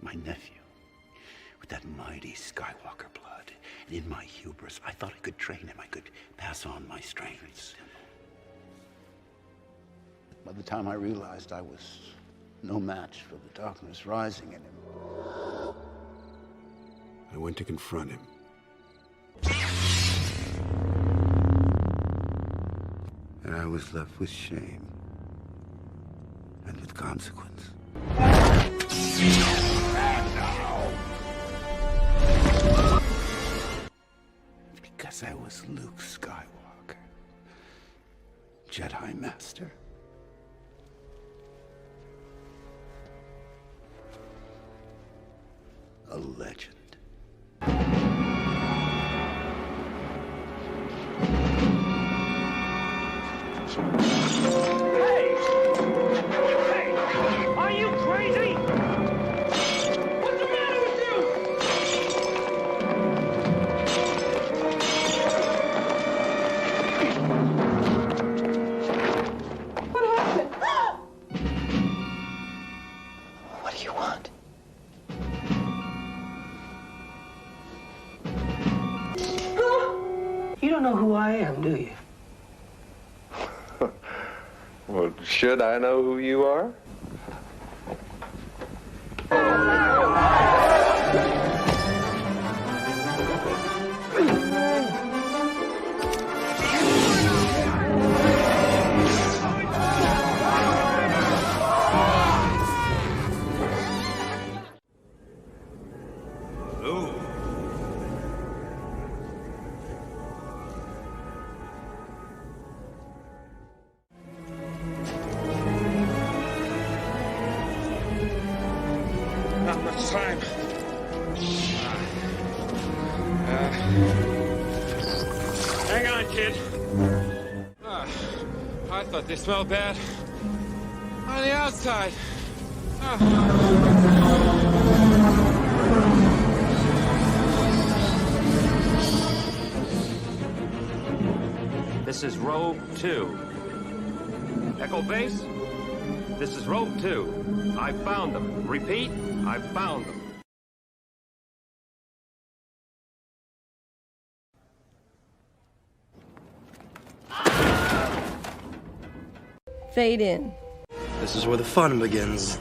My nephew, with that mighty Skywalker blood, and in my hubris, I thought I could train him. I could pass on my strengths. By the time I realized I was no match for the darkness rising in him, I went to confront him. And I was left with shame and with consequence. Because I was Luke Skywalker, Jedi Master. A legend. Hey! Are you crazy? What's the matter with you? What happened? What do you want? You don't know who I am, do you? Well, should I know who you are? Not much time. Hang on, kid. I thought they smelled bad on the outside. This is Rogue 2. Echo Base, this is Rogue 2. I found them. Repeat, I found them. Fade in. This is where the fun begins.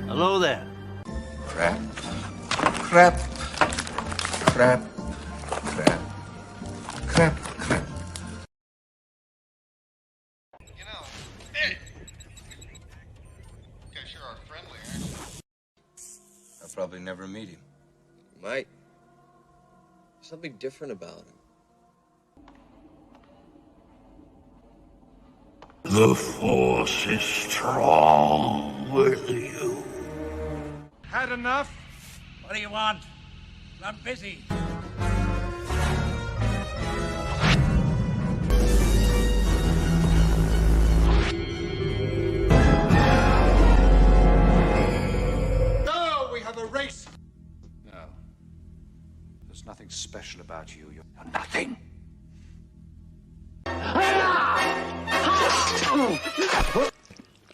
Hello there. Crap. Crap. Crap. Crap. Crap. Crap. You know, hey! You guys sure are friendly, aren't you? I'll probably never meet him. Might. Something different about him. The Force is strong with you. Had enough? What do you want? I'm busy. No, we have a race. No. There's nothing special about you. You're nothing.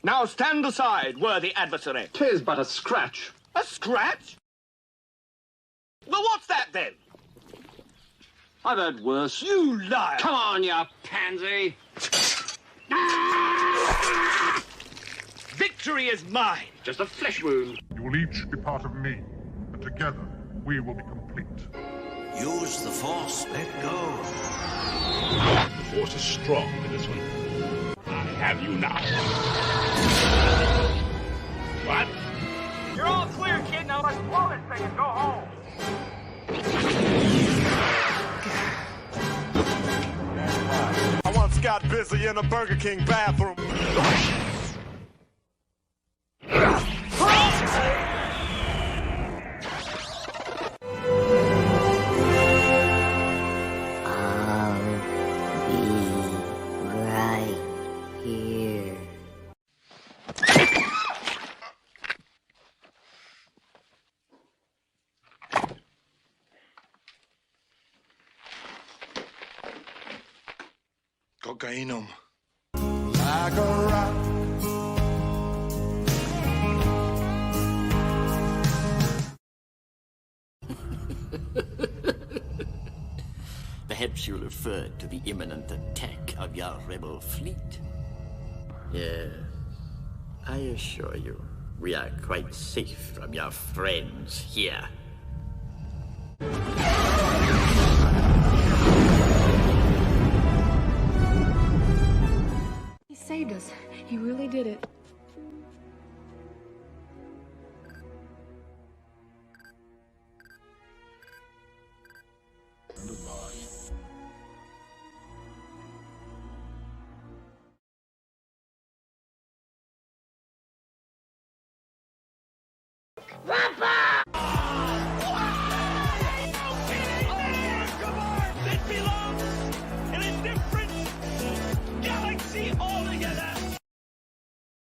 Now stand aside, worthy adversary. 'Tis but a scratch. A scratch? Well, what's that then? I've heard worse. You liar! Come on, you pansy. Victory is mine. Just a flesh wound. You will each be part of me, and together we will be complete. Use the Force. Let go. The Force is strong in this one. I have you now. What? You're all clear, kid. Now let's blow this thing and go home. grizzly in a Burger King bathroom. Cocainum. Like a rock. Perhaps you referred to the imminent attack of your rebel fleet. Yes, I assure you, we are quite safe from your friends here. He saved us. He really did it.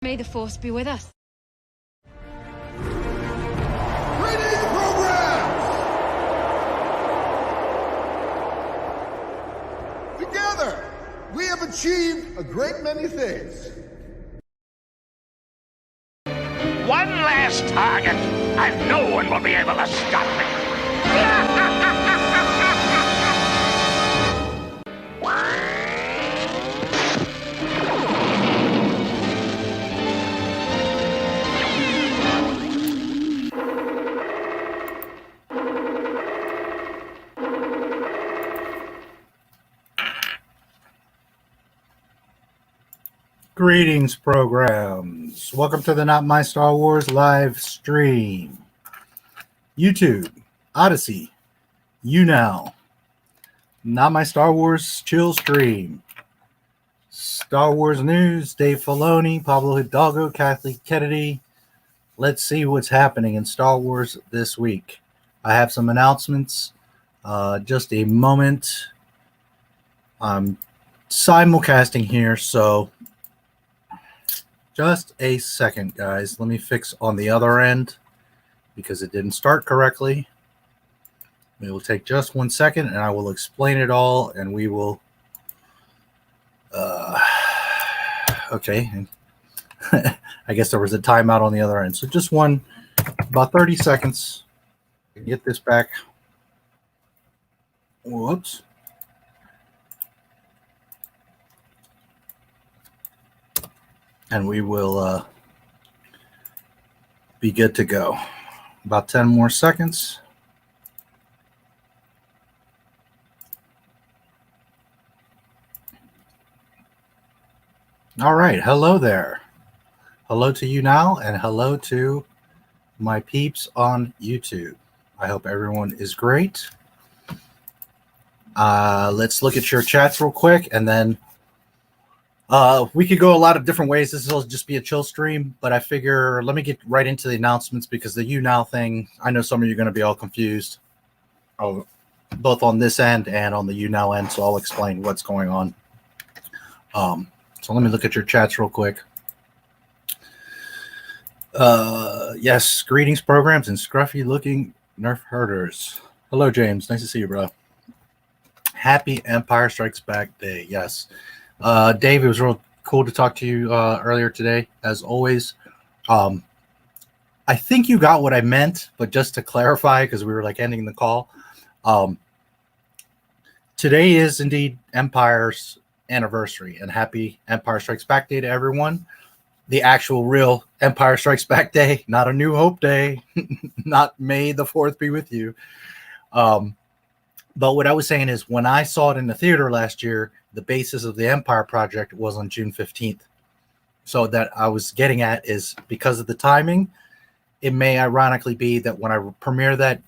May the force be with us. Together, we have achieved a great many things. One last target, and no one will be able to stop me. Greetings, programs. Welcome to the Not My Star Wars live stream. YouTube, Odysee, YouNow, Not My Star Wars chill stream. Star Wars news, Dave Filoni, Pablo Hidalgo, Kathleen Kennedy. Let's see what's happening in Star Wars this week. I have some announcements. Just a moment. I'm simulcasting here, so just a second, guys. Let me fix on the other end because it didn't start correctly. It will take just 1 second, and I will explain it all, and we will... okay. I guess there was a timeout on the other end. So just about 30 seconds to get this back. Whoops. And we will be good to go. About 10 more seconds. All right. Hello there. Hello to you now, and hello to my peeps on YouTube. I hope everyone is great. Let's look at your chats real quick, and then we could go a lot of different ways. This will just be a chill stream, but I figure let me get right into the announcements because the YouNow thing, I know some of you are going to be all confused, both on this end and on the YouNow end, so I'll explain what's going on. So let me look at your chats real quick. Yes, greetings, programs, and scruffy-looking Nerf herders. Hello, James. Nice to see you, bro. Happy Empire Strikes Back Day. Yes. Dave, it was real cool to talk to you earlier today, as always. I think you got what I meant, but just to clarify, because we were like ending the call, today is indeed Empire's anniversary, and happy Empire Strikes Back Day to everyone. The actual real Empire Strikes Back Day, not a New Hope Day, not May the 4th be with you. But what I was saying is when I saw it in the theater last year, the basis of the Empire Project was on June 15th. So that I was getting at is because of the timing, it may ironically be that when I premiere that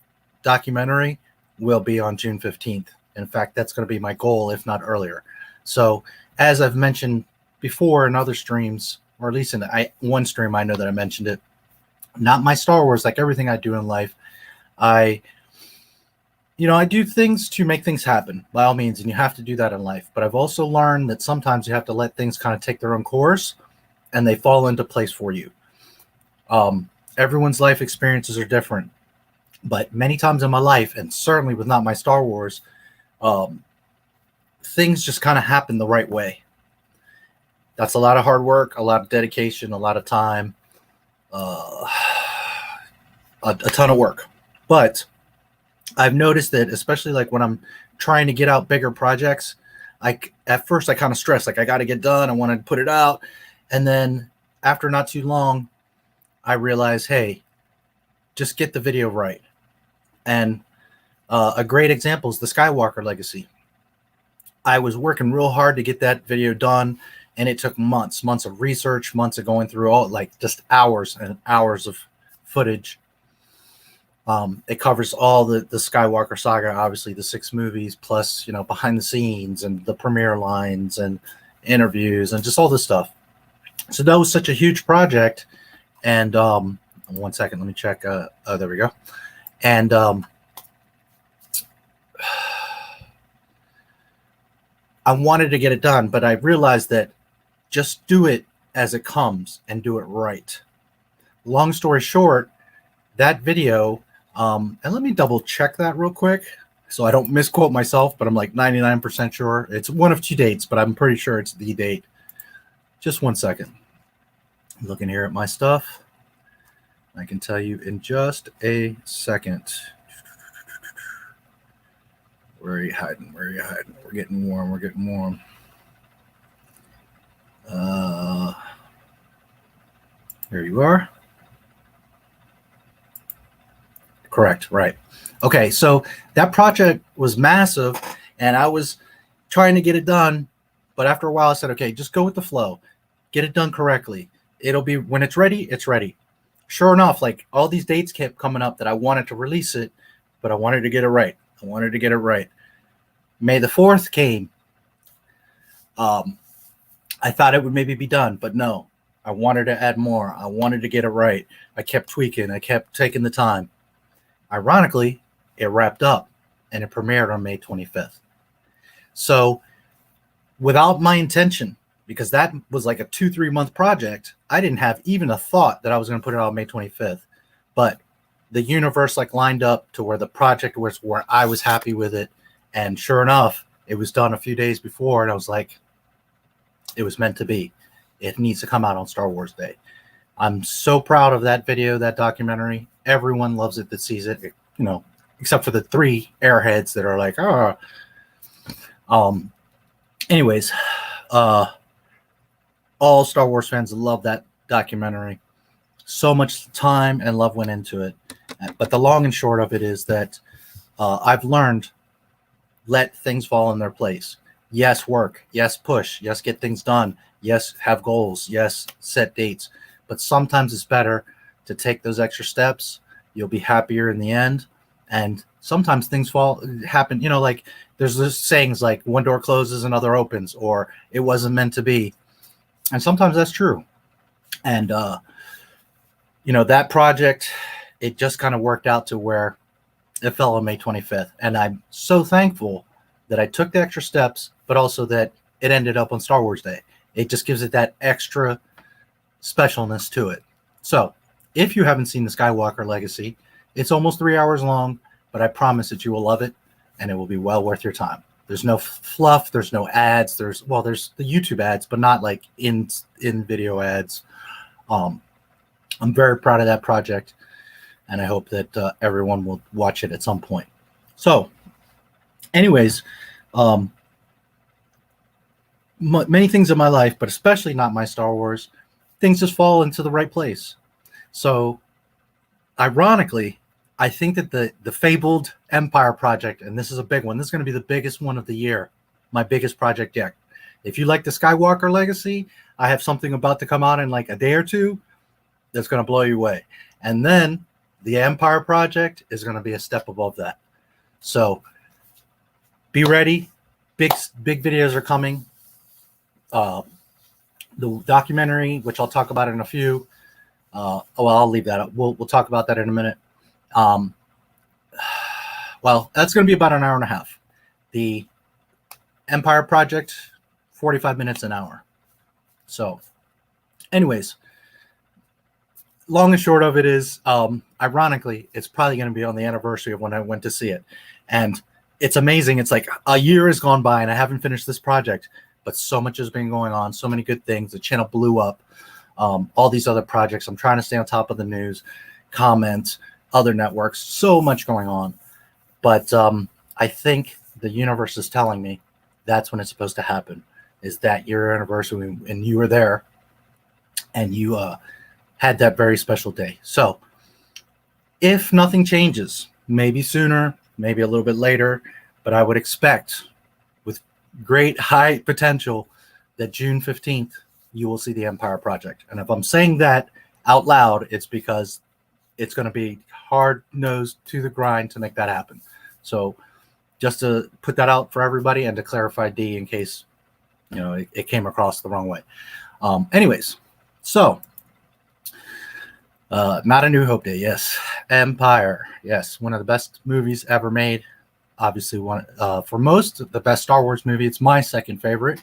documentary will be on June 15th. In fact, that's going to be my goal, if not earlier. So as I've mentioned before in other streams, or at least in one stream, I know that I mentioned it. Not my Star Wars, like everything I do in life, I do things to make things happen, by all means, and you have to do that in life. But I've also learned that sometimes you have to let things kind of take their own course, and they fall into place for you. Everyone's life experiences are different, but many times in my life, and certainly with Not My Star Wars, things just kind of happen the right way. That's a lot of hard work, a lot of dedication, a lot of time, a ton of work. But I've noticed that, especially like when I'm trying to get out bigger projects, at first I kind of stress, like I got to get done, I want to put it out. And then after not too long, I realize, hey, just get the video right. And a great example is the Skywalker Legacy. I was working real hard to get that video done, and it took months of research, months of going through all, like, just hours and hours of footage. It covers all the Skywalker saga, obviously the 6 movies, plus, behind the scenes and the premiere lines and interviews and just all this stuff. So that was such a huge project. And 1 second, let me check. Oh, there we go. And I wanted to get it done, but I realized that just do it as it comes and do it right. Long story short, that video, and let me double check that real quick so I don't misquote myself, but I'm like 99% sure. It's one of 2 dates, but I'm pretty sure it's the date. Just 1 second. I'm looking here at my stuff. I can tell you in just a second. Where are you hiding? Where are you hiding? We're getting warm. We're getting warm. Here you are. Correct. Right. Okay. So that project was massive, and I was trying to get it done. But after a while, I said, okay, just go with the flow. Get it done correctly. It'll be, when it's ready, it's ready. Sure enough, like, all these dates kept coming up that I wanted to release it, but I wanted to get it right. I wanted to get it right. May the 4th came. I thought it would maybe be done, but no. I wanted to add more. I wanted to get it right. I kept tweaking. I kept taking the time. Ironically, it wrapped up, and it premiered on May 25th. So without my intention, because that was like a 2-3 month project, I didn't have even a thought that I was going to put it out on May 25th. But the universe like lined up to where the project was, where I was happy with it. And sure enough, it was done a few days before, and I was like, it was meant to be. It needs to come out on Star Wars Day. I'm so proud of that video, that documentary. Everyone loves it that sees it, except for the 3 airheads that are like, oh. Anyways, all Star Wars fans love that documentary. So much time and love went into it. But the long and short of it is that I've learned, let things fall in their place. Yes, work. Yes, push. Yes, get things done. Yes, have goals. Yes, set dates. But sometimes it's better to take those extra steps. You'll be happier in the end. And sometimes things happen. Like there's this sayings like one door closes, another opens, or it wasn't meant to be. And sometimes that's true. And, that project, it just kind of worked out to where it fell on May 25th. And I'm so thankful that I took the extra steps, but also that it ended up on Star Wars Day. It just gives it that extra specialness to it. So if you haven't seen the Skywalker Legacy, it's almost 3 hours long, but I promise that you will love it, and it will be well worth your time. There's no fluff. There's no ads. There's the YouTube ads, but not like in video ads. I'm very proud of that project, and I hope that everyone will watch it at some point. So anyways, many things in my life, but especially Not My Star Wars, things just fall into the right place. So ironically, I think that the fabled Empire project, and this is a big one, this is going to be the biggest one of the year, my biggest project yet. If you like the Skywalker Legacy, I have something about to come out in like a day or two that's going to blow you away. And then the Empire project is going to be a step above that. So be ready. Big videos are coming. The documentary, which I'll talk about in a few. I'll leave that up. We'll talk about that in a minute. Well, that's going to be about an hour and a half. The Empire Project, 45 minutes an hour. So, anyways, long and short of it is, ironically, it's probably going to be on the anniversary of when I went to see it. And it's amazing. It's like a year has gone by and I haven't finished this project, but so much has been going on, so many good things. The channel blew up, all these other projects. I'm trying to stay on top of the news, comments, other networks, so much going on. But I think the universe is telling me that's when it's supposed to happen, is that year anniversary, and you were there and you had that very special day. So if nothing changes, maybe sooner, maybe a little bit later, but I would expect with great high potential that June 15th, you will see the Empire Project. And if I'm saying that out loud, it's because it's going to be hard-nosed to the grind to make that happen. So just to put that out for everybody and to clarify D in case, you know, it came across the wrong way. Anyways, so Not a New Hope Day, yes. Empire, yes, one of the best movies ever made. Obviously, one for most the best Star Wars movie. It's my second favorite.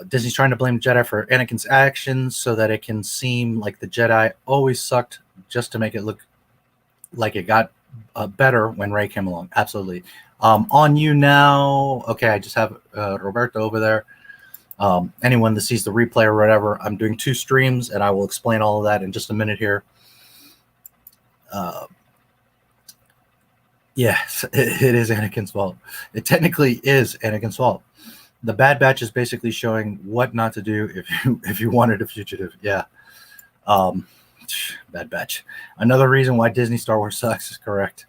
Disney's trying to blame Jedi for Anakin's actions so that it can seem like the Jedi always sucked, just to make it look like it got better when Rey came along. Absolutely. On YouNow. Okay, I just have Roberto over there. Anyone that sees the replay or whatever, I'm doing 2 streams, and I will explain all of that in just a minute here. Yes, it is Anakin's fault. It technically is Anakin's fault. The Bad Batch is basically showing what not to do if you wanted a fugitive. Yeah. Bad Batch. Another reason why Disney Star Wars sucks is correct.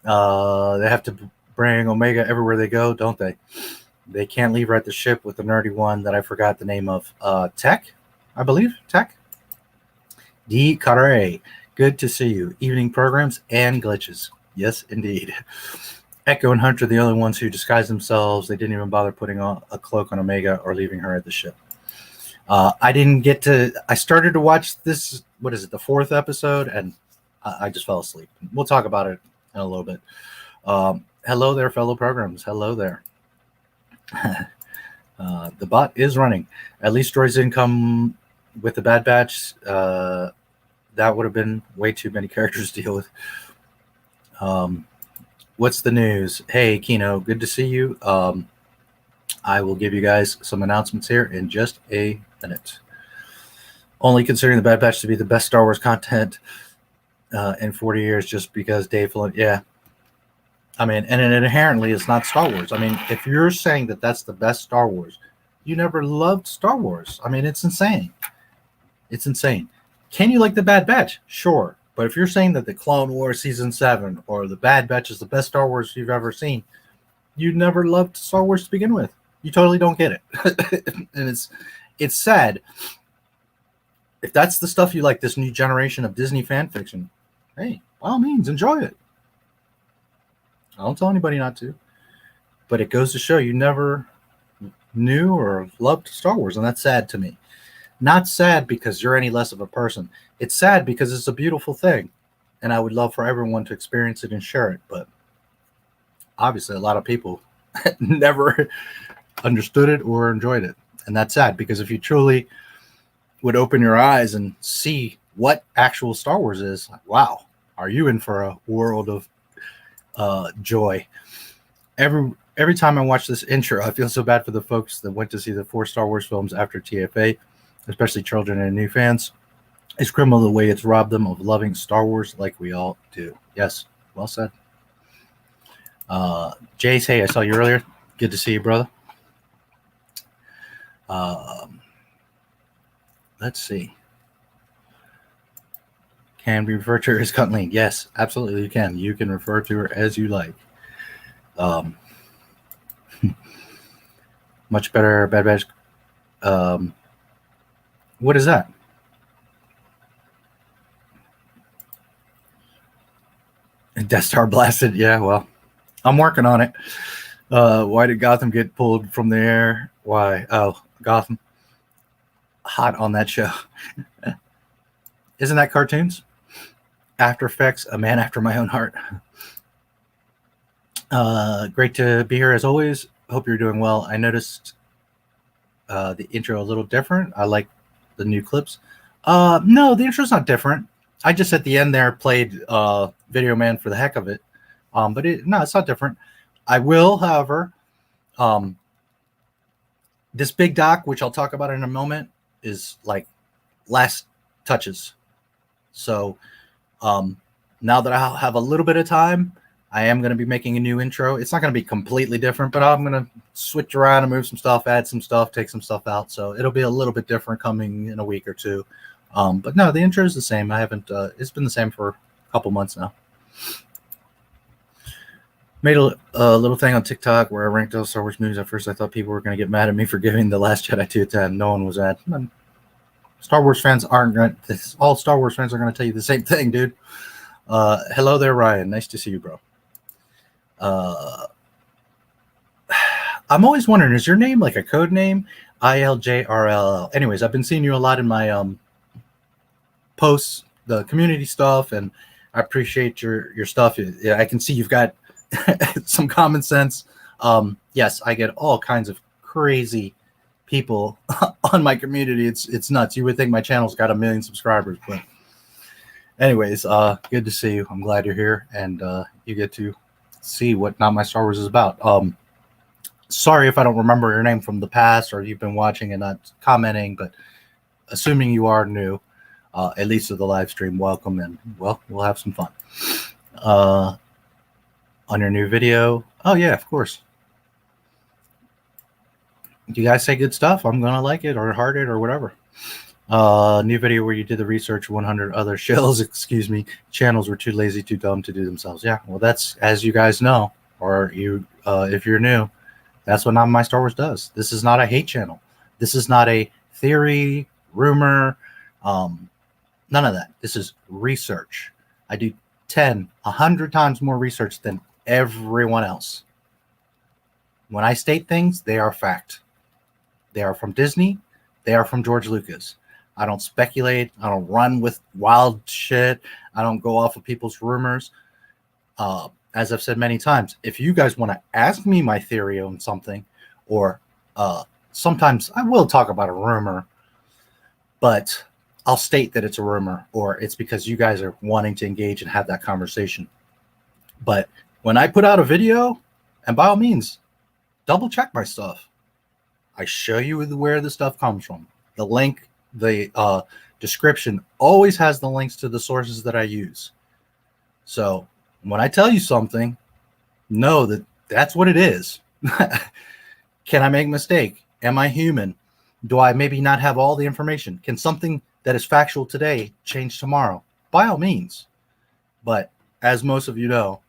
They have to bring Omega everywhere they go, don't they? They can't leave right the ship with the nerdy one that I forgot the name of. Tech, I believe. Tech. D. Carre. Good to see you. Evening programs and glitches. Yes, indeed. Echo and Hunter are the only ones who disguise themselves. They didn't even bother putting on a cloak on Omega or leaving her at the ship. I didn't get to... I started to watch this, what is it, the 4th episode, and I just fell asleep. We'll talk about it in a little bit. Hello there, fellow programs. Hello there. The bot is running. At least droids didn't come with the Bad Batch. That would have been way too many characters to deal with. What's the news? Hey, Kino, good to see you. I will give you guys some announcements here in just a minute. Only considering the Bad Batch to be the best Star Wars content in 40 years just because Dave Filoni... Yeah. I mean, and inherently it's not Star Wars. I mean, if you're saying that that's the best Star Wars, you never loved Star Wars. I mean, it's insane. It's insane. Can you like the Bad Batch? Sure. But if you're saying that the Clone Wars Season 7 or the Bad Batch is the best Star Wars you've ever seen, you never loved Star Wars to begin with. You totally don't get it. And it's sad. If that's the stuff you like, this new generation of Disney fan fiction, hey, by all means, enjoy it. I don't tell anybody not to. But it goes to show you never knew or loved Star Wars, and that's sad to me. Not sad because you're any less of a person. It's sad because it's a beautiful thing, and I would love for everyone to experience it and share it. But obviously, a lot of people never understood it or enjoyed it, and that's sad because if you truly would open your eyes and see what actual Star Wars is, like, wow, are you in for a world of joy? Every time I watch this intro, I feel so bad for the folks that went to see the 4 Star Wars films after TFA, especially children and new fans. It's criminal the way it's robbed them of loving Star Wars like we all do. Yes, well said. Jace, hey, I saw you earlier. Good to see you, brother. Let's see. Can we refer to her as Kathleen? Yes, absolutely you can. You can refer to her as you like. Much better Bad Batch. What is that? Death Star blasted. Yeah, well, I'm working on it. Why did Gotham get pulled from the air? Why? Oh, Gotham. Hot on that show. Isn't that cartoons? After Effects, a man after my own heart. Great to be here as always. Hope you're doing well. I noticed the intro a little different. I like the new clips. No, the intro's not different. I just at the end there played Video Man for the heck of it. But no, it's not different. I will, however, this big doc, which I'll talk about in a moment, is like last touches. So now that I have a little bit of time, I am going to be making a new intro. It's not going to be completely different, but I'm going to switch around and move some stuff, add some stuff, take some stuff out. So it'll be a little bit different coming in a week or two. But no, the intro is the same. I haven't, it's been the same for a couple months now. Made a little thing on TikTok where I ranked all Star Wars movies. At first, I thought people were going to get mad at me for giving The Last Jedi 2 out of 10. No one was at. Star Wars fans aren't going to, all Star Wars fans are going to tell you the same thing, dude. Hello there, Ryan. Nice to see you, bro. I'm always wondering, is your name like a code name? ILJRLL. Anyways, I've been seeing you a lot in my posts, the community stuff, and I appreciate your stuff. Yeah, I can see you've got some common sense. Yes, I get all kinds of crazy people on my community. It's nuts. You would think my channel's got 1 million subscribers, but anyways, good to see you. I'm glad you're here, and you get to see what Not My Star Wars is about. Sorry if I don't remember your name from the past or you've been watching and not commenting, but assuming you are new, at least to the live stream, welcome, and well, we'll have some fun. On your new video, oh yeah, of course. You guys say good stuff, I'm gonna like it or heart it or whatever. New video where you did the research 100 other shells, excuse me, channels were too lazy, too dumb to do themselves. Yeah, well, that's, as you guys know, or you if you're new, that's what Not My Star Wars does. This is not a hate channel. This is not a theory, rumor, none of that. This is research. I do 10, 100 times more research than everyone else. When I state things, they are fact. They are from Disney. They are from George Lucas. I don't speculate. I don't run with wild shit. I don't go off of people's rumors. As I've said many times, if you guys want to ask me my theory on something, or sometimes I will talk about a rumor, but I'll state that it's a rumor, or it's because you guys are wanting to engage and have that conversation. But when I put out a video, and by all means, double check my stuff. I show you where the stuff comes from. The link, the description always has the links to the sources that I use. So when I tell you something, know that that's what it is. Can I make a mistake? Am I human? Do I maybe not have all the information? Can something that is factual today change tomorrow? By all means. But as most of you know,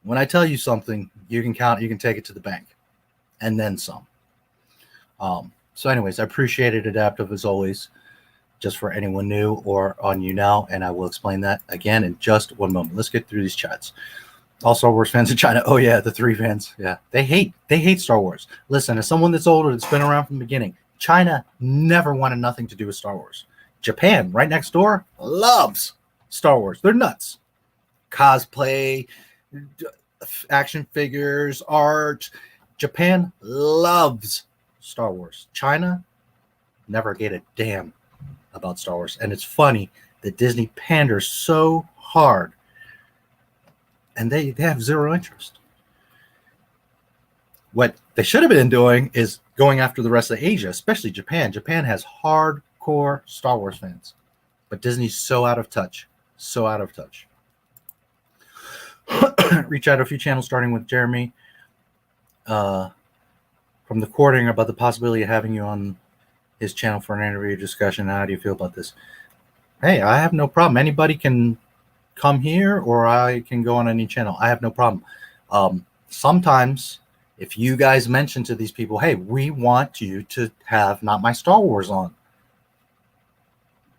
when I tell you something, you can count, you can take it to the bank, and then some. So anyways, I appreciate it, Adaptive, as always, just for anyone new or on YouNow, and I will explain that again in just one moment. Let's get through these chats. All Star Wars fans in China. Oh yeah, the 3 fans. Yeah, they hate Star Wars. Listen, as someone that's older, that's been around from the beginning, China never wanted nothing to do with Star Wars. Japan, right next door, loves Star Wars. They're nuts. Cosplay, action figures, art. Japan loves Star Wars. China never gave a damn about Star Wars. And it's funny that Disney panders so hard and they have zero interest. What they should have been doing is going after the rest of Asia, especially Japan. Japan has hardcore Star Wars fans, but Disney's so out of touch. So out of touch. Reach out to a few channels, starting with Jeremy from the courting, about the possibility of having you on his channel for an interview discussion. How do you feel about this? Hey, I have no problem. Anybody can come here, or I can go on any channel. I have no problem. Sometimes if you guys mention to these people, hey, we want you to have Not My Star Wars on,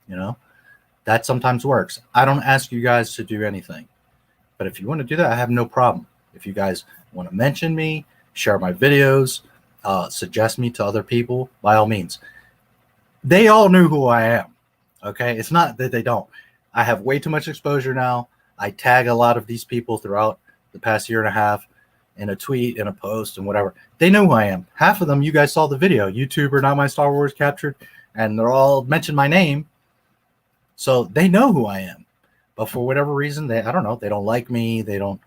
you know, that sometimes works. I don't ask you guys to do anything, but if you want to do that, I have no problem. If you guys want to mention me, share my videos, suggest me to other people, by all means. They all knew who I am. Okay, it's not that they don't. I have way too much exposure now. I tag a lot of these people throughout the past year and a half in a tweet, in a post, and whatever. They know who I am. Half of them, you guys saw the video. YouTuber, Not My Star Wars captured, and they're all mentioned my name. So they know who I am. But for whatever reason, I don't know. They don't like me. They don't,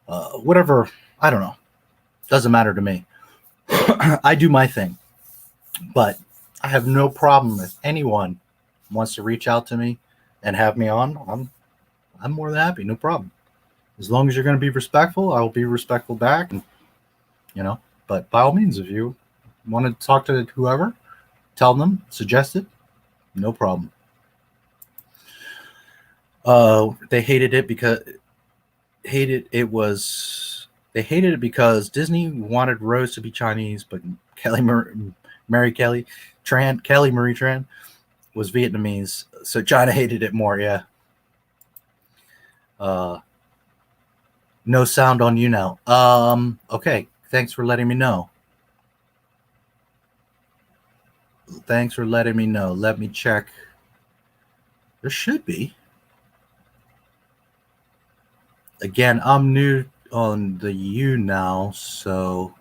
whatever. I don't know. Doesn't matter to me. I do my thing. But I have no problem if anyone wants to reach out to me and have me on. I'm more than happy. No problem. As long as you're going to be respectful, I will be respectful back. And, you know, but by all means, if you want to talk to whoever, tell them, suggest it. No problem. They hated it because they hated it because Disney wanted Rose to be Chinese, but Kelly Marie Tran was Vietnamese, so China hated it more. Yeah. No sound on YouNow. Okay. Thanks for letting me know. Thanks for letting me know. Let me check. There should be. Again, I'm new on the YouNow, so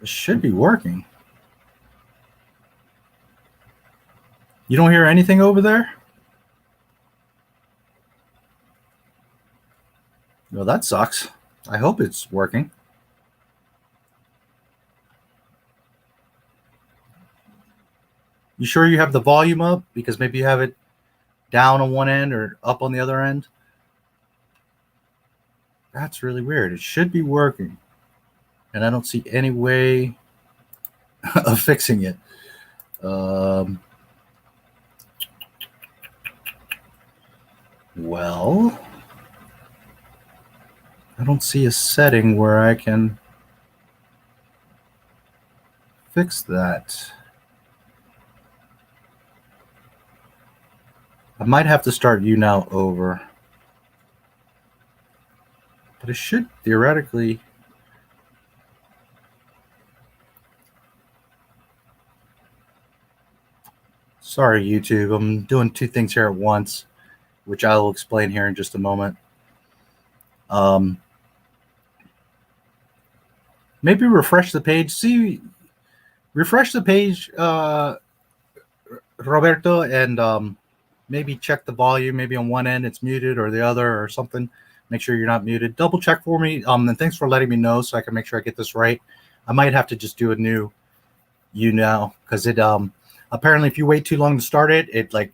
it should be working. You don't hear anything over there? Well, that sucks. I hope it's working. You sure you have the volume up? Because maybe you have it down on one end or up on the other end. That's really weird. It should be working. And I don't see any way of fixing it. Well, I don't see a setting where I can fix that. I might have to start YouNow over. But it should theoretically. Sorry, YouTube. I'm doing two things here at once, which I will explain here in just a moment. Maybe refresh the page. Refresh the page, Roberto, and maybe check the volume. Maybe on one end it's muted or the other or something. Make sure you're not muted. Double check for me. And thanks for letting me know so I can make sure I get this right. I might have to just do a new YouNow because it apparently if you wait too long to start it, it like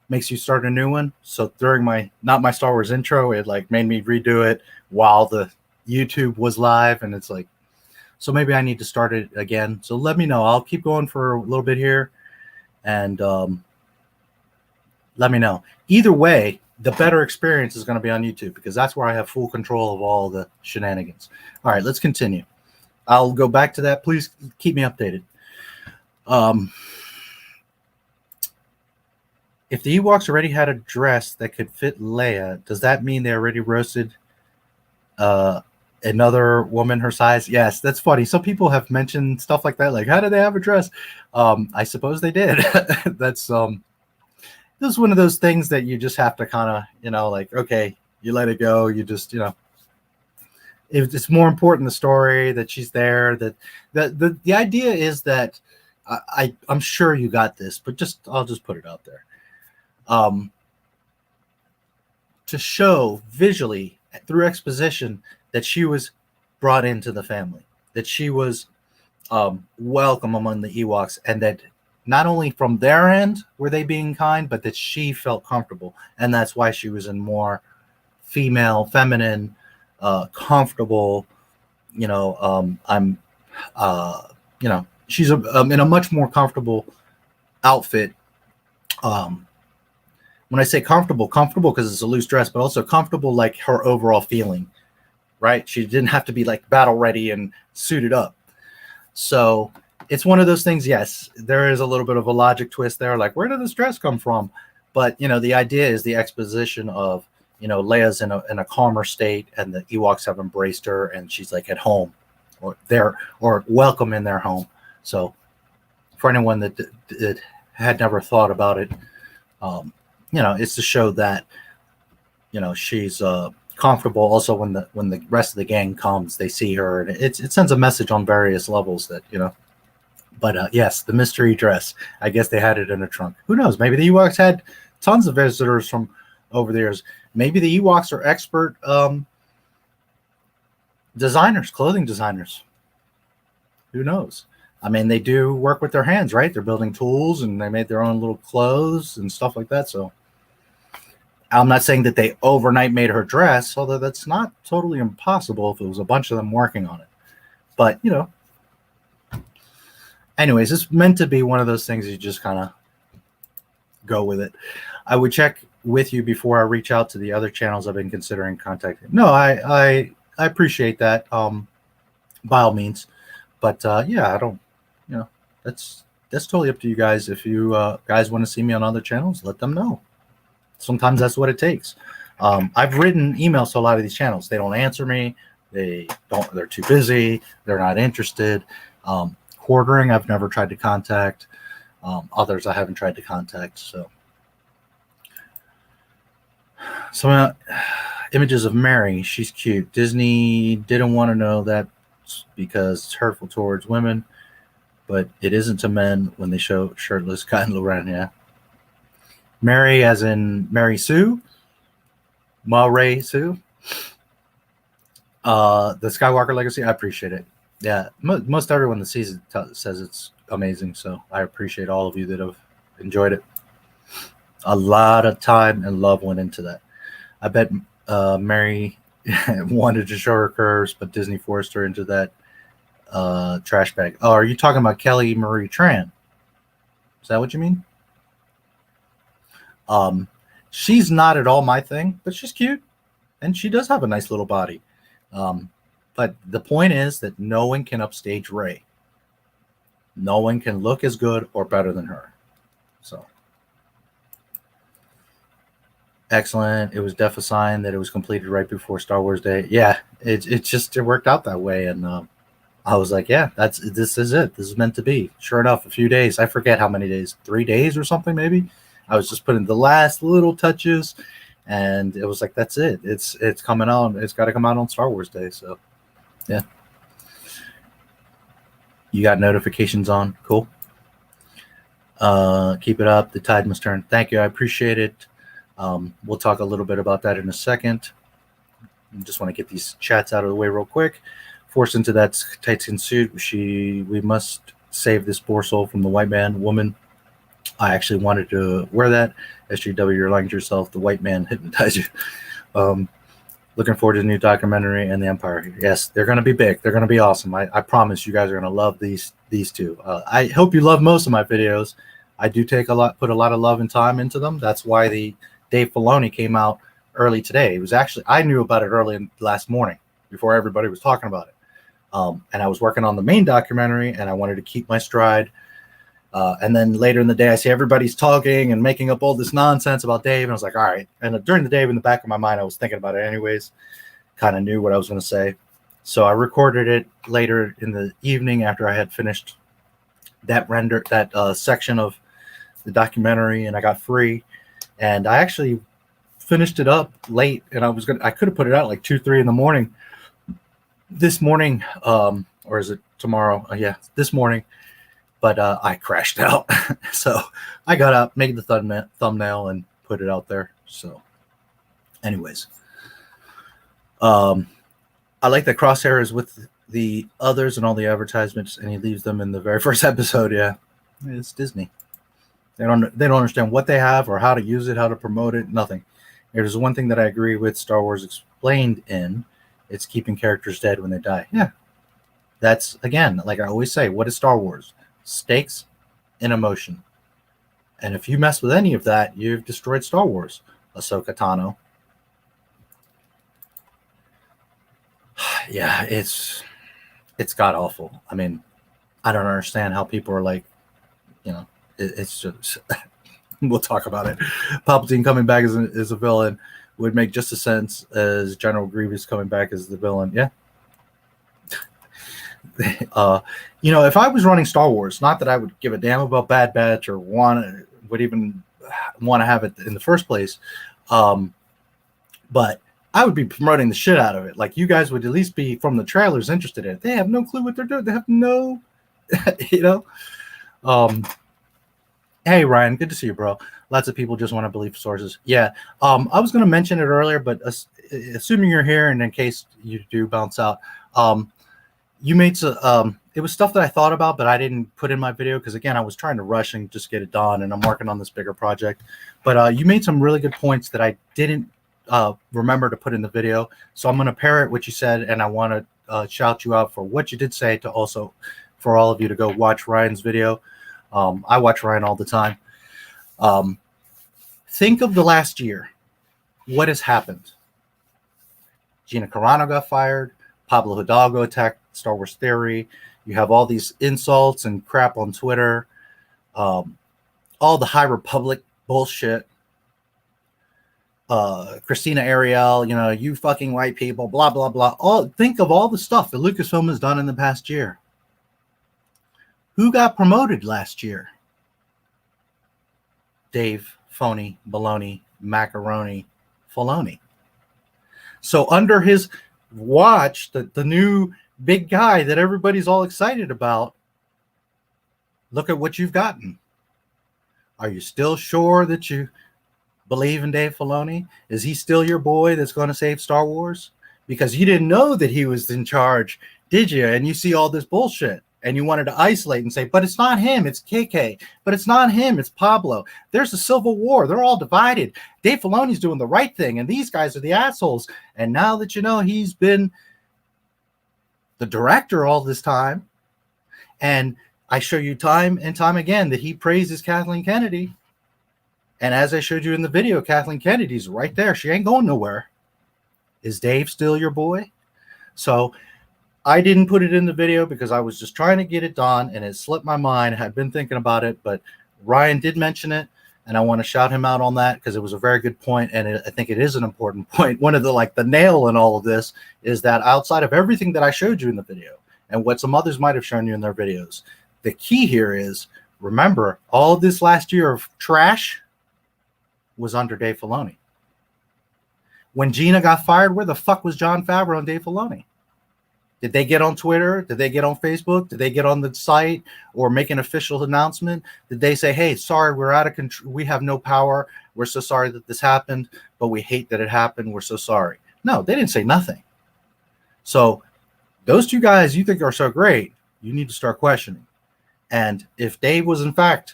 makes you start a new one. So during my Not My Star Wars intro, it like made me redo it while the YouTube was live, and it's like, so maybe I need to start it again. So let me know. I'll keep going for a little bit here, and let me know. Either way, the better experience is going to be on YouTube because that's where I have full control of all the shenanigans. All right, let's continue. I'll go back to that. Please keep me updated. If the Ewoks already had a dress that could fit Leia, does that mean they already roasted another woman her size? Yes, that's funny. Some people have mentioned stuff like that, like how do they have a dress? I suppose they did. That's this is one of those things that you just have to kind of, you know, like, okay, you let it go. You just, you know, it's more important the story that she's there. That the idea is that I'm sure you got this, but I'll just put it out there. To show visually through exposition that she was brought into the family, that she was welcome among the Ewoks, and that not only from their end were they being kind, but that she felt comfortable, and that's why she was in more feminine, comfortable. You know, you know, she's in a much more comfortable outfit. When I say comfortable because it's a loose dress, but also comfortable like her overall feeling, right? She didn't have to be like battle ready and suited up. So it's one of those things. Yes, there is a little bit of a logic twist there. Like, where did this dress come from? But the idea is the exposition of Leia's in a calmer state, and the Ewoks have embraced her, and she's like at home, or welcome in their home. So for anyone that had never thought about it, it's to show that she's comfortable. Also, when the rest of the gang comes, they see her, and it sends a message on various levels that But yes, the mystery dress. I guess they had it in a trunk. Who knows? Maybe the Ewoks had tons of visitors from over the years. Maybe the Ewoks are expert designers, clothing designers. Who knows? I mean, they do work with their hands, right? They're building tools, and they made their own little clothes and stuff like that. So I'm not saying that they overnight made her dress, although that's not totally impossible if it was a bunch of them working on it. But, anyways, it's meant to be one of those things you just kind of go with it. I would check with you before I reach out to the other channels I've been considering contacting. No, I appreciate that, by all means. But yeah, I don't, that's totally up to you guys. If you guys want to see me on other channels, let them know. Sometimes that's what it takes. I've written emails to a lot of these channels. They don't answer me. They're too busy. They're not interested. Quartering, I've never tried to contact. Others I haven't tried to contact. So some images of Mary. She's cute. Disney didn't want to know that because it's hurtful towards women, but it isn't to men when they show shirtless Kylo Ren. Yeah. Mary, as in Mary Sue, Ma-Rae Sue. The Skywalker Legacy, I appreciate it. Yeah, most everyone that sees it says it's amazing, so I appreciate all of you that have enjoyed it. A lot of time and love went into that. I bet Mary wanted to show her curves, but Disney forced her into that trash bag. Oh, are you talking about Kelly Marie Tran? Is that what you mean? She's not at all my thing, but she's cute, and she does have a nice little body. But the point is that no one can upstage Rey. No one can look as good or better than her. So excellent. It was def a sign that it was completed right before Star Wars Day. Yeah, it worked out that way, and I was like, yeah, this is it. This is meant to be. Sure enough, a few days. I forget how many days. 3 days or something maybe. I was just putting the last little touches, and it was like, that's it. It's coming out. It's got to come out on Star Wars Day. So, yeah. You got notifications on. Cool. Keep it up. The tide must turn. Thank you. I appreciate it. We'll talk a little bit about that in a second. I just want to get these chats out of the way real quick. Forced into that tight skin suit. We must save this poor soul from the white man, woman. I actually wanted to wear that. SJW, you're lying to yourself. The white man hypnotized you. Looking forward to the new documentary and the Empire. Yes, they're going to be big. They're going to be awesome. I promise you guys are going to love these two. I hope you love most of my videos. I do put a lot of love and time into them. That's why the Dave Filoni came out early today. It was actually, I knew about it early last morning before everybody was talking about it. And I was working on the main documentary, and I wanted to keep my stride. And then later in the day, I see everybody's talking and making up all this nonsense about Dave. And I was like, all right. And during the day, in the back of my mind, I was thinking about it anyways. Kind of knew what I was going to say. So I recorded it later in the evening after I had finished that section of the documentary, and I got free. And I actually finished it up late, and I could have put it out like 2, 3 in the morning. This morning, or is it tomorrow? Yeah, this morning. But I crashed out. So I got up, made the thumbnail, and put it out there. So anyways, I like that Crosshair is with the others and all the advertisements, and he leaves them in the very first episode. Yeah, it's Disney. They don't understand what they have or how to use it, how to promote it, nothing. There's one thing that I agree with Star Wars explained in, it's keeping characters dead when they die. Yeah. That's, again, like I always say, what is Star Wars? Stakes and emotion. And if you mess with any of that, you've destroyed Star Wars. Ahsoka Tano. Yeah, it's god awful. I mean, I don't understand how people are like, it's just We'll talk about it. Palpatine coming back as a villain would make just as sense as General Grievous coming back as the villain. Yeah. If I was running Star Wars, not that I would give a damn about Bad Batch or would even want to have it in the first place, but I would be promoting the shit out of it. Like, you guys would at least be, from the trailers, interested in it. They have no clue what they're doing. They have no, Hey, Ryan, good to see you, bro. Lots of people just want to believe sources. Yeah, I was going to mention it earlier, but assuming you're here and in case you do bounce out, you made some, it was stuff that I thought about, but I didn't put in my video because, again, I was trying to rush and just get it done, and I'm working on this bigger project. But you made some really good points that I didn't remember to put in the video. So I'm going to parrot what you said, and I want to shout you out for what you did say, to also for all of you to go watch Ryan's video. I watch Ryan all the time. Think of the last year. What has happened? Gina Carano got fired. Pablo Hidalgo attacked Star Wars Theory. You have all these insults and crap on Twitter. All the High Republic bullshit. Christina Ariel, you fucking white people, blah, blah, blah. Think of all the stuff that Lucasfilm has done in the past year. Who got promoted last year? Dave, Phony, Baloney, Macaroni, Filoni. So under his watch, the new big guy that everybody's all excited about, look at what you've gotten. Are you still sure that you believe in Dave Filoni? Is he still your boy that's going to save Star Wars? Because you didn't know that he was in charge, did you? And you see all this bullshit, and you wanted to isolate and say, but it's not him, it's KK. But it's not him, it's Pablo. There's a civil war. They're all divided. Dave Filoni's doing the right thing, and these guys are the assholes. And now that you know he's been the director all this time, and I show you time and time again that he praises Kathleen Kennedy. And as I showed you in the video, Kathleen Kennedy's right there. She ain't going nowhere. Is Dave still your boy? So I didn't put it in the video because I was just trying to get it done, and it slipped my mind. I had been thinking about it, but Ryan did mention it, and I want to shout him out on that because it was a very good point, and I think it is an important point. One of the nail in all of this is that outside of everything that I showed you in the video and what some others might have shown you in their videos, the key here is, remember, all of this last year of trash was under Dave Filoni. When Gina got fired, where the fuck was Jon Favreau and Dave Filoni? Did they get on Twitter? Did they get on Facebook? Did they get on the site or make an official announcement? Did they say, hey, sorry, we're out of control. We have no power. We're so sorry that this happened, but we hate that it happened. We're so sorry. No, they didn't say nothing. So those two guys you think are so great, you need to start questioning. And if Dave was, in fact,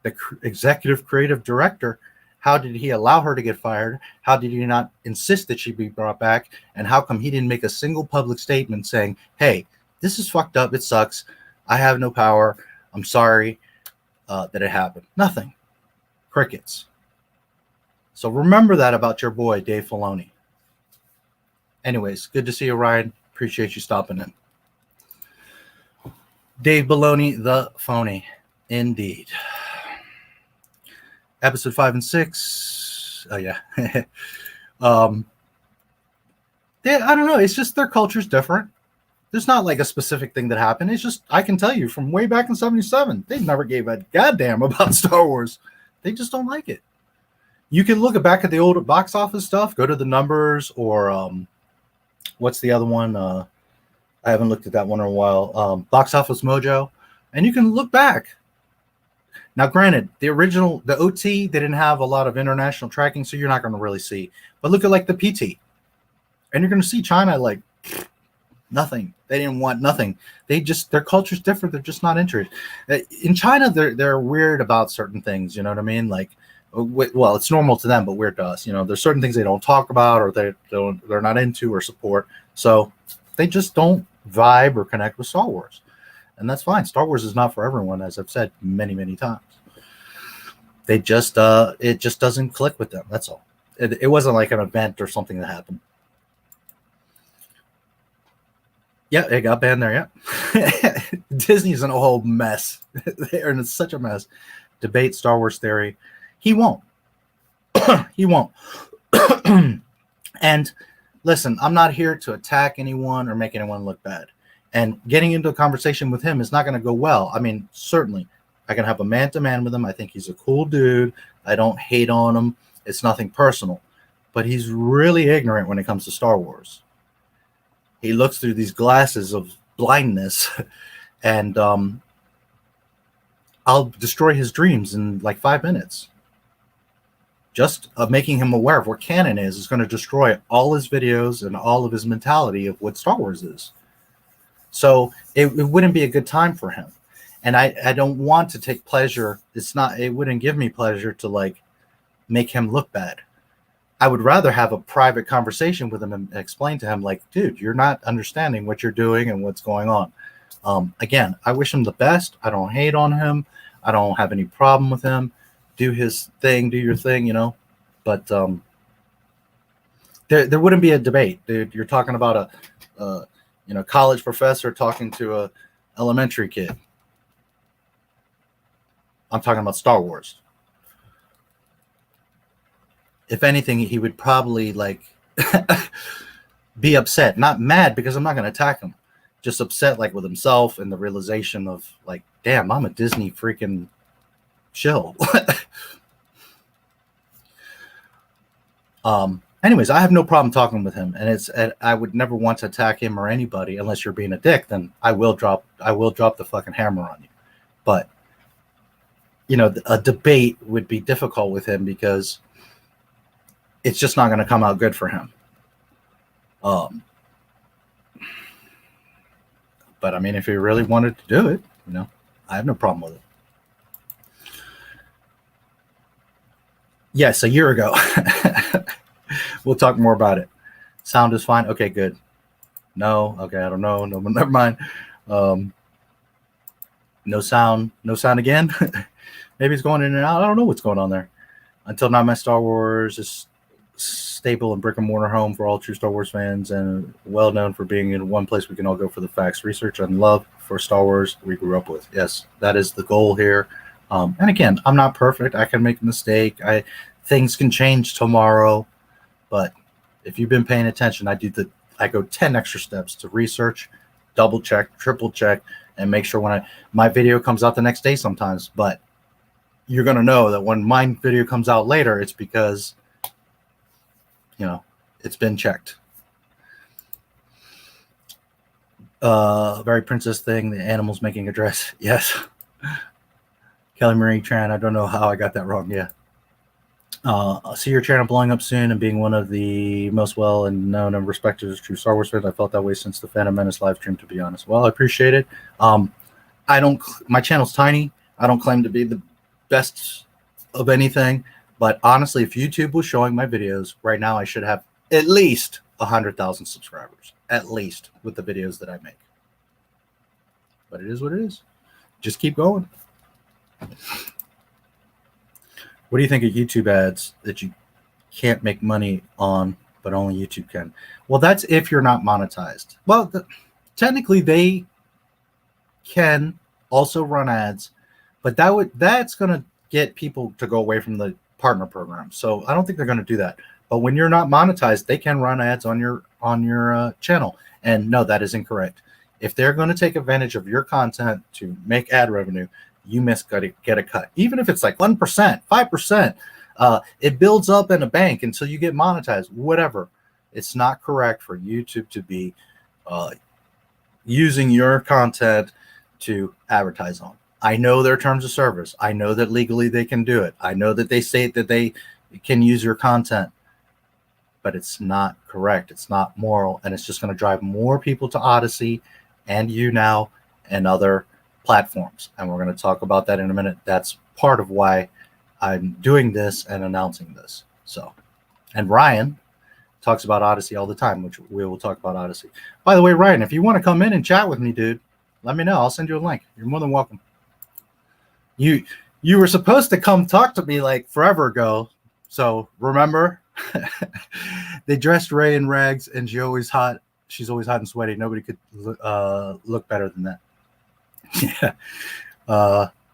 the executive creative director, how did he allow her to get fired? How did he not insist that she be brought back? And how come he didn't make a single public statement saying, hey, this is fucked up. It sucks. I have no power. I'm sorry that it happened. Nothing. Crickets. So remember that about your boy, Dave Filoni. Anyways, good to see you, Ryan. Appreciate you stopping in. Dave Baloney, the phony. Indeed. Episode 5 and 6. Oh, yeah. I don't know. It's just their culture's different. There's not like a specific thing that happened. It's just, I can tell you from way back in 77, they never gave a goddamn about Star Wars. They just don't like it. You can look back at the old box office stuff, go to the numbers, or what's the other one? I haven't looked at that one in a while. Box Office Mojo. And you can look back. Now, granted, the original, the OT, they didn't have a lot of international tracking, so you're not going to really see. But look at like the PT. And you're going to see China like nothing. They didn't want nothing. They just, their culture's different. They're just not interested. In China, they're weird about certain things. You know what I mean? Like, well, it's normal to them, but weird to us. You know, there's certain things they don't talk about or they're not into or support. So they just don't vibe or connect with Star Wars. And that's fine. Star Wars is not for everyone, as I've said many, many times. They just, it just doesn't click with them. That's all. It wasn't like an event or something that happened. Yeah, it got banned there, yeah. Disney's in a whole mess. They're in such a mess. Debate Star Wars theory. He won't. He won't. And listen, I'm not here to attack anyone or make anyone look bad. And getting into a conversation with him is not going to go well. I mean, certainly, I can have a man-to-man with him. I think he's a cool dude. I don't hate on him. It's nothing personal. But he's really ignorant when it comes to Star Wars. He looks through these glasses of blindness, and I'll destroy his dreams in like 5 minutes. Just making him aware of what canon is going to destroy all his videos and all of his mentality of what Star Wars is. So it wouldn't be a good time for him. And I don't want to take pleasure. It wouldn't give me pleasure to like make him look bad. I would rather have a private conversation with him and explain to him like, dude, you're not understanding what you're doing and what's going on. Again, I wish him the best. I don't hate on him. I don't have any problem with him. Do his thing, do your thing, you know. But there wouldn't be a debate, dude. You're talking about a college professor talking to a elementary kid. I'm talking about Star Wars. If anything, he would probably like be upset, not mad, because I'm not going to attack him. Just upset, like with himself and the realization of like, damn, I'm a Disney freaking shill. Anyways, I have no problem talking with him, and I would never want to attack him or anybody unless you're being a dick. Then I will drop the fucking hammer on you. But you know, a debate would be difficult with him because it's just not going to come out good for him. But I mean, if he really wanted to do it, you know, I have no problem with it. Yes, a year ago. We'll talk more about it. Sound is fine. Okay, good. No, okay, I don't know. No, never mind. No sound again. Maybe it's going in and out. I don't know what's going on there. Until now, my Star Wars is staple and brick and mortar home for all true Star Wars fans, and well known for being in one place we can all go for the facts, research, and love for Star Wars we grew up with. Yes, that is the goal here. And again, I'm not perfect. I can make a mistake. Things can change tomorrow, but if you've been paying attention, I go 10 extra steps to research, double check, triple check, and make sure when my video comes out the next day sometimes. But you're gonna know that when my video comes out later, it's because, you know, it's been checked. Very princess thing, the animals making a dress. Yes. Kelly Marie Tran, I don't know how I got that wrong. Yeah. I see your channel blowing up soon and being one of the most well and known and respected as true Star Wars fans. I felt that way since the Phantom Menace live stream, to be honest. Well, I appreciate it. My channel's tiny. I don't claim to be the best of anything, but honestly, if YouTube was showing my videos right now, I should have at least 100,000 subscribers, at least, with the videos that I make. But it is what it is. Just keep going. What do you think of YouTube ads that you can't make money on, but only YouTube can? Well, that's if you're not monetized. Well, technically they can also run ads, but that's going to get people to go away from the partner program. So I don't think they're going to do that. But when you're not monetized, they can run ads on your channel. And no, that is incorrect. If they're going to take advantage of your content to make ad revenue, you get a cut. Even if it's like 1%, 5%, it builds up in a bank until you get monetized, whatever. It's not correct for YouTube to be using your content to advertise on. I know their terms of service. I know that legally they can do it. I know that they say that they can use your content, but it's not correct. It's not moral, and it's just going to drive more people to Odysee and YouNow and other platforms. And we're going to talk about that in a minute. That's part of why I'm doing this and announcing this. So, and Ryan talks about Odysee all the time, which we will talk about Odysee. By the way, Ryan, if you want to come in and chat with me, dude, let me know. I'll send you a link. You're more than welcome. You were supposed to come talk to me like forever ago. So remember, they dressed Ray in rags, and she's always hot and sweaty. Nobody could look better than that. Yeah.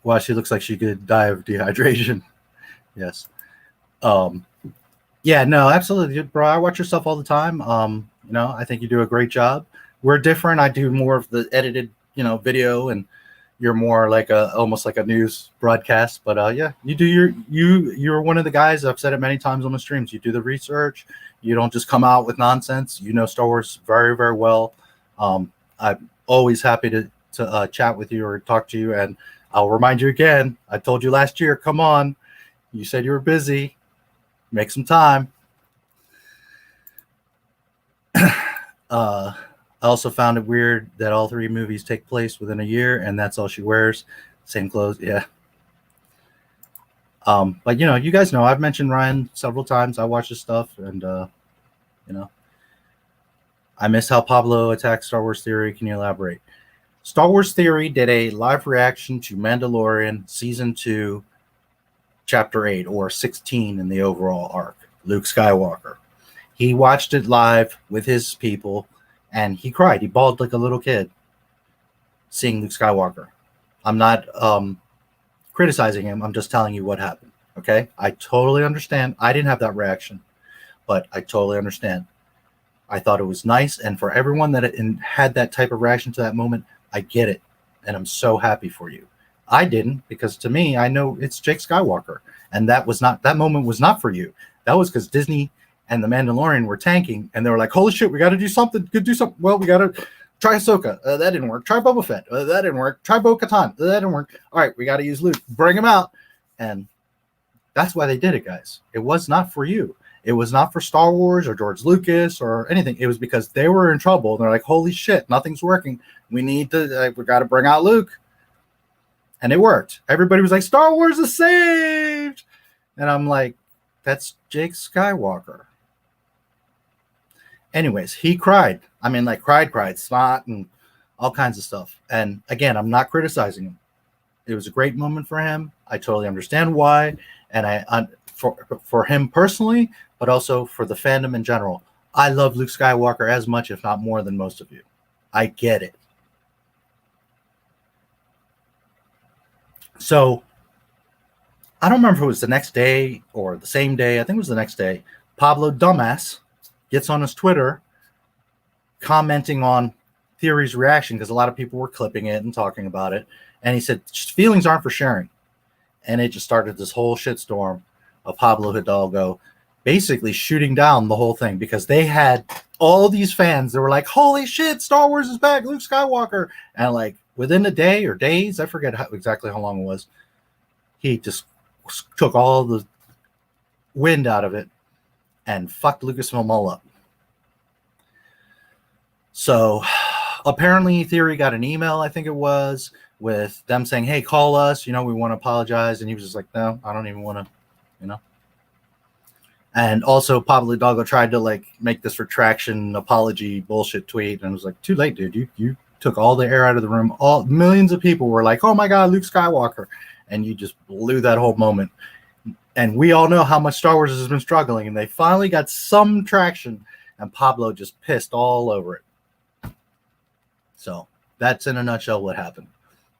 Wow, she looks like she could die of dehydration. Yes. Yeah, no, absolutely, bro. I watch your stuff all the time. I think you do a great job. We're different. I do more of the edited, video, and you're more like almost like a news broadcast. But yeah, you're one of the guys. I've said it many times on the streams. You do the research. You don't just come out with nonsense. You know Star Wars very, very well. I'm always happy to chat with you or talk to you. And I'll remind you again. I told you last year. Come on, you said you were busy. Make some time. I also found it weird that all 3 movies take place within a year, and that's all she wears. Same clothes, yeah. But you guys know I've mentioned Ryan several times. I watch his stuff, and I miss how Pablo attacked Star Wars Theory. Can you elaborate? Star Wars Theory did a live reaction to Mandalorian Season 2, Chapter 8, or 16 in the overall arc, Luke Skywalker. He watched it live with his people, and he cried. He bawled like a little kid seeing Luke Skywalker. I'm not criticizing him. I'm just telling you what happened, okay? I totally understand. I didn't have that reaction, but I totally understand. I thought it was nice, and for everyone that had that type of reaction to that moment, I get it, and I'm so happy for you. I didn't, because to me, I know it's Jake Skywalker, and that moment was not for you. That was because Disney and the Mandalorian were tanking, and they were like, holy shit, we got to do something. Good, do something. Well, we got to try Ahsoka. That didn't work. Try Boba Fett. That didn't work. Try Bo-Katan. That didn't work. All right, we got to use Luke. Bring him out. And that's why they did it, guys. It was not for you. It was not for Star Wars or George Lucas or anything. It was because they were in trouble. And they're like, holy shit, nothing's working. We got to bring out Luke. And it worked. Everybody was like, Star Wars is saved. And I'm like, that's Jake Skywalker. Anyways, he cried. I mean, like cried, snot and all kinds of stuff. And again, I'm not criticizing him. It was a great moment for him. I totally understand why. And for him personally, but also for the fandom in general. I love Luke Skywalker as much, if not more, than most of you. I get it. So I don't remember if it was the next day or the same day. I think it was the next day. Pablo Dumbass gets on his Twitter commenting on Theory's reaction, because a lot of people were clipping it and talking about it. And he said, feelings aren't for sharing. And it just started this whole shitstorm of Pablo Hidalgo basically shooting down the whole thing, because they had all these fans that were like, holy shit, Star Wars is back, Luke Skywalker. And like within a day or days, I forget exactly how long it was, he just took all the wind out of it and fucked Lucasfilm all up. So apparently Theory got an email, I think it was, with them saying, hey, call us, we want to apologize. And he was just like, no, I don't even want to, And also Pablo Hidalgo tried to make this retraction apology bullshit tweet. And it was like, too late, dude. You took all the air out of the room. All millions of people were like, oh my God, Luke Skywalker. And you just blew that whole moment. And we all know how much Star Wars has been struggling. And they finally got some traction. And Pablo just pissed all over it. So that's in a nutshell what happened.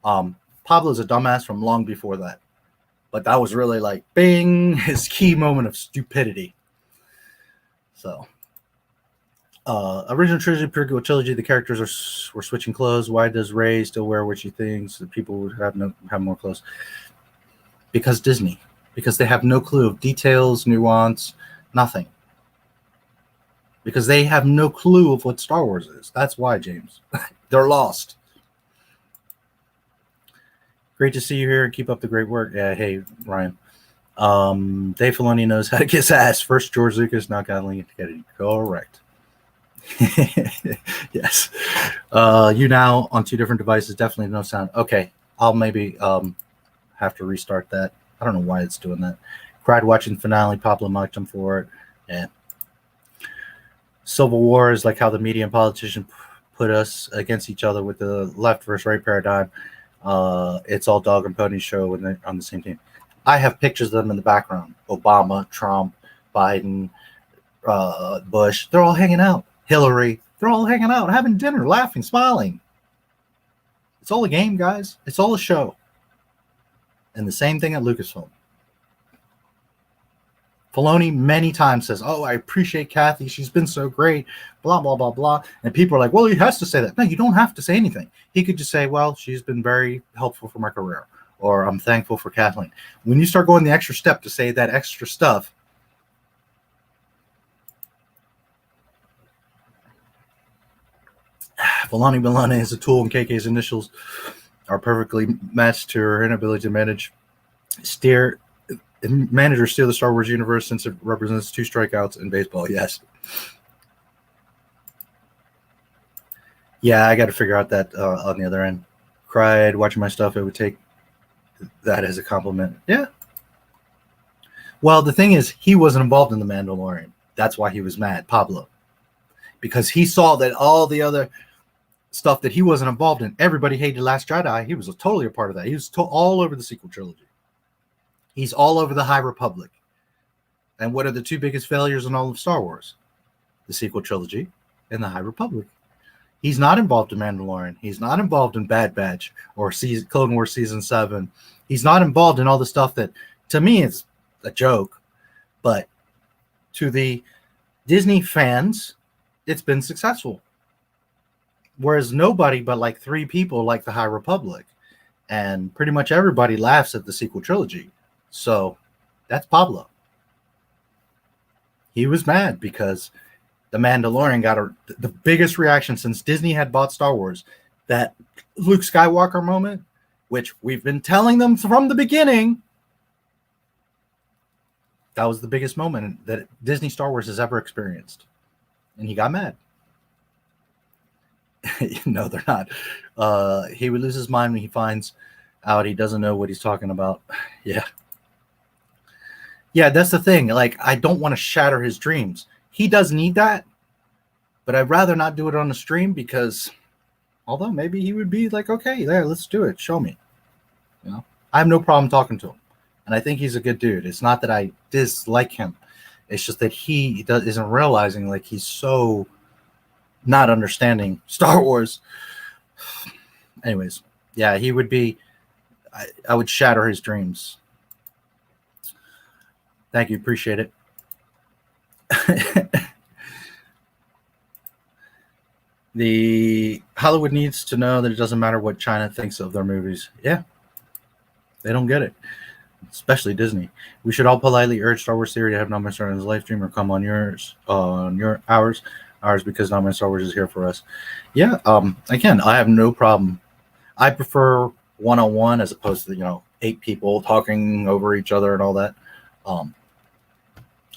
Pablo's a dumbass from long before that. But that was really like, bing, his key moment of stupidity. So, original trilogy, prequel trilogy, the characters were switching clothes. Why does Rey still wear what she thinks? The people would have more clothes. Because Disney. Because they have no clue of details, nuance, nothing. Because they have no clue of what Star Wars is. That's why, James. They're lost. Great to see you here and keep up the great work. Yeah, hey, Ryan. Dave Filoni knows how to kiss ass. First George Lucas, now Kathleen Kennedy. Correct. Yes. YouNow on 2 different devices. Definitely no sound. Okay. I'll maybe have to restart that. I don't know why it's doing that. Cried watching finale. Pablo mocked him for it. Yeah. Civil War is like how the media and politicians put us against each other with the left versus right paradigm. It's all dog and pony show when they're on the same team. I have pictures of them in the background. Obama, Trump, Biden, Bush. They're all hanging out. Hillary. They're all hanging out, having dinner, laughing, smiling. It's all a game, guys. It's all a show. And the same thing at Lucasfilm. Filoni many times says, "Oh, I appreciate Kathy. She's been so great." Blah blah blah blah. And people are like, "Well, he has to say that." No, you don't have to say anything. He could just say, "Well, she's been very helpful for my career," or "I'm thankful for Kathleen." When you start going the extra step to say that extra stuff, Filoni is a tool, and KK's initials are perfectly matched to her inability to manage or steer the Star Wars universe, since it represents 2 strikeouts in baseball. Yes. Yeah, I got to figure out that on the other end. Cried watching my stuff. It would take that as a compliment. Yeah. Well, the thing is, he wasn't involved in The Mandalorian. That's why he was mad, Pablo. Because he saw that all the other stuff that he wasn't involved in, everybody hated Last Jedi. He was totally a part of that. He was all over the sequel trilogy. He's all over the High Republic. And what are the 2 biggest failures in all of Star Wars? The sequel trilogy and the High Republic. He's not involved in Mandalorian. He's not involved in Bad Batch or Clone Wars Season 7. He's not involved in all the stuff that, to me, is a joke. But to the Disney fans, it's been successful. Whereas nobody but like 3 people like the High Republic. And pretty much everybody laughs at the sequel trilogy. So that's Pablo. He was mad because The Mandalorian got the biggest reaction since Disney had bought Star Wars. That Luke Skywalker moment, which we've been telling them from the beginning, that was the biggest moment that Disney Star Wars has ever experienced. And he got mad. No, they're not. He would lose his mind when he finds out he doesn't know what he's talking about. Yeah. Yeah, that's the thing. Like, I don't want to shatter his dreams. He does need that, but I'd rather not do it on the stream because, although maybe he would be like, okay, there, let's do it. Show me. You know, I have no problem talking to him, and I think he's a good dude. It's not that I dislike him. It's just that he isn't realizing, like, he's so not understanding Star Wars. Anyways, yeah, he would be. I would shatter his dreams. Thank you. Appreciate it. The Hollywood needs to know that it doesn't matter what China thinks of their movies. Yeah. They don't get it. Especially Disney. We should all politely urge Star Wars Theory to have NotMyStarWars live stream or come on ours because NotMyStarWars is here for us. Yeah. Again, I have no problem. I prefer one-on-one as opposed to 8 people talking over each other and all that.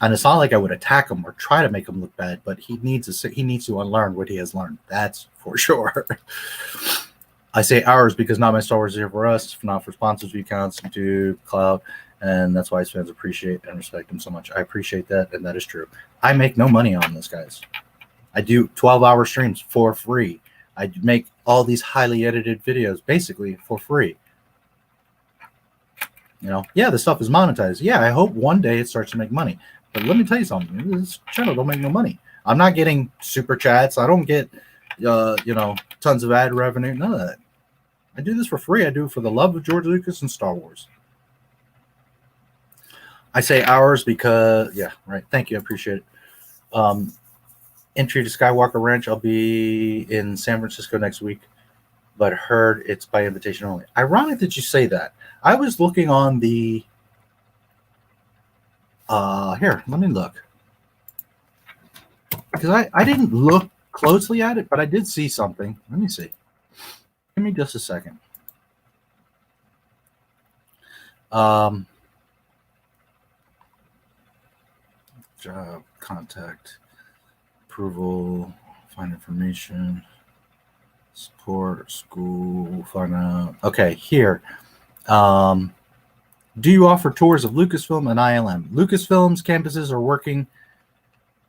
And it's not like I would attack him or try to make him look bad, but he needs to unlearn what he has learned. That's for sure. I say ours because NotMyStarWars is here for us, not for sponsors, view counts, YouTube, Cloud, and that's why his fans appreciate and respect him so much. I appreciate that, and that is true. I make no money on this, guys. I do 12-hour streams for free. I make all these highly edited videos basically for free. Yeah, the stuff is monetized. Yeah, I hope one day it starts to make money. But let me tell you something. This channel don't make no money. I'm not getting super chats. I don't get, tons of ad revenue. None of that. I do this for free. I do it for the love of George Lucas and Star Wars. I say ours because, yeah, right. Thank you. I appreciate it. Entry to Skywalker Ranch. I'll be in San Francisco next week, but heard it's by invitation only. Ironic that you say that. I was looking on the here, let me look. Because I didn't look closely at it, but I did see something. Let me see. Give me just a second. Job, contact, approval, find information, support, school, find out. Okay, here. Do you offer tours of Lucasfilm and ILM? Lucasfilm's campuses are working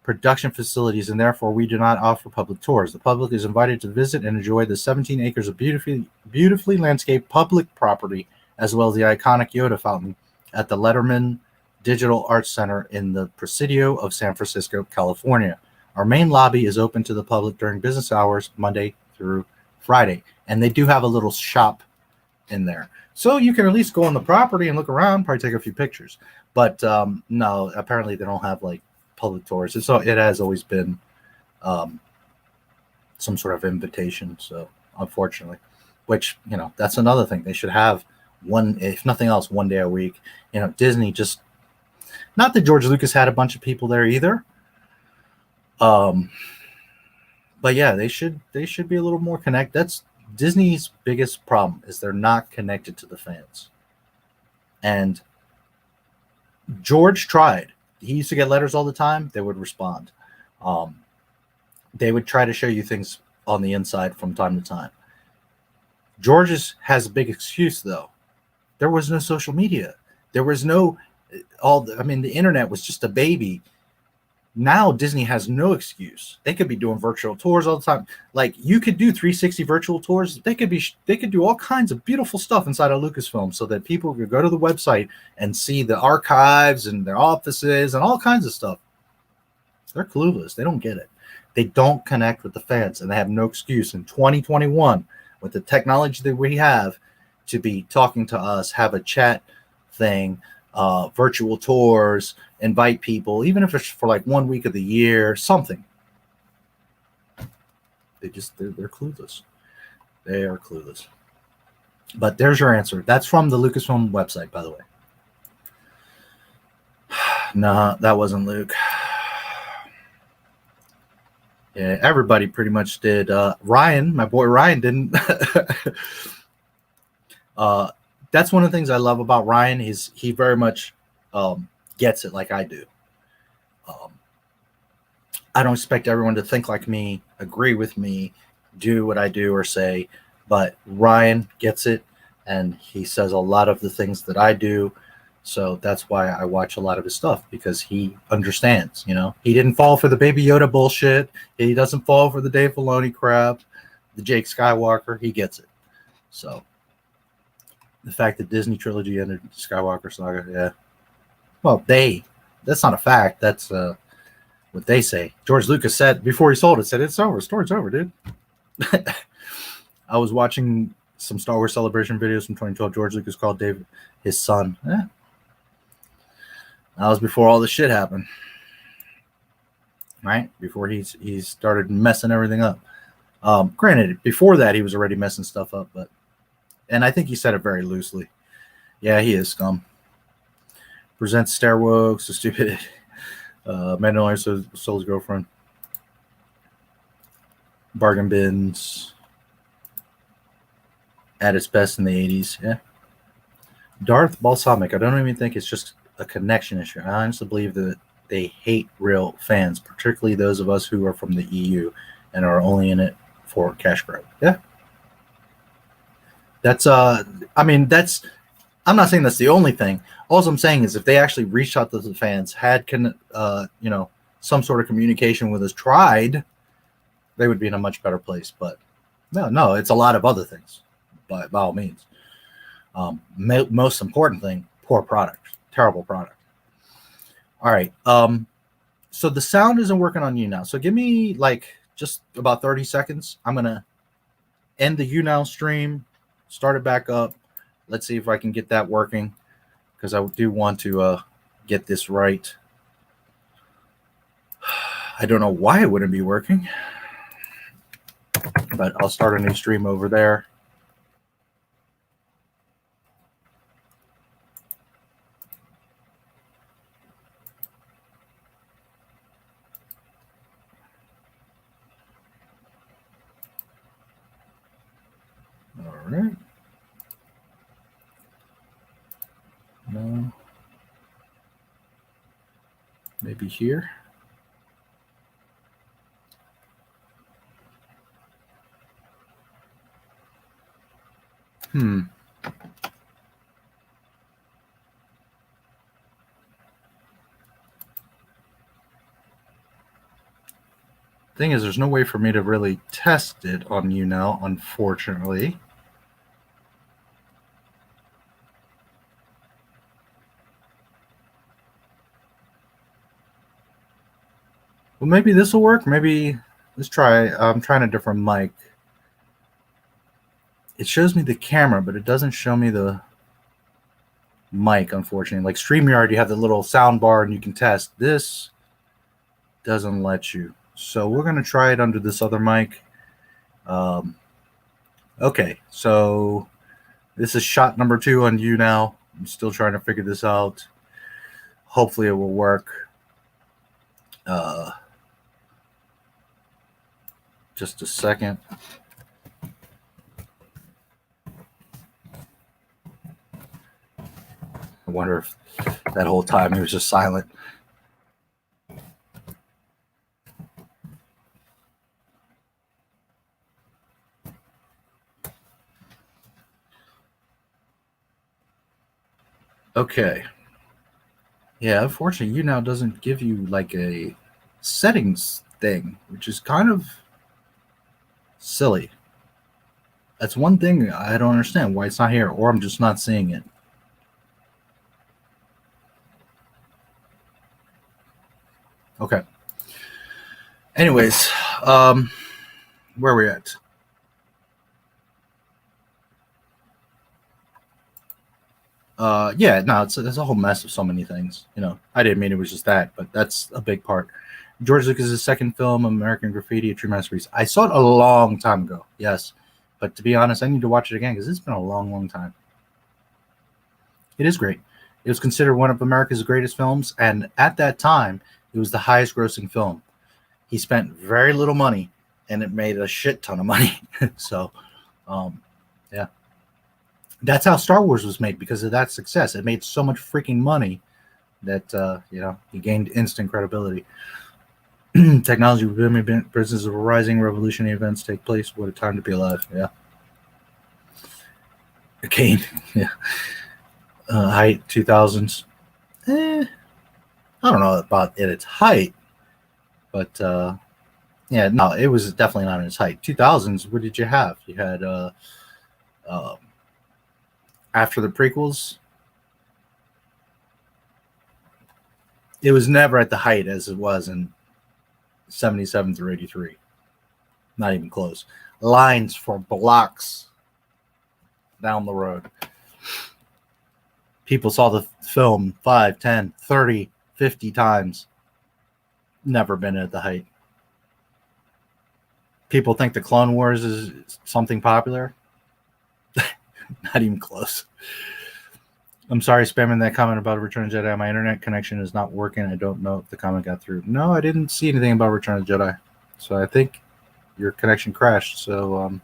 production facilities, and therefore we do not offer public tours. The public is invited to visit and enjoy the 17 acres of beautifully landscaped public property, as well as the iconic Yoda fountain at the Letterman Digital Arts Center in the Presidio of San Francisco, California. Our main lobby is open to the public during business hours, Monday through Friday, and they do have a little shop in there. So you can at least go on the property and look around, probably take a few pictures. But no, apparently they don't have like public tours. It has always been some sort of invitation. So unfortunately, which, you know, that's another thing. They should have one, if nothing else, one day a week. You know, Disney just, not that George Lucas had a bunch of people there either. But yeah, they should be a little more connected. That's Disney's biggest problem, is they're not connected to the fans. And George tried. He used to get letters all the time. They would respond. They would try to show you things on the inside from time to time. George has a big excuse, though. There was no social media. There was no the internet was just a baby. Now Disney has no excuse. They could be doing virtual tours all the time. Like, you could do 360 virtual tours. They could do all kinds of beautiful stuff inside of Lucasfilm, so that people could go to the website and see the archives and their offices and all kinds of stuff. They're clueless. They don't get it. They don't connect with the fans, and they have no excuse in 2021 with the technology that we have to be talking to us, have a chat thing, virtual tours, invite people, even if it's for like 1 week of the year, something. They're clueless. They are clueless. But there's your answer. That's from the Lucasfilm website, by the way. No, that wasn't Luke. Yeah, everybody pretty much did. Ryan, my boy Ryan, didn't. That's one of the things I love about Ryan, is he very much gets it like I do. I don't expect everyone to think like me, agree with me, do what I do or say, but Ryan gets it, and he says a lot of the things that I do. So that's why I watch a lot of his stuff, because he understands. You know, he didn't fall for the Baby Yoda bullshit. He doesn't fall for the Dave Filoni crap, the Jake Skywalker. He gets it. So the fact that Disney trilogy ended Skywalker saga, yeah. Well, that's not a fact. That's what they say. George Lucas said before he sold it, said, "It's over. Story's over, dude." I was watching some Star Wars Celebration videos from 2012. George Lucas called Dave his son. Yeah. That was before all this shit happened. Right? Before he started messing everything up. Granted, before that, he was already messing stuff up, and I think he said it very loosely. Yeah, he is scum. Presents Stairwalks, so stupid. Mandalorian stole his girlfriend. Bargain bins. At its best in the 80s. Yeah. Darth Balsamic. I don't even think it's just a connection issue. I honestly believe that they hate real fans, particularly those of us who are from the EU and are only in it for cash grab. Yeah. That's I'm not saying that's the only thing. All I'm saying is, if they actually reached out to the fans, had some sort of communication with us, tried, they would be in a much better place. But no, it's a lot of other things, by all means. Most important thing, poor product, terrible product. All right. So the sound isn't working on YouNow. So give me like just about 30 seconds. I'm gonna end the YouNow stream, start it back up. Let's see if I can get that working, because I do want to get this right. I don't know why it wouldn't be working, but I'll start a new stream over there. All right. No. Maybe here. Thing is, there's no way for me to really test it on YouNow, unfortunately. Well, maybe this will work. Maybe let's try. I'm trying a different mic. It shows me the camera, but it doesn't show me the mic, unfortunately. Like StreamYard, you have the little sound bar and you can test. This doesn't let you. So we're going to try it under this other mic. Okay, so this is shot number 2 on YouNow. I'm still trying to figure this out. Hopefully it will work. Just a second. I wonder if that whole time he was just silent. Okay. Yeah, unfortunately, YouNow doesn't give you like a settings thing, which is kind of silly. That's one thing I don't understand why it's not here, or I'm just not seeing it. Okay. Anyways, where are we at? Yeah, no, it's a whole mess of so many things. You know, I didn't mean it was just that, but that's a big part. George Lucas's second film, American Graffiti, A True Masterpiece. I saw it a long time ago, yes. But to be honest, I need to watch it again because it's been a long, long time. It is great. It was considered one of America's greatest films, and at that time, it was the highest grossing film. He spent very little money, and it made a shit ton of money. So, yeah. That's how Star Wars was made, because of that success. It made so much freaking money that, you know, he gained instant credibility. Technology booming, business of rising, revolutionary events take place. What a time to be alive. Yeah. Kane. Yeah. Height 2000s. I don't know about at its height, but yeah, no, it was definitely not in its height. 2000s. What did you have? You had after the prequels. It was never at the height as it was in 77 through 83. Not even close. Lines for blocks down the road. People saw the film 5, 10, 30, 50 times. Never been at the height. People think the Clone Wars is something popular. Not even close. I'm sorry, spamming that comment about Return of the Jedi. My internet connection is not working. I don't know if the comment got through. No, I didn't see anything about Return of the Jedi. So I think your connection crashed. So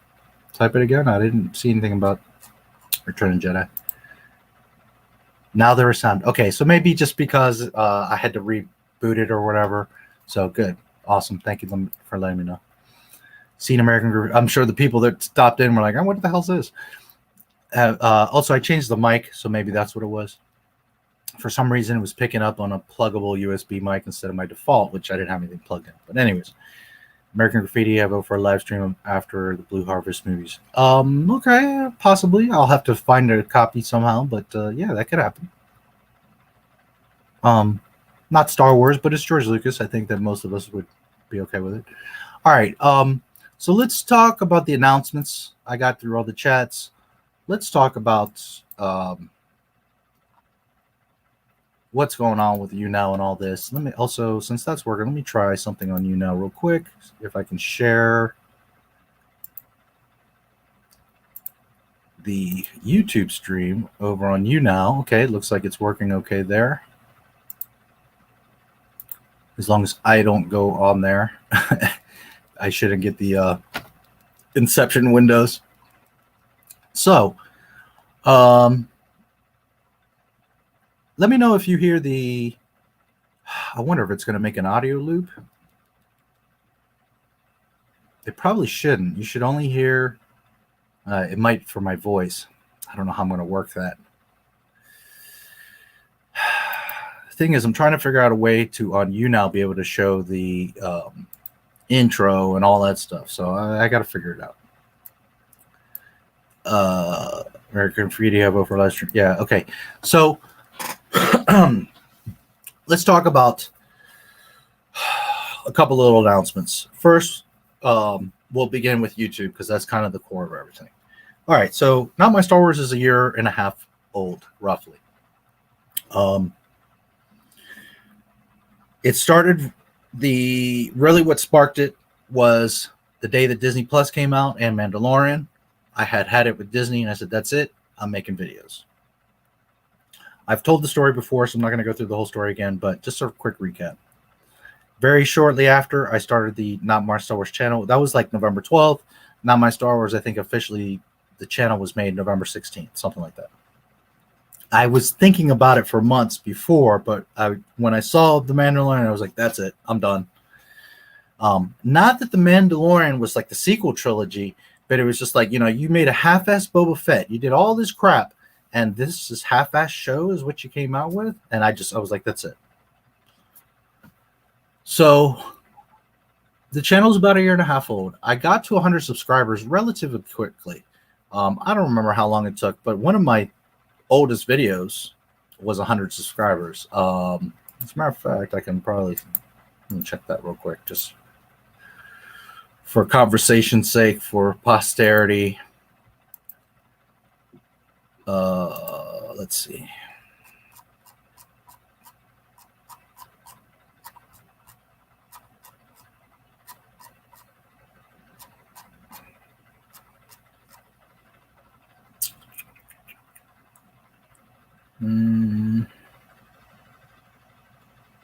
type it again. I didn't see anything about Return of the Jedi. Now there is sound. Okay, so maybe just because I had to reboot it or whatever. So good. Awesome. Thank you for letting me know. Seen American. I'm sure the people that stopped in were like, oh, what the hell is this? Also, I changed the mic, so maybe that's what it was. For some reason, it was picking up on a pluggable USB mic instead of my default, which I didn't have anything plugged in. But anyways, American Graffiti, I vote for a live stream after the Blue Harvest movies. Okay, possibly. I'll have to find a copy somehow, but yeah, that could happen. Not Star Wars, but it's George Lucas. I think that most of us would be okay with it. All right, so let's talk about the announcements. I got through all the chats. Let's talk about what's going on with YouNow and all this. Let me also, since that's working, let me try something on YouNow real quick. If I can share the YouTube stream over on YouNow. Okay, it looks like it's working okay there. As long as I don't go on there. I shouldn't get the Inception windows. So, let me know if you hear the, I wonder if it's going to make an audio loop. It probably shouldn't. You should only hear, it might for my voice. I don't know how I'm going to work that. The thing is, I'm trying to figure out a way to, on YouNow, be able to show the intro and all that stuff. So I got to figure it out. American Graffiti, I vote for live stream. Yeah, okay. So let's talk about a couple little announcements. First, we'll begin with YouTube because that's kind of the core of everything. All right, so Not My Star Wars is a year and a half old, roughly. It started, really what sparked it was the day that Disney Plus came out and Mandalorian. I had it with Disney, and I said, that's it. I'm making videos. I've told the story before, so I'm not going to go through the whole story again, but just a quick recap. Very shortly after, I started the Not My Star Wars channel. That was like November 12th. Not My Star Wars, I think officially the channel was made November 16th, something like that. I was thinking about it for months before, but when I saw The Mandalorian, I was like, that's it. I'm done. Not that The Mandalorian was like the sequel trilogy, but it was just like, you made a half-ass Boba Fett. You did all this crap, and this is half-ass show is what you came out with? And I was like, that's it. So the channel's about 1.5 years old. I got to 100 subscribers relatively quickly. I don't remember how long it took, but one of my oldest videos was 100 subscribers. As a matter of fact, I can probably check that real quick, just for conversation's sake, for posterity. Let's see.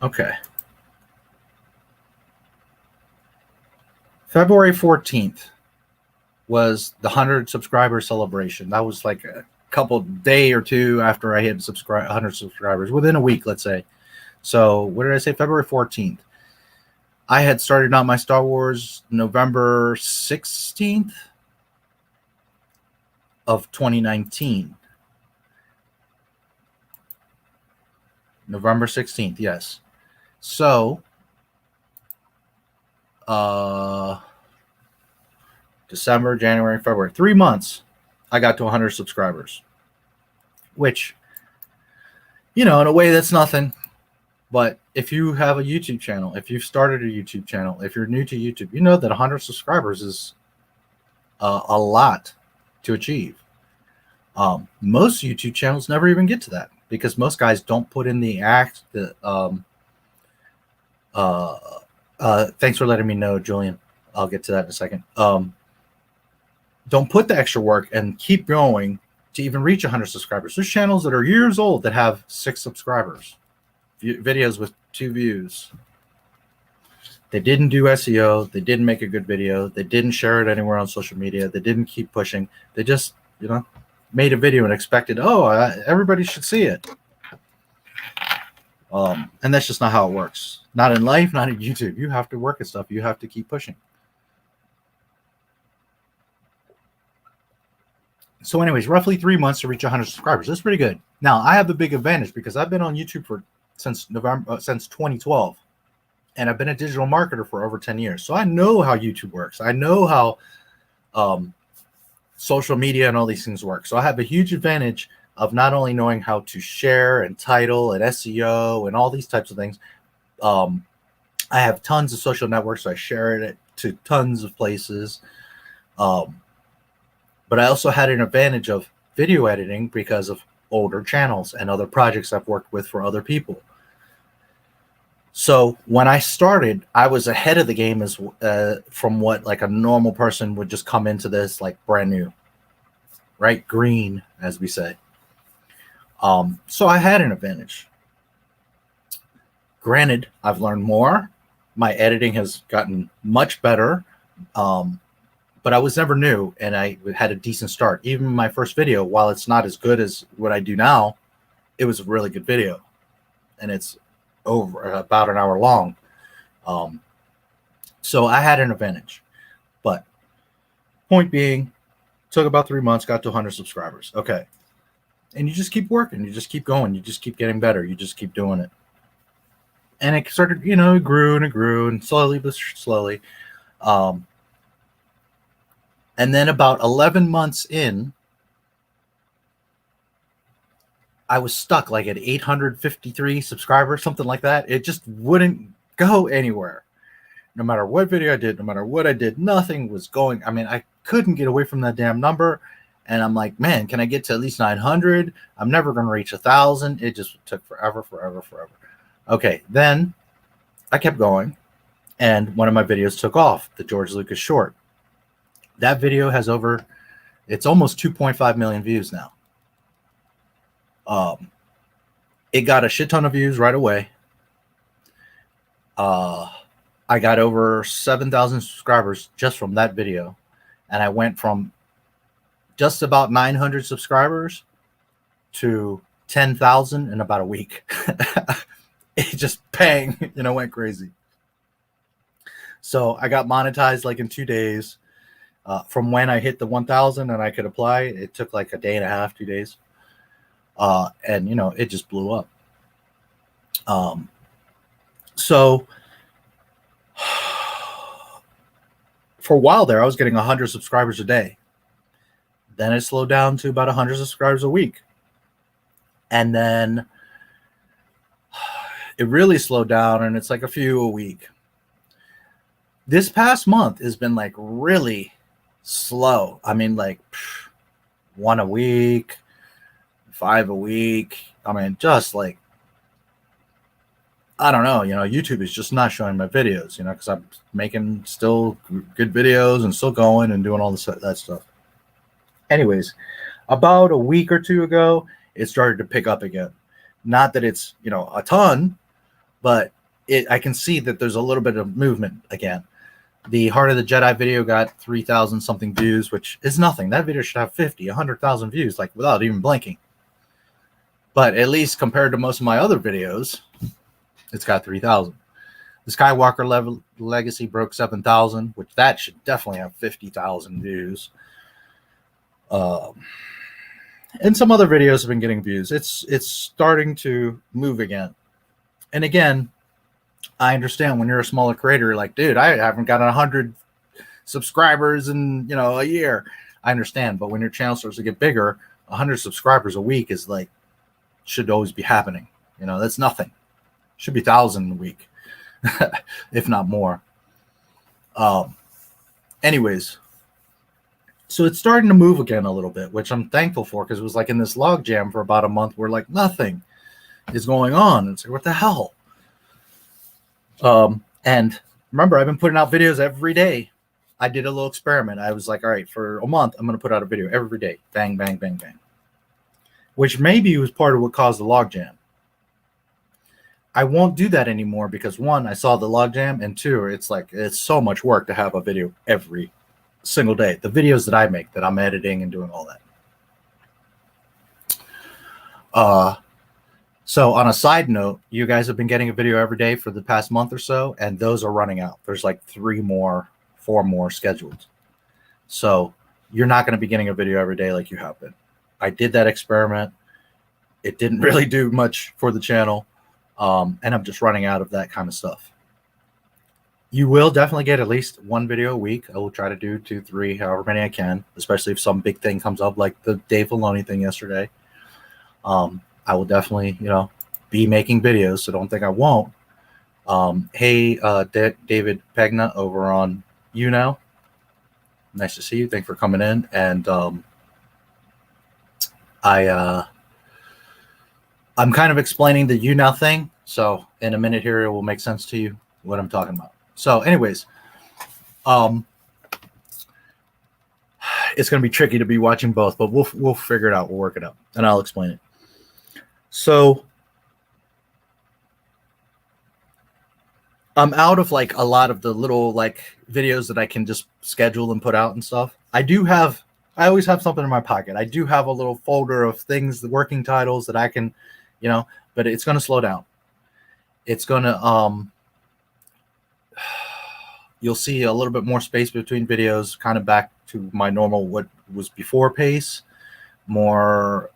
Okay. February 14th was the 100 subscriber celebration. That was like a couple day or two after I hit 100 subscribers, within a week, let's say. So what did I say? February 14th. I had started Not My Star Wars November 16th of 2019. November 16th, yes. So, December, January, February, 3 months, I got to 100 subscribers, which, in a way that's nothing. But if you have a YouTube channel, if you've started a YouTube channel, if you're new to YouTube, you know that 100 subscribers is a lot to achieve. Most YouTube channels never even get to that, because most guys don't put in the thanks for letting me know, Julian. I'll get to that in a second. Don't put the extra work and keep going to even reach 100 subscribers. There's channels that are years old that have 6 subscribers, videos with 2 views. They didn't do SEO. They didn't make a good video. They didn't share it anywhere on social media. They didn't keep pushing. They just, made a video and expected, everybody should see it. And that's just not how it works. Not in life, not in YouTube. You have to work at stuff. You have to keep pushing. So anyways, roughly 3 months to reach 100 subscribers. That's pretty good. Now, I have the big advantage because I've been on YouTube since 2012. And I've been a digital marketer for over 10 years. So I know how YouTube works. I know how social media and all these things work. So I have a huge advantage of not only knowing how to share and title and SEO and all these types of things. I have tons of social networks. So I share it to tons of places. But I also had an advantage of video editing because of older channels and other projects I've worked with for other people. So when I started, I was ahead of the game as from what like a normal person would just come into this like brand new, right? Green, as we say. So I had an advantage. Granted, I've learned more. My editing has gotten much better. But I was never new, and I had a decent start. Even my first video, while it's not as good as what I do now, it was a really good video. And it's over about an hour long. So I had an advantage. But point being, took about 3 months, got to 100 subscribers. Okay. And you just keep working. You just keep going. You just keep getting better. You just keep doing it. And it started, it grew and slowly but slowly. And then about 11 months in, I was stuck like at 853 subscribers, something like that. It just wouldn't go anywhere. No matter what video I did, no matter what I did, nothing was going. I mean, I couldn't get away from that damn number. And I'm like, man, can I get to at least 900? I'm never going to reach 1,000. It just took forever. Okay, then I kept going, and one of my videos took off, the George Lucas short. That video has it's almost 2.5 million views now. It got a shit ton of views right away. I got over 7,000 subscribers just from that video, and I went from just about 900 subscribers to 10,000 in about a week. It just bang, went crazy. So I got monetized like in 2 days. From when I hit the 1,000 and I could apply, it took like a day and a half, 2 days. And it just blew up. So for a while there, I was getting 100 subscribers a day. Then it slowed down to about 100 subscribers a week. And then it really slowed down, and it's like a few a week. This past month has been like really slow. I mean, like 1 a week, 5 a week. I mean, just like, I don't know, YouTube is just not showing my videos, because I'm making still good videos and still going and doing all that stuff. Anyways, about a week or two ago, it started to pick up again. Not that it's, a ton, but I can see that there's a little bit of movement again. The Heart of the Jedi video got 3,000 something views, which is nothing. That video should have 50, 100,000 views, like without even blinking. But at least compared to most of my other videos, it's got 3,000. The Skywalker Legacy broke 7,000, which that should definitely have 50,000 views. And some other videos have been getting views. It's starting to move again. And again, I understand when you're a smaller creator, you're like, dude, I haven't got 100 subscribers in a year. I understand, but when your channel starts to get bigger, 100 subscribers a week is like should always be happening. That's nothing. Should be 1,000 a week, if not more. Anyways, so it's starting to move again a little bit, which I'm thankful for, because it was like in this log jam for about a month where like nothing is going on. It's like, what the hell? And remember, I've been putting out videos every day. I did a little experiment. I was like, all right, for a month, I'm going to put out a video every day. Bang, bang, bang, bang. Which maybe was part of what caused the log jam. I won't do that anymore because, one, I saw the log jam, and two, it's so much work to have a video every single day. The videos that I make, that I'm editing and doing all that. So on a side note, you guys have been getting a video every day for the past month or so, and those are running out. There's like 4 more scheduled. So you're not going to be getting a video every day like you have been. I did that experiment. It didn't really do much for the channel. And I'm just running out of that kind of stuff. You will definitely get at least 1 video a week. I will try to do 2, 3, however many I can, especially if some big thing comes up like the Dave Filoni thing yesterday. I will definitely, be making videos, so don't think I won't. Hey, David Pegna over on YouNow. Nice to see you. Thanks for coming in. And I'm kind of explaining the YouNow thing, so in a minute here, it will make sense to you what I'm talking about. So anyways, it's going to be tricky to be watching both, but we'll figure it out. We'll work it out, and I'll explain it. So I'm out of like a lot of the little like videos that I can just schedule and put out and stuff. I always have something in my pocket. I do have a little folder of things, the working titles that I can, but it's going to slow down. It's going to, you'll see a little bit more space between videos, kind of back to my normal, what was before pace, more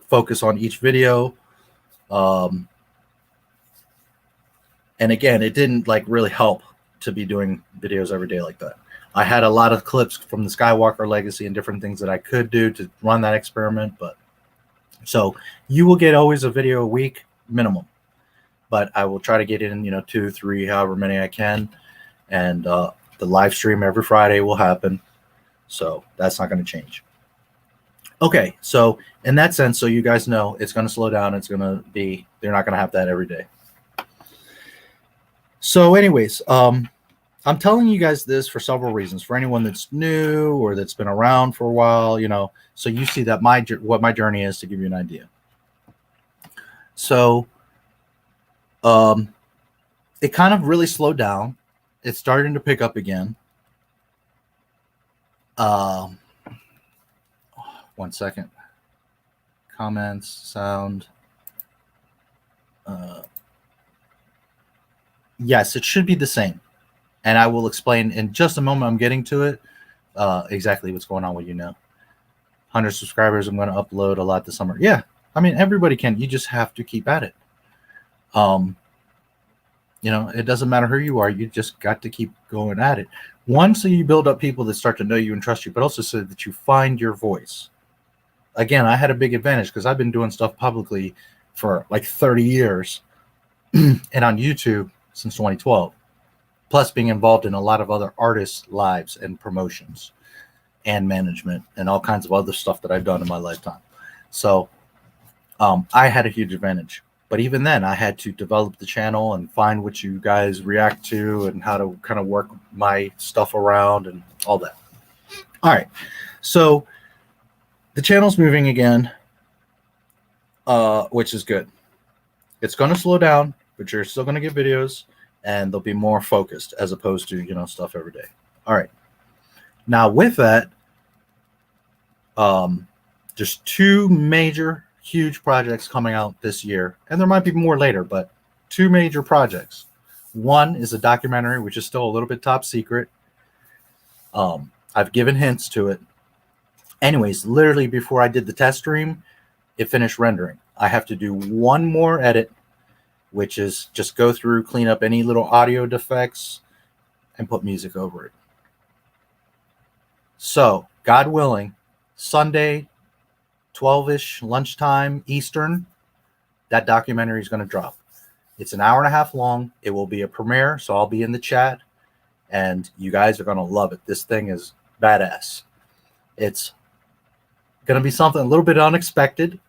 focus on each video. And again, it didn't like really help to be doing videos every day like that. I had a lot of clips from the Skywalker Legacy and different things that I could do to run that experiment, but so you will get always a video a week minimum, but I will try to get in, 2, 3, however many I can. And the live stream every Friday will happen. So that's not going to change. Okay, so in that sense, so you guys know it's going to slow down. It's going to be, they're not going to have that every day. So anyways, I'm telling you guys this for several reasons. For anyone that's new or that's been around for a while, you know, so you see that what my journey is, to give you an idea. So it kind of really slowed down. It's starting to pick up again. 1 second. Comments, sound. Yes, it should be the same. And I will explain in just a moment. I'm getting to it. Exactly what's going on with YouNow. 100 subscribers. I'm going to upload a lot this summer. Yeah. I mean, everybody can. You just have to keep at it. You know, it doesn't matter who you are. You just got to keep going at it. One, so you build up people that start to know you and trust you, but also so that you find your voice. Again, I had a big advantage because I've been doing stuff publicly for like 30 years and on YouTube since 2012, plus being involved in a lot of other artists' lives and promotions and management and all kinds of other stuff that I've done in my lifetime. So I had a huge advantage. But even then, I had to develop the channel and find what you guys react to and how to kind of work my stuff around and all that. All right. So the channel's moving again, which is good. It's going to slow down, but you're still going to get videos and they'll be more focused as opposed to, you know, stuff every day. All right. Now with that, there's two major huge projects coming out this year, and there might be more later, but two major projects. One is a documentary, which is still a little bit top secret. I've given hints to it. Anyways, literally before I did the test stream, it finished rendering. I have to do one more edit, which is just go through, clean up any little audio defects, and put music over it. So, God willing, Sunday, 12-ish lunchtime Eastern, that documentary is going to drop. It's an hour and a half long. It will be a premiere, so I'll be in the chat, and you guys are going to love it. This thing is badass. It's going to be something a little bit unexpected,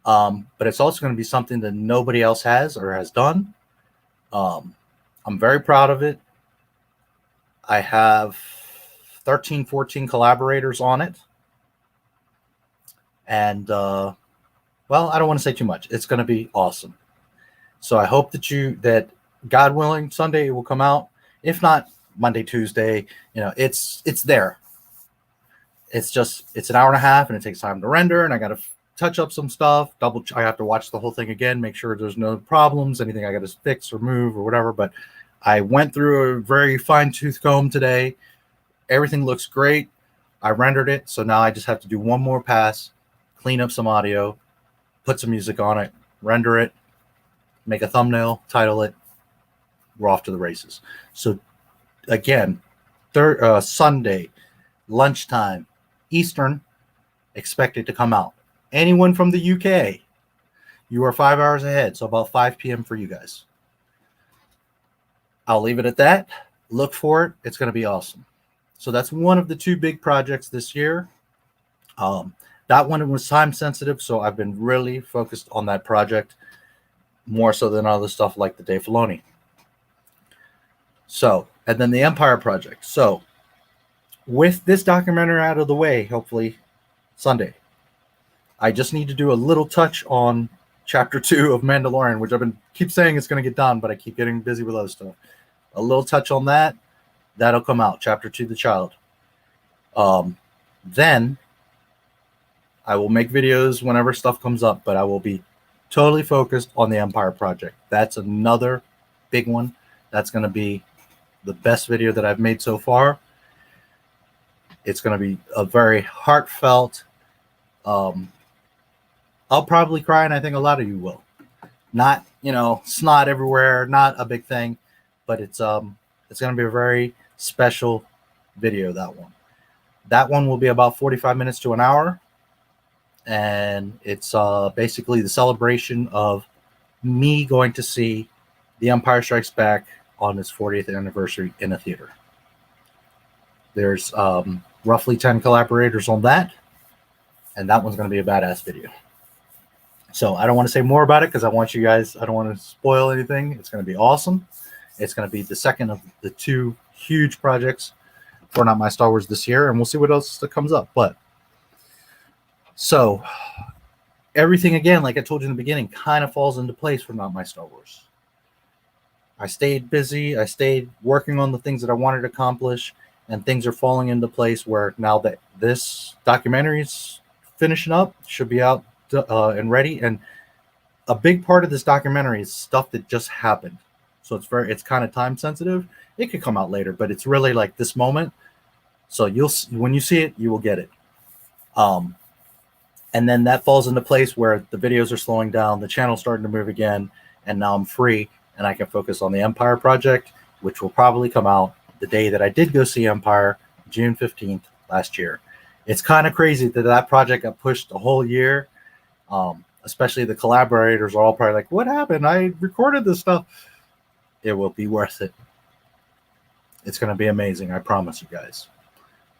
but it's also going to be something that nobody else has or has done. I'm very proud of it. I have 13, 14 collaborators on it. And, well, I don't want to say too much. It's going to be awesome. So I hope that God willing, Sunday it will come out. If not, Monday, Tuesday, you know, it's there. It's an hour and a half and it takes time to render, and I got to touch up some stuff. I have to watch the whole thing again, make sure there's no problems, anything I got to fix or move or whatever. But I went through a very fine tooth comb today. Everything looks great. I rendered it. So now I just have to do one more pass, clean up some audio, put some music on it, render it, make a thumbnail, title it. We're off to the races. So again, Sunday, lunchtime, Eastern, expect it to come out. Anyone from the UK, you are 5 hours ahead. So about 5 p.m. for you guys. I'll leave it at that. Look for it. It's going to be awesome. So that's one of the two big projects this year. That one was time sensitive, so I've been really focused on that project more so than other stuff like the Dave Filoni. So, and then the Empire project. So, with this documentary out of the way, hopefully Sunday, I just need to do a little touch on Chapter 2 of Mandalorian, which keep saying it's going to get done, but I keep getting busy with other stuff. A little touch on that. That'll come out. Chapter 2, The Child. Then I will make videos whenever stuff comes up, but I will be totally focused on the Empire project. That's another big one. That's going to be the best video that I've made so far. It's going to be a very heartfelt. I'll probably cry, and I think a lot of you will. Not, you know, snot everywhere, not a big thing, but it's going to be a very special video, that one. That one will be about 45 minutes to an hour, and it's basically the celebration of me going to see The Empire Strikes Back on its 40th anniversary in a theater. There's roughly 10 collaborators on that. and that one's going to be a badass video. So I don't want to say more about it because I want you guys, I don't want to spoil anything. It's going to be awesome. It's going to be the second of the 2 huge projects for Not My Star Wars this year, and we'll see what else that comes up. But so everything, again, like I told you in the beginning, kind of falls into place for Not My Star Wars. I stayed busy. I stayed working on the things that I wanted to accomplish, and things are falling into place where now that this documentary is finishing up, should be out and ready. And a big part of this documentary is stuff that just happened. So it's kind of time sensitive. It could come out later, but it's really like this moment. So when you see it, you will get it. And then that falls into place where the videos are slowing down, the channel's starting to move again, and now I'm free and I can focus on the Empire project, which will probably come out the day that I did go see Empire, June 15th last year. It's kind of crazy that that project got pushed a whole year. Especially the collaborators are all probably like, what happened? I recorded this stuff. It will be worth it. It's going to be amazing. I promise you guys.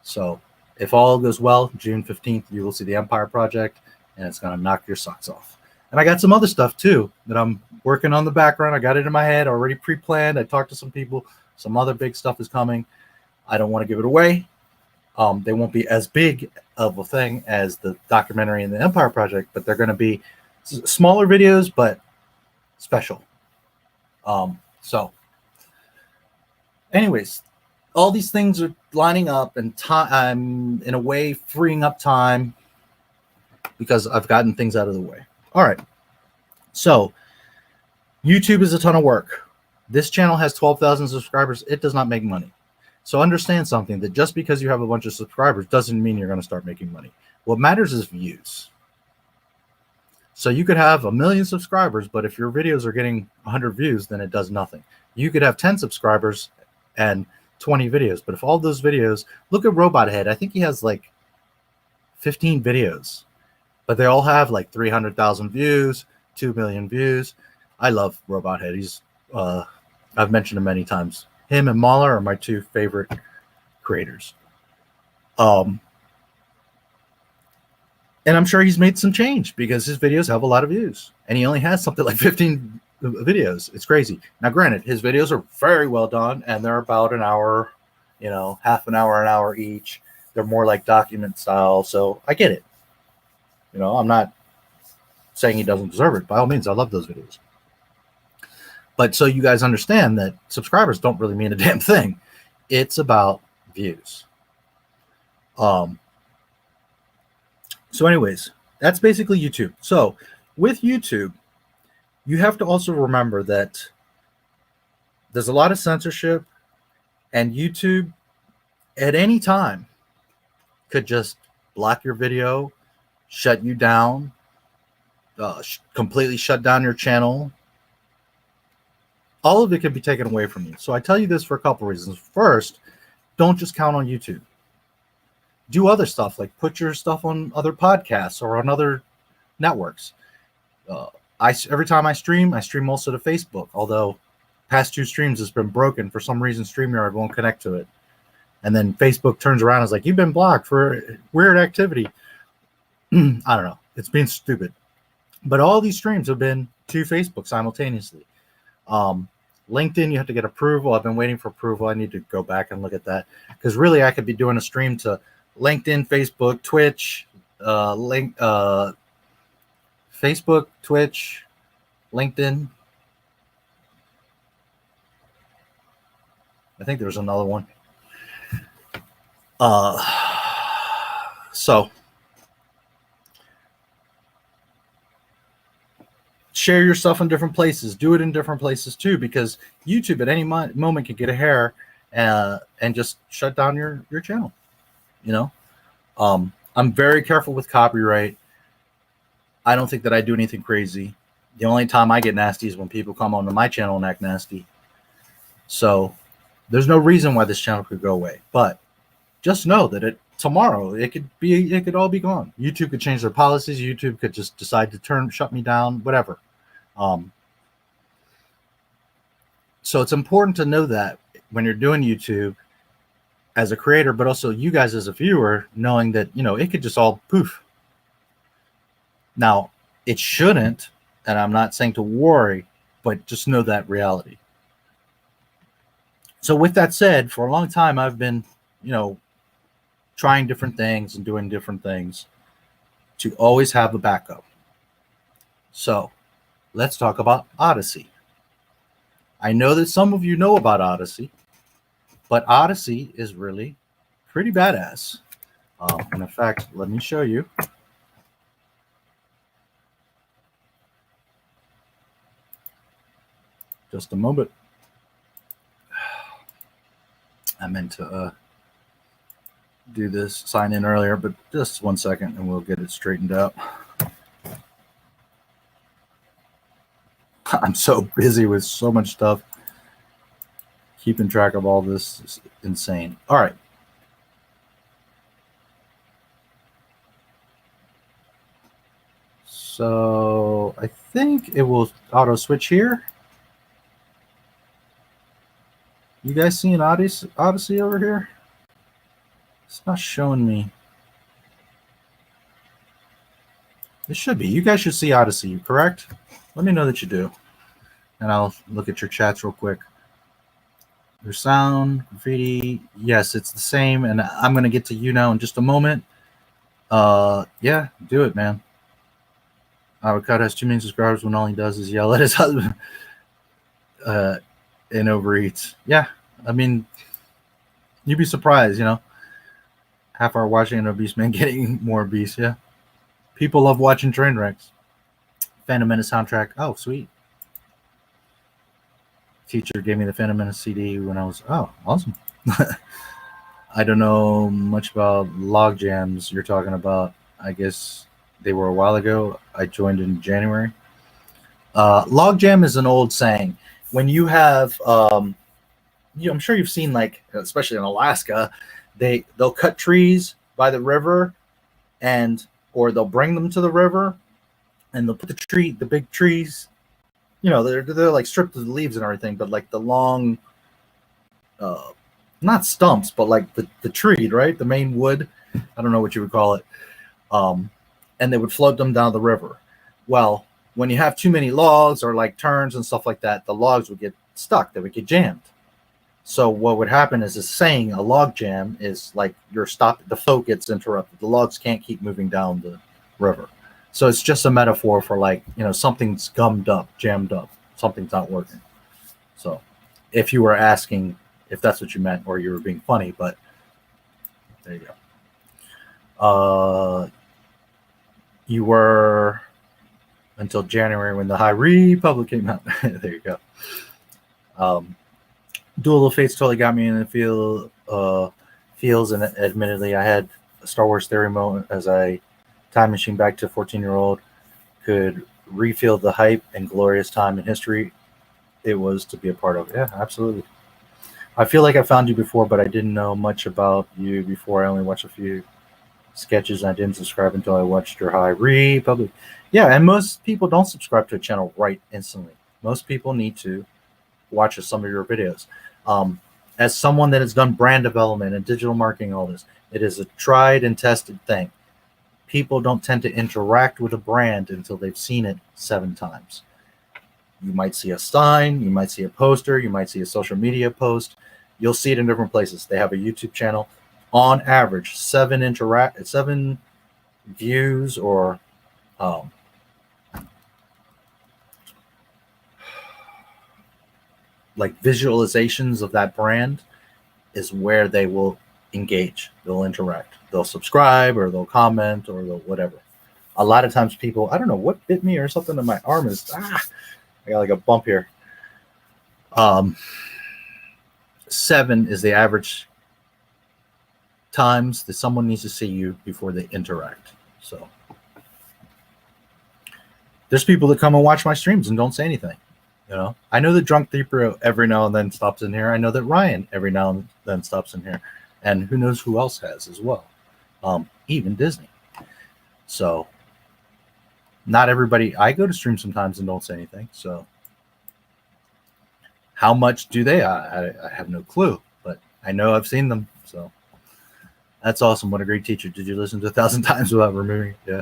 So if all goes well, June 15th, you will see the Empire project, and it's going to knock your socks off. And I got some other stuff too that I'm working on the background. I got it in my head already pre-planned. I talked to some people. Some other big stuff is coming. I don't want to give it away. They won't be as big of a thing as the documentary and the Empire project, but they're going to be smaller videos, but special. So anyways, all these things are lining up, and I'm in a way freeing up time because I've gotten things out of the way. All right. So YouTube is a ton of work. This channel has 12,000 subscribers. It does not make money. So understand something, that just because you have a bunch of subscribers doesn't mean you're going to start making money. What matters is views. So you could have 1 million subscribers, but if your videos are getting 100 views, then it does nothing. You could have 10 subscribers and 20 videos, but if all those videos, look at Robot Head. I think he has like 15 videos, but they all have like 300,000 views, 2 million views. I love Robot Head. He's, I've mentioned him many times. Him and Mahler are my 2 favorite creators. And I'm sure he's made some change because his videos have a lot of views, and he only has something like 15 videos. It's crazy. Now, granted, his videos are very well done, and they're about an hour, you know, half an hour each. They're more like document style, so I get it. You know, I'm not saying he doesn't deserve it. By all means, I love those videos. But so you guys understand that subscribers don't really mean a damn thing. It's about views. So anyways, that's basically YouTube. So with YouTube, you have to also remember that there's a lot of censorship, and YouTube at any time could just block your video, shut you down, completely shut down your channel. All of it can be taken away from you. So I tell you this for a couple reasons. First, don't just count on YouTube. Do other stuff, like put your stuff on other podcasts or on other networks. Every time I stream also to Facebook, although past 2 streams has been broken. For some reason, StreamYard won't connect to it. And then Facebook turns around and is like, you've been blocked for weird activity. I don't know. It's being stupid. But all these streams have been to Facebook simultaneously. LinkedIn, you have to get approval. I've been waiting for approval. I need to go back and look at that, because really I could be doing a stream to LinkedIn, Facebook, Twitch, Facebook, Twitch, LinkedIn. I think there was another one. So share your stuff in different places. Do it in different places too, because YouTube at any moment can get a hair and just shut down your channel. You know, I'm very careful with copyright. I don't think that I do anything crazy. The only time I get nasty is when people come onto my channel and act nasty. So there's no reason why this channel could go away. But just know that tomorrow it could all be gone. YouTube could change their policies. YouTube could just decide to shut me down, whatever. So it's important to know that when you're doing YouTube as a creator, but also you guys as a viewer, knowing that, you know, it could just all poof. Now, it shouldn't, and I'm not saying to worry, but just know that reality. So with that said, for a long time, I've been, trying different things and doing different things to always have a backup. So let's talk about Odysee. I know that some of you know about Odysee, but Odysee is really pretty badass. And in fact, let me show you. Just a moment. I meant to do this, sign in earlier, but just 1 second and we'll get it straightened out. I'm so busy with so much stuff. Keeping track of all this is insane. All right. So I think it will auto switch here. You guys seeing Odysee over here? It's not showing me. It should be. You guys should see Odysee, correct? Let me know that you do. And I'll look at your chats real quick. Your sound, graffiti. Yes, it's the same. And I'm going to get to YouNow in just a moment. Yeah, do it, man. Avocado has 2 million subscribers when all he does is yell at his husband and overeats. Yeah, I mean, you'd be surprised, half hour watching an obese man getting more obese. Yeah, people love watching train wrecks. Phantom Menace soundtrack. Oh, sweet. Teacher gave me the Phantom Menace CD when I was, oh, awesome. I don't know much about log jams you're talking about. I guess they were a while ago. I joined in January. Log jam is an old saying. When you have, I'm sure you've seen, like, especially in Alaska, they'll cut trees by the river, or they'll bring them to the river, and they'll put the big trees, they're like stripped of the leaves and everything, but like the long, not stumps, but like the tree, right? The main wood, I don't know what you would call it. And they would float them down the river. Well, when you have too many logs or like turns and stuff like that, the logs would get stuck. They would get jammed. So what would happen is saying a log jam is like the flow gets interrupted. The logs can't keep moving down the river. So it's just a metaphor for like, something's gummed up, jammed up. Something's not working. So if you were asking if that's what you meant or you were being funny, but there you go. You were until January when the High Republic came out. There you go. Duel of Fates totally got me in the feels, and admittedly, I had a Star Wars theory moment as I time machine back to 14-year-old, could refeel the hype and glorious time in history it was to be a part of. Yeah, absolutely. I feel like I found you before, but I didn't know much about you before. I only watched a few sketches. I didn't subscribe until I watched your High Republic. Yeah, and most people don't subscribe to a channel right instantly. Most people need to watch some of your videos. As someone that has done brand development and digital marketing, all this, it is a tried and tested thing. People don't tend to interact with a brand until they've seen it 7 times. You might see a sign, you might see a poster, you might see a social media post. You'll see it in different places. They have a YouTube channel. On average, 7 views or like visualizations of that brand is where they will engage. They'll interact. They'll subscribe or they'll comment or they'll whatever. A lot of times people, I don't know what bit me or something in my arm is, I got like a bump here. 7 is the average times that someone needs to see you before they interact. So there's people that come and watch my streams and don't say anything. I know that Drunk Thiepro every now and then stops in here. I know that Ryan every now and then stops in here, and who knows who else has as well. Even Disney. So not everybody. I go to stream sometimes and don't say anything. So how much do they? I have no clue, but I know I've seen them. So that's awesome. What a great teacher. Did you listen to 1,000 times without removing it? Yeah.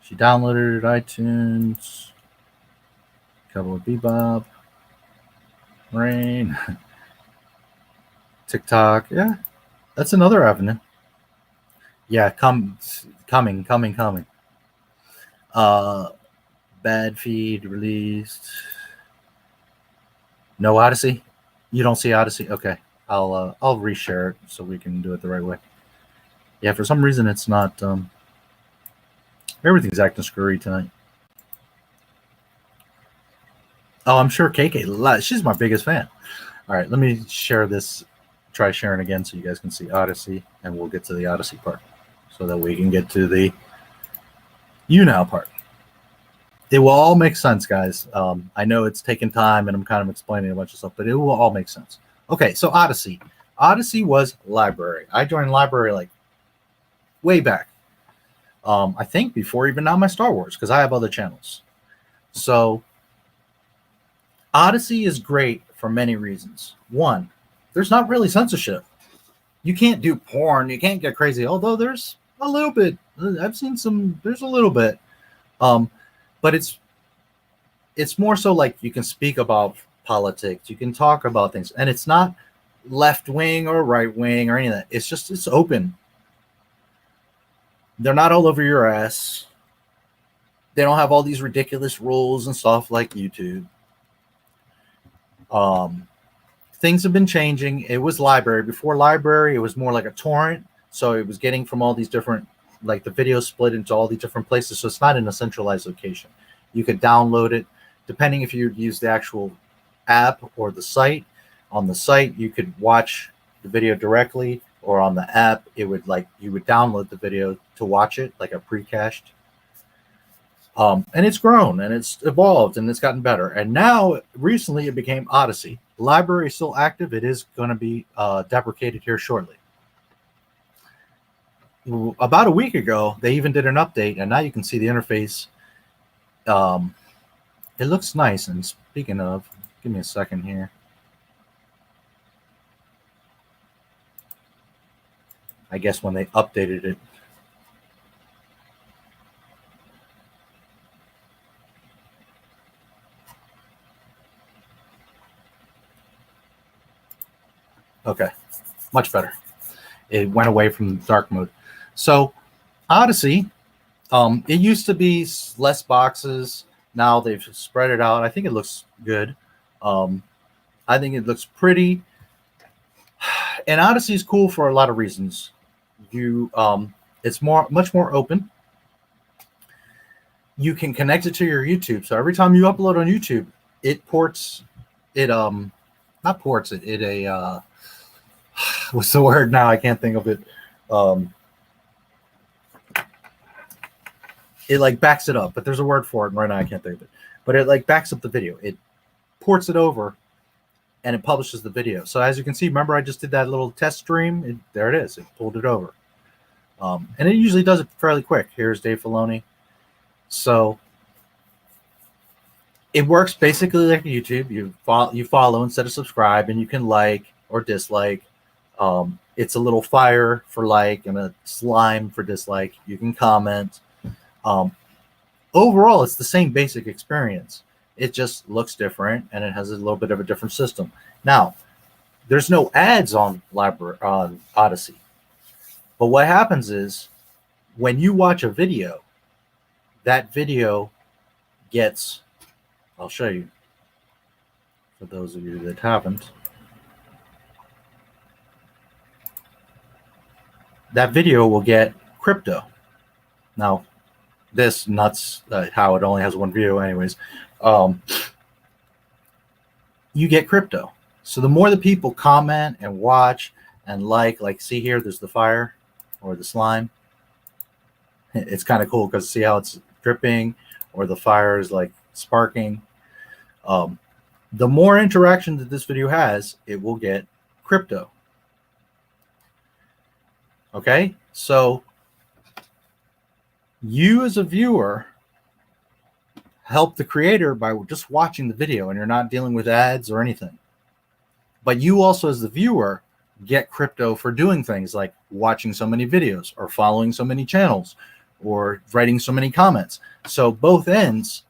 She downloaded it at iTunes. Cowboy Bebop. Rain. TikTok. Yeah, that's another avenue. Yeah, coming. Bad feed released. No Odysee? You don't see Odysee? Okay. I'll reshare it so we can do it the right way. Yeah, for some reason it's not everything's acting screwy tonight. Oh, I'm sure KK, she's my biggest fan. All right, let me share this, try sharing again so you guys can see Odysee, and we'll get to the Odysee part so that we can get to the YouNow part. It will all make sense, guys. I know it's taking time and I'm kind of explaining a bunch of stuff, but it will all make sense. Okay, so Odysee. Odysee was library. I joined library like way back. I think before even Now My Star Wars, because I have other channels. So Odysee is great for many reasons. One, there's not really censorship. You can't do porn. You can't get crazy, although there's a little bit. I've seen some, there's a little bit. But it's more so like you can speak about politics. You can talk about things. And it's not left wing or right wing or any of that. It's just, it's open. They're not all over your ass. They don't have all these ridiculous rules and stuff like YouTube. Things have been changing. It was library. Before library, it was more like a torrent. So it was getting from all these different, like the video split into all these different places. So it's not in a centralized location. You could download it depending if you use the actual app or the site. On the site, you could watch the video directly, or on the app, it would like you would download the video to watch it, like a pre-cached. And it's grown and it's evolved and it's gotten better. And now recently it became Odysee. The library is still active. It is going to be deprecated here shortly. About a week ago, they even did an update, and now you can see the interface. It looks nice. And speaking of, give me a second here. I guess when they updated it. Okay, much better. It went away from dark mode. So Odysee, it used to be less boxes. Now they've spread it out. I think it looks good. I think it looks pretty. And Odysee is cool for a lot of reasons. It's much more open. You can connect it to your YouTube. So every time you upload on YouTube, it ports it. Not ports it. What's the word now? I can't think of it. It like backs it up, but there's a word for it, and right now I can't think of it. But it like backs up the video. It ports it over, and it publishes the video. So as you can see, remember I just did that little test stream? There it is. It pulled it over. And it usually does it fairly quick. Here's Dave Filoni. So it works basically like YouTube. You follow instead of subscribe, and you can like or dislike. It's a little fire for like and a slime for dislike. You can comment. Overall, it's the same basic experience. It just looks different, and it has a little bit of a different system. Now, there's no ads on Odysee. But what happens is when you watch a video, that video gets, I'll show you for those of you that haven't. That video will get crypto. Now, this nuts how it only has one view anyways. You get crypto. So the more the people comment and watch and like see here, there's the fire or the slime. It's kind of cool because see how it's dripping or the fire is like sparking. The more interaction that this video has, it will get crypto. Okay, so you as a viewer help the creator by just watching the video, and you're not dealing with ads or anything. But you also as the viewer get crypto for doing things like watching so many videos or following so many channels or writing so many comments. So both ends,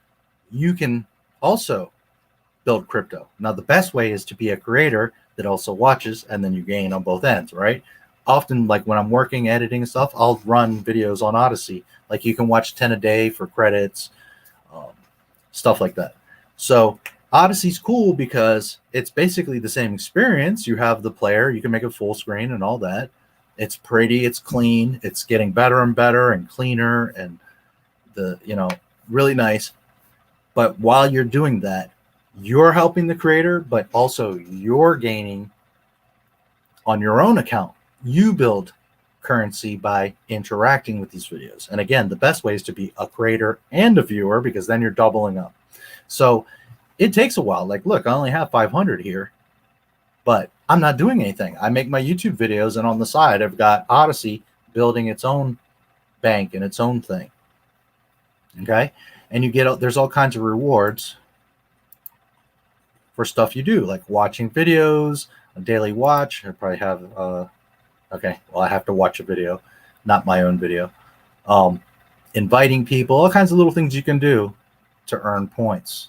you can also build crypto. Now, the best way is to be a creator that also watches, and then you gain on both ends, right? Often, like when I'm working, editing and stuff, I'll run videos on Odysee. Like you can watch 10 a day for credits, stuff like that. So Odyssee's cool because it's basically the same experience. You have the player, you can make it full screen and all that. It's pretty, it's clean, it's getting better and better and cleaner and really nice. But while you're doing that, you're helping the creator, but also you're gaining on your own account. You build currency by interacting with these videos. And again, the best way is to be a creator and a viewer, because then you're doubling up. So it takes a while. Like, look, I only have 500 here, but I'm not doing anything. I make my YouTube videos, and on the side, I've got Odysee building its own bank and its own thing. Okay. And you get, there's all kinds of rewards for stuff you do, like watching videos, a daily watch. I probably have, okay, well, I have to watch a video, not my own video. Inviting people, all kinds of little things you can do to earn points.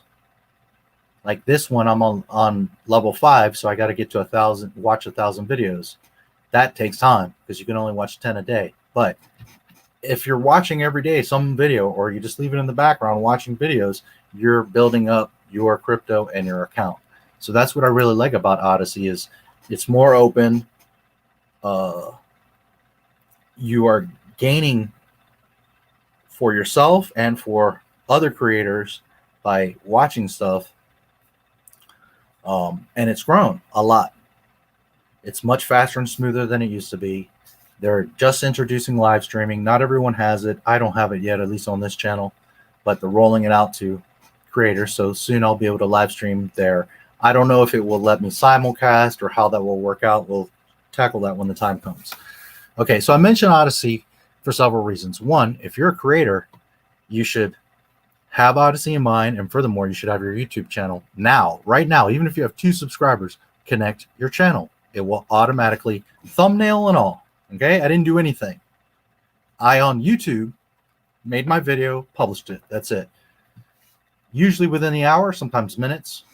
Like this one, I'm on level 5, so I got to get to 1,000, watch 1,000 videos. That takes time because you can only watch 10 a day. But if you're watching every day some video, or you just leave it in the background watching videos, you're building up your crypto and your account. So that's what I really like about Odysee, is it's more open. You are gaining for yourself and for other creators by watching stuff. And it's grown a lot. It's much faster and smoother than it used to be. They're just introducing live streaming. Not everyone has it. I don't have it yet, at least on this channel, but they're rolling it out to creators. So soon I'll be able to live stream there. I don't know if it will let me simulcast or how that will work out. We'll tackle that when the time comes. Okay, so I mentioned Odysee for several reasons. One, if you're a creator, you should have Odysee in mind, and furthermore, you should have your YouTube channel now, right now. Even if you have 2 subscribers, connect your channel. It will automatically, thumbnail and all. Okay, I didn't do anything. I on YouTube made my video, published it. That's it. Usually within the hour, sometimes minutes.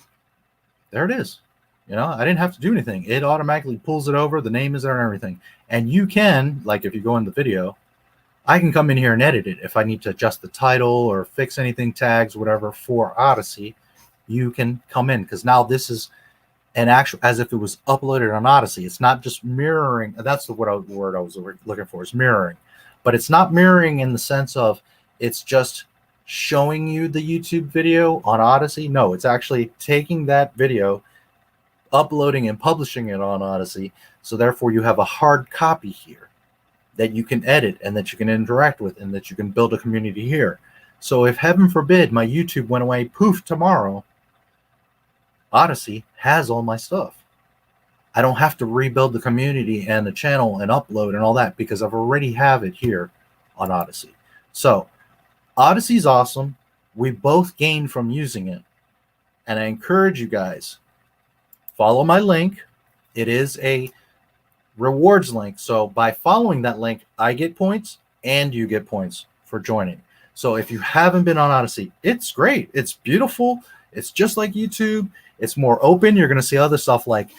There it is. You know, I didn't have to do anything. It automatically pulls it over. The name is there and everything. And you can, like if you go in the video, I can come in here and edit it. If I need to adjust the title or fix anything, tags, whatever, for Odysee, you can come in, because now this is an actual, as if it was uploaded on Odysee. It's not just mirroring. That's the word I was looking for, is mirroring. But it's not mirroring in the sense of it's just showing you the YouTube video on Odysee. No, it's actually taking that video, uploading and publishing it on Odysee. So therefore you have a hard copy here that you can edit and that you can interact with and that you can build a community here. So if heaven forbid my YouTube went away, poof, tomorrow, Odysee has all my stuff. I don't have to rebuild the community and the channel and upload and all that, because I've already have it here on Odysee. So Odysee's awesome. We both gain from using it. And I encourage you guys, follow my link. It is a rewards link. So by following that link, I get points and you get points for joining. So if you haven't been on Odysee, it's great. It's beautiful. It's just like YouTube. It's more open. You're going to see other stuff like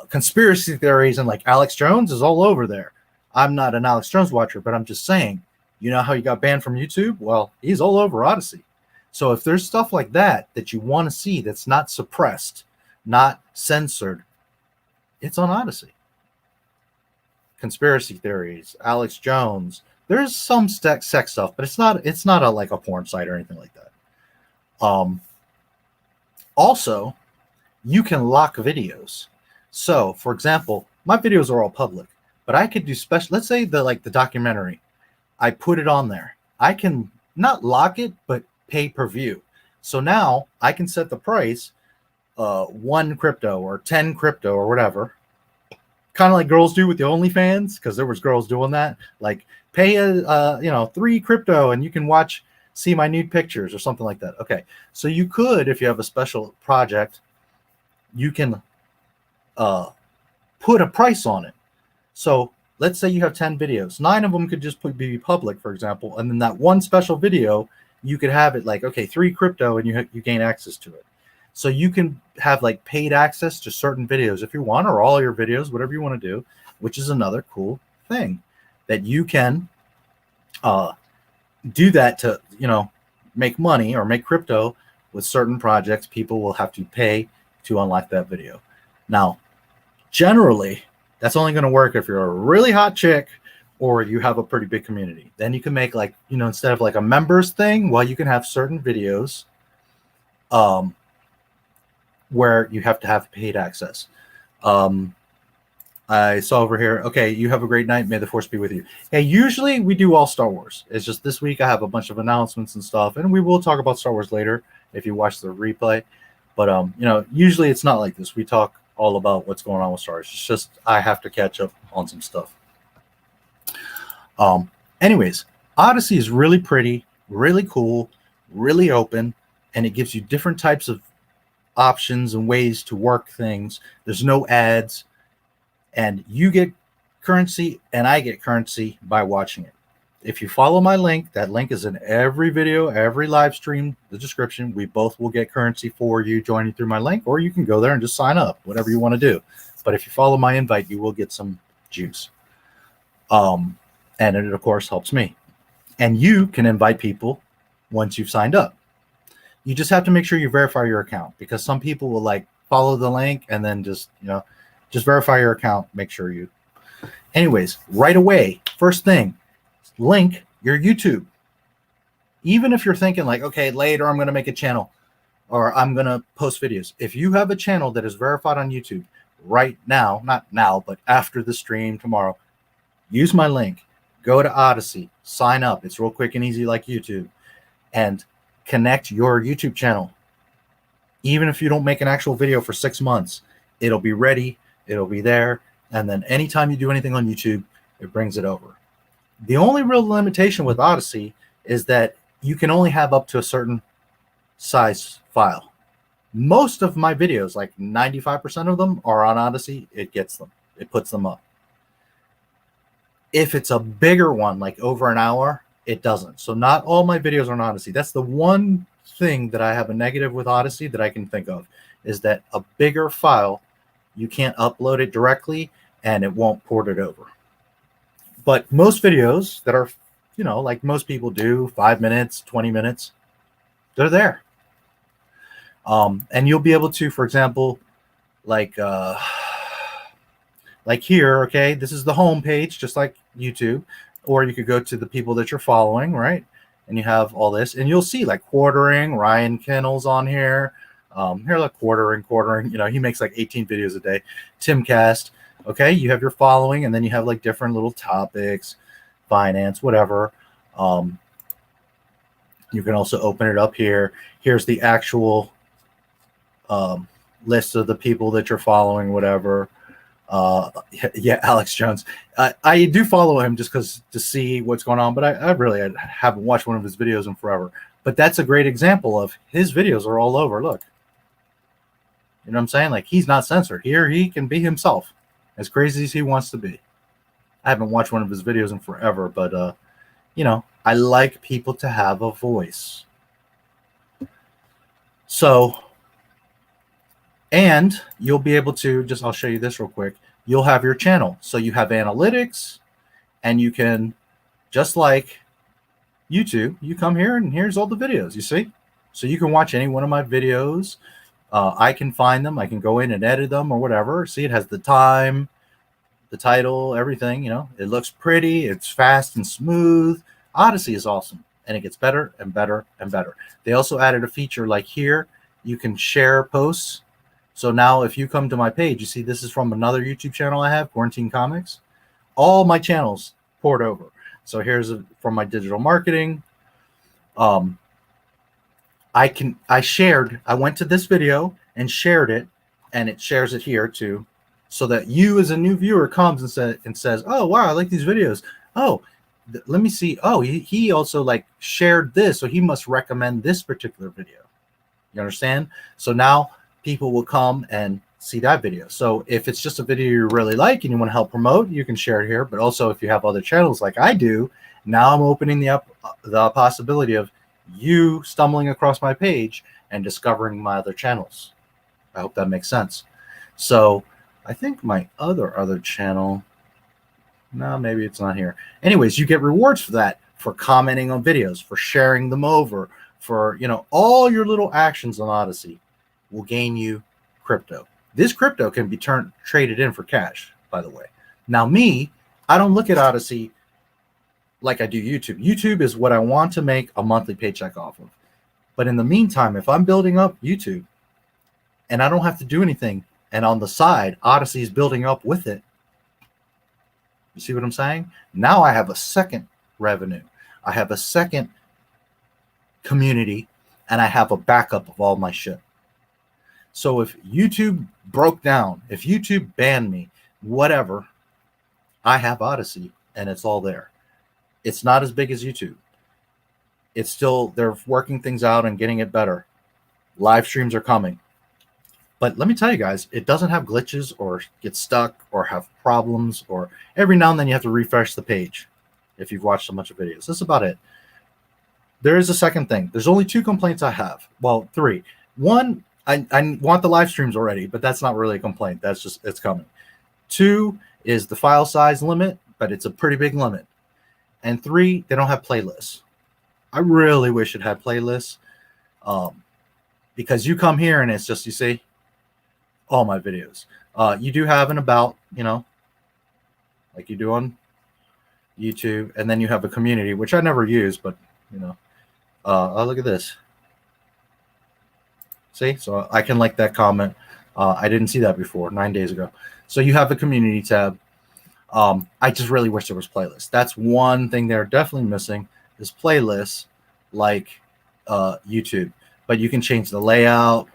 conspiracy theories, and like Alex Jones is all over there. I'm not an Alex Jones watcher, but I'm just saying, you know how he got banned from YouTube? Well, he's all over Odysee. So if there's stuff like that that you want to see that's not suppressed, not censored, it's on Odysee. Conspiracy theories, Alex Jones. There's some sex stuff, but it's not like a porn site or anything like that. Also, you can lock videos. So, for example, my videos are all public, but I could do special. Let's say the documentary, I put it on there. I can not lock it, but pay per view. So now I can set the price, 1 crypto or 10 crypto or whatever. Kind of like girls do with the OnlyFans, because there was girls doing that. Like pay 3 crypto and you can see my nude pictures or something like that. Okay, so you could, if you have a special project, you can put a price on it. So let's say you have 10 videos, 9 of them could just be public, for example, and then that one special video, you could have it like, okay, 3 crypto, and you gain access to it. So you can have like paid access to certain videos if you want, or all your videos, whatever you want to do, which is another cool thing that you can do that to, you know, make money or make crypto with certain projects. People will have to pay to unlock that video. Now, generally, that's only going to work if you're a really hot chick or you have a pretty big community. Then you can make like, you know, instead of like a members thing, well, you can have certain videos where you have to have paid access. I saw over here, okay, you have a great night. May the force be with you. Hey, usually we do all Star Wars. It's just this week I have a bunch of announcements and stuff, and we will talk about Star Wars later if you watch the replay. But, you know, usually it's not like this. We talk all about what's going on with Star Wars. It's just I have to catch up on some stuff. Anyways, Odysee is really pretty, really cool, really open, and it gives you different types of options and ways to work things. There's no ads, and you get currency and I get currency by watching it. If you follow my link, that link is in every video, every live stream, the description. We both will get currency for you joining through my link, or you can go there and just sign up, whatever you want to do. But if you follow my invite, you will get some juice. And it, of course, helps me. And you can invite people once you've signed up. You just have to make sure you verify your account, because some people will like follow the link and then just, you know, just verify your account. Make sure you. Anyways, right away, first thing, link your YouTube. Even if you're thinking like, okay, later I'm going to make a channel or I'm going to post videos. If you have a channel that is verified on YouTube right now, not now, but after the stream tomorrow, use my link. Go to Odysee, sign up. It's real quick and easy like YouTube, and connect your YouTube channel. Even if you don't make an actual video for 6 months, it'll be ready. It'll be there. And then anytime you do anything on YouTube, it brings it over. The only real limitation with Odysee is that you can only have up to a certain size file. Most of my videos, like 95% of them, are on Odysee. It gets them. It puts them up. If it's a bigger one, like over an hour, it doesn't. So not all my videos are on Odysee. That's the one thing that I have a negative with Odysee that I can think of, is that a bigger file, you can't upload it directly and it won't port it over. But most videos that are, you know, like most people do, 5 minutes, 20 minutes, they're there. And you'll be able to, for example, like here, okay, this is the home page, just like YouTube, or you could go to the people that you're following, right? And you have all this, and you'll see like quartering, Ryan Kennel's on here. Here, like quartering, you know, he makes like 18 videos a day. Timcast, okay, you have your following, and then you have like different little topics, finance, whatever. You can also open it up here. Here's the actual list of the people that you're following, whatever. Yeah, Alex Jones. I do follow him just because to see what's going on, but I really haven't watched one of his videos in forever. But that's a great example of his videos are all over. Look, you know what I'm saying? Like, he's not censored. Here he can be himself, as crazy as he wants to be. I haven't watched one of his videos in forever, but you know, I like people to have a voice. So, and you'll be able to just, I'll show you this real quick. You'll have your channel. So you have analytics, and you can, just like YouTube, you come here and here's all the videos, you see? So you can watch any one of my videos. I can find them. I can go in and edit them or whatever. See, it has the time, the title, everything, you know. It looks pretty. It's fast and smooth. Odysee is awesome, and it gets better and better and better. They also added a feature like here. You can share posts. So now if you come to my page, you see this is from another YouTube channel I have, Quarantine Comics. All my channels poured over. So here's from my digital marketing. I went to this video and shared it, and it shares it here too, so that you as a new viewer comes and says, oh, wow, I like these videos. Oh, let me see. Oh, he also like shared this, so he must recommend this particular video. You understand? So now people will come and see that video. So if it's just a video you really like and you want to help promote, you can share it here. But also if you have other channels like I do, now I'm opening the possibility of you stumbling across my page and discovering my other channels. I hope that makes sense. So I think my other channel, no, maybe it's not here. Anyways, you get rewards for that, for commenting on videos, for sharing them over, for, you know, all your little actions on Odysee will gain you crypto. This crypto can be traded in for cash, by the way. Now me, I don't look at Odysee like I do YouTube. YouTube is what I want to make a monthly paycheck off of. But in the meantime, if I'm building up YouTube and I don't have to do anything, and on the side, Odysee is building up with it, you see what I'm saying? Now I have a second revenue. I have a second community, and I have a backup of all my shit. So if YouTube broke down, if YouTube banned me, whatever, I have Odysee, and it's all there. It's not as big as YouTube. It's still, they're working things out and getting it better. Live streams are coming. But let me tell you guys, it doesn't have glitches or get stuck or have problems, or every now and then you have to refresh the page if you've watched a bunch of videos. That's about it. There is a second thing. There's only 2 complaints I have. Well, 3. One, I want the live streams already, but that's not really a complaint. That's just, it's coming. 2 is the file size limit, but it's a pretty big limit. And 3, they don't have playlists. I really wish it had playlists, because you come here and it's just, you see, all my videos. You do have an about, you know, like you do on YouTube, and then you have a community, which I never use, but, you know, oh, look at this. See, so I can like that comment. I didn't see that before, 9 days ago. So you have a community tab. I just really wish there was playlists. That's one thing they're definitely missing, is playlists like YouTube. But you can change the layout.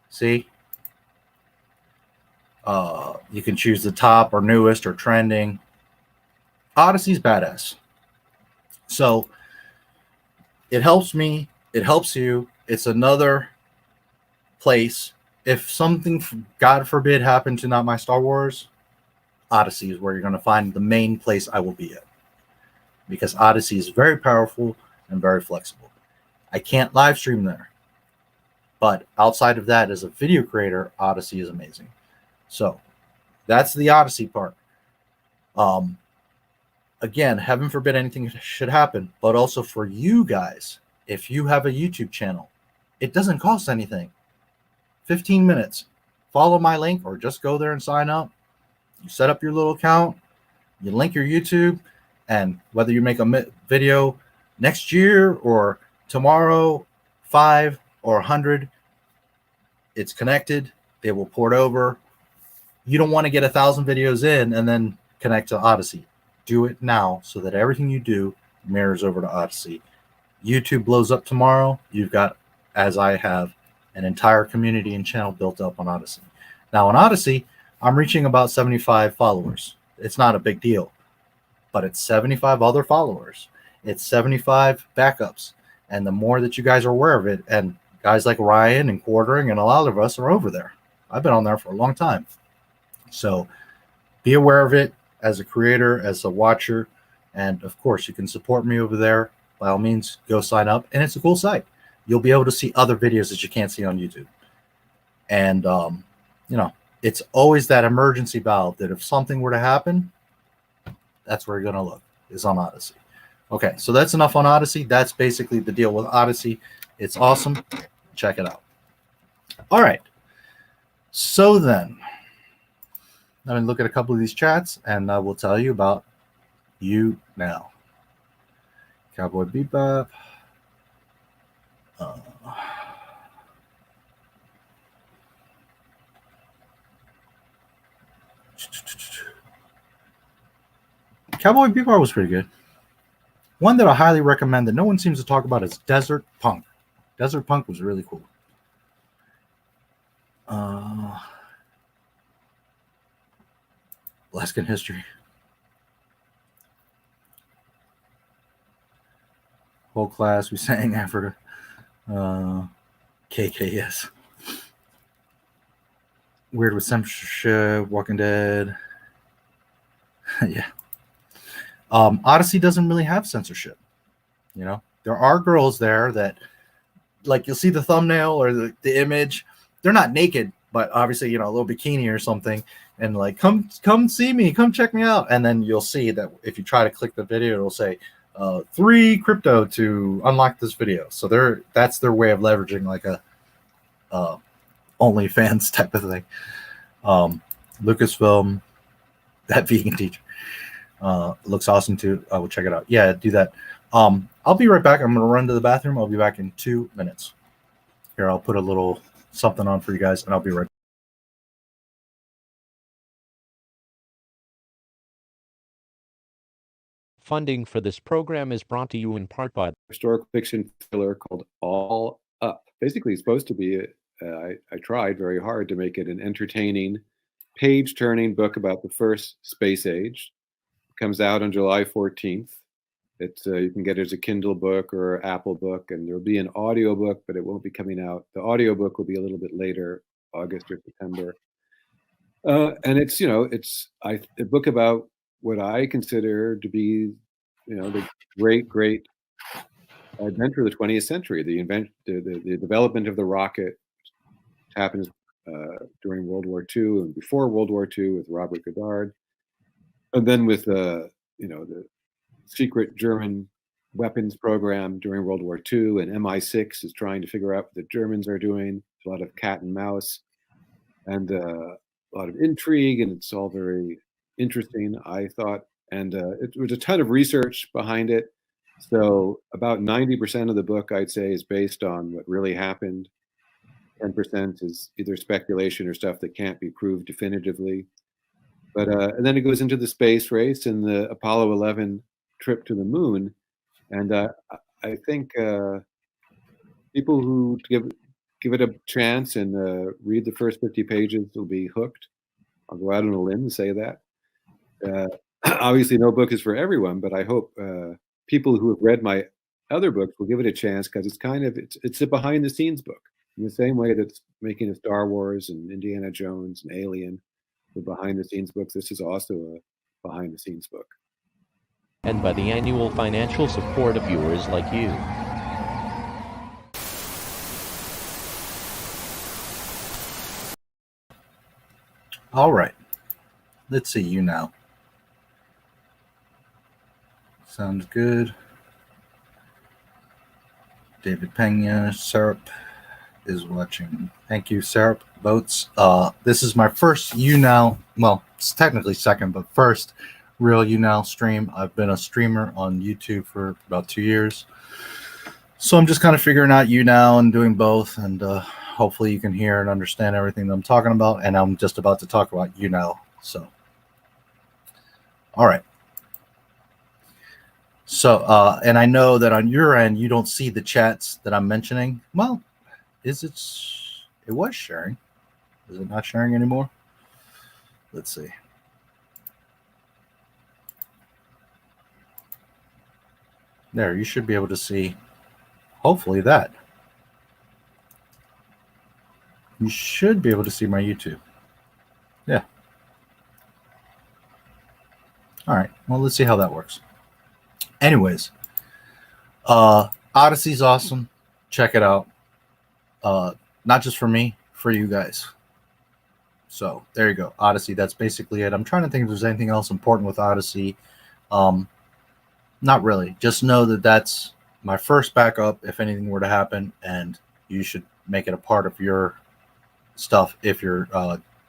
See? You can choose the top or newest or trending. Odysee's badass. So it helps me. It helps you. It's another place. If something, God forbid, happened to Not My Star Wars, Odysee is where you're going to find the main place I will be at. Because Odysee is very powerful and very flexible. I can't live stream there. But outside of that, as a video creator, Odysee is amazing. So that's the Odysee part. Again, heaven forbid anything should happen, but also for you guys, if you have a YouTube channel, it doesn't cost anything. 15 minutes. Follow my link or just go there and sign up. You set up your little account, you link your YouTube, and whether you make a video next year or tomorrow, 5 or 100, it's connected. They will port over. You don't want to get 1,000 videos in and then connect to Odysee. Do it now so that everything you do mirrors over to Odysee. YouTube blows up tomorrow, you've got, as I have, an entire community and channel built up on Odysee. Now on Odysee, I'm reaching about 75 followers. It's not a big deal, but it's 75 other followers. It's 75 backups. And the more that you guys are aware of it, and guys like Ryan and Quartering and a lot of us are over there. I've been on there for a long time. So be aware of it as a creator, as a watcher. And of course, you can support me over there. By all means, go sign up. And it's a cool site. You'll be able to see other videos that you can't see on YouTube. And, you know, it's always that emergency valve that if something were to happen, that's where you're going to look, is on Odysee. Okay, so that's enough on Odysee. That's basically the deal with Odysee. It's awesome. Check it out. All right. So then, let me look at a couple of these chats, and I will tell you about YouNow. Cowboy Bebop. Cowboy Bebop was pretty good. One that I highly recommend that no one seems to talk about is Desert Punk. Desert Punk was really cool. Alaskan history. Whole class, we sang Africa. KKS. Weird with censorship, Walking Dead. Yeah. Odyssey doesn't really have censorship. You know, there are girls there that, like, you'll see the thumbnail or the image. They're not naked, but obviously, you know, a little bikini or something, and like, come see me, come check me out. And then you'll see that if you try to click the video, it'll say 3 crypto to unlock this video. So that's their way of leveraging like a OnlyFans type of thing. Lucasfilm, that vegan teacher, looks awesome too. I will check it out. Yeah, do that. I'll be right back. I'm gonna run to the bathroom. I'll be back in 2 minutes. Here, I'll put a little something on for you guys, and I'll be right back. Funding for this program is brought to you in part by historical fiction thriller called All Up. Basically, it's supposed to be, I tried very hard to make it an entertaining, page-turning book about the first space age. It comes out on July 14th. It's you can get it as a Kindle book or Apple book, and there'll be an audio book, but it won't be coming out. The audio book will be a little bit later, August or September. And it's, you know, it's a book about what I consider to be, you know, the great adventure of the 20th century. The development of the rocket happens during World War II and before World War II with Robert Goddard, and then with you know, the secret German weapons program during World War II, and MI6 is trying to figure out what the Germans are doing. There's a lot of cat and mouse and a lot of intrigue, and it's all very interesting, I thought. And it was a ton of research behind it. So about 90% of the book, I'd say, is based on what really happened. 10% is either speculation or stuff that can't be proved definitively. But and then it goes into the space race and the Apollo 11 trip to the moon. And I think people who give it a chance and read the first 50 pages will be hooked. I'll go out on a limb and say that. Obviously, no book is for everyone, but I hope people who have read my other books will give it a chance, because it's kind of it's a behind-the-scenes book. In the same way that's making a Star Wars and Indiana Jones and Alien were behind-the-scenes books, this is also a behind-the-scenes book. and by the annual financial support of viewers like you. All right. Let's see YouNow. Sounds good. David Pena, Syrup is watching. Thank you, Syrup. Boats. This is my first YouNow. Well, it's technically second, but first real YouNow stream. I've been a streamer on YouTube for about 2 years. So I'm just kind of figuring out YouNow and doing both. And hopefully you can hear and understand everything that I'm talking about. And I'm just about to talk about YouNow. So, all right. So, and I know that on your end, you don't see the chats that I'm mentioning. Well, it was sharing. Is it not sharing anymore? Let's see. There, you should be able to see, hopefully that. You should be able to see my YouTube. Yeah. All right, well, let's see how that works. Anyways, Odyssee's awesome. Check it out. Not just for me, for you guys. So there you go. Odysee, that's basically it. I'm trying to think if there's anything else important with Odysee. Not really. Just know that that's my first backup if anything were to happen, and you should make it a part of your stuff if you're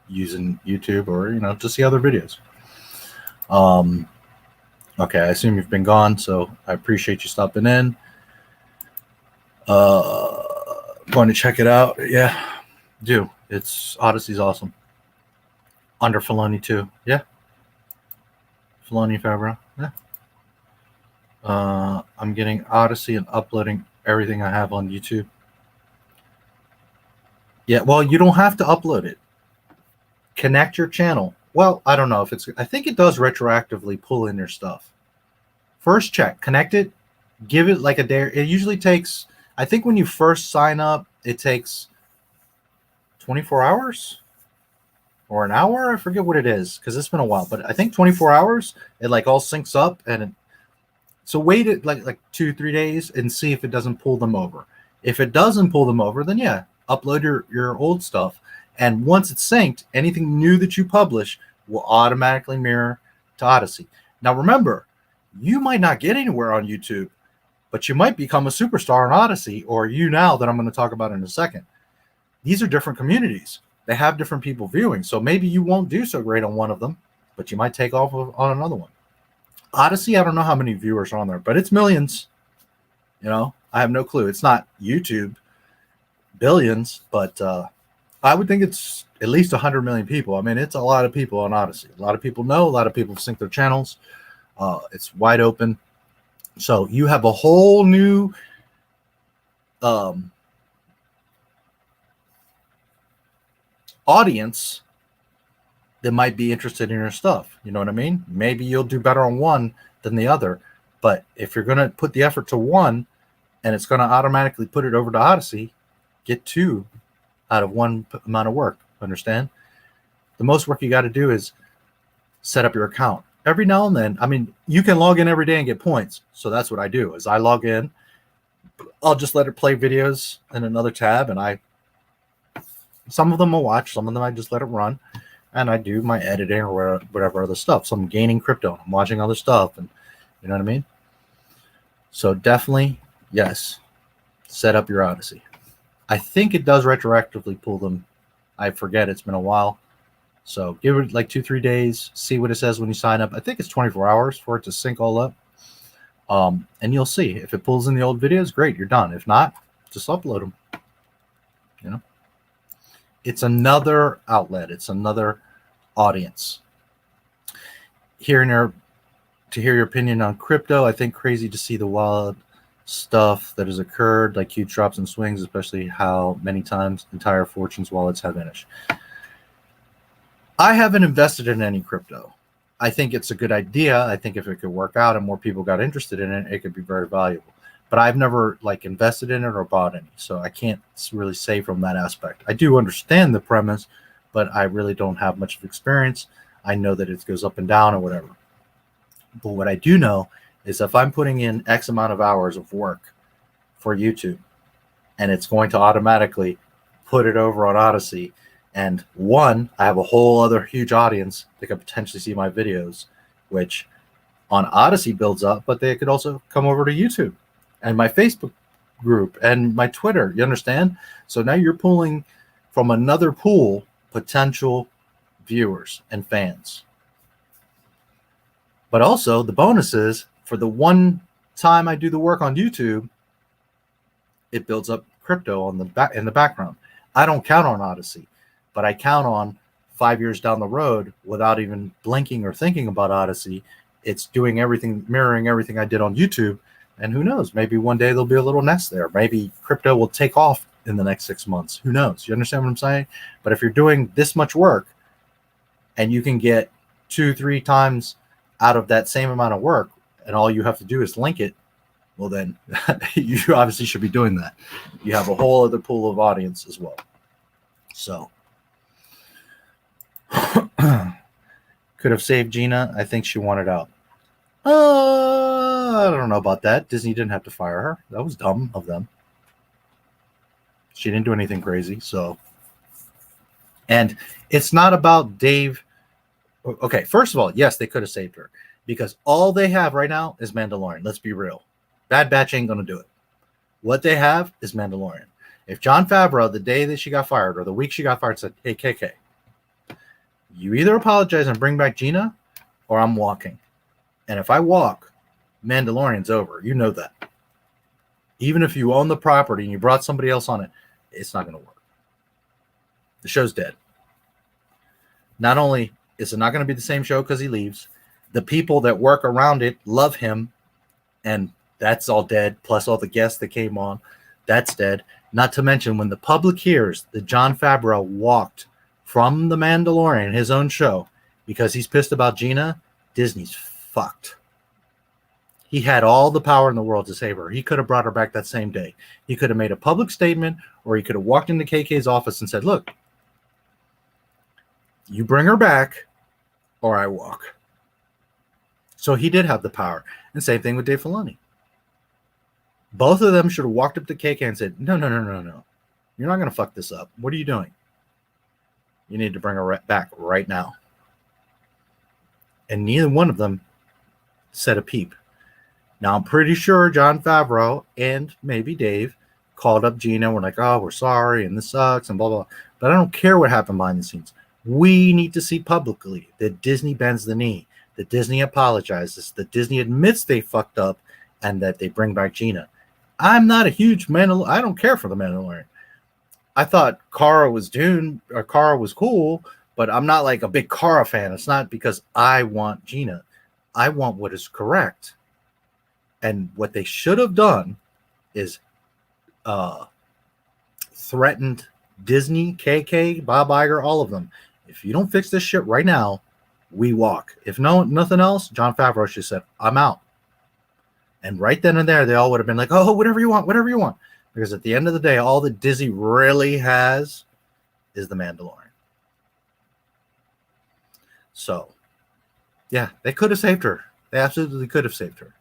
using YouTube or, you know, to see other videos. Okay, I assume you've been gone, so I appreciate you stopping in. Going to check it out. Yeah, do. It's Odyssee's awesome. Under Filoni too. Yeah. Filoni Favreau. Yeah. I'm getting Odysee and uploading everything I have on YouTube. Yeah, well, you don't have to upload it. Connect your channel. Well, I don't know if it's, I think it does retroactively pull in your stuff. First check, connect it, give it like a day. It usually takes, I think when you first sign up, it takes 24 hours. or an hour. I forget what it is because it's been a while, but I think 24 hours. It like all syncs up, and so wait it like 2-3 days and see if it doesn't pull them over. If it doesn't pull them over, then yeah, upload your old stuff, and once it's synced, anything new that you publish will automatically mirror to Odysee. Now remember, you might not get anywhere on YouTube, but you might become a superstar on Odysee or YouNow that I'm going to talk about in a second. These are different communities. They have different people viewing. So maybe you won't do so great on one of them, but you might take off on another one. Odysee, I don't know how many viewers are on there, but it's millions. You know, I have no clue. It's not YouTube billions, but I would think it's at least 100 million people. I mean, it's a lot of people on Odysee. A lot of people know. A lot of people sync their channels. It's wide open. So you have a whole new audience that might be interested in your stuff. You know what I mean? Maybe you'll do better on one than the other. But if you're going to put the effort to one and it's going to automatically put it over to Odysee, get 2 out of 1 amount of work. Understand? The most work you got to do is set up your account. Every now and then, I mean, you can log in every day and get points. So that's what I do is I log in. I'll just let it play videos in another tab, and some of them I'll watch, some of them I just let it run, and I do my editing or whatever other stuff. So I'm gaining crypto. I'm watching other stuff, and you know what I mean? So definitely, yes, set up your Odysee. I think it does retroactively pull them. I forget. It's been a while. So give it like 2-3 days, see what it says when you sign up. I think it's 24 hours for it to sync all up. And you'll see if it pulls in the old videos, great, you're done. If not, just upload them. You know, it's another outlet. It's another audience. To hear your opinion on crypto, I think crazy to see the wild stuff that has occurred, like huge drops and swings, especially how many times entire fortunes wallets have vanished. I haven't invested in any crypto. I think it's a good idea. I think if it could work out and more people got interested in it, it could be very valuable. But I've never like invested in it or bought any, so I can't really say from that aspect. I do understand the premise, but I really don't have much of experience. I know that it goes up and down or whatever. But what I do know is if I'm putting in X amount of hours of work for YouTube, and it's going to automatically put it over on Odysee, and one, I have a whole other huge audience that could potentially see my videos, which on Odysee builds up, but they could also come over to YouTube and my Facebook group and my Twitter. You understand? So now you're pulling from another pool potential viewers and fans. But also the bonus is for the one time I do the work on YouTube, it builds up crypto on the back in the background. I don't count on Odysee. But I count on 5 years down the road without even blinking or thinking about Odysee. It's doing everything, mirroring everything I did on YouTube. And who knows? Maybe one day there'll be a little nest there. Maybe crypto will take off in the next 6 months. Who knows? You understand what I'm saying? But if you're doing this much work and you can get 2-3 times out of that same amount of work, and all you have to do is link it, well, then you obviously should be doing that. You have a whole other pool of audience as well. So. Could have saved Gina. I think she wanted out. I don't know about that. Disney didn't have to fire her. That was dumb of them. She didn't do anything crazy. So, and it's not about Dave. Okay, first of all, yes, they could have saved her because all they have right now is Mandalorian. Let's be real. Bad Batch ain't going to do it. What they have is Mandalorian. If Jon Favreau, the day that she got fired or the week she got fired, said, hey, KK, you either apologize and bring back Gina or I'm walking. And if I walk, Mandalorian's over. You know that. Even if you own the property and you brought somebody else on it, it's not going to work. The show's dead. Not only is it not going to be the same show because he leaves, the people that work around it love him, and that's all dead, plus all the guests that came on, that's dead. Not to mention when the public hears that Jon Favreau walked from The Mandalorian, his own show, because he's pissed about Gina, Disney's fucked. He had all the power in the world to save her. He could have brought her back that same day. He could have made a public statement, or he could have walked into KK's office and said, look, You bring her back or I walk. So he did have the power. And same thing with Dave Filoni. Both of them should have walked up to KK and said, no. You're not going to fuck this up. What are you doing? You need to bring her back right now. And neither one of them said a peep. Now, I'm pretty sure Jon Favreau and maybe Dave called up Gina. We're like, oh, we're sorry, and this sucks, and blah, blah. But I don't care what happened behind the scenes. We need to see publicly that Disney bends the knee, that Disney apologizes, that Disney admits they fucked up, and that they bring back Gina. I'm not a huge Mandalorian. I don't care for the Mandalorian. I thought Cara was cool, but I'm not like a big Cara fan. It's not because I want Gina. I want what is correct. And what they should have done is threatened Disney, KK, Bob Iger, all of them. If you don't fix this shit right now, we walk. If nothing else, Jon Favreau should have said, I'm out. And right then and there, they all would have been like, oh, whatever you want. Because at the end of the day, all that Disney really has is the Mandalorian. So, yeah, they could have saved her. They absolutely could have saved her.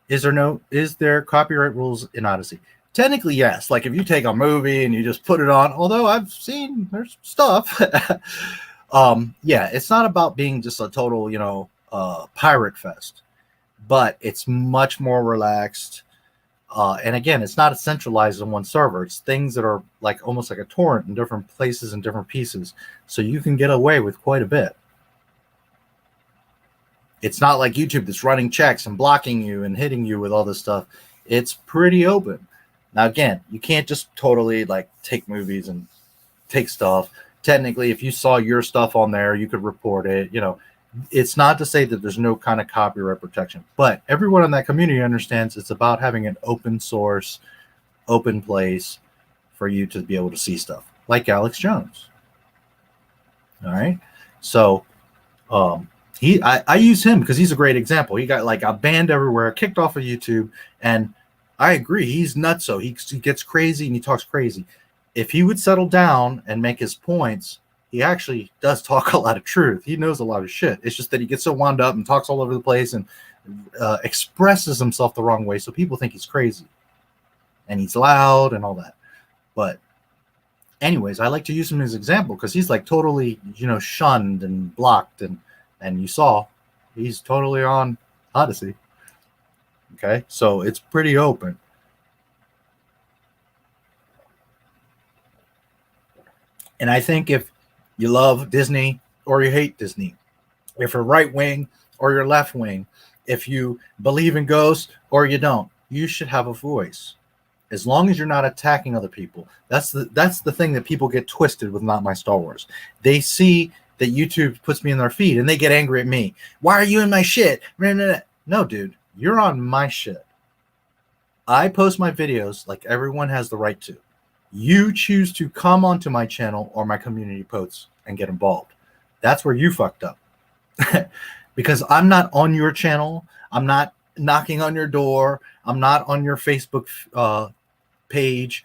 Is there copyright rules in Odysee? Technically, yes. Like if you take a movie and you just put it on, although I've seen there's stuff. Yeah, it's not about being just a total, pirate fest, but it's much more relaxed. And again, it's not centralized on one server. It's things that are like almost like a torrent in different places and different pieces. So you can get away with quite a bit. It's not like YouTube that's running checks and blocking you and hitting you with all this stuff. It's pretty open. Now, again, you can't just totally like take movies and take stuff. Technically, if you saw your stuff on there, you could report it. It's not to say that there's no kind of copyright protection, but everyone in that community understands it's about having an open source, open place for you to be able to see stuff like Alex Jones. All right. So, I use him because he's a great example. He got like a banned everywhere, kicked off of YouTube, and I agree. He's nutso. He gets crazy and he talks crazy. If he would settle down and make his points, he actually does talk a lot of truth. He knows a lot of shit. It's just that he gets so wound up and talks all over the place and expresses himself the wrong way, so people think he's crazy and he's loud and all that. But anyways, I like to use him as an example because he's like totally, shunned and blocked, and you saw he's totally on Odysee. Okay, so it's pretty open. And I think if you love Disney or you hate Disney, if you're right wing or you're left wing, if you believe in ghosts or you don't, you should have a voice. As long as you're not attacking other people. That's the thing that people get twisted with Not My Star Wars. They see that YouTube puts me in their feed and they get angry at me. Why are you in my shit? No, dude, you're on my shit. I post my videos like everyone has the right to. You choose to come onto my channel or my community posts and get involved. That's where you fucked up. Because I'm not on your channel. I'm not knocking on your door. I'm not on your Facebook page.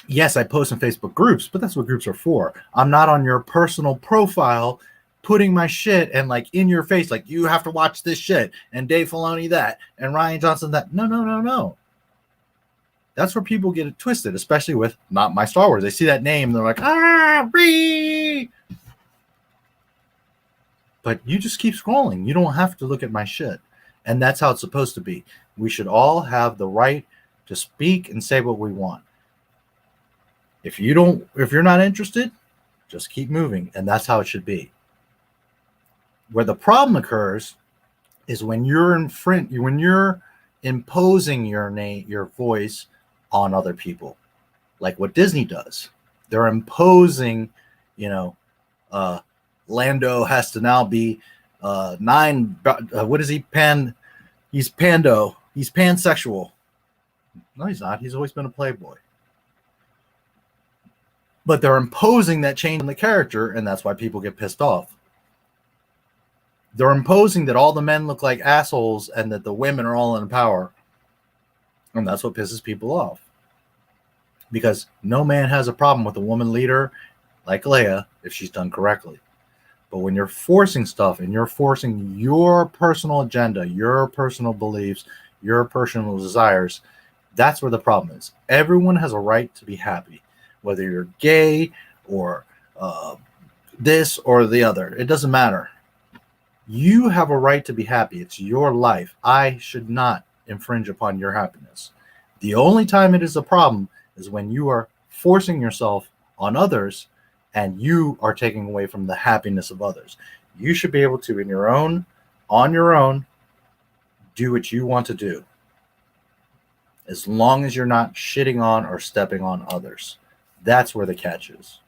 Yes, I post in Facebook groups, but that's what groups are for. I'm not on your personal profile putting my shit and like in your face, like you have to watch this shit and Dave Filoni that and Ryan Johnson that. No. That's where people get it twisted, especially with Not My Star Wars. They see that name and they're like, ree. But you just keep scrolling. You don't have to look at my shit. And that's how it's supposed to be. We should all have the right to speak and say what we want. If you're not interested, just keep moving. And that's how it should be. Where the problem occurs is when you're imposing your voice on other people, like what Disney does. They're imposing, Lando has to now be what is he? He's pando. He's pansexual. No, he's not. He's always been a playboy. But they're imposing that change in the character, and that's why people get pissed off. They're imposing that all the men look like assholes and that the women are all in power. And that's what pisses people off. because no man has a problem with a woman leader like Leia if she's done correctly. But when you're forcing stuff and you're forcing your personal agenda, your personal beliefs, your personal desires, that's where the problem is. Everyone has a right to be happy, whether you're gay or this or the other. It doesn't matter. You have a right to be happy. It's your life. I should not infringe upon your happiness. The only time it is a problem is when you are forcing yourself on others and you are taking away from the happiness of others. You should be able to, on your own, do what you want to do, as long as you're not shitting on or stepping on others. That's where the catch is.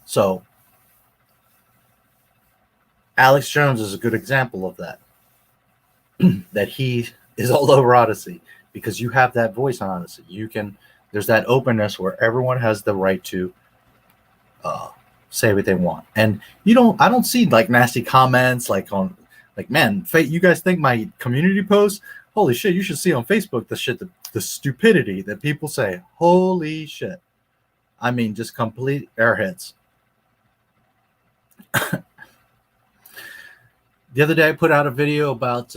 So, Alex Jones is a good example of that. That he is all over Odysee because you have that voice on Odysee. There's that openness where everyone has the right to say what they want. And I don't see like nasty comments man, you guys think my community posts, holy shit, you should see on Facebook the stupidity that people say. Holy shit. I mean, just complete airheads. The other day I put out a video about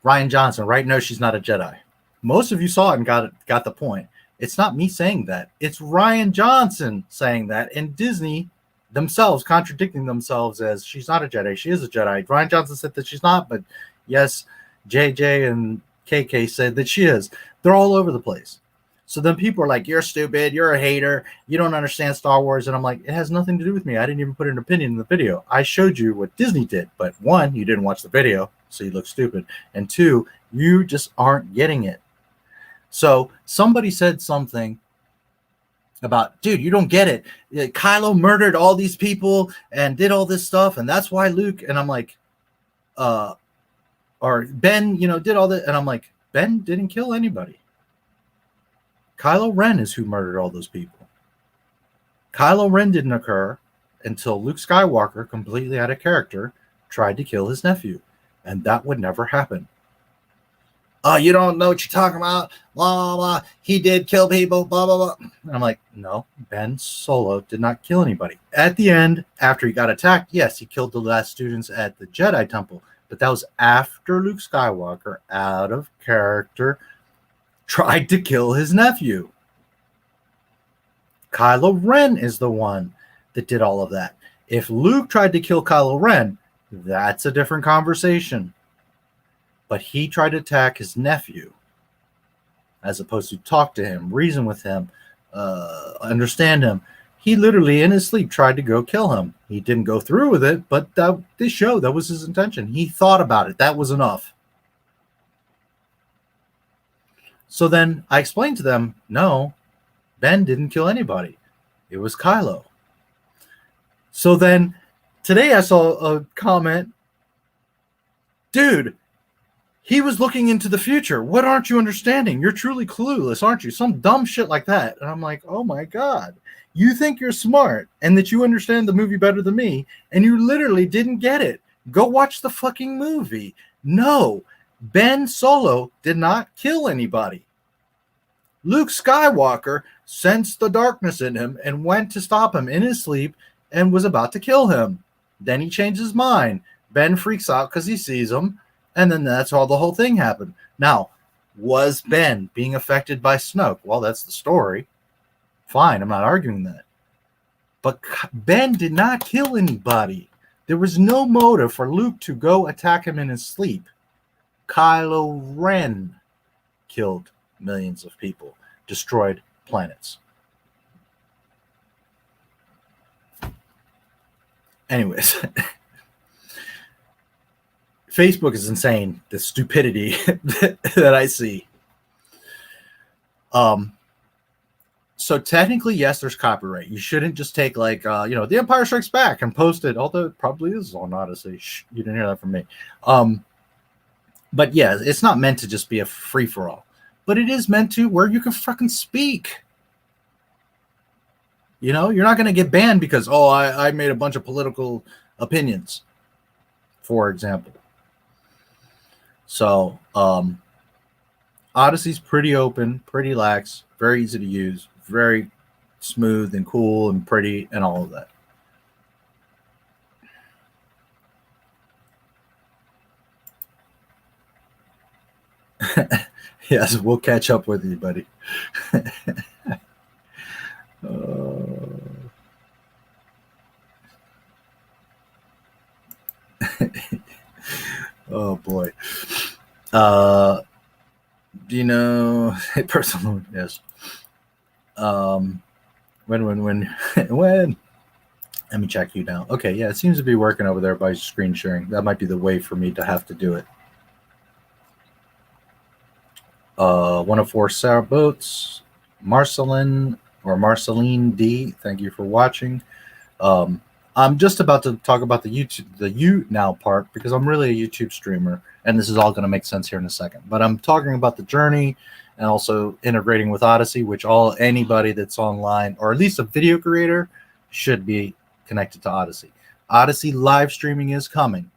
Rian Johnson. Right? No, she's not a Jedi. Most of you saw it and got the point. It's not me saying that. It's Rian Johnson saying that, and Disney themselves contradicting themselves as she's not a Jedi. She is a Jedi. Rian Johnson said that she's not, but yes, JJ and KK said that she is. They're all over the place. So then people are like, you're stupid, you're a hater, you don't understand Star Wars. And I'm like, it has nothing to do with me. I didn't even put an opinion in the video. I showed you what Disney did. But one, you didn't watch the video, so you look stupid. And two, you just aren't getting it. So somebody said something about, dude, you don't get it. Kylo murdered all these people and did all this stuff, and that's why Luke, and I'm like, or Ben, did all that. And I'm like, Ben didn't kill anybody. Kylo Ren is who murdered all those people. Kylo Ren didn't occur until Luke Skywalker, completely out of character, tried to kill his nephew. And that would never happen. Oh, you don't know what you're talking about. Blah, blah, blah. He did kill people. Blah, blah, blah. And I'm like, no, Ben Solo did not kill anybody. At the end, after he got attacked, yes, he killed the last students at the Jedi Temple. But that was after Luke Skywalker, out of character, tried to kill his nephew. Kylo Ren is the one that did all of that. If Luke tried to kill Kylo Ren, that's a different conversation. But he tried to attack his nephew as opposed to talk to him, reason with him, understand him. He literally in his sleep tried to go kill him. He didn't go through with it, but this show, that was his intention. He thought about it. That was enough. So then I explained to them, no, Ben didn't kill anybody. It was Kylo. So then today I saw a comment, dude, he was looking into the future. What aren't you understanding? You're truly clueless, aren't you? Some dumb shit like that. And I'm like, oh my God. You think you're smart and that you understand the movie better than me, and you literally didn't get it. Go watch the fucking movie. No, Ben Solo did not kill anybody. Luke Skywalker sensed the darkness in him and went to stop him in his sleep and was about to kill him. Then he changed his mind. Ben freaks out because he sees him, and then that's how the whole thing happened. Now, was Ben being affected by Snoke? Well, that's the story. Fine, I'm not arguing that. But Ben did not kill anybody. There was no motive for Luke to go attack him in his sleep. Kylo Ren killed millions of people, destroyed planets. Anyways, Facebook is insane, the stupidity that I see. So technically, yes, there's copyright. You shouldn't just take like, The Empire Strikes Back and post it, although it probably is on Odysee. Shh, you didn't hear that from me. But yeah, it's not meant to just be a free-for-all. But it is meant to where you can fucking speak. You're not going to get banned because, I made a bunch of political opinions, for example. So, Odyssee's pretty open, pretty lax, very easy to use, very smooth and cool and pretty and all of that. Yes, we'll catch up with you, buddy. Oh boy. Do you know personal? Yes. When when let me check you now. Okay, yeah, it seems to be working over there by screen sharing. That might be the way for me to have to do it. 104 Sour Boats, Marceline D, thank you for watching. I'm just about to talk about the YouNow part because I'm really a YouTube streamer, and this is all going to make sense here in a second. But I'm talking about the journey and also integrating with Odysee, which anybody that's online, or at least a video creator, should be connected to Odysee. Odysee live streaming is coming,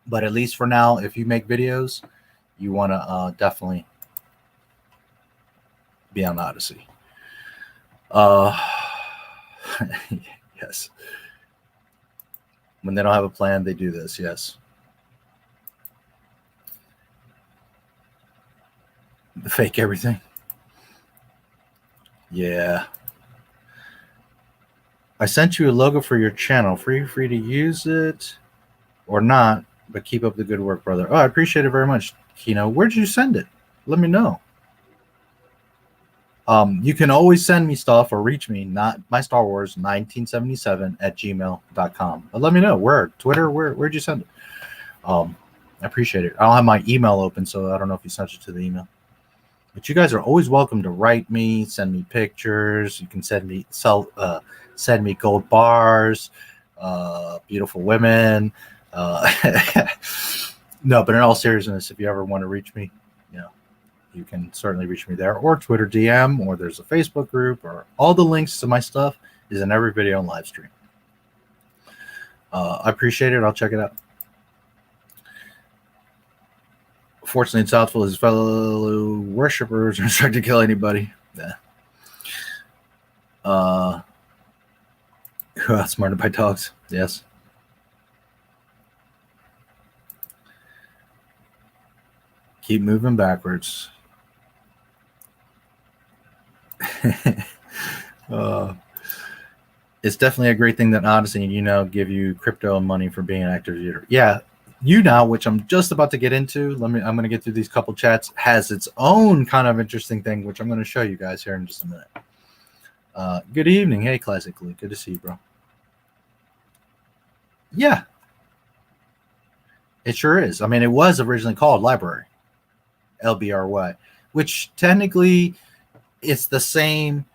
but at least for now, if you make videos, you want to definitely be on Odysee. Yes. When they don't have a plan, they do this. Yes. Fake everything. Yeah. I sent you a logo for your channel. Free to use it or not, but keep up the good work, brother. Oh, I appreciate it very much, Kino. Where'd you send it? Let me know. You can always send me stuff or reach me, NotMyStarWars1977@gmail.com. But let me know where. Twitter, where'd you send it? I appreciate it. I don't have my email open, so I don't know if you sent it to the email. But you guys are always welcome to write me, send me pictures. You can send me gold bars, beautiful women. No, but in all seriousness, if you ever want to reach me, you can certainly reach me there, or Twitter DM, or there's a Facebook group, or all the links to my stuff is in every video and live stream. I appreciate it. I'll check it out. Fortunately, in Southville, his fellow worshippers are instructed to kill anybody. Yeah. Who outsmarted by dogs? Yes. Keep moving backwards. It's definitely a great thing that Odysee and YouNow give you crypto and money for being an active user. Yeah, YouNow, which I'm just about to get into. I'm going to get through these couple chats. Has its own kind of interesting thing, which I'm going to show you guys here in just a minute. Good evening. Hey, Classically. Good to see you, bro. Yeah, it sure is. I mean, it was originally called Library, LBRY, which technically it's the same,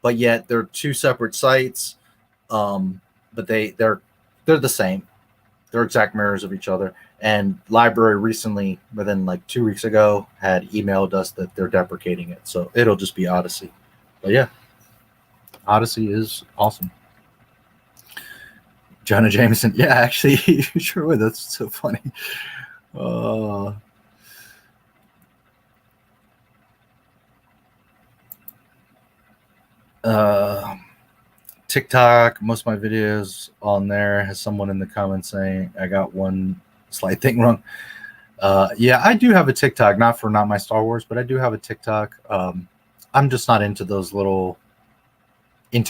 but yet they're two separate sites. But they're the same. They're exact mirrors of each other. And Library recently, within like 2 weeks ago, had emailed us that they're deprecating it. So it'll just be Odysee. But yeah, Odysee is awesome. Jonah Jameson. Yeah, actually, you sure would. That's so funny. TikTok, most of my videos on there has someone in the comments saying I got one slight thing wrong. Yeah, I do have a TikTok, not for Not My Star Wars, but I do have a TikTok. I'm just not into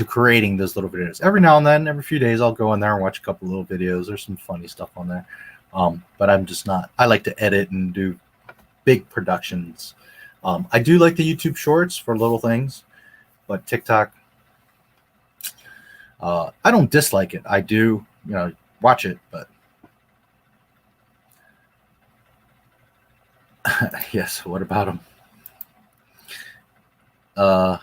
creating those little videos. Every now and then, every few days, I'll go in there and watch a couple little videos. There's some funny stuff on there. But I'm just not. I like to edit and do big productions. I do like the YouTube shorts for little things, but TikTok, I don't dislike it. I do, watch it, but yes, what about them?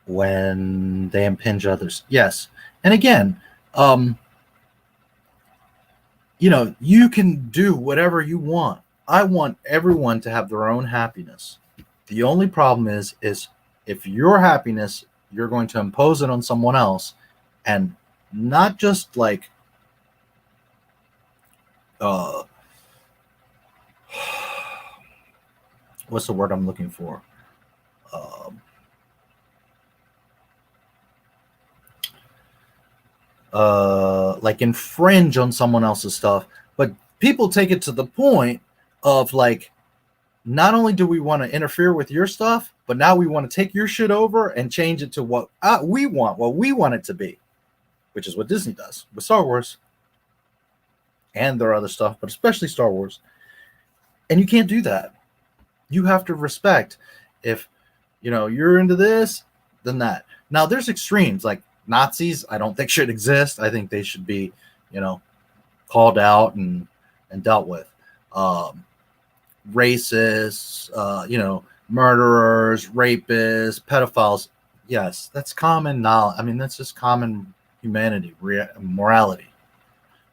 When they impinge others. Yes. And again, you can do whatever you want. I want everyone to have their own happiness. The only problem is if your happiness, you're going to impose it on someone else, and not just like what's the word I'm looking for? Like infringe on someone else's stuff, but people take it to the point of like, not only do we want to interfere with your stuff, but now we want to take your shit over and change it to what we want it to be, which is what Disney does with Star Wars and their other stuff, but especially Star Wars. And you can't do that. You have to respect, if you're into this, then that. Now there's extremes, like Nazis, I don't think should exist. I think they should be, called out and dealt with. Racists, murderers, rapists, pedophiles. Yes, that's common knowledge. I mean, that's just common humanity, morality.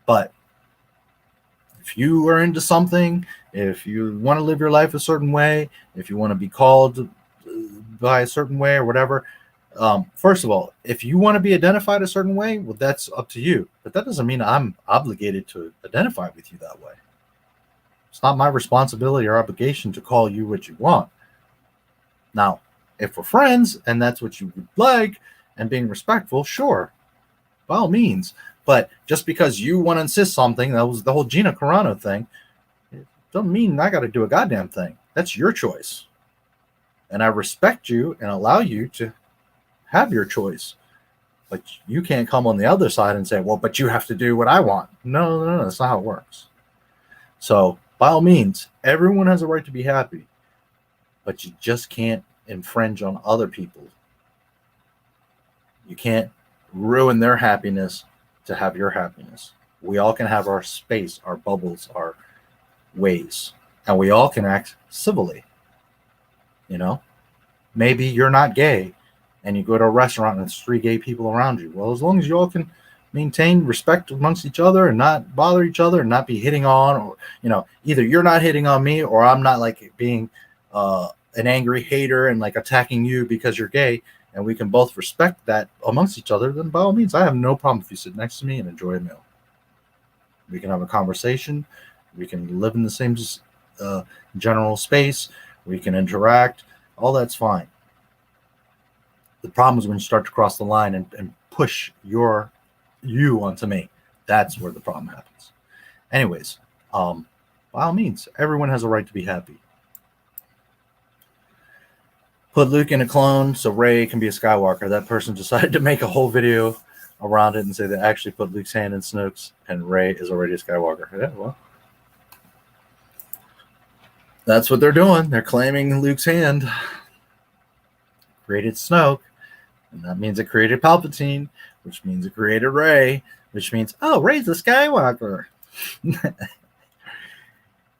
But if you are into something, if you want to live your life a certain way, if you want to be called by a certain way or whatever, first of all, if you want to be identified a certain way, well, that's up to you. But that doesn't mean I'm obligated to identify with you that way. It's not my responsibility or obligation to call you what you want. Now, if we're friends and that's what you would like and being respectful, sure, by all means. But just because you want to insist something, that was the whole Gina Carano thing, it doesn't mean I got to do a goddamn thing. That's your choice. And I respect you and allow you to have your choice. But you can't come on the other side and say, well, but you have to do what I want. No, that's not how it works. So by all means, everyone has a right to be happy, but you just can't infringe on other people. You can't ruin their happiness to have your happiness. We all can have our space, our bubbles, our ways, and we all can act civilly. Maybe you're not gay and you go to a restaurant and there's 3 gay people around you. Well, as long as you all can maintain respect amongst each other and not bother each other and not be hitting on, or either you're not hitting on me or I'm not like being an angry hater and like attacking you because you're gay, and we can both respect that amongst each other, then by all means, I have no problem if you sit next to me and enjoy a meal. We can have a conversation. We can live in the same general space. We can interact. All that's fine. The problem is when you start to cross the line and push you onto me. That's where the problem happens. Anyways, by all means, everyone has a right to be happy. Put Luke in a clone so Rey can be a Skywalker. That person decided to make a whole video around it and say they actually put Luke's hand in Snoke's and Rey is already a Skywalker. Yeah, well, that's what they're doing. They're claiming Luke's hand created Snoke, and that means it created Palpatine, which means it created Rey, which means, oh, Rey's a Skywalker.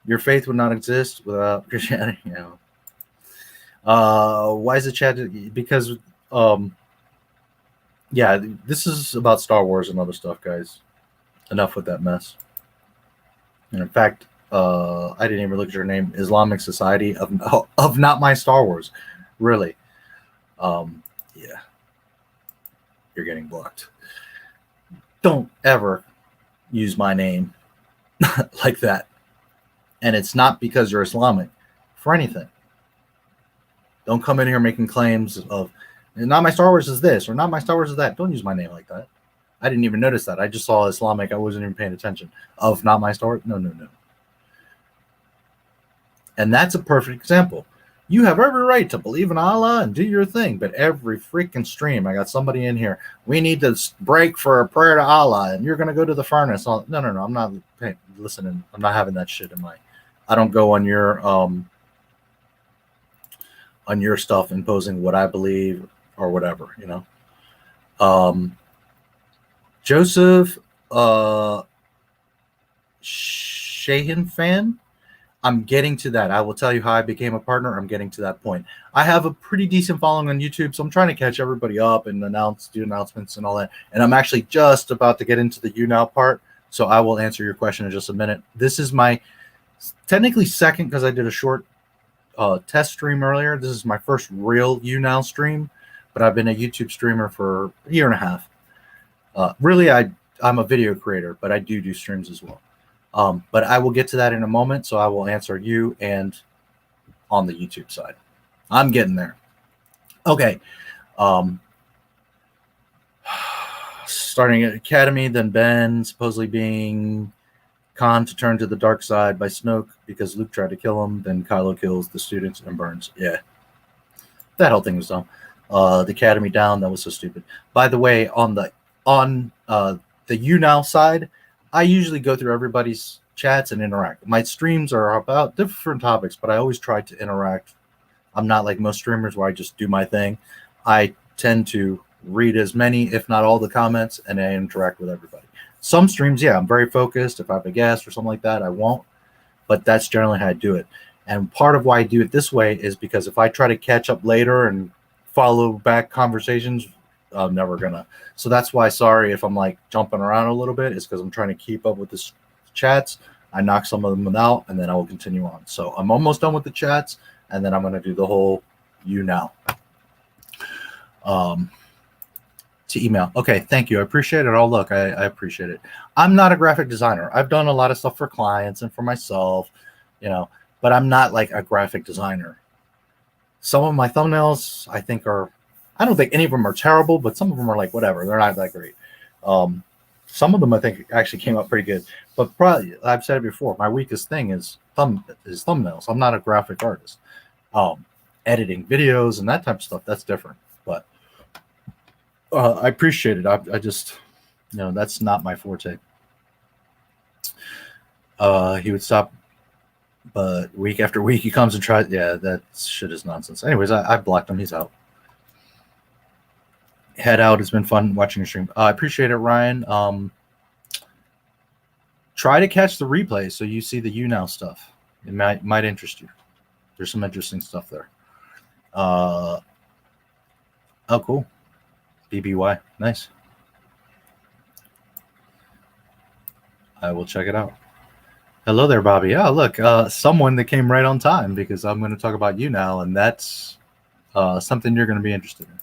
Your faith would not exist without Christianity. Why is it chat? Because yeah, this is about Star Wars and other stuff, guys. Enough with that mess. And in fact, I didn't even look at your name. Islamic Society of Not My Star Wars. Really. Yeah. You're getting blocked. Don't ever use my name like that. And it's not because you're Islamic. For anything. Don't come in here making claims of, Not My Star Wars is this, or Not My Star Wars is that. Don't use my name like that. I didn't even notice that. I just saw Islamic. I wasn't even paying attention. Of Not My Star Wars. No. And that's a perfect example. You have every right to believe in Allah and do your thing, but every freaking stream, I got somebody in here. We need to break for a prayer to Allah, and you're going to go to the furnace. No. I'm not listening. I'm not having that shit in my. I don't go on your stuff imposing what I believe or whatever, Joseph Shahan fan. I'm getting to that. I will tell you how I became a partner. I'm getting to that point. I have a pretty decent following on YouTube, so I'm trying to catch everybody up and do announcements and all that. And I'm actually just about to get into the YouNow part, so I will answer your question in just a minute. This is my technically second, because I did a short test stream earlier. This is my first real YouNow stream, but I've been a YouTube streamer for a year and a half. Really, I'm a video creator, but I do streams as well. But I will get to that in a moment, so I will answer you and on the YouTube side. I'm getting there. Okay. Starting at Academy, then Ben supposedly being conned to turn to the dark side by Snoke because Luke tried to kill him. Then Kylo kills the students and burns. Yeah. That whole thing was dumb. The Academy down. That was so stupid. By the way, on the YouNow side, I usually go through everybody's chats and interact. My streams are about different topics, but I always try to interact. I'm not like most streamers where I just do my thing. I tend to read as many, if not all, the comments, and I interact with everybody. Some streams, yeah, I'm very focused. If I have a guest or something like that, I won't. But that's generally how I do it. And part of why I do it this way is because if I try to catch up later and follow back conversations, I'm never gonna. So that's why, sorry if I'm like jumping around a little bit, is because I'm trying to keep up with the chats. I knock some of them out, and then I will continue on. So I'm almost done with the chats, and then I'm going to do the whole YouNow. To email. Okay, thank you. I appreciate it. Oh, look, I appreciate it. I'm not a graphic designer. I've done a lot of stuff for clients and for myself, you know, but I'm not like a graphic designer. Some of my thumbnails, I think, are, I don't think any of them are terrible, but some of them are like, whatever. They're not that great. Some of them, I think, actually came out pretty good. But probably, I've said it before, my weakest thing is thumbnails. I'm not a graphic artist. Editing videos and that type of stuff, that's different. But I appreciate it. I just, you know, that's not my forte. He would stop, but week after week he comes and tries. Yeah, that shit is nonsense. Anyways, I blocked him. He's out. Head out. It's been fun watching your stream. I appreciate it, Ryan. Try to catch the replay so you see the YouNow stuff. It might interest you. There's some interesting stuff there. Oh, cool. BBY. Nice. I will check it out. Hello there, Bobby. Oh, look, someone that came right on time, because I'm going to talk about YouNow, and that's something you're going to be interested in.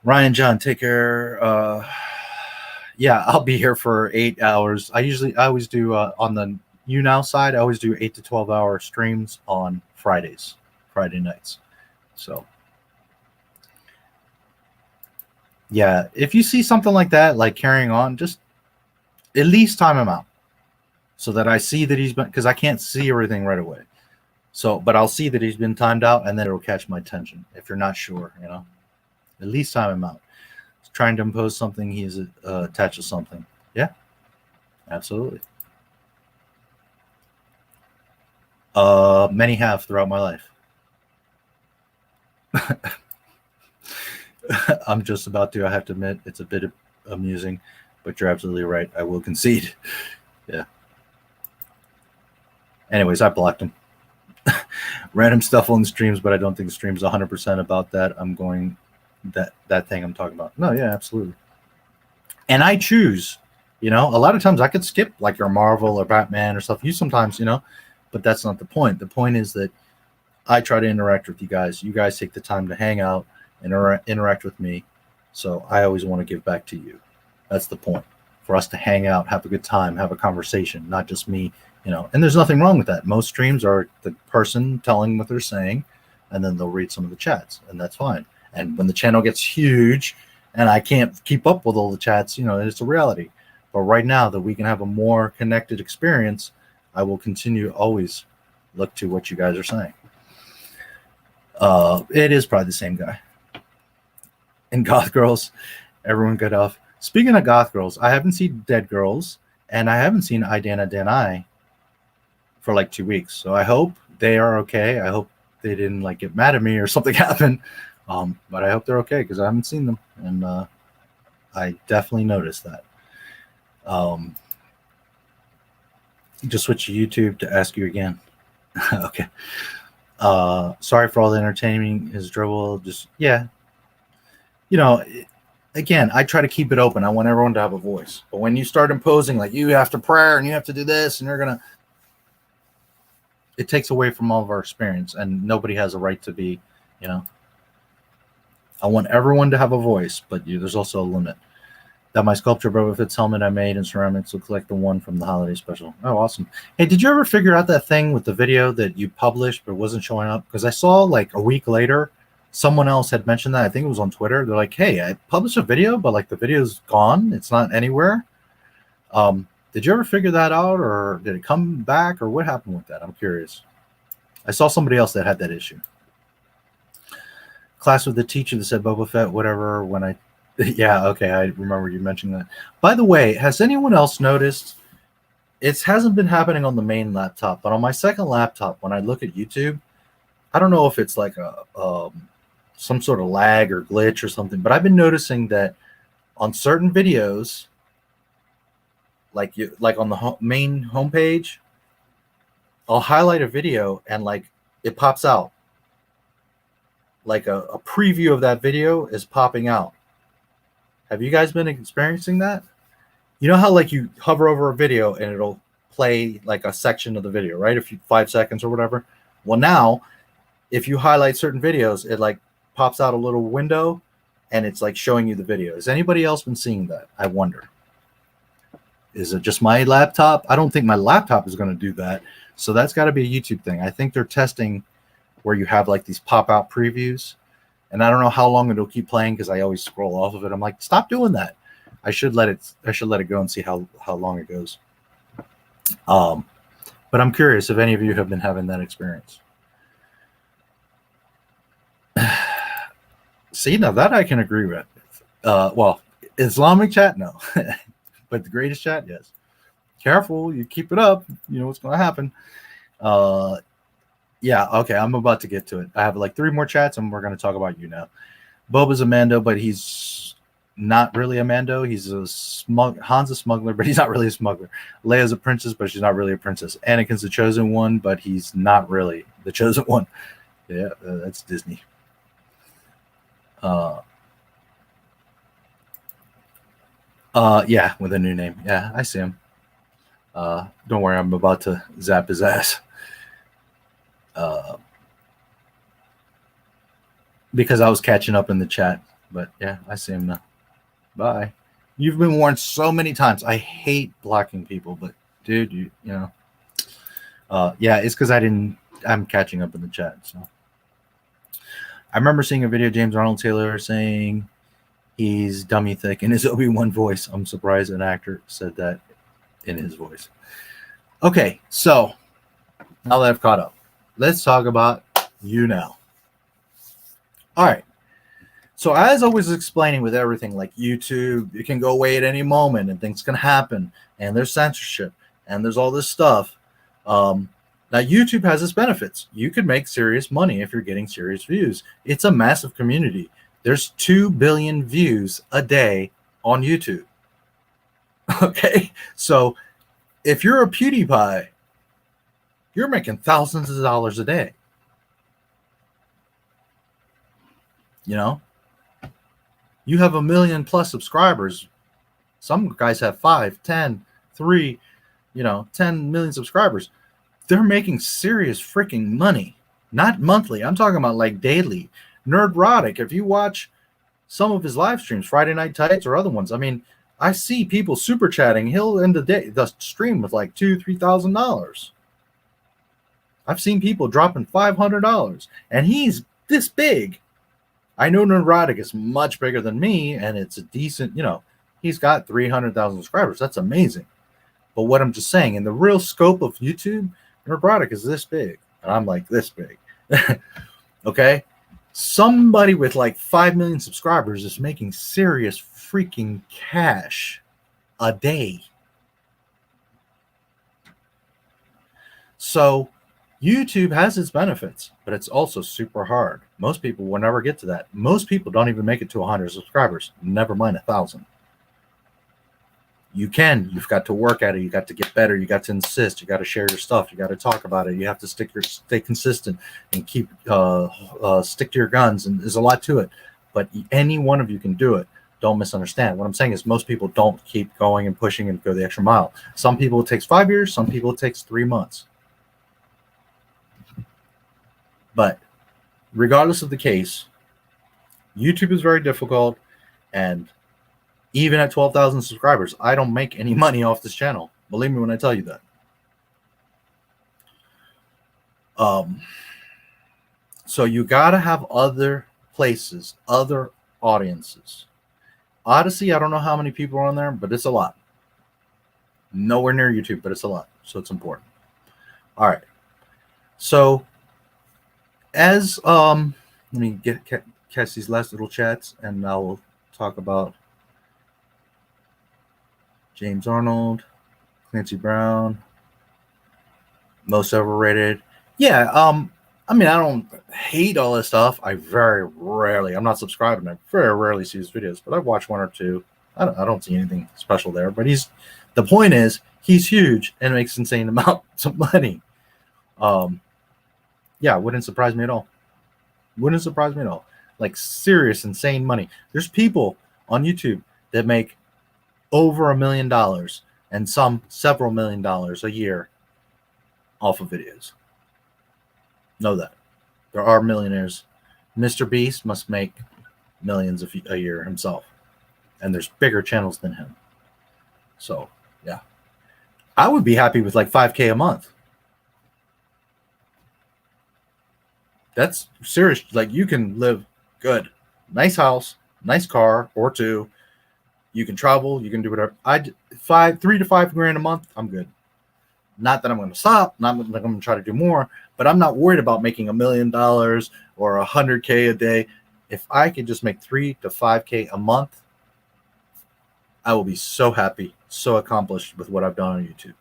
Ryan, John, take care. Yeah, I'll be here for 8 hours. I always do on the YouNow side, I always do 8 to 12 hour streams on Friday nights. So yeah, if you see something like that, like carrying on, just at least time him out so that I see that he's been, because I can't see everything right away. So, but I'll see that he's been timed out, and then it'll catch my attention. If you're not sure, you know, at least time him out. He's trying to impose something. He's attached to something. Yeah, absolutely. Many have throughout my life. I'm just about to, I have to admit, it's a bit amusing, but you're absolutely right. I will concede. Yeah. Anyways, I blocked him. Random stuff on the streams, but I don't think the stream's 100% about that. I'm going that thing I'm talking about. No, yeah, absolutely. And I choose, you know, a lot of times I could skip like your Marvel or Batman or stuff. You sometimes, you know, but that's not the point. The point is that I try to interact with you guys. You guys take the time to hang out and interact with me. So I always want to give back to you. That's the point. For us to hang out, have a good time, have a conversation, not just me, you know. And there's nothing wrong with that. Most streams are the person telling what they're saying, and then they'll read some of the chats, and that's fine. And when the channel gets huge and I can't keep up with all the chats, you know, it's a reality. But right now that we can have a more connected experience, I will continue to always look to what you guys are saying. It is probably the same guy. And Goth Girls, everyone got off. Speaking of Goth Girls, I haven't seen Dead Girls, and I haven't seen I Dana Danai for like 2 weeks. So I hope they are okay. I hope they didn't like get mad at me or something happened. But I hope they're okay, because I haven't seen them, and I definitely noticed that. Just switch to YouTube to ask you again. Okay. Sorry for all the entertaining. His dribble, just, yeah. You know, again, I try to keep it open. I want everyone to have a voice. But when you start imposing, like, you have to pray and you have to do this and you're going to, it takes away from all of our experience, and nobody has a right to be, you know. I want everyone to have a voice, but there's also a limit. That my sculpture Boba Fett's helmet I made in ceramics looks like the one from the holiday special. Oh, awesome. Hey, did you ever figure out that thing with the video that you published but wasn't showing up? Because I saw like a week later, someone else had mentioned that. I think it was on Twitter. They're like, hey, I published a video, but like the video's gone. It's not anywhere. Did you ever figure that out, or did it come back, or what happened with that? I'm curious. I saw somebody else that had that issue. Class with the teacher that said Boba Fett, whatever, when I... Yeah, okay, I remember you mentioning that. By the way, has anyone else noticed, it hasn't been happening on the main laptop, but on my second laptop, when I look at YouTube, I don't know if it's like a some sort of lag or glitch or something, but I've been noticing that on certain videos, like on the main homepage, I'll highlight a video and like it pops out. Like a preview of that video is popping out. Have you guys been experiencing that? You know how like you hover over a video and it'll play like a section of the video, right? 5 seconds or whatever. Well, now if you highlight certain videos, it like pops out a little window and it's like showing you the video. Has anybody else been seeing that? I wonder. Is it just my laptop? I don't think my laptop is going to do that. So that's got to be a YouTube thing. I think they're testing where you have like these pop out previews. And I don't know how long it'll keep playing because I always scroll off of it. I'm like, stop doing that. I should let it go and see how long it goes. But I'm curious if any of you have been having that experience. See, now that I can agree with. Well, Islamic chat, no. But the greatest chat, yes. Careful, you keep it up, you know what's going to happen. Yeah, okay, I'm about to get to it. I have like 3 more chats, and we're going to talk about you now. Boba's a Mando, but he's not really a Mando. He's a Han's a smuggler, but he's not really a smuggler. Leia's a princess, but she's not really a princess. Anakin's the chosen one, but he's not really the chosen one. Yeah, that's Disney. Yeah, with a new name. Yeah, I see him. Don't worry, I'm about to zap his ass. Because I was catching up in the chat. But yeah, I see him now. Bye. You've been warned so many times. I hate blocking people, but dude, you know. Yeah, it's because I'm catching up in the chat. So I remember seeing a video, James Arnold Taylor saying he's dummy thick in his Obi-Wan voice. I'm surprised an actor said that in his voice. Okay, so now that I've caught up, let's talk about YouNow. All right. So as I was explaining with everything like YouTube, it can go away at any moment and things can happen and there's censorship and there's all this stuff. Now YouTube has its benefits. You could make serious money if you're getting serious views. It's a massive community. There's 2 billion views a day on YouTube. Okay. So if you're a PewDiePie, you're making thousands of dollars a day. You know, you have 1 million plus subscribers. Some guys have 5, 10, 3, 10 million subscribers. They're making serious freaking money, not monthly. I'm talking about like daily. Nerdrotic, if you watch some of his live streams, Friday Night Tights or other ones, I mean, I see people super chatting. He'll end the stream with like $2,000-$3,000. I've seen people dropping $500, and he's this big. I know Nerdrotic is much bigger than me, and it's a decent, he's got 300,000 subscribers. That's amazing. But what I'm just saying, in the real scope of YouTube, Nerdrotic is this big, and I'm like this big. Okay? Somebody with like 5 million subscribers is making serious freaking cash a day. So YouTube has its benefits, but it's also super hard. Most people will never get to that. Most people don't even make it to 100 subscribers, never mind 1,000. You can. You've got to work at it. You got to get better. You got to insist. You got to share your stuff. You got to talk about it. You have to stay consistent and keep stick to your guns. And there's a lot to it. But any one of you can do it. Don't misunderstand. What I'm saying is most people don't keep going and pushing and go the extra mile. Some people it takes 5 years. Some people it takes 3 months. But regardless of the case, YouTube is very difficult, and Even at 12,000 subscribers, I don't make any money off this channel. Believe me when I tell you that. So you got to have other places, other audiences. Odysee, I don't know how many people are on there, but it's a lot. Nowhere near YouTube, but it's a lot. So it's important. All right. So as let me catch these last little chats, and I will talk about James Arnold, Clancy Brown, most overrated. Yeah, I mean, I don't hate all this stuff. I very rarely, I'm not subscribed, and I very rarely see his videos, but I've watched one or two. I don't see anything special there, but the point is, he's huge and makes insane amounts of money. Yeah, wouldn't surprise me at all. Wouldn't surprise me at all. Like serious, insane money. There's people on YouTube that make over $1 million and some several $1 million a year off of videos. Know that. There are millionaires. Mr. Beast must make millions a year himself. And there's bigger channels than him. So, yeah. I would be happy with like $5K a month. That's serious. Like, you can live good. Nice house, nice car or two. You can travel. You can do whatever. $3 to $5 grand a month. I'm good. Not that I'm going to stop. Not that I'm going to try to do more. But I'm not worried about making $1 million or $100K a day. If I could just make $3 to $5K a month, I will be so happy, so accomplished with what I've done on YouTube.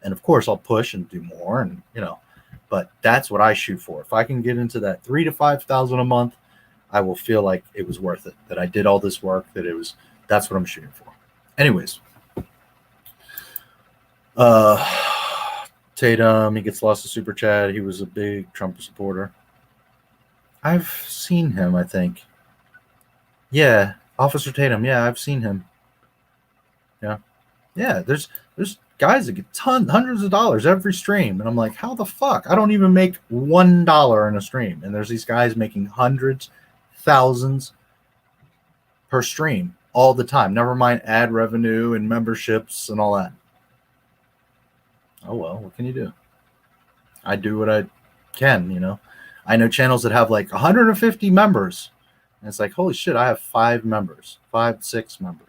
And of course, I'll push and do more, and but that's what I shoot for. If I can get into that 3,000 to 5,000 a month, I will feel like it was worth it. That I did all this work. That's what I'm shooting for. Anyways, Tatum, he gets lost to Super Chat. He was a big Trump supporter. I've seen him, I think. Yeah, Officer Tatum. Yeah, I've seen him. Yeah. There's guys that get hundreds of dollars every stream, and I'm like, how the fuck? I don't even make $1 in a stream, and there's these guys making hundreds, thousands per stream all the time. Never mind ad revenue and memberships and all that. Oh well, what can you do? I do what I can. I know channels that have like 150 members, and it's like, holy shit, I have 5 members, 5, 6 members.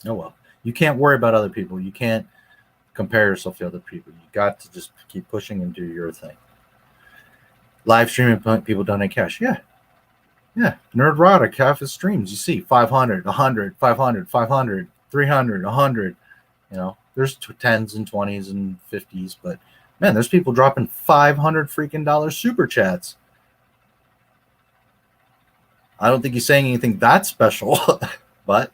Oh well, you can't worry about other people. You can't compare yourself to other people. You got to just keep pushing and do your thing. Live streaming, people donate cash. Yeah. Nerdrotic, half his streams, you see 500, 100, 500, 500, 300, 100. There's 10s and 20s and 50s, but man, there's people dropping $500 freaking dollars super chats. I don't think he's saying anything that special, but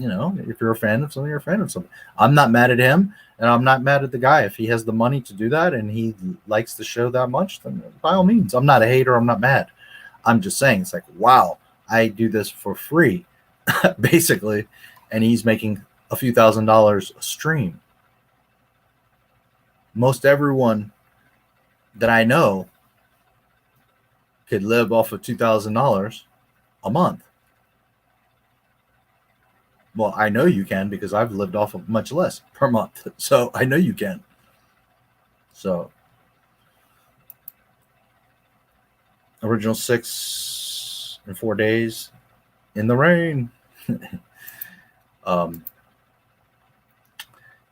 if you're a fan of something, you're a fan of something. I'm not mad at him, and I'm not mad at the guy. If he has the money to do that and he likes the show that much, then by all means. I'm not a hater. I'm not mad. I'm just saying, it's like, wow, I do this for free, basically, and he's making a few $1,000s a stream. Most everyone that I know could live off of $2,000 a month. Well, I know you can, because I've lived off of much less per month. So I know you can. So original 6 in 4 days in the rain.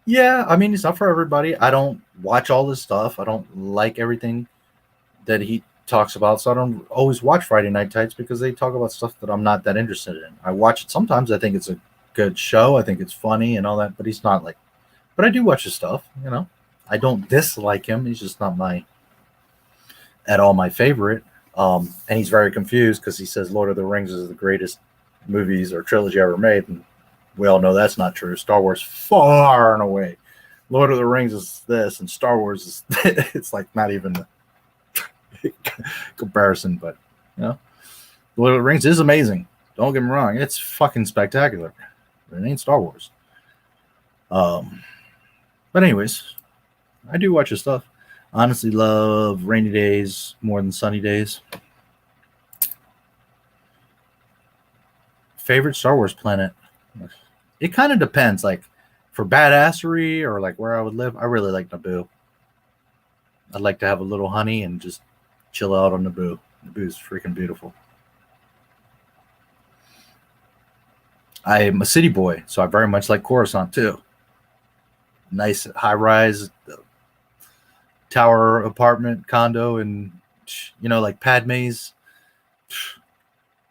Yeah, I mean, it's not for everybody. I don't watch all this stuff. I don't like everything that he talks about, so I don't always watch Friday Night Tights, because they talk about stuff that I'm not that interested in. I watch it sometimes. I think it's a good show. I think it's funny and all that, but he's not like, but I do watch his stuff. I don't dislike him. He's just not at all my favorite. And he's very confused, because he says Lord of the Rings is the greatest movies or trilogy ever made, and we all know that's not true. Star Wars far and away. Lord of the Rings is this, and Star Wars is it's like not even a comparison. But Lord of the Rings is amazing. Don't get me wrong, it's fucking spectacular. But it ain't Star Wars. But anyways, I do watch his stuff. Honestly, love rainy days more than sunny days. Favorite Star Wars planet? It kind of depends. Like for badassery or like where I would live, I really like Naboo. I'd like to have a little honey and just chill out on Naboo. Naboo's freaking beautiful. I am a city boy, so I very much like Coruscant too. Nice high-rise tower apartment condo, and like Padme's.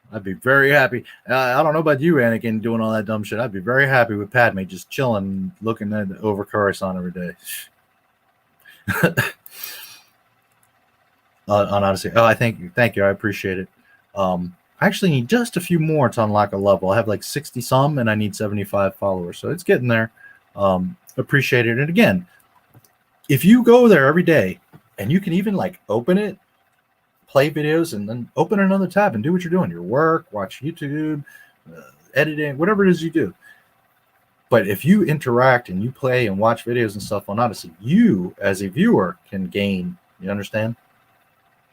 I'd be very happy. I don't know about you, Anakin, doing all that dumb shit. I'd be very happy with Padme just chilling, looking at over Coruscant every day. On Odyssey. Oh, thank you. I appreciate it. I actually need just a few more to unlock a level. I have like 60 some, and I need 75 followers, so it's getting there. Appreciate it. And again, if you go there every day, and you can even like open it, play videos, and then open another tab and do what you're doing, your work, watch YouTube, editing, whatever it is you do. But if you interact and you play and watch videos and stuff on Odyssey, you as a viewer can gain. You understand?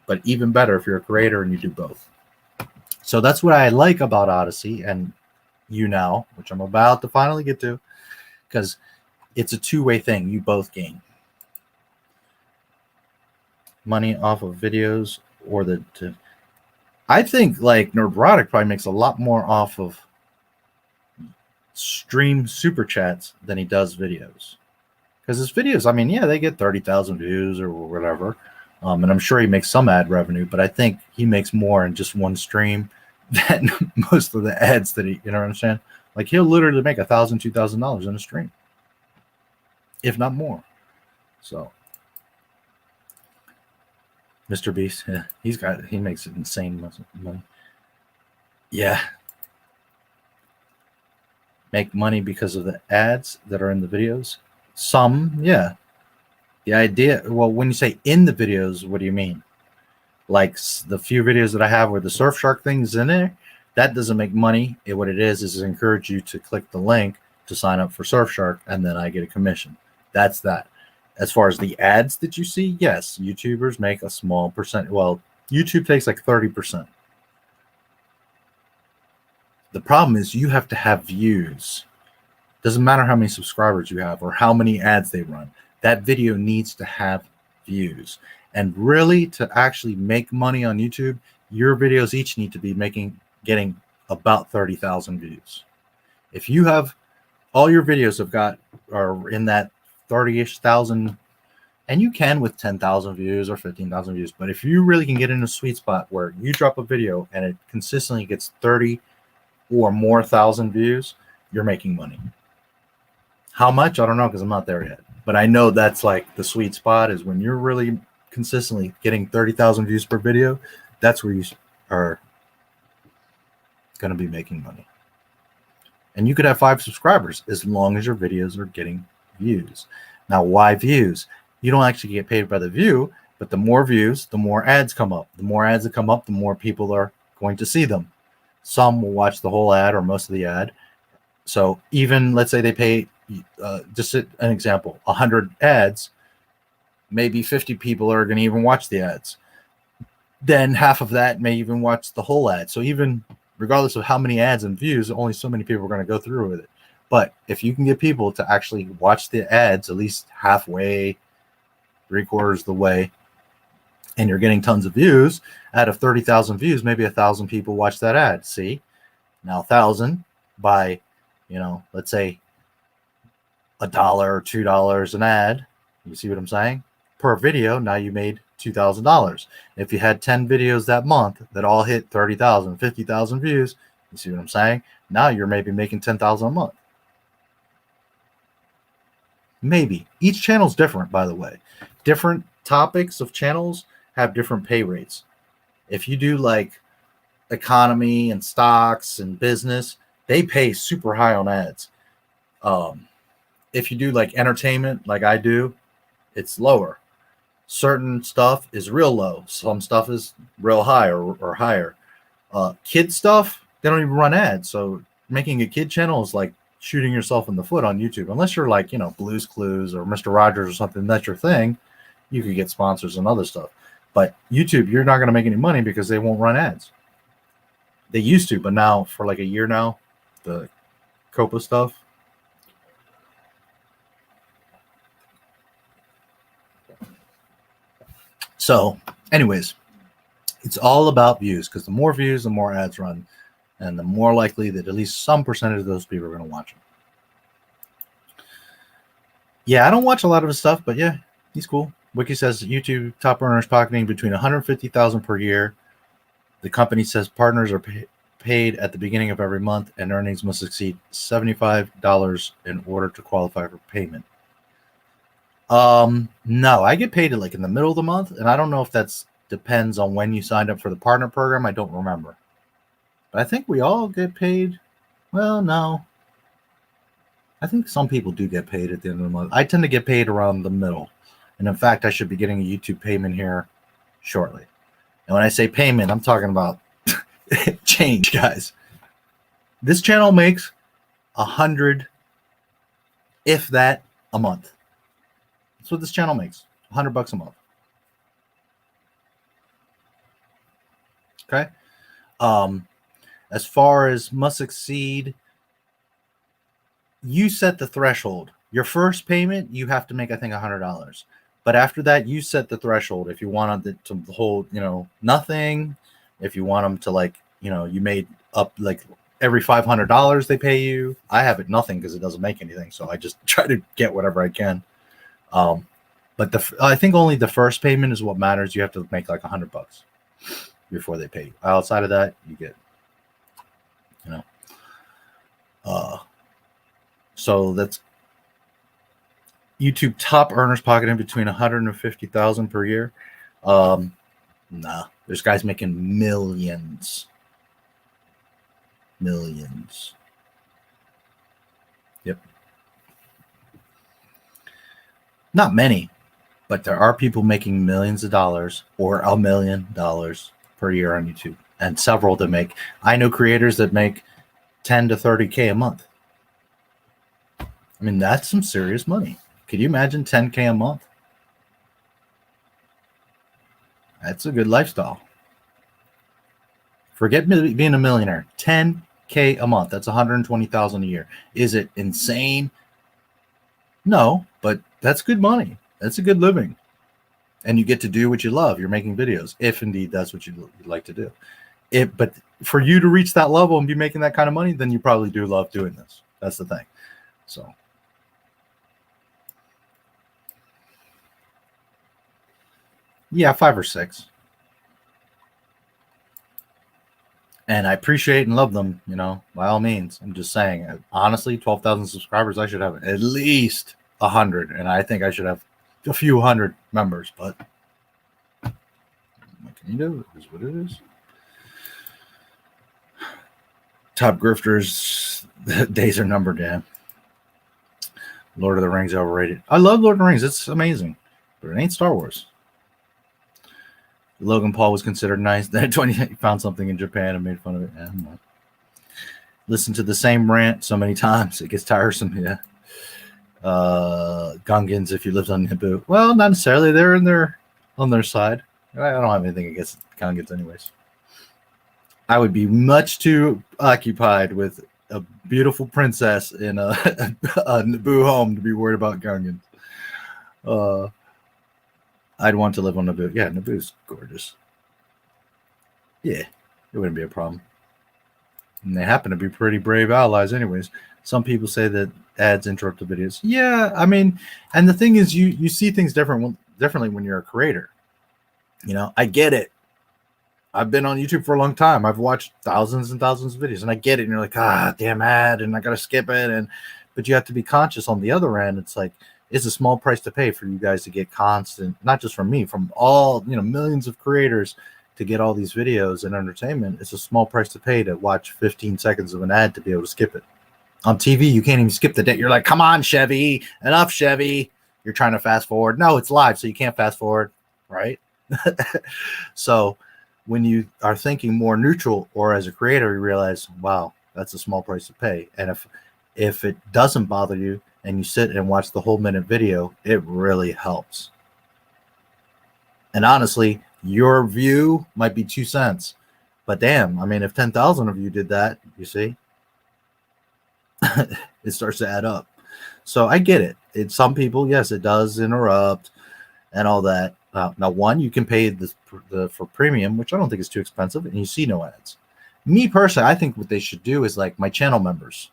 But even better if you're a creator and you do both. So that's what I like about Odyssey and YouNow, which I'm about to finally get to, because it's a two-way thing. You both gain money off of videos, or I think like Nerdrotic probably makes a lot more off of stream super chats than he does videos, because his videos, I mean, yeah, they get 30,000 views or whatever, and I'm sure he makes some ad revenue, but I think he makes more in just one stream than most of the ads that he, you know what I'm saying? Like he'll literally make $1,000, $2,000 in a stream, if not more. So Mr. Beast, yeah, he makes insane money. Yeah. Make money because of the ads that are in the videos. Some, yeah. The idea, well, when you say in the videos, what do you mean? Like the few videos that I have where the Surfshark thing's in there, that doesn't make money. What it is encourage you to click the link to sign up for Surfshark, and then I get a commission. That's that. As far as the ads that you see, yes, YouTubers make a small percent. Well, YouTube takes like 30%. The problem is you have to have views. Doesn't matter how many subscribers you have or how many ads they run. That video needs to have views. And really, to actually make money on YouTube, your videos each need to be getting about 30,000 views. If you have all your videos are in that 30-ish thousand, and you can with 10,000 views or 15,000 views, but if you really can get in a sweet spot where you drop a video and it consistently gets 30 or more thousand views, you're making money. How much? I don't know, because I'm not there yet, but I know that's like the sweet spot is when you're really consistently getting 30,000 views per video. That's where you are going to be making money. And you could have 5 subscribers as long as your videos are getting views. Now, why views? You don't actually get paid by the view, but the more views, the more ads come up. The more ads that come up, the more people are going to see them. Some will watch the whole ad or most of the ad. So even, let's say they pay, just an example, 100 ads, maybe 50 people are going to even watch the ads. Then half of that may even watch the whole ad. So even regardless of how many ads and views, only so many people are going to go through with it. But if you can get people to actually watch the ads at least halfway, 3/4 the way, and you're getting tons of views, out of 30,000 views, maybe 1,000 people watch that ad. See? Now 1,000 by, let's say $1 or $2 an ad. You see what I'm saying? Per video, now you made $2,000. If you had 10 videos that month that all hit 30,000, 50,000 views, you see what I'm saying? Now you're maybe making $10,000 a month. Maybe. Each channel's different, by the way. Different topics of channels have different pay rates. If you do like economy and stocks and business, they pay super high on ads. If you do like entertainment, like I do, it's lower. Certain stuff is real low. Some stuff is real high or higher. Kid stuff, they don't even run ads. So making a kid channel is like shooting yourself in the foot on YouTube. Unless you're like, Blue's Clues or Mr. Rogers or something, that's your thing. You could get sponsors and other stuff. But YouTube, you're not going to make any money because they won't run ads. They used to, but now for like a year now, the COPA stuff. So, anyways, it's all about views, because the more views, the more ads run, and the more likely that at least some percentage of those people are going to watch them. Yeah, I don't watch a lot of his stuff, but yeah, he's cool. Wiki says YouTube top earners pocketing between $150,000 per year. The company says partners are paid at the beginning of every month, and earnings must exceed $75 in order to qualify for payment. No, I get paid like in the middle of the month, and I don't know if that's depends on when you signed up for the partner program. I don't remember, but I think we all get paid. Well, no, I think some people do get paid at the end of the month. I tend to get paid around the middle, and in fact, I should be getting a YouTube payment here shortly. And when I say payment, I'm talking about change, guys. This channel makes 100, if that, a month. That's what this channel makes, $100 a month. Okay. As far as must exceed, you set the threshold. Your first payment, you have to make, I think, $100. But after that, you set the threshold. If you want it to hold, nothing. If you want them to, like, you made up like every $500 they pay you. I have it nothing because it doesn't make anything. So I just try to get whatever I can. But I think only the first payment is what matters. You have to make like $100 before they pay you. Outside of that, you get, so that's YouTube top earners pocketing between $150,000 per year. Nah, there's guys making millions. Yep. Not many, but there are people making millions of dollars or $1 million per year on YouTube, and several that make. I know creators that make 10 to 30K a month. I mean, that's some serious money. Could you imagine 10K a month? That's a good lifestyle. Forget being a millionaire. 10K a month. That's $120,000 a year. Is it insane? No, but that's good money. That's a good living. And you get to do what you love. You're making videos, if indeed that's what you like to do. But for you to reach that level and be making that kind of money, then you probably do love doing this. That's the thing. So, yeah, 5 or 6. And I appreciate and love them, by all means. I'm just saying, honestly, 12,000 subscribers, I should have at least 100. And I think I should have a few hundred members, but what can you do? It is what it is. Top grifters, days are numbered, yeah. Lord of the Rings overrated. I love Lord of the Rings. It's amazing, but it ain't Star Wars. Logan Paul was considered nice. Then 20, he found something in Japan and made fun of it. Yeah, listen to the same rant so many times, it gets tiresome. Yeah. Gungans, if you lived on Naboo. Well, not necessarily. They're on their side. I don't have anything against Gungans anyways. I would be much too occupied with a beautiful princess in a Naboo home to be worried about Gungans. I'd want to live on Naboo. Yeah, Naboo's gorgeous. Yeah, it wouldn't be a problem. And they happen to be pretty brave allies anyways. Some people say that ads interrupt the videos. Yeah, I mean, and the thing is, you see things differently when you're a creator. I get it. I've been on YouTube for a long time. I've watched thousands and thousands of videos, and I get it. And you're like, damn ad, and I got to skip it. But you have to be conscious on the other end. It's like, it's a small price to pay for you guys to get constant, not just from me, from all, millions of creators to get all these videos and entertainment. It's a small price to pay to watch 15 seconds of an ad to be able to skip it. On TV, you can't even skip the day. You're like, come on, Chevy, enough, Chevy. You're trying to fast forward. No, it's live, so you can't fast forward, right? So when you are thinking more neutral or as a creator, you realize, wow, that's a small price to pay. And if it doesn't bother you and you sit and watch the whole minute video, it really helps. And honestly, your view might be 2 cents, But damn, I mean, if 10,000 of you did that, you see, it starts to add up. So I get it. It's some people, yes, it does interrupt and all that. Now, one, you can pay for premium, which I don't think is too expensive, and you see no ads. Me personally, I think what they should do is like my channel members,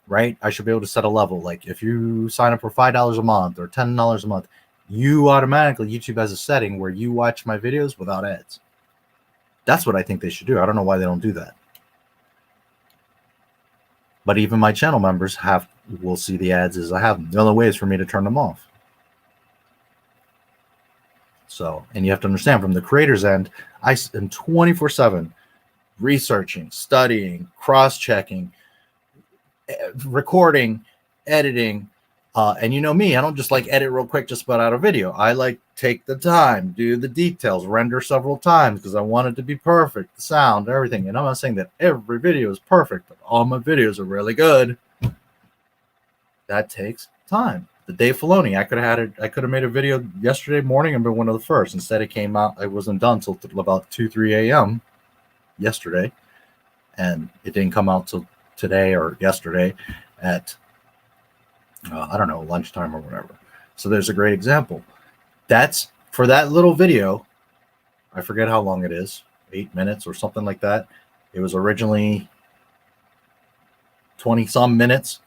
right? I should be able to set a level. Like if you sign up for $5 a month or $10 a month, you automatically, YouTube has a setting where you watch my videos without ads. That's what I think they should do. I don't know why they don't do that. But even my channel members will see the ads as I have them. The only way is for me to turn them off. So, and you have to understand from the creator's end, I am 24/7 researching, studying, cross-checking, recording, editing. And you know me, I don't just like edit real quick, just put out a video. I like take the time, do the details, render several times because I want it to be perfect, the sound, everything. And I'm not saying that every video is perfect, but all my videos are really good. That takes time. The Dave Filoni, I could have made a video yesterday morning and been one of the first. Instead, it came out, it wasn't done till about 2-3 a.m. yesterday, and it didn't come out till today or yesterday at I don't know, lunchtime or whatever. So there's a great example. That's for that little video. I forget how long it is, 8 minutes or something like that. It was originally 20 some minutes.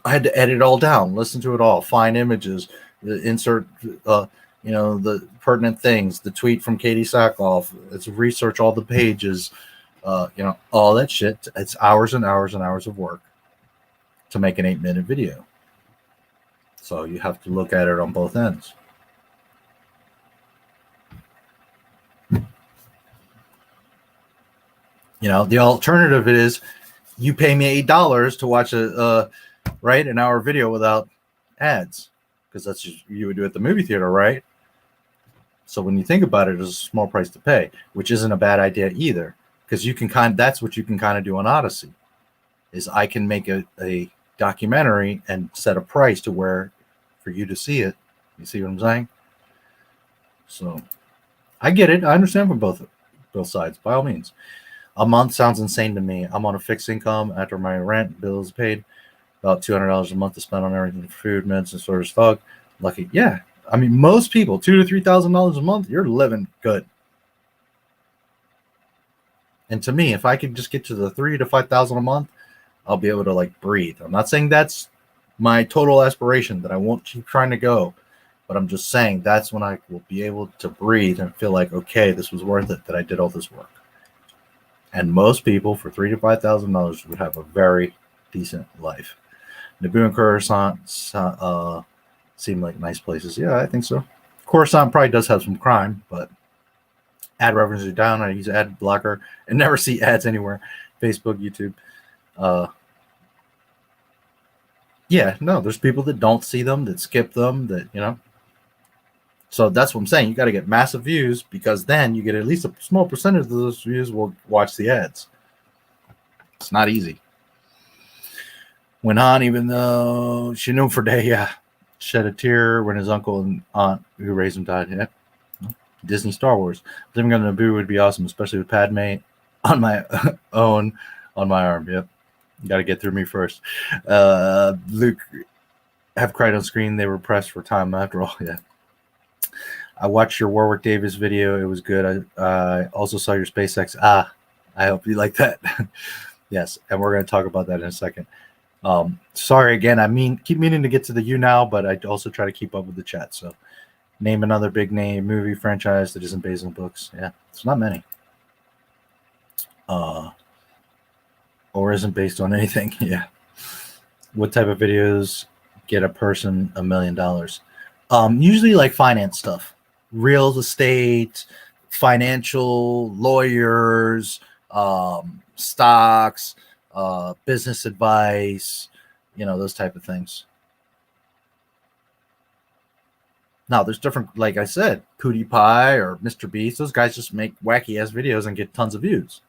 I had to edit it all down, listen to it all, find images, insert, the pertinent things, the tweet from Katie Sackhoff. It's research all the pages, all that shit. It's hours and hours and hours of work to make an 8-minute video. So you have to look at it on both ends. The alternative is you pay me $8 to watch an hour video without ads, because that's just, you would do at the movie theater, right? So when you think about it, it's a small price to pay, which isn't a bad idea either, because you can that's what you can kind of do on Odysee, is I can make a documentary and set a price to where for you to see it. You see what I'm saying? So I get it. I understand from both sides, by all means. A month sounds insane to me. I'm on a fixed income after my rent bill is paid. About $200 a month to spend on everything, food, meds, and sort of stuff. Lucky, yeah. I mean, most people, $2,000 to $3,000 a month, you're living good. And to me, if I could just get to the $3,000 to $5,000 a month, I'll be able to like breathe. I'm not saying that's my total aspiration, that I won't keep trying to go, but I'm just saying that's when I will be able to breathe and feel like, okay, this was worth it, that I did all this work. And most people for $3,000 to $5,000 would have a very decent life. Naboo and Coruscant seem like nice places. Yeah, I think so. Coruscant probably does have some crime, but ad references are down. I use ad blocker and never see ads anywhere. Facebook, YouTube. Yeah, no, there's people that don't see them, that skip them, that, So that's what I'm saying. You got to get massive views, because then you get at least a small percentage of those views will watch the ads. It's not easy. Went on, even though she knew for day, yeah, shed a tear when his uncle and aunt who raised him died. Yeah. Disney Star Wars. Living on Naboo would be awesome, especially with Padme on my own on my arm. Yep. You got to get through me first. Luke have cried on screen. They were pressed for time after all. Yeah. I watched your Warwick Davis video. It was good. I also saw your SpaceX. I hope you like that. Yes. And we're going to talk about that in a second. Sorry again. Keep meaning to get to the YouNow, but I also try to keep up with the chat. So name another big name movie franchise that isn't based on books. Yeah. It's not many. Or isn't based on anything. Yeah. What type of videos get a person $1 million? Usually like finance stuff, real estate, financial, lawyers, stocks, business advice, those type of things. Now there's different, like I said, PewDiePie or Mr. Beast. Those guys just make wacky ass videos and get tons of views.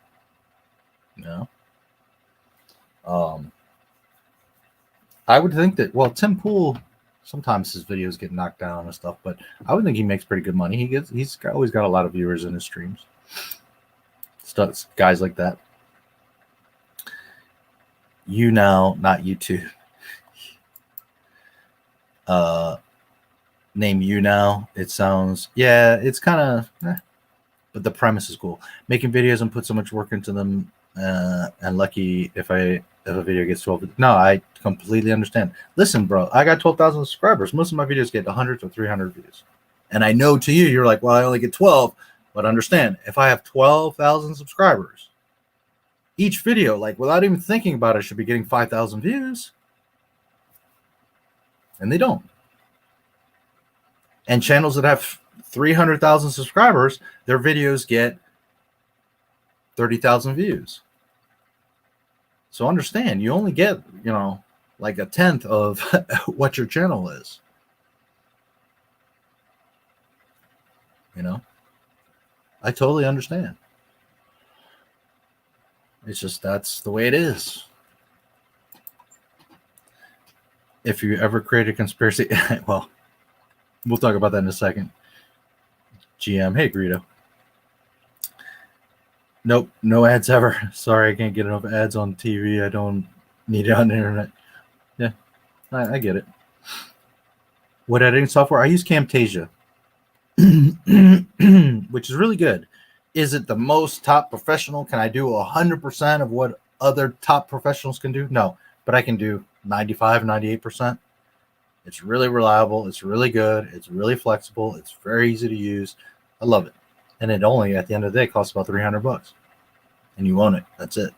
I would think that, well, Tim Pool, sometimes his videos get knocked down and stuff, but I would think he makes pretty good money. He's always got a lot of viewers in his streams. guys like that. YouNow, not YouTube. Name YouNow. It sounds, yeah, it's kind of, but the premise is cool. Making videos and put so much work into them, and lucky if a video gets 12. No, I completely understand. Listen, bro, I got 12,000 subscribers. Most of my videos get 100 to 300 views. And I know to you, you're like, well, I only get 12. But understand, if I have 12,000 subscribers, each video, like without even thinking about it, should be getting 5,000 views. And they don't. And channels that have 300,000 subscribers, their videos get 30,000 views. So understand, you only get, you know, like a tenth of what your channel is. You know, I totally understand. It's just, that's the way it is. If you ever create a conspiracy, well, we'll talk about that in a second. GM, hey, Greedo. Nope, no ads ever. Sorry, I can't get enough ads on TV. I don't need it on the internet. Yeah, I get it. What editing software? I use Camtasia, which is really good. Is it the most top professional? Can I do 100% of what other top professionals can do? No, but I can do 95, 98%. It's really reliable. It's really good. It's really flexible. It's very easy to use. I love it. And it only, at the end of the day, costs about $300. And you own it. That's it.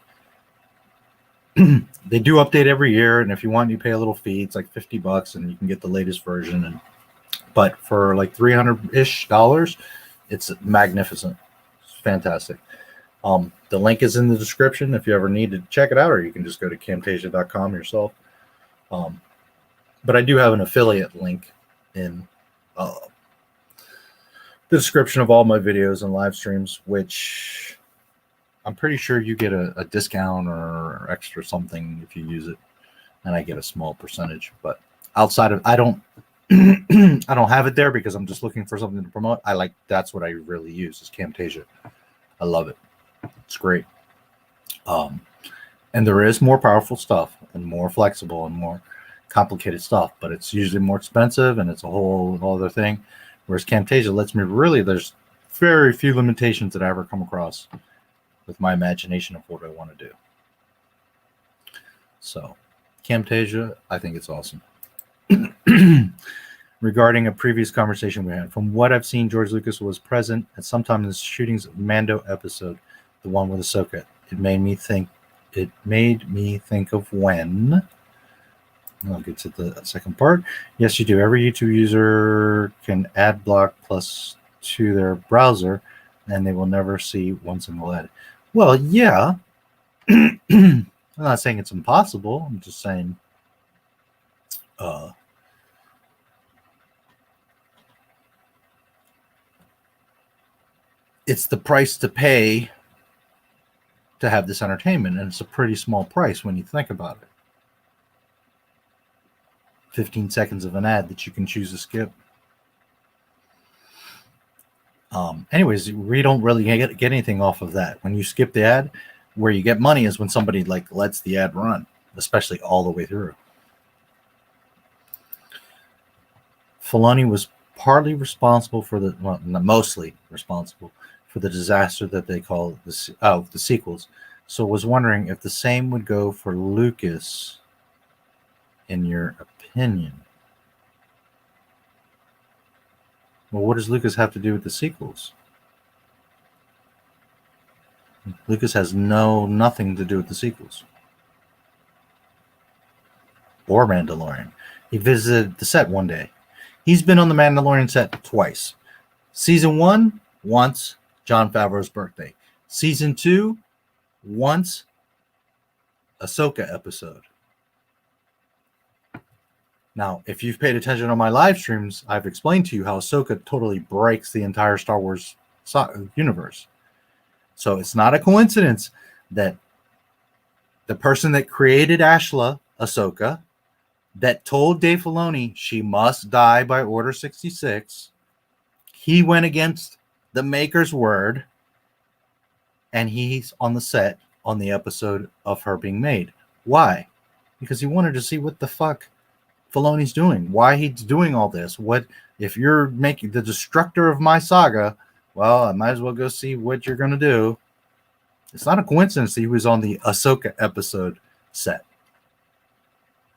They do update every year. And if you want, you pay a little fee. It's like $50 and you can get the latest version. But for like $300-ish, it's magnificent. It's fantastic. The link is in the description if you ever need to check it out, or you can just go to camtasia.com yourself. But I do have an affiliate link in the description of all my videos and live streams, which I'm pretty sure you get a discount or extra something if you use it, and I get a small percentage. But outside of, I don't I don't have it there because I'm just looking for something to promote. That's what I really use is Camtasia. I love it. It's great. And there is more powerful stuff and more flexible and more complicated stuff, but it's usually more expensive and it's a whole other thing. Whereas Camtasia lets me really, there's very few limitations that I ever come across with my imagination of what I want to do. So Camtasia, I think it's awesome. Regarding a previous conversation we had, from what I've seen, George Lucas was present at some time in the shootings of Mando episode, the one with Ahsoka. It made me think of when. I'll get to the second part. Yes, you do. Every YouTube user can add block plus to their browser, and they will never see one single ad. Well, yeah. I'm not saying it's impossible. I'm just saying it's the price to pay to have this entertainment, and it's a pretty small price when you think about it. 15 seconds of an ad that you can choose to skip. Anyways, we don't really get anything off of that. When you skip the ad, where you get money is when somebody like lets the ad run, especially all the way through. Filoni was partly responsible for the, well, mostly responsible for the disaster that they call the sequels. So was wondering if the same would go for Lucas, in your opinion. Well, what does Lucas have to do with the sequels? Lucas has nothing to do with the sequels. Or Mandalorian. He visited the set one day. He's been on the Mandalorian set twice. Season 1, once, Jon Favreau's birthday. Season 2, once, Ahsoka episode. Now, if you've paid attention on my live streams, I've explained to you how Ahsoka totally breaks the entire Star Wars universe. So it's not a coincidence that the person that created Ashla, Ahsoka, that told Dave Filoni she must die by Order 66, he went against the maker's word and he's on the set on the episode of her being made. Why? Because he wanted to see what the fuck Filoni's doing, why he's doing all this. What if you're making the destructor of my saga? Well, I might as well go see what you're going to do. It's not a coincidence that he was on the Ahsoka episode set,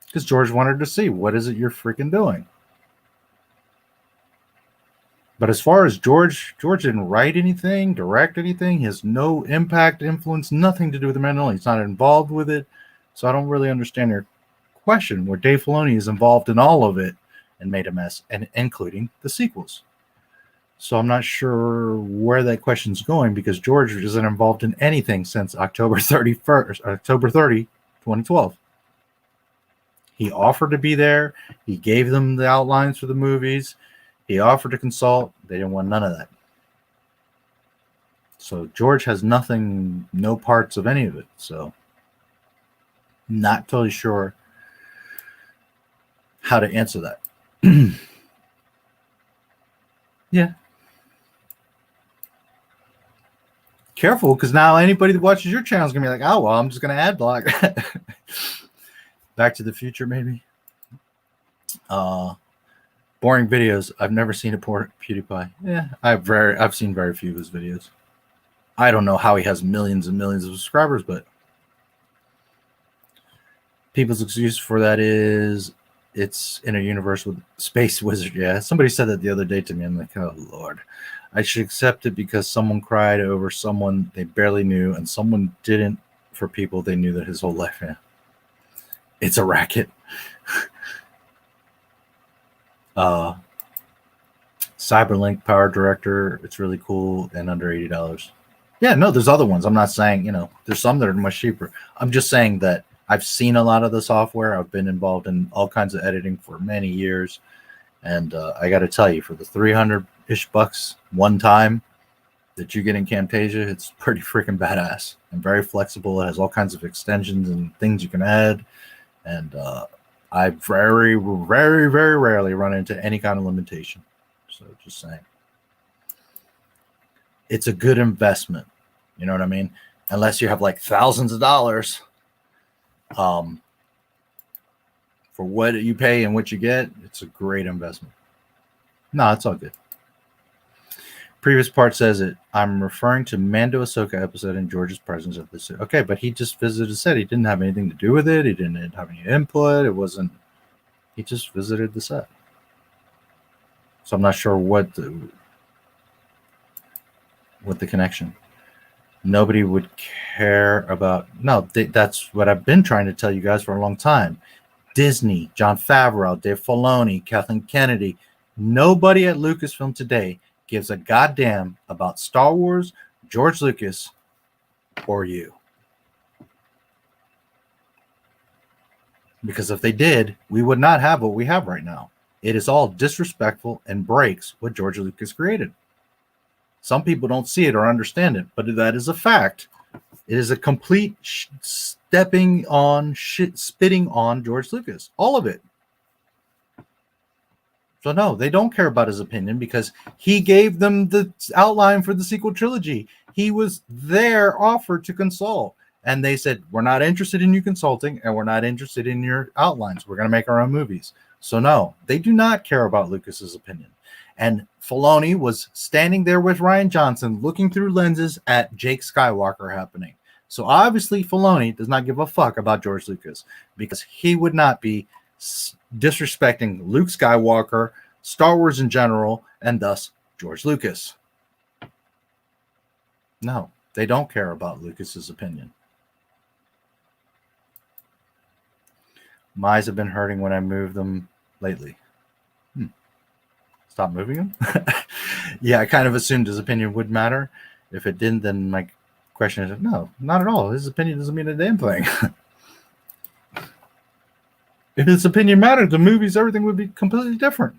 because George wanted to see what is it you're freaking doing. But as far as George didn't write anything, direct anything. He has no impact, influence, nothing to do with the Mandalorian. He's not involved with it. So I don't really understand your question, where Dave Filoni is involved in all of it and made a mess, and including the sequels. So I'm not sure where that question's going, because George isn't involved in anything since October 30, 2012. He offered to be there. He gave them the outlines for the movies. He offered to consult. They didn't want none of that. So George has nothing, no parts of any of it. So not totally sure how to answer that. Yeah. Careful, because now anybody that watches your channel is going to be like, oh, well, I'm just going to ad block. Back to the Future, maybe. Boring videos. I've never seen a poor PewDiePie. Yeah, I've seen very few of his videos. I don't know how he has millions and millions of subscribers, but people's excuse for that is it's in a universe with space wizard. Yeah, somebody said that the other day to me. I'm like, oh Lord, I should accept it because someone cried over someone they barely knew, and someone didn't for people they knew that his whole life. Yeah, it's a racket. Cyberlink Power Director, it's really cool and under $80. Yeah, no, there's other ones. I'm not saying, there's some that are much cheaper. I'm just saying that I've seen a lot of the software. I've been involved in all kinds of editing for many years, and I got to tell you, for the 300-ish bucks one time that you get in Camtasia, it's pretty freaking badass and very flexible. It has all kinds of extensions and things you can add, and I very, very, very rarely run into any kind of limitation. So just saying. It's a good investment. You know what I mean? Unless you have like thousands of dollars for what you pay and what you get, it's a great investment. No, it's all good. Previous part says it. I'm referring to Mando Ahsoka episode in George's presence at this. Okay, but he just visited the set. He didn't have anything to do with it. He didn't have any input. It wasn't. He just visited the set. So I'm not sure what the connection. Nobody would care about. No, that's what I've been trying to tell you guys for a long time. Disney, Jon Favreau, Dave Filoni, Kathleen Kennedy. Nobody at Lucasfilm today gives a goddamn about Star Wars, George Lucas, or you. Because if they did, we would not have what we have right now. It is all disrespectful and breaks what George Lucas created. Some people don't see it or understand it, but that is a fact. It is a complete spitting on George Lucas. All of it. So no, they don't care about his opinion because he gave them the outline for the sequel trilogy. He was there, offered to consult, and they said, we're not interested in you consulting, and we're not interested in your outlines. We're going to make our own movies. So no, they do not care about Lucas's opinion. And Filoni was standing there with Rian Johnson looking through lenses at Jake Skywalker happening. So obviously Filoni does not give a fuck about George Lucas, because he would not be disrespecting Luke Skywalker, Star Wars in general, and thus George Lucas. No, they don't care about Lucas's opinion. My eyes have been hurting when I move them lately. Stop moving them? Yeah, I kind of assumed his opinion would matter. If it didn't, then my question is, no, not at all. His opinion doesn't mean a damn thing. If his opinion mattered, the movies, everything would be completely different.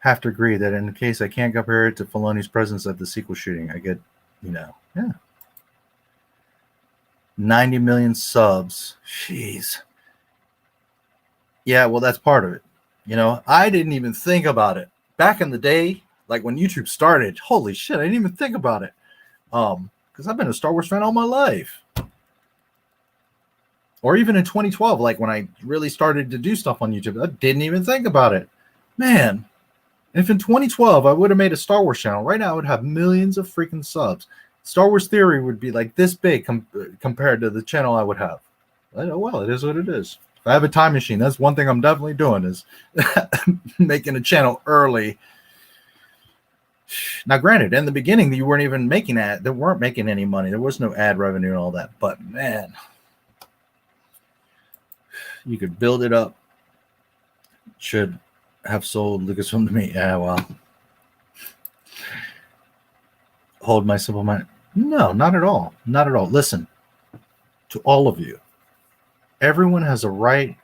Have to agree that in the case I can't compare it to Filoni's presence at the sequel shooting, I get, yeah. 90 million subs. Jeez. Yeah, well, that's part of it. I didn't even think about it. Back in the day, like when YouTube started, holy shit, I didn't even think about it. Because I've been a Star Wars fan all my life. Or even in 2012, like when I really started to do stuff on YouTube, I didn't even think about it. Man, if in 2012 I would have made a Star Wars channel, right now I would have millions of freaking subs. Star Wars Theory would be like this big compared to the channel I would have. Well, it is what it is. If I have a time machine, that's one thing I'm definitely doing is making a channel early. Now, granted, in the beginning, you weren't even making ad. They weren't making any money. There was no ad revenue and all that. But man, you could build it up. Should have sold Lucasfilm to me. Yeah, well, hold my simple mind. No, not at all. Not at all. Listen, to all of you, everyone has a right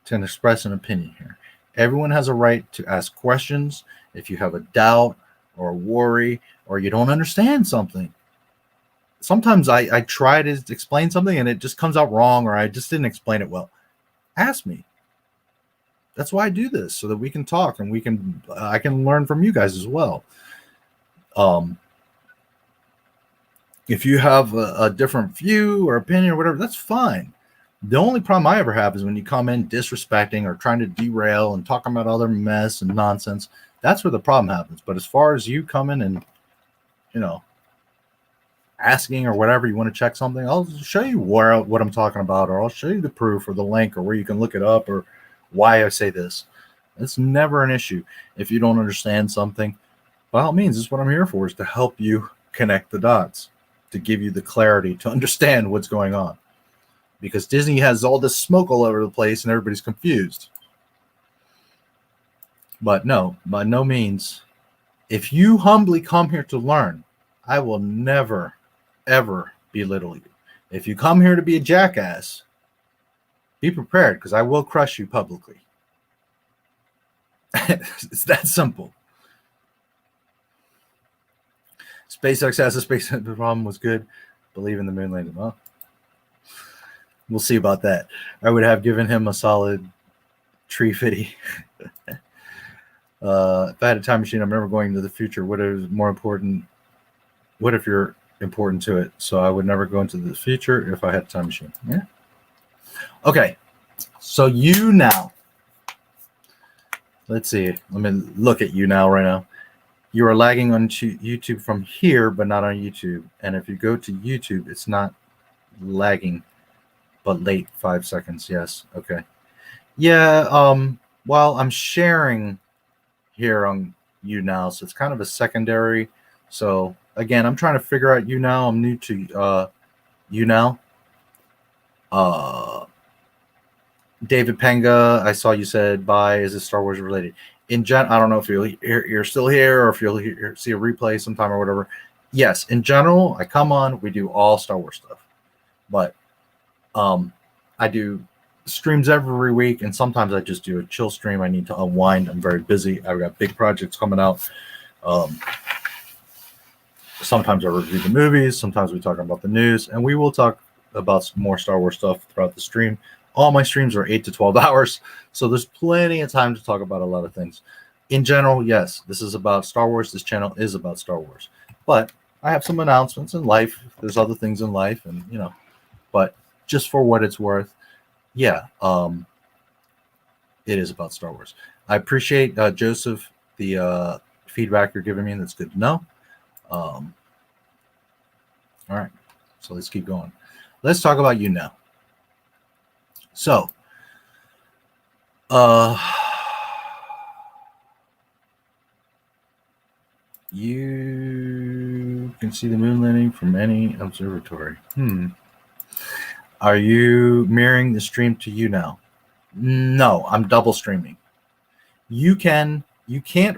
to express an opinion here. Everyone has a right to ask questions. If you have a doubt or a worry or you don't understand something, sometimes I try to explain something and it just comes out wrong, or I just didn't explain it well. Ask me. That's why I do this, so that we can talk and I can learn from you guys as well. If you have a different view or opinion or whatever, that's fine. The only problem I ever have is when you come in disrespecting or trying to derail and talking about other mess and nonsense. That's where the problem happens. But as far as you coming and, asking or whatever, you want to check something, I'll show you what I'm talking about, or I'll show you the proof or the link or where you can look it up or why I say this. It's never an issue. If you don't understand something, by all means, it's what I'm here for, is to help you connect the dots, to give you the clarity to understand what's going on. Because Disney has all this smoke all over the place and everybody's confused. But no, by no means. If you humbly come here to learn, I will never, ever belittle you. If you come here to be a jackass, be prepared, because I will crush you publicly. It's that simple. SpaceX has a space problem was good. Believe in the moon landing. Well, we'll see about that. I would have given him a solid tree fitty. If I had a time machine, I'm never going to the future. What is more important? What if you're important to it? So I would never go into the future if I had a time machine. Yeah. Okay. So YouNow. Let's see. Let me look at YouNow right now. You are lagging on YouTube from here, but not on YouTube. And if you go to YouTube, it's not lagging, but late 5 seconds. Yes. Okay. Yeah. Well, I'm sharing here on YouNow, so it's kind of a secondary. So again, I'm trying to figure out YouNow. I'm new to YouNow. David Penga, I saw you said bye. Is it Star Wars related? In general, I don't know if you're still here or if you'll see a replay sometime or whatever. Yes, in general, I come on. We do all Star Wars stuff, but I do streams every week, and sometimes I just do a chill stream. I need to unwind. I'm very busy. I've got big projects coming out. Sometimes I review the movies. Sometimes we talk about the news, and we will talk about more Star Wars stuff throughout the stream. All my streams are 8 to 12 hours, so there's plenty of time to talk about a lot of things. In general, yes, this is about Star Wars. This channel is about Star Wars, but I have some announcements in life. There's other things in life, and but just for what it's worth, yeah, it is about Star Wars. I appreciate Joseph, the feedback you're giving me. That's good to know. All right, so let's keep going. Let's talk about YouNow. So, you can see the moon landing from any observatory. Are you mirroring the stream to YouNow? No, I'm double streaming. You can't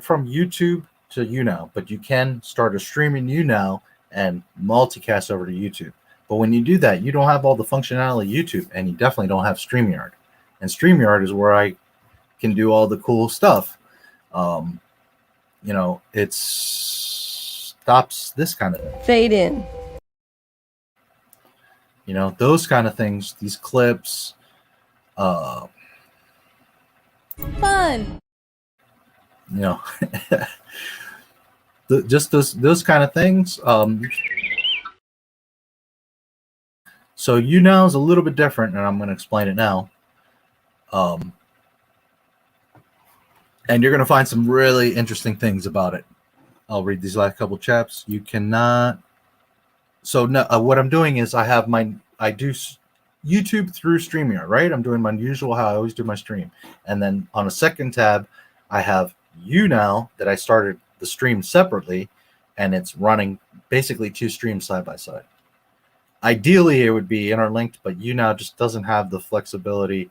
from YouTube to YouNow, but you can start a stream in YouNow and multicast over to YouTube. But when you do that, you don't have all the functionality of YouTube, and you definitely don't have StreamYard. And StreamYard is where I can do all the cool stuff. It stops this kind of thing. Fade in. Those kind of things, these clips. Fun. Just those kind of things. So YouNow is a little bit different, and I'm going to explain it now. And you're going to find some really interesting things about it. I'll read these last couple chaps. You cannot. So no, what I'm doing is I do YouTube through StreamYard, right? I'm doing my usual how I always do my stream. And then on a second tab, I have YouNow that I started the stream separately, and it's running basically two streams side by side. Ideally, it would be interlinked, but YouNow just doesn't have the flexibility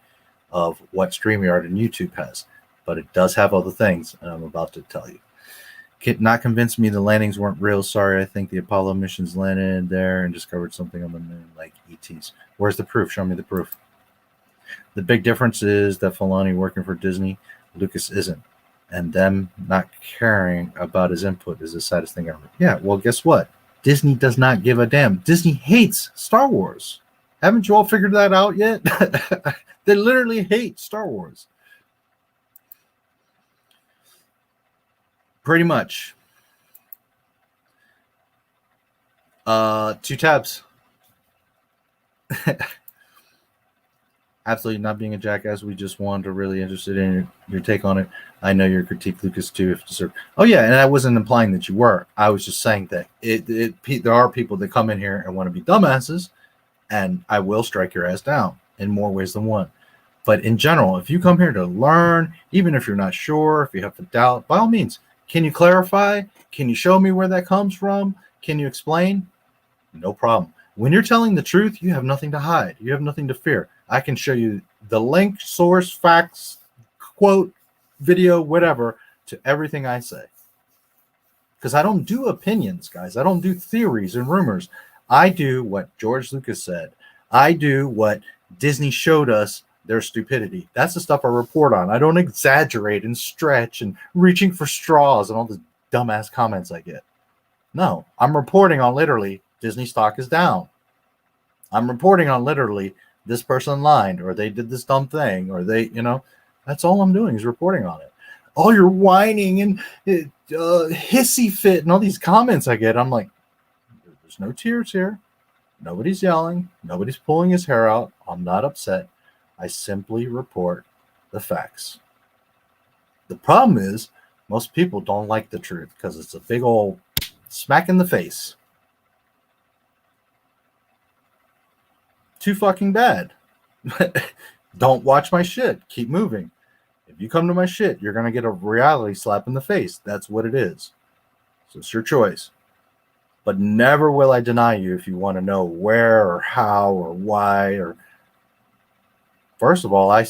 of what StreamYard and YouTube has. But it does have other things, and I'm about to tell you. Not convinced me the landings weren't real. Sorry, I think the Apollo missions landed there and discovered something on the moon like ETs. Where's the proof? Show me the proof. The big difference is that Filoni working for Disney, Lucas isn't. And them not caring about his input is the saddest thing ever. Yeah, well, guess what? Disney does not give a damn. Disney hates Star Wars. Haven't you all figured that out yet? They literally hate Star Wars. Pretty much. 2 tabs. Absolutely not being a jackass. We just wanted to really interested in your take on it. I know your critique, Lucas, too. If deserved. Oh yeah, and I wasn't implying that you were. I was just saying that there are people that come in here and want to be dumbasses, and I will strike your ass down in more ways than one. But in general, if you come here to learn, even if you're not sure, if you have a doubt, by all means. Can you clarify? Can you show me where that comes from? Can you explain? No problem. When you're telling the truth, you have nothing to hide. You have nothing to fear. I can show you the link, source, facts, quote, video, whatever, to everything I say. Because I don't do opinions, guys. I don't do theories and rumors. I do what George Lucas said. I do what Disney showed us their stupidity. That's the stuff I report on. I don't exaggerate and stretch and reaching for straws and all the dumbass comments I get. No, I'm reporting on literally Disney stock is down. I'm reporting on literally this person lied or they did this dumb thing or they, that's all I'm doing is reporting on it. All your whining and hissy fit and all these comments I get, I'm like, there's no tears here. Nobody's yelling. Nobody's pulling his hair out. I'm not upset. I simply report the facts. The problem is most people don't like the truth because it's a big old smack in the face. Too fucking bad. Don't watch my shit. Keep moving. If you come to my shit, you're going to get a reality slap in the face. That's what it is. So it's your choice. But never will I deny you if you want to know where or how or why or first of all, I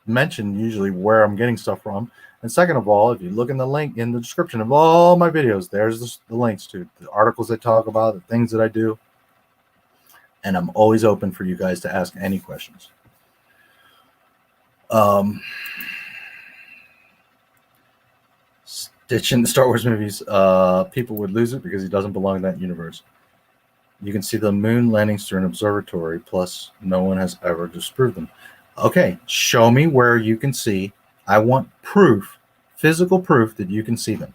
mention usually where I'm getting stuff from. And second of all, if you look in the link in the description of all my videos, there's the links to the articles I talk about, the things that I do. And I'm always open for you guys to ask any questions. Stitching the Star Wars movies, people would lose it because he doesn't belong in that universe. You can see the moon landings through an observatory, plus no one has ever disproved them. Okay, show me where you can see. I want proof, physical proof that you can see them.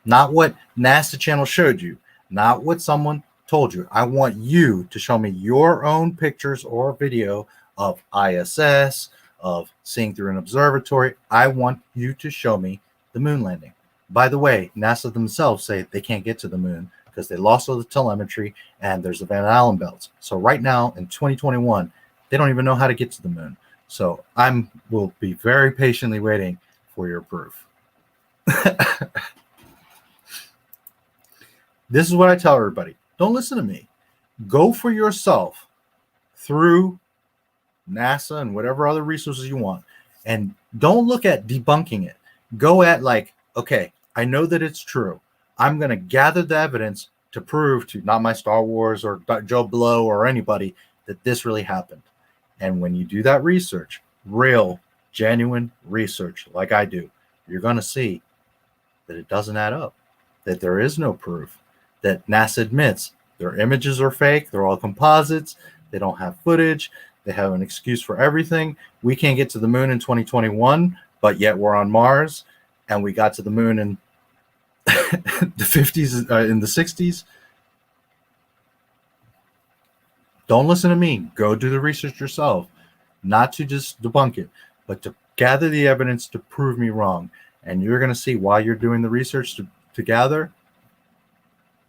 Not what NASA channel showed you, not what someone told you. I want you to show me your own pictures or video of ISS, of seeing through an observatory. I want you to show me the moon landing. By the way, NASA themselves say they can't get to the moon because they lost all the telemetry and there's the Van Allen belts. So right now in 2021, they don't even know how to get to the moon. So will be very patiently waiting for your proof. This is what I tell everybody. Don't listen to me. Go for yourself through NASA and whatever other resources you want. And don't look at debunking it. Go at like, okay, I know that it's true. I'm going to gather the evidence to prove to not my Star Wars or Joe Blow or anybody that this really happened. And when you do that research, real, genuine research like I do, you're going to see that it doesn't add up, that there is no proof, that NASA admits their images are fake, they're all composites, they don't have footage, they have an excuse for everything. We can't get to the moon in 2021, but yet we're on Mars, and we got to the moon in the 50s, in the 60s. Don't listen to me. Go do the research yourself. Not to just debunk it, but to gather the evidence to prove me wrong. And you're going to see while you're doing the research to gather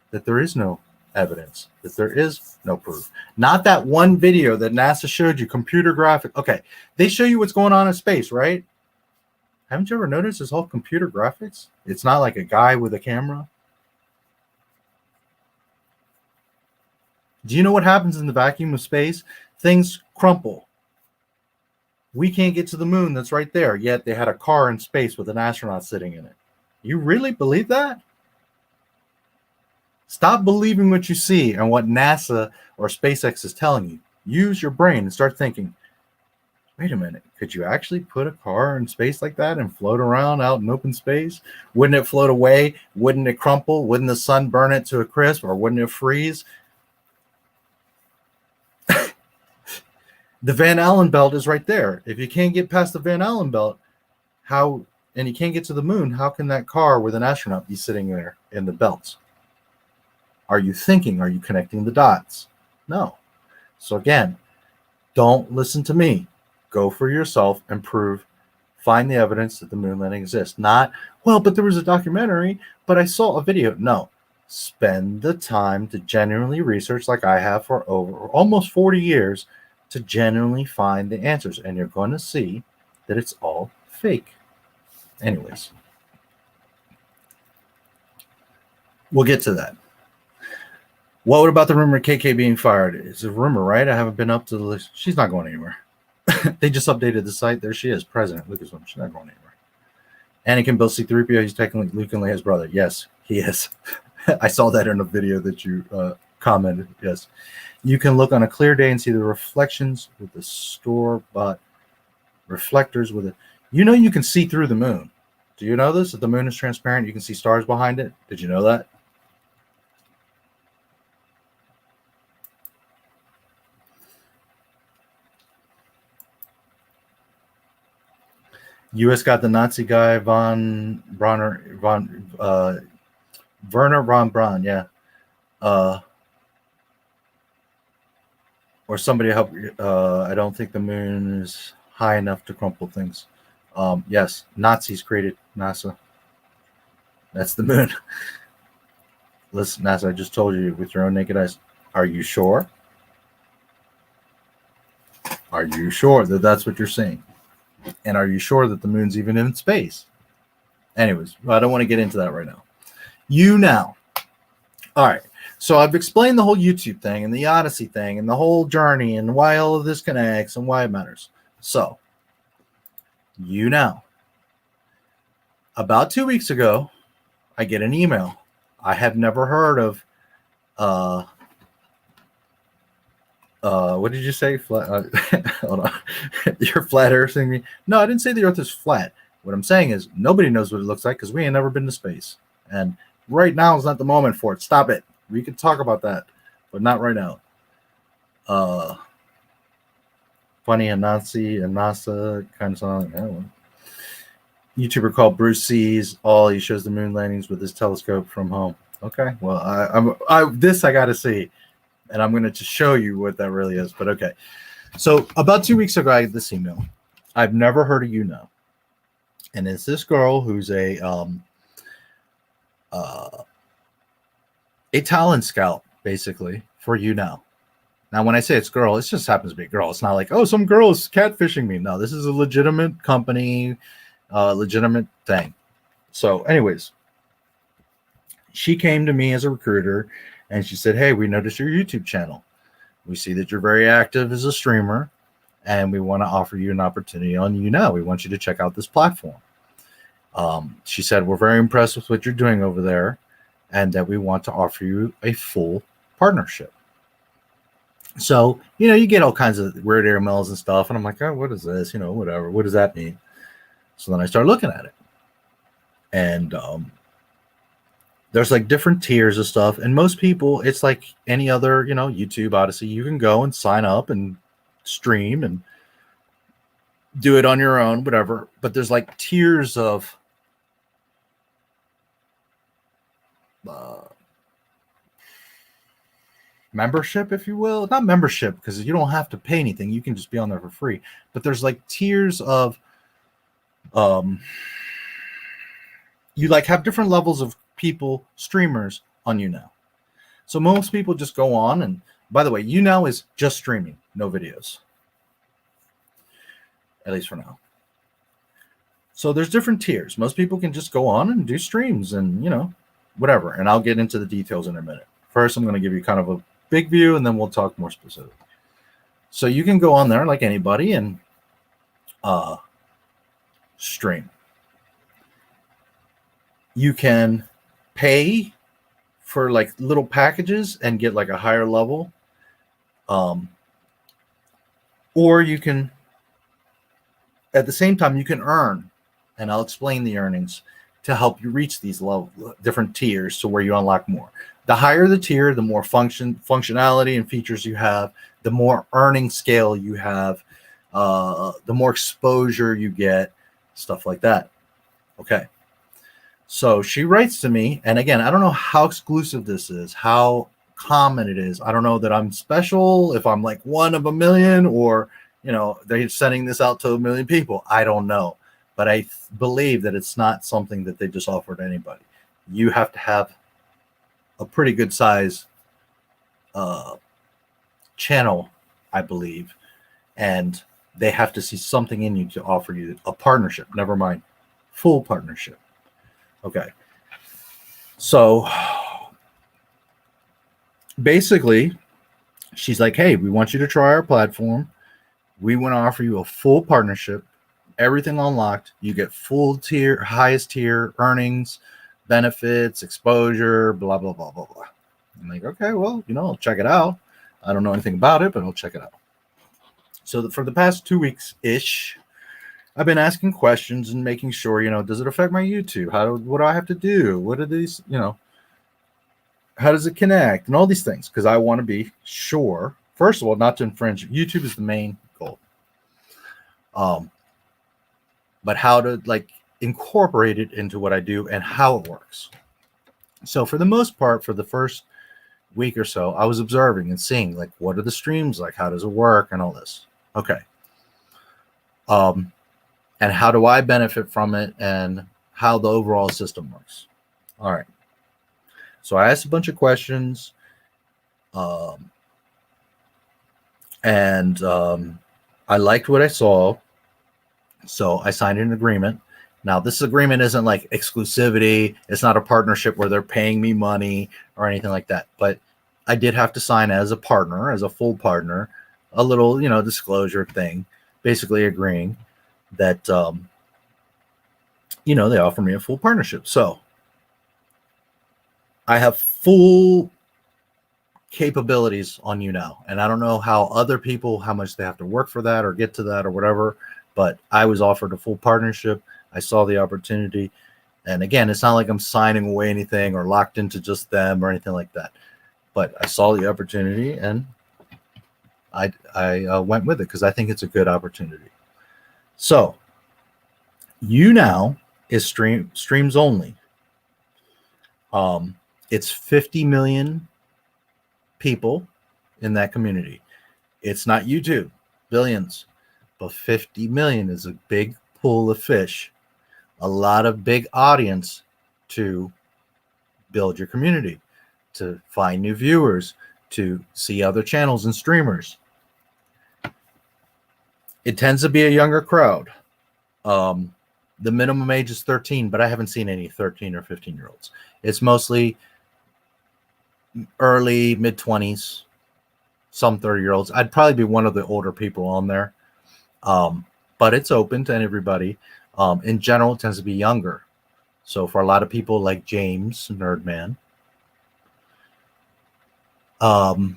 that there is no evidence, that there is no proof. Not that one video that NASA showed you, computer graphic. Okay, they show you what's going on in space, right? Haven't you ever noticed it's all computer graphics? It's not like a guy with a camera. Do you know what happens in the vacuum of space? Things crumple. We can't get to the moon that's right there, yet they had a car in space with an astronaut sitting in it. You really believe that? Stop believing what you see and what NASA or SpaceX is telling you. Use your brain and start thinking, wait a minute, could you actually put a car in space like that and float around out in open space? Wouldn't it float away? Wouldn't it crumple? Wouldn't the sun burn it to a crisp, or wouldn't it freeze? The Van Allen belt is right there. If you can't get past the Van Allen belt, and you can't get to the moon, how can that car with an astronaut be sitting there in the belts? Are you thinking? Are you connecting the dots? No. So again, don't listen to me. Go for yourself and find the evidence that the moon landing exists. Not, well, but there was a documentary, but I saw a video. No. Spend the time to genuinely research, like I have for over almost 40 years, to genuinely find the answers. And you're going to see that it's all fake. Anyways, we'll get to that. What about the rumor of KK being fired? It's a rumor, right? I haven't been up to the list. She's not going anywhere. They just updated the site. There she is, President Lucasfilm. She's not going anywhere. Anakin built C-3PO. He's technically Luke and Leia's brother. Yes, he is. I saw that in a video that you commented. Yes. You can look on a clear day and see the reflections with the store-bought reflectors with it. You know you can see through the moon. Do you know this? That the moon is transparent. You can see stars behind it. Did you know that? U.S. got the Nazi guy Werner von Braun, yeah. Or somebody help. I don't think the moon is high enough to crumple things. Yes, Nazis created NASA. That's the moon. Listen, NASA, I just told you with your own naked eyes. Are you sure? Are you sure that that's what you're seeing? And are you sure that the moon's even in space? Anyways, I don't want to get into that right now. YouNow. All right. So I've explained the whole YouTube thing and the Odysee thing and the whole journey and why all of this connects and why it matters. So, YouNow. About 2 weeks ago, I get an email. I have never heard of what did you say? Flat, hold on. You're flat earthing me. No, I didn't say the earth is flat. What I'm saying is nobody knows what it looks like because we ain't never been to space. And right now is not the moment for it. Stop it. We can talk about that, but not right now. Funny and Nazi and NASA kind of sound like that one. YouTuber called Bruce sees all. He shows the moon landings with his telescope from home. Okay, well, I gotta see, and I'm gonna just show you what that really is. But okay, so about 2 weeks ago, I got this email. I've never heard of YouNow, and it's this girl who's a talent scout, basically, for YouNow. Now, when I say it's girl, it just happens to be a girl. It's not like, oh, some girl is catfishing me. No, this is a legitimate company, legitimate thing. So, anyways, she came to me as a recruiter, and she said, hey, we noticed your YouTube channel. We see that you're very active as a streamer, and we want to offer you an opportunity on YouNow. We want you to check out this platform. She said, we're very impressed with what you're doing over there, and that we want to offer you a full partnership. So, you get all kinds of weird emails and stuff. And I'm like, oh, what is this? Whatever. What does that mean? So then I started looking at it. And there's like different tiers of stuff. And most people, it's like any other, YouTube, Odysee. You can go and sign up and stream and do it on your own, whatever. But there's like tiers of membership, if you will. Not membership, because you don't have to pay anything. You can just be on there for free. But there's like tiers of you like have different levels of people, streamers on YouNow. So most people just go on, and by the way, YouNow is just streaming, no videos. At least for now. So there's different tiers. Most people can just go on and do streams and, you know, whatever. And I'll get into the details in a minute. First, I'm going to give you kind of a big view, and then we'll talk more specific. So you can go on there like anybody and stream. You can pay for like little packages and get like a higher level. Or you can, at the same time, you can earn, and I'll explain the earnings to help you reach these different tiers to where you unlock more. The higher the tier, the more functionality and features you have, the more earning scale you have, the more exposure you get, stuff like that. Okay. So she writes to me, and again, I don't know how exclusive this is, how common it is. I don't know that I'm special, if I'm like one of a million, or, you know, they're sending this out to 1 million people. I don't know. But I believe that it's not something that they just offer to anybody. You have to have a pretty good size channel, I believe, and they have to see something in you to offer you a partnership. Never mind, full partnership. Okay. So basically, she's like, hey, we want you to try our platform. We want to offer you a full partnership, everything unlocked. You get full tier, highest tier earnings, benefits, exposure, blah, blah, blah, blah, blah. I'm like, okay, well, you know, I'll check it out. I don't know anything about it, but I'll check it out. So for the past 2 weeks-ish, I've been asking questions and making sure, you know, does it affect my YouTube? What do I have to do? What are these, you know, how does it connect? And all these things, because I want to be sure, first of all, not to infringe. YouTube is the main goal. But how to like incorporate it into what I do and how it works. So for the most part, for the first week or so, I was observing and seeing like, what are the streams like? How does it work and all this? Okay. And how do I benefit from it and how the overall system works? All right. So I asked a bunch of questions. I liked what I saw. So I signed an agreement. Now, this agreement isn't like exclusivity. It's not a partnership where they're paying me money or anything like that. But I did have to sign as a partner, as a full partner, a little, you know, disclosure thing, basically agreeing that, you know, they offer me a full partnership. So I have full capabilities on YouNow. And I don't know how other people, how much they have to work for that or get to that or whatever. But I was offered a full partnership. I saw the opportunity. And again, it's not like I'm signing away anything or locked into just them or anything like that. But I saw the opportunity and I went with it because I think it's a good opportunity. So YouNow is streams only. It's 50 million people in that community. It's not YouTube, billions. But 50 million is a big pool of fish, a lot of big audience to build your community, to find new viewers, to see other channels and streamers. It tends to be a younger crowd. The minimum age is 13, but I haven't seen any 13 or 15-year-olds. It's mostly early, mid-20s, some 30-year-olds. I'd probably be one of the older people on there. But it's open to everybody. In general, it tends to be younger. So for a lot of people like James, Nerdman, the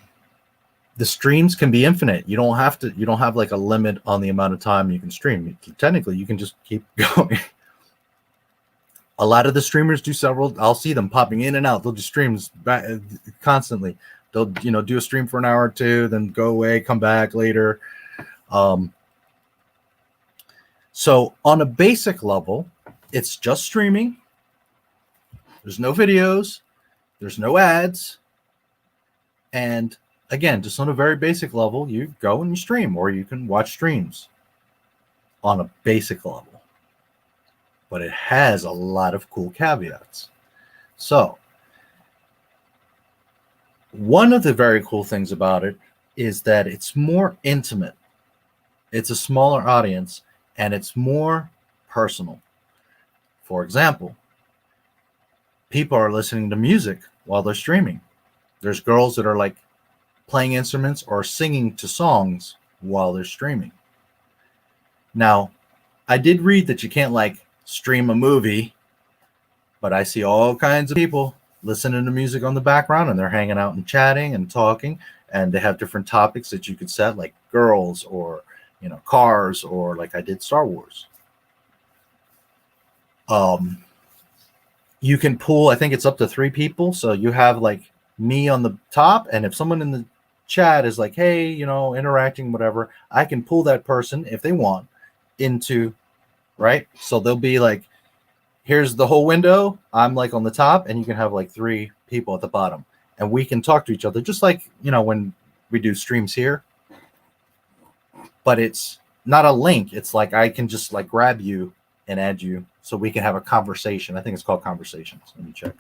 streams can be infinite. You don't have like a limit on the amount of time you can stream. Technically, you can just keep going. A lot of the streamers do several. I'll see them popping in and out. They'll do streams constantly. They'll, you know, do a stream for an hour or two, then go away, come back later. So on a basic level, it's just streaming. There's no videos. There's no ads. And again, just on a very basic level, you go and you stream, or you can watch streams on a basic level. But it has a lot of cool caveats. So, one of the very cool things about it is that it's more intimate. It's a smaller audience, and it's more personal. For example, people are listening to music while they're streaming. There's girls that are like playing instruments or singing to songs while they're streaming. Now, I did read that you can't like stream a movie, but I see all kinds of people listening to music on the background, and they're hanging out and chatting and talking, and they have different topics that you could set, like girls or, you know, cars, or like I did Star Wars. You can pull, I think it's up to 3 people. So you have like me on the top, and if someone in the chat is like, hey, you know, interacting, whatever, I can pull that person if they want into, right? So they'll be like, here's the whole window. I'm like on the top, and you can have like 3 people at the bottom, and we can talk to each other just like, you know, when we do streams here. But it's not a link. It's like I can just like grab you and add you so we can have a conversation. I think it's called conversations. Let me check.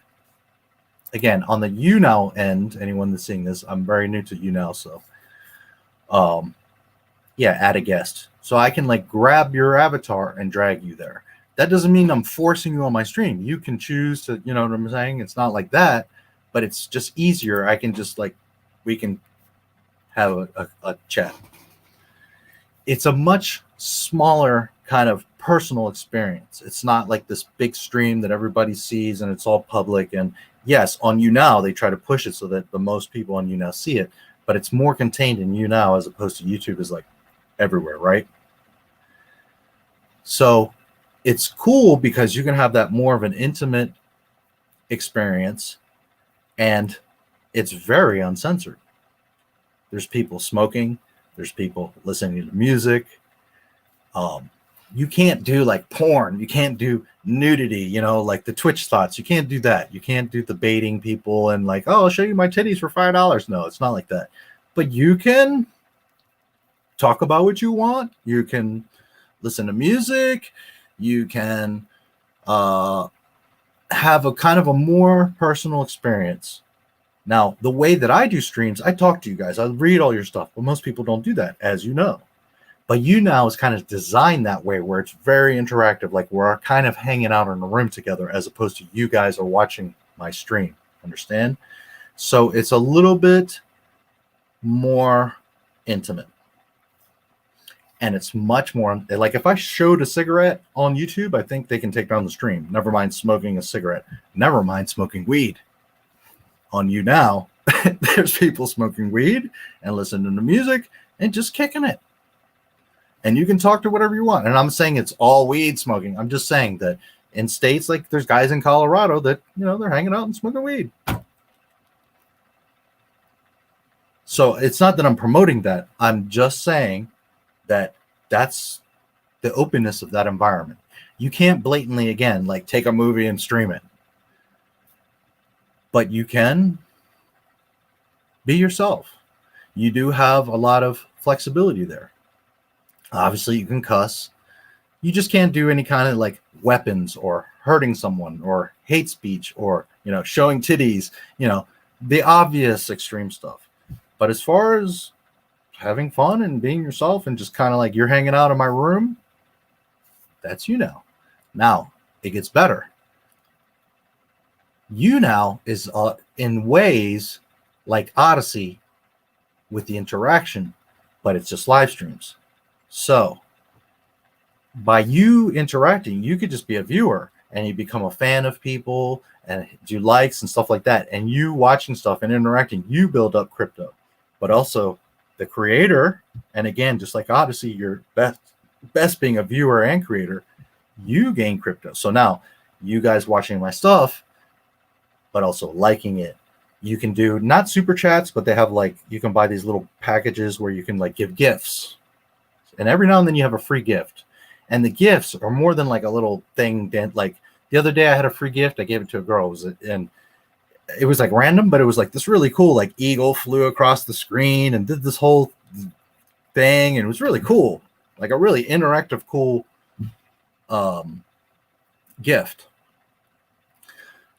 Again, on the YouNow end, anyone that's seeing this, I'm very new to YouNow, so yeah, add a guest. So I can like grab your avatar and drag you there. That doesn't mean I'm forcing you on my stream. You can choose to, you know what I'm saying? It's not like that, but it's just easier. I can just like, we can have a chat. It's a much smaller kind of personal experience. It's not like this big stream that everybody sees and it's all public. And yes, on YouNow, they try to push it so that the most people on YouNow see it, but it's more contained in YouNow as opposed to YouTube is like everywhere, right? So it's cool because you can have that more of an intimate experience, and it's very uncensored. There's people smoking, there's people listening to music. You can't do like porn, you can't do nudity, you know, like the Twitch thoughts. You can't do that. You can't do the baiting people and like, oh, I'll show you my titties for $5. No, it's not like that. But you can talk about what you want. You can listen to music. You can have a kind of a more personal experience. Now, the way that I do streams, I talk to you guys. I read all your stuff, but most people don't do that, as you know. But YouNow is kind of designed that way, where it's very interactive, like we're kind of hanging out in a room together, as opposed to you guys are watching my stream. Understand? So it's a little bit more intimate. And it's much more like if I showed a cigarette on YouTube, I think they can take down the stream. Never mind smoking a cigarette. Never mind smoking weed. On YouNow, there's people smoking weed and listening to music and just kicking it. And you can talk to whatever you want. And I'm saying it's all weed smoking. I'm just saying that in states like there's guys in Colorado that, you know, they're hanging out and smoking weed. So it's not that I'm promoting that. I'm just saying that that's the openness of that environment. You can't blatantly, again, like take a movie and stream it. But you can be yourself. You do have a lot of flexibility there. Obviously, you can cuss. You just can't do any kind of like weapons or hurting someone or hate speech or, you know, showing titties, you know, the obvious extreme stuff. But as far as having fun and being yourself and just kind of like you're hanging out in my room, that's YouNow. Now, it gets better. YouNow is in ways like Odysee with the interaction, but it's just live streams. So by you interacting, you could just be a viewer and you become a fan of people and do likes and stuff like that. And you watching stuff and interacting, you build up crypto. But also the creator, and again, just like Odysee, you're best being a viewer and creator, you gain crypto. So now you guys watching my stuff, but also liking it. You can do not super chats, but they have like, you can buy these little packages where you can like give gifts. And every now and then you have a free gift. And the gifts are more than like a little thing. Like the other day I had a free gift. I gave it to a girl. And it was like random, but it was like this really cool, like eagle flew across the screen and did this whole thing, and it was really cool, like a really interactive, cool gift.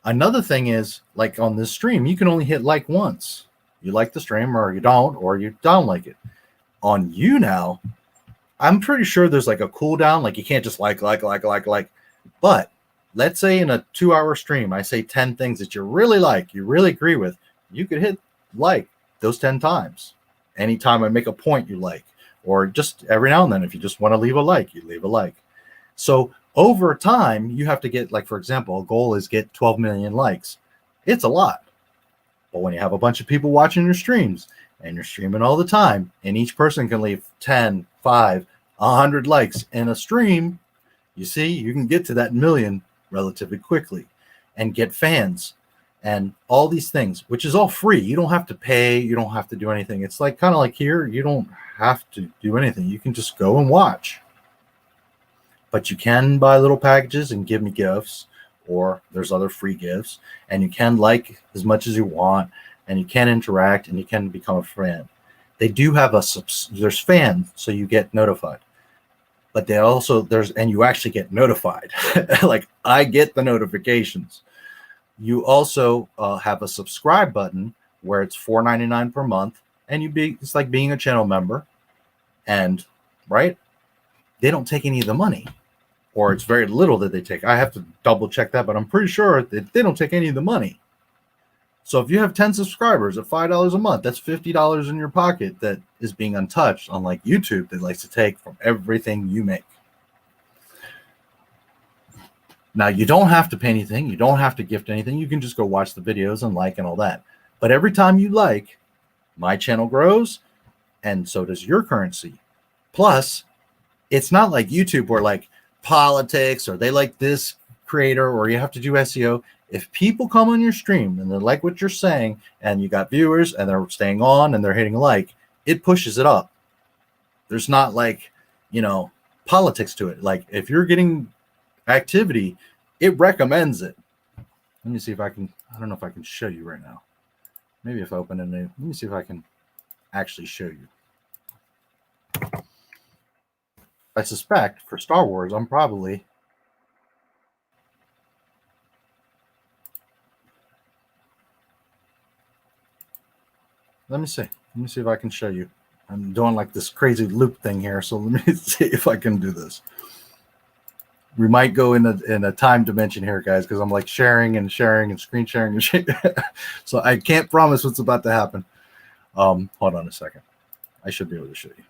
Another thing is, like on this stream, you can only hit like once. You like the stream, or you don't like it. On YouNow, I'm pretty sure there's like a cooldown, like you can't just like. But let's say in a 2-hour stream, I say 10 things that you really like, you really agree with, you could hit like those 10 times. Anytime I make a point you like, or just every now and then, if you just want to leave a like, you leave a like. So over time, you have to get, like, for example, a goal is get 12 million likes. It's a lot. But when you have a bunch of people watching your streams and you're streaming all the time, and each person can leave 10, 5, 100 likes in a stream, you see, you can get to that million relatively quickly and get fans and all these things, which is all free. You don't have to pay. You don't have to do anything. It's like kind of like here. You don't have to do anything. You can just go and watch. But you can buy little packages and give me gifts, or there's other free gifts, and you can like as much as you want, and you can interact, and you can become a friend. They do have there's fans, so you get notified. But they also, and you actually get notified. Like I get the notifications. You also have a subscribe button where it's $4.99 per month, and it's like being a channel member, and right, they don't take any of the money, or it's very little that they take. I have to double check that, but I'm pretty sure that they don't take any of the money. So if you have 10 subscribers at $5 a month, that's $50 in your pocket that is being untouched, unlike YouTube that likes to take from everything you make. Now, you don't have to pay anything. You don't have to gift anything. You can just go watch the videos and like and all that. But every time you like, my channel grows, and so does your currency. Plus, it's not like YouTube where like politics or they like this creator or you have to do SEO. If people come on your stream and they like what you're saying and you got viewers and they're staying on and they're hitting like, it pushes it up. There's not like, politics to it. Like if you're getting activity, it recommends it. Let me see if I can, I don't know if I can show you right now. Maybe if I open a new, let me see if I can actually show you. I suspect for Star Wars, I'm probably, let me see if I can show you. I'm doing like this crazy loop thing here, so let me see if I can do this. We might go in a time dimension here, guys, because I'm like sharing and screen sharing and sharing. So I can't promise what's about to happen. Hold on a second. I should be able to show you.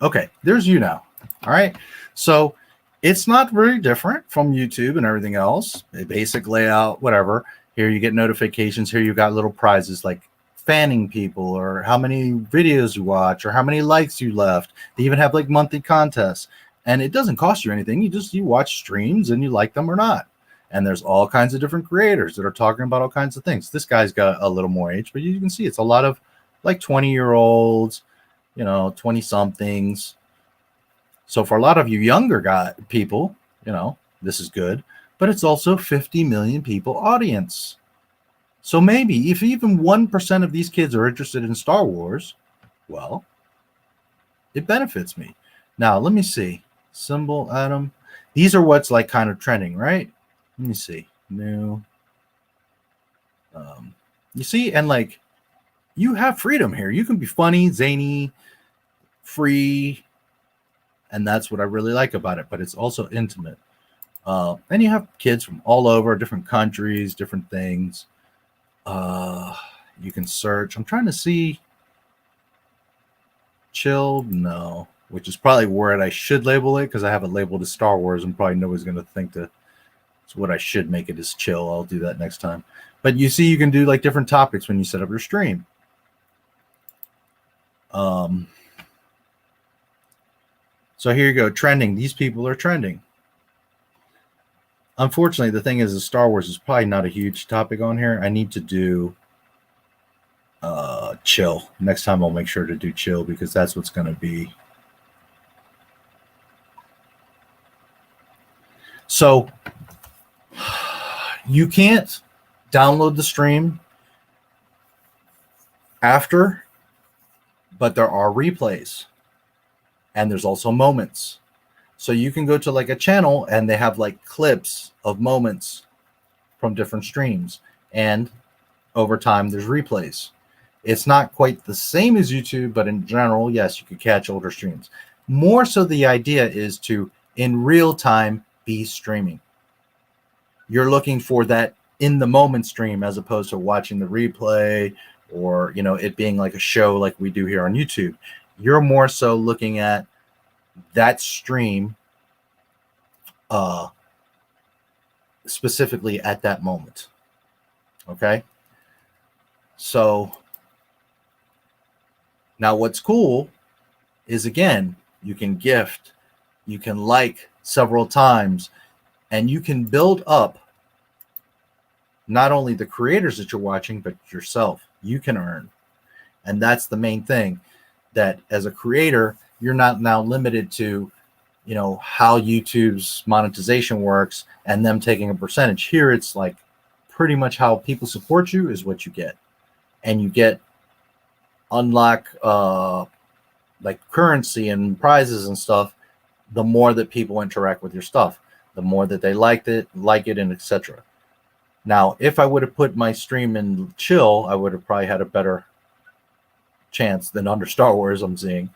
Okay, there's YouNow. All right, so it's not very different from YouTube and everything else. A basic layout, whatever. Here you get notifications. Here you got little prizes like fanning people, or how many videos you watch, or how many likes you left. They even have like monthly contests, and it doesn't cost you anything. You watch streams and you like them or not. And there's all kinds of different creators that are talking about all kinds of things. This guy's got a little more age, but you can see it's a lot of like 20-year-olds, 20 somethings. So for a lot of you younger people, this is good, but it's also 50 million people audience. So maybe if even 1% of these kids are interested in Star Wars, well, it benefits me. Now, let me see. Symbol, Adam. These are what's like kind of trending, right? Let me see. New. You see, and like you have freedom here. You can be funny, zany, free, and that's what I really like about it. But it's also intimate. And you have kids from all over, different countries, different things. You can search. I'm trying to see. Chilled, no, which is probably where I should label it, because I have it labeled as Star Wars, and probably nobody's going to think that it's what I should make it as chill. I'll do that next time. But you see, you can do like different topics when you set up your stream. So here you go, trending. These people are trending. Unfortunately, the thing is Star Wars is probably not a huge topic on here. I need to do chill. Next time I'll make sure to do chill, because that's what's going to be. So You can't download the stream after, but there are replays, and there's also moments. So you can go to like a channel and they have like clips of moments from different streams, and over time there's replays. It's not quite the same as YouTube, but in general, yes, you could catch older streams. More so the idea is to, in real time, be streaming. You're looking for that in the moment stream as opposed to watching the replay or, you know, it being like a show like we do here on YouTube. You're more so looking at that stream specifically at that moment. Okay? So now what's cool is, again, you can gift, you can like several times, and you can build up not only the creators that you're watching, but yourself. You can earn. And that's the main thing, that as a creator, you're not now limited to, you know, how YouTube's monetization works and them taking a percentage. Here, it's like pretty much how people support you is what you get. And you get unlock like currency and prizes and stuff the more that people interact with your stuff, the more that they like it, and etc. Now, if I would have put my stream in chill, I would have probably had a better chance than under Star Wars, I'm seeing.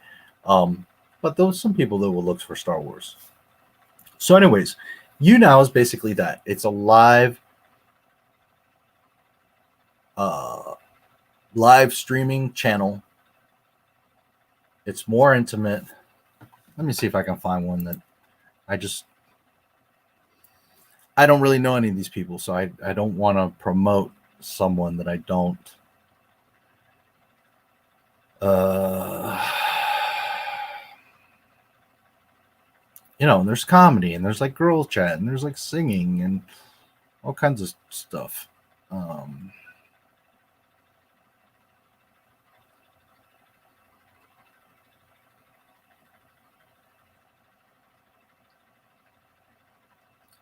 But there's some people that will look for Star Wars. So anyways, YouNow is basically that. It's a live streaming channel. It's more intimate. Let me see if I can find one that I don't really know any of these people, so I don't want to promote someone that I don't. You know, there's comedy, and there's like girl chat, and there's like singing, and all kinds of stuff.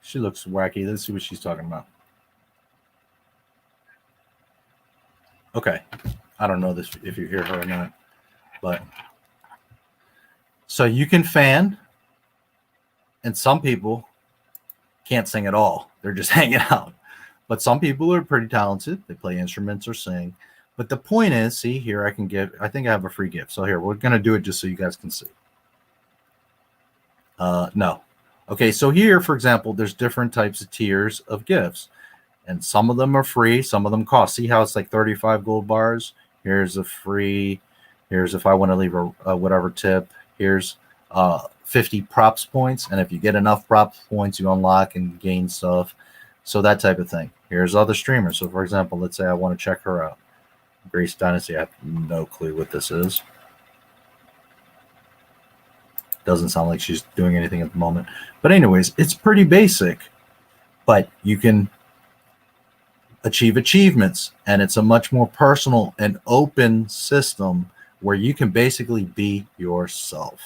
She looks wacky. Let's see what she's talking about. Okay. I don't know this if you hear her or not. But so you can fan, and some people can't sing at all. They're just hanging out. But some people are pretty talented. They play instruments or sing. But the point is, see here, I think I have a free gift. So here, we're going to do it just so you guys can see. No. Okay, so here, for example, there's different types of tiers of gifts, and some of them are free, some of them cost. See how it's like 35 gold bars? Here's a free. Here's if I want to leave a whatever tip. Here's 50 props points, and if you get enough props points, you unlock and gain stuff. So that type of thing. Here's other streamers. So for example, let's say I want to check her out. Grace Dynasty. I have no clue what this is. Doesn't sound like she's doing anything at the moment. But anyways, it's pretty basic. But you can achieve achievements, and it's a much more personal and open system where you can basically be yourself.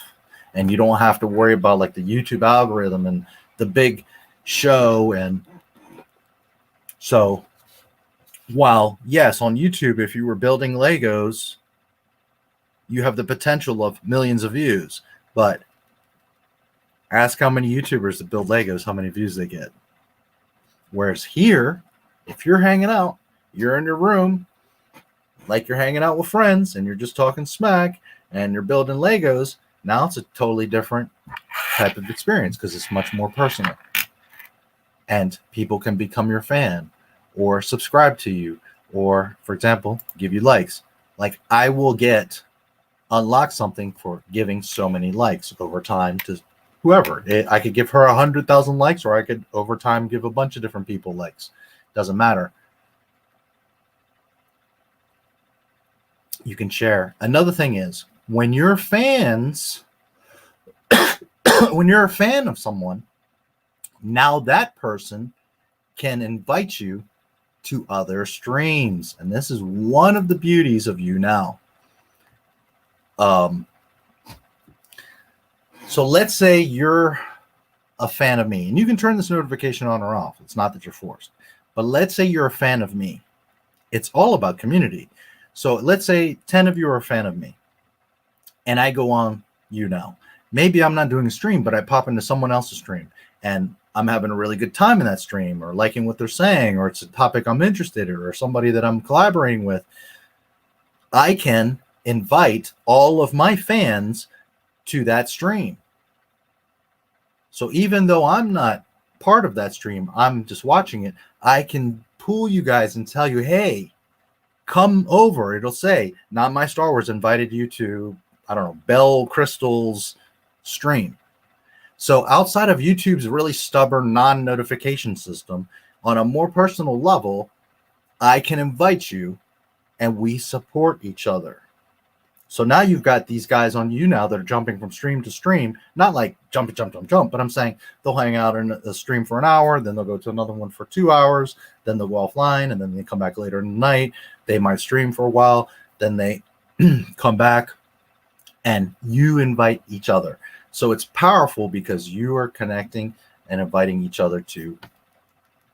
And you don't have to worry about like the YouTube algorithm and the big show. And so while, yes, on YouTube, if you were building Legos, you have the potential of millions of views. But ask how many YouTubers that build Legos, how many views they get. Whereas here, if you're hanging out, you're in your room, like you're hanging out with friends, and you're just talking smack, and you're building Legos, now it's a totally different type of experience because it's much more personal. And people can become your fan or subscribe to you or, for example, give you likes. Like I will unlock something for giving so many likes over time to whoever. I could give her 100,000 likes, or I could over time give a bunch of different people likes. Doesn't matter. You can share. Another thing is, when you're fans, when you're a fan of someone, now that person can invite you to other streams. And this is one of the beauties of YouNow. So let's say you're a fan of me, and you can turn this notification on or off. It's not that you're forced. But let's say you're a fan of me. It's all about community. So let's say 10 of you are a fan of me, and I go on YouNow. Maybe I'm not doing a stream, but I pop into someone else's stream, and I'm having a really good time in that stream, or liking what they're saying, or it's a topic I'm interested in, or somebody that I'm collaborating with. I can invite all of my fans to that stream. So even though I'm not part of that stream, I'm just watching it, I can pull you guys and tell you, hey, come over. It'll say, Not My Star Wars invited you to, I don't know, Bell Crystal's stream. So outside of YouTube's really stubborn non-notification system, on a more personal level, I can invite you and we support each other. So now you've got these guys on YouNow that are jumping from stream to stream, not like jump, but I'm saying they'll hang out in a stream for an hour, then they'll go to another one for 2 hours, then they'll go offline, and then they come back later in the night. They might stream for a while, then they come back, and you invite each other. So it's powerful because you are connecting and inviting each other to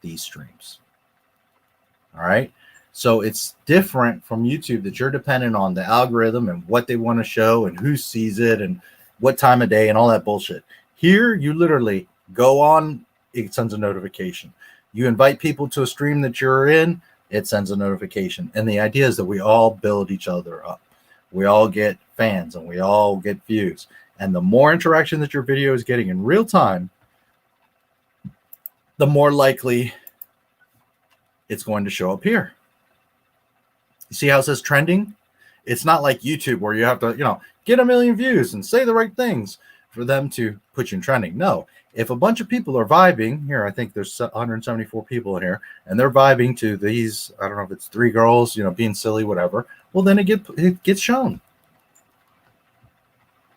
these streams. All right. So it's different from YouTube, that you're dependent on the algorithm and what they want to show and who sees it and what time of day and all that bullshit. Here, you literally go on, it sends a notification. You invite people to a stream that you're in, it sends a notification. And the idea is that we all build each other up. We all get fans and we all get views. And the more interaction that your video is getting in real time, the more likely it's going to show up here. You see how it says trending? It's not like YouTube where you have to, get 1 million views and say the right things for them to put you in trending. No, if a bunch of people are vibing here, I think there's 174 people in here, and they're vibing to these, I don't know if it's 3 girls, being silly, whatever. Well, then it gets shown.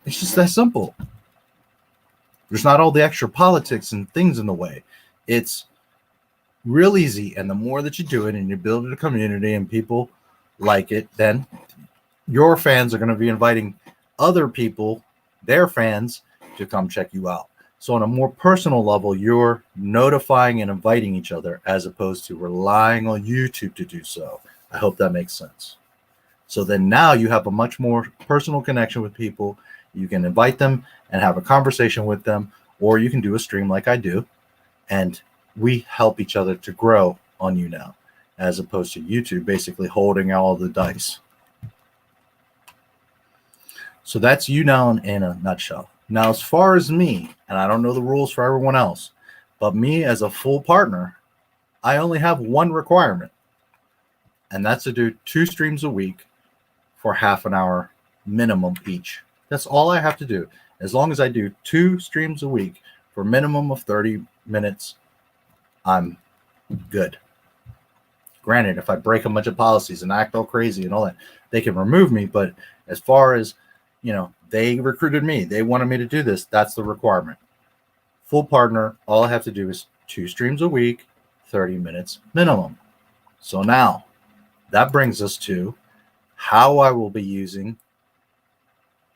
It's just that simple. There's not all the extra politics and things in the way. It's real easy. And the more that you do it and you build a community and people like it, then your fans are going to be inviting other people, their fans, to come check you out. So on a more personal level, you're notifying and inviting each other as opposed to relying on YouTube to do so. I hope that makes sense. So then now you have a much more personal connection with people. You can invite them and have a conversation with them, or you can do a stream like I do, and we help each other to grow on YouNow, as opposed to YouTube basically holding all the dice. So that's YouNow in a nutshell. Now, as far as me, and I don't know the rules for everyone else, but me as a full partner, I only have one requirement, and that's to do 2 streams a week for half an hour minimum each. That's all I have to do. As long as I do 2 streams a week for a minimum of 30 minutes, I'm good. Granted, if I break a bunch of policies and act all crazy and all that, they can remove me. But as far as, they recruited me, they wanted me to do this, that's the requirement. Full partner, all I have to do is 2 streams a week, 30 minutes minimum. So now that brings us to how I will be using.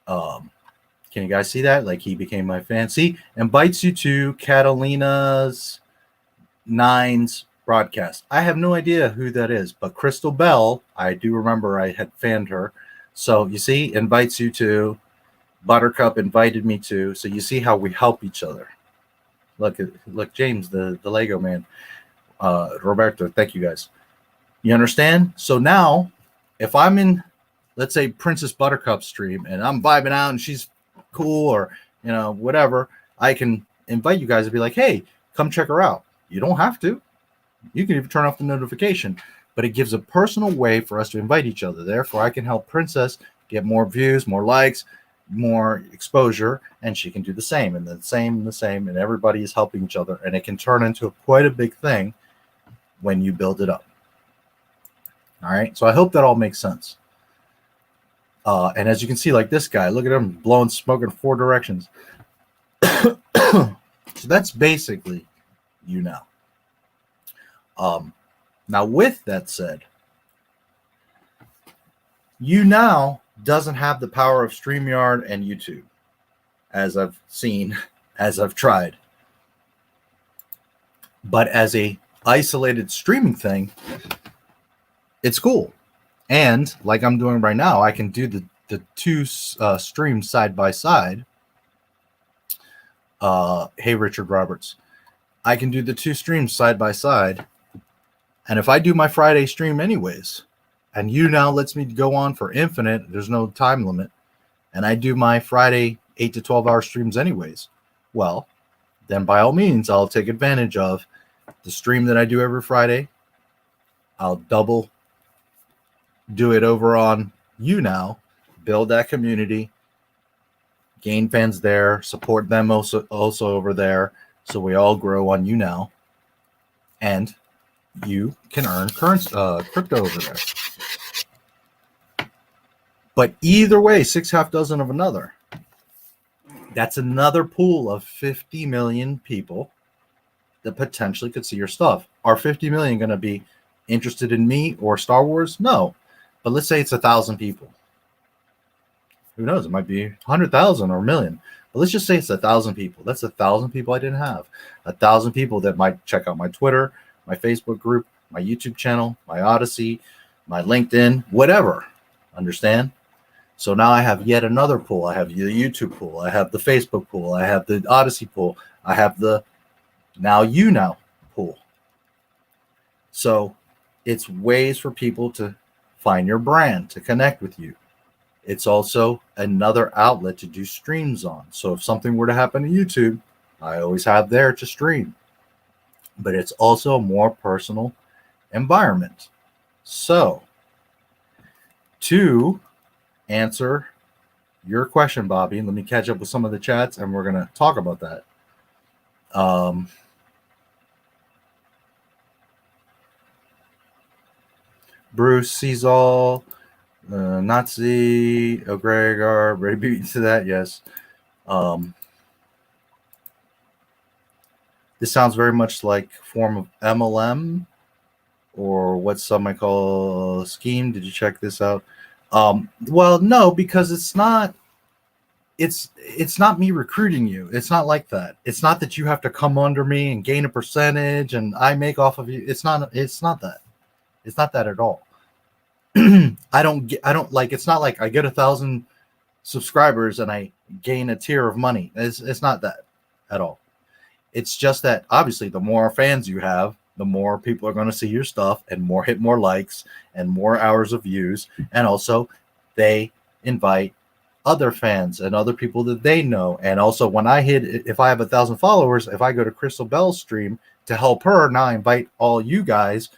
Can you guys see that? Like, he became my fan. See, invites you to Catalina's 9's broadcast. I have no idea who that is, but Crystal Bell, I do remember I had fanned her. So you see, invites you to. Buttercup invited me to. So you see how we help each other. Look, James, the Lego man. Roberto, thank you guys. You understand? So now, if I'm in, let's say, Princess Buttercup stream, and I'm vibing out and she's cool, or whatever, I can invite you guys to be like, hey, come check her out. You don't have to. You can even turn off the notification, but it gives a personal way for us to invite each other. Therefore, I can help Princess get more views, more likes, more exposure, and she can do the same, and the same, and everybody is helping each other, and it can turn into quite a big thing when you build it up. All right, so I hope that all makes sense. And as you can see, like this guy, look at him blowing smoke in 4 directions. So that's basically YouNow. Now, with that said, YouNow doesn't have the power of StreamYard and YouTube, as I've seen, as I've tried. But as a isolated streaming thing, it's cool. And like I'm doing right now, I can do the two streams side by side. Hey, Richard Roberts. I can do the two streams side by side. And if I do my Friday stream anyways, and YouNow lets me go on for infinite, there's no time limit, and I do my Friday 8 to 12 hour streams anyways, well, then by all means, I'll take advantage of the stream that I do every Friday. I'll double do it over on YouNow, build that community, gain fans there, support them also over there, so we all grow on YouNow, and you can earn crypto over there. But either way, 6 half dozen of another. That's another pool of 50 million people that potentially could see your stuff. Are 50 million going to be interested in me or Star Wars? No. But let's say it's 1,000 people. Who knows? It might be 100,000 or a million. But let's just say it's 1,000 people. That's 1,000 people I didn't have. 1,000 people that might check out my Twitter, my Facebook group, my YouTube channel, my Odysee, my LinkedIn, whatever. Understand? So now I have yet another pool. I have the YouTube pool. I have the Facebook pool. I have the Odysee pool. I have the now YouNow pool. So it's ways for people to find your brand, to connect with you. It's also another outlet to do streams on. So if something were to happen to YouTube, I always have there to stream. But it's also a more personal environment. So to answer your question, Bobby, let me catch up with some of the chats and we're going to talk about that. Bruce sees all, Nazi, O'Gregor, ready beat to that, yes. This sounds very much like form of MLM or what some might call a scheme. Did you check this out? Well, no, because it's not me recruiting you. It's not like that. It's not that you have to come under me and gain a percentage and I make off of you. It's not that. It's not that at all. I don't like, it's not like I get 1,000 subscribers and I gain a tier of money. It's not that at all. It's just that obviously the more fans you have, the more people are going to see your stuff and hit more likes and more hours of views. And also they invite other fans and other people that they know. And also when if I have 1,000 followers, if I go to Crystal Bell's stream to help her, now I invite all you guys,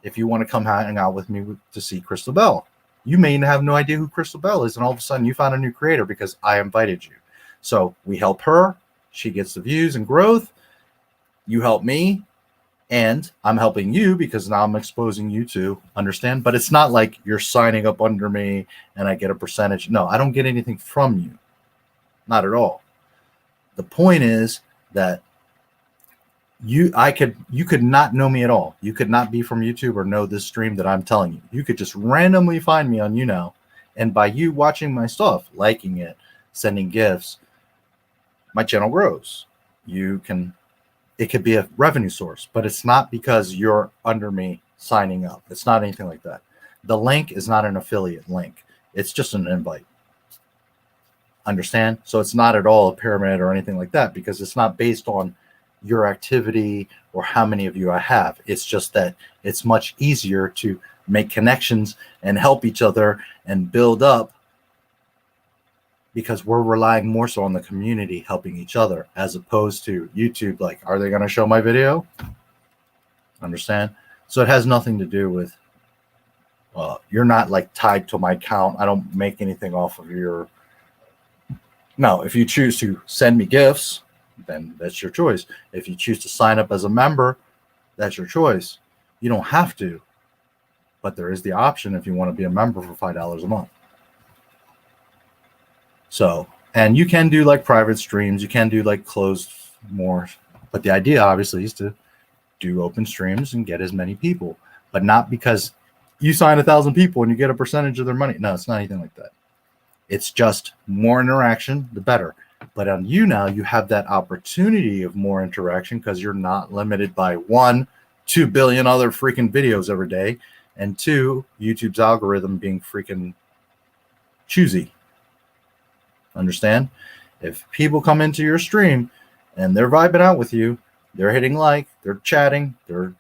if you want to come hang out with me to see Crystal Bell. You may have no idea who Crystal Bell is. And all of a sudden you found a new creator because I invited you. So we help her. She gets the views and growth. You help me. And I'm helping you because now I'm exposing you to understand. But it's not like you're signing up under me and I get a percentage. No, I don't get anything from you. Not at all. The point is that you could not know me at all. You could not be from YouTube or know this stream that I'm telling you. You could just randomly find me on YouNow. And by you watching my stuff, liking it, sending gifts, my channel grows. It could be a revenue source, but it's not because you're under me signing up. It's not anything like that. The link is not an affiliate link. It's just an invite. Understand? So it's not at all a pyramid or anything like that because it's not based on your activity or how many of you I have. It's just that it's much easier to make connections and help each other and build up because we're relying more so on the community helping each other as opposed to YouTube. Like, are they going to show my video? Understand? So it has nothing to do with, you're not like tied to my account. I don't make anything off of your. No, if you choose to send me gifts, then that's your choice. If you choose to sign up as a member, that's your choice. You don't have to, but there is the option if you want to be a member for $5 a month. So, and you can do like private streams, you can do like closed more, but the idea obviously is to do open streams and get as many people, but not because you sign 1,000 people and you get a percentage of their money. No, it's not anything like that. It's just more interaction, the better. But on YouNow, you have that opportunity of more interaction because you're not limited by one, 2 billion other freaking videos every day, and 2, YouTube's algorithm being freaking choosy. Understand? If people come into your stream and they're vibing out with you, they're hitting like, they're chatting, they're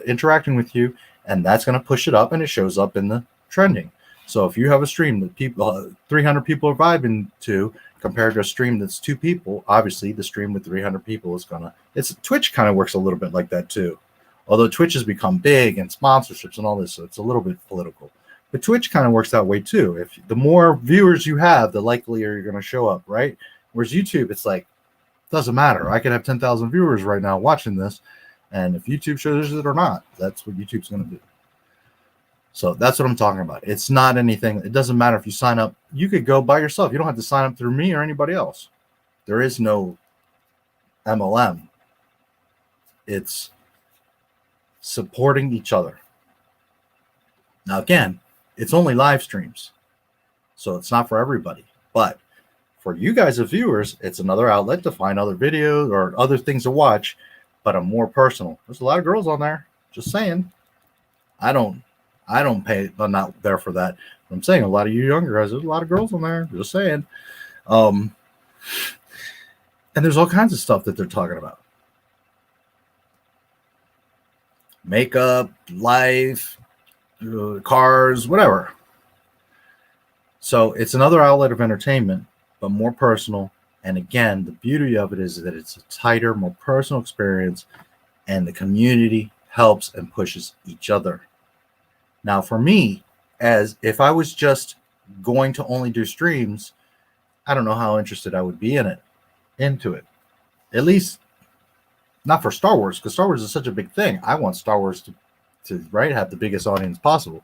interacting with you, and that's going to push it up, and it shows up in the trending. So if you have a stream that people 300 people are vibing to, compared to a stream that's 2 people, obviously the stream with 300 people is gonna. It's Twitch kind of works a little bit like that too, although Twitch has become big and sponsorships and all this, so it's a little bit political. But Twitch kind of works that way too. If the more viewers you have, the likelier you're going to show up, right? Whereas YouTube, it's like, doesn't matter. I could have 10,000 viewers right now watching this, and if YouTube shows it or not, that's what YouTube's going to do. So that's what I'm talking about. It's not anything. It doesn't matter if you sign up. You could go by yourself. You don't have to sign up through me or anybody else. There is no MLM. It's supporting each other. Now, again, it's only live streams, so it's not for everybody. But for you guys as viewers, it's another outlet to find other videos or other things to watch, but a more personal. There's a lot of girls on there. Just saying. I don't pay. I'm not there for that. I'm saying a lot of you younger guys, there's a lot of girls on there. Just saying. And there's all kinds of stuff that they're talking about. Makeup, life, cars, whatever. So it's another outlet of entertainment, but more personal. And again, the beauty of it is that it's a tighter, more personal experience, and the community helps and pushes each other. Now, for me, as if I was just going to only do streams, I don't know how interested I would be into it. At least not for Star Wars, because Star Wars is such a big thing. I want Star Wars to right have the biggest audience possible.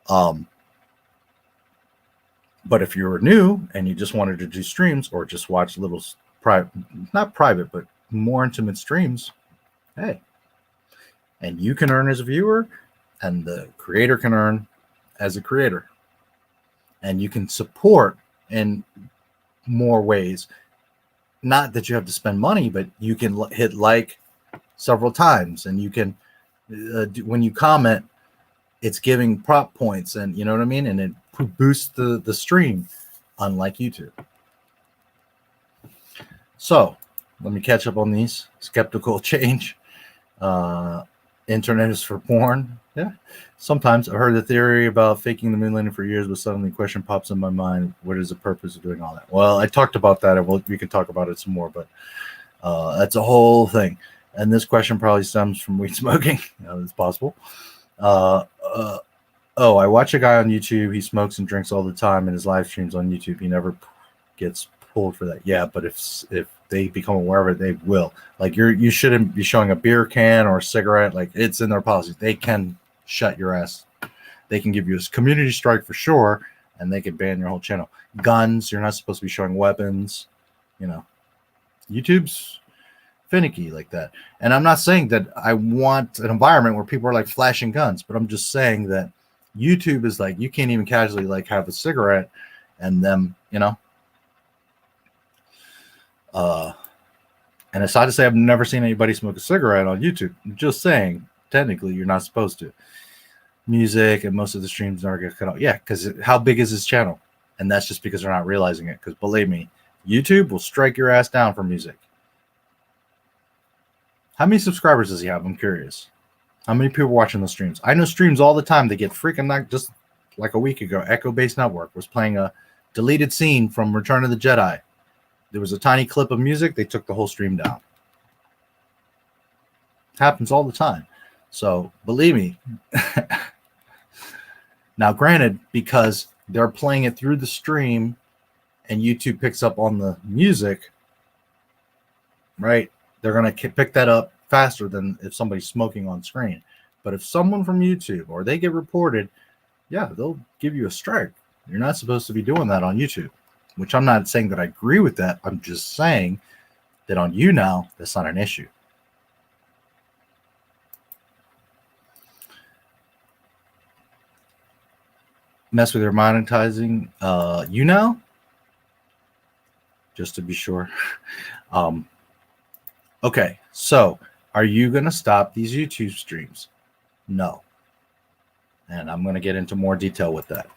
But if you're new and you just wanted to do streams or just watch little not private, but more intimate streams, hey, and you can earn as a viewer, and the creator can earn as a creator, and you can support in more ways. Not that you have to spend money, but you can hit like several times, and you can when you comment, it's giving prop points, and you know what I mean, and it boosts the stream, unlike YouTube. So let me catch up on these. Skeptical change. Internet is for porn. Yeah. Sometimes I've heard the theory about faking the moon landing for years, but suddenly the question pops in my mind: what is the purpose of doing all that? Well, I talked about that, and we can talk about it some more, but that's a whole thing. And this question probably stems from weed smoking. It's possible. Oh, I watch a guy on YouTube. He smokes and drinks all the time in his live streams on YouTube. He never gets pulled for that. Yeah, but if they become aware of it, they will. Like you shouldn't be showing a beer can or a cigarette. Like, it's in their policy. They can shut your ass. They can give you a community strike for sure, and they can ban your whole channel. Guns, you're not supposed to be showing weapons. YouTube's finicky like that. And I'm not saying that I want an environment where people are like flashing guns, but I'm just saying that YouTube is like, you can't even casually like have a cigarette and them, and aside to say, I've never seen anybody smoke a cigarette on YouTube. I'm just saying, technically, you're not supposed to. Music and most of the streams are get cut out. Yeah, because how big is this channel? And that's just because they're not realizing it. Because believe me, YouTube will strike your ass down for music. How many subscribers does he have? I'm curious. How many people watching the streams? I know streams all the time. They get freaking knocked. Just like a week ago, Echo Base Network was playing a deleted scene from Return of the Jedi. There was a tiny clip of music. They took the whole stream down. It happens all the time. So believe me. Now, granted, because they're playing it through the stream and YouTube picks up on the music, right? They're going to pick that up faster than if somebody's smoking on screen. But if someone from YouTube or they get reported, yeah, they'll give you a strike. You're not supposed to be doing that on YouTube. Which I'm not saying that I agree with that. I'm just saying that on YouNow, that's not an issue. Mess with your monetizing YouNow? Just to be sure. Okay, so Are you going to stop these YouTube streams? No. And I'm going to get into more detail with that.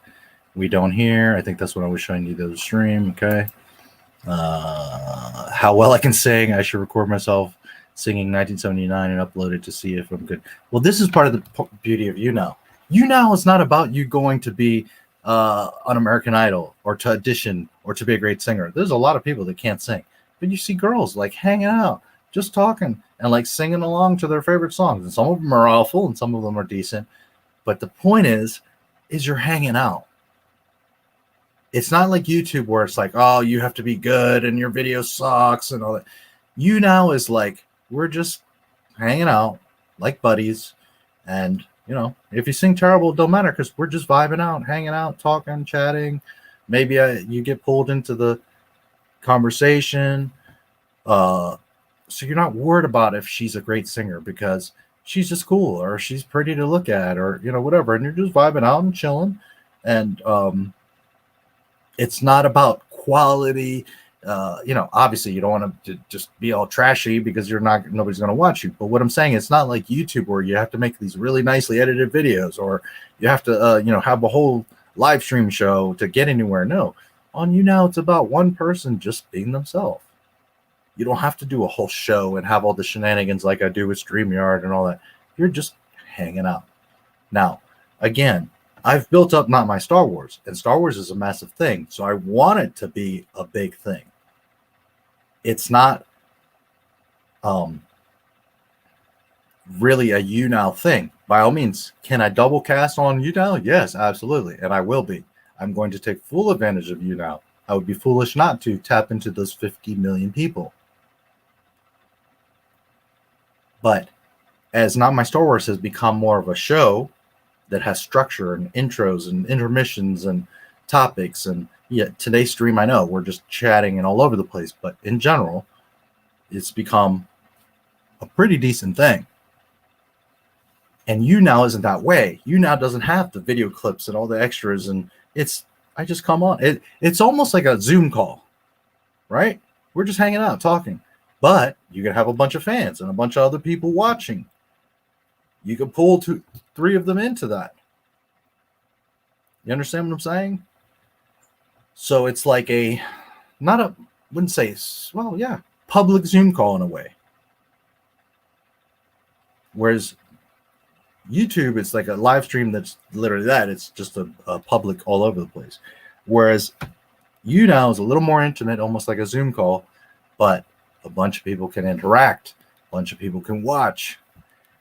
We don't hear. I think that's what I was showing you the stream. Okay. How well I can sing. I should record myself singing 1979 and upload it to see if I'm good. Well, this is part of the beauty of YouNow. YouNow is not about you going to be on American Idol or to audition or to be a great singer. There's a lot of people that can't sing, but you see girls like hanging out, just talking and like singing along to their favorite songs. And some of them are awful and some of them are decent. But the point is you're hanging out. It's not like YouTube where it's like, oh, you have to be good and your video sucks and all that. YouNow is like, we're just hanging out like buddies. And, you know, if you sing terrible, it don't matter because we're just vibing out, hanging out, talking, chatting. Maybe you get pulled into the conversation. So you're not worried about if she's a great singer because she's just cool or she's pretty to look at or, you know, whatever. And you're just vibing out and chilling. And it's not about quality. You know, obviously you don't want to just be all trashy because nobody's going to watch you. But what I'm saying, it's not like YouTube where you have to make these really nicely edited videos or you have to, you know, have a whole live stream show to get anywhere. No, on YouNow, it's about one person just being themselves. You don't have to do a whole show and have all the shenanigans like I do with StreamYard and all that. You're just hanging out. Now, again, I've built up Not My Star Wars, and Star Wars is a massive thing. So I want it to be a big thing. It's not really a YouNow thing. By all means, can I double cast on YouNow? Yes, absolutely. And I will be. I'm going to take full advantage of YouNow. I would be foolish not to tap into those 50 million people. But as Not My Star Wars has become more of a show that has structure and intros and intermissions and topics, and yeah, today's stream, I know we're just chatting and all over the place, but in general, it's become a pretty decent thing. And YouNow isn't that way. YouNow doesn't have the video clips and all the extras, and I just come on. It's almost like a Zoom call, right? We're just hanging out, talking. But you can have a bunch of fans and a bunch of other people watching. You can pull 2-3 of them into that. You understand what I'm saying? So it's like wouldn't say, well, yeah, public Zoom call in a way. Whereas YouTube, it's like a live stream that's literally that. It's just a public all over the place. Whereas YouNow is a little more intimate, almost like a Zoom call, but a bunch of people can interact. A bunch of people can watch.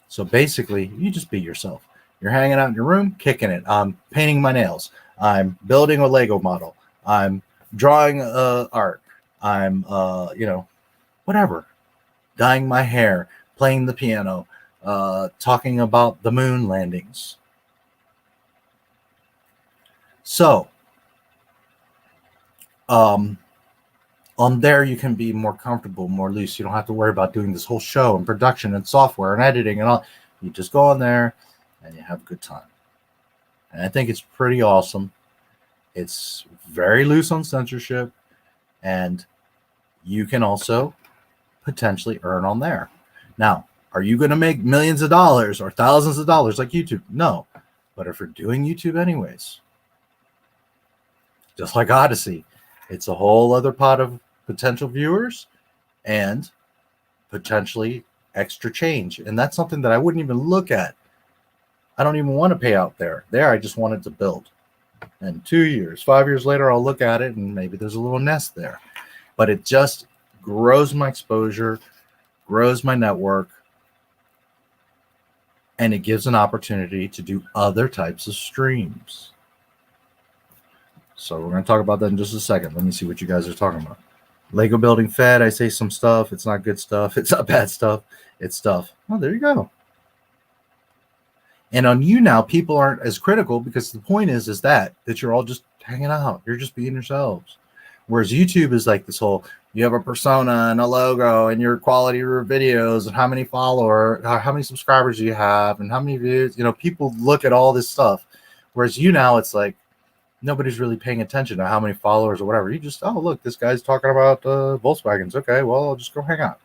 So basically, you just be yourself. You're hanging out in your room, kicking it. I'm painting my nails. I'm building a Lego model. I'm drawing art. I'm, you know, whatever. Dyeing my hair, playing the piano, talking about the moon landings. So, on there, you can be more comfortable, more loose. You don't have to worry about doing this whole show and production and software and editing and all. You just go on there and you have a good time. And I think it's pretty awesome. It's very loose on censorship. And you can also potentially earn on there. Now, are you going to make millions of dollars or thousands of dollars like YouTube? No. But if you're doing YouTube anyways, just like Odysee, it's a whole other pot of potential viewers and potentially extra change. And that's something that I wouldn't even look at. I don't even want to pay out there. I just wanted to build. And 2 years, 5 years later, I'll look at it and maybe there's a little nest there. But it just grows my exposure, grows my network, and it gives an opportunity to do other types of streams. So we're going to talk about that in just a second. Let me see what you guys are talking about. Lego building fed. I say some stuff. It's not good stuff. It's not bad stuff. It's stuff. Oh, there you go. And on YouNow, people aren't as critical because the point is that you're all just hanging out. You're just being yourselves. Whereas YouTube is like this whole, you have a persona and a logo and your quality of your videos and how many followers, how many subscribers you have and how many views. You know, people look at all this stuff. Whereas YouNow, it's like, nobody's really paying attention to how many followers or whatever. You just, oh, look, this guy's talking about Volkswagens. Okay, well, I'll just go hang out.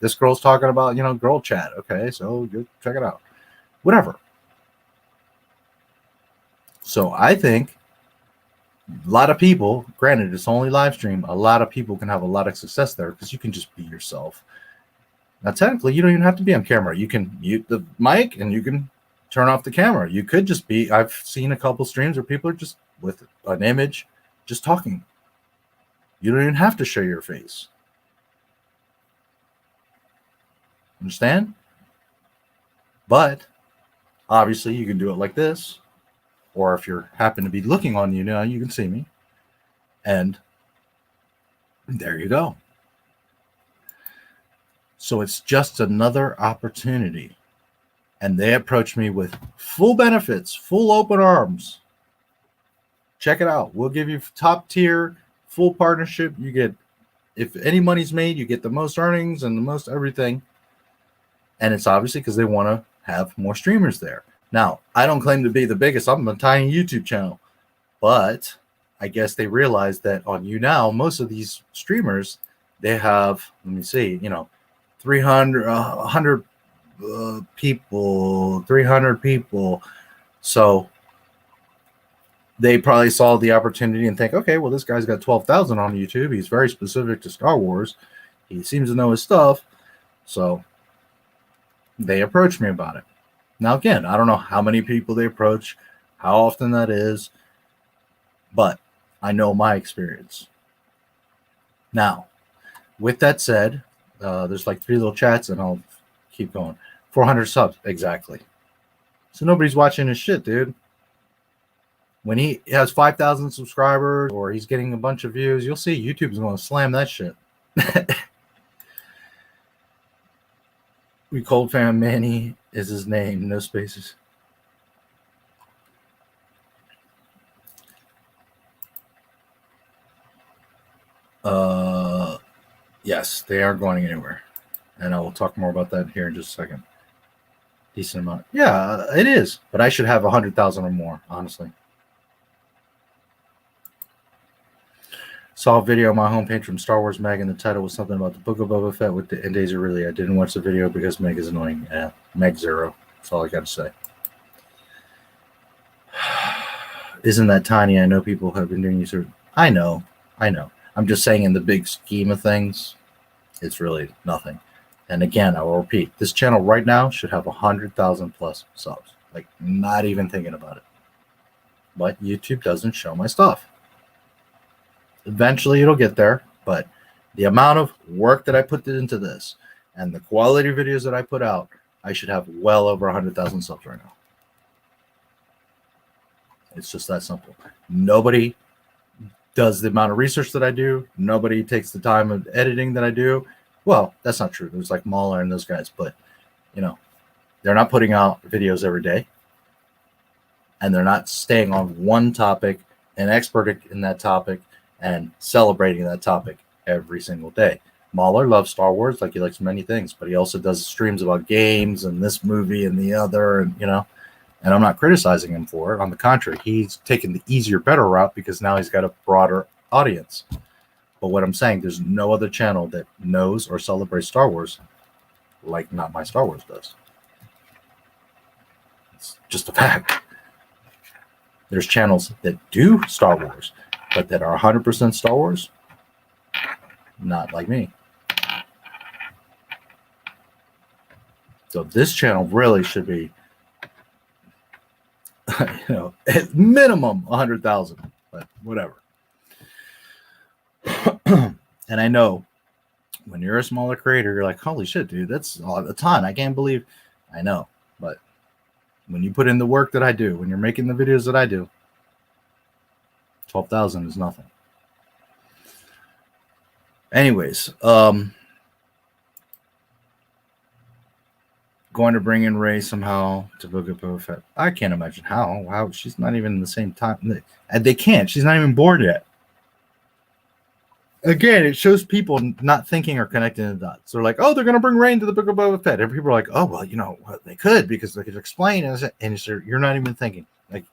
This girl's talking about, girl chat. Okay, so go check it out. Whatever. So I think a lot of people, granted, it's only live stream, a lot of people can have a lot of success there because you can just be yourself. Now, technically, you don't even have to be on camera. You can mute the mic and you can turn off the camera. You could just be, I've seen a couple streams where people are just with an image, just talking. You don't even have to show your face. Understand? But obviously, you can do it like this. Or if you happen to be looking on YouNow, you can see me. And there you go. So it's just another opportunity. And they approached me with full benefits, full open arms. Check it out. We'll give you top tier, full partnership. You get, if any money's made, you get the most earnings and the most everything. And it's obviously because they want to have more streamers there. Now, I don't claim to be the biggest. I'm a tiny YouTube channel. But I guess they realized that on YouNow, most of these streamers, they have, let me see, 300, 100 people, 300 people. So they probably saw the opportunity and think, okay, well, this guy's got 12,000 on YouTube. He's very specific to Star Wars. He seems to know his stuff. So they approached me about it. Now, again, I don't know how many people they approach, how often that is, but I know my experience. Now, with that said, there's like 3 little chats, and I'll keep going. 400 subs, exactly. So nobody's watching his shit, dude. When he has 5,000 subscribers or he's getting a bunch of views, you'll see YouTube's going to slam that shit. We cold fam Manny is his name, no spaces. Yes, they aren't going anywhere. And I will talk more about that here in just a second. Decent amount. Yeah, it is. But I should have 100,000 or more, honestly. Saw a video on my homepage from Star Wars Meg, and the title was something about the Book of Boba Fett with the end days are really. I didn't watch the video because Meg is annoying. Yeah, Meg Zero. That's all I got to say. Isn't that tiny? I know people have been doing research. I know. I'm just saying in the big scheme of things, it's really nothing. And again, I will repeat, this channel right now should have 100,000 plus subs. Like, not even thinking about it. But YouTube doesn't show my stuff. Eventually it'll get there, but the amount of work that I put into this and the quality videos that I put out, I should have well over 100,000 subs right now. It's just that simple. Nobody does the amount of research that I do. Nobody takes the time of editing that I do. Well, that's not true. There's like Mahler and those guys, but they're not putting out videos every day, and they're not staying on one topic, an expert in that topic, and celebrating that topic every single day. Mahler loves Star Wars, like he likes many things, but he also does streams about games and this movie and the other, and and I'm not criticizing him for it. On the contrary, he's taken the easier, better route because now he's got a broader audience. But what I'm saying, there's no other channel that knows or celebrates Star Wars like Not My Star Wars does. It's just a fact. There's channels that do Star Wars, but that are 100% Star Wars, not like me. So this channel really should be, at minimum 100,000, but whatever. And I know when you're a smaller creator, you're like, holy shit, dude, that's a ton. I can't believe. I know, but when you put in the work that I do, when you're making the videos that I do, 12,000 is nothing. Anyways, going to bring in Rey somehow to Book of Boba Fett. I can't imagine how. Wow, she's not even in the same time. They can't. She's not even bored yet. Again, it shows people not thinking or connecting the dots. They're like, oh, they're going to bring Rey into the Book of Boba Fett. And people are like, oh, well, they could because they could explain. And you're not even thinking. Like,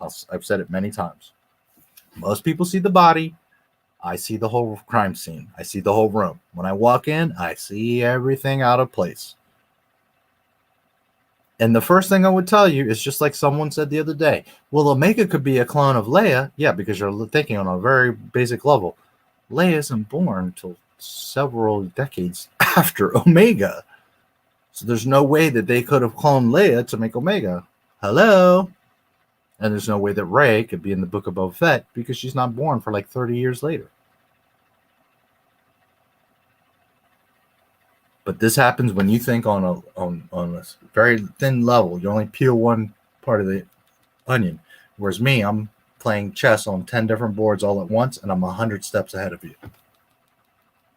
I've said it many times. Most people see the body. I see the whole crime scene. I see the whole room. When I walk in, I see everything out of place. And the first thing I would tell you is just like someone said the other day, well, Omega could be a clone of Leia. Yeah, because you're thinking on a very basic level. Leia isn't born until several decades after Omega. So there's no way that they could have cloned Leia to make Omega. Hello? And there's no way that Rey could be in the Book of Boba Fett because she's not born for like 30 years later. But this happens when you think on a very thin level. You only peel one part of the onion. Whereas me, I'm playing chess on 10 different boards all at once, and I'm 100 steps ahead of you.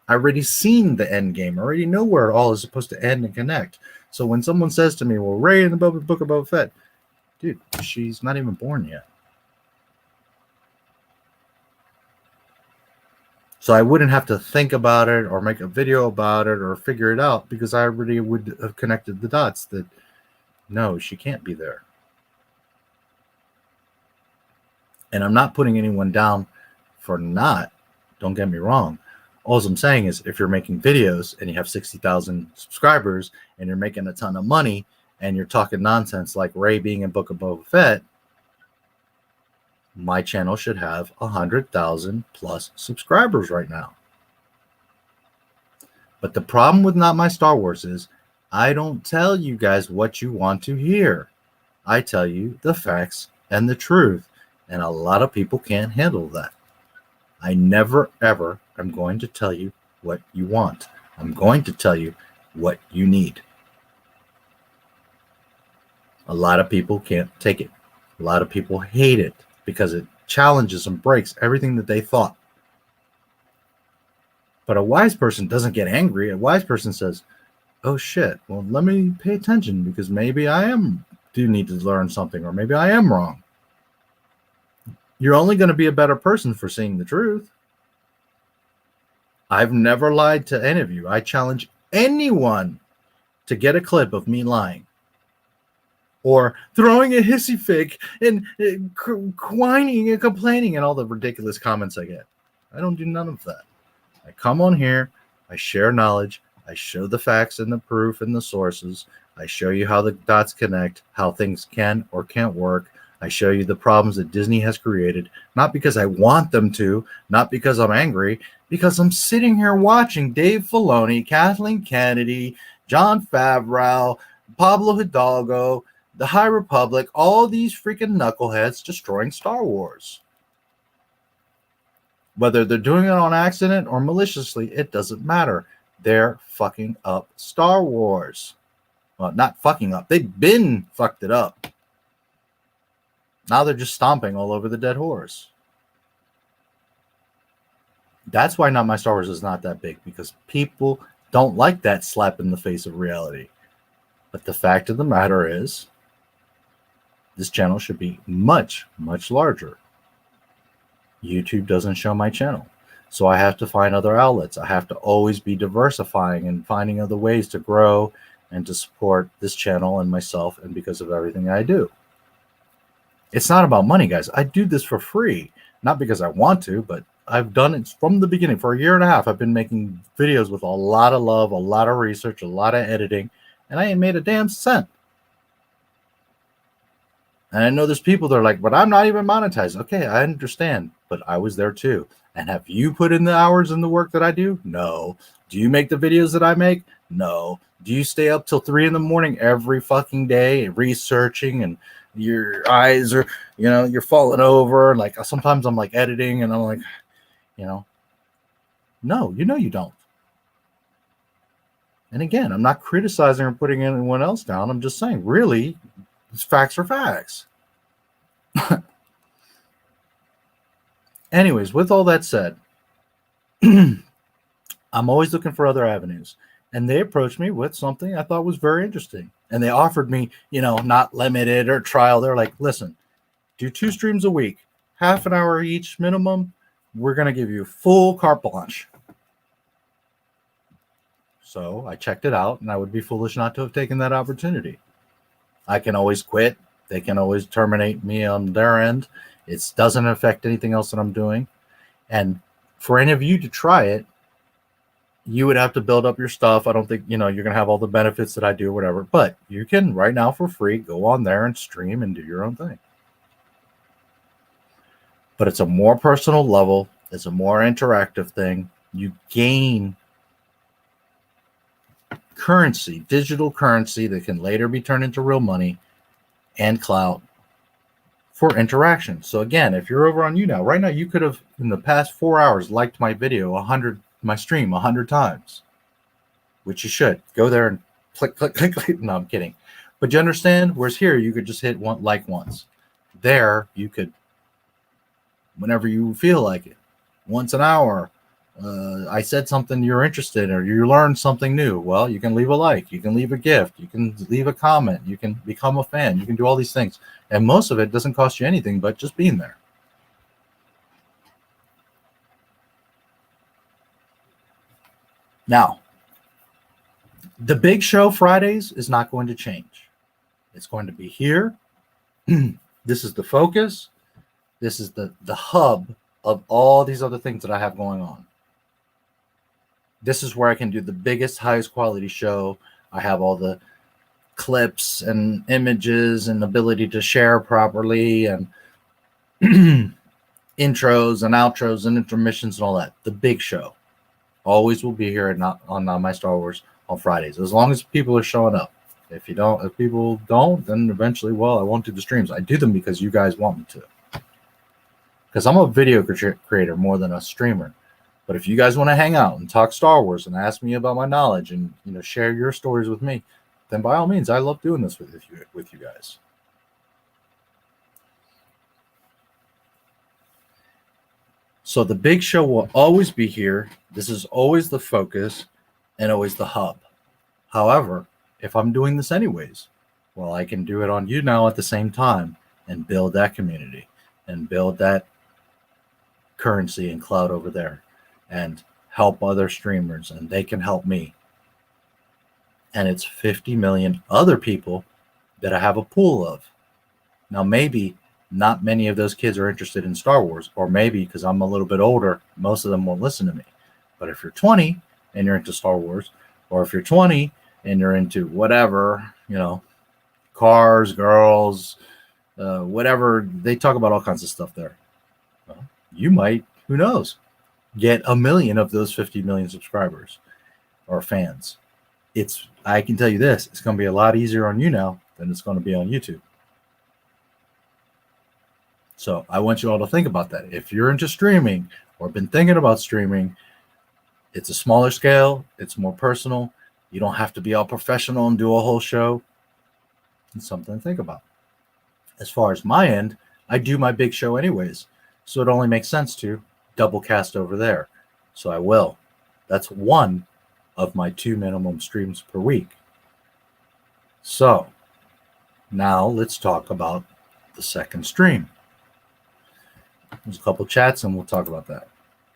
I already seen the end game. I already know where it all is supposed to end and connect. So when someone says to me, well, Rey in the Book of Boba Fett, dude, she's not even born yet. So I wouldn't have to think about it or make a video about it or figure it out because I already would have connected the dots that, no, she can't be there. And I'm not putting anyone down for not. Don't get me wrong. All I'm saying is if you're making videos and you have 60,000 subscribers and you're making a ton of money and you're talking nonsense like Rey being in Book of Boba Fett, my channel should have 100,000 plus subscribers right now. But the problem with Not My Star Wars is I don't tell you guys what you want to hear. I tell you the facts and the truth. And a lot of people can't handle that. I never, ever am going to tell you what you want. I'm going to tell you what you need. A lot of people can't take it. A lot of people hate it because it challenges and breaks everything that they thought. But a wise person doesn't get angry. A wise person says, oh shit, well, let me pay attention because maybe I do need to learn something, or maybe I am wrong. You're only going to be a better person for seeing the truth. I've never lied to any of you. I challenge anyone to get a clip of me lying or throwing a hissy fit and whining and complaining and all the ridiculous comments I get. I don't do none of that. I come on here, I share knowledge, I show the facts and the proof and the sources. I show you how the dots connect, how things can or can't work. I show you the problems that Disney has created, not because I want them to, not because I'm angry, because I'm sitting here watching Dave Filoni, Kathleen Kennedy, Jon Favreau, Pablo Hidalgo, the High Republic, all these freaking knuckleheads destroying Star Wars. Whether they're doing it on accident or maliciously, it doesn't matter. They're fucking up Star Wars. Well, not fucking up. They've been fucked it up. Now they're just stomping all over the dead horse. That's why Not My Star Wars is not that big, because people don't like that slap in the face of reality. But the fact of the matter is, this channel should be much, much larger. YouTube doesn't show my channel. So I have to find other outlets. I have to always be diversifying and finding other ways to grow and to support this channel and myself, and because of everything I do. It's not about money, guys. I do this for free, not because I want to, but I've done it from the beginning. For a year and a half, I've been making videos with a lot of love, a lot of research, a lot of editing, and I ain't made a damn cent. And I know there's people that are like, but I'm not even monetized. Okay, I understand, but I was there too. And have you put in the hours and the work that I do? No. Do you make the videos that I make? No. Do you stay up till 3 a.m. every fucking day researching, and your eyes are, you're falling over? Like sometimes I'm like editing and I'm like, no, you don't. And again, I'm not criticizing or putting anyone else down. I'm just saying, really, facts are facts. Anyways, with all that said, I'm always looking for other avenues. And they approached me with something I thought was very interesting. And they offered me, not limited or trial. They're like, listen, do 2 streams a week, half an hour each minimum. We're going to give you full carte blanche. So I checked it out, and I would be foolish not to have taken that opportunity. I can always quit. They can always terminate me on their end. It doesn't affect anything else that I'm doing. And for any of you to try it, you would have to build up your stuff. I don't think, you're going to have all the benefits that I do or whatever, but you can right now for free go on there and stream and do your own thing. But it's a more personal level. It's a more interactive thing. You gain currency, digital currency that can later be turned into real money and clout for interaction. So again, if you're over on YouNow, right now you could have in the past 4 hours liked my video my stream 100 times, which you should. Go there and click. No, I'm kidding. But you understand? Whereas here, you could just hit like once. There, you could, whenever you feel like it, once an hour, I said something you're interested in or you learned something new. Well, you can leave a like, you can leave a gift, you can leave a comment, you can become a fan, you can do all these things. And most of it doesn't cost you anything but just being there. Now, the big show Fridays is not going to change. It's going to be here. This is the focus. This is the hub of all these other things that I have going on. This is where I can do the biggest, highest quality show. I have all the clips and images and ability to share properly and intros and outros and intermissions and all that. The big show always will be here on Not My Star Wars on Fridays, as long as people are showing up. If people don't, then eventually, well, I won't do the streams. I do them because you guys want me to. Because I'm a video creator more than a streamer. But if you guys want to hang out and talk Star Wars and ask me about my knowledge and share your stories with me, then by all means, I love doing this with you guys. So the big show will always be here. This is always the focus and always the hub. However, if I'm doing this anyways, well, I can do it on YouNow at the same time and build that community and build that currency and cloud over there and help other streamers, and they can help me. And it's 50 million other people that I have a pool of. Now, maybe not many of those kids are interested in Star Wars, or maybe because I'm a little bit older, most of them won't listen to me. But if you're 20 and you're into Star Wars, or if you're 20 and you're into whatever, cars, girls, whatever, they talk about all kinds of stuff there. Well, you might, who knows, get 1 million of those 50 million subscribers or fans. I can tell you this, it's going to be a lot easier on YouNow than it's going to be on YouTube. So I want you all to think about that. If you're into streaming or been thinking about streaming, it's a smaller scale. It's more personal. You don't have to be all professional and do a whole show. It's something to think about. As far as my end, I do my big show anyways. So it only makes sense to double cast over there. So I will. That's one of my 2 minimum streams per week. So now let's talk about the second stream. There's a couple chats and we'll talk about that.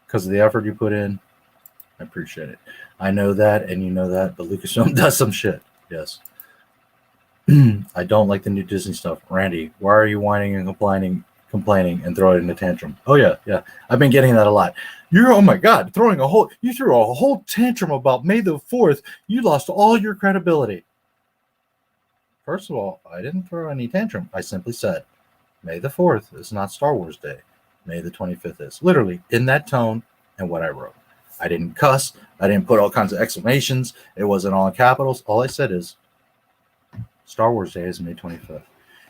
Because of the effort you put in, I appreciate it. I know that and you know that, but Lucasfilm does some shit. Yes. I don't like the new Disney stuff. Randy, why are you whining and complaining and throwing in a tantrum? Oh yeah. I've been getting that a lot. Oh my God, you threw a whole tantrum about May the 4th. You lost all your credibility. First of all, I didn't throw any tantrum. I simply said, May the 4th is not Star Wars Day. May the 25th is. Literally in that tone and what I wrote. I didn't cuss. I didn't put all kinds of exclamations. It wasn't all in capitals. All I said is, Star Wars Day is May 25th.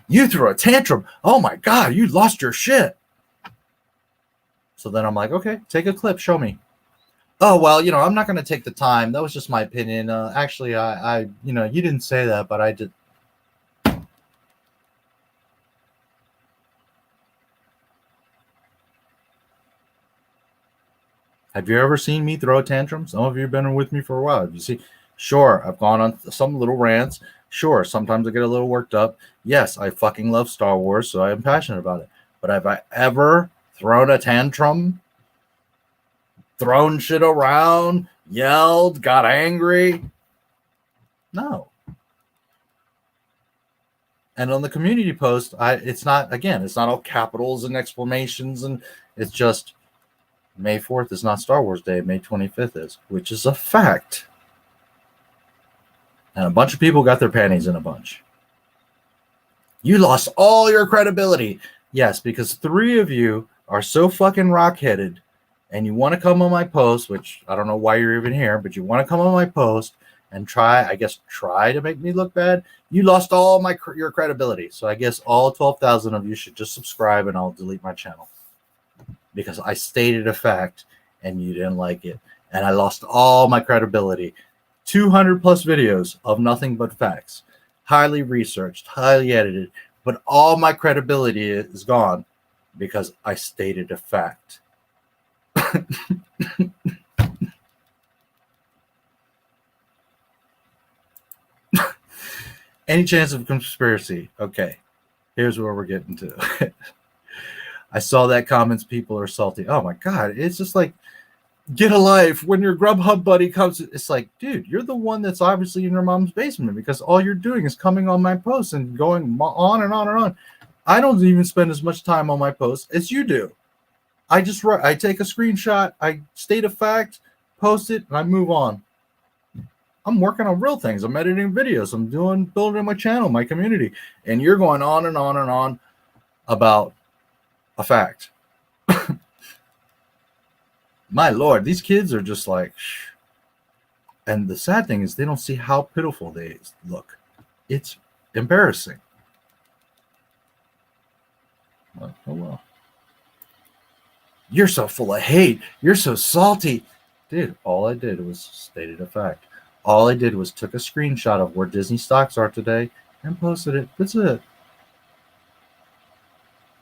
You threw a tantrum. Oh my God, you lost your shit. So then I'm like, okay, take a clip. Show me. Oh, well, I'm not going to take the time. That was just my opinion. Actually, I you didn't say that, but I did. Have you ever seen me throw a tantrum? Some of you have been with me for a while. You see, sure, I've gone on some little rants. Sure, sometimes I get a little worked up. Yes, I fucking love Star Wars, so I am passionate about it. But have I ever thrown a tantrum? Thrown shit around? Yelled? Got angry? No. And on the community post, it's not all capitals and exclamations, and it's just May 4th is not Star Wars Day. May 25th is, which is a fact. And a bunch of people got their panties in a bunch. You lost all your credibility. Yes, because 3 of you are so fucking rock-headed and you want to come on my post, which I don't know why you're even here, but you want to come on my post and try to make me look bad. You lost all your credibility. So I guess all 12,000 of you should just subscribe and I'll delete my channel. Because I stated a fact and you didn't like it. And I lost all my credibility. 200 plus videos of nothing but facts. Highly researched, highly edited. But all my credibility is gone because I stated a fact. Any chance of conspiracy? Okay. Here's where we're getting to. I saw that comments. People are salty. Oh my God. It's just like, get a life. When your Grubhub buddy comes, it's like, dude, you're the one that's obviously in your mom's basement because all you're doing is coming on my posts and going on and on and on. I don't even spend as much time on my posts as you do. I take a screenshot, I state a fact, post it, and I move on. I'm working on real things. I'm editing videos. I'm building my channel, my community. And you're going on and on and on about a fact. My Lord, these kids are just like, shh. And the sad thing is they don't see how pitiful they look. It's embarrassing. Oh well. You're so full of hate. You're so salty. Dude, all I did was stated a fact. All I did was took a screenshot of where Disney stocks are today and posted it. That's it.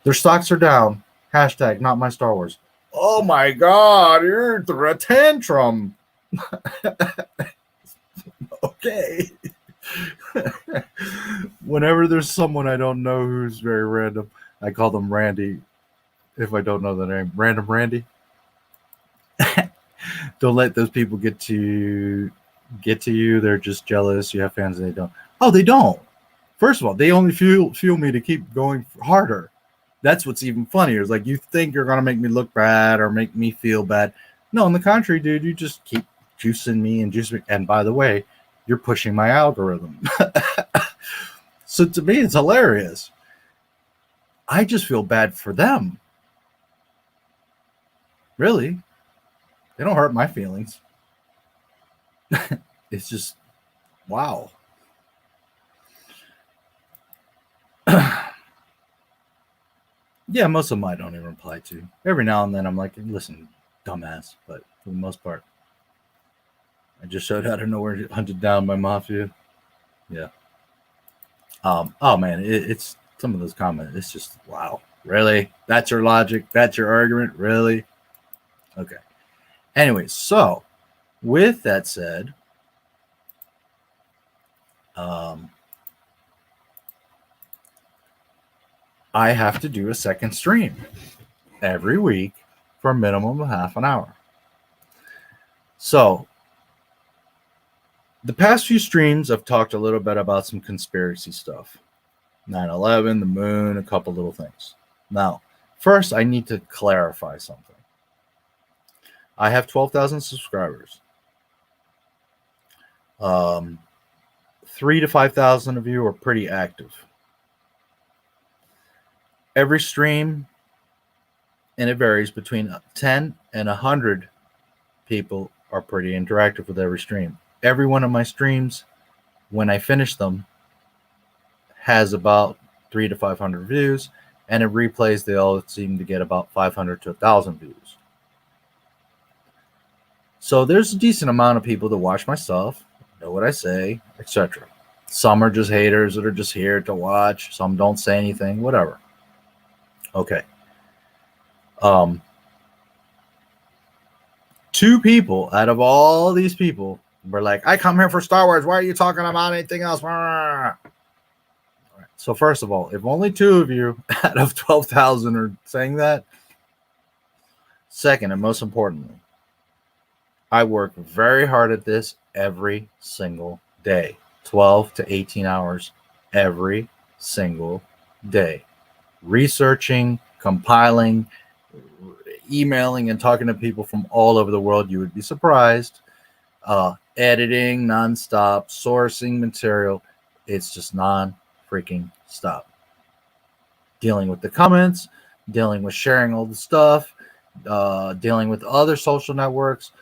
Their stocks are down. Hashtag not my Star Wars. Oh my God, you're through a tantrum. Okay. Whenever there's someone I don't know who's very random, I call them Randy. If I don't know the name, Random Randy. Don't let those people get to you. They're just jealous. You have fans and they don't. Oh, they don't. First of all, they only fuel me to keep going harder. That's what's even funnier. Is like you think you're gonna make me look bad or make me feel bad. No, on the contrary, dude, you just keep juicing me and juicing me. And by the way, you're pushing my algorithm. So to me, it's hilarious. I just feel bad for them. Really, they don't hurt my feelings. It's just, wow. Yeah, most of them I don't even reply to. Every now and then I'm like, listen, dumbass. But for the most part, I just showed how to know where hunted down by Mafia. Yeah. Oh man, it's some of those comments. It's just, wow. Really? That's your logic? That's your argument? Really? Okay. Anyway, so with that said, I have to do a second stream every week for a minimum of half an hour. So the past few streams, I've talked a little bit about some conspiracy stuff. 9/11, the moon, a couple little things. Now, first, I need to clarify something. I have 12,000 subscribers. 3,000 to 5,000 of you are pretty active. Every stream, and it varies, between 10 and 100 people are pretty interactive with every stream. Every one of my streams, when I finish them, has about 300 to 500 views, and in replays, they all seem to get about 500 to 1,000 views. So there's a decent amount of people that watch my stuff, know what I say, etc. Some are just haters that are just here to watch. Some don't say anything, whatever. Okay. 2 people out of all these people were like, I come here for Star Wars. Why are you talking about anything else? All right. So first of all, if only 2 of you out of 12,000 are saying that, second, and most importantly, I work very hard at this every single day, 12 to 18 hours every single day, researching, compiling, emailing and talking to people from all over the world. You would be surprised. Editing nonstop, sourcing material. It's just non-freaking stop. Dealing with the comments, dealing with sharing all the stuff, dealing with other social networks,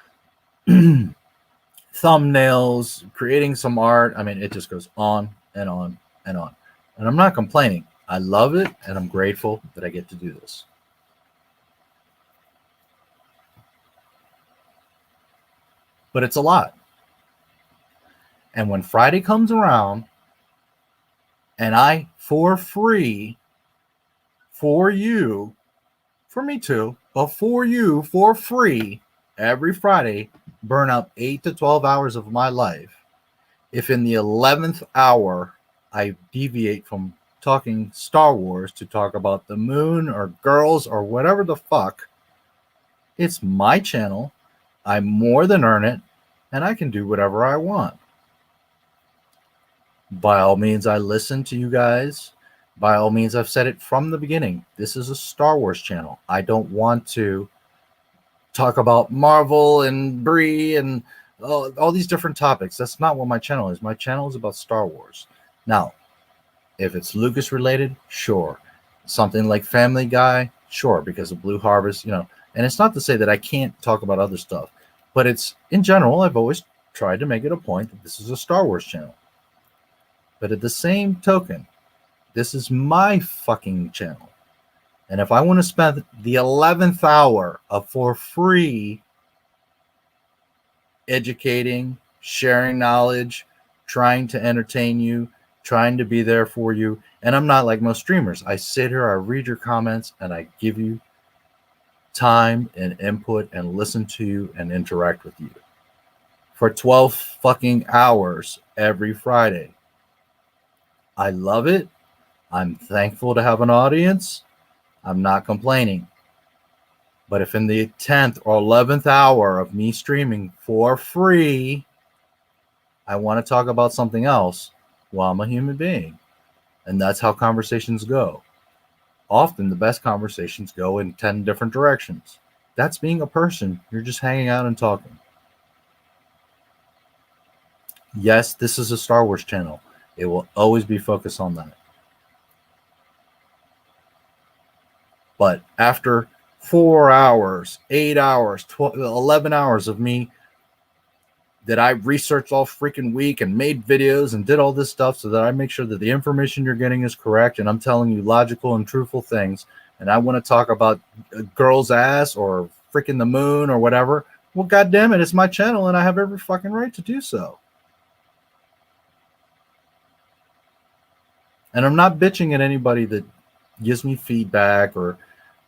thumbnails, creating some art. I mean, it just goes on and on and on. And I'm not complaining. I love it, and I'm grateful that I get to do this. But it's a lot. And when Friday comes around, and I, for free, for you, for me too, but for you, for free, every Friday, burn up 8 to 12 hours of my life. If in the 11th hour I deviate from talking Star Wars to talk about the moon or girls or whatever the fuck, it's my channel. I more than earn it, and I can do whatever I want. By all means, I listen to you guys. By all means, I've said it from the beginning. This is a Star Wars channel. I don't want to talk about Marvel and Brie and all these different topics. That's not what my channel is. My channel is about Star Wars. Now, if it's Lucas related, sure. Something like Family Guy, sure, because of Blue Harvest, you know. And it's not to say that I can't talk about other stuff, but it's, in general, I've always tried to make it a point that this is a Star Wars channel. But at the same token, this is my fucking channel. And if I want to spend the 11th hour of for free educating, sharing knowledge, trying to entertain you, trying to be there for you, and I'm not like most streamers. I sit here, I read your comments, and I give you time and input and listen to you and interact with you for 12 fucking hours every Friday. I love it. I'm thankful to have an audience. I'm not complaining. But if in the 10th or 11th hour of me streaming for free, I want to talk about something else, well, I'm a human being. And that's how conversations go. Often the best conversations go in 10 different directions. That's being a person. You're just hanging out and talking. Yes, this is a Star Wars channel. It will always be focused on that. But after 4 hours, 8 hours, 12, 11 hours of me that I researched all freaking week and made videos and did all this stuff so that I make sure that the information you're getting is correct and I'm telling you logical and truthful things, and I want to talk about a girl's ass or freaking the moon or whatever, well, goddamn it, it's my channel and I have every fucking right to do so. And I'm not bitching at anybody that gives me feedback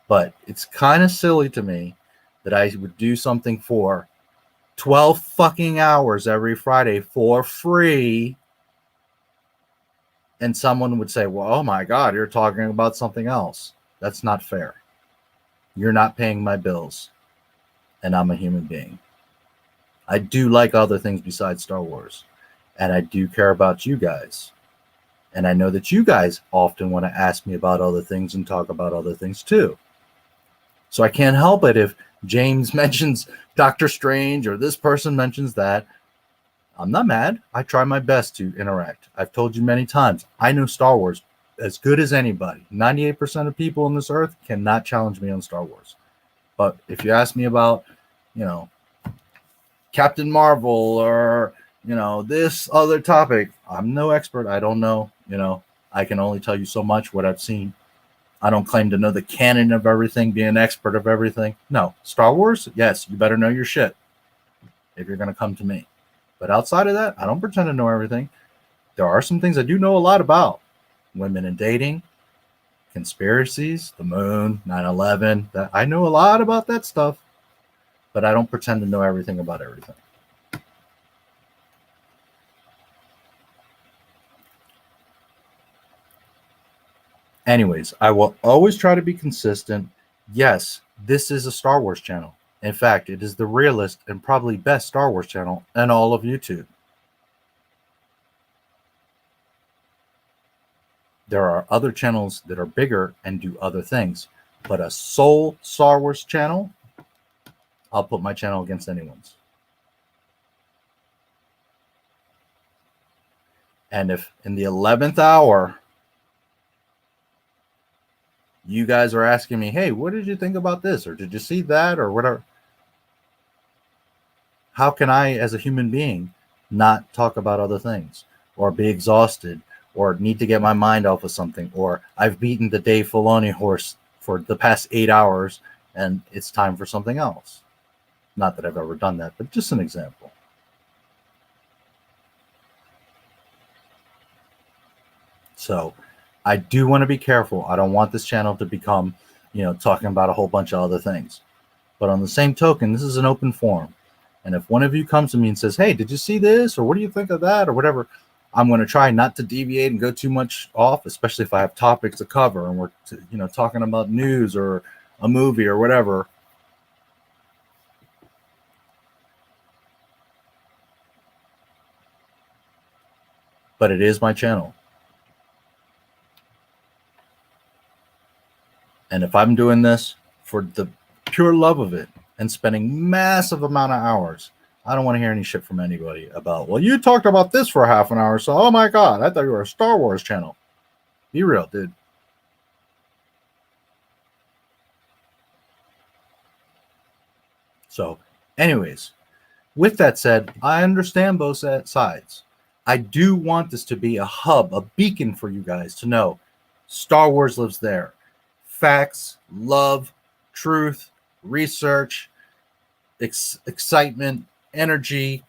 but it's kind of silly to me that I would do something for 12 fucking hours every Friday for free. And someone would say, well, oh my God, you're talking about something else. That's not fair. You're not paying my bills. And I'm a human being. I do like other things besides Star Wars. And I do care about you guys. And I know that you guys often want to ask me about other things and talk about other things too. So I can't help it if James mentions Doctor Strange or this person mentions that. I'm not mad. I try my best to interact. I've told you many times, I know Star Wars as good as anybody. 98% of people on this earth cannot challenge me on Star Wars. But if you ask me about, you know, Captain Marvel or, you know, this other topic, I'm no expert. I don't know. You know, I can only tell you so much what I've seen. I don't claim to know the canon of everything, be an expert of everything. No. Star Wars? Yes, you better know your shit if you're going to come to me. But outside of that, I don't pretend to know everything. There are some things I do know a lot about. Women and dating, conspiracies, the moon, 9/11. That I know a lot about that stuff, but I don't pretend to know everything about everything. Anyways, I will always try to be consistent. Yes, this is a Star Wars channel. In fact, it is the realest and probably best Star Wars channel in all of YouTube. There are other channels that are bigger and do other things, But a sole Star Wars channel, I'll put my channel against anyone's. And if in the 11th hour, you guys are asking me, hey, what did you think about this? Or did you see that? Or whatever. How can I, as a human being, not talk about other things? Or be exhausted? Or need to get my mind off of something? Or I've beaten the Dave Filoni horse for the past 8 hours and it's time for something else. Not that I've ever done that, but just an example. So I do want to be careful. I don't want this channel to become, talking about a whole bunch of other things. But on the same token, this is an open forum. And if one of you comes to me and says, hey, did you see this? Or what do you think of that? Or whatever, I'm going to try not to deviate and go too much off, especially if I have topics to cover and we're, talking about news or a movie or whatever. But it is my channel. And if I'm doing this for the pure love of it and spending massive amount of hours, I don't want to hear any shit from anybody about, well, you talked about this for half an hour, so, oh my God, I thought you were a Star Wars channel. Be real, dude. So, anyways, with that said, I understand both sides. I do want this to be a hub, a beacon for you guys to know Star Wars lives there. Facts, love, truth, research, excitement, energy.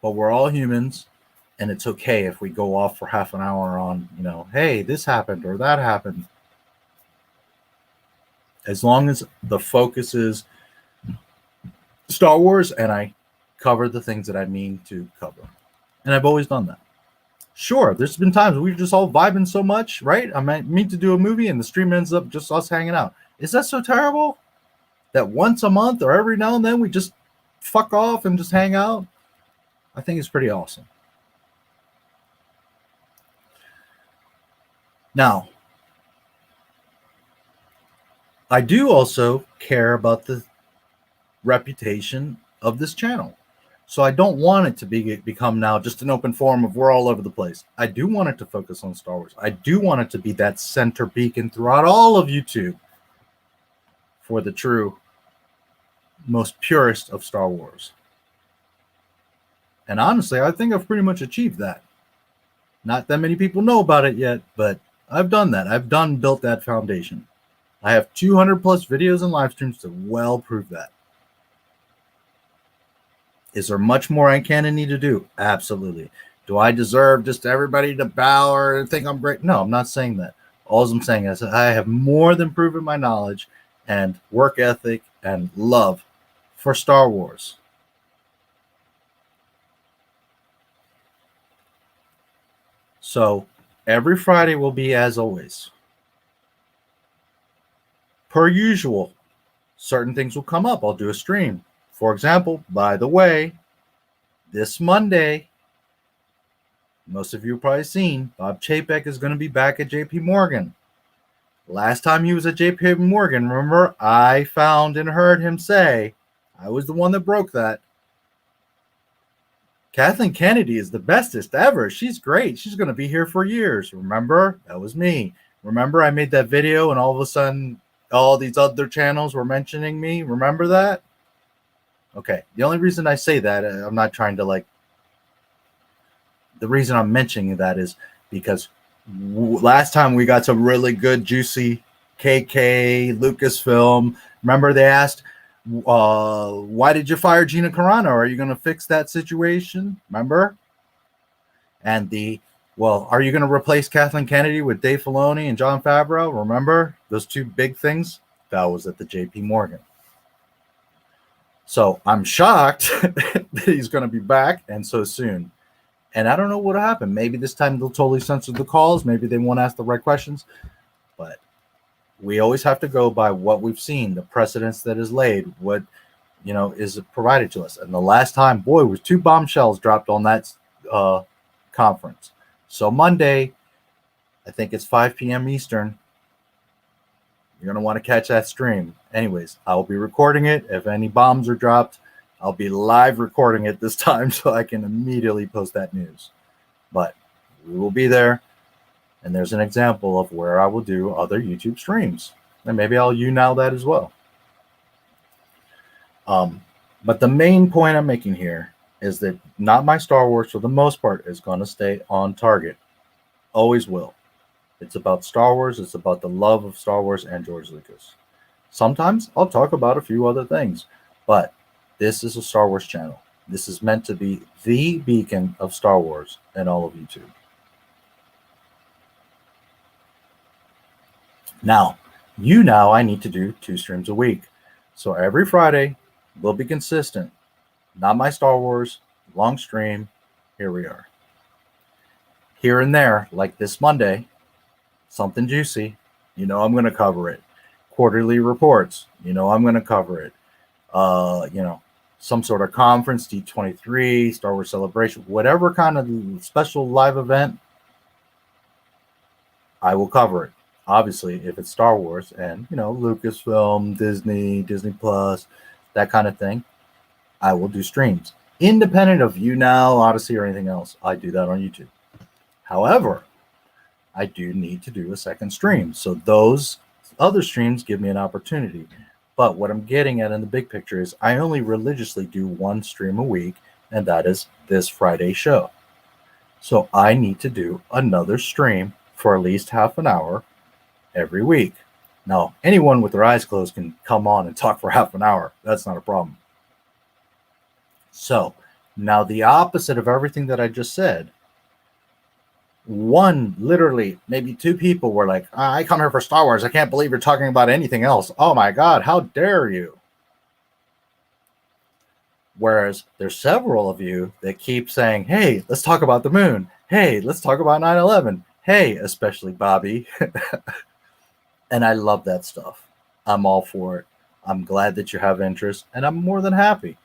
But we're all humans, and it's okay if we go off for half an hour on, hey, this happened or that happened. As long as the focus is Star Wars and I cover the things that I mean to cover. And I've always done that. Sure, there's been times we're just all vibing so much, right? I mean to do a movie and the stream ends up just us hanging out. Is that so terrible? That once a month or every now and then we just fuck off and just hang out? I think it's pretty awesome. Now, I do also care about the reputation of this channel. So I don't want it to become now just an open forum of we're all over the place. I do want it to focus on Star Wars. I do want it to be that center beacon throughout all of YouTube for the true, most purest of Star Wars. And honestly, I think I've pretty much achieved that. Not that many people know about it yet, but I've done that. I've built that foundation. I have 200 plus videos and live streams to well prove that. Is there much more I can and need to do? Absolutely. Do I deserve just everybody to bow or think I'm great? No, I'm not saying that. All I'm saying is I have more than proven my knowledge and work ethic and love for Star Wars. So every Friday will be as always. Per usual, certain things will come up. I'll do a stream. For example, by the way, this Monday, most of you have probably seen, Bob Chapek is going to be back at JP Morgan. Last time he was at JP Morgan, remember, I found and heard him say, I was the one that broke that. Kathleen Kennedy is the bestest ever. She's great. She's going to be here for years. Remember? That was me. Remember, I made that video and all of a sudden, all these other channels were mentioning me. Remember that? Okay, the only reason I say that, I'm not trying to the reason I'm mentioning that is because last time we got some really good, juicy KK, Lucasfilm. Remember they asked, why did you fire Gina Carano? Are you going to fix that situation? Remember? And are you going to replace Kathleen Kennedy with Dave Filoni and Jon Favreau? Remember those two big things? That was at the JP Morgan. So I'm shocked that he's going to be back and so soon. And I don't know what happened. Maybe this time they'll totally censor the calls. Maybe they won't ask the right questions. But we always have to go by what we've seen, the precedence that is laid, what is provided to us. And the last time, boy, was 2 bombshells dropped on that conference. So Monday, I think it's 5 p.m. Eastern. You're going to want to catch that stream. Anyways, I'll be recording it. If any bombs are dropped, I'll be live recording it this time so I can immediately post that news. But we will be there. And there's an example of where I will do other YouTube streams. And maybe I'll YouNow that as well. But the main point I'm making here is that Not My Star Wars, for the most part, is going to stay on target. Always will. It's about Star Wars. It's about the love of Star Wars and George Lucas. Sometimes I'll talk about a few other things, but this is a Star Wars channel. This is meant to be the beacon of Star Wars and all of YouTube. Now, I need to do 2 streams a week. So every Friday will be consistent. Not My Star Wars, long stream. Here we are. Here and there, like this Monday, something juicy, I'm going to cover it. Quarterly reports, I'm going to cover it. Some sort of conference, D23, Star Wars Celebration, whatever kind of special live event, I will cover it. Obviously, if it's Star Wars and, Lucasfilm, Disney, Disney Plus, that kind of thing, I will do streams. Independent of YouNow, Odysee, or anything else, I do that on YouTube. However, I do need to do a second stream. So those other streams give me an opportunity. But what I'm getting at in the big picture is I only religiously do 1 stream a week, and that is this Friday show. So I need to do another stream for at least half an hour every week. Now, anyone with their eyes closed can come on and talk for half an hour. That's not a problem. So now the opposite of everything that I just said, literally, maybe 2 people were like, I come here for Star Wars. I can't believe you're talking about anything else. Oh my God, how dare you? Whereas there's several of you that keep saying, hey, let's talk about the moon. Hey, let's talk about 9/11. Hey, especially Bobby. And I love that stuff. I'm all for it. I'm glad that you have interest, and I'm more than happy.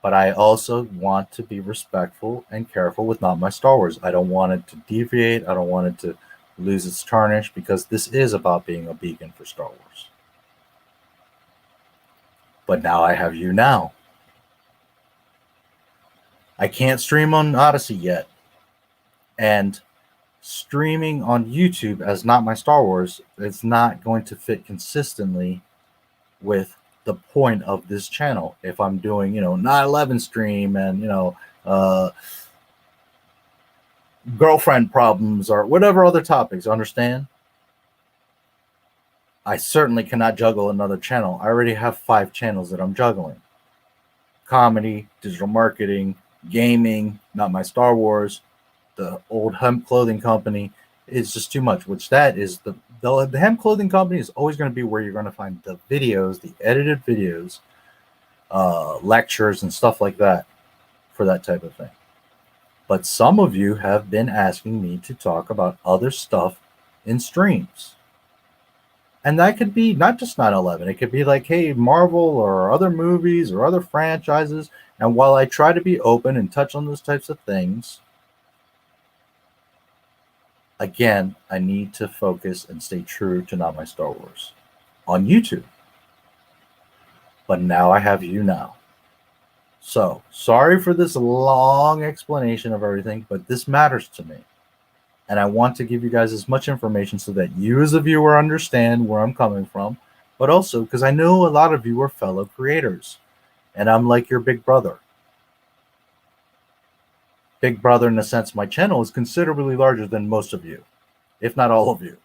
But I also want to be respectful and careful with Not My Star Wars. I don't want it to deviate. I don't want it to lose its tarnish, because this is about being a beacon for Star Wars. But now I have YouNow. I can't stream on Odysee yet. And streaming on YouTube as Not My Star Wars, it's not going to fit consistently with the point of this channel. If I'm doing 9/11 stream and girlfriend problems or whatever other topics, understand, I certainly cannot juggle another channel. I already have 5 channels that I'm juggling: comedy, digital marketing, gaming, Not My Star Wars, the old hemp clothing company. It's just too much. Which that is the hemp clothing company is always going to be where you're going to find the videos, the edited videos, lectures and stuff like that for that type of thing. But some of you have been asking me to talk about other stuff in streams. And that could be not just 9/11. It could be like, hey, Marvel or other movies or other franchises. And while I try to be open and touch on those types of things, again, I need to focus and stay true to Not My Star Wars on YouTube. But now I have YouNow. So, sorry for this long explanation of everything, but this matters to me. And I want to give you guys as much information so that you as a viewer understand where I'm coming from, but also because I know a lot of you are fellow creators, and I'm like your big brother. Big brother in the sense my channel is considerably larger than most of you, if not all of you.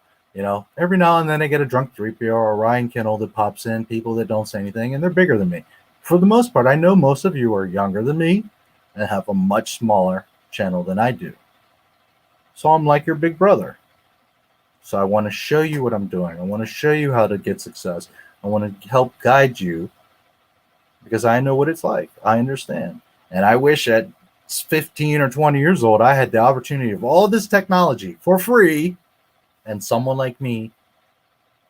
Every now and then I get a drunk 3PO or a Ryan Kinnell that pops in, people that don't say anything, and they're bigger than me. For the most part, I know most of you are younger than me and have a much smaller channel than I do. So I'm like your big brother. So I want to show you what I'm doing. I want to show you how to get success. I want to help guide you because I know what it's like. I understand. And I wish at 15 or 20 years old, I had the opportunity of all this technology for free and someone like me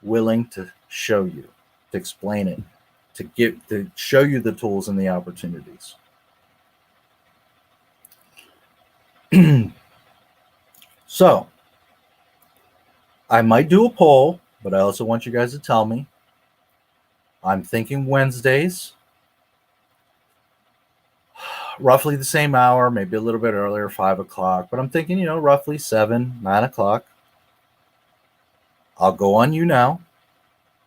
willing to show you, to explain it, to show you the tools and the opportunities. So I might do a poll, but I also want you guys to tell me. I'm thinking Wednesdays, roughly the same hour, maybe a little bit earlier, 5 o'clock, but I'm thinking, roughly 7, 9 o'clock. I'll go on YouNow.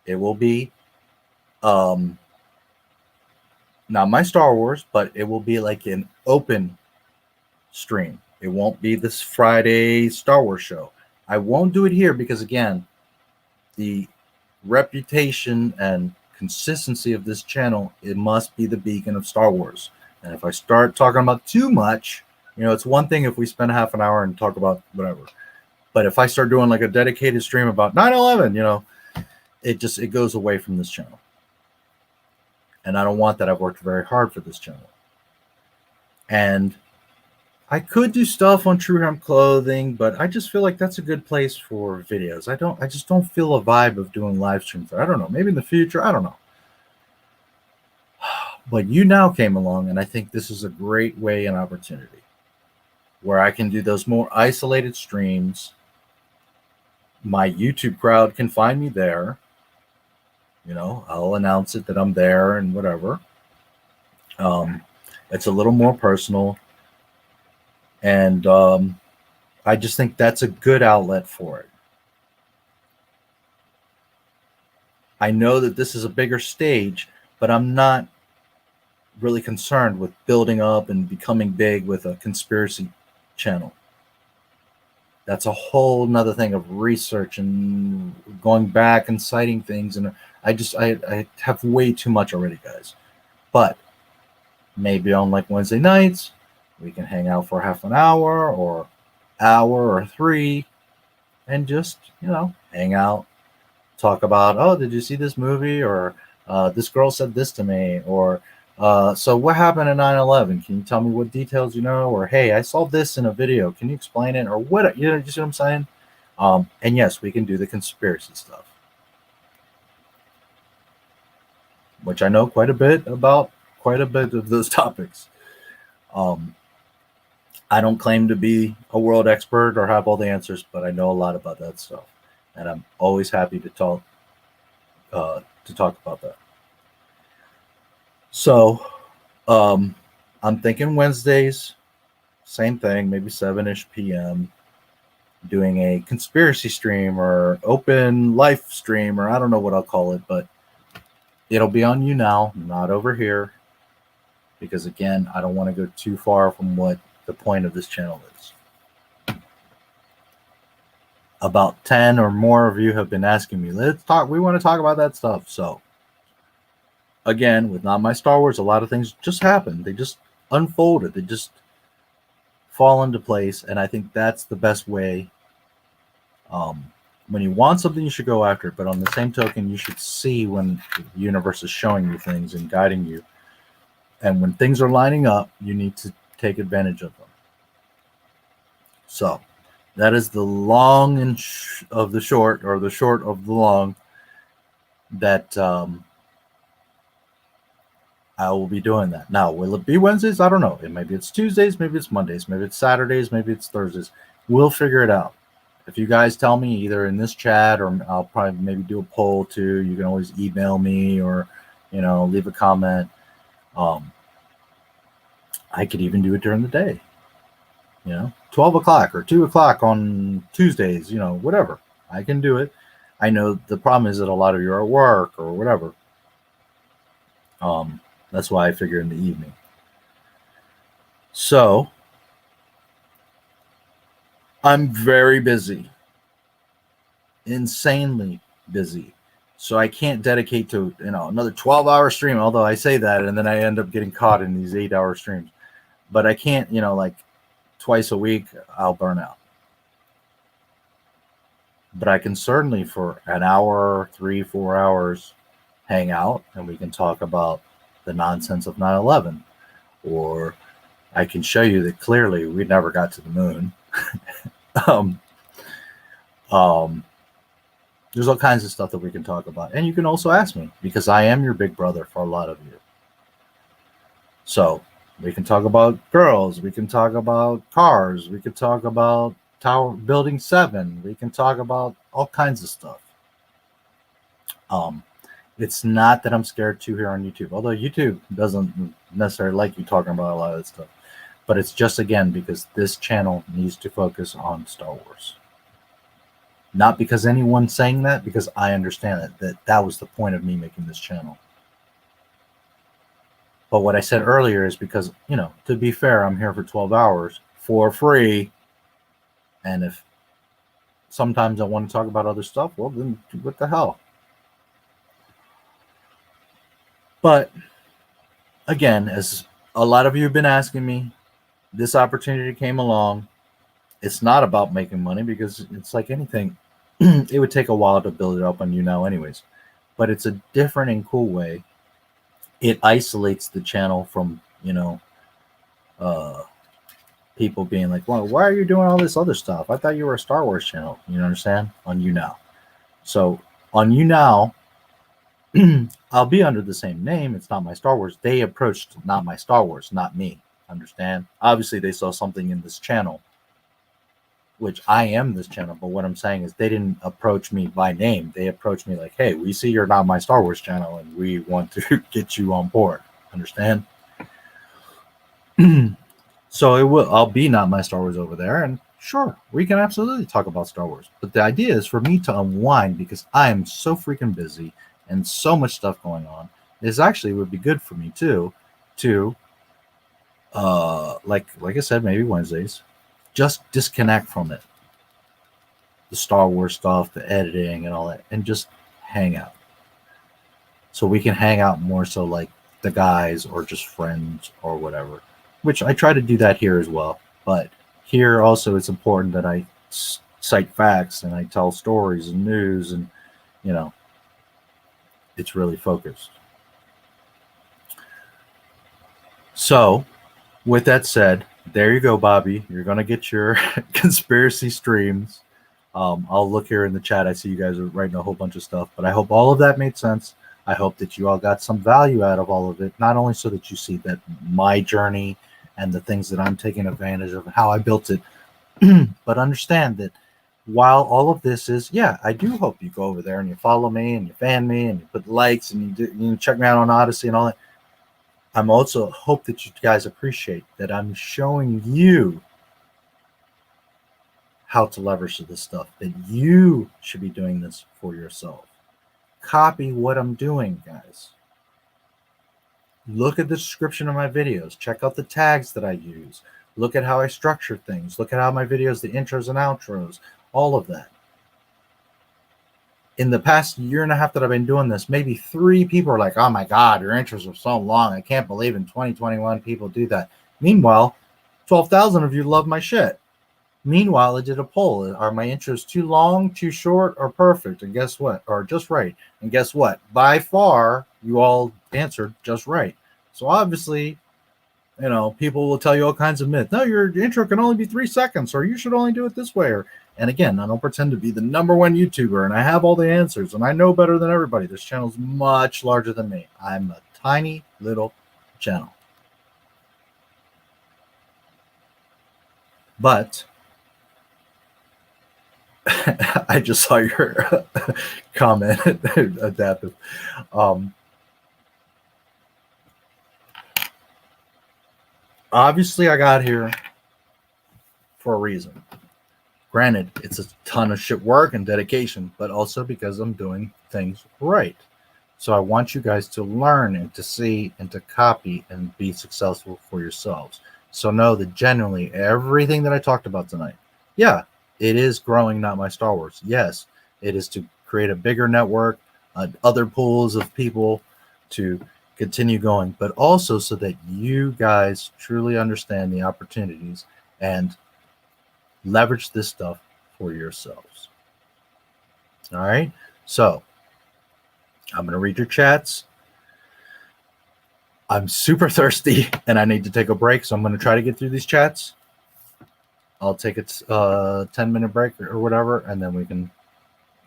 It will be not my Star Wars, but it will be like an open stream. It won't be this Friday Star Wars show. I won't do it here because, again, the reputation and consistency of this channel, it must be the beacon of Star Wars. And if I start talking about too much, it's one thing if we spend half an hour and talk about whatever. But if I start doing like a dedicated stream about 9/11, it goes away from this channel. And I don't want that. I've worked very hard for this channel. And I could do stuff on True Hemp Clothing, but I just feel like that's a good place for videos. I just don't feel a vibe of doing live streams. I don't know. Maybe in the future. I don't know. But YouNow came along, and I think this is a great way and opportunity where I can do those more isolated streams. My YouTube crowd can find me there. I'll announce it that I'm there and whatever. It's a little more personal. And I just think that's a good outlet for it. I know that this is a bigger stage, but I'm not really concerned with building up and becoming big with a conspiracy channel. That's a whole nother thing of research and going back and citing things. And I have way too much already, guys. But maybe on like Wednesday nights, we can hang out for half an hour or 3 and just, hang out, talk about, oh, did you see this movie? Or this girl said this to me. Or so what happened in 9/11? Can you tell me what details you know? Or, hey, I saw this in a video. Can you explain it? Or what, you see what I'm saying? And yes, we can do the conspiracy stuff, which I know quite a bit about, quite a bit of those topics. I don't claim to be a world expert or have all the answers, but I know a lot about that stuff, and I'm always happy to talk about that. So, I'm thinking Wednesdays, same thing, maybe 7-ish p.m., doing a conspiracy stream or open life stream, or I don't know what I'll call it, but it'll be on YouNow, not over here, because again, I don't want to go too far from what the point of this channel is. About 10 or more of you have been asking me, we want to talk about that stuff. So again, with Not My Star Wars, a lot of things just happen. They just unfolded. They just fall into place. And I think that's the best way. When you want something, you should go after it. But on the same token, you should see when the universe is showing you things and guiding you. And when things are lining up, you need to take advantage of them. So that is the long and of the short, or the short of the long, that I will be doing that. Now, will it be Wednesdays? I don't know. Maybe it's Tuesdays, maybe it's Mondays, maybe it's Saturdays, maybe it's Thursdays. We'll figure it out. If you guys tell me either in this chat, or I'll probably maybe do a poll too. You can always email me, or leave a comment. I could even do it during the day, 12 o'clock or 2 o'clock on Tuesdays, whatever. I can do it. I know the problem is that a lot of you are at work or whatever. That's why I figure in the evening. So I'm very busy, insanely busy. So I can't dedicate to, another 12-hour stream, although I say that and then I end up getting caught in these 8-hour streams. But I can't, like twice a week, I'll burn out. But I can certainly for an hour, 3-4 hours, hang out and we can talk about the nonsense of 9/11. Or I can show you that clearly we never got to the moon. There's all kinds of stuff that we can talk about. And you can also ask me, because I am your big brother for a lot of you. So we can talk about girls. We can talk about cars. We could talk about Building 7. We can talk about all kinds of stuff. It's not that I'm scared to here on YouTube, although YouTube doesn't necessarily like you talking about a lot of that stuff. But it's just, again, because this channel needs to focus on Star Wars. Not because anyone's saying that, because I understand that was the point of me making this channel. But what I said earlier is because, you know, to be fair, I'm here for 12 hours for free. And if sometimes I want to talk about other stuff, well, then what the hell? But again, as a lot of you have been asking me, this opportunity came along. It's not about making money because it's like anything. It would take a while to build it up on YouNow anyways. But it's a different and cool way. It isolates the channel from, you know, people being like, well, why are you doing all this other stuff? I thought you were a Star Wars channel. You understand? On YouNow. So on YouNow, I'll be under the same name. It's Not My Star Wars. They approached Not My Star Wars, not me. Understand? Obviously, they saw something in this channel, which I am this channel. But what I'm saying is they didn't approach me by name. They approached me like, hey, we see you're Not My Star Wars channel, and we want to get you on board. Understand? So I'll be Not My Star Wars over there, and sure, we can absolutely talk about Star Wars. But the idea is for me to unwind because I am so freaking busy and so much stuff going on. This actually would be good for me too, to like I said, maybe Wednesdays, just disconnect from it. The Star Wars stuff, the editing and all that, and just hang out. So we can hang out more so like the guys or just friends or whatever, which I try to do that here as well. But here also it's important that I cite facts and I tell stories and news, and, you know, it's really focused. So with that said, there you go, Bobby. You're going to get your conspiracy streams. I'll look here in the chat. I see you guys are writing a whole bunch of stuff, but I hope all of that made sense. I hope that you all got some value out of all of it, not only so that you see that my journey and the things that I'm taking advantage of, how I built it, but understand that while all of this is, yeah, I do hope you go over there and you follow me and you fan me and you put likes and you check me out on Odysee and all that. I'm also hope that you guys appreciate that I'm showing you how to leverage this stuff, that you should be doing this for yourself. Copy what I'm doing, guys. Look at the description of my videos. Check out the tags that I use. Look at how I structure things. Look at how my videos, the intros and outros, all of that. In the past year and a half that I've been doing this, maybe 3 people are like, oh my God, your intros are so long. I can't believe in 2021 people do that. Meanwhile, 12,000 of you love my shit. Meanwhile, I did a poll. Are my intros too long, too short, or perfect? And guess what? Or just right. And guess what? By far, you all answered just right. So obviously, you know, people will tell you all kinds of myths. No, your intro can only be 3 seconds, or you should only do it this way. And again, I don't pretend to be the #1 YouTuber, and I have all the answers, and I know better than everybody. This channel is much larger than me. I'm a tiny little channel. But I just saw your comment, adaptive. Obviously, I got here for a reason. Granted, it's a ton of shit work and dedication, but also because I'm doing things right. So I want you guys to learn and to see and to copy and be successful for yourselves. So know that genuinely everything that I talked about tonight, yeah, it is growing Not My Star Wars. Yes, it is to create a bigger network, other pools of people to continue going, but also so that you guys truly understand the opportunities and leverage this stuff for yourselves. All right, so I'm going to read your chats. I'm super thirsty and I need to take a break, so I'm going to try to get through these chats. I'll take a 10-minute break or whatever, and then we can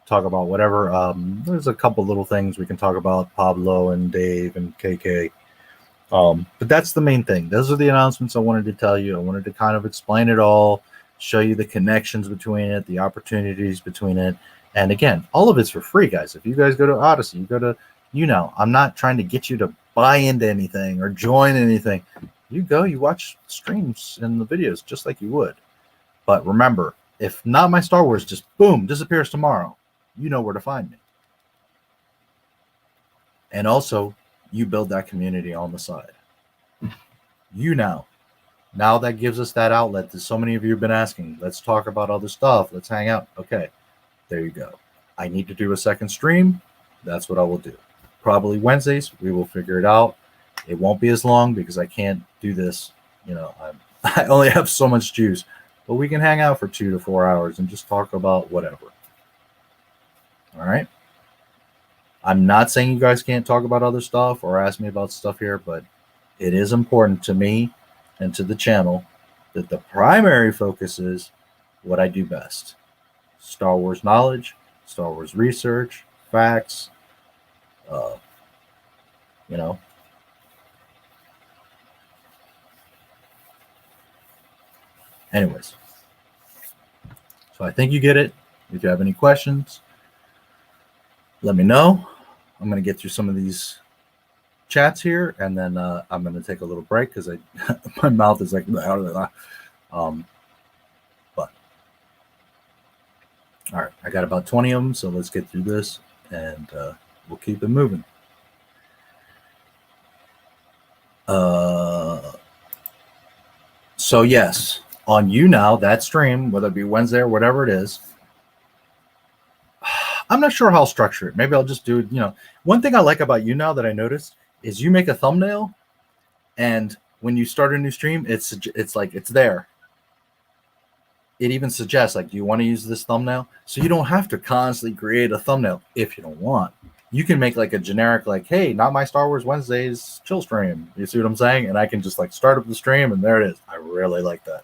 talk about whatever. There's a couple little things we can talk about, Pablo and Dave and KK. But that's the main thing. Those are the announcements I wanted to tell you. I wanted to kind of explain it all, show you the connections between it, the opportunities between it. And again, all of it's for free, guys. If you guys go to Odysee, you go to YouNow. I'm not trying to get you to buy into anything or join anything. You go, you watch streams and the videos just like you would. But remember, if Not My Star Wars just boom disappears tomorrow, you know where to find me. And also, you build that community on the side. YouNow. Now that gives us that outlet that so many of you have been asking. Let's talk about other stuff. Let's hang out. Okay, there you go. I need to do a second stream. That's what I will do. Probably Wednesdays. We will figure it out. It won't be as long because I can't do this. You know, I only have so much juice. But we can hang out for 2 to 4 hours and just talk about whatever. All right? I'm not saying you guys can't talk about other stuff or ask me about stuff here, but it is important to me and to the channel that the primary focus is what I do best. Star Wars knowledge, Star Wars research, facts, you know. Anyways, so I think you get it. If you have any questions, let me know. I'm going to get through some of these chats here, and then I'm going to take a little break because my mouth is like, but all right, I got about 20 of them, so let's get through this, and we'll keep it moving. So yes, on YouNow, that stream, whether it be Wednesday or whatever it is, I'm not sure how I'll structure it. Maybe I'll just do it. You know, one thing I like about YouNow that I noticed is you make a thumbnail, and when you start a new stream, it's like it's there. It even suggests, like, do you want to use this thumbnail? So you don't have to constantly create a thumbnail if you don't want. You can make like a generic, like, hey, Not My Star Wars Wednesdays chill stream. You see what I'm saying? And I can just like start up the stream, and there it is. I really like that.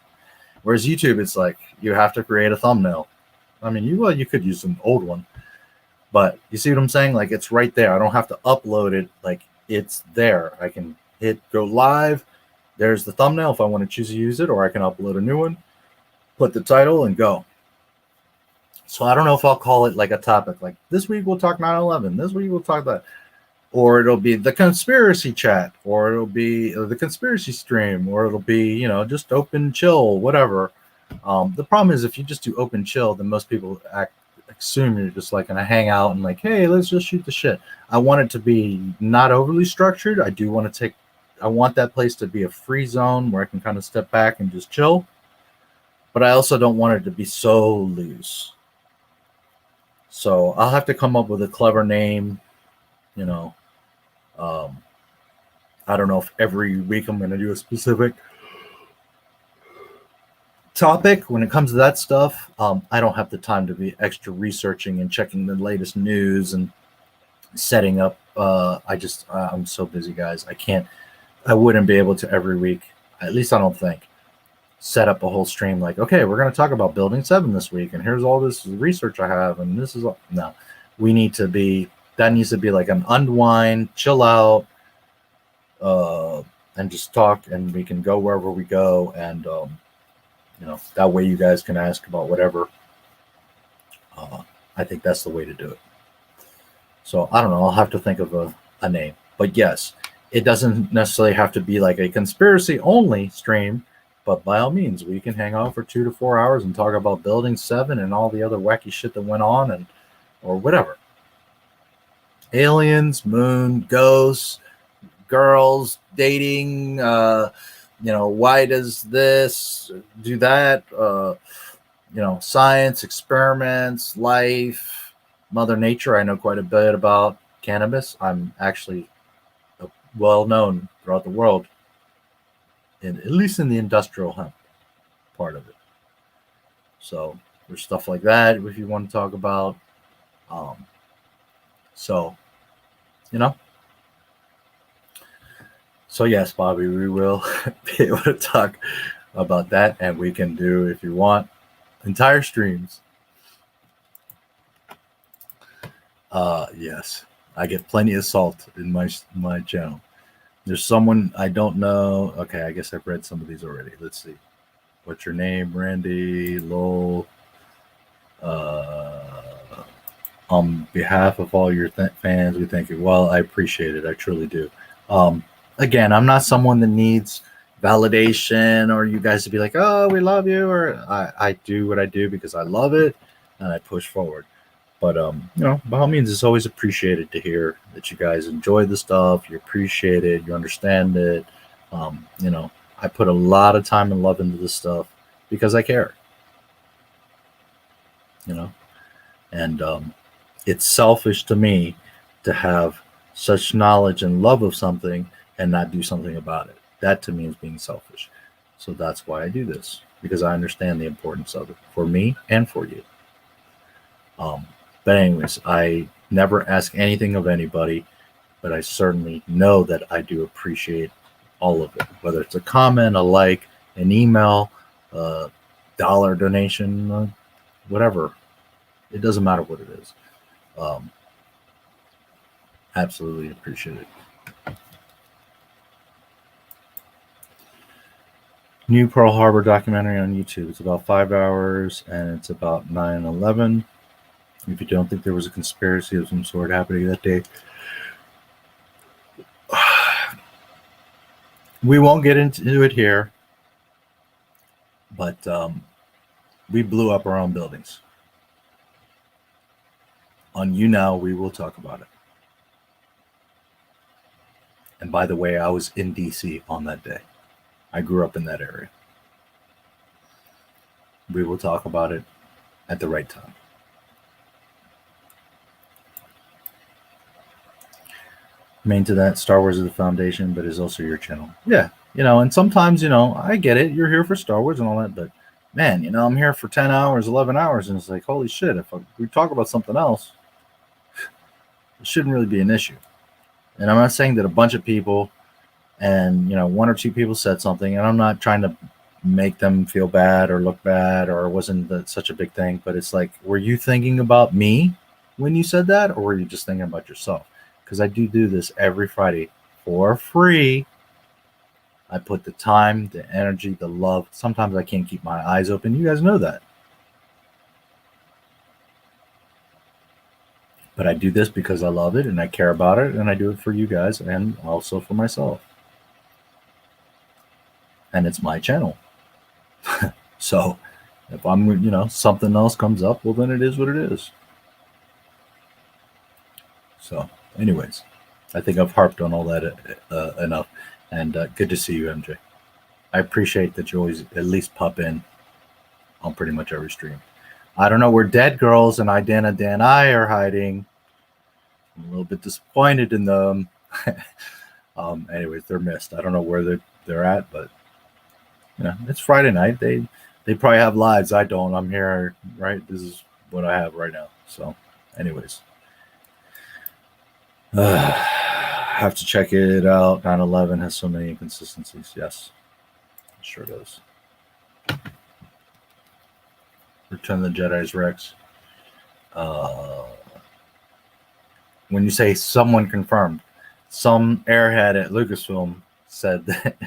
Whereas YouTube, it's like you have to create a thumbnail. I mean, you could use an old one, but you see what I'm saying? Like, it's right there. I don't have to upload it. Like, it's there. I can hit go live. There's the thumbnail if I want to choose to use it, or I can upload a new one, put the title, and go. So I don't know if I'll call it like a topic, like this week we'll talk 9/11, this week we'll talk that, or it'll be the conspiracy chat, or it'll be the conspiracy stream, or it'll be, you know, just open chill, whatever. The problem is if you just do open chill, then most people assume you're just like gonna hang out and like, hey, let's just shoot the shit. I want it to be not overly structured. I want that place to be a free zone where I can kind of step back and just chill. But I also don't want it to be so loose. So I'll have to come up with a clever name, you know. I don't know if every week I'm going to do a specific topic. When it comes to that stuff, I don't have the time to be extra researching and checking the latest news and setting up. I'm so busy, guys. I wouldn't be able to every week, at least I don't think, set up a whole stream like, okay, we're going to talk about Building 7 this week, and here's all this research I have, and this is all. No, that needs to be like an unwind, chill out, and just talk, and we can go wherever we go, and you know, that way you guys can ask about whatever. I think that's the way to do it. So I don't know, I'll have to think of a name, but yes, it doesn't necessarily have to be like a conspiracy only stream. But by all means, we can hang out for 2 to 4 hours and talk about Building 7 and all the other wacky shit that went on, or whatever. Aliens, moon, ghosts, girls, dating, you know, why does this do that? You know, science, experiments, life, Mother Nature. I know quite a bit about cannabis. I'm actually well known throughout the world, at least in the industrial hemp part of it. So there's stuff like that if you want to talk about. So, you know. So yes, Bobby, we will be able to talk about that, and we can do, if you want, entire streams. Yes, I get plenty of salt in my channel. There's someone I don't know. Okay, I guess I've read some of these already. Let's see. What's your name? Randy, Lowell. On behalf of all your fans, we thank you. Well, I appreciate it. I truly do. Again, I'm not someone that needs validation or you guys to be like, oh, we love you. Or I do what I do because I love it and I push forward. But, by all means, it's always appreciated to hear that you guys enjoy the stuff. You appreciate it. You understand it. I put a lot of time and love into this stuff because I care. And it's selfish to me to have such knowledge and love of something and not do something about it. That to me is being selfish. So that's why I do this, because I understand the importance of it for me and for you. But anyways, I never ask anything of anybody, but I certainly know that I do appreciate all of it, whether it's a comment, a like, an email, a dollar donation, whatever. It doesn't matter what it is. Absolutely appreciate it. New Pearl Harbor documentary on YouTube. It's about 5 hours and it's about 9/11. If you don't think there was a conspiracy of some sort happening that day, we won't get into it here, but we blew up our own buildings. On YouNow, we will talk about it. And by the way, I was in DC on that day. I grew up in that area. We will talk about it at the right time. Main to that, Star Wars is the foundation, but is also your channel. Yeah, and sometimes, I get it. You're here for Star Wars and all that, but man, I'm here for 10 hours, 11 hours, and it's like, holy shit, if we talk about something else, it shouldn't really be an issue. And I'm not saying that a bunch of people and, one or two people said something, and I'm not trying to make them feel bad or look bad or it wasn't such a big thing, but it's like, were you thinking about me when you said that, or were you just thinking about yourself? Because I do this every Friday for free. I put the time, the energy, the love. Sometimes I can't keep my eyes open. You guys know that. But I do this because I love it and I care about it, and I do it for you guys and also for myself. And it's my channel. So if I'm, something else comes up, well, then it is what it is. So anyways, I think I've harped on all that enough. And good to see you, MJ. I appreciate that you always at least pop in on pretty much every stream. I don't know where Dead Girls and Dan I are hiding. I'm a little bit disappointed in them. Anyways, they're missed. I don't know where they're at, but it's Friday night. They probably have lives. I don't. I'm here, right? This is what I have right now. So anyways. Have to check it out. 9/11 has so many inconsistencies. Yes, it sure does. Return of the Jedi's Rex. When you say someone confirmed, some airhead at Lucasfilm said that.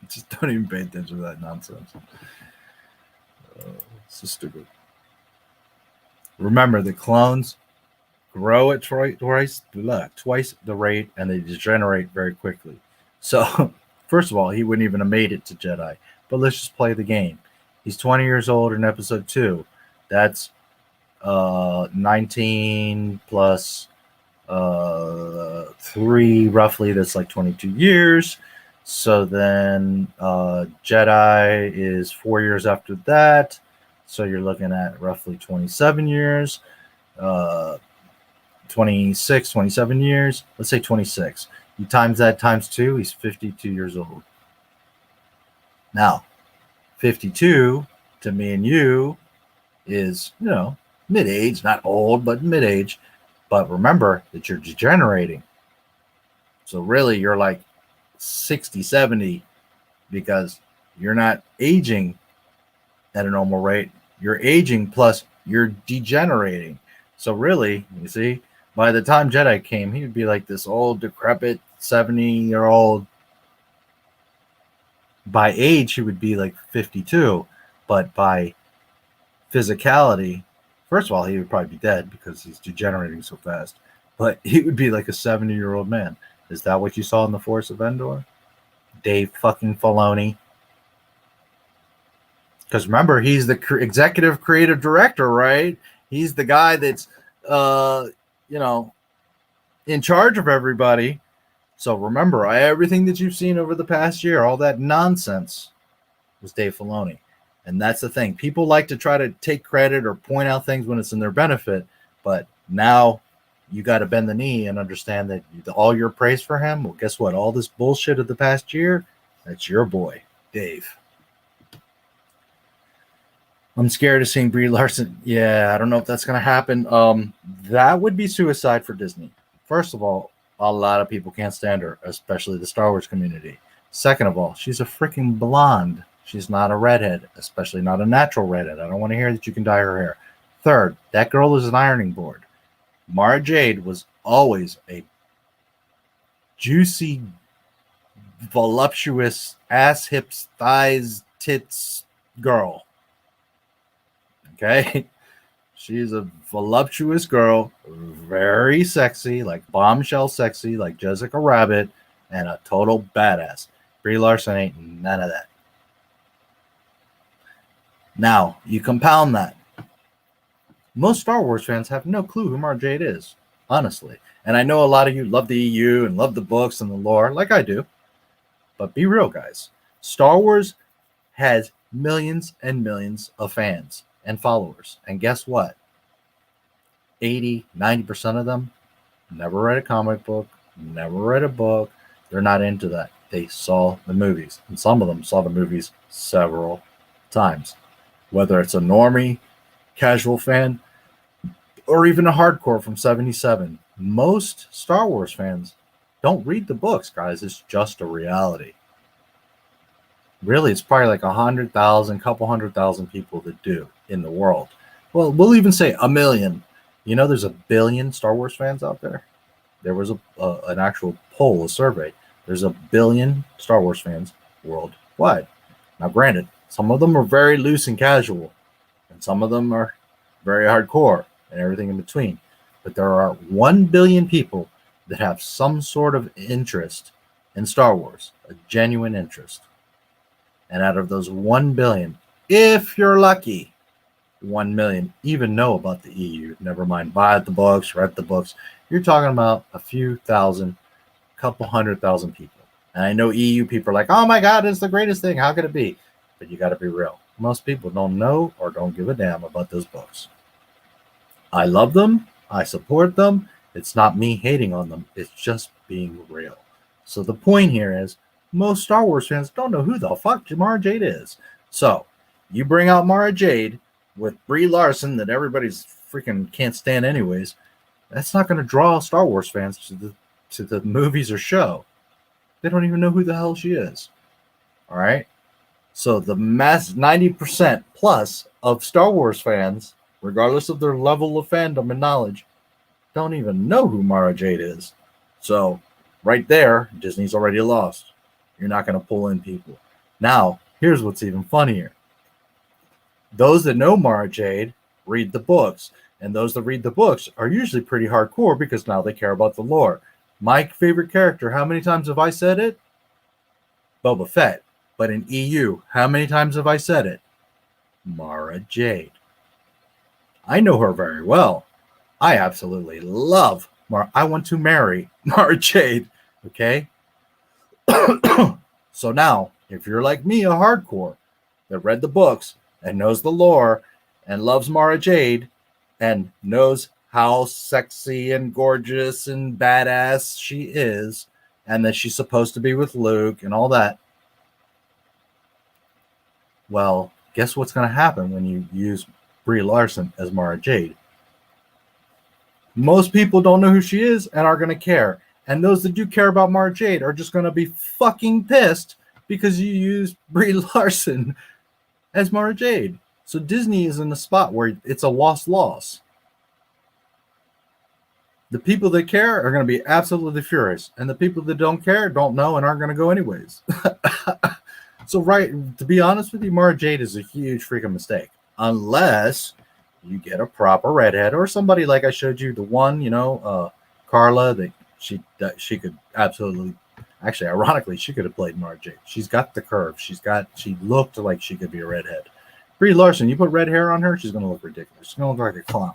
Just don't even pay attention to that nonsense. It's so stupid. Remember, the clones grow at twice the rate, and they degenerate very quickly. So, first of all, he wouldn't even have made it to Jedi. But let's just play the game. He's 20 years old in episode 2. That's 19 plus 3, roughly. That's like 22 years. So then Jedi is 4 years after that. So you're looking at roughly 27 years. 26, 27 years. Let's say 26. You times that times 2, he's 52 years old. Now, 52 to me and you is, mid-age, not old, but mid-age. But remember that you're degenerating. So really, you're like 60, 70 because you're not aging at a normal rate. You're aging plus you're degenerating. So really, you see, by the time Jedi came, he would be like this old, decrepit, 70-year-old By age, he would be like 52, but by physicality, first of all, he would probably be dead because he's degenerating so fast, but he would be like a 70-year-old man. Is that what you saw in The Force of Endor? Dave fucking Filoni. Because remember, he's the executive creative director, right? He's the guy that's, in charge of everybody. So remember, everything that you've seen over the past year, all that nonsense was Dave Filoni. And that's the thing. People like to try to take credit or point out things when it's in their benefit. But now you got to bend the knee and understand that all your praise for him, well, guess what? All this bullshit of the past year, that's your boy, Dave. I'm scared of seeing Brie Larson. Yeah, I don't know if that's going to happen. That would be suicide for Disney. First of all, a lot of people can't stand her, especially the Star Wars community. Second of all, she's a freaking blonde. She's not a redhead, especially not a natural redhead. I don't want to hear that you can dye her hair. Third, that girl is an ironing board. Mara Jade was always a juicy, voluptuous, ass, hips, thighs, tits girl. Okay? She's a voluptuous girl, very sexy, like bombshell sexy, like Jessica Rabbit, and a total badass. Brie Larson ain't none of that. Now, you compound that. Most Star Wars fans have no clue who Mara Jade is, honestly. And I know a lot of you love the EU and love the books and the lore, like I do. But be real, guys. Star Wars has millions and millions of fans and followers. And guess what? 80-90% of them never read a comic book, never read a book. They're not into that. They saw the movies. And some of them saw the movies several times. Whether it's a normie, casual fan, or even a hardcore from 77. Most Star Wars fans don't read the books, guys. It's just a reality. Really, it's probably like 100,000, couple 100,000 people that do in the world. Well, we'll even say 1 million. You know, there's 1 billion Star Wars fans out there. There was an actual poll, a survey. There's 1 billion Star Wars fans worldwide. Now, granted, some of them are very loose and casual, and some of them are very hardcore and everything in between. But there are 1 billion people that have some sort of interest in Star Wars, a genuine interest. And out of those 1 billion, if you're lucky, 1 million even know about the EU. Never mind, buy the books, read the books. You're talking about a few thousand, couple 100,000 people. And I know EU people are like, oh my God, it's the greatest thing. How could it be? But you got to be real. Most people don't know or don't give a damn about those books. I love them. I support them. It's not me hating on them. It's just being real. So the point here is most Star Wars fans don't know who the fuck Mara Jade is. So you bring out Mara Jade with Brie Larson that everybody's freaking can't stand anyways. That's not going to draw Star Wars fans to the movies or show. They don't even know who the hell she is. All right. So the mass 90% plus of Star Wars fans, regardless of their level of fandom and knowledge, don't even know who Mara Jade is. So right there, Disney's already lost. You're not going to pull in people. Now, here's what's even funnier. Those that know Mara Jade read the books, and those that read the books are usually pretty hardcore because now they care about the lore. My favorite character, how many times have I said it? Boba Fett. But in EU, how many times have I said it? Mara Jade. I know her very well. I absolutely love Mara. I want to marry Mara Jade. Okay? So now, if you're like me, a hardcore that read the books and knows the lore and loves Mara Jade and knows how sexy and gorgeous and badass she is and that she's supposed to be with Luke and all that, well, guess what's going to happen when you use Brie Larson as Mara Jade? Most people don't know who she is and are going to care. And those that do care about Mara Jade are just going to be fucking pissed because you used Brie Larson as Mara Jade. So Disney is in a spot where it's a loss. The people that care are going to be absolutely furious. And the people that don't care, don't know, and aren't going to go anyways. So, right, to be honest with you, Mara Jade is a huge freaking mistake. Unless you get a proper redhead or somebody like I showed you, the one, Carla, that she could absolutely, actually, ironically, she could have played Mara Jade. She's got the curve. She looked like she could be a redhead. Brie Larson, you put red hair on her, she's going to look ridiculous. She's going to look like a clown.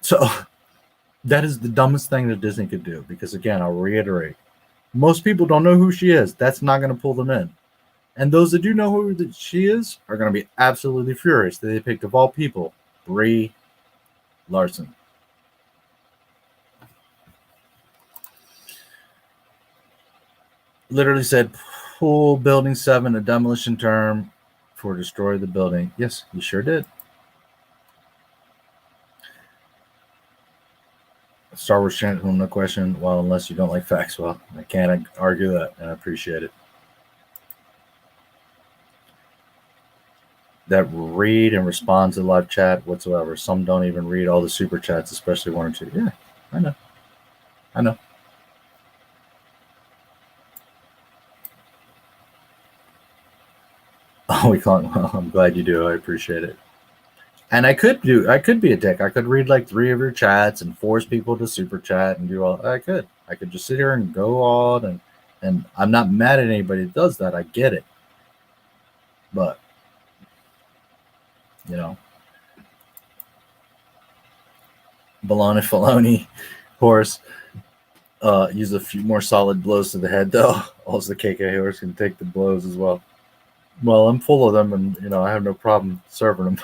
So that is the dumbest thing that Disney could do, because again, I'll reiterate, most people don't know who she is. That's not going to pull them in. And those that do know who she is are going to be absolutely furious that they picked, of all people, Brie Larson. Literally said, pull Building 7, a demolition term for destroy the building. Yes, you sure did. Star Wars channel, no question. Well, unless you don't like facts, well, I can't argue that, and I appreciate it. That read and respond to live chat whatsoever. Some don't even read all the super chats, especially one or two. Yeah, I know. I know. Oh, we can't. Well, I'm glad you do. I appreciate it. And I could be a dick. I could read like 3 of your chats and force people to super chat and do all. I could just sit here and go on, and I'm not mad at anybody that does that. I get it. But, Filoni, horse, use a few more solid blows to the head, though. Also, the KK horse can take the blows as well. Well, I'm full of them, and, I have no problem serving them.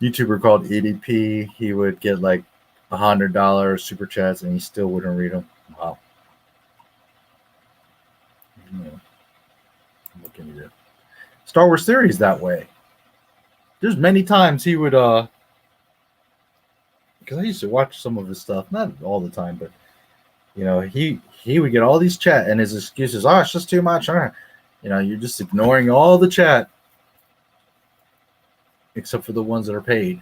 YouTuber called EDP, he would get like $100 super chats and he still wouldn't read them. Wow. What can you do? Star Wars Theory that way. There's many times he would because I used to watch some of his stuff, not all the time, but he would get all these chat and his excuses, it's just too much. You're just ignoring all the chat except for the ones that are paid,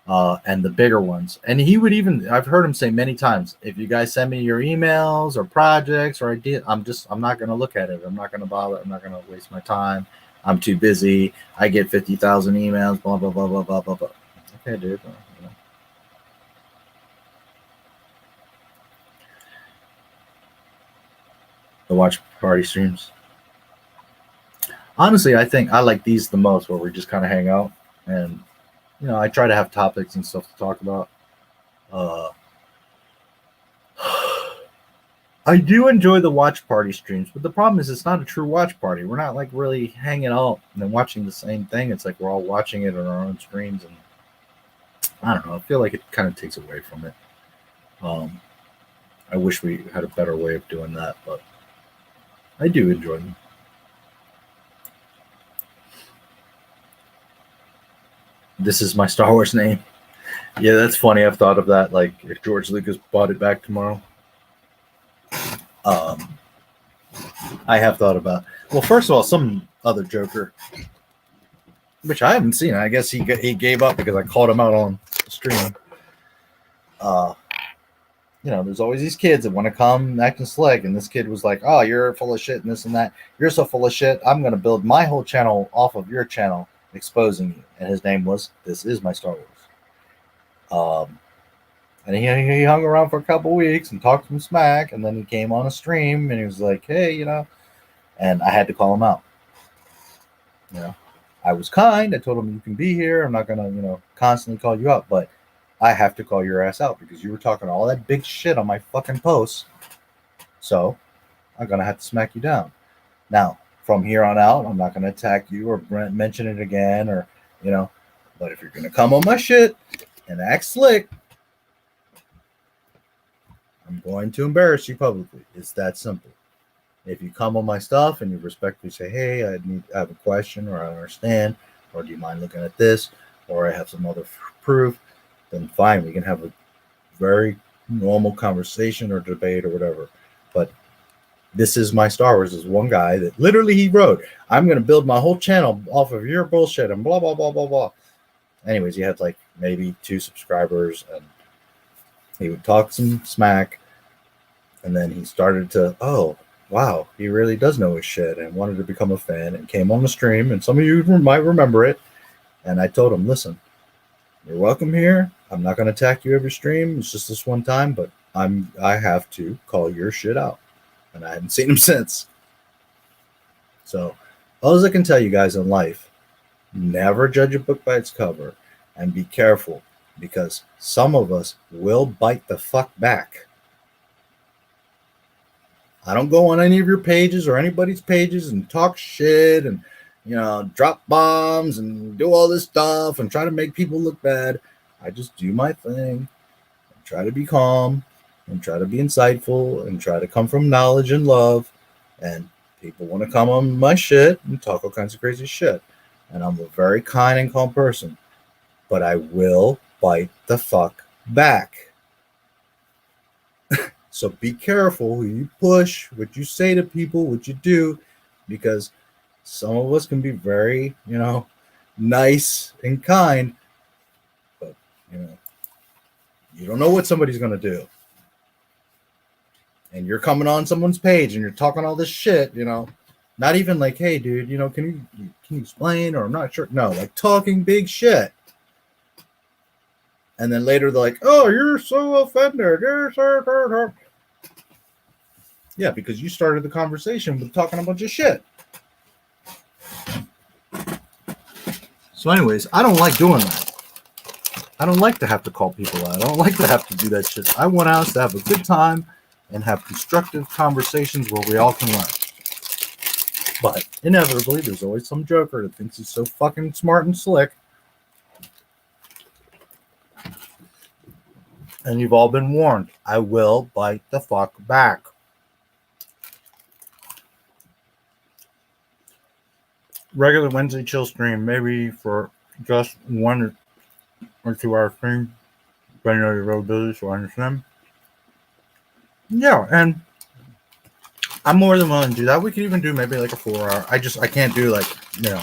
and the bigger ones. And he would even, I've heard him say many times, if you guys send me your emails or projects or ideas, I'm not going to look at it. I'm not going to bother. I'm not going to waste my time. I'm too busy. I get 50,000 emails, blah, blah, blah, blah, blah, blah, blah. Okay, dude. The watch party streams. Honestly, I think I like these the most, where we just kind of hang out and, I try to have topics and stuff to talk about. I do enjoy the watch party streams, but the problem is it's not a true watch party. We're not like really hanging out and then watching the same thing. It's like we're all watching it on our own streams, and I don't know. I feel like it kind of takes away from it. I wish we had a better way of doing that, but I do enjoy them. This is my Star Wars name. Yeah, that's funny. I've thought of that. Like, if George Lucas bought it back tomorrow. I have thought about. Well, first of all, some other Joker, which I haven't seen. I guess he gave up because I called him out on the stream. There's always these kids that want to come acting slick, and this kid was like, "Oh, you're full of shit and this and that. You're so full of shit. I'm going to build my whole channel off of your channel, exposing you." And his name was "This Is My Star Wars." And he hung around for a couple weeks and talked some smack, and then he came on a stream and he was like, "Hey, and I had to call him out. I was kind. I told him, you can be here. I'm not gonna, constantly call you out, but I have to call your ass out because you were talking all that big shit on my fucking posts. So I'm gonna have to smack you down. Now, from here on out, I'm not gonna attack you or mention it again, or but if you're gonna come on my shit and act slick, I'm going to embarrass you publicly. It's that simple. If you come on my stuff and you respectfully say, "Hey, I have a question, or I don't understand, or do you mind looking at this, or I have some other proof," then fine, we can have a very normal conversation or debate or whatever. But This Is My Star Wars is one guy that literally he wrote, "I'm going to build my whole channel off of your bullshit," and blah, blah, blah, blah, blah. Anyways, he had like maybe 2 subscribers, and He would talk some smack, and then he started to, oh, wow, he really does know his shit, and wanted to become a fan, and came on the stream, and some of you might remember it. And I told him, listen, you're welcome here. I'm not going to attack you every stream. It's just this one time, but I have to call your shit out. And I haven't seen him since. So all I can tell you guys in life, never judge a book by its cover, and be careful, because some of us will bite the fuck back. I don't go on any of your pages or anybody's pages and talk shit and, you know, drop bombs and do all this stuff and try to make people look bad. I just do my thing and try to be calm and try to be insightful and try to come from knowledge and love. And people want to come on my shit and talk all kinds of crazy shit. And I'm a very kind and calm person, but I will bite the fuck back. So be careful who you push, what you say to people, what you do, because some of us can be very, you know, nice and kind, but, you know, you don't know what somebody's going to do. And you're coming on someone's page and you're talking all this shit, you know, not even like, hey, dude, you know, can you explain, or I'm not sure. No, like talking big shit. And then later they're like, oh, you're so offended. You're so... Yeah, because you started the conversation with talking a bunch of shit. So anyways, I don't like doing that. I don't like to have to call people out. I don't like to have to do that shit. I want us to have a good time and have constructive conversations where we all can learn. But inevitably, there's always some joker that thinks he's so fucking smart and slick. And you've all been warned. I will bite the fuck back. Regular Wednesday chill stream, maybe for just 1 or 2 hour stream, depending on your availability, so I understand. Yeah, and I'm more than willing to do that. We could even do maybe like a 4 hour. I can't do like, you know,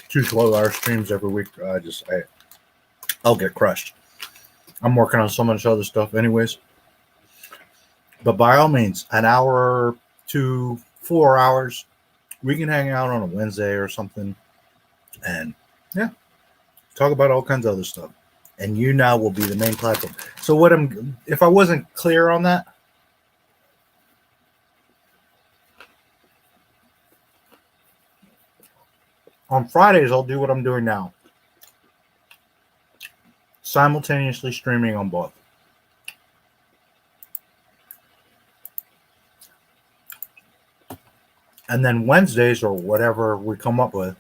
2 12-hour streams every week. I'll get crushed. I'm working on so much other stuff anyways. But by all means, an hour to 4 hours, we can hang out on a Wednesday or something and, yeah, talk about all kinds of other stuff. And YouNow will be the main platform. So if I wasn't clear on that, on Fridays, I'll do what I'm doing now. Simultaneously streaming on both. And then Wednesdays, or whatever we come up with,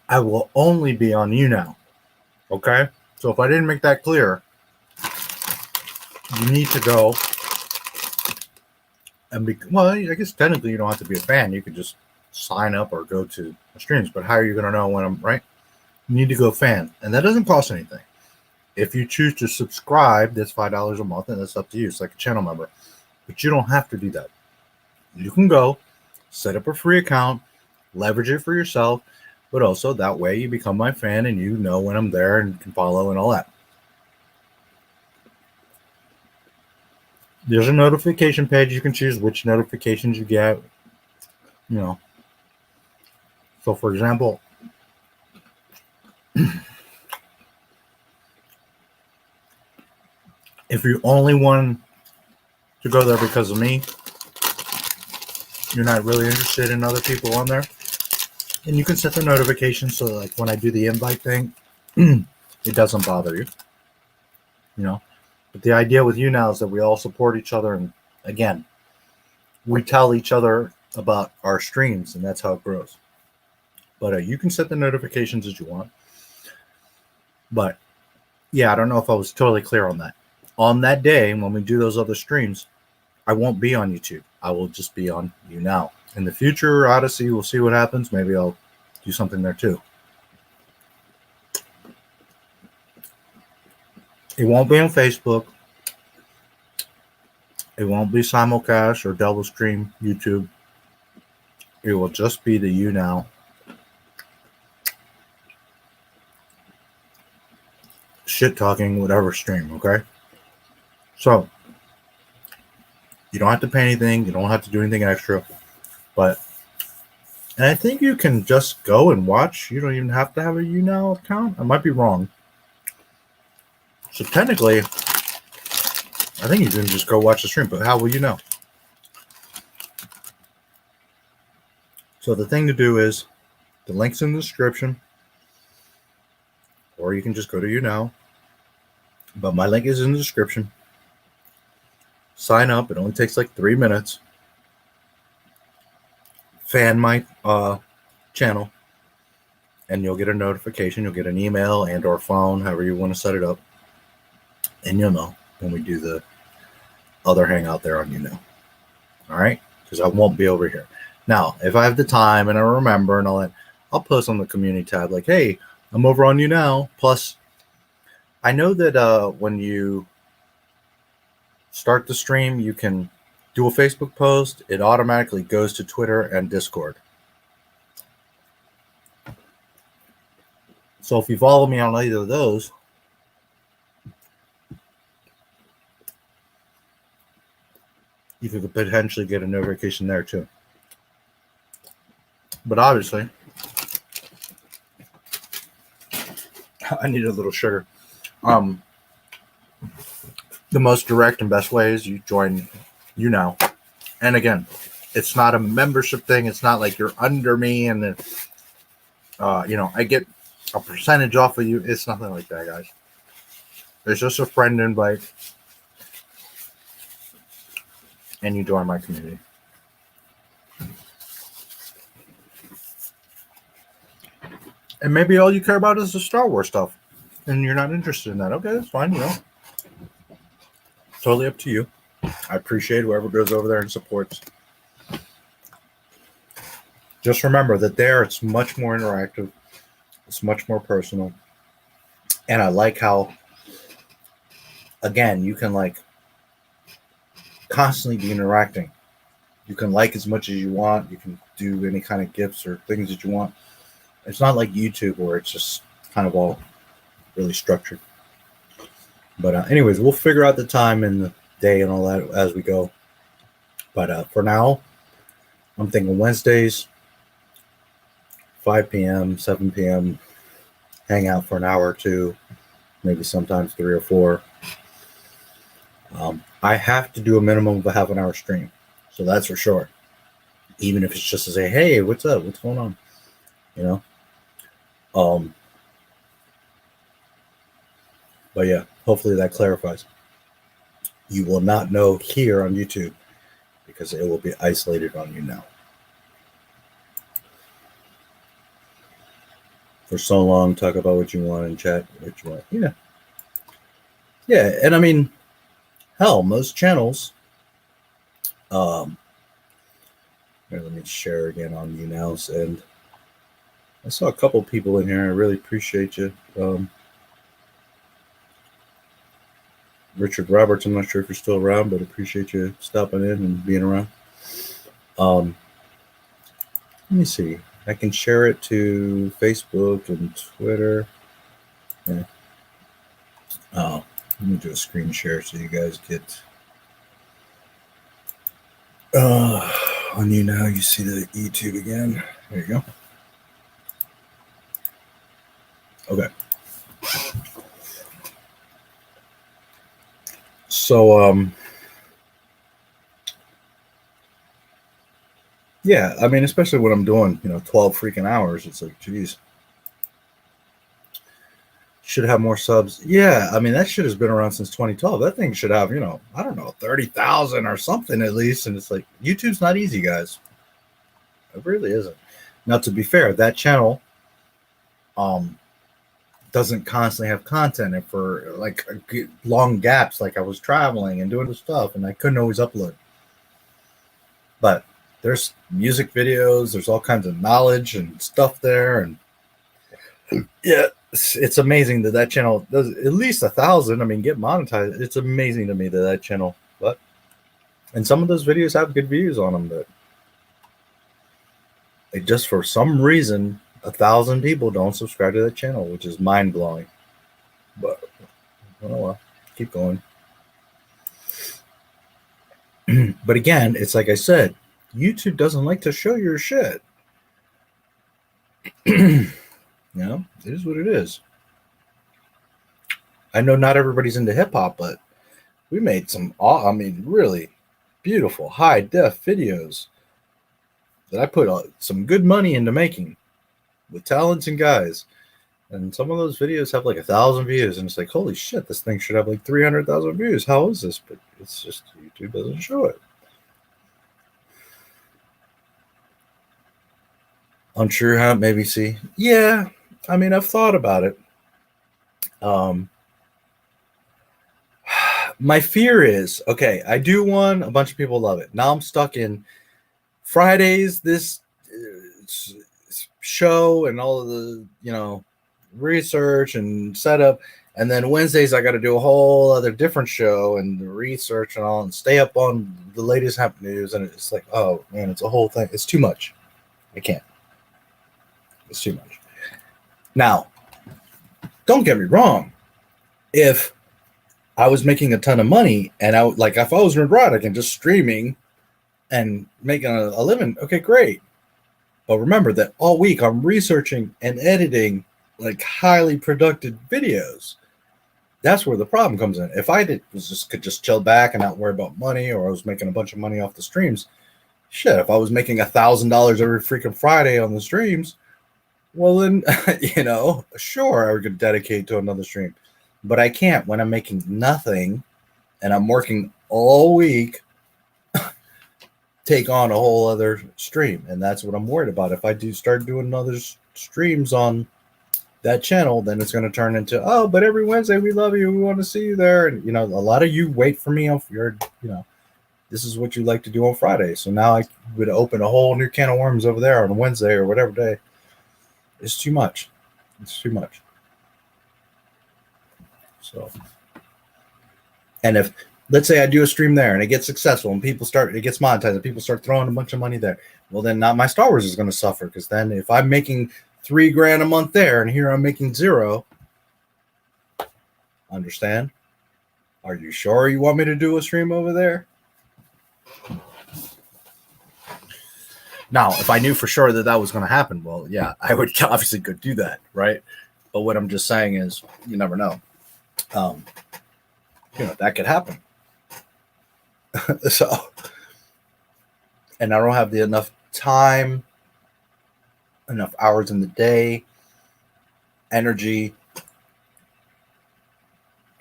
I will only be on YouNow. Okay? So if I didn't make that clear, you need to go and be, well, I guess technically you don't have to be a fan. You could just sign up or go to the streams. But how are you going to know when I'm right? You need to go fan. And that doesn't cost anything. If you choose to subscribe, that's $5 a month, and that's up to you. It's like a channel member. But you don't have to do that. You can go, set up a free account, leverage it for yourself, but also that way you become my fan and you know when I'm there and can follow and all that. There's a notification page. You can choose which notifications you get. You know. So, for example, if you only want to go there because of me, you're not really interested in other people on there, and you can set the notifications so like when I do the invite thing, it doesn't bother you. You know, but the idea with YouNow is that we all support each other, and again, we tell each other about our streams, and that's how it grows. But you can set the notifications as you want. But yeah, I don't know if I was totally clear on that. On that day when we do those other streams, I won't be on YouTube. I will just be on YouNow. In the future, Odysee, we'll see what happens. Maybe I'll do something there too. It won't be on Facebook. It won't be simulcast or double stream YouTube. It will just be the YouNow shit talking, whatever stream, okay? So you don't have to pay anything, you don't have to do anything extra, and I think you can just go and watch. You don't even have to have a YouNow account. I might be wrong. So technically, I think you can just go watch the stream, but how will you know? So the thing to do is, the link's in the description, or you can just go to YouNow. But my link is in the description. Sign up. It only takes like 3 minutes. Fan my channel, and you'll get a notification. You'll get an email and or phone, however you want to set it up, and you'll know when we do the other hangout there on YouNow. All right, because I won't be over here. Now, if I have the time and I remember and all that, I'll post on the community tab like, hey, I'm over on YouNow. Plus, I know that when you start the stream, you can do a Facebook post. It automatically goes to Twitter and Discord. So if you follow me on either of those, you could potentially get a notification there too. But obviously, I need a little sugar. The most direct and best way is you join YouNow. And again, it's not a membership thing. It's not like you're under me and then, I get a percentage off of you. It's nothing like that, guys. It's just a friend invite. And you join my community. And maybe all you care about is the Star Wars stuff. And you're not interested in that. Okay, that's fine, Totally up to you. I appreciate whoever goes over there and supports. Just remember that there it's much more interactive. It's much more personal. And I like how, again, you can constantly be interacting. You can like as much as you want. You can do any kind of gifts or things that you want. It's not like YouTube where it's just kind of all really structured. But anyways, we'll figure out the time and the day and all that as we go. But for now, I'm thinking Wednesdays, 5 p.m., 7 p.m., hang out for an hour or two, maybe sometimes 3 or 4. I have to do a minimum of a half an hour stream. So that's for sure. Even if it's just to say, hey, what's up? What's going on? But yeah, hopefully that clarifies. You will not know here on YouTube because it will be isolated on YouNow. For so long, talk about what you want and chat what you want. Yeah. Yeah, and I mean, hell, most channels. Here, let me share again on YouNow's end. I saw a couple people in here. I really appreciate you. Richard Roberts, I'm not sure if you're still around, but appreciate you stopping in and being around. Let me see. I can share it to Facebook and Twitter. Yeah. Oh, let me do a screen share so you guys get on YouNow. You see the YouTube again. There you go. Okay. So, yeah, I mean, especially when I'm doing, 12 freaking hours, it's like, geez. Should have more subs. Yeah, I mean, that shit has been around since 2012. That thing should have, I don't know, 30,000 or something at least. And it's like, YouTube's not easy, guys. It really isn't. Now, to be fair, that channel doesn't constantly have content, and for like long gaps, like I was traveling and doing the stuff and I couldn't always upload. But there's music videos, there's all kinds of knowledge and stuff there, and yeah, it's amazing that channel does at least 1,000. I mean, get monetized. It's amazing to me that channel, and some of those videos have good views on them, but they just, for some reason, 1,000 people don't subscribe to that channel, which is mind-blowing. But well, keep going. But again, it's like I said, YouTube doesn't like to show your shit. You know, it is what it is. I know not everybody's into hip hop, but we made some, I mean, really beautiful high def videos that I put some good money into making with talented guys. And some of those videos have like 1,000 views, and it's like, holy shit, this thing should have like 300,000 views. How is this? But it's just YouTube doesn't show it. Unsure how, maybe see. Yeah, I mean, I've thought about it. My fear is, okay, I do one, a bunch of people love it. Now I'm stuck in Fridays, this show and all of the, you know, research and setup, and then Wednesdays I got to do a whole other different show and research and all, and stay up on the latest news, and it's like, oh man, it's a whole thing. It's too much. I can't. It's too much. Now, don't get me wrong. If I was making a ton of money, and I like, if I was neurotic and just streaming and making a living, okay, great. But remember that all week I'm researching and editing like highly productive videos. That's where the problem comes in. If I could just chill back and not worry about money, or I was making a bunch of money off the streams, shit, if I was making $1,000 every freaking Friday on the streams, well then, you know, sure, I could dedicate to another stream. But I can't when I'm making nothing and I'm working all week, take on a whole other stream. And that's what I'm worried about. If I do start doing other streams on that channel, then it's going to turn into, oh, but every Wednesday we love you, we want to see you there. And, you know, a lot of you wait for me on your, you know, this is what you like to do on Friday. So now I would open a whole new can of worms over there on a Wednesday or whatever day. It's too much. It's too much. So, and if, let's say I do a stream there and it gets successful and people start, it gets monetized and people start throwing a bunch of money there, well, then not my Star Wars is going to suffer, because then if I'm making $3,000 a month there and here I'm making $0, understand? Are you sure you want me to do a stream over there? Now, if I knew for sure that that was going to happen, well, yeah, I would obviously could do that, right? But what I'm just saying is, you never know. You know, that could happen. So, and I don't have enough time, enough hours in the day, energy,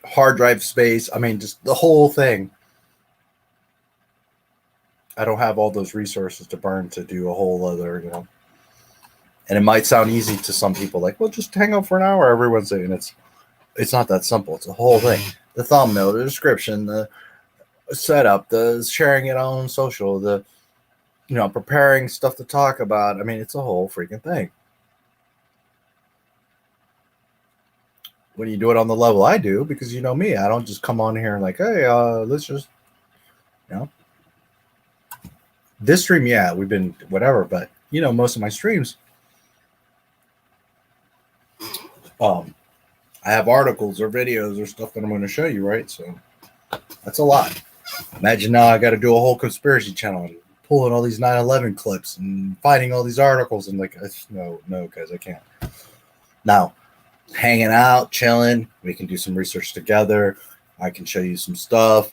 hard drive space. I mean, just the whole thing. I don't have all those resources to burn to do a whole other, you know. And it might sound easy to some people, like, well, just hang out for an hour every Wednesday, and it's not that simple. It's a whole thing. The thumbnail, the description, the setup, the sharing it on social, the, you know, preparing stuff to talk about. I mean, it's a whole freaking thing. When you do it on the level I do, because you know me, I don't just come on here and like, hey, let's just, you know. This stream, yeah, we've been whatever, but you know, most of my streams, I have articles or videos or stuff that I'm going to show you, right? So that's a lot. Imagine now I got to do a whole conspiracy channel and pulling all these 9/11 clips and finding all these articles, and like, no, guys, I can't. Now, hanging out, chilling, we can do some research together. I can show you some stuff.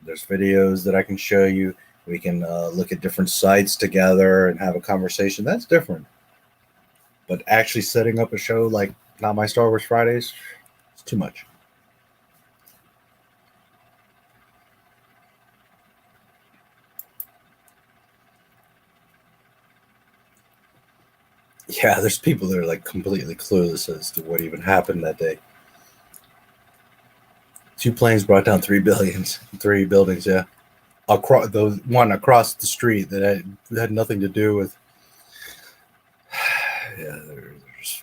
There's videos that I can show you. We can look at different sites together and have a conversation. That's different. But actually setting up a show like Not My Star Wars Fridays, it's too much. Yeah, there's people that are like completely clueless as to what even happened that day. 2 planes brought down 3 buildings, yeah. Across those, one across the street that had nothing to do with. Yeah, there's.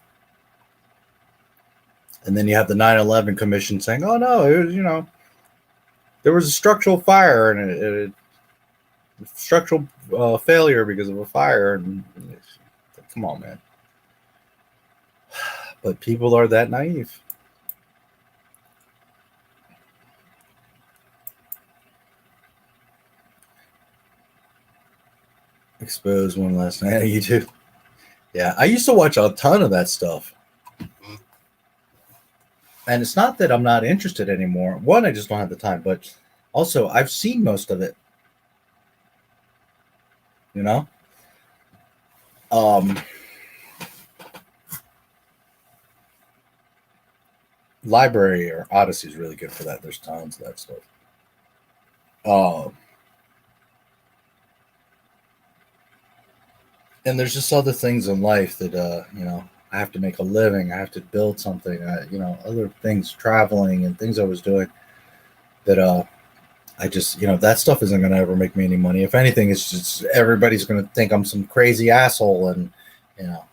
And then you have the 9/11 Commission saying, "Oh no, it was, you know, there was a structural fire and it structural failure because of a fire." And come on, man. But people are that naive. Exposed one last night on YouTube. Yeah, I used to watch a ton of that stuff. And it's not that I'm not interested anymore. One, I just don't have the time, but also I've seen most of it. You know? Library or Odysee is really good for that. There's tons of that stuff. And there's just other things in life that, you know, I have to make a living. I have to build something, you know, other things, traveling and things I was doing that, I just, you know, that stuff isn't going to ever make me any money. If anything, it's just everybody's going to think I'm some crazy asshole and, you know,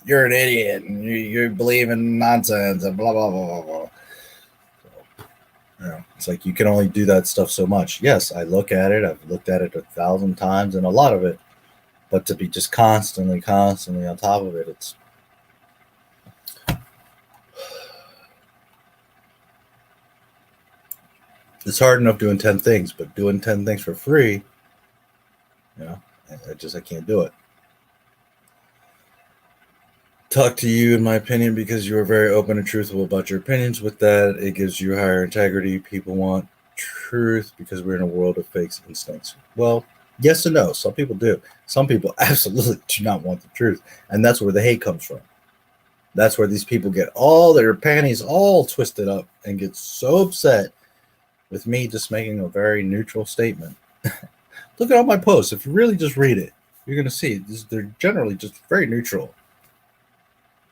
you're an idiot and you believe in nonsense and blah, blah, blah, blah, blah. So, you know, it's like you can only do that stuff so much. Yes, I look at it. I've looked at it 1,000 times and a lot of it. But to be just constantly on top of it, it's hard enough doing 10 things, but doing 10 things for free, you know, I can't do it. Talk to you, in my opinion, because you are very open and truthful about your opinions. With that, it gives you higher integrity. People want truth because we're in a world of fakes and instincts. Well, yes and no. Some people do. Some people absolutely do not want the truth. And that's where the hate comes from. That's where these people get all their panties all twisted up and get so upset with me just making a very neutral statement. Look at all my posts. If you really just read it, you're going to see they're generally just very neutral.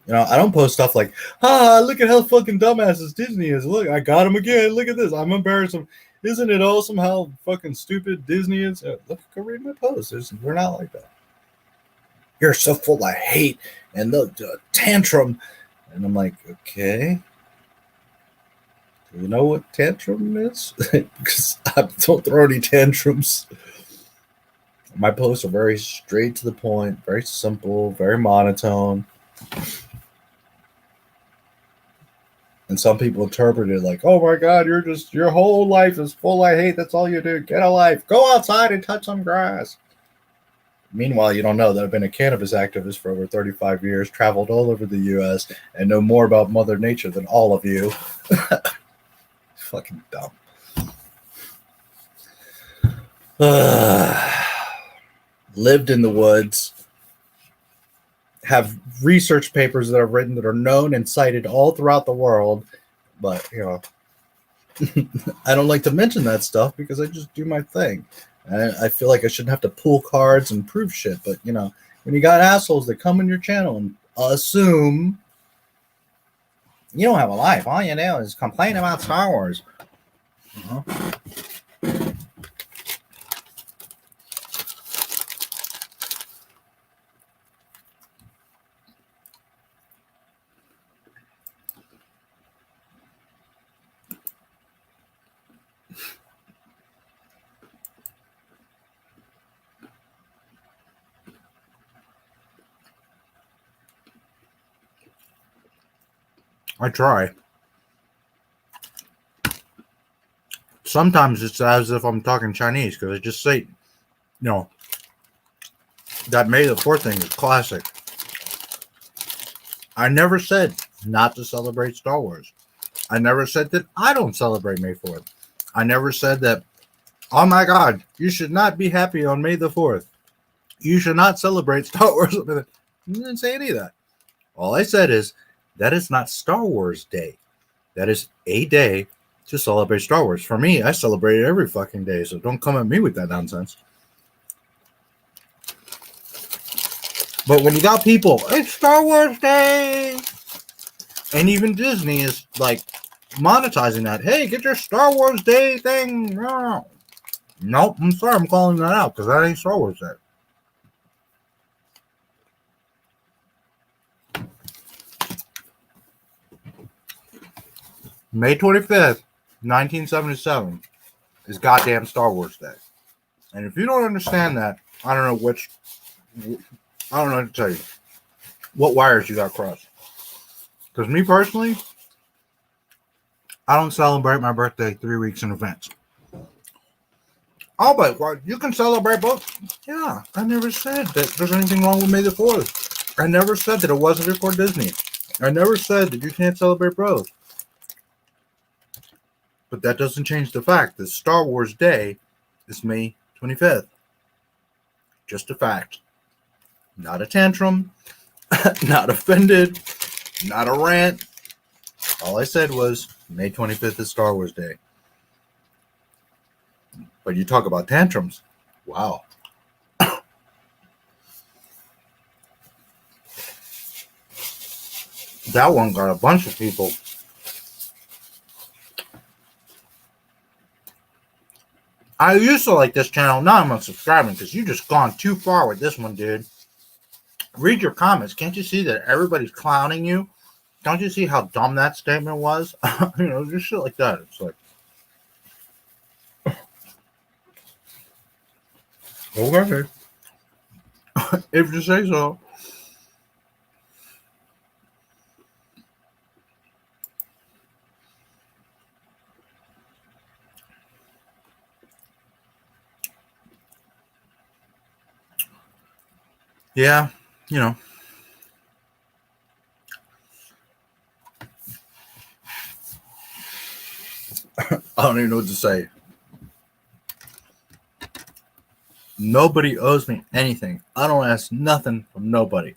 You know, I don't post stuff like, look at how fucking dumbasses Disney is. Look, I got him again. Look at this. I'm embarrassed. Isn't it awesome how fucking stupid Disney is? Look, go read my posts. We're not like that. You're so full of hate and the tantrum. And I'm like, okay. Do you know what tantrum is? Because I don't throw any tantrums. My posts are very straight to the point, very simple, very monotone. And some people interpret it like, oh my God, your whole life is full of hate. That's all you do. Get a life. Go outside and touch some grass. Meanwhile, you don't know that I've been a cannabis activist for over 35 years, traveled all over the U.S., and know more about Mother Nature than all of you. Fucking dumb. Lived in the woods. Have research papers that I've written that are known and cited all throughout the world. But, you know, I don't like to mention that stuff because I just do my thing. And I feel like I shouldn't have to pull cards and prove shit. But, you know, when you got assholes that come in your channel and assume you don't have a life, all you do is complain about Star Wars. I try. Sometimes it's as if I'm talking Chinese because I just say, you know, that May the 4th thing is classic. I never said not to celebrate Star Wars. I never said that I don't celebrate May 4th. I never said that, oh my God, you should not be happy on May the 4th. You should not celebrate Star Wars. I didn't say any of that. All I said is, that is not Star Wars Day. That is a day to celebrate Star Wars. For me, I celebrate it every fucking day, so don't come at me with that nonsense. But when you got people, it's Star Wars Day! And even Disney is like monetizing that. Hey, get your Star Wars Day thing. No. Nope, I'm sorry, I'm calling that out because that ain't Star Wars Day. May 25th, 1977 is goddamn Star Wars Day. And if you don't understand that, I don't know what to tell you. What wires you got crossed. Because me personally, I don't celebrate my birthday 3 weeks in advance. Oh, but well, you can celebrate both. Yeah, I never said that there's anything wrong with May the 4th. I never said that it wasn't for Disney. I never said that you can't celebrate both. But that doesn't change the fact that Star Wars Day is May 25th. Just a fact. Not a tantrum. Not offended. Not a rant. All I said was May 25th is Star Wars Day. But you talk about tantrums. Wow. That one got a bunch of people. I used to like this channel. Now I'm unsubscribing because you just gone too far with this one, dude. Read your comments. Can't you see that everybody's clowning you? Don't you see how dumb that statement was? You know, just shit like that. It's like, okay. If you say so. Yeah, you know. I don't even know what to say. Nobody owes me anything. I don't ask nothing from nobody.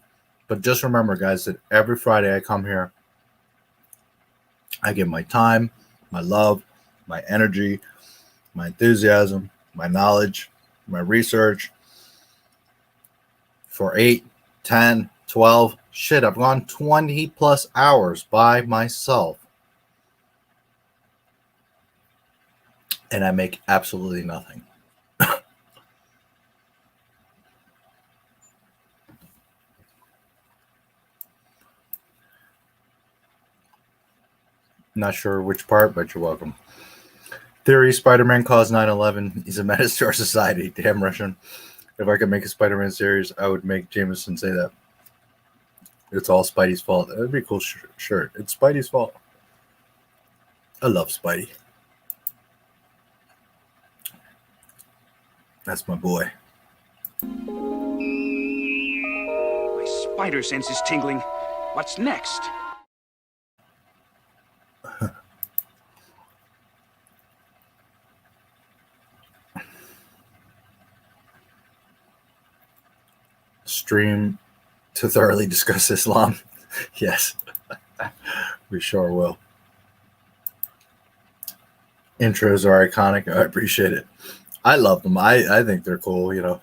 But just remember, guys, that every Friday I come here, I give my time, my love, my energy, my enthusiasm, my knowledge, my research for 8, 10, 12, shit, I've gone 20 plus hours by myself. And I make absolutely nothing. Not sure which part, but you're welcome. Theory, Spider-Man caused 9/11. He's a menace to our society. Damn Russian. If I could make a Spider-Man series, I would make Jameson say that. It's all Spidey's fault. That'd be a cool shirt. It's Spidey's fault. I love Spidey. That's my boy. My spider sense is tingling. What's next? Stream to thoroughly discuss Islam. Yes, we sure will. Intros are iconic. I appreciate it. I love them. I think they're cool, you know.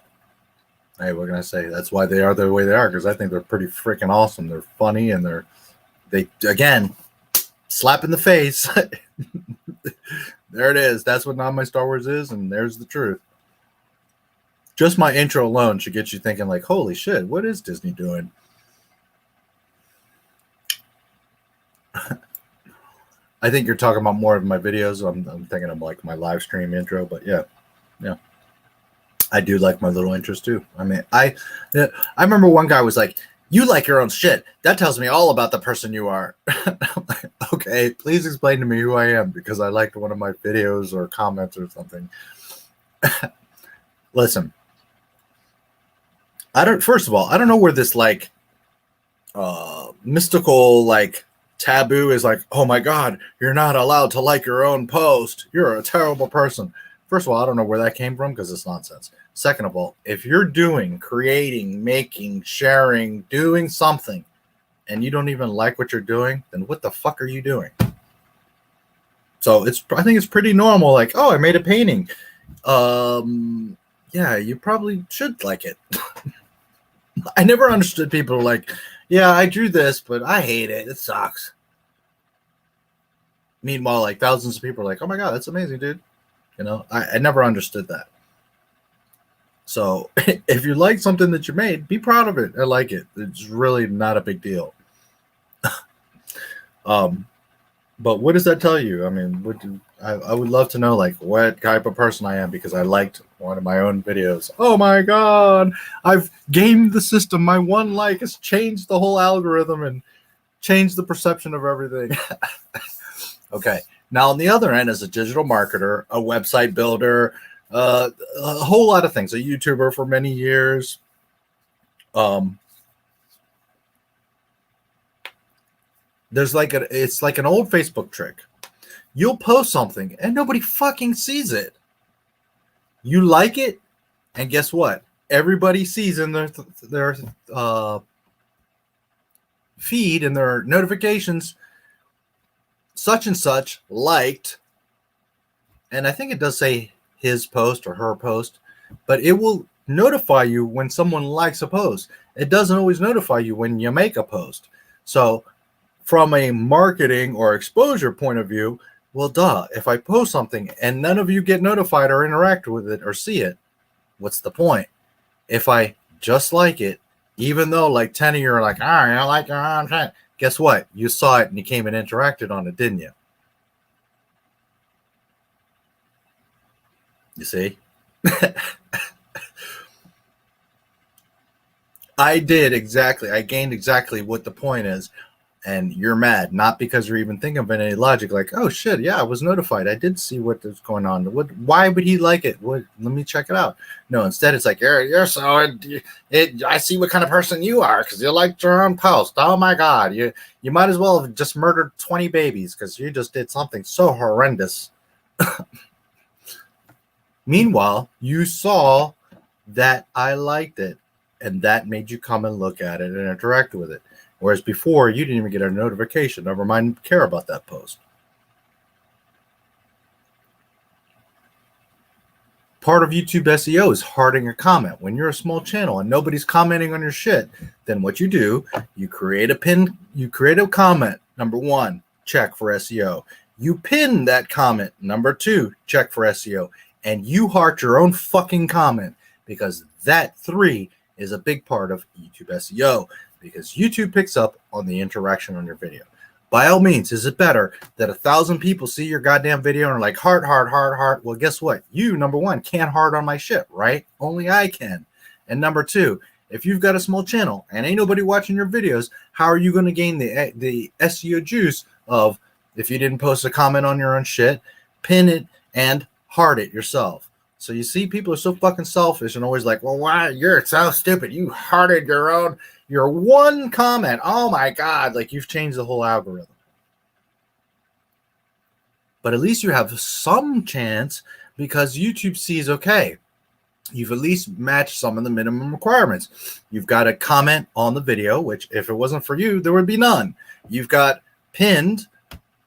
Hey, what can I say? That's why they are the way they are, because I think they're pretty freaking awesome. They're funny, and they again slap in the face. There it is. That's what Not My Star Wars is, and there's the truth. Just my intro alone should get you thinking like, holy shit, what is Disney doing? I think you're talking about more of my videos. I'm thinking of like my live stream intro, but yeah. I do like my little intros too. I mean, I remember one guy was like, you like your own shit. That tells me all about the person you are. Like, okay, please explain to me who I am because I liked one of my videos or comments or something. Listen. First of all, I don't know where this like mystical like taboo is like, oh my God, you're not allowed to like your own post. You're a terrible person. First of all, I don't know where that came from because it's nonsense. Second of all, if you're creating, making, sharing, doing something, and you don't even like what you're doing, then what the fuck are you doing? So I think it's pretty normal. Like, oh, I made a painting. Yeah, you probably should like it. I never understood people like, yeah, I drew this, but I hate it. It sucks. Meanwhile, like thousands of people are like, oh my God, that's amazing, dude. You know, I never understood that. So if you like something that you made, be proud of it. I like it. It's really not a big deal. But what does that tell you? I mean, I would love to know like what type of person I am because I liked one of my own videos. Oh my God, I've gamed the system. My one like has changed the whole algorithm and changed the perception of everything. Okay. Now on the other end, as a digital marketer, a website builder, a whole lot of things. A YouTuber for many years. There's like it's like an old Facebook trick. You'll post something and nobody fucking sees it. You like it, and guess what? Everybody sees in their feed and their notifications, such and such liked, and I think it does say his post or her post, but it will notify you when someone likes a post. It doesn't always notify you when you make a post. So from a marketing or exposure point of view, well, duh, if I post something and none of you get notified or interact with it or see it, what's the point? If I just like it, even though like 10 of you are like, all right, I like it, guess what? You saw it and you came and interacted on it, didn't you? You see? I did exactly. I gained exactly what the point is. And you're mad, not because you're even thinking of any logic, like, oh shit, yeah, I was notified. I did see what was going on. Why would he like it? Let me check it out. No, instead it's like, you're so I see what kind of person you are because you liked your own post. Oh my God, you might as well have just murdered 20 babies because you just did something so horrendous. Meanwhile, you saw that I liked it, and that made you come and look at it and interact with it. Whereas before, you didn't even get a notification. Never mind care about that post. Part of YouTube SEO is harding a comment. When you're a small channel and nobody's commenting on your shit, then what you do, you create a comment. Number 1, check for SEO. You pin that comment. Number 2, check for SEO. And you heart your own fucking comment, because that 3 is a big part of YouTube SEO. Because YouTube picks up on the interaction on your video. By all means, is it better that 1,000 people see your goddamn video and are like, heart, heart, heart, heart? Well, guess what? You, number 1, can't heart on my shit, right? Only I can. And number 2, if you've got a small channel and ain't nobody watching your videos, how are you going to gain the SEO juice of, if you didn't post a comment on your own shit, pin it and heart it yourself? So you see, people are so fucking selfish and always like, well, why? You're so stupid. You hearted your one comment. Oh my God. Like, you've changed the whole algorithm. But at least you have some chance, because YouTube sees, okay, you've at least matched some of the minimum requirements. You've got a comment on the video, which if it wasn't for you, there would be none. You've got pinned,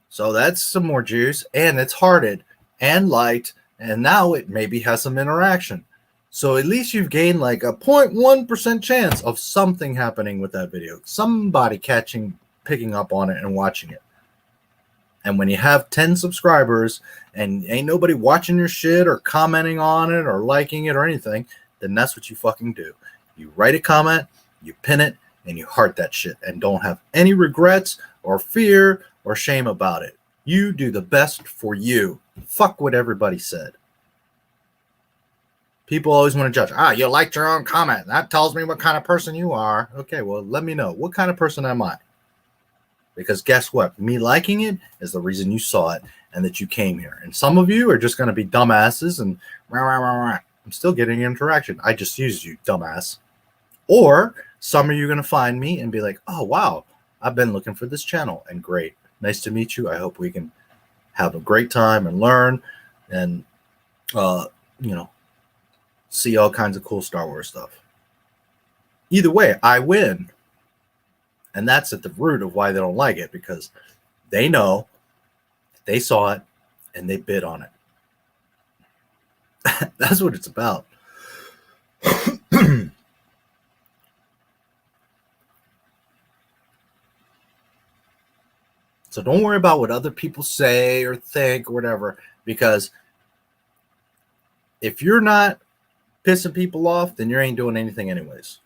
so that's some more juice, and it's hearted and liked, and now it maybe has some interaction. So at least you've gained like a 0.1% chance of something happening with that video. Somebody picking up on it and watching it. And when you have 10 subscribers and ain't nobody watching your shit or commenting on it or liking it or anything, then that's what you fucking do. You write a comment, you pin it, and you heart that shit and don't have any regrets or fear or shame about it. You do the best for you. Fuck what everybody said. People always want to judge. You liked your own comment. That tells me what kind of person you are. Okay, well, let me know. What kind of person am I? Because guess what? Me liking it is the reason you saw it and that you came here. And some of you are just going to be dumbasses and I'm still getting interaction. I just used you, dumbass. Or some of you are going to find me and be like, oh, wow, I've been looking for this channel. And great. Nice to meet you. I hope we can have a great time and learn and, see all kinds of cool Star Wars stuff. Either way, I win. And that's at the root of why they don't like it, because they know, they saw it, and they bid on it. That's what it's about. So don't worry about what other people say or think or whatever, because if you're not pissing people off, then you ain't doing anything anyways.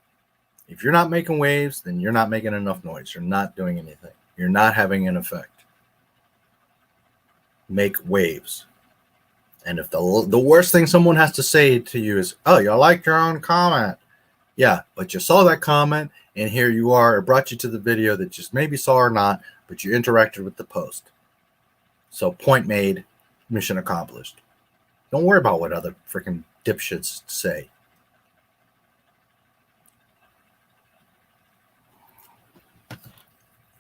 If you're not making waves, then you're not making enough noise. You're not doing anything. You're not having an effect. Make waves. And if the worst thing someone has to say to you is, oh, you liked your own comment. Yeah, but you saw that comment, and here you are. It brought you to the video that just maybe saw or not, but you interacted with the post. So point made, mission accomplished. Don't worry about what other freaking dipshits say.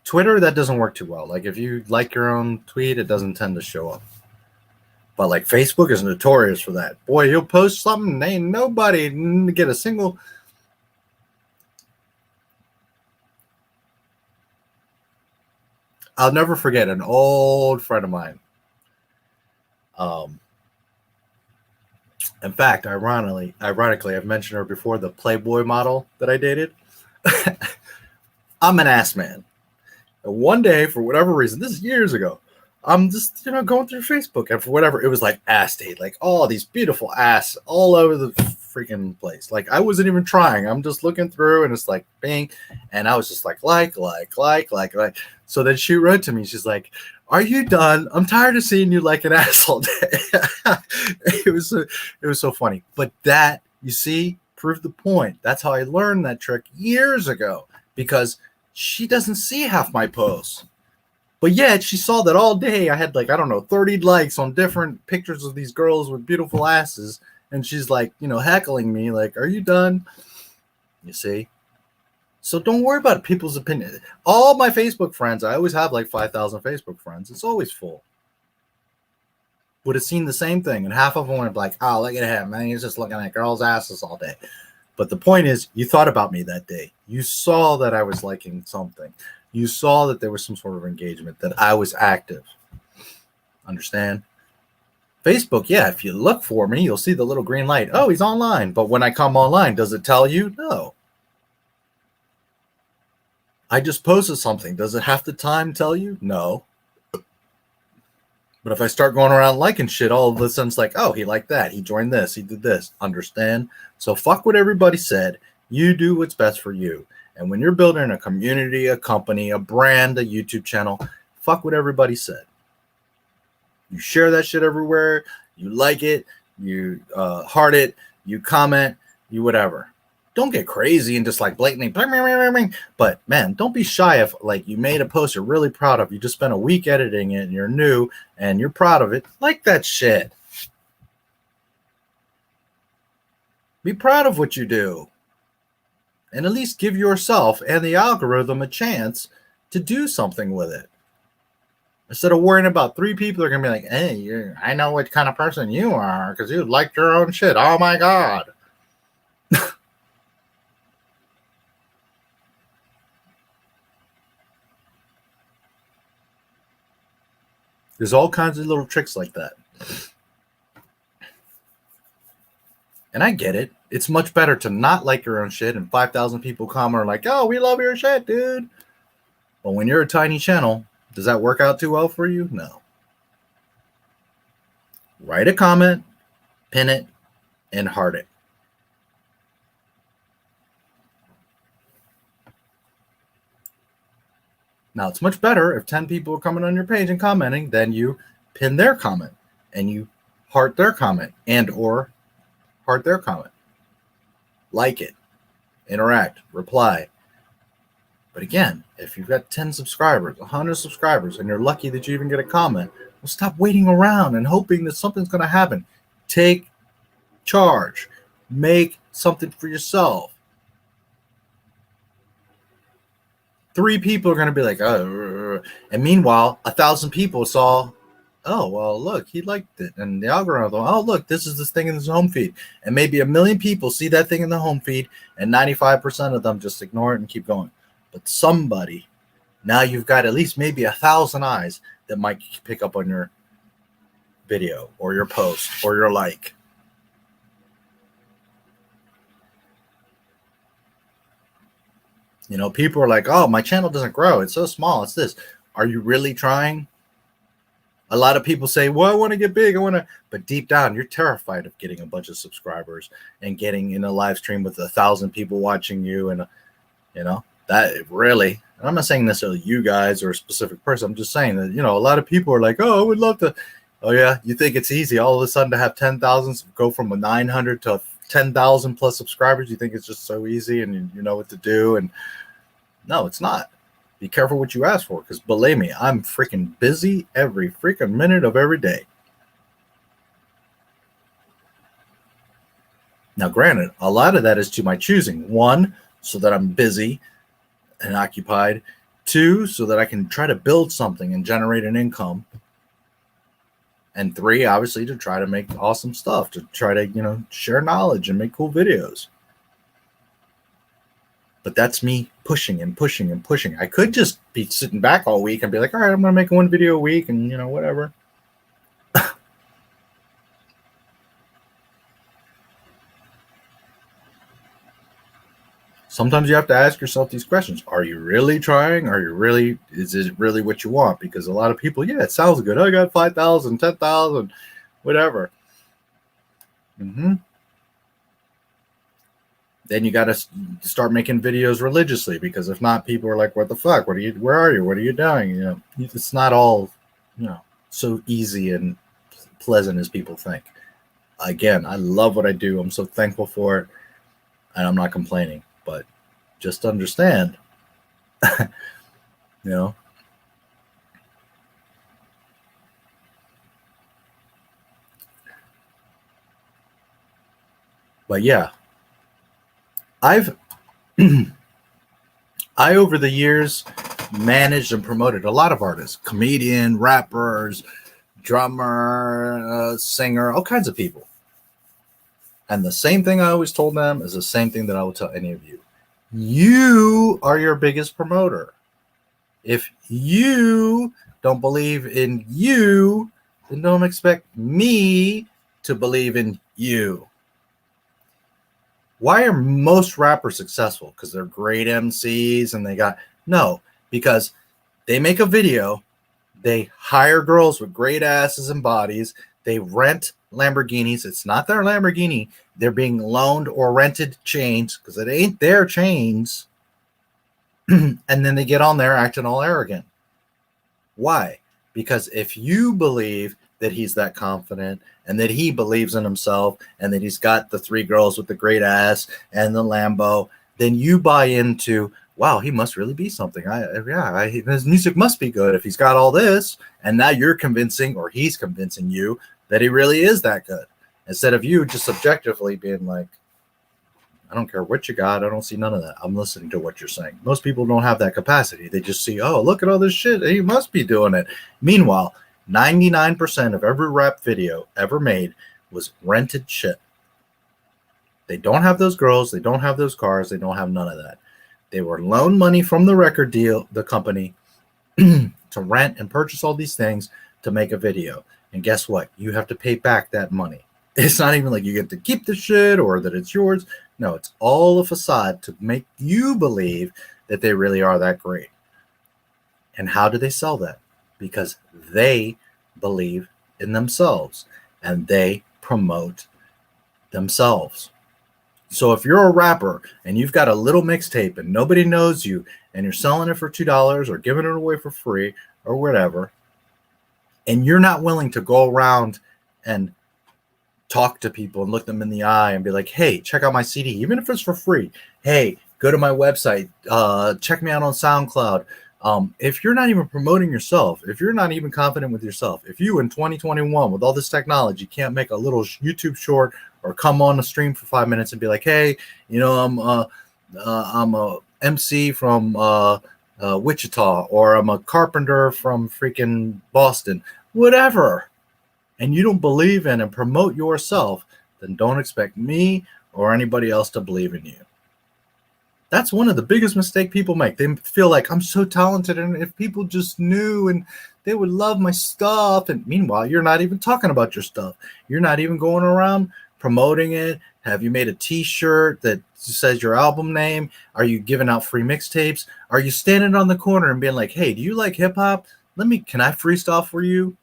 Twitter, that doesn't work too well. Like if you like your own tweet, it doesn't tend to show up. But like Facebook is notorious for that. Boy, you'll post something, ain't nobody get a single. I'll never forget an old friend of mine. In fact, ironically, I've mentioned her before, the Playboy model that I dated. I'm an ass man. And one day, for whatever reason, this is years ago, I'm just, going through Facebook, and for whatever, it was like ass date, like all these beautiful ass all over the freaking place. Like I wasn't even trying. I'm just looking through, and it's like bing, and I was just like. So then she wrote to me. She's like, "Are you done? I'm tired of seeing you like an ass all day." It was so funny. But that, you see, proved the point. That's how I learned that trick years ago, because she doesn't see half my posts. But yet she saw that all day I had 30 likes on different pictures of these girls with beautiful asses. And she's like, heckling me like, "Are you done?" You see? So don't worry about people's opinion. All my Facebook friends, I always have like 5,000 Facebook friends. It's always full. Would have seen the same thing. And half of them were like, "Oh, look at him, man. He's just looking at girls' asses all day." But the point is, you thought about me that day. You saw that I was liking something. You saw that there was some sort of engagement, that I was active. Understand? Facebook, yeah, if you look for me, you'll see the little green light. Oh, he's online. But when I come online, does it tell you? No. I just posted something. Does it have the time tell you? No. But if I start going around liking shit, all of a sudden it's like, oh, he liked that. He joined this. He did this. Understand? So fuck what everybody said. You do what's best for you. And when you're building a community, a company, a brand, a YouTube channel, fuck what everybody said. You share that shit everywhere. You like it. You heart it. You comment. You whatever. Don't get crazy and just like blatantly. But man, don't be shy if like you made a post you're really proud of. You just spent a week editing it and you're new and you're proud of it. Like that shit. Be proud of what you do. And at least give yourself and the algorithm a chance to do something with it. Instead of worrying about 3 people are going to be like, "Hey, I know what kind of person you are because you like your own shit. Oh my God." There's all kinds of little tricks like that. And I get it. It's much better to not like your own shit and 5,000 people comment like, "Oh, we love your shit, dude." But when you're a tiny channel, does that work out too well for you? No. Write a comment, pin it, and heart it. Now, it's much better if 10 people are coming on your page and commenting, then you pin their comment and you heart their comment and or heart their comment. Like it, interact, reply. But again, if you've got 10 subscribers, 100 subscribers, and you're lucky that you even get a comment, well, stop waiting around and hoping that something's going to happen. Take charge. Make something for yourself. 3 people are going to be like, "Oh," and meanwhile, 1,000 people saw, "Oh, well, look, he liked it." And the algorithm, "Oh, look, this is this thing in his home feed." And maybe 1 million people see that thing in the home feed, and 95% of them just ignore it and keep going. But somebody, now you've got at least maybe 1,000 eyes that might pick up on your video or your post or your like. People are like, "Oh, my channel doesn't grow. It's so small. It's this." Are you really trying? A lot of people say, "Well, I want to get big. But deep down, you're terrified of getting a bunch of subscribers and getting in a live stream with 1,000 people watching you. And, that really, and I'm not saying necessarily you guys or a specific person. I'm just saying that, a lot of people are like, "Oh, I would love to." Oh, yeah. You think it's easy all of a sudden to have 10,000 go from a 900 to 10,000 plus subscribers? You think it's just so easy and you know what to do? And no, it's not. Be careful what you ask for, because believe me, I'm freaking busy every freaking minute of every day. Now, granted, a lot of that is to my choosing. One, so that I'm busy and occupied. Two, so that I can try to build something and generate an income. And three, obviously, to try to make awesome stuff, to try to, share knowledge and make cool videos. But that's me pushing and pushing and pushing. I could just be sitting back all week and be like, all right, I'm going to make one video a week and, whatever. Sometimes you have to ask yourself these questions. Are you really trying? Is it really what you want? Because a lot of people, yeah, it sounds good. I got 5,000, 10,000, whatever. Then you got to start making videos religiously, because if not, people are like, what the fuck? Where are you? What are you doing? It's not all, so easy and pleasant as people think. Again, I love what I do. I'm so thankful for it, and I'm not complaining. But just understand, But yeah, I over the years managed and promoted a lot of artists, comedian, rappers, drummer, singer, all kinds of people. And the same thing I always told them is the same thing that I will tell any of you. You are your biggest promoter. If you don't believe in you, then don't expect me to believe in you. Why are most rappers successful? Because they're great MCs and no, because they make a video, they hire girls with great asses and bodies, they rent Lamborghinis. It's not their Lamborghini. They're being loaned or rented chains, because it ain't their chains. And then they get on there acting all arrogant. Why? Because if you believe that he's that confident and that he believes in himself and that he's got the 3 girls with the great ass and the Lambo, then you buy into, wow, he must really be something. His music must be good if he's got all this. And now you're convincing, or he's convincing you, that he really is that good, instead of you just subjectively being like, I don't care what you got. I don't see none of that. I'm listening to what you're saying. Most people don't have that capacity. They just see, oh, look at all this shit. He must be doing it. Meanwhile, 99% of every rap video ever made was rented shit. They don't have those girls. They don't have those cars. They don't have none of that. They were loaned money from the record deal, the company, to rent and purchase all these things to make a video. And guess what? You have to pay back that money. It's not even like you get to keep the shit or that it's yours. No, it's all a facade to make you believe that they really are that great. And how do they sell that? Because they believe in themselves and they promote themselves. So if you're a rapper and you've got a little mixtape and nobody knows you and you're selling it for $2 or giving it away for free or whatever, and you're not willing to go around and talk to people and look them in the eye and be like, hey, check out my CD, even if it's for free. Hey, go to my website. Check me out on SoundCloud. If you're not even promoting yourself, if you're not even confident with yourself, if you in 2021 with all this technology can't make a little YouTube short or come on a stream for 5 minutes and be like, hey, I'm a MC from Wichita, or I'm a carpenter from freaking Boston, whatever, and you don't believe in and promote yourself, then don't expect me or anybody else to believe in you. That's one of the biggest mistakes people make. They feel like, I'm so talented, and if people just knew and they would love my stuff. And meanwhile, you're not even talking about your stuff. You're not even going around promoting it. Have you made a t-shirt that says your album name? Are you giving out free mixtapes? Are you standing on the corner and being like, hey, do you like hip hop? Can I freestyle for you?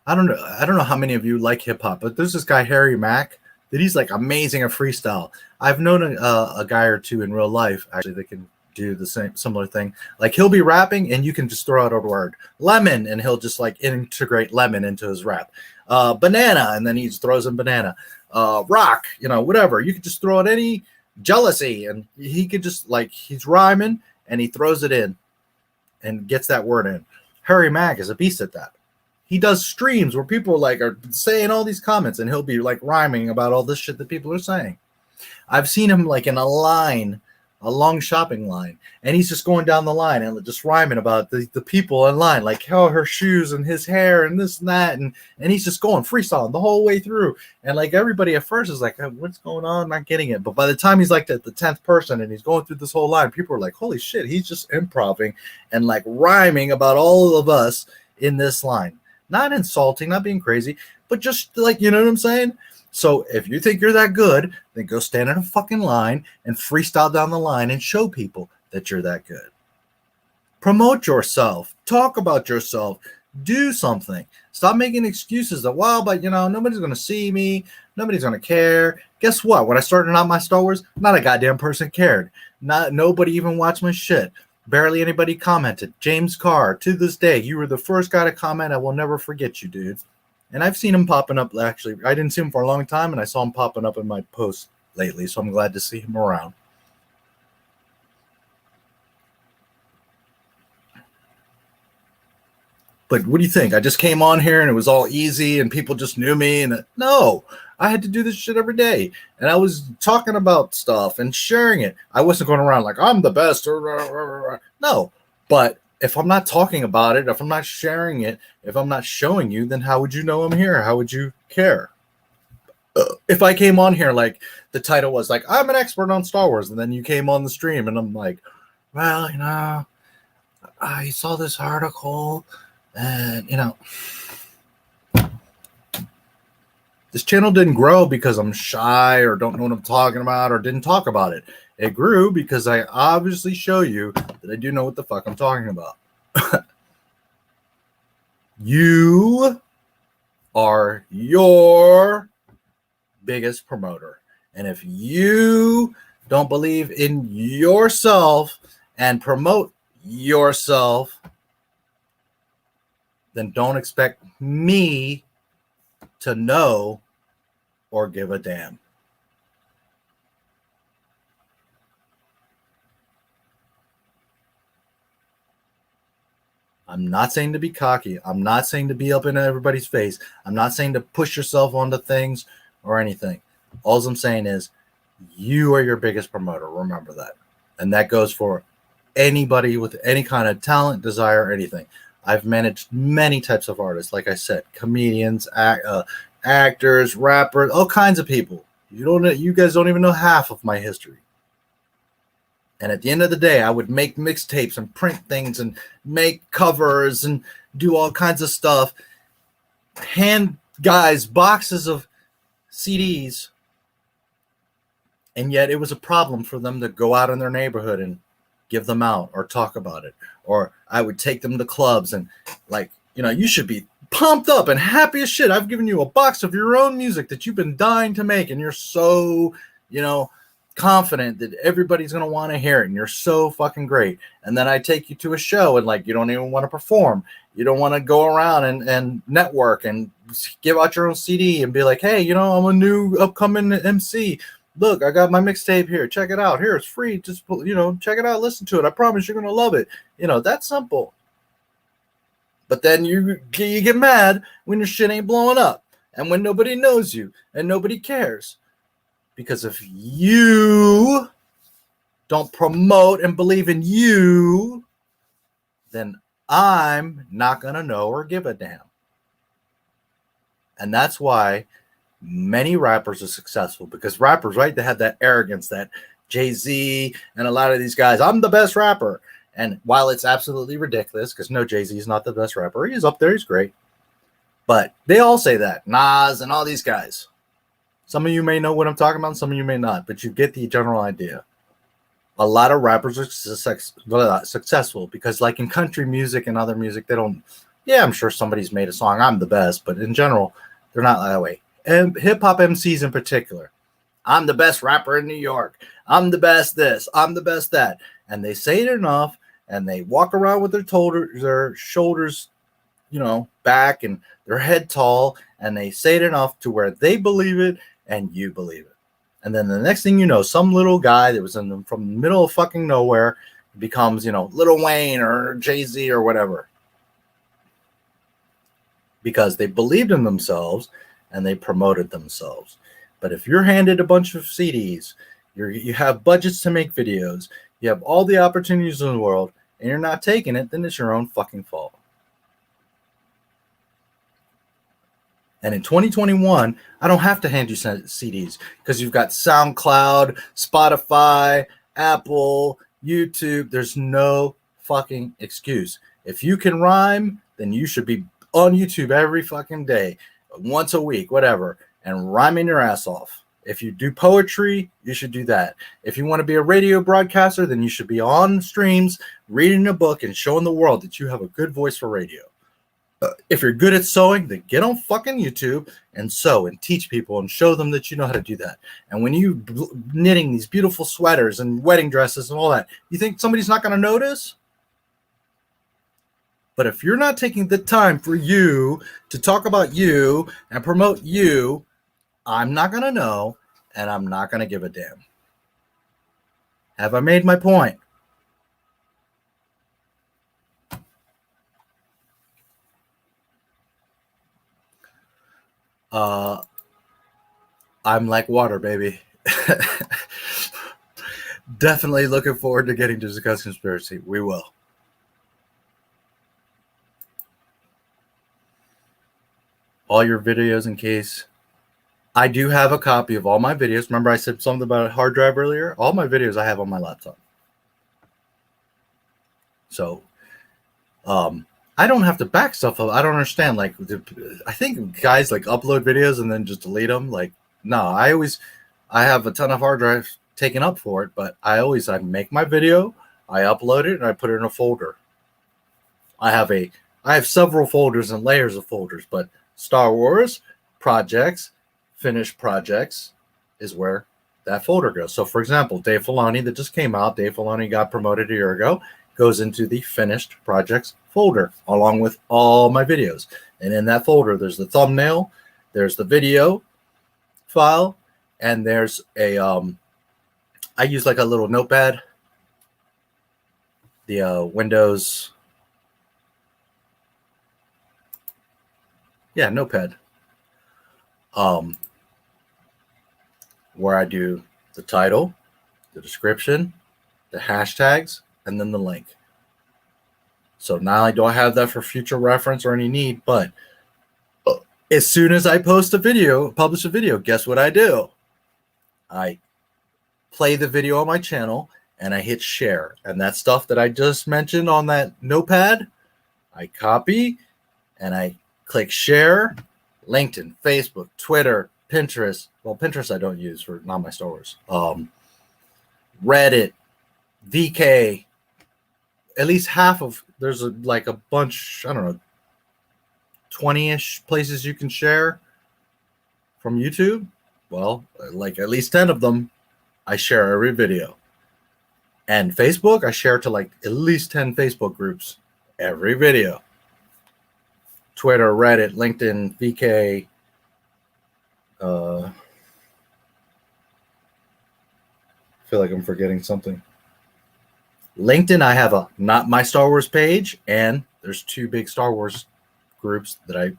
I don't know how many of you like hip hop, but there's this guy, Harry Mack, that he's like amazing at freestyle. I've known a guy or two in real life actually that can do the similar thing. Like, he'll be rapping and you can just throw out a word, lemon, and he'll just like integrate lemon into his rap. Banana, and then he just throws in banana. Rock, whatever. You could just throw out any, jealousy, and he could just, like, he's rhyming and he throws it in and gets that word in. Harry Mack is a beast at that. He does streams where people like are saying all these comments, and he'll be like rhyming about all this shit that people are saying. I've seen him like in a line, a long shopping line, and he's just going down the line and just rhyming about the people in line, like how her shoes and his hair and this and that, and he's just going freestyling the whole way through. And like everybody at first is like, what's going on? I'm not getting it. But by the time he's like the 10th person and he's going through this whole line, people are like, holy shit, he's just improvising and like rhyming about all of us in this line. Not insulting, not being crazy, but just like, you know what I'm saying? So if you think you're that good, then go stand in a fucking line and freestyle down the line and show people that you're that good. Promote yourself. Talk about yourself. Do something. Stop making excuses that, well, but you know, nobody's going to see me. Nobody's going to care. Guess what? When I started Not My Star Wars, not a goddamn person cared. Nobody even watched my shit. Barely anybody commented. James Carr, to this day, you were the first guy to comment. I will never forget you, dude. And I've seen him popping up. Actually, I didn't see him for a long time, and I saw him popping up in my posts lately, so I'm glad to see him around. But what do you think? I just came on here and it was all easy and people just knew me. And no, I had to do this shit every day. And I was talking about stuff and sharing it. I wasn't going around like, I'm the best. No, but if I'm not talking about it, if I'm not sharing it, if I'm not showing you, then how would you know I'm here? How would you care? If I came on here like the title was like, I'm an expert on Star Wars. And then you came on the stream and I'm like, well, you know, I saw this article. And, you know, this channel didn't grow because I'm shy or don't know what I'm talking about or didn't talk about it. It grew because I obviously show you that I do know what the fuck I'm talking about. You are your biggest promoter. And if you don't believe in yourself and promote yourself, then don't expect me to know or give a damn. I'm not saying to be cocky. I'm not saying to be up in everybody's face. I'm not saying to push yourself onto things or anything. All I'm saying is you are your biggest promoter. Remember that. And that goes for anybody with any kind of talent, desire, or anything. I've managed many types of artists, like I said, comedians, actors, rappers, all kinds of people. You guys don't even know half of my history. And at the end of the day, I would make mixtapes and print things and make covers and do all kinds of stuff. Hand guys boxes of CDs. And yet it was a problem for them to go out in their neighborhood and give them out or talk about it. Or I would take them to clubs and like, you know, you should be pumped up and happy as shit. I've given you a box of your own music that you've been dying to make. And you're so, you know, confident that everybody's going to want to hear it. And you're so fucking great. And then I take you to a show and like, you don't even want to perform. You don't want to go around and network and give out your own CD and be like, hey, you know, I'm a new upcoming MC. Look, I got my mixtape here. Check it out. Here, it's free. Just, you know, check it out. Listen to it. I promise you're going to love it. You know, that's simple. But then you get mad when your shit ain't blowing up and when nobody knows you and nobody cares. Because if you don't promote and believe in you, then I'm not going to know or give a damn. And that's why many rappers are successful, because rappers, right, they have that arrogance, that Jay-Z and a lot of these guys, I'm the best rapper. And while it's absolutely ridiculous, because no, Jay-Z is not the best rapper, he's up there, he's great, but they all say that. Nas and all these guys. Some of you may know what I'm talking about, some of you may not, but you get the general idea. A lot of rappers are successful because, like in country music and other music, they don't, yeah, I'm sure somebody's made a song, I'm the best, but in general, they're not that way. And hip-hop MCs in particular, I'm the best rapper in New York, I'm the best this, I'm the best that, and they say it enough, and they walk around with their shoulders, you know, back, and their head tall, and they say it enough to where they believe it, and you believe it. And then the next thing you know, some little guy that was from the middle of fucking nowhere becomes, you know, Lil Wayne or Jay-Z or whatever. because they believed in themselves and they promoted themselves. But if you're handed a bunch of CDs, you have budgets to make videos, you have all the opportunities in the world, and you're not taking it, then it's your own fucking fault. And in 2021, I don't have to hand you CDs because you've got SoundCloud, Spotify, Apple, YouTube. There's no fucking excuse. If you can rhyme, then you should be on YouTube every fucking day, once a week, whatever, and rhyming your ass off. If you do poetry, you should do that. If you want to be a radio broadcaster, then you should be on streams, reading a book, and showing the world that you have a good voice for radio. If you're good at sewing, then get on fucking YouTube and sew and teach people and show them that you know how to do that. And when you knitting these beautiful sweaters and wedding dresses and all that, you think somebody's not going to notice? But if you're not taking the time for you to talk about you and promote you, I'm not going to know, and I'm not going to give a damn. Have I made my point? I'm like water, baby. Definitely looking forward to getting to discuss conspiracy. We will. All your videos in case. I do have a copy of all my videos. Remember I said something about a hard drive earlier? All my videos I have on my laptop. So, I don't have to back stuff up. I don't understand. Like, I think guys like upload videos and then just delete them. Like, no, I have a ton of hard drives taken up for it, but I make my video, I upload it, and I put it in a folder. I have several folders and layers of folders, but Star Wars projects, finished projects is where that folder goes. So, for example, Dave Filoni that just came out, Dave Filoni got promoted a year ago, goes into the finished projects folder along with all my videos. And in that folder, there's the thumbnail, there's the video file, and there's a, I use like a little notepad, the Windows, notepad, where I do the title, the description, the hashtags, and then the link. So not only do I have that for future reference or any need, but as soon as I post a video, publish a video, guess what I do? I play the video on my channel and I hit share. And that stuff that I just mentioned on that notepad, I copy and I click share, LinkedIn, Facebook, Twitter, Pinterest. Well, Pinterest I don't use for Not My Star Wars. Reddit, VK, at least half of, there's like a bunch, I don't know, 20-ish places you can share from YouTube. Well, like at least 10 of them, I share every video. And Facebook, I share to like at least 10 Facebook groups every video. Twitter, Reddit, LinkedIn, VK, I feel like I'm forgetting something. LinkedIn, I have a Not My Star Wars page, and there's 2 big Star Wars groups that I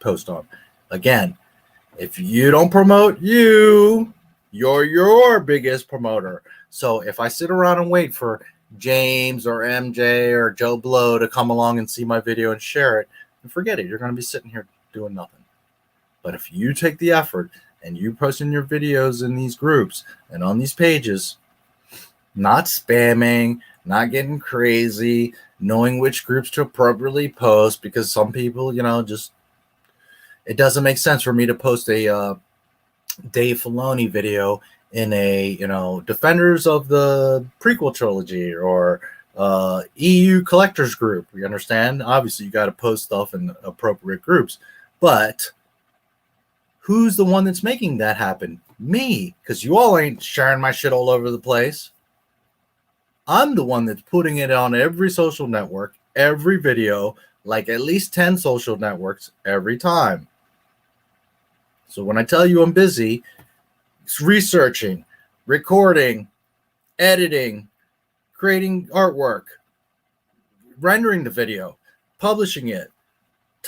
post on. Again, if you don't promote you're your biggest promoter. So if I sit around and wait for James or MJ or Joe Blow to come along and see my video and share it, and forget it. You're going to be sitting here doing nothing. But if you take the effort and you post in your videos in these groups and on these pages, not spamming, not getting crazy, knowing which groups to appropriately post, because some people, just, it doesn't make sense for me to post a Dave Filoni video in a, Defenders of the Prequel Trilogy or EU Collectors Group. You understand? Obviously, you got to post stuff in appropriate groups. But who's the one that's making that happen? Me, because you all ain't sharing my shit all over the place. I'm the one that's putting it on every social network, every video, like at least 10 social networks every time. So when I tell you I'm busy, it's researching, recording, editing, creating artwork, rendering the video, publishing it,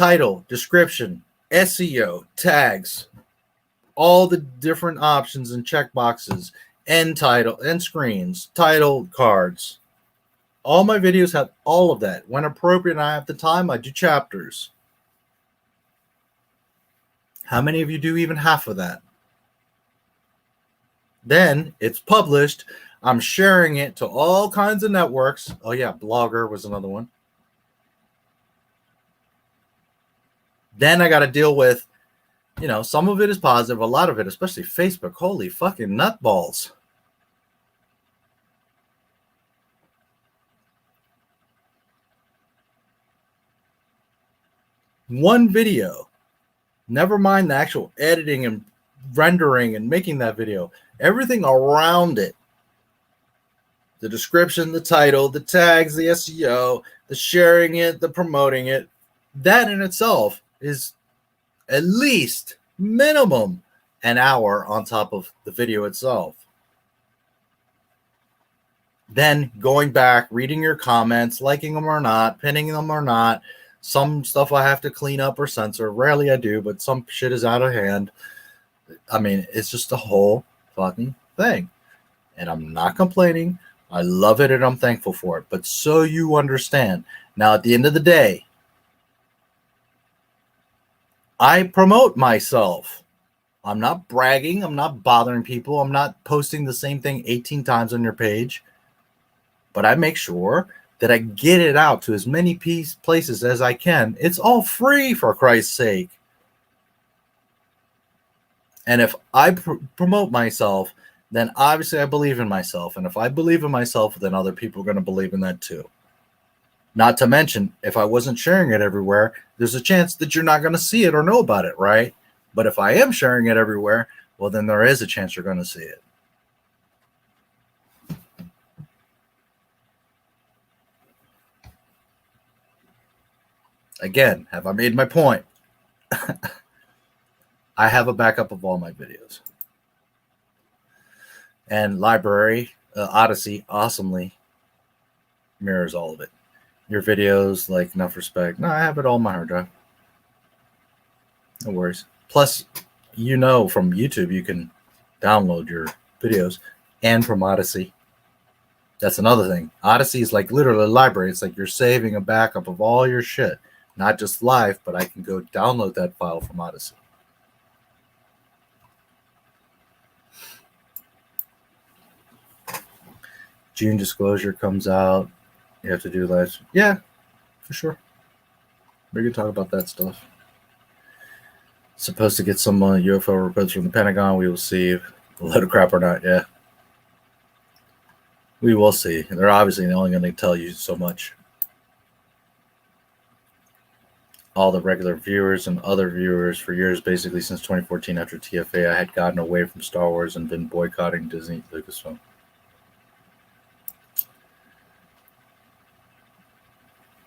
title, description, SEO, tags, all the different options and checkboxes, end title, end screens, title cards. All my videos have all of that. When appropriate and I have the time, I do chapters. How many of you do even half of that? Then it's published. I'm sharing it to all kinds of networks. Oh yeah, Blogger was another one. Then I got to deal with, you know, some of it is positive, a lot of it, especially Facebook. Holy fucking nutballs. One video, never mind the actual editing and rendering and making that video, everything around it, the description, the title, the tags, the SEO, the sharing it, the promoting it, that in itself is at least minimum an hour on top of the video itself. Then going back, reading your comments, liking them or not, pinning them or not. Some stuff I have to clean up or censor. Rarely I do, but some shit is out of hand. I mean, it's just a whole fucking thing. And I'm not complaining. I love it and I'm thankful for it. But so you understand. Now, at the end of the day, I promote myself. I'm not bragging. I'm not bothering people. I'm not posting the same thing 18 times on your page. But I make sure that I get it out to as many places as I can. It's all free, for Christ's sake. And if I promote myself, then obviously I believe in myself. And if I believe in myself, then other people are going to believe in that too. Not to mention, if I wasn't sharing it everywhere, there's a chance that you're not going to see it or know about it, right? But if I am sharing it everywhere, well, then there is a chance you're going to see it. Again, have I made my point? I have a backup of all my videos. And library, Odysee, awesomely mirrors all of it. Your videos, like Enough Respect. No, I have it all on my hard drive. No worries. Plus, you know, from YouTube, you can download your videos, and from Odysee. That's another thing. Odysee is like literally a library. It's like you're saving a backup of all your shit. Not just live, but I can go download that file from Odysee. June disclosure comes out. You have to do live. Yeah, for sure. We can talk about that stuff. Supposed to get some UFO reports from the Pentagon. We will see if a load of crap or not. Yeah. We will see. They're obviously only going to tell you so much. All the regular viewers and other viewers for years, basically since 2014 after TFA, I had gotten away from Star Wars and been boycotting Disney Lucasfilm.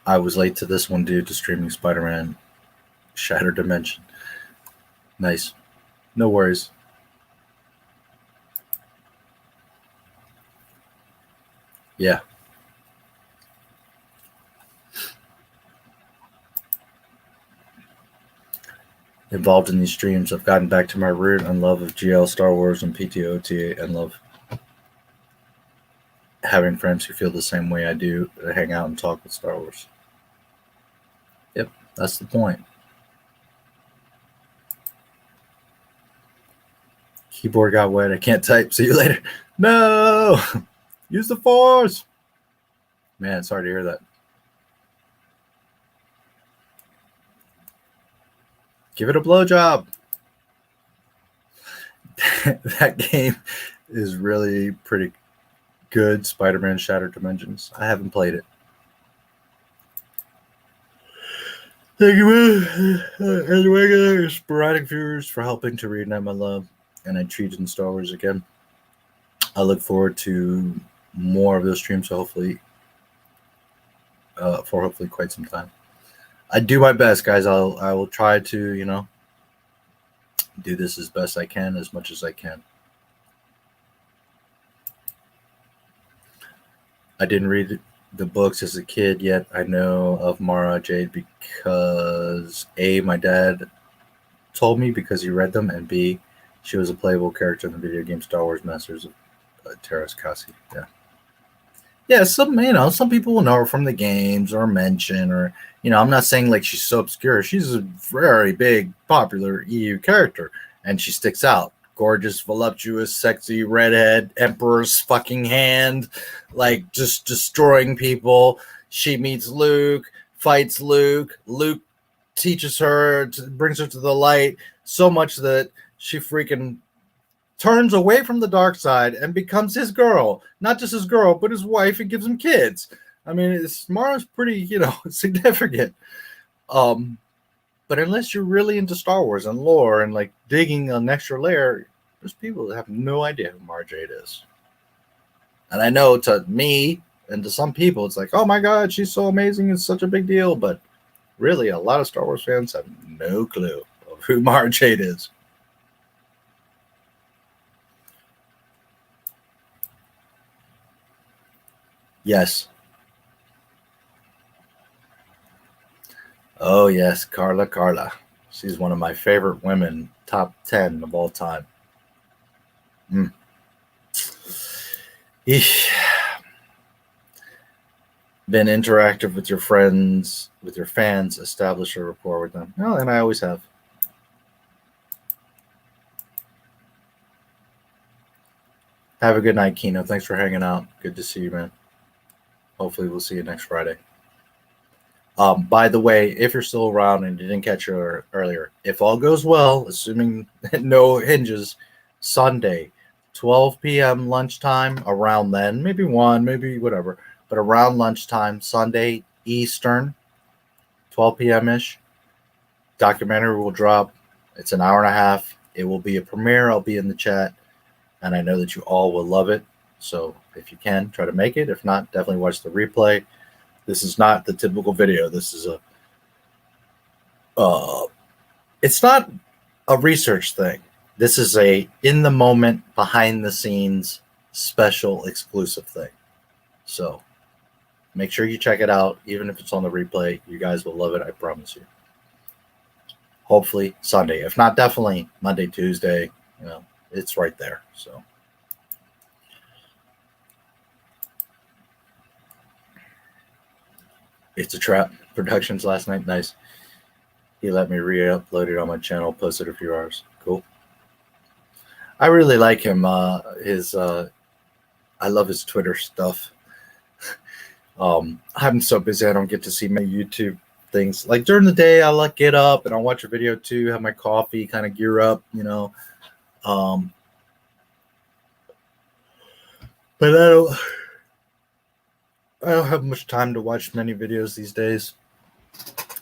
I was late to this one due to streaming Spider-Man Shattered Dimension. Nice. No worries. Yeah. Involved in these streams, I've gotten back to my root and love of GL, Star Wars, and PTOTA, and love having friends who feel the same way I do, to hang out and talk with Star Wars. Yep, that's the point. Keyboard got wet. I can't type. See you later. No! Use the Force! Man, sorry to hear that. Give it a blowjob. That game is really pretty good. Spider-Man Shattered Dimensions. I haven't played it. Thank you, man. And regular sporadic viewers for helping to reunite my love. And I treated in Star Wars again. I look forward to more of those streams, so hopefully, for hopefully quite some time. I do my best, guys. I will try to, you know, do this as best I can, as much as I can. I didn't read the books as a kid, yet I know of Mara Jade because A, my dad told me because he read them, and B, she was a playable character in the video game Star Wars Masters of Terras Kasi. Yeah. Yeah, some people will know her from the games or mention, or, I'm not saying like she's so obscure. She's a very big, popular EU character, and she sticks out. Gorgeous, voluptuous, sexy, redhead, emperor's fucking hand, like just destroying people. She meets Luke, fights Luke. Luke teaches her, brings her to the light so much that she freaking turns away from the dark side and becomes his girl. Not just his girl, but his wife, and gives him kids. I mean, Mara's pretty, significant. But unless you're really into Star Wars and lore and like digging an extra layer, there's people that have no idea who Mara Jade is. And I know to me and to some people, it's like, oh my God, she's so amazing. It's such a big deal. But really, a lot of Star Wars fans have no clue of who Mara Jade is. Yes. Oh, yes, Carla. She's one of my favorite women, top 10 of all time. Eesh. Been interactive with your friends, with your fans, establish a rapport with them. Oh, and I always have. Have a good night, Kino. Thanks for hanging out. Good to see you, man. Hopefully we'll see you next Friday. By the way, if you're still around and you didn't catch it earlier, if all goes well, assuming no hinges, Sunday, 12 p.m. lunchtime, around then, maybe 1, maybe whatever, but around lunchtime, Sunday, Eastern, 12 p.m.-ish, documentary will drop. It's an hour and a half. It will be a premiere. I'll be in the chat, and I know that you all will love it. So if you can, try to make it. If not, definitely watch the replay. This is not the typical video. This is it's not a research thing. This is a in the moment, behind the scenes, special exclusive thing. So make sure you check it out. Even if it's on the replay, you guys will love it. I promise you. Hopefully Sunday. If not, definitely Monday, Tuesday. It's right there. So. It's a Trap Productions last night. Nice. He let me re-upload it on my channel, posted a few hours. Cool. I really like him. I love his Twitter stuff. I'm so busy I don't get to see my YouTube things. Like during the day, I'll get up and I'll watch a video too, have my coffee, kind of gear up, But I don't have much time to watch many videos these days.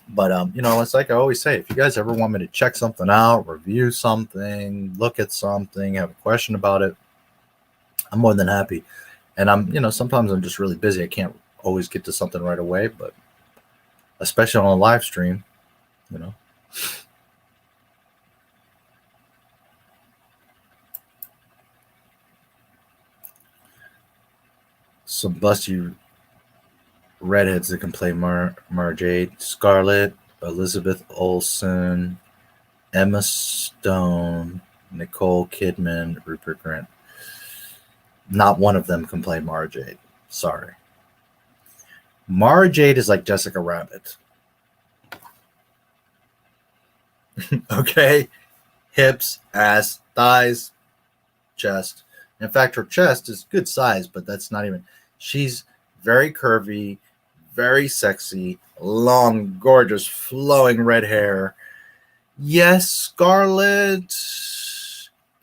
But, it's like I always say, if you guys ever want me to check something out, review something, look at something, have a question about it, I'm more than happy. And sometimes I'm just really busy. I can't always get to something right away, but especially on a live stream, Some busty redheads that can play Mara Jade: Scarlett, Elizabeth Olsen, Emma Stone, Nicole Kidman, Rupert Grint. Not one of them can play Mara Jade. Sorry. Mara Jade is like Jessica Rabbit. Okay? Hips, ass, thighs, chest. In fact, her chest is good size, but that's not even... She's very curvy, very sexy, long, gorgeous, flowing red hair. Yes, Scarlett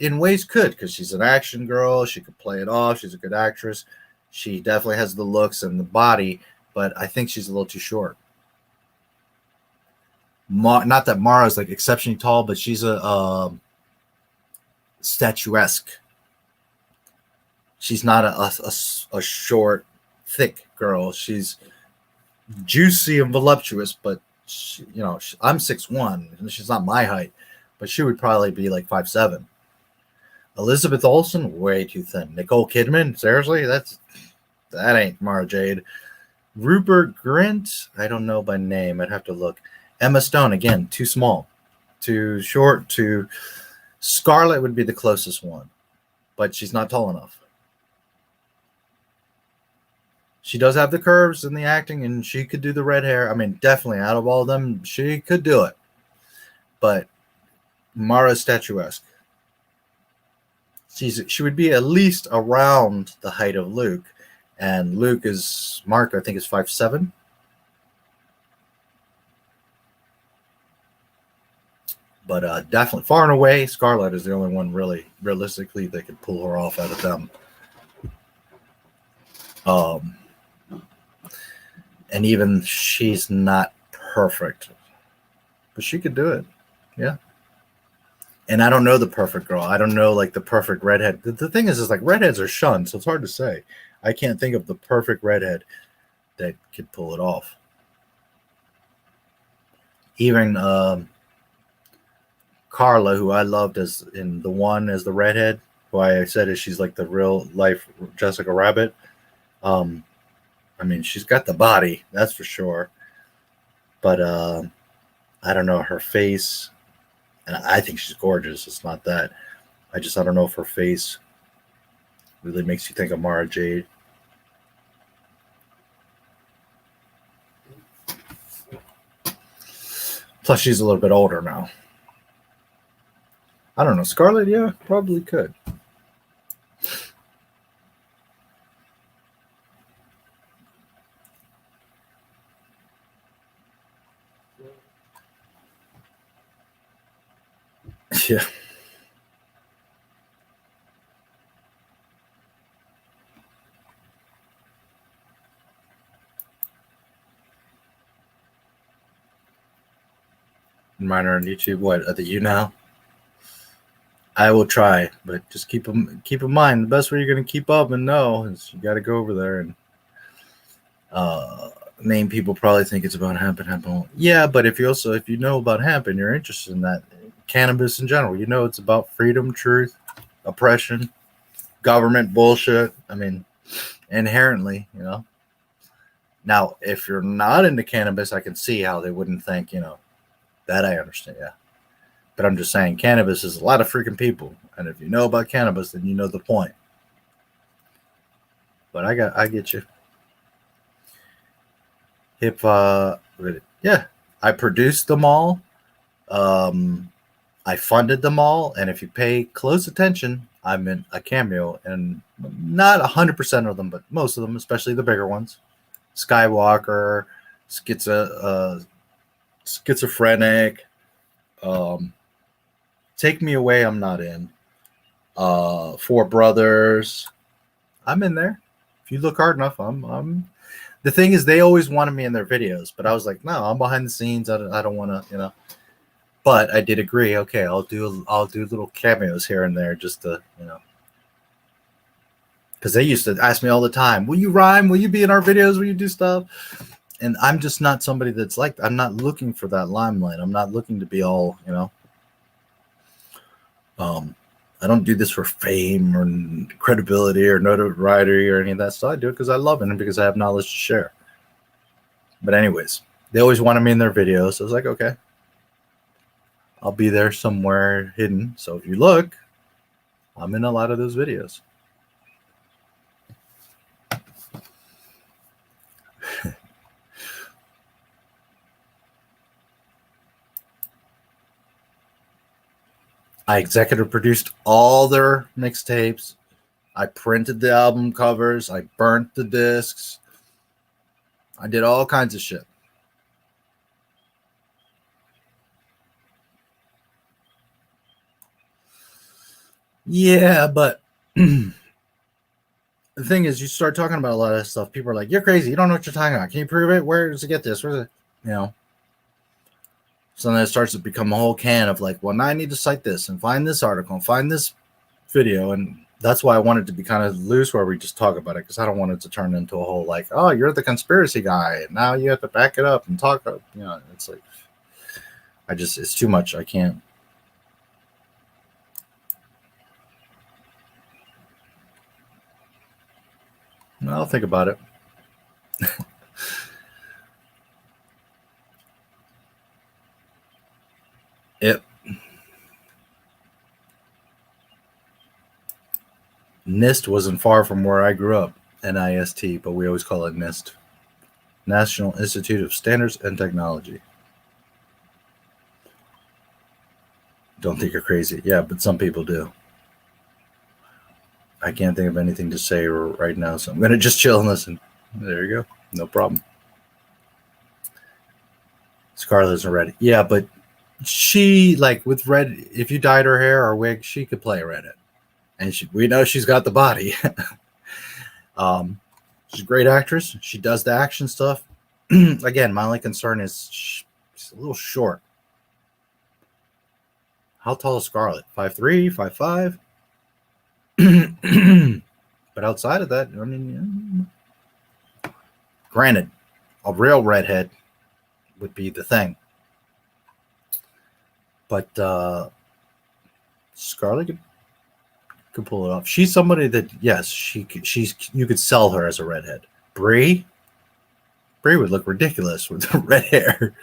in ways could, because she's an action girl. She could play it off. She's a good actress. She definitely has the looks and the body, but I think she's a little too short. Not that Mara's like exceptionally tall, but she's a statuesque. She's not a short, thick girl. She's juicy and voluptuous, but she, I'm 6'1", and she's not my height, but she would probably be like 5'7". Elizabeth Olsen, way too thin. Nicole Kidman, seriously, that ain't Mara Jade. Rupert Grint, I don't know by name. I'd have to look. Emma Stone, again, too small, too short. Too Scarlett would be the closest one, but she's not tall enough. She does have the curves and the acting, and she could do the red hair. I mean, definitely out of all of them, she could do it. But Mara's statuesque. She would be at least around the height of Luke, and Luke is Mark, I think, is 5'7". But definitely far and away, Scarlett is the only one really realistically that could pull her off out of them. And even she's not perfect, but she could do it. Yeah. And I don't know the perfect girl. I don't know like the perfect redhead. The thing is like redheads are shunned, so it's hard to say. I can't think of the perfect redhead that could pull it off. Even Carla, who I loved as in the one as the redhead, who I said is she's like the real life Jessica Rabbit. I mean, she's got the body, that's for sure. But I don't know her face, and I think she's gorgeous. It's not that. I don't know if her face really makes you think of Mara Jade. Plus, she's a little bit older now. I don't know. Scarlett, yeah, probably could. Yeah. Mine are on YouTube. What are the YouNow? I will try, but just keep in mind the best way you're going to keep up and know is you got to go over there and name people probably think it's about hemp and hemp. Yeah, but if you know about hemp and you're interested in that, cannabis in general, you know it's about freedom, truth, oppression, government bullshit. I mean, inherently, you know. Now, if you're not into cannabis, I can see how they wouldn't think, you know, that I understand, yeah. But I'm just saying, cannabis is a lot of freaking people, and if you know about cannabis, then you know the point. But I get you. If yeah, I produced them all. I funded them all, and if you pay close attention, I'm in a cameo, and not 100% of them, but most of them, especially the bigger ones. Skywalker, schizophrenic, Take Me Away, I'm not in. Four Brothers, I'm in there. If you look hard enough, I'm. The thing is, they always wanted me in their videos, but I was like, no, I'm behind the scenes. I don't want to, you know. But I did agree. Okay, I'll do little cameos here and there, just to, you know, because they used to ask me all the time, "Will you rhyme? Will you be in our videos? Will you do stuff?" And I'm just not somebody that's like. I'm not looking for that limelight. I'm not looking to be all, you know. I don't do this for fame or credibility or notoriety or any of that stuff. I do it because I love it and because I have knowledge to share. But anyways, they always wanted me in their videos. So I was like, okay, I'll be there somewhere hidden. So if you look, I'm in a lot of those videos. I executive produced all their mixtapes. I printed the album covers. I burnt the discs. I did all kinds of shit. Yeah, but the thing is, you start talking about a lot of stuff. People are like, "You're crazy. You don't know what you're talking about. Can you prove it? Where does it get this? Where's it?" You know. So then it starts to become a whole can of like, well, now I need to cite this and find this article and find this video. And that's why I wanted to be kind of loose where we just talk about it, because I don't want it to turn into a whole like, oh, you're the conspiracy guy, and now you have to back it up and talk up. You know, it's like, it's too much. I can't. I'll think about it. NIST wasn't far from where I grew up. NIST, but we always call it NIST. National Institute of Standards and Technology. Don't think you're crazy. Yeah, but some people do. I can't think of anything to say right now, so I'm going to just chill and listen. There you go. No problem. Scarlett's Reddit. Yeah, but she, like, with Red, if you dyed her hair or wig, she could play a Reddit. And we know she's got the body. She's a great actress. She does the action stuff. Again, my only concern is she's a little short. How tall is Scarlett? 5'3", 5'5"? But outside of that, I mean, yeah. Granted, a real redhead would be the thing. But Scarlett could pull it off. She's somebody that, yes, you could sell her as a redhead. Brie would look ridiculous with the red hair.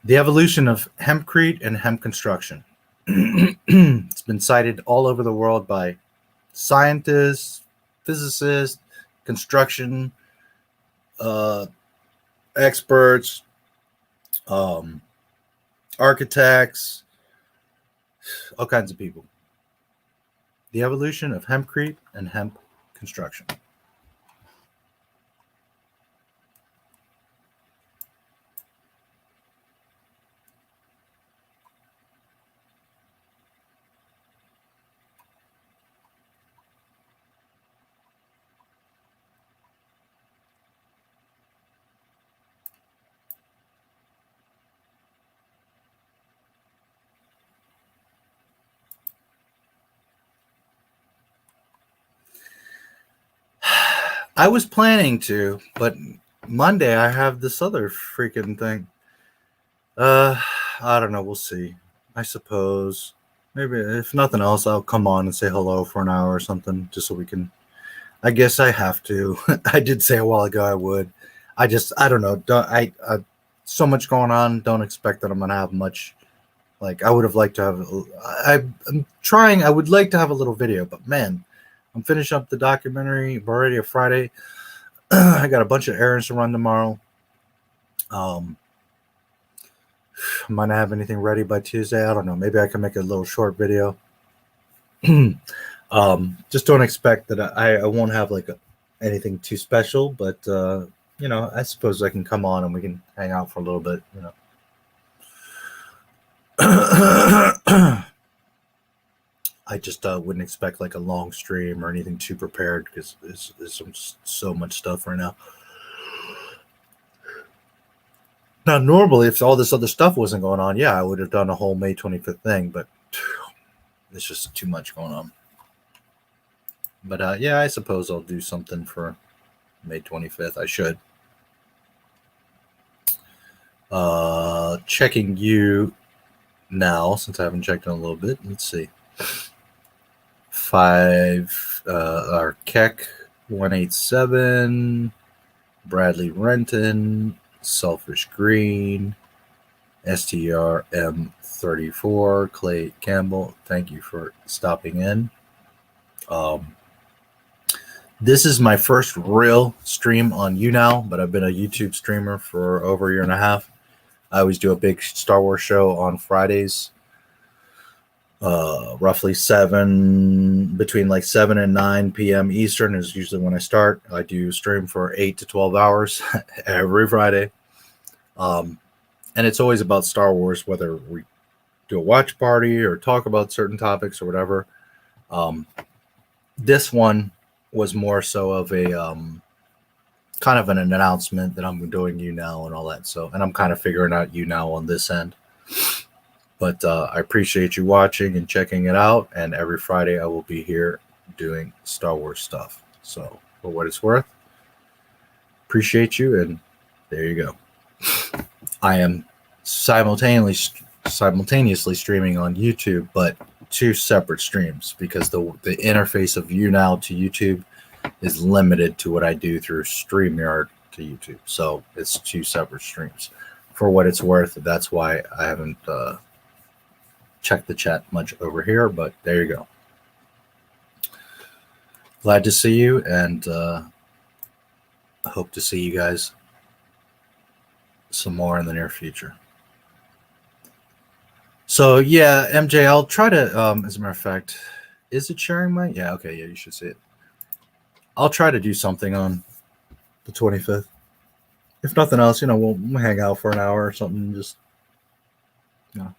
The evolution of hempcrete and hemp construction. It's been cited all over the world by scientists, physicists, construction experts, architects, all kinds of people. The evolution of hempcrete and hemp construction. I was planning to, but Monday I have this other freaking thing. I don't know. We'll see. I suppose maybe if nothing else, I'll come on and say hello for an hour or something, just so we can. I guess I have to. I did say a while ago I would. I don't know. I so much going on. Don't expect that I'm gonna have much. Like I would have liked to have. I'm trying. I would like to have a little video, but man. I'm finishing up the documentary already. Friday. I got a bunch of errands to run tomorrow. Might not have anything ready by Tuesday. I don't know. Maybe I can make a little short video. Just don't expect that I won't have like anything too special, but you know, I suppose I can come on and we can hang out for a little bit. You know. I just wouldn't expect like a long stream or anything too prepared because there's so much stuff right now. Now, normally, if all this other stuff wasn't going on, yeah, I would have done a whole May 25th thing, but there's just too much going on. But yeah, I suppose I'll do something for May 25th. I should. Checking you now, since I haven't checked in a little bit. Let's see. 5 our Keck 187, Bradley Renton, Selfish Green, STRM34, Clay Campbell. Thank you for stopping in. This is my first real stream on YouNow, but I've been a YouTube streamer for over a year and a half. I always do a big Star Wars show on Fridays. Roughly between like 7 and 9 p.m. Eastern is usually when I start. I do stream for 8 to 12 hours every Friday. And it's always about Star Wars, whether we do a watch party or talk about certain topics or whatever. This one was more so of a kind of an announcement that I'm doing YouNow and all that. So, and I'm kind of figuring out YouNow on this end. But I appreciate you watching and checking it out. And every Friday I will be here doing Star Wars stuff. So for what it's worth, appreciate you. And there you go. I am simultaneously streaming on YouTube, but 2 separate streams because the interface of YouNow to YouTube is limited to what I do through StreamYard to YouTube. So it's 2 separate streams. for what it's worth. That's why I haven't checked the chat much over here, but there you go. Glad to see you, and hope to see you guys some more in the near future. So yeah, MJ, I'll try to, as a matter of fact, is it sharing my? Yeah, okay, yeah, you should see it. I'll try to do something on the 25th. If nothing else, you know, we'll hang out for an hour or something. Just, you know,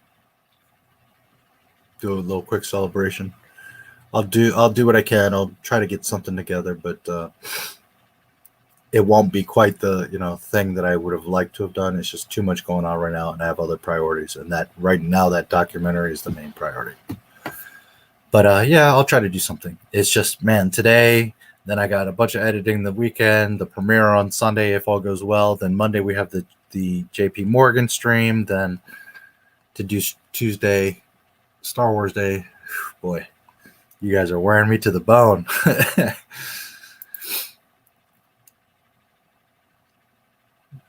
do a little quick celebration. I'll do what I can. I'll try to get something together, but it won't be quite the, you know, thing that I would have liked to have done. It's just too much going on right now, and I have other priorities. And that right now, that documentary is the main priority. But yeah, I'll try to do something. It's just, man, today. Then I got a bunch of editing the weekend, the premiere on Sunday if all goes well. Then Monday we have the JP Morgan stream. Then to do Tuesday, Star Wars Day. Boy, you guys are wearing me to the bone.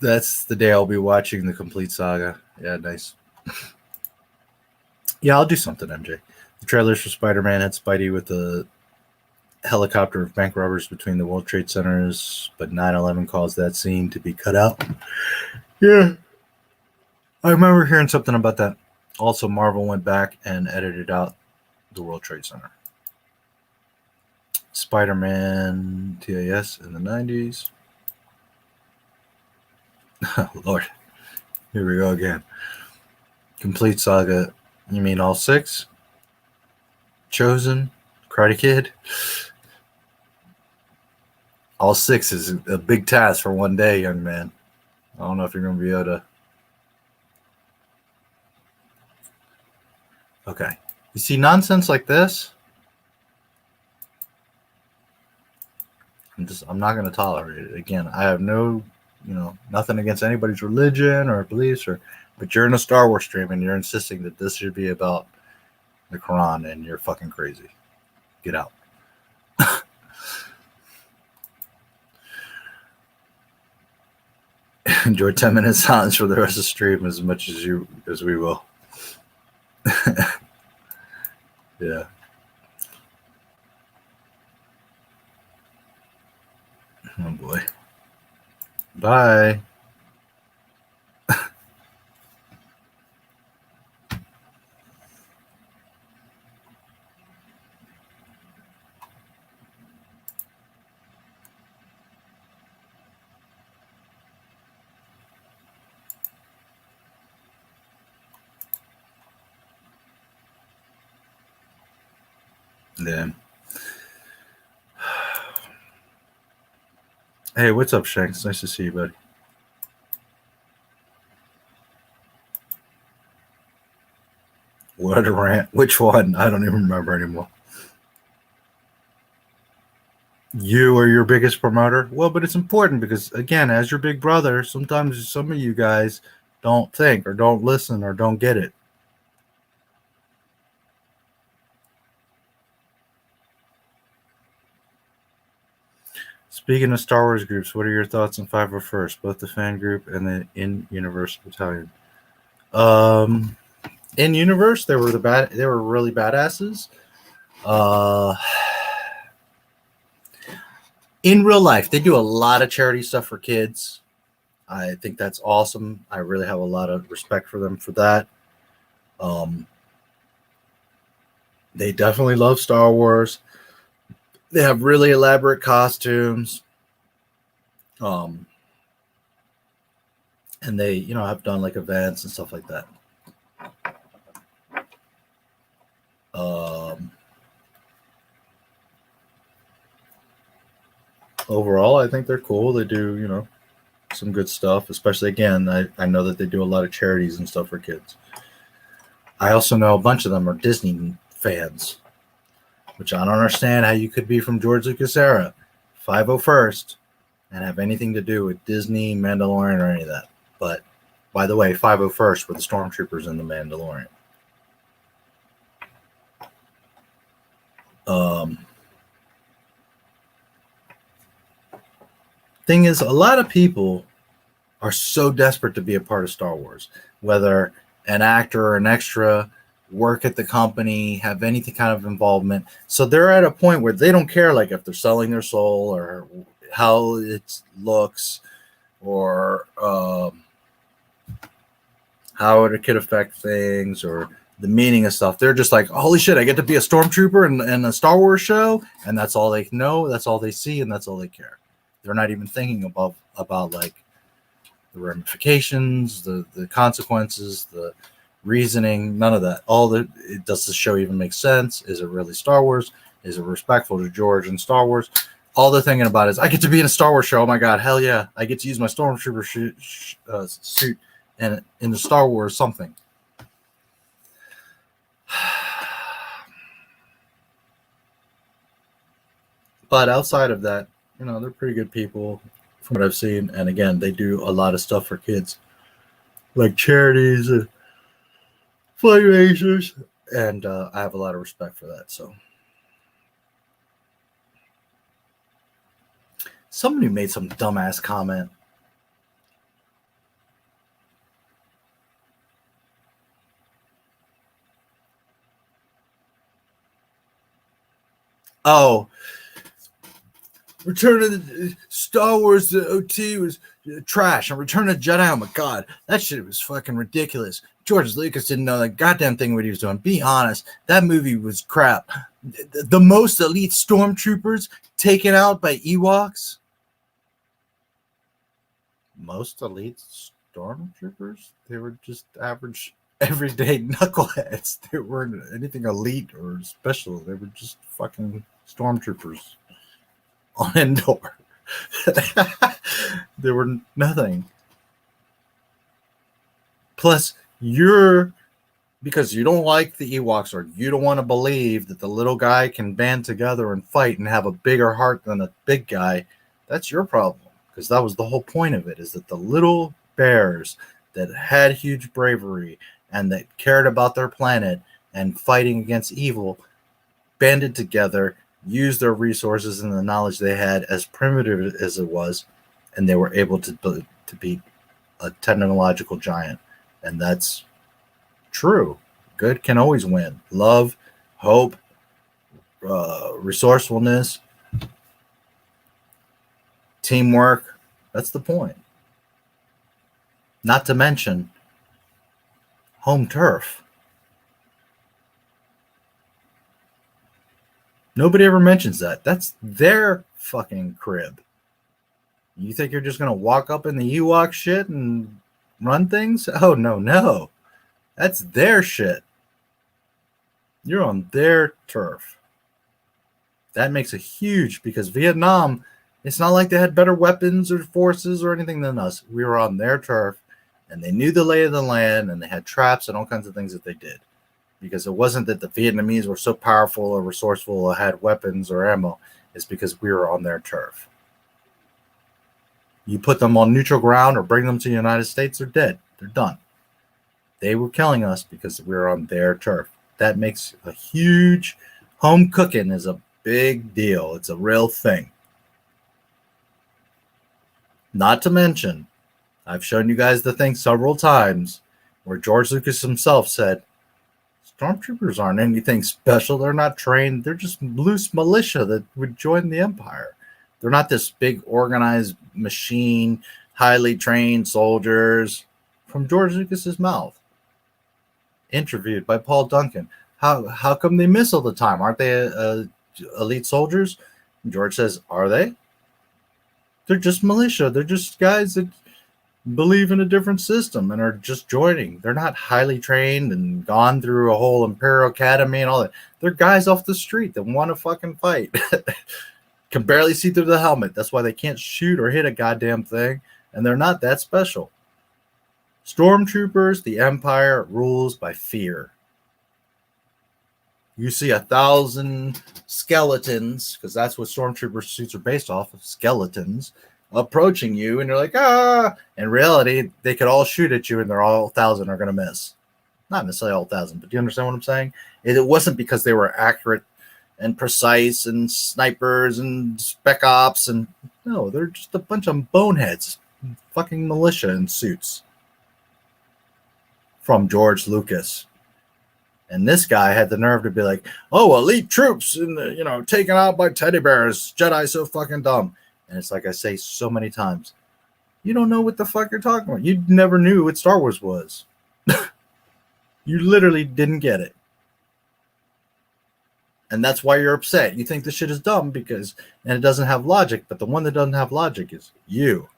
That's the day I'll be watching the complete saga. Yeah, nice. Yeah, I'll do something, MJ. The trailers for Spider-Man had Spidey with the helicopter of bank robbers between the World Trade Centers, but 9/11 caused that scene to be cut out. Yeah, I remember hearing something about that. Also, Marvel went back and edited out the World Trade Center. Spider-Man TAS in the 90s. Lord, here we go again. Complete saga. You mean all 6? Chosen, Karate Kid. All 6 is a big task for one day, young man. I don't know if you're going to be able to. Okay. You see nonsense like this? I'm not going to tolerate it. Again, I have no, you know, nothing against anybody's religion or beliefs, but you're in a Star Wars stream and you're insisting that this should be about the Quran, and you're fucking crazy. Get out. Enjoy 10 minutes silence for the rest of the stream as much as we will. Yeah. Oh boy. Bye. Yeah. Hey, what's up, Shanks? Nice to see you, buddy. What a rant. Which one? I don't even remember anymore. You are your biggest promoter? Well, but it's important because, again, as your big brother, sometimes some of you guys don't think or don't listen or don't get it. Speaking of Star Wars groups, what are your thoughts on 501st, both the fan group and the in-universe battalion? In universe, they were really badasses. In real life, they do a lot of charity stuff for kids. I think that's awesome. I really have a lot of respect for them for that. They definitely love Star Wars. They have really elaborate costumes. And they, you know, have done like events and stuff like that. Overall, I think they're cool. They do, you know, some good stuff, especially, again, I know that they do a lot of charities and stuff for kids. I also know a bunch of them are Disney fans, which I don't understand how you could be from George Lucas era, 501st, and have anything to do with Disney, Mandalorian, or any of that. But, by the way, 501st were the stormtroopers in the Mandalorian. Thing is, a lot of people are so desperate to be a part of Star Wars, whether an actor or an extra, work at the company, have anything kind of involvement. So they're at a point where they don't care, like if they're selling their soul or how it looks or how it could affect things or the meaning of stuff. They're just like, holy shit, I get to be a stormtrooper in a Star Wars show, and that's all they know, that's all they see, and that's all they care. They're not even thinking about like the ramifications, the consequences, the reasoning, none of that. Does the show even make sense? Is it really Star Wars? Is it respectful to George and Star Wars? All they're thinking about is, I get to be in a Star Wars show. Oh my god, hell yeah! I get to use my stormtrooper suit and in the Star Wars something. But outside of that, they're pretty good people from what I've seen. And again, they do a lot of stuff for kids, like charities and fundraisers. And I have a lot of respect for that. So somebody made some dumbass comment. Oh, Return of the Star Wars, the OT was trash, and Return of the Jedi, oh my god, that shit was fucking ridiculous. George Lucas didn't know that goddamn thing what he was doing. Be honest, that movie was crap. The most elite stormtroopers taken out by Ewoks. Most elite stormtroopers? They were just average, everyday knuckleheads. They weren't anything elite or special. They were just fucking stormtroopers on Endor. There were nothing. Plus, because you don't like the Ewoks, or you don't want to believe that the little guy can band together and fight and have a bigger heart than a big guy, that's your problem. Because that was the whole point of it, is that the little bears that had huge bravery and that cared about their planet and fighting against evil banded together, used their resources and the knowledge they had, as primitive as it was, and they were able to beat a technological giant. And that's true. Good can always win. Love, hope, resourcefulness, teamwork. That's the point. Not to mention home turf. Nobody ever mentions that. That's their fucking crib. You think you're just going to walk up in the Ewok shit and run things? Oh, no. That's their shit. You're on their turf. That makes a huge, because Vietnam, it's not like they had better weapons or forces or anything than us. We were on their turf, and they knew the lay of the land, and they had traps and all kinds of things that they did. Because it wasn't that the Vietnamese were so powerful or resourceful or had weapons or ammo. It's because we were on their turf. You put them on neutral ground or bring them to the United States, they're dead. They're done. They were killing us because we were on their turf. That makes a huge... Home cooking is a big deal. It's a real thing. Not to mention, I've shown you guys the thing several times where George Lucas himself said, Stormtroopers aren't anything special. They're not trained. They're just loose militia that would join the Empire. They're not this big organized machine, highly trained soldiers. From George Lucas's mouth. Interviewed by Paul Duncan. How come they miss all the time? Aren't they elite soldiers? And George says, are they? They're just militia. They're just guys that believe in a different system and are just joining. They're not highly trained and gone through a whole Imperial Academy and all that. They're guys off the street that want to fucking fight. Can barely see through the helmet. That's why they can't shoot or hit a goddamn thing. And they're not that special. Stormtroopers, the Empire rules by fear. You see 1,000 skeletons, because that's what Stormtrooper suits are based off of, skeletons, approaching you, and you're like, ah! In reality, they could all shoot at you, and they're all 1,000 are going to miss. Not necessarily all 1,000, but do you understand what I'm saying? It wasn't because they were accurate and precise and snipers and spec ops, and no, they're just a bunch of boneheads fucking militia in suits from George Lucas. And this guy had the nerve to be like, oh, elite troops and taken out by teddy bears. Jedi so fucking dumb. And it's like I say so many times, you don't know what the fuck you're talking about. You never knew what Star Wars was. You literally didn't get it. And that's why you're upset. You think this shit is dumb and it doesn't have logic. But the one that doesn't have logic is you.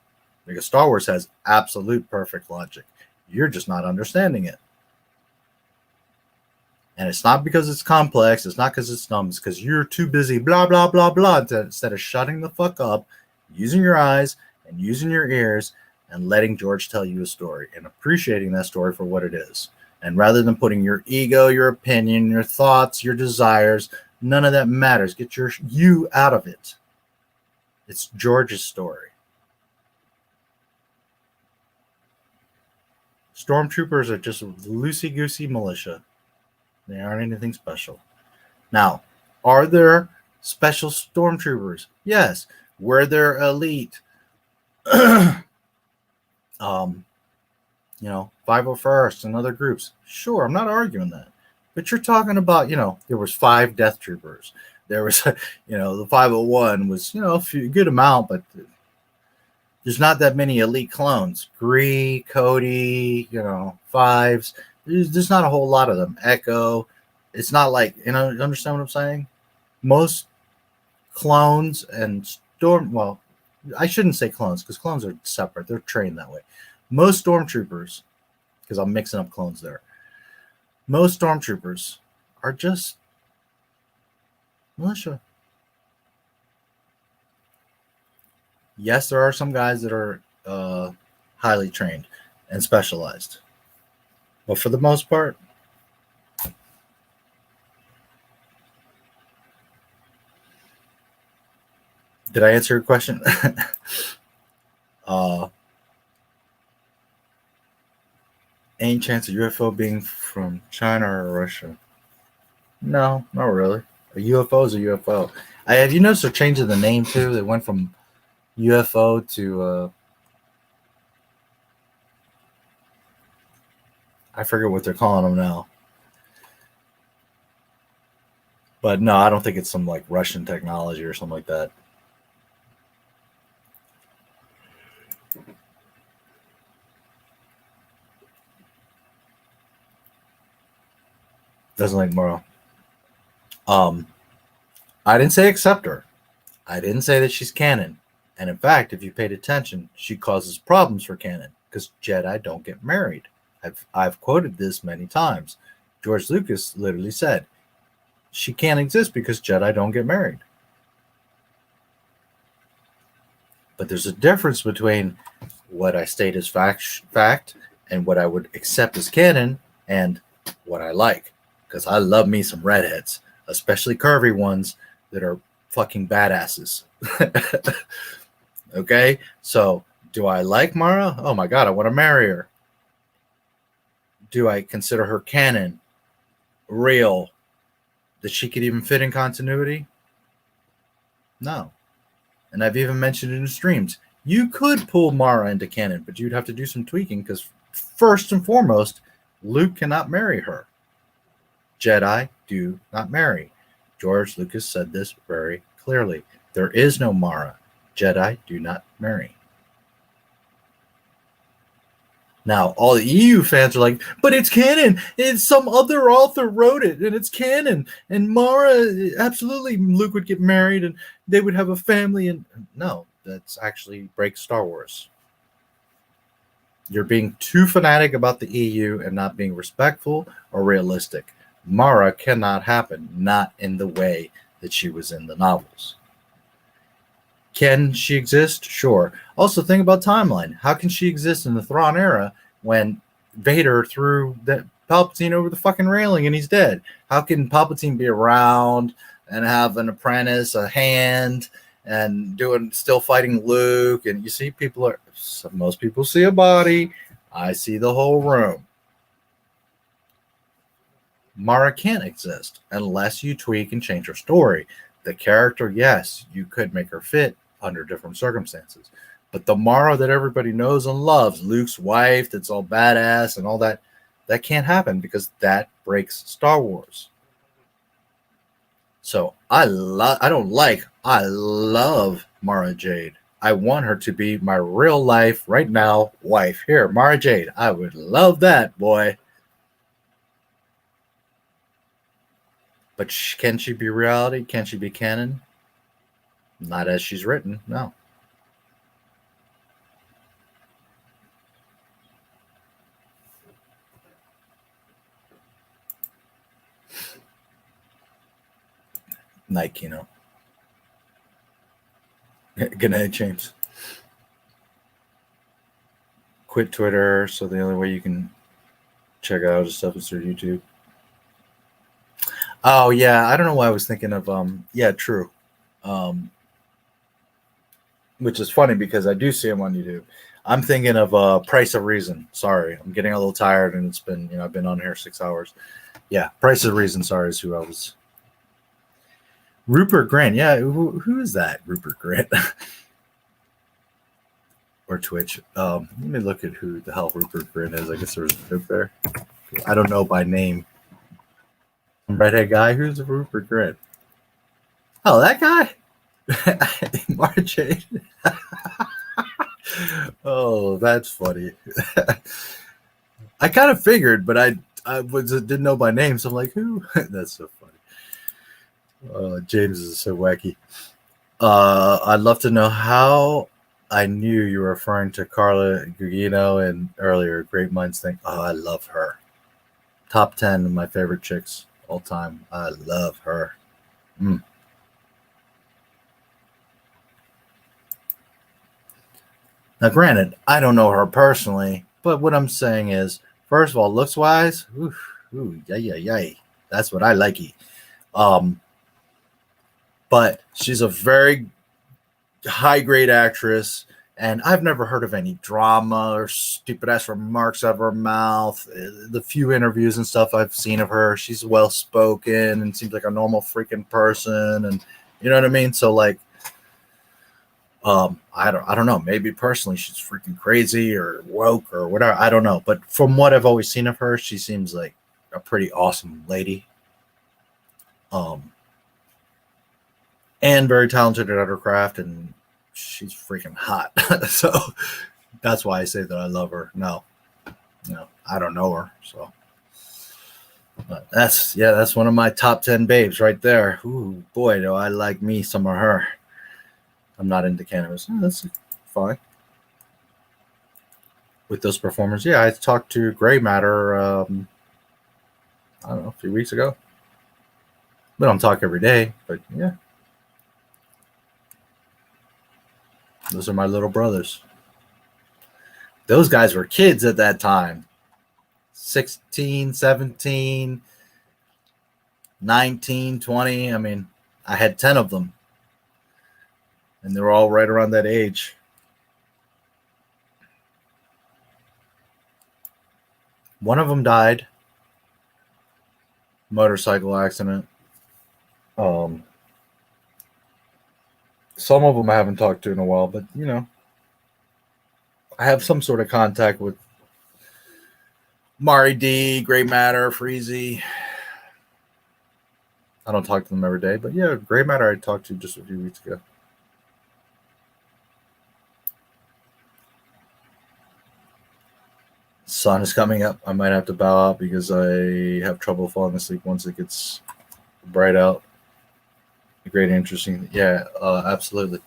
Because Star Wars has absolute perfect logic. You're just not understanding it. And it's not because it's complex. It's not because it's dumb. It's because you're too busy blah, blah, blah, blah. Instead of shutting the fuck up, using your eyes and using your ears and letting George tell you a story and appreciating that story for what it is. And rather than putting your ego, your opinion, your thoughts, your desires, none of that matters. Get you out of it. It's George's story. Stormtroopers are just loosey-goosey militia. They aren't anything special. Now, are there special stormtroopers? Yes. Were there elite? 501st and other groups. Sure, I'm not arguing that. But you're talking about, there was 5 Death Troopers. There was, the 501 was, a good amount, but there's not that many elite clones. Gree, Cody, Fives. There's not a whole lot of them. Echo. It's not like, understand what I'm saying? Most clones and I shouldn't say clones because clones are separate. They're trained that way. Most stormtroopers, because I'm mixing up clones there. Most stormtroopers are just militia. Yes, there are some guys that are highly trained and specialized. But for the most part, did I answer your question? Any chance of UFO being from China or Russia? No, not really. A UFO is a UFO. Have you noticed they're changing the name too? They went from UFO to I forget what they're calling them now. But no, I don't think it's some like Russian technology or something like that. Doesn't like Mara. I didn't say accept her. I didn't say that she's canon. And in fact, if you paid attention, she causes problems for canon because Jedi don't get married. I've quoted this many times. George Lucas literally said, she can't exist because Jedi don't get married. But there's a difference between what I state as fact and what I would accept as canon and what I like. Because I love me some redheads, especially curvy ones that are fucking badasses. Okay? So, do I like Mara? Oh my God, I want to marry her. Do I consider her canon? Real? That she could even fit in continuity? No. And I've even mentioned it in streams. You could pull Mara into canon, but you'd have to do some tweaking because first and foremost, Luke cannot marry her. Jedi do not marry. George Lucas said this very clearly. There is no Mara. Jedi do not marry. Now, all the EU fans are like, but it's canon. It's some other author wrote it, and it's canon. And Mara, absolutely, Luke would get married, and they would have a family. And no, that's actually breaks Star Wars. You're being too fanatic about the EU and not being respectful or realistic. Mara cannot happen, not in the way that she was in the novels. Can she exist? Sure. Also, think about timeline. How can she exist in the Thrawn era when Vader threw that Palpatine over the fucking railing and he's dead? How can Palpatine be around and have an apprentice, a hand, and still fighting Luke? And you see, most people see a body. I see the whole room. Mara can't exist unless you tweak and change her story. The character, yes, you could make her fit under different circumstances. But the Mara that everybody knows and loves, Luke's wife, that's all badass and all that, that can't happen because that breaks Star Wars. So I love Mara Jade. I want her to be my real life, right now, wife. Here, Mara Jade. I would love that, boy. But can she be reality? Can she be canon? Not as she's written, no. Night, Kino. Good night, James. Quit Twitter, so the only way you can check out his stuff is through YouTube. Oh yeah, I don't know why I was thinking of yeah, true. Which is funny because I do see him on YouTube. I'm thinking of Price of Reason. Sorry, I'm getting a little tired, and it's been, you know, I've been on here 6 hours. Yeah, Price of Reason. Sorry, is who I was. Rupert Grint. Yeah, who is that? Rupert Grint. Or Twitch. Let me look at who the hell Rupert Grint is. I guess there was a joke there. I don't know by name. Redhead guy. Who's Rupert Grint? Oh, that guy. March 8. Oh, that's funny. I kind of figured, but I didn't know by name, so I'm like, who? That's so funny. James is so wacky. I'd love to know how I knew you were referring to Carla Gugino and earlier. Great minds think. Oh, I love her. Top 10 of my favorite chicks all time. I love her. Now, granted, I don't know her personally, but what I'm saying is, first of all, looks-wise, yay. That's what I likey. But she's a very high-grade actress, and I've never heard of any drama or stupid-ass remarks out of her mouth. The few interviews and stuff I've seen of her, she's well-spoken and seems like a normal freaking person, and you know what I mean? So, like, I don't know. Maybe personally she's freaking crazy or woke or whatever. I don't know. But from what I've always seen of her, she seems like a pretty awesome lady. And very talented at her craft, and she's freaking hot. So that's why I say that I love her. No, I don't know her. So but that's one of my top 10 babes right there. Ooh, boy, do I like me some of her. I'm not into cannabis. That's fine. With those performers, yeah, I talked to Gray Matter, I don't know, a few weeks ago. We don't talk every day, but yeah. Those are my little brothers. Those guys were kids at that time. 16, 17, 19, 20. I mean, I had 10 of them. And they were all right around that age. One of them died. Motorcycle accident. Some of them I haven't talked to in a while, but you know, I have some sort of contact with Mari D, Gray Matter, Freezy. I don't talk to them every day, but yeah, Gray Matter I talked to just a few weeks ago. Sun is coming up. I might have to bow out because I have trouble falling asleep once it gets bright out. Great, interesting. Yeah, absolutely.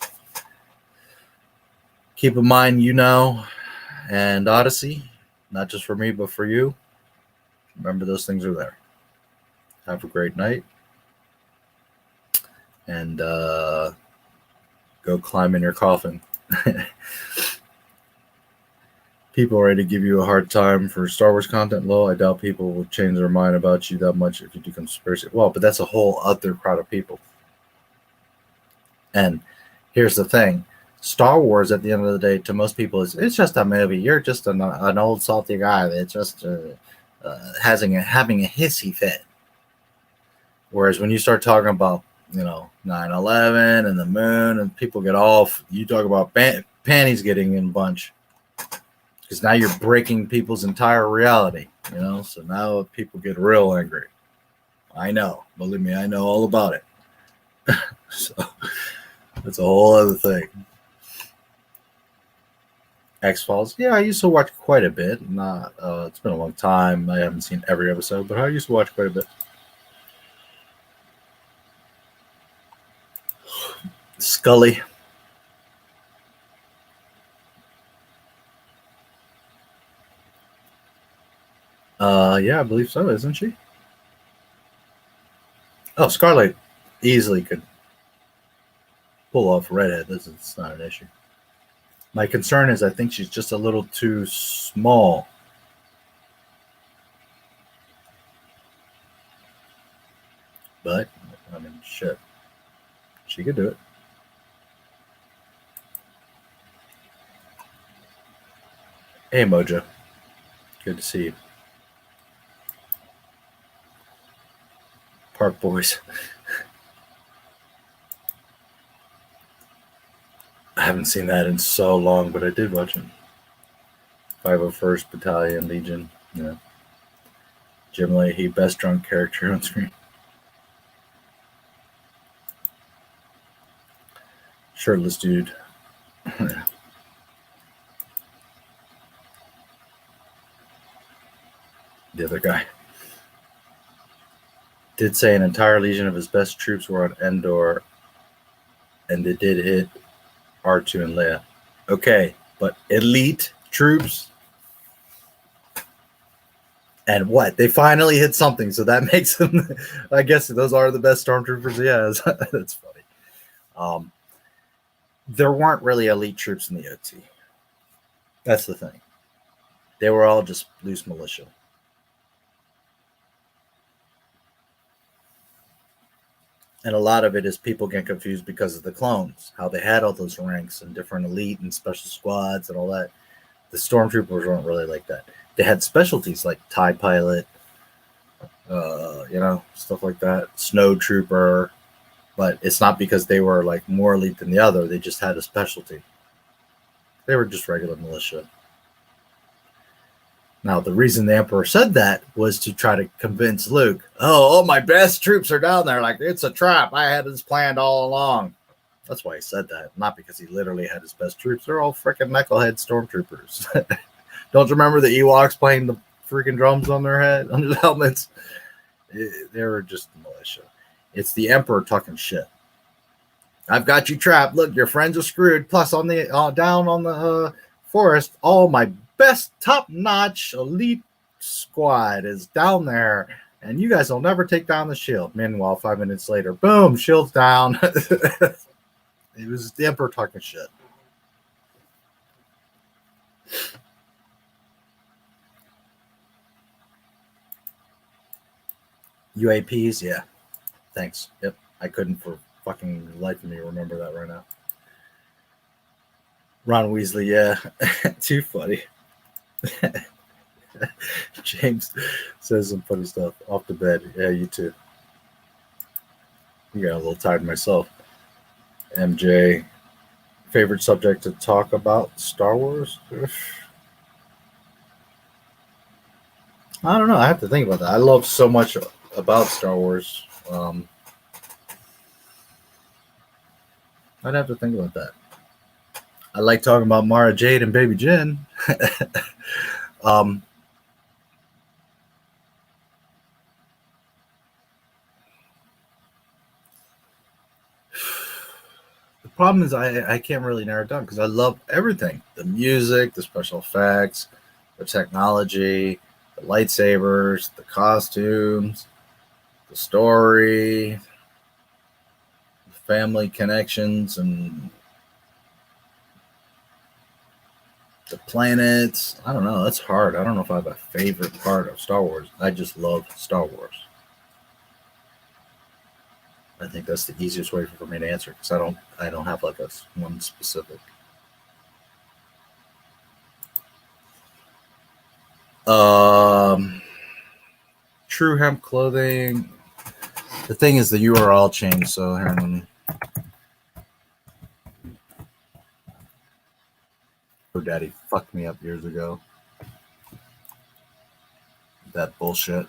Keep in mind, YouNow and Odysee, not just for me, but for you. Remember, those things are there. Have a great night. And go climb in your coffin. People are ready to give you a hard time for Star Wars content. Low, I doubt people will change their mind about you that much if you do conspiracy. Well, but that's a whole other crowd of people. And here's the thing. Star Wars, at the end of the day, to most people, it's just a movie. You're just an old salty guy that's just having a hissy fit. Whereas when you start talking about, 9/11 and the moon, and people get off, you talk about panties getting in a bunch. Because now you're breaking people's entire reality, you know? So now people get real angry. I know. Believe me, I know all about it. So that's a whole other thing. X-Files. Yeah, I used to watch quite a bit. Not it's been a long time. I haven't seen every episode, but I used to watch quite a bit. Scully. Yeah, I believe so, isn't she? Oh, Scarlett easily could pull off redhead. It's not an issue. My concern is I think she's just a little too small. But, I mean, shit. She could do it. Hey, Mojo. Good to see you. Park Boys. I haven't seen that in so long, but I did watch it. 501st Battalion Legion. Yeah. Jim Leahy, best drunk character on screen. Shirtless dude. The other guy did say an entire legion of his best troops were on Endor, and they did hit R2 and Leia. Okay, but elite troops, and what? They finally hit something, so that makes them. I guess those are the best stormtroopers. Yeah, that's funny. There weren't really elite troops in the OT. That's the thing. They were all just loose militia. And a lot of it is people get confused because of the clones, how they had all those ranks and different elite and special squads and all that. The stormtroopers weren't really like that. They had specialties like TIE pilot, you know, stuff like that, snow trooper. But it's not because they were like more elite than the other. They just had a specialty. They were just regular militia. Now, the reason the Emperor said that was to try to convince Luke, oh, my best troops are down there. Like, it's a trap. I had this planned all along. That's why he said that. Not because he literally had his best troops. They're all freaking knucklehead stormtroopers. Don't you remember the Ewoks playing the freaking drums on their head, on their helmets? They were just militia. It's the Emperor talking shit. I've got you trapped. Look, your friends are screwed. Plus, on the down on the forest, all my best top-notch elite squad is down there, and you guys will never take down the shield. Meanwhile, 5 minutes later, boom, shield's down. It was the Emperor talking shit. UAPs, yeah. Thanks. Yep, I couldn't for fucking life of me remember that right now. Ron Weasley, yeah. Too funny. James says some funny stuff. Off the bed. Yeah, you too. You got a little tired myself. MJ, favorite subject to talk about? Star Wars? I don't know. I have to think about that. I love so much about Star Wars. I'd have to think about that. I like talking about Mara Jade and Baby Jin. The problem is I can't really narrow it down because I love everything. The music, the special effects, the technology, the lightsabers, the costumes, the story, the family connections, and the planets. I don't know. That's hard. I don't know if I have a favorite part of Star Wars. I just love Star Wars. I think that's the easiest way for me to answer because I don't have like a one specific. True hemp clothing. The thing is the URL changed, so here, let me. GoDaddy fucked me up years ago. That bullshit.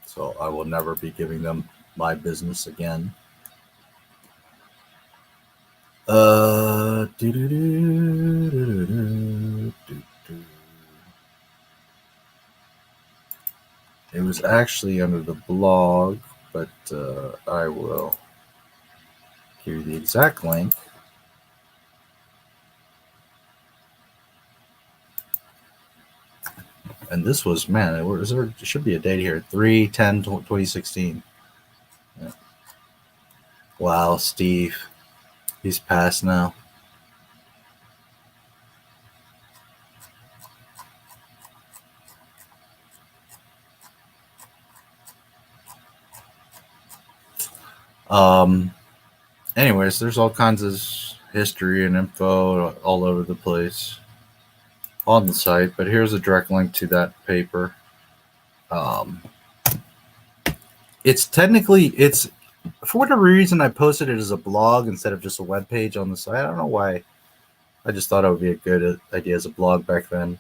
So I will never be giving them my business again. It was actually under the blog, but I will give you the exact link. And this was, man, there should be a date here, 3/10/2016. Yeah. Wow, Steve. He's passed now. Anyways, there's all kinds of history and info all over the place on the site, but here's a direct link to that paper. It's for whatever reason, I posted it as a blog instead of just a web page on the site. I don't know why. I just thought it would be a good idea as a blog back then.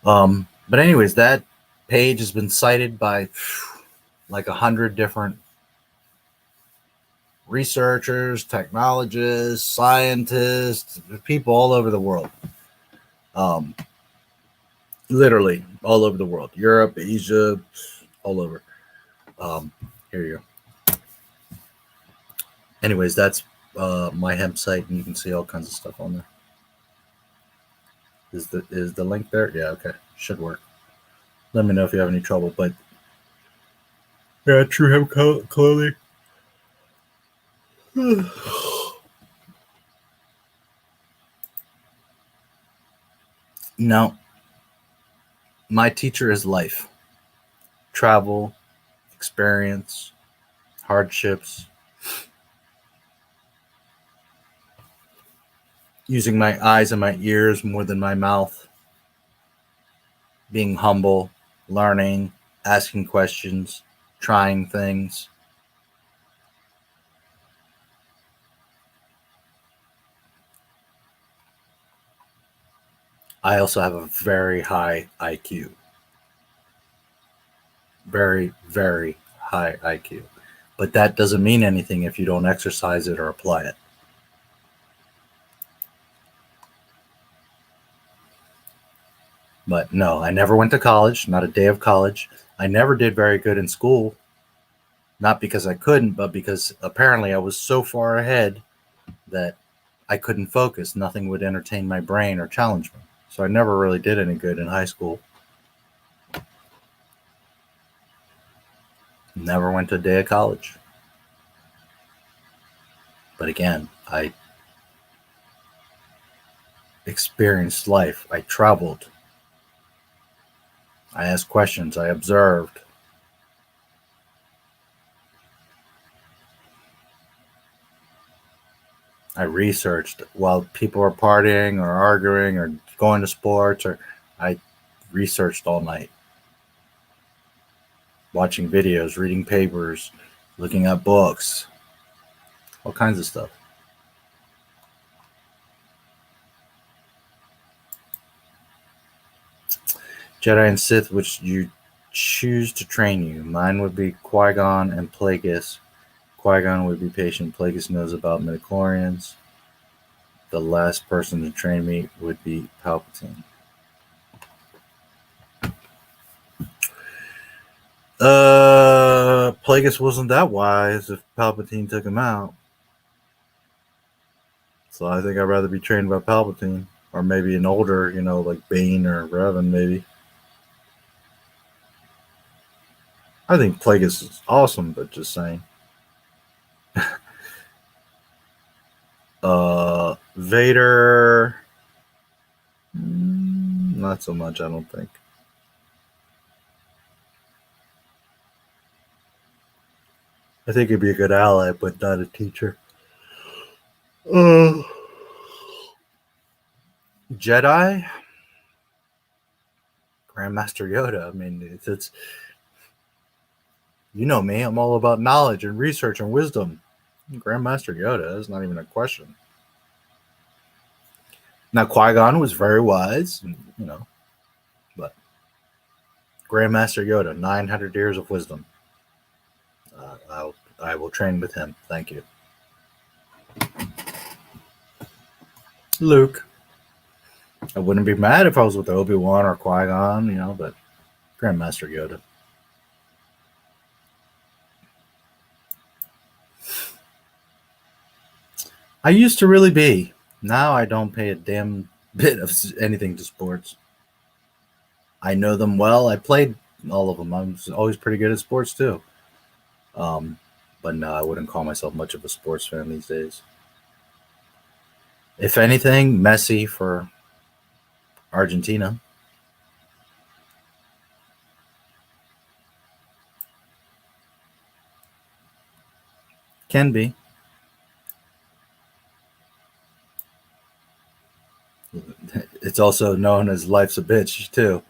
But anyways, that page has been cited by like 100 different researchers, technologists, scientists, people all over the world. Literally all over the world. Europe, Asia, all over. Here you go. Anyways, that's my hemp site, and you can see all kinds of stuff on there. Is the link there? Yeah, okay. Should work. Let me know if you have any trouble, but yeah, True Hemp Clothing. No. My teacher is life. Travel, experience, hardships. Using my eyes and my ears more than my mouth. Being humble, learning, asking questions, trying things. I also have a very high IQ. Very, very high IQ. But that doesn't mean anything if you don't exercise it or apply it. But no, I never went to college, not a day of college. I never did very good in school. Not because I couldn't, but because apparently I was so far ahead that I couldn't focus. Nothing would entertain my brain or challenge me. So I never really did any good in high school. Never went to a day of college. But again, I experienced life. I traveled. I asked questions. I observed. I researched while people were partying or arguing or going to sports, or I researched all night. Watching videos, reading papers, looking at books, all kinds of stuff. Jedi and Sith, which you choose to train you. Mine would be Qui-Gon and Plagueis. Qui-Gon would be patient. Plagueis knows about midichlorians. The last person to train me would be Palpatine. Plagueis wasn't that wise if Palpatine took him out. So I think I'd rather be trained by Palpatine. Or maybe an older, like Bane or Revan, maybe. I think Plagueis is awesome, but just saying. Vader, not so much, I don't think. I think he'd be a good ally, but not a teacher. Jedi, Grandmaster Yoda. I mean, it's you know me. I'm all about knowledge and research and wisdom. Grandmaster Yoda is not even a question. Now, Qui-Gon was very wise, and, you know, but Grandmaster Yoda, 900 years of wisdom. I will train with him. Thank you. Luke. I wouldn't be mad if I was with Obi-Wan or Qui-Gon, you know, but Grandmaster Yoda. I used to really be. Now I don't pay a damn bit of anything to sports. I know them well. I played all of them. I was always pretty good at sports too. But no, I wouldn't call myself much of a sports fan these days. If anything, Messi for Argentina. Can be. It's also known as Life's a Bitch, too.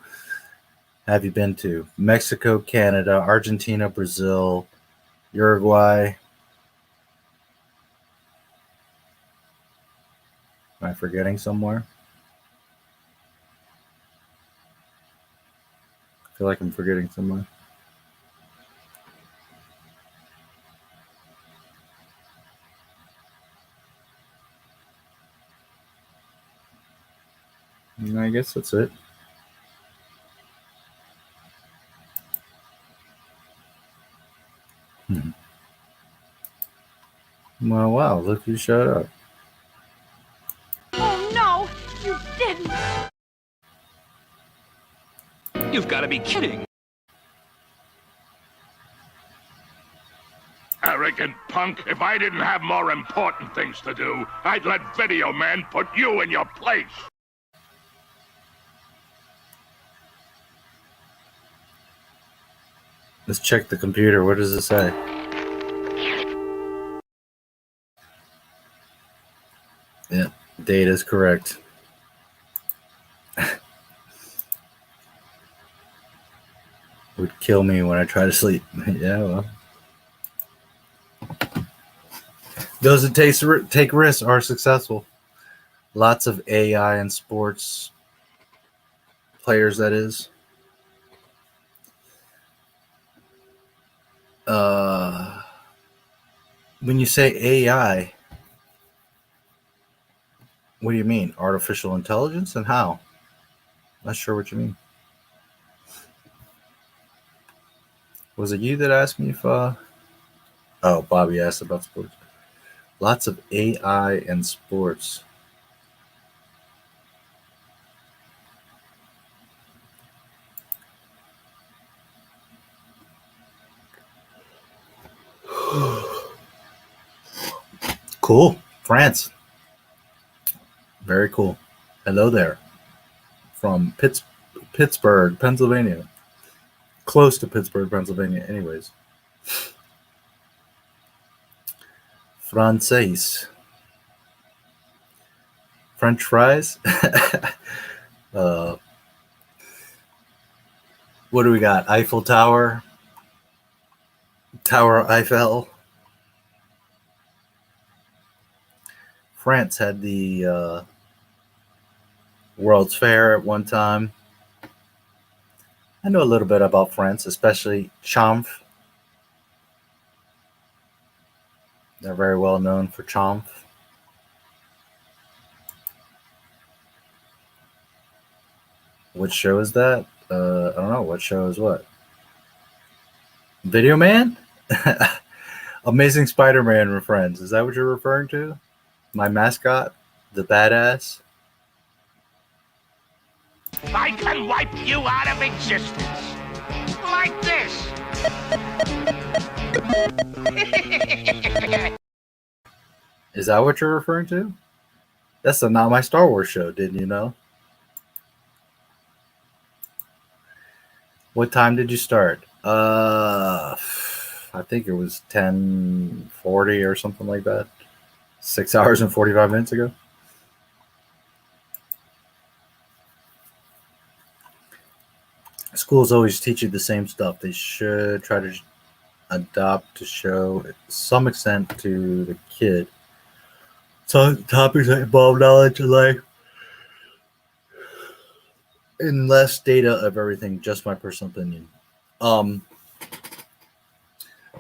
Have you been to Mexico, Canada, Argentina, Brazil, Uruguay? Am I forgetting somewhere? I feel like I'm forgetting somewhere. I guess that's it. Well, wow, look who showed up. Oh, no, you didn't. You've got to be kidding. Arrogant punk, if I didn't have more important things to do, I'd let Video Man put you in your place. Let's check the computer. What does it say? Yeah, date is correct. Would kill me when I try to sleep. Yeah, well. Those that take risks are successful. Lots of AI in sports players, that is. When you say AI, what do you mean? Artificial intelligence, and how? Not sure what you mean. Was it you that asked me if oh, Bobby asked about sports. Lots of AI and sports. Cool. France. Very cool. Hello there. From Pittsburgh, Pennsylvania. Close to Pittsburgh, Pennsylvania, anyways. Français. French fries. What do we got? Eiffel Tower. Tower Eiffel. France had the World's Fair at one time. I know a little bit about France, especially Champf. They're very well known for Champf. What show is that? I don't know. What show is what? Video Man? Amazing Spider-Man with Friends. Is that what you're referring to? My mascot? The badass? I can wipe you out of existence. Like this. Is that what you're referring to? That's the Not My Star Wars show, didn't you know? What time did you start? I think it was 10:40 or something like that. 6 hours and 45 minutes ago. Schools always teach you the same stuff. They should try to adopt to show some extent to the kid. So topics that involve knowledge of life, and less data of everything, just my personal opinion.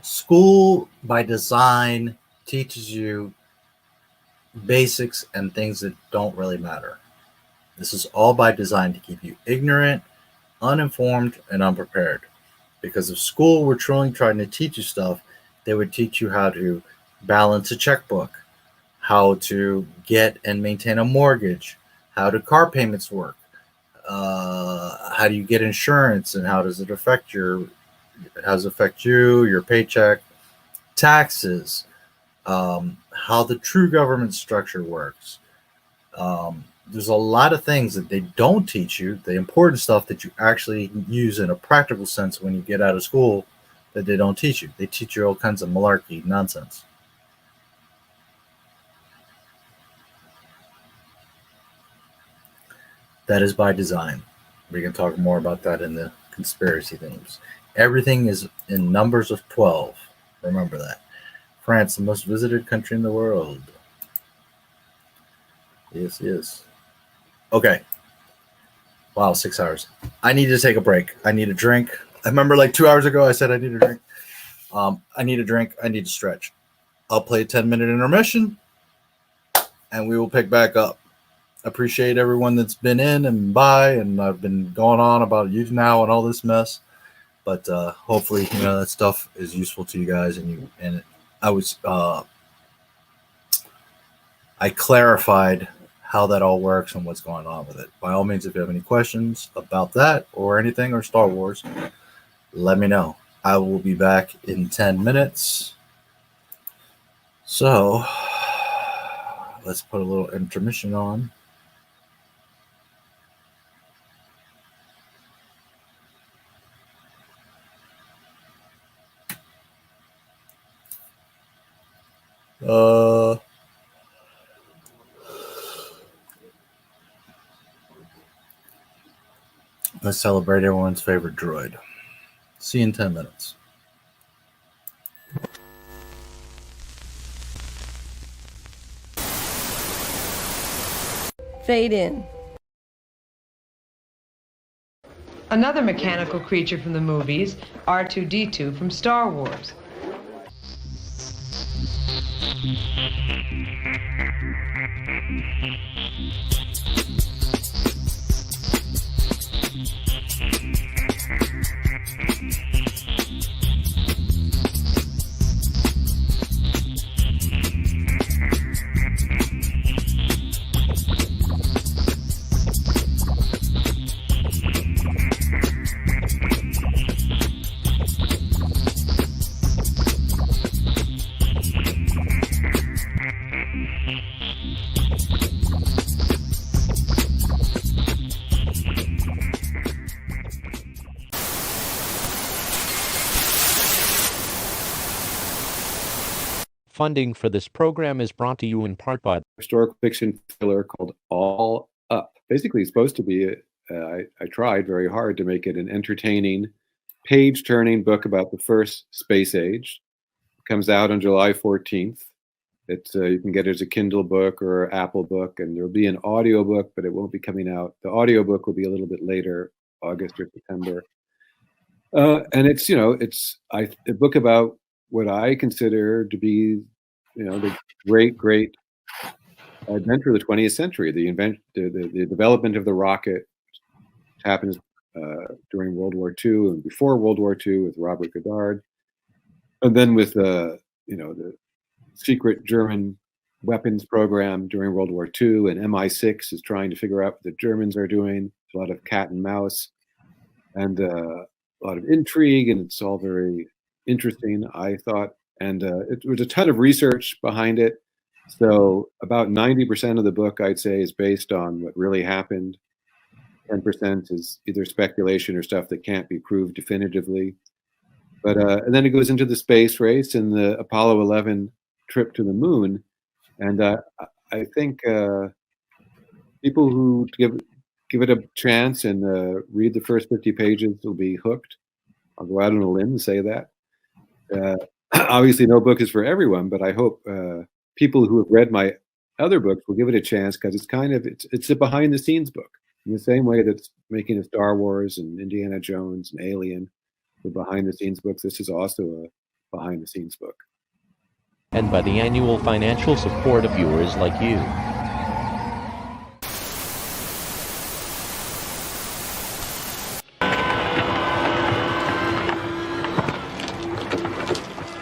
School by design teaches you basics and things that don't really matter. This is all by design to keep you ignorant, uninformed, and unprepared. Because if school were truly trying to teach you stuff, they would teach you how to balance a checkbook, how to get and maintain a mortgage, how do car payments work, how do you get insurance, and how does it affect you, your paycheck, taxes, how the true government structure works. There's a lot of things that they don't teach you, the important stuff that you actually use in a practical sense when you get out of school, that they don't teach you. They teach you all kinds of malarkey nonsense. That is by design. We can talk more about that in the conspiracy themes. Everything is in numbers of 12. Remember that. France, the most visited country in the world. Yes, yes. Okay. Wow, 6 hours. I need to take a break. I need a drink. I remember like 2 hours ago I said I need a drink. I need a drink. I need to stretch. I'll play a 10-minute intermission, and we will pick back up. Appreciate everyone that's been in and by, and I've been going on about YouNow and all this mess. But hopefully, that stuff is useful to you guys, I clarified how that all works and what's going on with it. By all means, if you have any questions about that or anything or Star Wars, let me know. I will be back in 10 minutes. So let's put a little intermission on. Let's celebrate everyone's favorite droid. See you in 10 minutes. Fade in. Another mechanical creature from the movies, R2-D2 from Star Wars. Funding for this program is brought to you in part by historical fiction thriller called All Up. Basically, it's supposed to be, I tried very hard to make it an entertaining, page-turning book about the first space age. It comes out on July 14th. It's you can get it as a Kindle book or Apple book, and there'll be an audio book, but it won't be coming out. The audio book will be a little bit later, August or September. And it's, it's a book about what I consider to be, the great adventure of the 20th century, the development of the rocket, which happens during World War II and before World War II with Robert Goddard, and then with the secret German weapons program during World War II, and MI6 is trying to figure out what the Germans are doing. There's a lot of cat and mouse and a lot of intrigue, and it's all very interesting, I thought. And it was a ton of research behind it. So about 90% of the book, I'd say, is based on what really happened. 10% is either speculation or stuff that can't be proved definitively. But and then it goes into the space race and the Apollo 11 trip to the moon. And I think people who give it a chance and read the first 50 pages will be hooked. I'll go out on a limb and say that. Obviously, no book is for everyone, but I hope people who have read my other books will give it a chance, because it's a behind-the-scenes book. In the same way that's making a Star Wars and Indiana Jones and Alien for behind-the-scenes books, this is also a behind-the-scenes book. And by the annual financial support of viewers like you.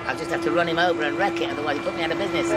I'll just have to run him over and wreck it, otherwise he'll put me out of business.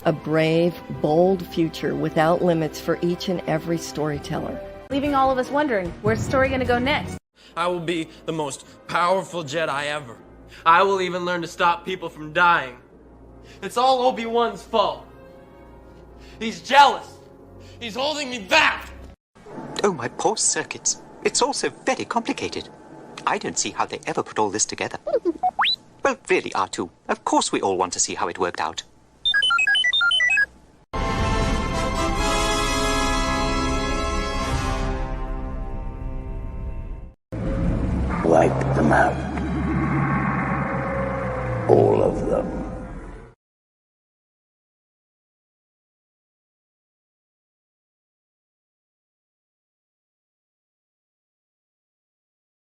A brave, bold future without limits for each and every storyteller. Leaving all of us wondering, where's the story going to go next? I will be the most powerful Jedi ever. I will even learn to stop people from dying. It's all Obi-Wan's fault. He's jealous. He's holding me back. Oh, my poor circuits. It's all so very complicated. I don't see how they ever put all this together. Well, really, R2. Of course we all want to see how it worked out. Wipe them out. All of them.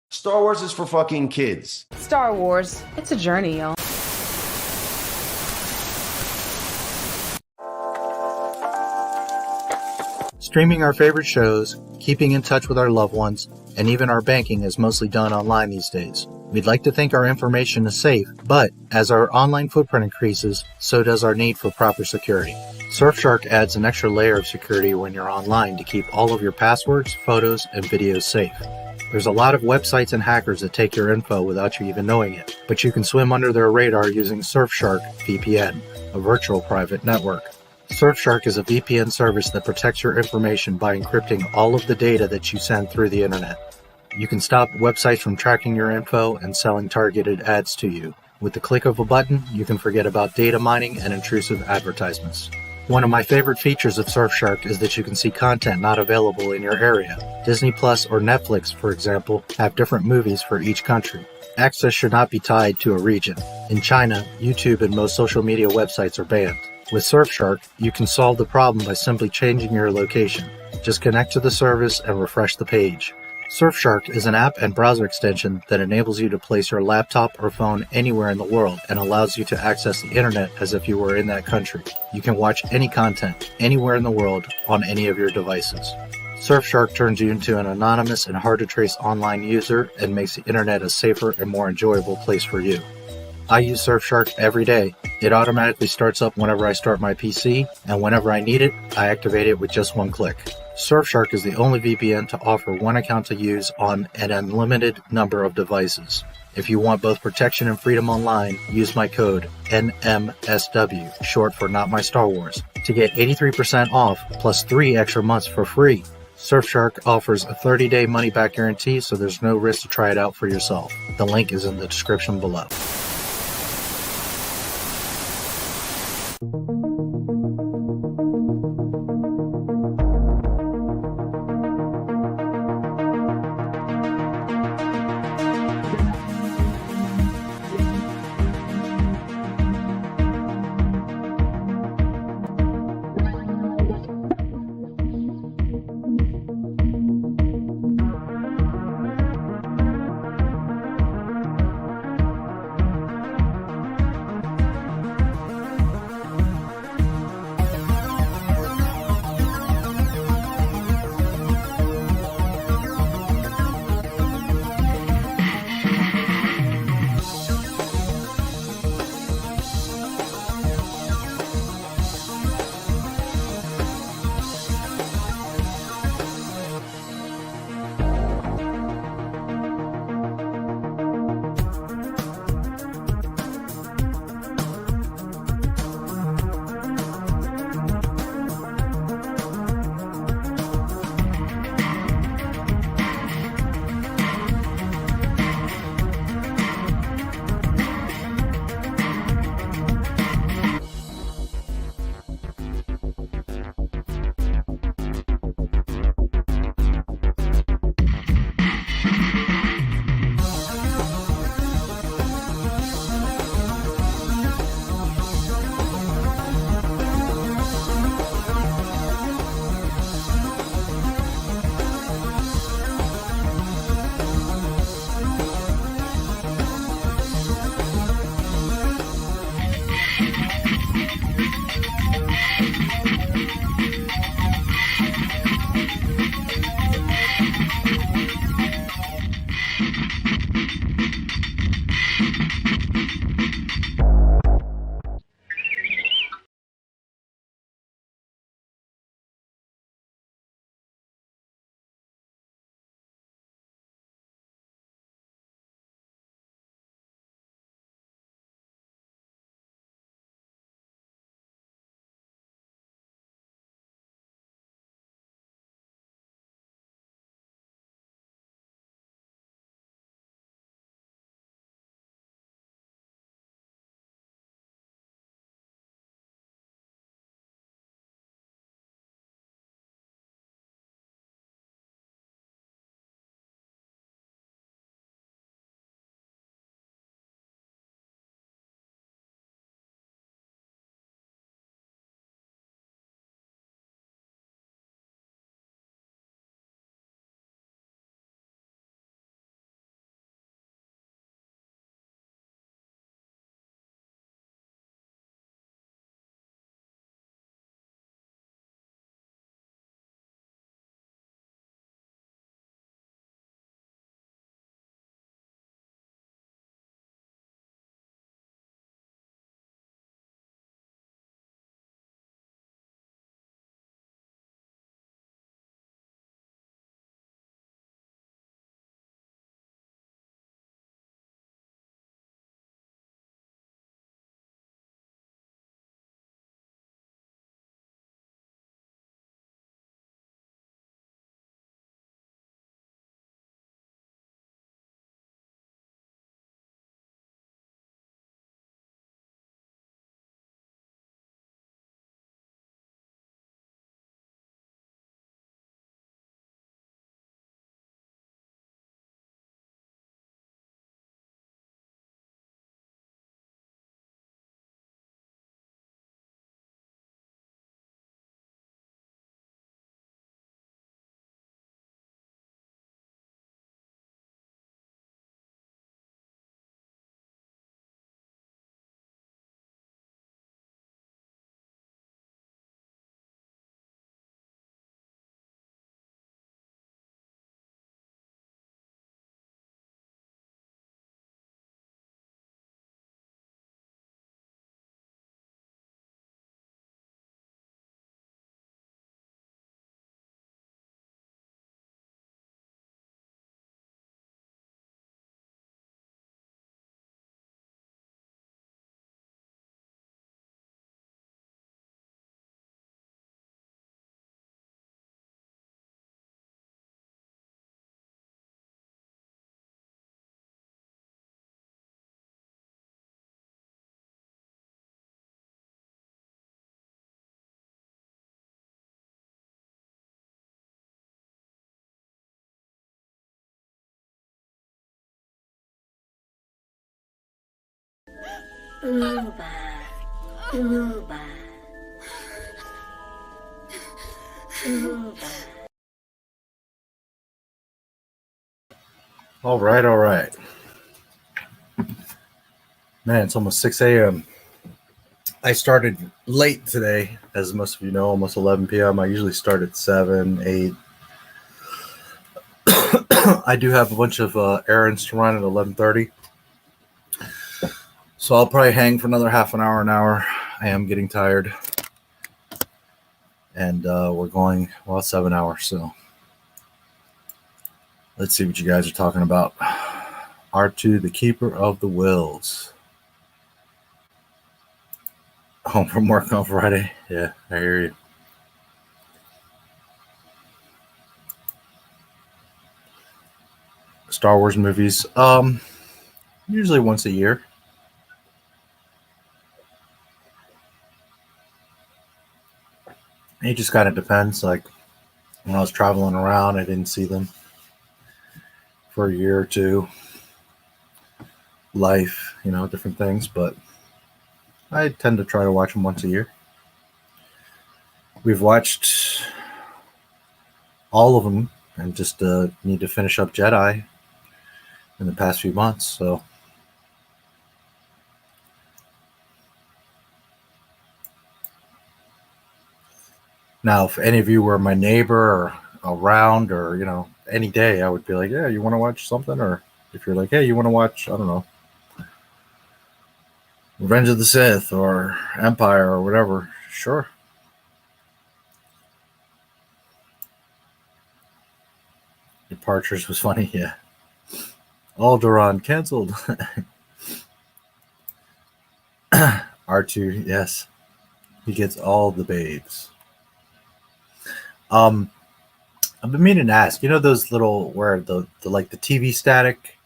Star Wars is for fucking kids. Star Wars, it's a journey, y'all. Streaming our favorite shows, keeping in touch with our loved ones, and even our banking is mostly done online these days. We'd like to think our information is safe, but as our online footprint increases, so does our need for proper security. Surfshark adds an extra layer of security when you're online to keep all of your passwords, photos, and videos safe. There's a lot of websites and hackers that take your info without you even knowing it, but you can swim under their radar using Surfshark VPN, a virtual private network. Surfshark is a VPN service that protects your information by encrypting all of the data that you send through the internet. You can stop websites from tracking your info and selling targeted ads to you. With the click of a button, you can forget about data mining and intrusive advertisements. One of my favorite features of Surfshark is that you can see content not available in your area. Disney Plus or Netflix, for example, have different movies for each country. Access should not be tied to a region. In China, YouTube and most social media websites are banned. With Surfshark, you can solve the problem by simply changing your location. Just connect to the service and refresh the page. Surfshark is an app and browser extension that enables you to place your laptop or phone anywhere in the world and allows you to access the internet as if you were in that country. You can watch any content anywhere in the world on any of your devices. Surfshark turns you into an anonymous and hard-to-trace online user and makes the internet a safer and more enjoyable place for you. I use Surfshark every day. It automatically starts up whenever I start my PC, and whenever I need it, I activate it with just one click. Surfshark is the only VPN to offer one account to use on an unlimited number of devices. If you want both protection and freedom online, use my code NMSW, short for Not My Star Wars, to get 83% off plus 3 extra months for free. Surfshark offers a 30-day money-back guarantee, so there's no risk to try it out for yourself. The link is in the description below. All right, all right. Man, it's almost 6 a.m. I started late today, as most of you know, almost 11 p.m. I usually start at 7, 8. I do have a bunch of errands to run at 11:30. So I'll probably hang for another half an hour. I am getting tired. And we're going, well, 7 hours, so let's see what you guys are talking about. R2, the Keeper of the Wills. Home from work on Friday. Yeah, I hear you. Star Wars movies. Usually once a year. It just kind of depends. Like when I was traveling around, I didn't see them for a year or two. Life, you know, different things, but I tend to try to watch them once a year. We've watched all of them and just need to finish up Jedi in the past few months, so now if any of you were my neighbor or around or, you know, any day, I would be like, yeah, you want to watch something? Or if you're like, hey, you want to watch, I don't know, Revenge of the Sith or Empire or whatever, sure. Departures was funny, yeah. Alderaan canceled. R2, yes. He gets all the babes. I've been meaning to ask, you know those little where the like the TV static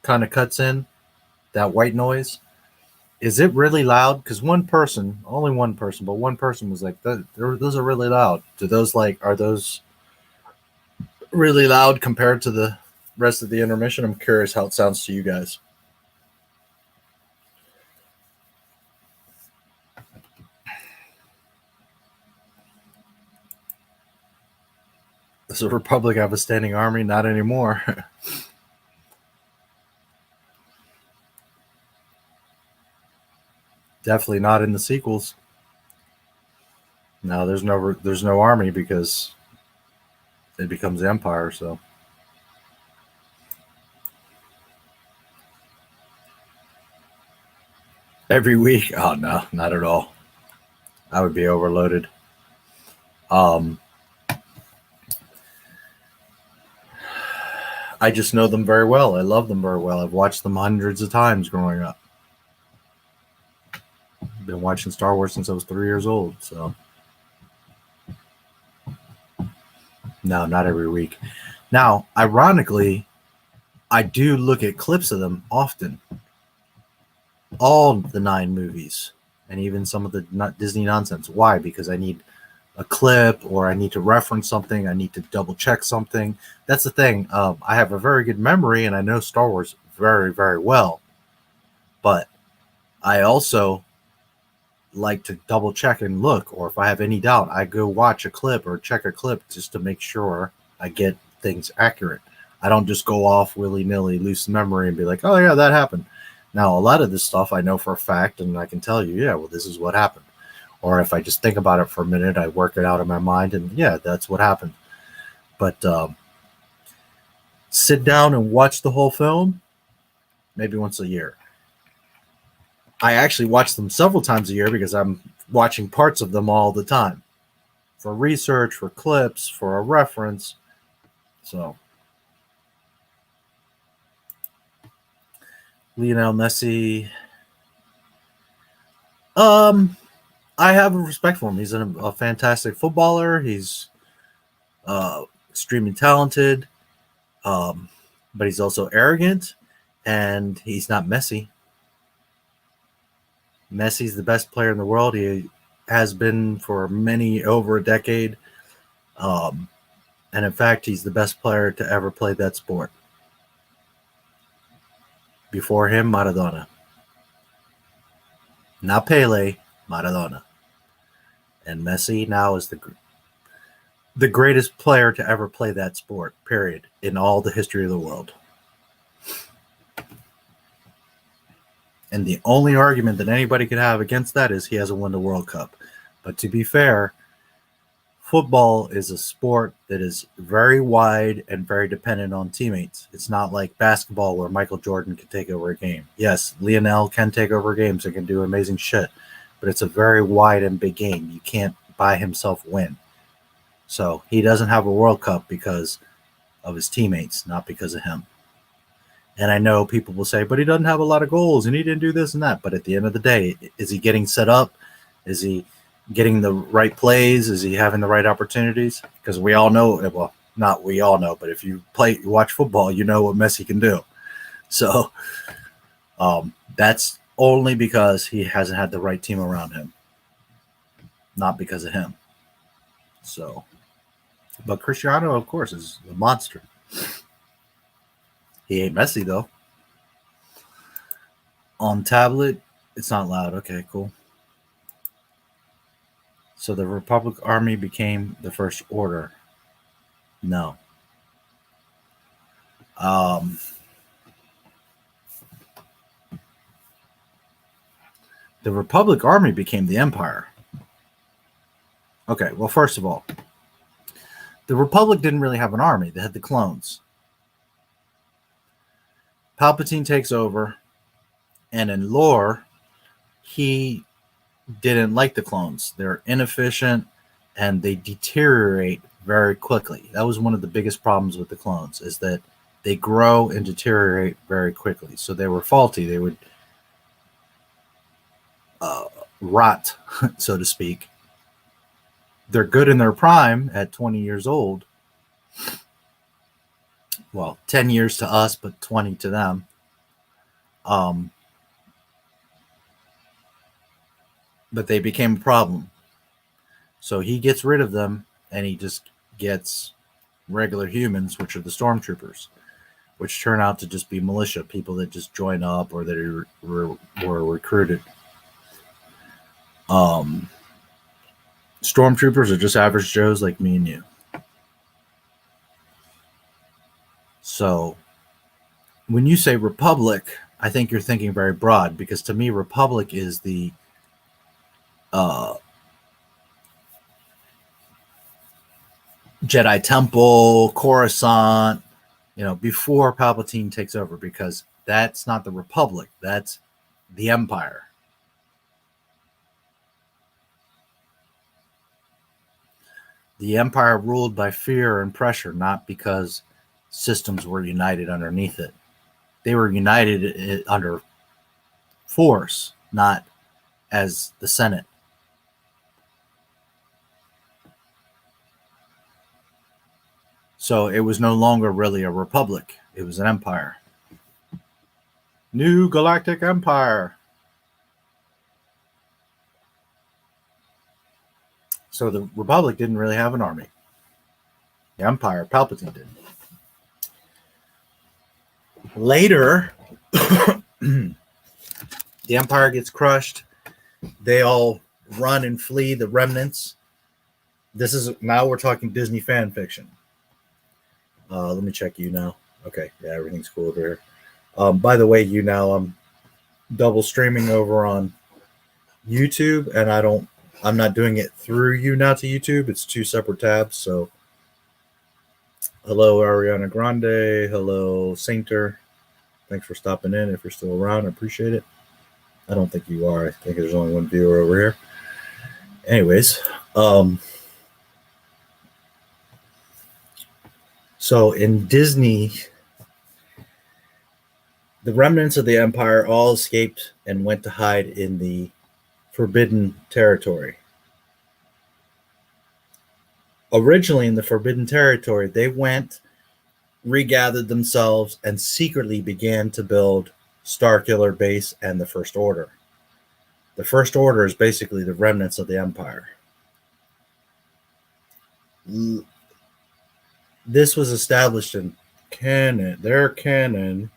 kind of cuts in, that white noise? Is it really loud? Because one person, only one person, but one person was like, those are really loud. Do those are those really loud compared to the rest of the intermission? I'm curious how it sounds to you guys. Does the Republic have a standing army? Not anymore. Definitely not in the sequels. No, there's no army because it becomes Empire, so. Every week? Oh no, not at all. I would be overloaded. I just know them very well. I love them very well. I've watched them hundreds of times growing up. I've been watching Star Wars since I was 3 years old, so. No, not every week. Now, ironically, I do look at clips of them often. All the 9 movies, and even some of the Disney nonsense. Why? Because I need a clip, or I need to reference something. I need to double check something. That's the thing. I have a very good memory, and I know Star Wars very, very well. But I also like to double check and look, or if I have any doubt, I go watch a clip or check a clip just to make sure I get things accurate. I don't just go off willy-nilly, loose memory, and be like, oh yeah, that happened. Now, a lot of this stuff I know for a fact, and I can tell you, yeah, well, this is what happened. Or if I just think about it for a minute, I work it out in my mind, and yeah, that's what happened. But sit down and watch the whole film, maybe once a year. I actually watch them several times a year because I'm watching parts of them all the time. For research, for clips, for a reference. So. Lionel Messi. I have a respect for him. He's a fantastic footballer. He's extremely talented, but he's also arrogant, and he's not Messi. Messi's the best player in the world. He has been for over a decade, and in fact, he's the best player to ever play that sport. Before him, Maradona. Not Pele, Maradona. And Messi now is the greatest player to ever play that sport, period, in all the history of the world. And the only argument that anybody could have against that is he hasn't won the World Cup. But to be fair, football is a sport that is very wide and very dependent on teammates. It's not like basketball where Michael Jordan can take over a game. Yes, Lionel can take over games and can do amazing shit, but it's a very wide and big game. You can't by himself win. So he doesn't have a World Cup because of his teammates, not because of him. And I know people will say, but he doesn't have a lot of goals and he didn't do this and that. But at the end of the day, is he getting set up? Is he getting the right plays? Is he having the right opportunities? Because we all know, well, not we all know, but if you watch football, you know what Messi can do. So that's only because he hasn't had the right team around him, not because of him. So, but Cristiano, of course, is a monster. He ain't Messi, though. On tablet, it's not loud. Okay, cool. So the Republic Army became the First Order. No. The Republic Army became the Empire. Okay, well, first of all, the Republic didn't really have an army. They had the clones. Palpatine takes over, and in lore, he didn't like the clones. They're inefficient, and they deteriorate very quickly. That was one of the biggest problems with the clones, is that they grow and deteriorate very quickly. So they were faulty. They would rot, so to speak. They're good in their prime at 20 years old. Well, 10 years to us, but 20 to them. But they became a problem. So he gets rid of them, and he just gets regular humans, which are the stormtroopers, which turn out to just be militia, people that just join up or that were recruited. Stormtroopers are just average Joes like me and you. So when you say Republic, I think you're thinking very broad, because to me, Republic is the Jedi Temple, Coruscant, before Palpatine takes over, because that's not the Republic, that's the Empire. The Empire ruled by fear and pressure, not because systems were united underneath it. They were united under force, not as the Senate. So it was no longer really a republic. It was an empire. New Galactic Empire. So the Republic didn't really have an army. The Empire, Palpatine did. Later, the Empire gets crushed. They all run and flee, the remnants. Now we're talking Disney fan fiction. Let me check YouNow. Okay, yeah, everything's cool over here. By the way, YouNow, I'm double streaming over on YouTube, and I'm not doing it through YouNow to YouTube. It's two separate tabs. So, hello, Ariana Grande. Hello, Sainter. Thanks for stopping in. If you're still around, I appreciate it. I don't think you are. I think there's only one viewer over here. Anyways, so in Disney, the remnants of the Empire all escaped and went to hide in the Forbidden Territory. Originally in the Forbidden Territory, they went, regathered themselves, and secretly began to build Starkiller Base and the First Order. The First Order is basically the remnants of the Empire. This was established in their canon,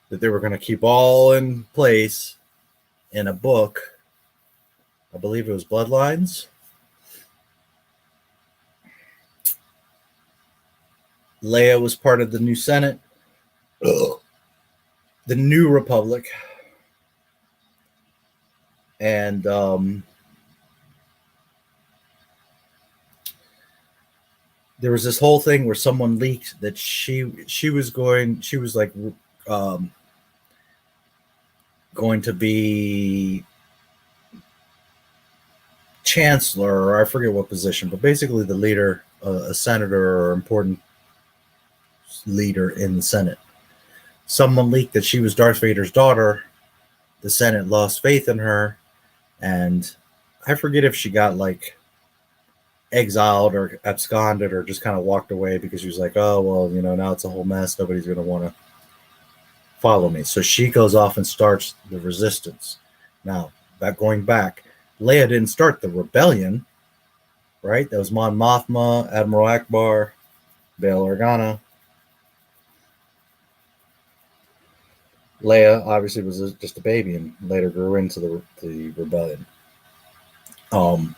that they were going to keep all in place in a book, I believe it was Bloodlines. Leia was part of the new Senate, the New Republic, and there was this whole thing where someone leaked that she was going to be chancellor, or I forget what position, but basically the leader, a senator or important leader in the Senate. Someone leaked that she was Darth Vader's daughter. The Senate lost faith in her, and I forget if she got like exiled or absconded or just kind of walked away because she was like, oh, well, you know, now it's a whole mess. Nobody's going to want to follow me. So she goes off and starts the resistance. Now, going back, Leia didn't start the rebellion, right? That was Mon Mothma, Admiral Akbar, Bail Organa. Leia obviously was just a baby and later grew into the rebellion. But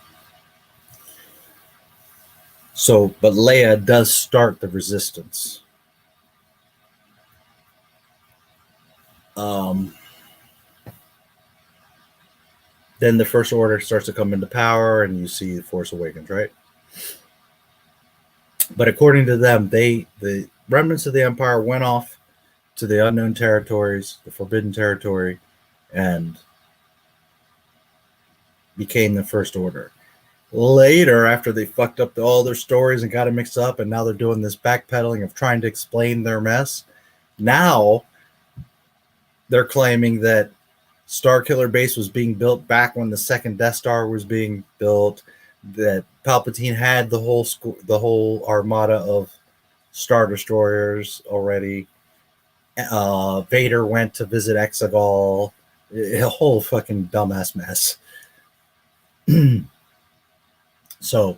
Leia does start the resistance. Then the First Order starts to come into power, and you see the Force Awakens, right? But according to them, the remnants of the Empire went off to the unknown territories, the Forbidden Territory, and became the First Order. Later, after they fucked up all their stories and got it mixed up, and now they're doing this backpedaling of trying to explain their mess, now they're claiming that Starkiller Base was being built back when the second Death Star was being built, that Palpatine had the whole armada of Star Destroyers already. Vader went to visit Exegol. A whole fucking dumbass mess. So,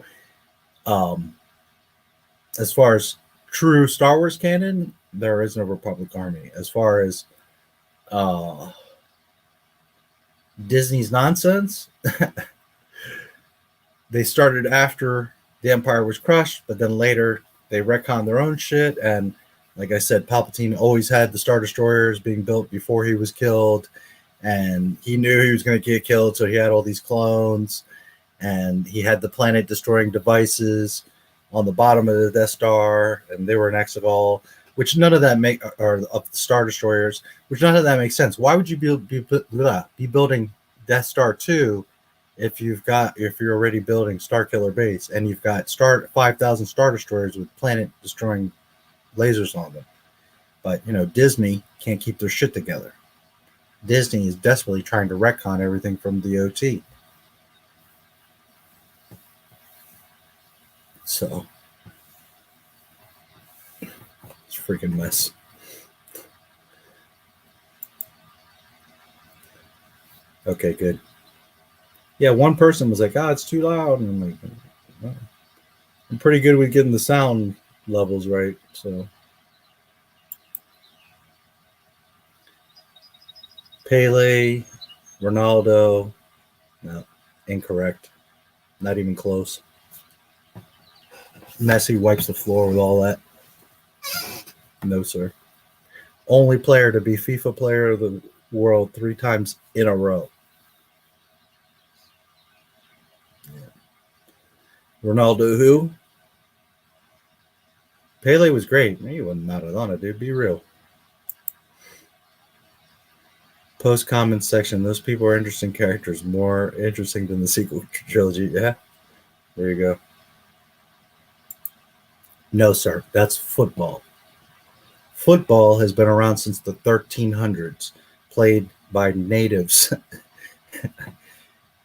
as far as true Star Wars canon, there is no Republic Army. As far as Disney's nonsense, they started after the Empire was crushed, but then later they retconned their own shit. And like I said, Palpatine always had the Star Destroyers being built before he was killed, and he knew he was going to get killed, so he had all these clones, and he had the planet-destroying devices on the bottom of the Death Star, and they were in Exegol, which none of that or of the Star Destroyers, which none of that makes sense. Why would you be building Death Star 2 if you're already building Starkiller Base and you've got 5,000 Star Destroyers with planet-destroying lasers on them? But you know, Disney can't keep their shit together. Disney is desperately trying to retcon everything from the OT. So it's a freaking mess. Okay, good. Yeah, one person was like, it's too loud. And I'm like, well, I'm pretty good with getting the sound levels right. So Pele, Ronaldo, no, incorrect. Not even close. Messi wipes the floor with all that. No, sir. Only player to be FIFA Player of the World 3 times in a row. Yeah. Ronaldo who? Pele was great. He wasn't Maradona, dude. Be real. Post comments section. Those people are interesting characters. More interesting than the sequel trilogy. Yeah. There you go. No, sir. That's football. Football has been around since the 1300s, played by natives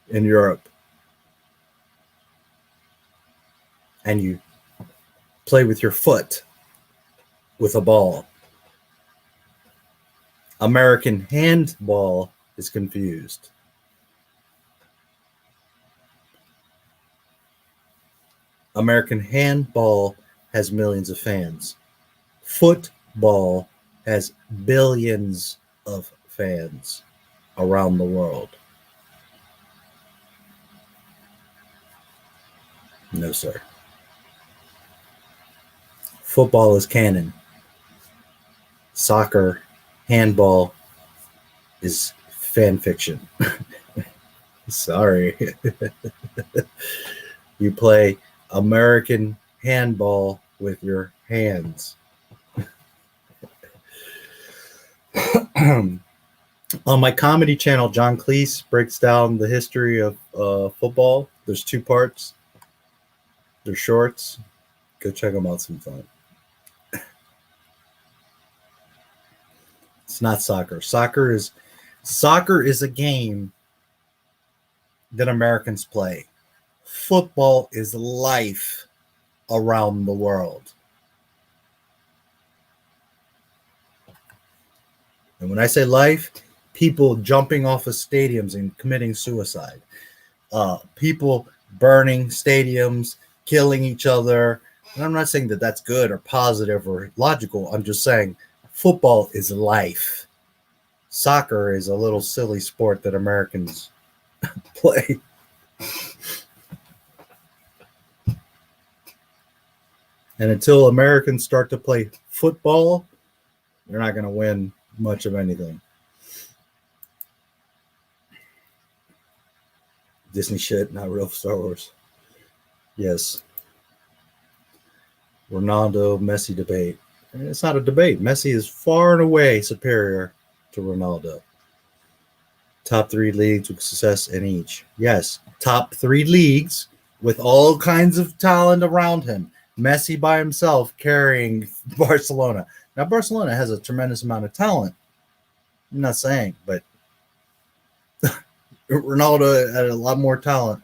in Europe. And you play with your foot with a ball. American handball is confused. American handball has millions of fans. Football has billions of fans around the world. No, sir. Football is canon. Soccer, handball is fan fiction. Sorry. You play American handball with your hands. On my comedy channel, John Cleese breaks down the history of football. There's 2 parts. They're shorts. Go check them out sometime. It's not soccer. Soccer is a game that Americans play. Football is life around the world. And when I say life, people jumping off of stadiums and committing suicide. People burning stadiums, killing each other. And I'm not saying that that's good or positive or logical. I'm just saying football is life. Soccer is a little silly sport that Americans play. And until Americans start to play football, they're not going to win much of anything. Disney shit, not real Star Wars. Yes. Ronaldo, Messi debate. It's not a debate. Messi is far and away superior to Ronaldo. Top 3 leagues with success in each. Yes, top 3 leagues with all kinds of talent around him. Messi by himself carrying Barcelona. Now, Barcelona has a tremendous amount of talent. I'm not saying, but Ronaldo had a lot more talent.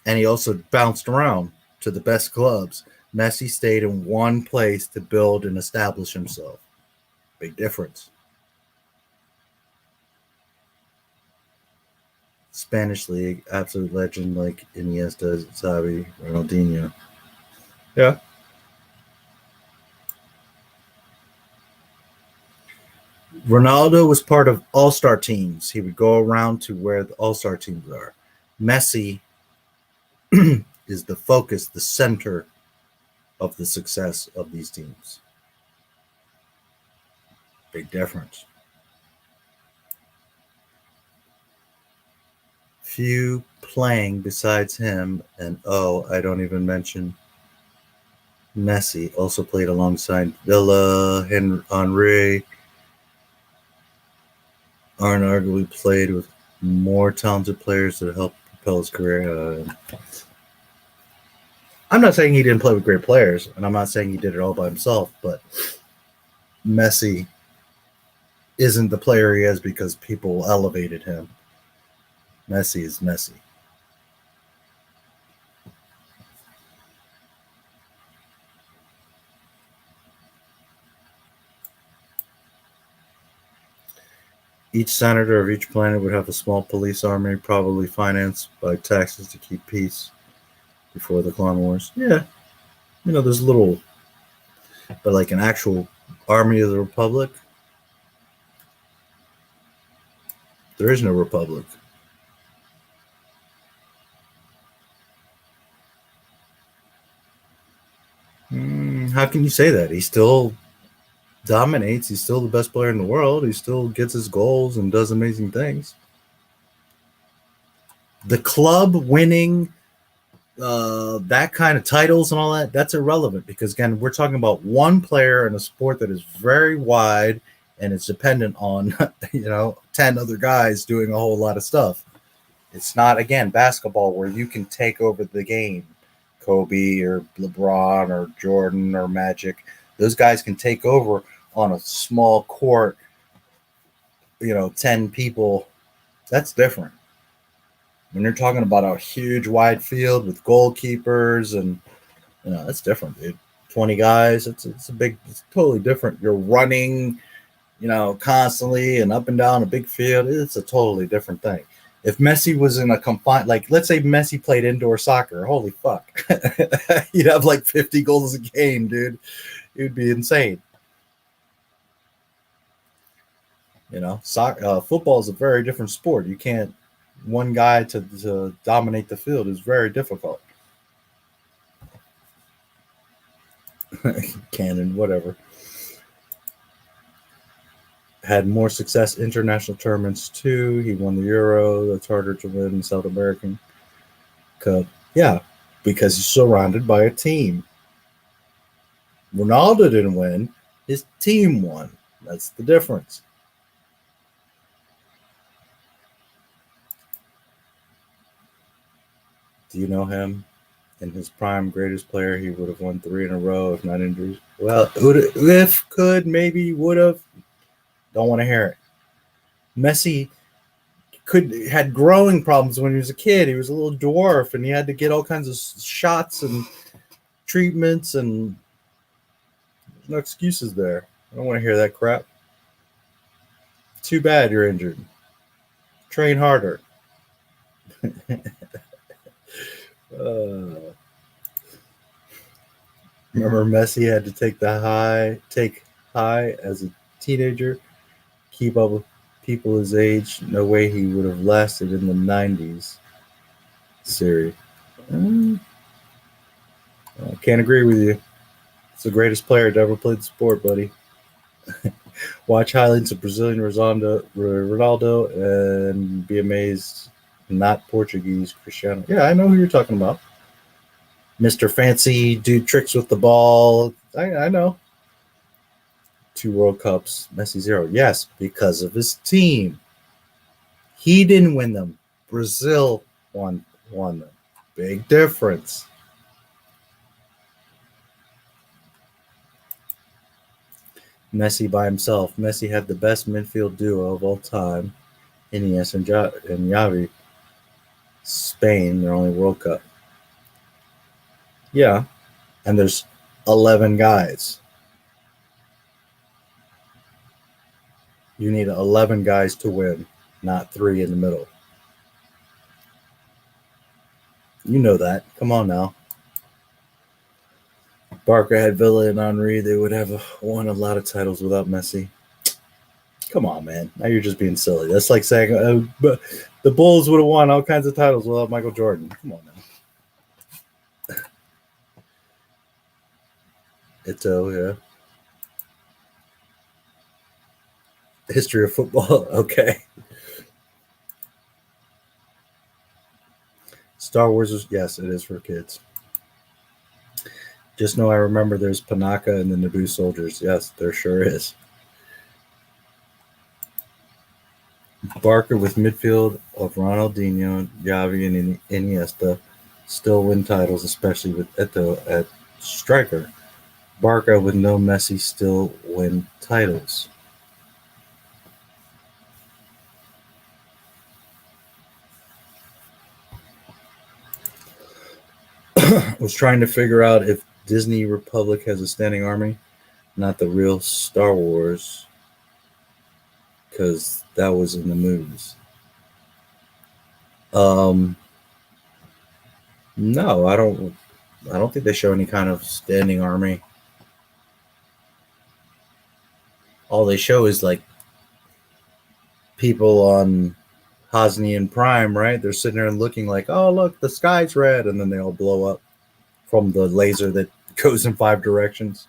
And he also bounced around to the best clubs. Messi stayed in one place to build and establish himself. Big difference. Spanish league, absolute legend like Iniesta, Xavi, Ronaldinho. Yeah. Ronaldo was part of all-star teams. He would go around to where the all-star teams are. Messi is the focus, the center of the success of these teams. Big difference. Few playing besides him, and I don't even mention Messi. Also played alongside Villa, Henry. Arne arguably played with more talented players that helped propel his career. I'm not saying he didn't play with great players, and I'm not saying he did it all by himself, but Messi isn't the player he is because people elevated him. Messi is Messi. Each senator of each planet would have a small police army, probably financed by taxes to keep peace before the Clone Wars. Yeah. There's little, but like an actual army of the Republic, there is no Republic. How can you say that? He still dominates. He's still the best player in the world. He still gets his goals and does amazing things. The club winning that kind of titles and all that, that's irrelevant because, again, we're talking about one player in a sport that is very wide and it's dependent on, 10 other guys doing a whole lot of stuff. It's not, again, basketball where you can take over the game. Kobe or LeBron or Jordan or Magic, those guys can take over on a small court, 10 people. That's different. When you're talking about a huge wide field with goalkeepers and, that's different, dude. 20 guys, it's totally different. You're running, constantly and up and down a big field. It's a totally different thing. If Messi was in a confined, like, let's say Messi played indoor soccer, holy fuck. You'd have like 50 goals a game, dude. It would be insane. Football is a very different sport. You can't one guy to dominate the field is very difficult. Cannon, whatever. Had more success international tournaments too. He won the Euro. That's harder to win South American Cup. Yeah, because he's surrounded by a team. Ronaldo didn't win. His team won. That's the difference. Do you know him? In his prime, greatest player, he would have won 3 in a row if not injuries. Well, if, could, maybe, would have. Don't want to hear it. Messi had growing problems when he was a kid. He was a little dwarf, and he had to get all kinds of shots and treatments, and there's no excuses there. I don't want to hear that crap. Too bad you're injured. Train harder. Remember, Messi had to take high as a teenager, keep up with people his age. No way he would have lasted in the 90s. Siri. I can't agree with you. It's the greatest player to ever play the sport, buddy. Watch highlights of Brazilian Ronaldo and be amazed. Not Portuguese Cristiano. Yeah, I know who you're talking about. Mr. Fancy, do tricks with the ball. I know. 2 World Cups, Messi 0. Yes, because of his team. He didn't win them. Brazil won them. Big difference. Messi by himself. Messi had the best midfield duo of all time. Iniesta and Xavi. Spain, their only World Cup. Yeah, and there's 11 guys. You need 11 guys to win, not 3 in the middle. You know that. Come on now. Barca had Villa and Henry. They would have won a lot of titles without Messi. Come on, man. Now you're just being silly. That's like saying but the Bulls would have won all kinds of titles without Michael Jordan. Come on now. Ito, yeah. History of football. Okay. Star Wars is, yes, it is for kids. Just know I remember there's Panaka and the Naboo soldiers. Yes, there sure is. Barca with midfield of Ronaldinho, Xavi, and Iniesta still win titles, especially with Ito at striker. Barca with no Messi still win titles. Was trying to figure out if Disney Republic has a standing army, not the real Star Wars, because that was in the movies. No, I don't think they show any kind of standing army. All they show is like people on Hosnian Prime, right? They're sitting there and looking like, oh, look, the sky's red, and then they all blow up from the laser that goes in 5 directions.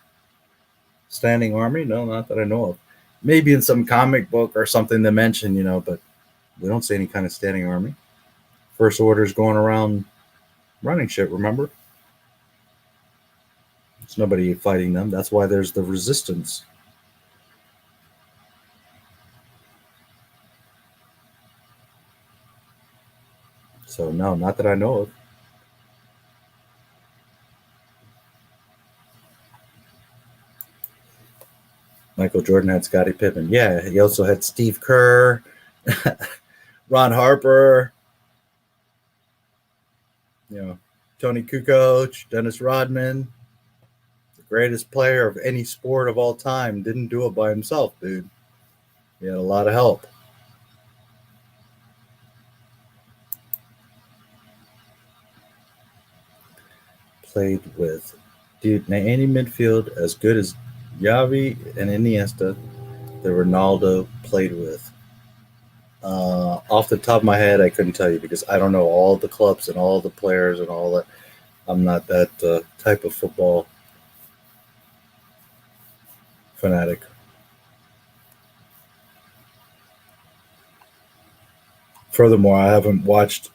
Standing army? No, not that I know of. Maybe in some comic book or something they mention, but we don't see any kind of standing army. First Order's going around running shit, remember? There's nobody fighting them. That's why there's the resistance. So, no, not that I know of. Michael Jordan had Scottie Pippen. Yeah, he also had Steve Kerr, Ron Harper, Tony Kukoc, Dennis Rodman. The greatest player of any sport of all time. Didn't do it by himself, dude. He had a lot of help. Played with, dude, any midfield as good as Xavi and Iniesta that Ronaldo played with. Off the top of my head, I couldn't tell you because I don't know all the clubs and all the players and all that. I'm not that type of football fanatic. Furthermore, I haven't watched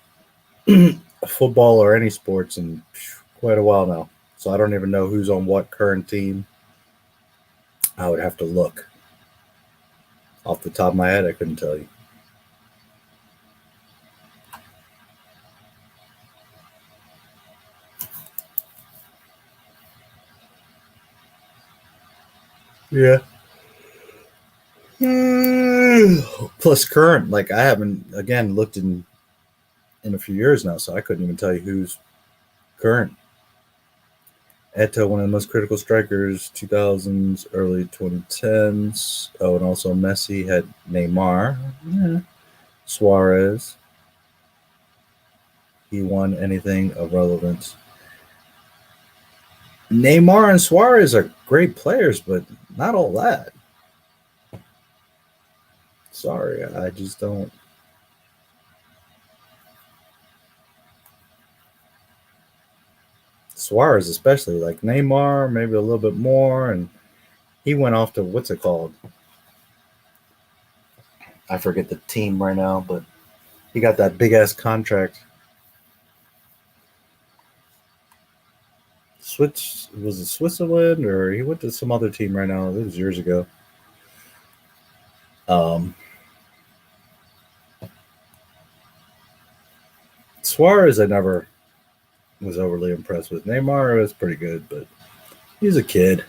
football or any sports in quite a while now, so I don't even know who's on what current team. I would have to look. Off the top of my head, I couldn't tell you. Yeah. Plus current, like I haven't again looked in a few years now, so I couldn't even tell you who's current. Eto, one of the most critical strikers, 2000s, early 2010s. Oh, and also Messi had Neymar. Yeah. Suarez. He won anything of relevance. Neymar and Suarez are great players, but not all that. Sorry, I just don't. Suarez especially, like Neymar, maybe a little bit more, and he went off to, what's it called? I forget the team right now, but he got that big-ass contract. Was it Switzerland, or he went to some other team right now? It was years ago. Suarez, I never was overly impressed with. Neymar was pretty good, but he's a kid.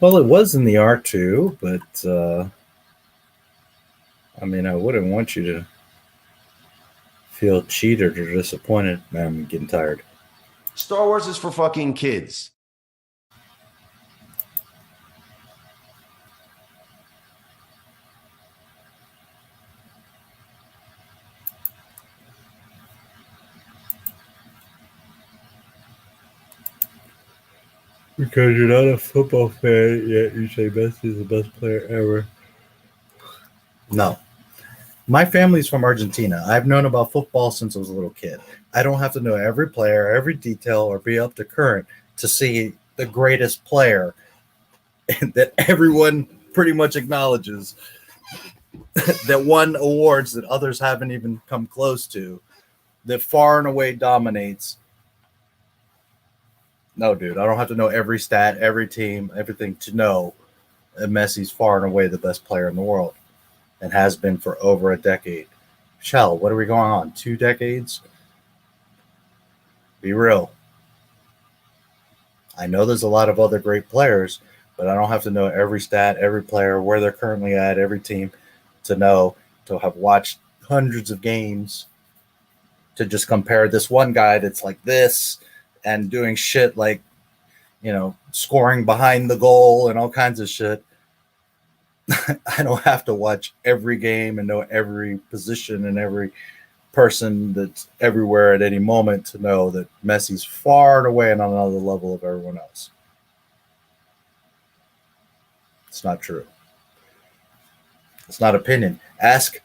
Well, it was in the R2, but I mean, I wouldn't want you to feel cheated or disappointed. Man, I'm getting tired. Star Wars is for fucking kids. Because you're not a football fan, yet you say Messi is the best player ever. No. My family's from Argentina. I've known about football since I was a little kid. I don't have to know every player, every detail, or be up to current to see the greatest player that everyone pretty much acknowledges that won awards that others haven't even come close to, that far and away dominates. No, dude, I don't have to know every stat, every team, everything to know that Messi's far and away the best player in the world and has been for over a decade. Shell, what are we going on? 2 decades? Be real. I know there's a lot of other great players, but I don't have to know every stat, every player, where they're currently at, every team to know, to have watched hundreds of games, to just compare this one guy that's like this and doing shit like, you know, scoring behind the goal and all kinds of shit. I don't have to watch every game and know every position and every person that's everywhere at any moment to know that Messi's far and away and on another level of everyone else. It's not true. It's not opinion. Ask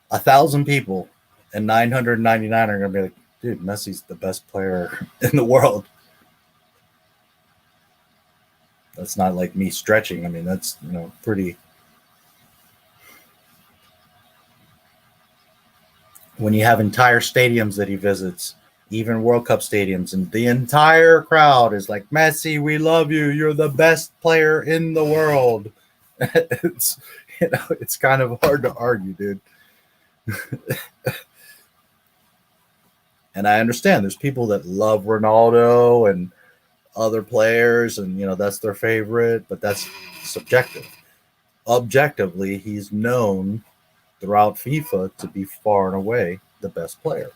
1,000 people and 999 are going to be like, dude, Messi's the best player in the world. That's not like me stretching. I mean, that's, you know, pretty. When you have entire stadiums that he visits, even World Cup stadiums, and the entire crowd is like, Messi, we love you. You're the best player in the world. It's, you know, it's kind of hard to argue, dude. And I understand there's people that love Ronaldo and other players, and, you know, that's their favorite, but that's subjective. Objectively, he's known throughout FIFA to be far and away the best player.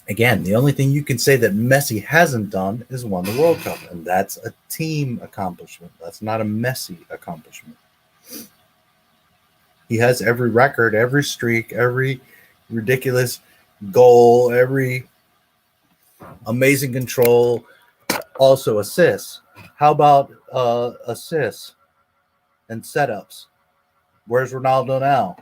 Again, the only thing you can say that Messi hasn't done is won the World Cup, and that's a team accomplishment. That's not a Messi accomplishment. He has every record, every streak, every ridiculous goal, every Amazing control, also assists. How about assists and setups? Where's Ronaldo now?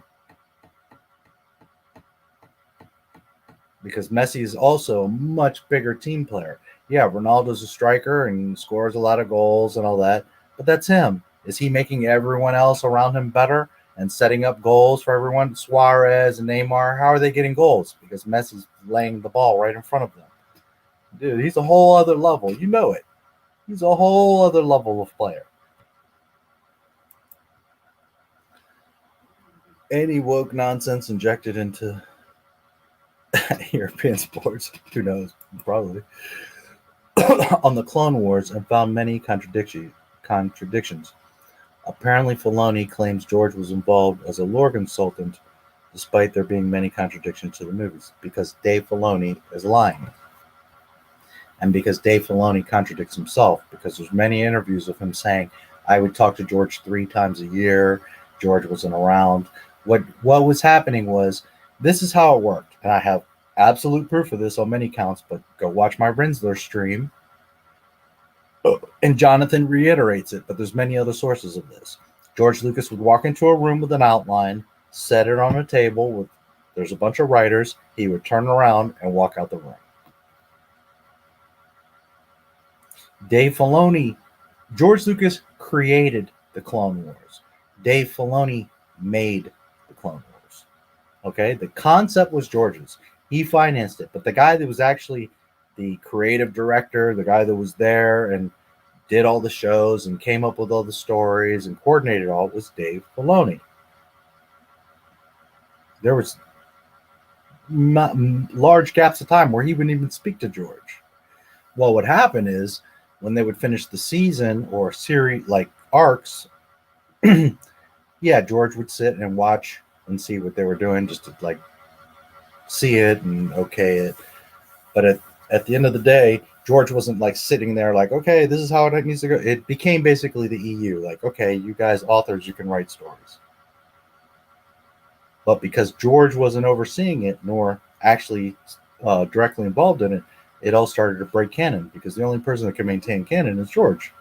Because Messi is also a much bigger team player. Yeah, Ronaldo's a striker and scores a lot of goals and all that, but that's him. Is he making everyone else around him better and setting up goals for everyone? Suarez and Neymar, how are they getting goals? Because Messi's laying the ball right in front of them. Dude, he's a whole other level. You know it. He's a whole other level of player. Any woke nonsense injected into European sports, who knows? Probably. On the Clone Wars and found many contradictions. Apparently, Filoni claims George was involved as a lore consultant, despite there being many contradictions to the movies, because Dave Filoni is lying. And because Dave Filoni contradicts himself, because there's many interviews of him saying, I would talk to George 3 times a year, George wasn't around. What was happening was, this is how it worked, and I have absolute proof of this on many counts, but go watch my Rinzler stream, and Jonathan reiterates it, but there's many other sources of this. George Lucas would walk into a room with an outline, set it on a table, with there's a bunch of writers, he would turn around and walk out the room. Dave Filoni, George Lucas created the Clone Wars. Dave Filoni made the Clone Wars. Okay, the concept was George's. He financed it, but the guy that was actually the creative director, the guy that was there and did all the shows and came up with all the stories and coordinated all, was Dave Filoni. There was large gaps of time where he wouldn't even speak to George. Well, what happened is, when they would finish the season or series like arcs, yeah, George would sit and watch and see what they were doing, just to like see it and okay it. But at the end of the day, George wasn't like sitting there like, okay, this is how it needs to go. It became basically the EU, like, okay, you guys authors, you can write stories. But because George wasn't overseeing it nor actually directly involved in it, it all started to break canon, because the only person that can maintain canon is George,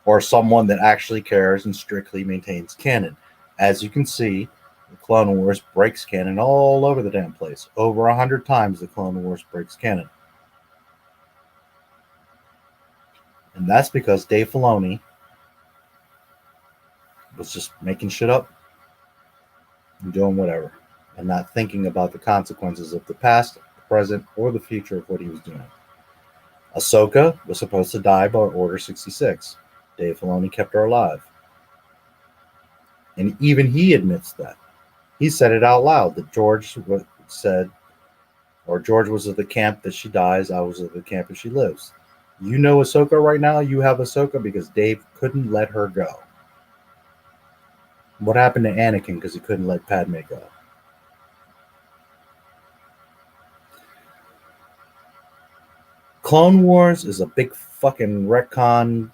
or someone that actually cares and strictly maintains canon. As you can see, the Clone Wars breaks canon all over the damn place. Over 100 times the Clone Wars breaks canon. And that's because Dave Filoni was just making shit up and doing whatever, and not thinking about the consequences of the past, present, or the future of what he was doing. Ahsoka was supposed to die by Order 66. Dave Filoni kept her alive. And even he admits that. He said it out loud, that George said, or George was at the camp that she dies, I was at the camp that she lives. You know Ahsoka right now, you have Ahsoka because Dave couldn't let her go. What happened to Anakin because he couldn't let Padme go? Clone Wars is a big fucking retcon,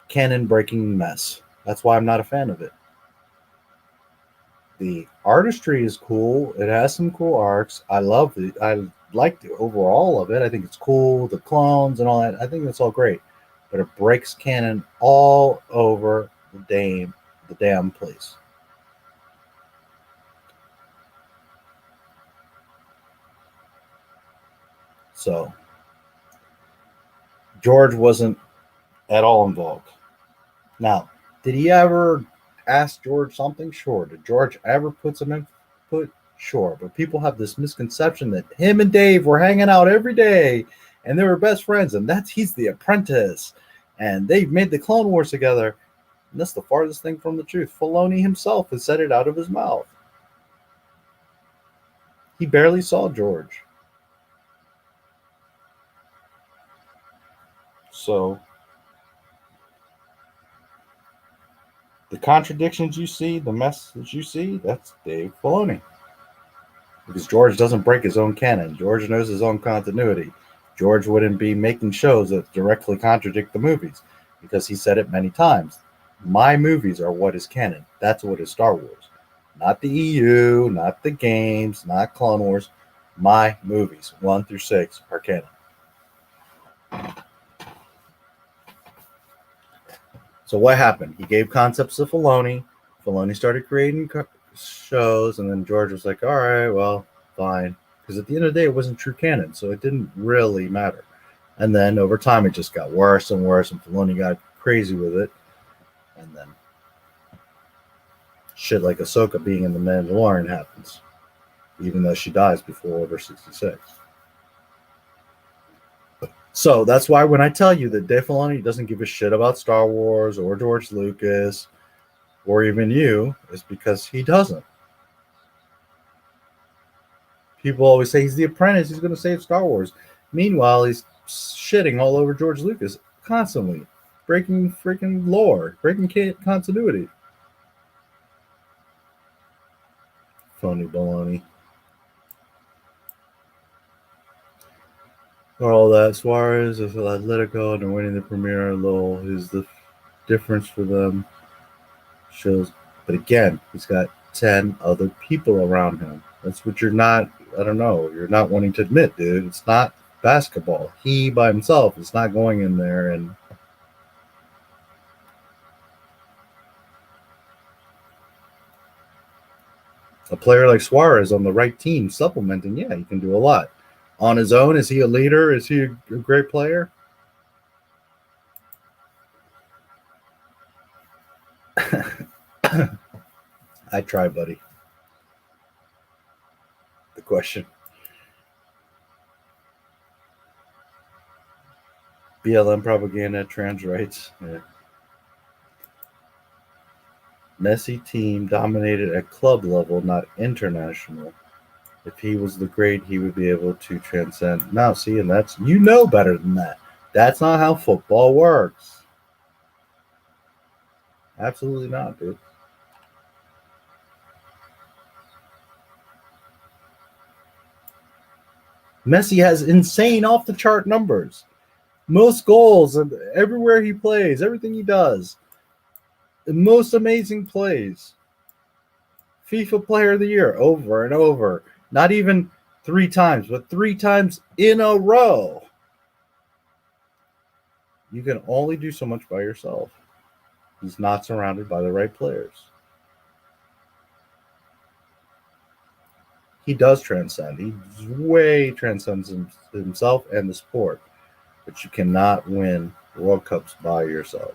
canon-breaking mess. That's why I'm not a fan of it. The artistry is cool. It has some cool arcs. I love it. I like the overall of it. I think it's cool, the clones and all that. I think that's all great. But it breaks canon all over the damn place. So George wasn't at all involved. Now, did he ever ask George something? Sure. Did George ever put some input? Sure. But people have this misconception that him and Dave were hanging out every day and they were best friends, and he's the apprentice and they've made the Clone Wars together. And that's the farthest thing from the truth. Filoni himself has said it out of his mouth. He barely saw George. So the contradictions you see, the mess that you see, that's Dave Filoni. Because George doesn't break his own canon. George knows his own continuity. George wouldn't be making shows that directly contradict the movies, because he said it many times. My movies are what is canon. That's what is Star Wars. Not the EU, not the games, not Clone Wars. My movies, 1 through 6, are canon. So what happened? He gave concepts to Filoni. Filoni started creating shows, and then George was like, all right, well, fine. Because at the end of the day, it wasn't true canon, so it didn't really matter. And then over time, it just got worse and worse, and Filoni got crazy with it. And then shit like Ahsoka being in The Mandalorian happens, even though she dies before Order 66. So that's why when I tell you that Dave Filoni doesn't give a shit about Star Wars or George Lucas or even you, is because he doesn't. People always say he's the apprentice, he's going to save Star Wars. Meanwhile, he's shitting all over George Lucas constantly, breaking freaking lore, breaking continuity. Phony baloney. All that Suarez is Atletico and they're winning the Premier. Lol is the difference for them. Shows, but again, he's got 10 other people around him. That's what you're not. I don't know. You're not wanting to admit, dude. It's not basketball. He by himself is not going in there and. A player like Suarez on the right team supplementing, yeah, he can do a lot. On his own, is he a leader? Is he a great player? I try, buddy. The question. BLM propaganda, trans rights. Yeah. Messi team dominated at club level, not international. If he was the great, he would be able to transcend. Now, see, and that's, you know better than that. That's not how football works. Absolutely not, dude. Messi has insane off-the-chart numbers. Most goals and everywhere he plays, everything he does. The most amazing plays. FIFA Player of the Year over and over. Not even 3 times, but 3 times in a row. You can only do so much by yourself. He's not surrounded by the right players. He does transcend. He way transcends himself and the sport. But you cannot win World Cups by yourself.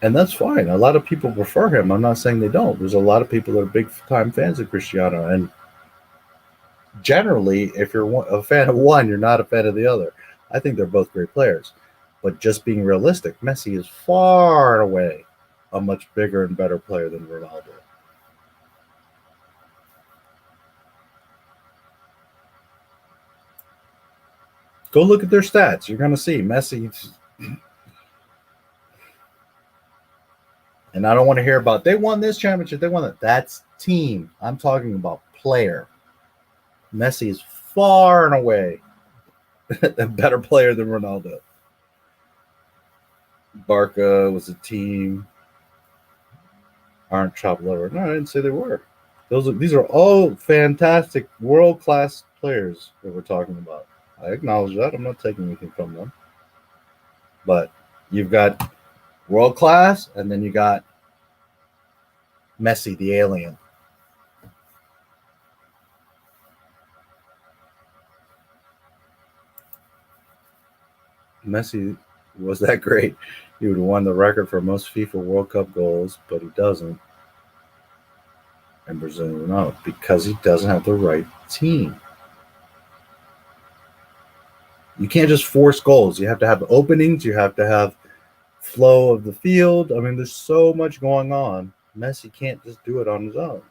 And that's fine. A lot of people prefer him. I'm not saying they don't. There's a lot of people that are big-time fans of Cristiano. And generally, if you're a fan of one, you're not a fan of the other. I think they're both great players. But just being realistic, Messi is far and away a much bigger and better player than Ronaldo. Go look at their stats. You're going to see Messi. And I don't want to hear about they won this championship, they won that. That's team. I'm talking about player. Messi is far and away a better player than Ronaldo. Barca was a team. Aren't chopped liver. No, I didn't say they were. These are all fantastic world-class players that we're talking about. I acknowledge that. I'm not taking anything from them. But you've got world class, and then you got Messi, the alien. Messi was that great. He would have won the record for most FIFA World Cup goals, but he doesn't. And Brazil, no, because he doesn't have the right team. You can't just force goals. You have to have openings. You have to have flow of the field. I mean, there's so much going on. Messi can't just do it on his own.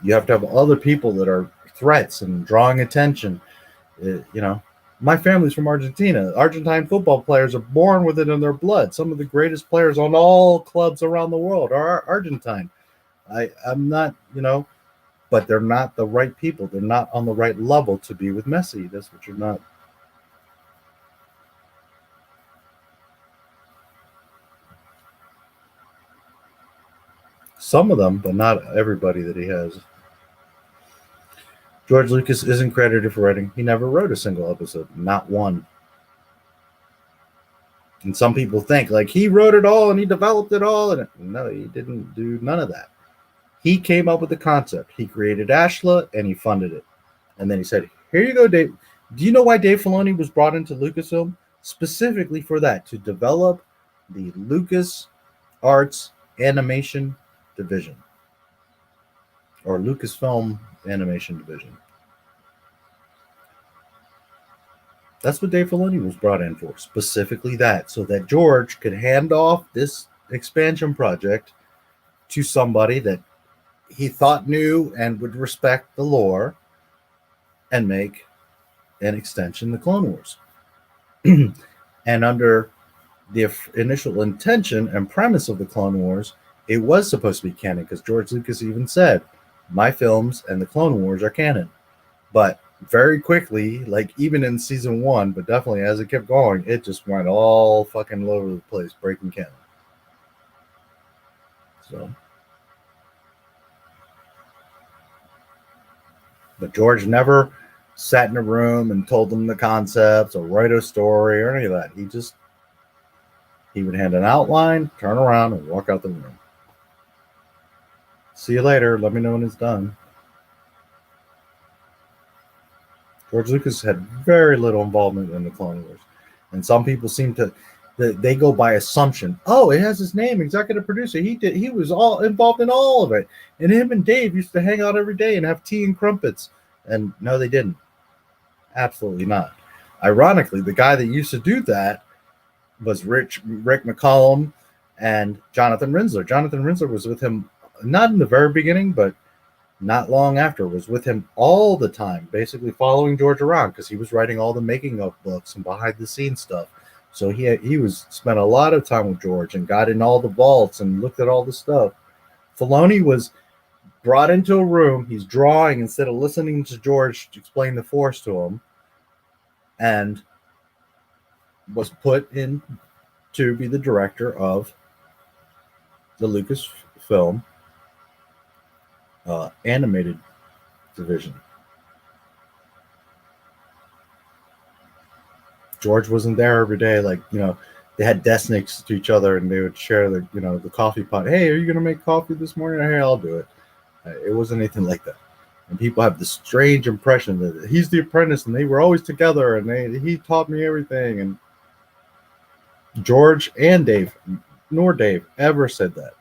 You have to have other people that are threats and drawing attention. My family's from Argentina. Argentine football players are born with it in their blood. Some of the greatest players on all clubs around the world are Argentine. I'm not, but they're not the right people. They're not on the right level to be with Messi. That's what you're not. Some of them, but not everybody that he has. George Lucas isn't credited for writing. He never wrote a single episode, not one. And some people think like he wrote it all and he developed it all, and no, he didn't do none of that. He came up with the concept. He created Ashla and he funded it. And then he said, "Here you go, Dave." Do you know why Dave Filoni was brought into Lucasfilm? Specifically for that, to develop the Lucas Arts Animation Division, or Lucasfilm Animation Division. That's what Dave Filoni was brought in for, specifically that, so that George could hand off this expansion project to somebody that he thought knew and would respect the lore and make an extension to Clone Wars. And under the initial intention and premise of the Clone Wars, it was supposed to be canon, because George Lucas even said, "My films and the Clone Wars are canon." But very quickly, like even in season 1, but definitely as it kept going, it just went all fucking all over the place, breaking canon. So, but George never sat in a room and told them the concepts or write a story or any of that. He would hand an outline, turn around, and walk out the room. "See you later. Let me know when it's done." George Lucas had very little involvement in the Clone Wars. And some people seem to, they go by assumption. Oh, it has his name, executive producer. He was all involved in all of it. And him and Dave used to hang out every day and have tea and crumpets. And no, they didn't. Absolutely not. Ironically, the guy that used to do that was Rick McCallum and Jonathan Rinzler. Jonathan Rinzler was with him, not in the very beginning, but not long after, was with him all the time, basically following George around, because he was writing all the making of books and behind the scenes stuff. So he spent a lot of time with George and got in all the vaults and looked at all the stuff. Filoni was brought into a room. He's drawing instead of listening to George explain the Force to him, and was put in to be the director of the Lucasfilm animated division. George wasn't there every day. Like, they had desks next to each other and they would share the coffee pot. "Hey, are you going to make coffee this morning?" "Hey, I'll do it." It wasn't anything like that. And people have this strange impression that he's the apprentice and they were always together and he taught me everything. And George and Dave, nor Dave, ever said that.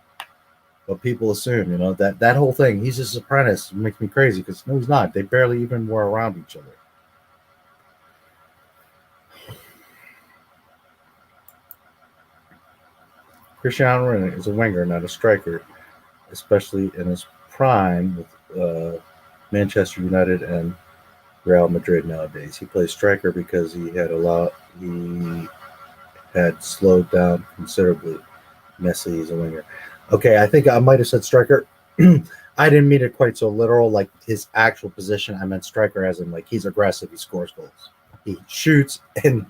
But people assume, that whole thing, he's his apprentice, makes me crazy, because no, he's not. They barely even were around each other. Cristiano Ronaldo is a winger, not a striker, especially in his prime with Manchester United and Real Madrid nowadays. He plays striker because he had slowed down considerably. Messi is a winger. Okay, I think I might have said striker. I didn't mean it quite so literal, like his actual position. I meant striker as in like he's aggressive, he scores goals. He shoots and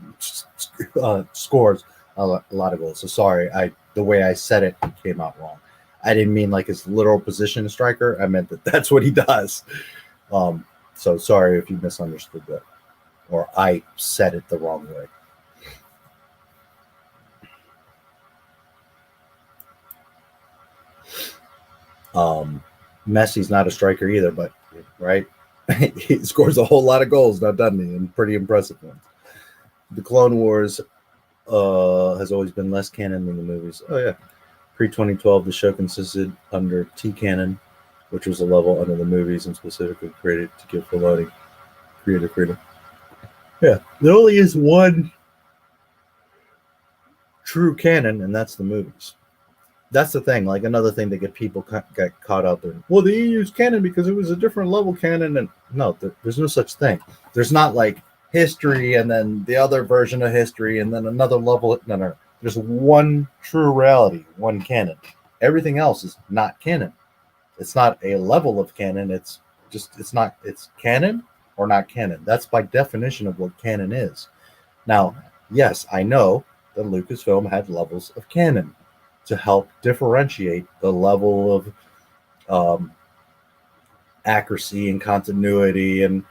scores a lot of goals. So sorry, the way I said it came out wrong. I didn't mean like his literal position as striker. I meant that that's what he does. So sorry if you misunderstood that, or I said it the wrong way. Messi's not a striker either, but right, he scores a whole lot of goals now, doesn't he? And pretty impressive ones. The Clone Wars has always been less canon than the movies. Oh yeah, pre-2012, the show consisted under T canon, which was a level under the movies and specifically created to give Filoni creative freedom. Yeah, there only is one true canon, and that's the movies. That's the thing. Like another thing that get people get caught out there. Well, they used canon because it was a different level canon, and no, there's no such thing. There's not like history and then the other version of history and then another level. No. There's one true reality, one canon. Everything else is not canon. It's not a level of canon. It's canon or not canon. That's by definition of what canon is. Now, yes, I know that Lucasfilm had levels of canon to help differentiate the level of accuracy and continuity and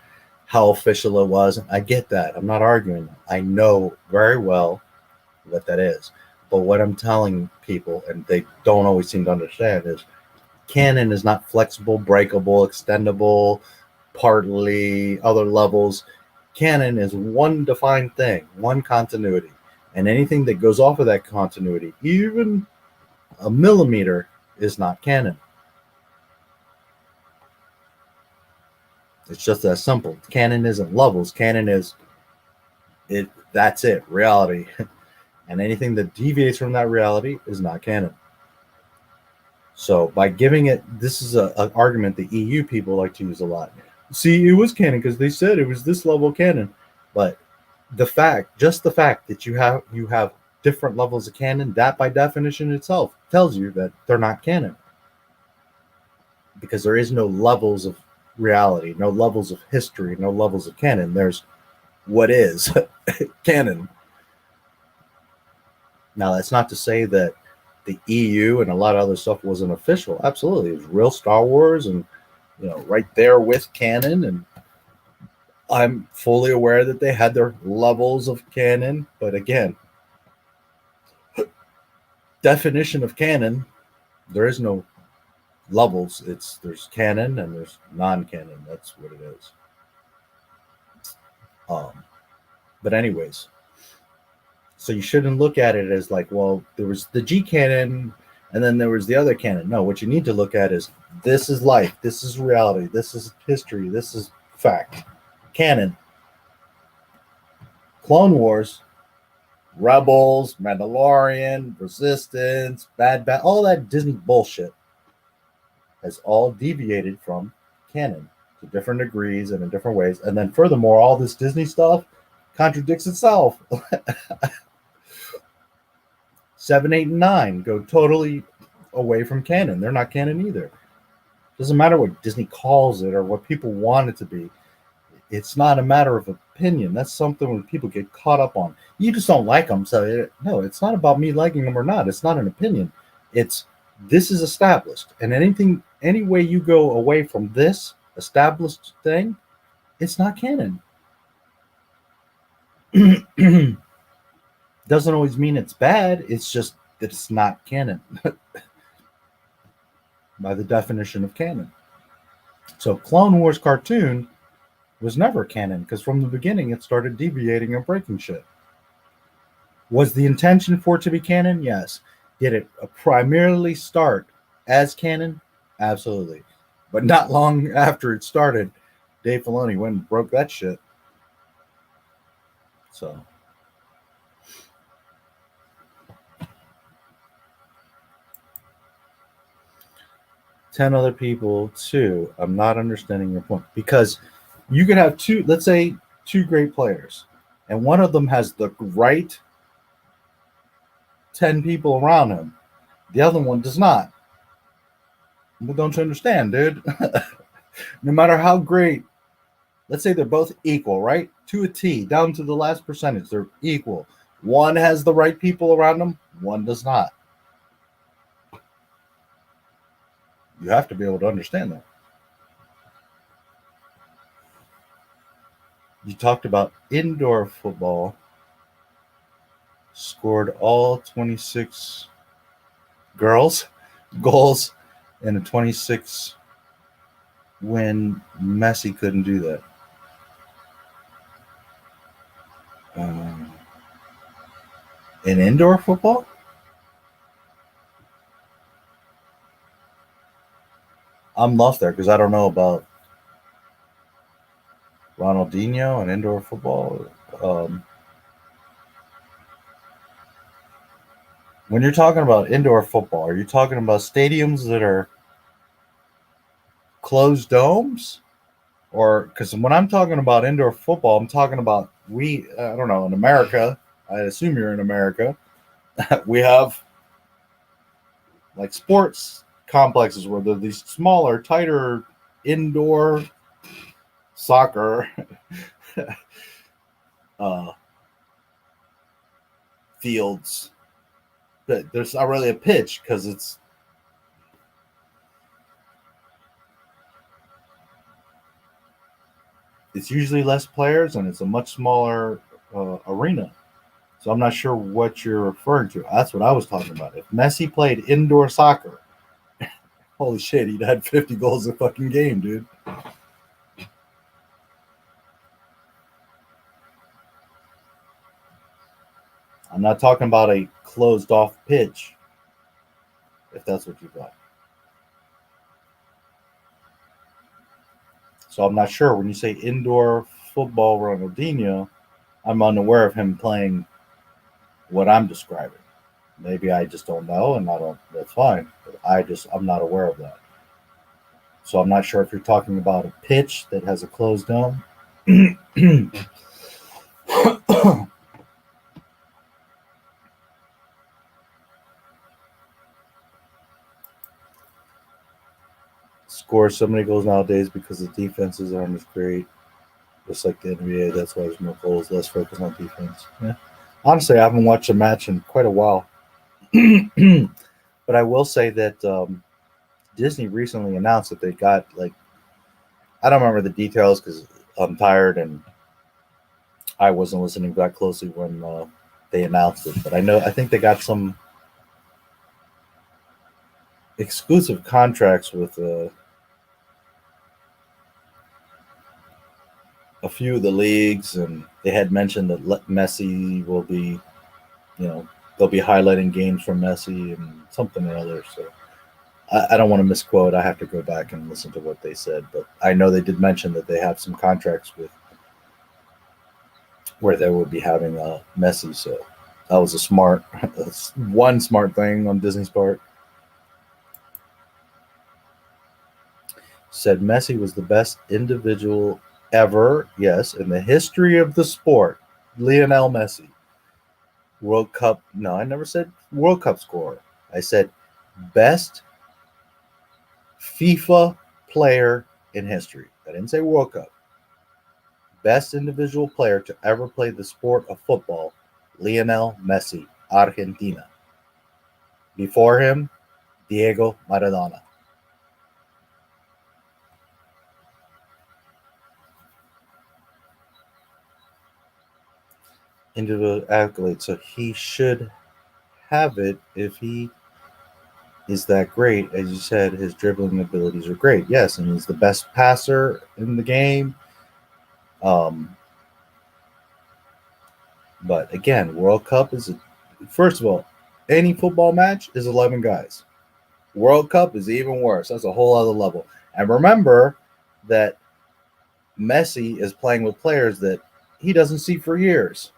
how official it was. I get that. I'm not arguing that. I know very well what that is. But what I'm telling people, and they don't always seem to understand, is canon is not flexible, breakable, extendable, partly, other levels. Canon is one defined thing, one continuity. And anything that goes off of that continuity, even a millimeter, is not canon. It's just that simple. Canon isn't levels. Canon is it. That's it. Reality. And anything that deviates from that reality is not canon. So by giving it, this is an argument the EU people like to use a lot. See, it was canon because they said it was this level canon. But just the fact that you have different levels of canon, that by definition itself tells you that they're not canon. Because there is no levels of reality, no levels of history, no levels of canon. There's what is canon. Now, that's not to say that the EU and a lot of other stuff wasn't official. Absolutely, it was real Star Wars, and right there with canon. And I'm fully aware that they had their levels of canon, but again, definition of canon, there is no levels. There's canon and there's non-canon. That's what it is. But anyways, so you shouldn't look at it as like, well, there was the G canon and then there was the other canon. No, what you need to look at is this is life, this is reality, this is history, this is fact. Canon. Clone Wars, Rebels, Mandalorian, Resistance, Bad Batch, all that Disney bullshit has all deviated from canon to different degrees and in different ways. And then furthermore, all this Disney stuff contradicts itself. 7, 8, and 9 go totally away from canon. They're not canon either. Doesn't matter what Disney calls it or what people want it to be. It's not a matter of opinion. That's something when people get caught up on. You just don't like them. So no, it's not about me liking them or not. It's not an opinion. It's this is established. And any way you go away from this established thing, it's not canon. Doesn't always mean it's bad. It's just that it's not canon by the definition of canon. So Clone Wars cartoon was never canon because from the beginning it started deviating and breaking shit. Was the intention for it to be canon? Yes. Did it primarily start as canon? Absolutely. But not long after it started, Dave Filoni went and broke that shit. So 10 other people too. I'm not understanding your point because you could have two, let's say, two great players, and one of them has the right 10 people around him. The other one does not. Well, don't you understand, dude? No matter how great, let's say they're both equal, right? To a T, down to the last percentage, they're equal. One has the right people around them, one does not. You have to be able to understand that. You talked about indoor football. Scored all 26 goals in a 26 win. Messi couldn't do that. In indoor football? I'm lost there because I don't know about Ronaldinho and indoor football. When you're talking about indoor football, are you talking about stadiums that are closed domes? Or because when I'm talking about indoor football, I'm talking about I don't know, in America, I assume you're in America, we have like sports complexes where they're these smaller, tighter indoor soccer fields. But there's not really a pitch because it's it's usually less players and it's a much smaller arena. So I'm not sure what you're referring to. That's what I was talking about. If Messi played indoor soccer, holy shit, he'd had 50 goals a fucking game, dude. I'm not talking about a closed off pitch, if that's what you thought. So I'm not sure. When you say indoor football Ronaldinho, I'm unaware of him playing what I'm describing. Maybe I just don't know, and that's fine. But I'm not aware of that. So I'm not sure if you're talking about a pitch that has a closed dome. Score so many goals nowadays because the defenses aren't as great. Just like the NBA, that's why there's more goals, less focus on defense. Yeah. Honestly, I haven't watched a match in quite a while. But I will say that Disney recently announced that they got, like, I don't remember the details because I'm tired and I wasn't listening that closely when they announced it. But I think they got some exclusive contracts with a few of the leagues, and they had mentioned that Messi will be, they'll be highlighting games from Messi and something or other. So I don't want to misquote. I have to go back and listen to what they said, but I know they did mention that they have some contracts with where they would be having Messi. So that was one smart thing on Disney's part. Said Messi was the best individual ever, yes, in the history of the sport. Lionel Messi. World Cup. No, I never said World Cup scorer. I said best FIFA player in history. I didn't say World Cup. Best individual player to ever play the sport of football, Lionel Messi, Argentina. Before him, Diego Maradona. Individual accolades. So he should have it if he is that great. As you said, his dribbling abilities are great. Yes, and he's the best passer in the game. But again, World Cup is first of all, any football match is 11 guys. World Cup is even worse. That's a whole other level. And remember that Messi is playing with players that he doesn't see for years.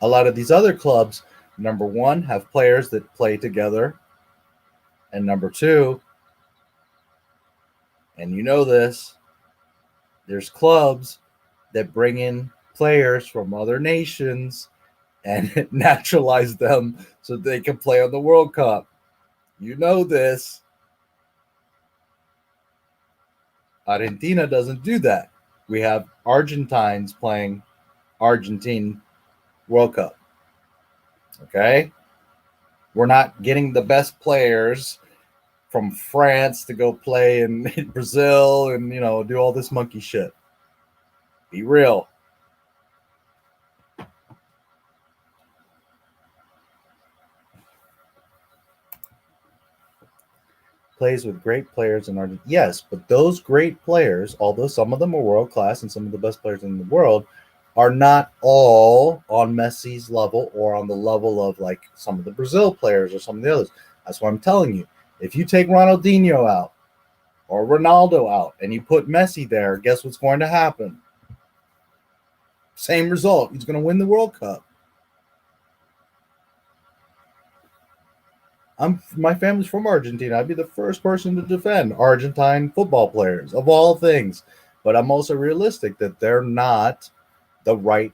A lot of these other clubs, number one, have players that play together. And number two, and you know this, there's clubs that bring in players from other nations and naturalize them so they can play on the World Cup. You know this. Argentina doesn't do that. We have Argentines playing Argentine World Cup. Okay? We're not getting the best players from France to go play in Brazil and, do all this monkey shit. Be real. Plays with great players in Argentina. Yes, but those great players, although some of them are world class and some of the best players in the world, are not all on Messi's level or on the level of like some of the Brazil players or some of the others. That's what I'm telling you. If you take Ronaldinho out or Ronaldo out and you put Messi there, guess what's going to happen? Same result. He's going to win the World Cup. My family's from Argentina. I'd be the first person to defend Argentine football players of all things. But I'm also realistic that they're not the right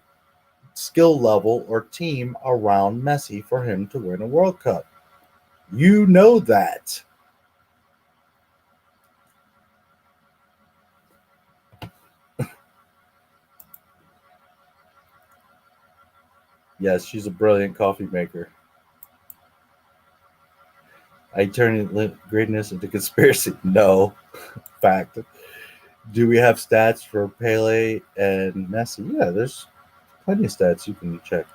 skill level or team around Messi for him to win a World Cup. You know that. Yes, she's a brilliant coffee maker. I turn greatness into conspiracy. No. Fact. Do we have stats for Pele and Messi? Yeah, there's plenty of stats you can check.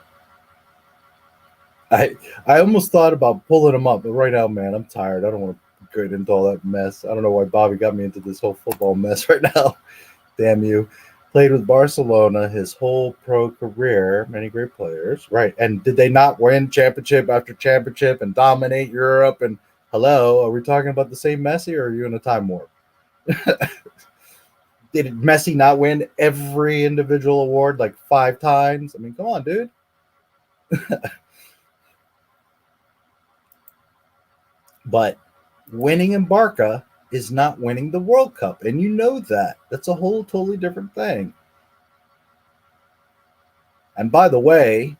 I almost thought about pulling them up, but right now, man, I'm tired. I don't want to get into all that mess. I don't know why Bobby got me into this whole football mess right now. Damn you. Played with Barcelona his whole pro career. Many great players. Right. And did they not win championship after championship and dominate Europe? And hello, are we talking about the same Messi, or are you in a time warp? Did Messi not win every individual award like 5 times? I mean, come on, dude. But winning in Barca is not winning the World Cup, and you know that. That's a whole totally different thing. And by the way,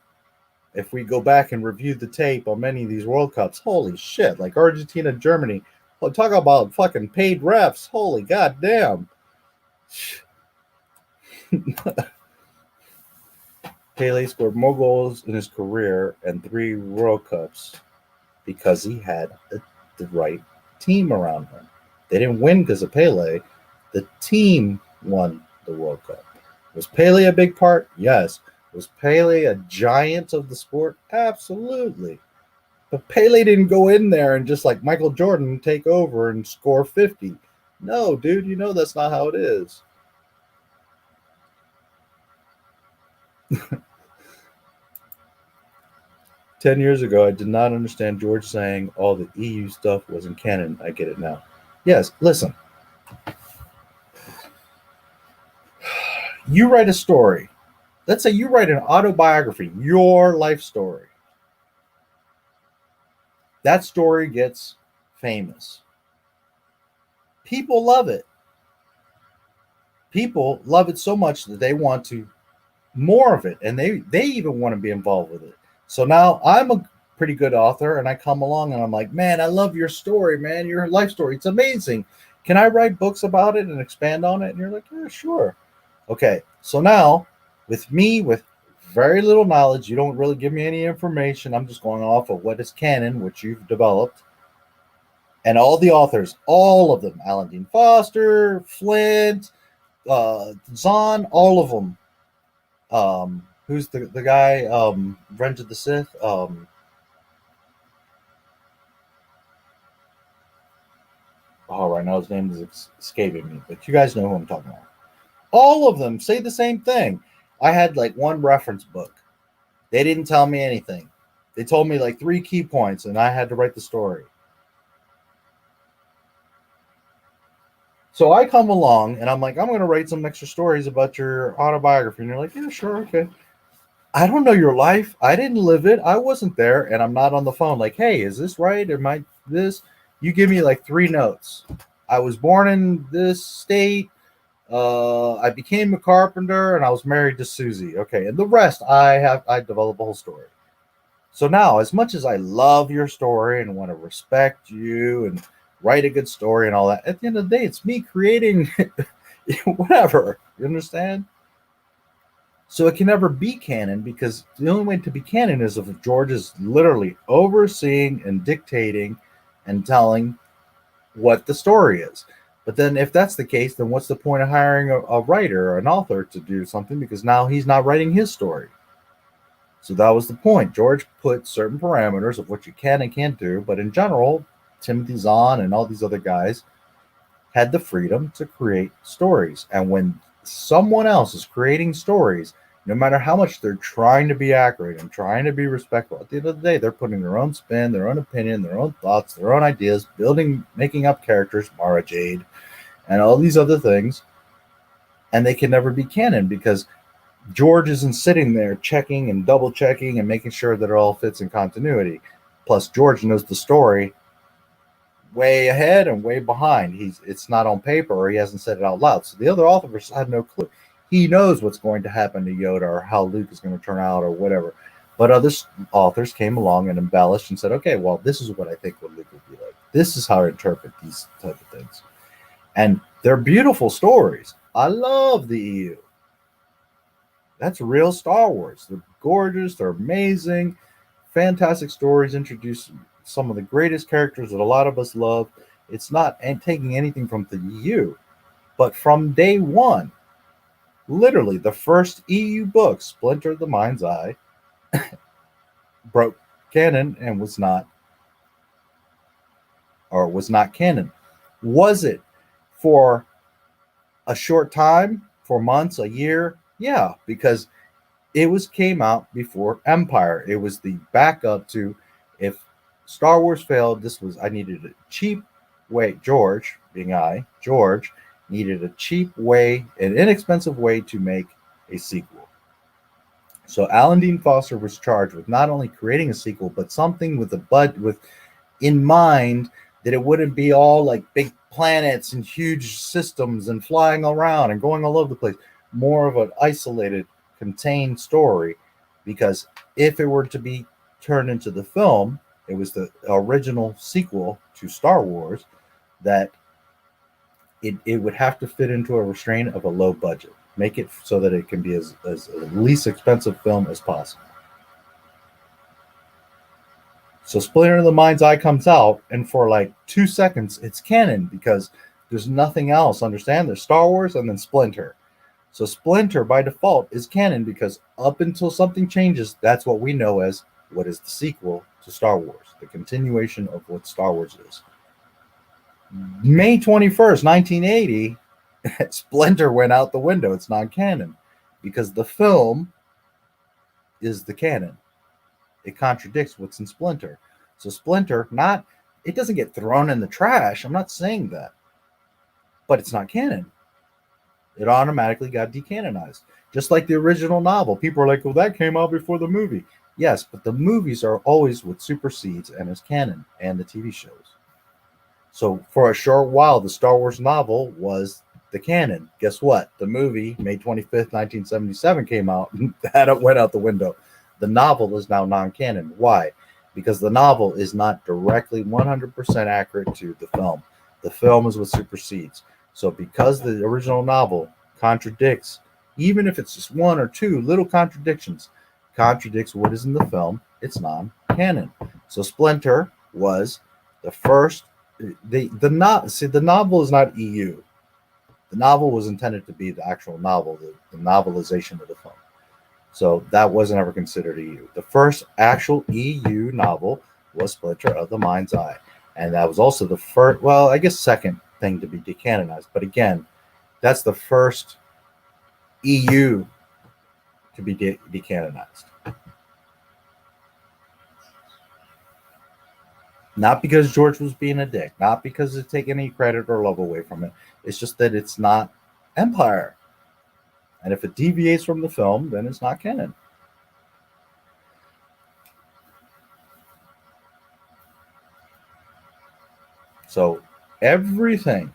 if we go back and review the tape on many of these World Cups, holy shit, like Argentina, Germany, well, talk about fucking paid refs. Holy goddamn. Pele scored more goals in his career and 3 World Cups because he had the right team around him. They didn't win because of Pele. The team won the World Cup. Was Pele a big part? Yes. Was Pele a giant of the sport? Absolutely. But Pele didn't go in there and just like Michael Jordan take over and score 50. No, dude, you know that's not how it is. "10 years ago, I did not understand George saying all the EU stuff wasn't canon. I get it now." Yes, listen. You write a story. Let's say you write an autobiography, your life story. That story gets famous. People love it. People love it so much that they want to more of it, and they even want to be involved with it. So now I'm a pretty good author, and I come along and I'm like, man, I love your story, man, your life story. It's amazing. Can I write books about it and expand on it? And you're like, yeah, sure. Okay, so now with me, with very little knowledge, you don't really give me any information. I'm just going off of what is canon, which you've developed. And all the authors, all of them, Alan Dean Foster, Flint, Zahn, all of them. Who's the guy, Revenge of the Sith? Oh, right now his name is escaping me, but you guys know who I'm talking about. All of them say the same thing. I had like one reference book. They didn't tell me anything. They told me like 3 key points, and I had to write the story. So I come along, and I'm like, I'm going to write some extra stories about your autobiography. And you're like, yeah, sure, okay. I don't know your life. I didn't live it. I wasn't there, and I'm not on the phone like, hey, is this right? Am I this? You give me like 3 notes. I was born in this state. I became a carpenter, and I was married to Susie. Okay, and the rest, I develop a whole story. So now, as much as I love your story and want to respect you and write a good story and all that, at the end of the day, it's me creating whatever. You understand? So it can never be canon, because the only way to be canon is if George is literally overseeing and dictating and telling what the story is. But then if that's the case, then what's the point of hiring a writer or an author to do something? Because now he's not writing his story. So that was the point. George put certain parameters of what you can and can't do. But in general, Timothy Zahn and all these other guys had the freedom to create stories. And when someone else is creating stories, no matter how much they're trying to be accurate and trying to be respectful, at the end of the day, they're putting their own spin, their own opinion, their own thoughts, their own ideas, making up characters, Mara Jade, and all these other things. And they can never be canon, because George isn't sitting there checking and double checking and making sure that it all fits in continuity. Plus, George knows the story way ahead and way behind. It's not on paper, or he hasn't said it out loud. So the other authors had no clue. He knows what's going to happen to Yoda, or how Luke is going to turn out, or whatever. But other authors came along and embellished and said, okay, well, this is what I think what Luke would be like. This is how I interpret these type of things. And they're beautiful stories. I love the EU. That's real Star Wars. They're gorgeous. They're amazing. Fantastic stories, introduce some of the greatest characters that a lot of us love. It's not taking anything from the EU, but from day one, literally the first EU book, Splinter the Mind's Eye, broke canon and was not canon. Was it for a short time, for months, a year? Yeah, because it came out before Empire. It was the backup to, if Star Wars failed, I needed a cheap way. George needed a cheap way, an inexpensive way to make a sequel. So Alan Dean Foster was charged with not only creating a sequel, but something with in mind that it wouldn't be all like big planets and huge systems and flying around and going all over the place. More of an isolated, contained story, because if it were to be turned into the film, it was the original sequel to Star Wars, that it would have to fit into a restraint of a low budget. Make it so that it can be as least expensive film as possible. So Splinter of the Mind's Eye comes out, and for like 2 seconds, it's canon because there's nothing else. Understand? There's Star Wars and then Splinter. So Splinter, by default, is canon because up until something changes, that's what we know as what is the sequel to Star Wars, the continuation of what Star Wars is. May 21st, 1980, Splinter went out the window. It's non-canon because the film is the canon. It contradicts what's in Splinter. So Splinter, it doesn't get thrown in the trash. I'm not saying that. But it's not canon. It automatically got decanonized. Just like the original novel. People are like, well, that came out before the movie. Yes, but the movies are always what supersedes and is canon, and the TV shows. So for a short while, the Star Wars novel was the canon. Guess what? The movie, May 25th, 1977, came out, and that went out the window. The novel is now non-canon. Why? Because the novel is not directly 100% accurate to the film. The film is what supersedes. So because the original novel contradicts, even if it's just one or two little contradictions, contradicts what is in the film, it's non-canon. So Splinter was the first. The novel is not EU. The novel was intended to be the actual novel, the novelization of the film. So that wasn't ever considered EU. The first actual EU novel was Splinter of the Mind's Eye. And that was also the first, well, I guess second thing to be decanonized. But again, that's the first EU to be decanonized. Not because George was being a dick, not because it take any credit or love away from it. It's just that it's not Empire. And if it deviates from the film, then it's not canon. So everything,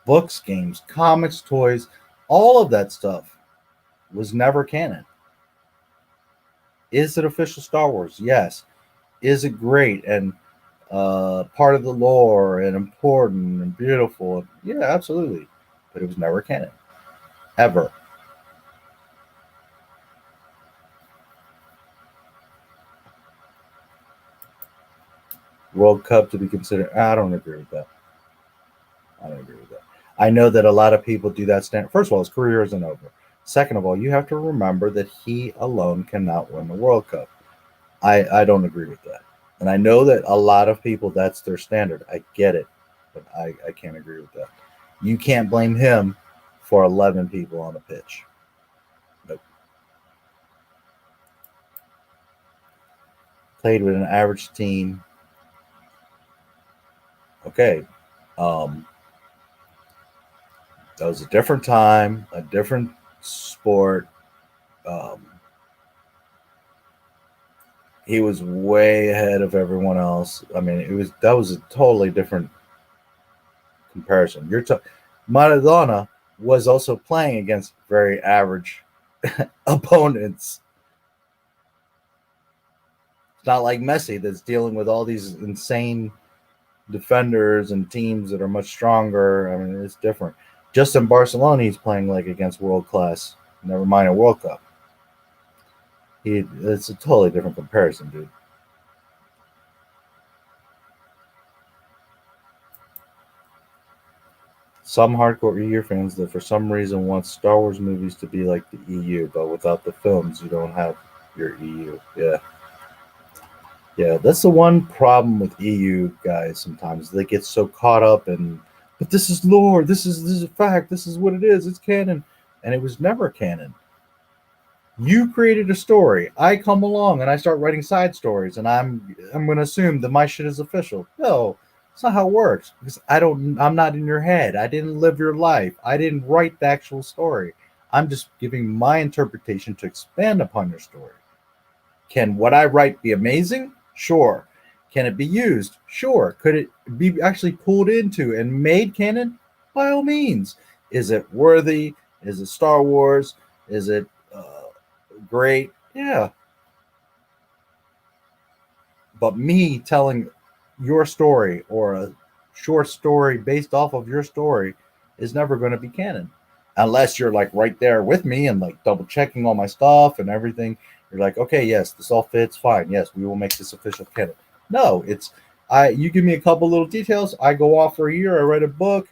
books, games, comics, toys, all of that stuff was never canon. Is it official Star Wars? Yes. Is it great and part of the lore and important and beautiful? Yeah, absolutely. But it was never canon. Ever. World Cup to be considered. I don't agree with that. I know that a lot of people do that. First of all, his career isn't over. Second of all, you have to remember that he alone cannot win the World Cup. I don't agree with that. And I know that a lot of people, that's their standard. I get it. But I can't agree with that. You can't blame him for 11 people on the pitch. Nope. Played with an average team. Okay. That was a different time, a different sport. He was way ahead of everyone else. I mean, that was a totally different comparison. Maradona was also playing against very average opponents. It's not like Messi that's dealing with all these insane defenders and teams that are much stronger. I mean, it's different. Just in Barcelona, he's playing like against world class. Never mind a World Cup. It's a totally different comparison, dude. some hardcore EU fans that for some reason want Star Wars movies to be like the EU, but without the films, you don't have your EU. Yeah. Yeah, that's the one problem with EU guys sometimes. They get so caught up in, but this is lore, this is a fact, this is what it is, it's canon. And it was never canon. You created a story. I come along and I start writing side stories, and I'm gonna assume that my shit is official. No, it's not how it works. Because I'm not in your head. I didn't live your life. I didn't write the actual story. I'm just giving my interpretation to expand upon your story. Can what I write be amazing? Sure. Can it be used? Sure. Could it be actually pulled into and made canon? By all means. Is it worthy? Is it Star Wars? Is it great? Yeah. But me telling your story or a short story based off of your story is never going to be canon. Unless you're like right there with me and like double checking all my stuff and everything. You're like, okay, yes, this all fits fine. Yes, we will make this official canon. No, it's you give me a couple little details, I go off for a year, I write a book,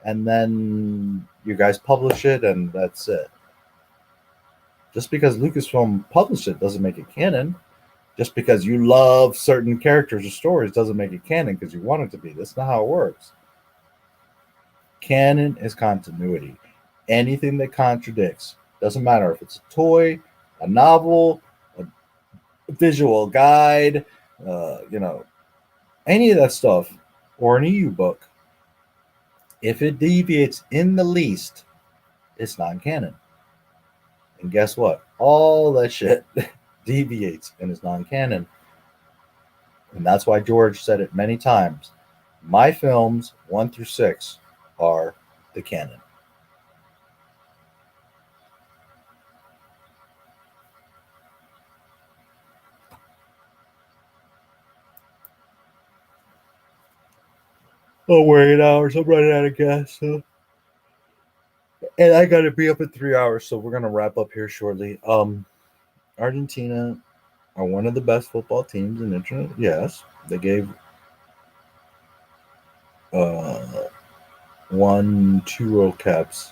and then you guys publish it, and that's it. Just because Lucasfilm published it doesn't make it canon. Just because you love certain characters or stories doesn't make it canon because you want it to be. That's not how it works. Canon is continuity. Anything that contradicts, doesn't matter if it's a toy, a novel, a visual guide, any of that stuff, or an EU book, if it deviates in the least, it's not canon. And guess what? All that shit deviates and is non-canon. And that's why George said it many times. My films 1 through 6 are the canon. Oh, we're 8 hours. I'm running out of gas. So. And I got to be up in 3 hours, so we're going to wrap up here shortly. Argentina are one of the best football teams in internet. Yes, they gave 1-2 World Cups.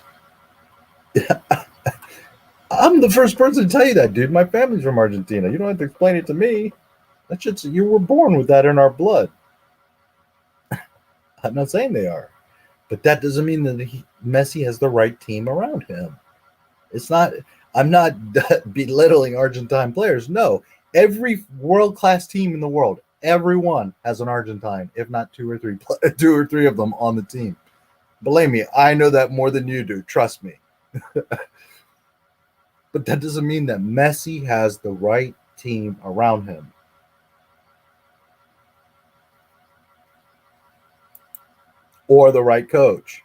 I'm the first person to tell you that, dude. My family's from Argentina. You don't have to explain it to me. That shit's, you were born with that in our blood. I'm not saying they are, but that doesn't mean that Messi has the right team around him. It's not. I'm not belittling Argentine players. No, every world-class team in the world, everyone has an Argentine, if not two or three of them on the team. Believe me, I know that more than you do. Trust me. But that doesn't mean that Messi has the right team around him. Or the right coach.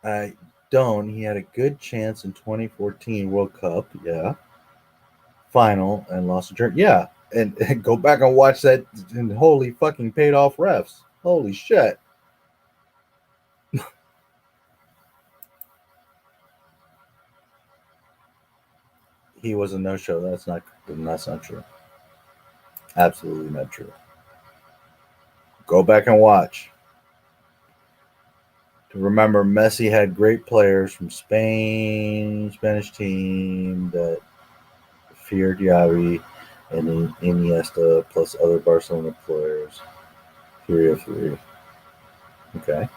I don't. He had a good chance in 2014 World Cup. Yeah. Final and lost to Germany. Yeah. And go back and watch that. And holy fucking paid off refs. Holy shit. He was a no-show. That's not true. Absolutely not true. Go back and watch. To remember, Messi had great players from Spain, Spanish team that feared Xavi and Iniesta, plus other Barcelona players. 3 of 3. Okay.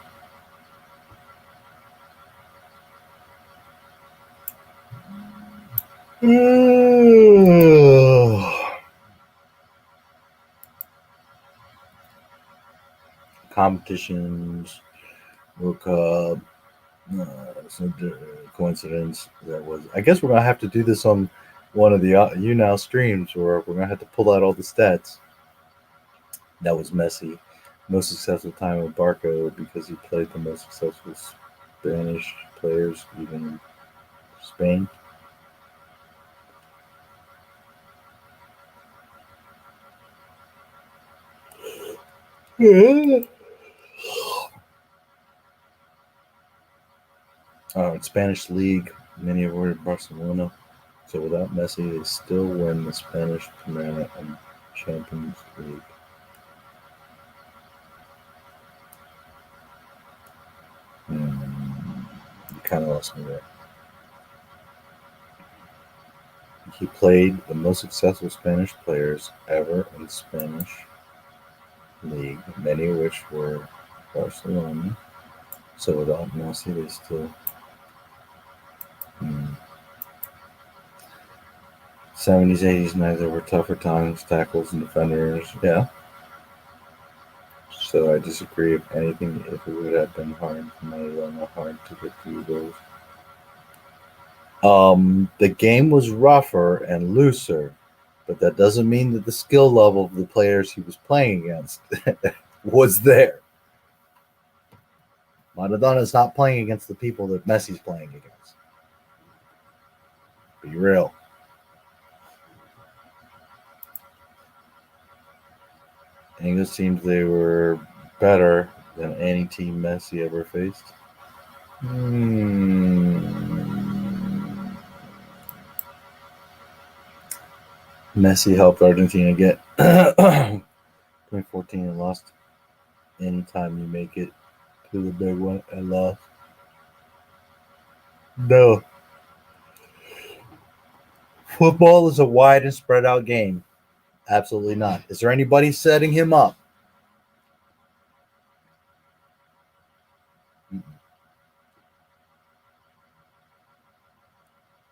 Competitions, World Cup, some coincidence that was. I guess we're gonna have to do this on one of the YouNow streams, where we're gonna have to pull out all the stats. That was Messi, most successful time with Barco because he played the most successful Spanish players, even in Spain. Yeah. Spanish league, many of were in Barcelona. So without Messi, they still win the Spanish Primera and Champions League. You kind of lost me there. He played the most successful Spanish players ever in Spanish league, many of which were Barcelona. So without Messi, they still 70s, 80s, 90s, there were tougher times, tackles and defenders. Yeah. So I disagree. If anything, if it would have been hard, it might have been hard to get through those. The game was rougher and looser, but that doesn't mean that the skill level of the players he was playing against was there. Maradona's not playing against the people that Messi's playing against. Be real. English teams, they were better than any team Messi ever faced. Messi helped Argentina get 2014 and lost. Anytime you make it to the big one and lost. No. Football is a wide and spread out game. Absolutely not. Is there anybody setting him up?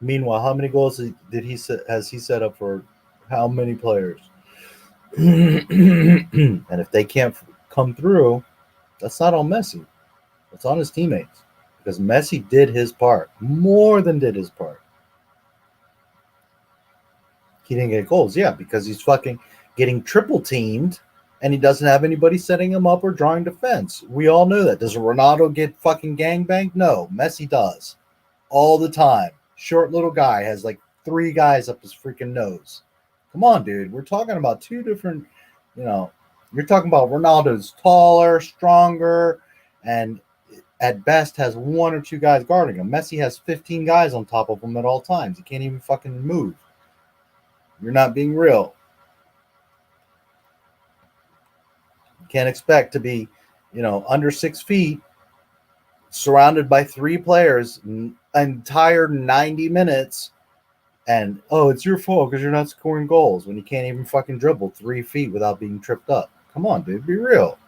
Meanwhile, how many goals has he set up for how many players? And if they can't come through, that's not on Messi. It's on his teammates. Because Messi did his part. More than did his part. He didn't get goals. Yeah, because he's fucking getting triple teamed and he doesn't have anybody setting him up or drawing defense. We all know that. Does Ronaldo get fucking gangbanged? No, Messi does. All the time. Short little guy has like 3 guys up his freaking nose. Come on, dude. We're talking about 2 different, you're talking about Ronaldo's taller, stronger, and at best has 1 or 2 guys guarding him. Messi has 15 guys on top of him at all times. He can't even fucking move. You're not being real. You can't expect to be, under 6 feet, surrounded by 3 players, entire 90 minutes, and, it's your fault because you're not scoring goals when you can't even fucking dribble 3 feet without being tripped up. Come on, dude, be real.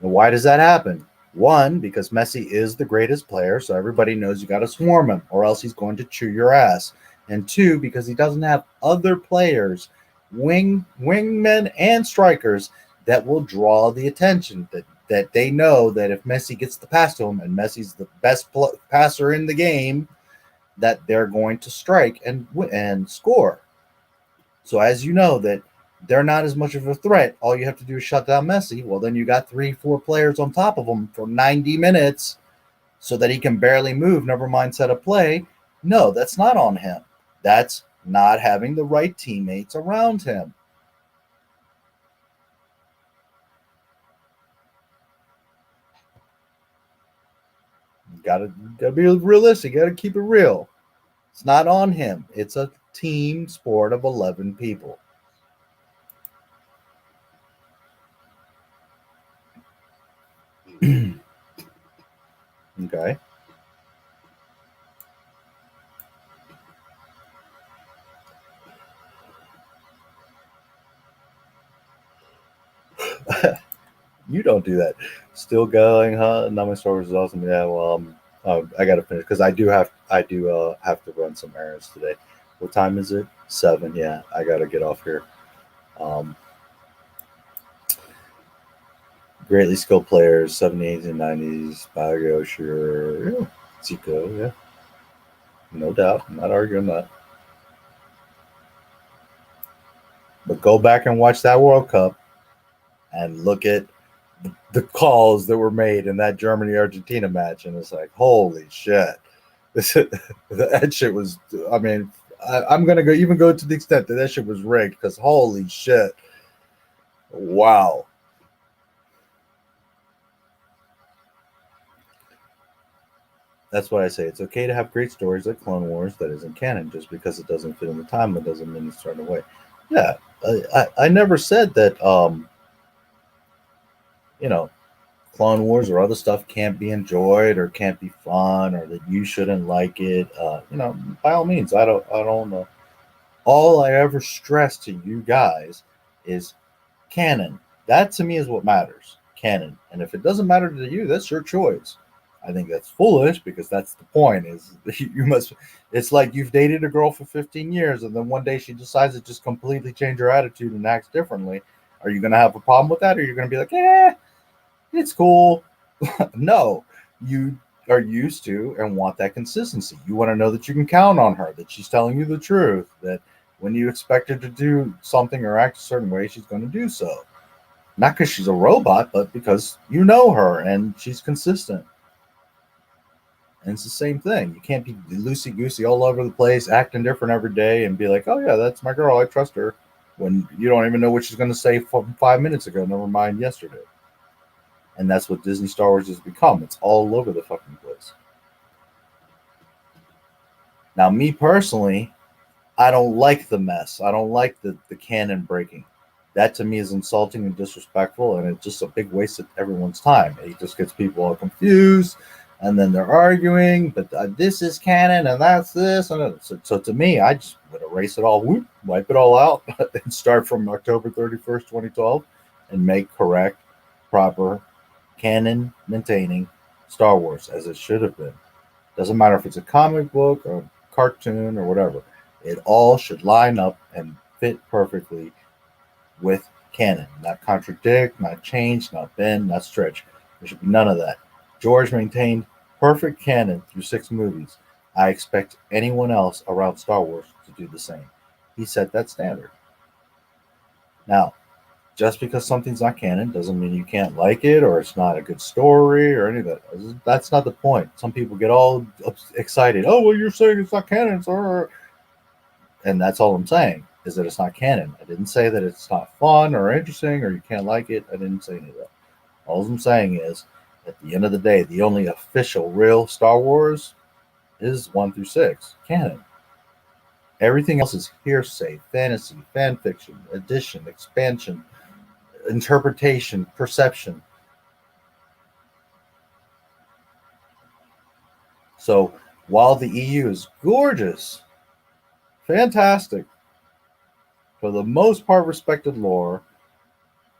And why does that happen? 1, because Messi is the greatest player, so everybody knows you got to swarm him, or else he's going to chew your ass. And 2, because he doesn't have other players, wingmen and strikers, that will draw the attention, that they know that if Messi gets the pass to him, and Messi's the best passer in the game, that they're going to strike and score. So as you know that they're not as much of a threat, all you have to do is shut down Messi. Well, then you got 3-4 players on top of him for 90 minutes so that he can barely move, never mind set a play. No, that's not on him. That's not having the right teammates around him. You gotta be realistic. You gotta keep it real. It's not on him. It's a team sport of 11 people. Okay. You don't do that. Still going, huh? NotMySTARWARS is awesome. Yeah, well, I gotta finish because I do have to run some errands today. What time is it? 7. Yeah, I gotta get off here. Greatly skilled players, 70s and 90s. Bago, sure. Yeah. Zico, yeah. No doubt. I'm not arguing that. But go back and watch that World Cup and look at the calls that were made in that Germany-Argentina match. And it's like, holy shit. That shit was, I mean, I'm going to go to the extent that shit was rigged because holy shit. Wow. That's why I say it's okay to have great stories like Clone Wars that isn't canon. Just because it doesn't fit in the time, it doesn't mean it's thrown away. Yeah, I never said that you know, Clone Wars or other stuff can't be enjoyed or can't be fun or that you shouldn't like it, by all means, I don't know. All I ever stress to you guys is canon. That to me is what matters. Canon. And if it doesn't matter to you, that's your choice. I think that's foolish because that's the point is you must, it's like you've dated a girl for 15 years and then one day she decides to just completely change her attitude and acts differently. Are you going to have a problem with that? Or you're going to be like, it's cool. No, you are used to and want that consistency. You want to know that you can count on her, that she's telling you the truth, that when you expect her to do something or act a certain way, she's going to do so. Not because she's a robot, but because you know her and she's consistent. And it's the same thing. You can't be loosey-goosey all over the place, acting different every day and be like, oh, yeah, that's my girl. I trust her. When you don't even know what she's going to say from 5 minutes ago, never mind yesterday. And that's what Disney Star Wars has become. It's all over the fucking place. Now, me personally, I don't like the mess. I don't like the canon breaking. That to me is insulting and disrespectful, and it's just a big waste of everyone's time. It just gets people all confused, and then they're arguing, but this is canon, and that's this. And so to me, I just would erase it all, wipe it all out, and start from October 31st, 2012, and make correct, proper, canon-maintaining Star Wars as it should have been. Doesn't matter if it's a comic book or cartoon or whatever. It all should line up and fit perfectly with canon. Not contradict, not change, not bend, not stretch. There should be none of that. George maintained perfect canon through 6 movies. I expect anyone else around Star Wars to do the same. He set that standard. Now, just because something's not canon doesn't mean you can't like it or it's not a good story or any of that. That's not the point. Some people get all excited. Oh, well, you're saying it's not canon, sir. And that's all I'm saying is that it's not canon. I didn't say that it's not fun or interesting or you can't like it. I didn't say any of that. All I'm saying is, at the end of the day, the only official, real Star Wars is 1 through 6, canon. Everything else is hearsay, fantasy, fan fiction, addition, expansion, interpretation, perception. So while the EU is gorgeous, fantastic, for the most part respected lore,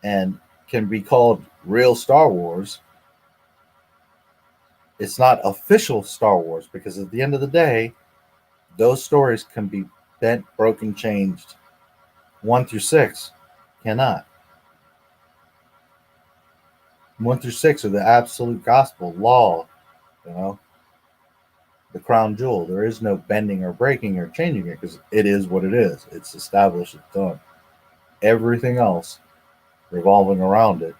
and can be called real Star Wars, it's not official Star Wars because at the end of the day, those stories can be bent, broken, changed. 1 through 6 cannot. 1 through 6 are the absolute gospel, law, the crown jewel. There is no bending or breaking or changing it because it is what it is. It's established, it's done. Everything else revolving around it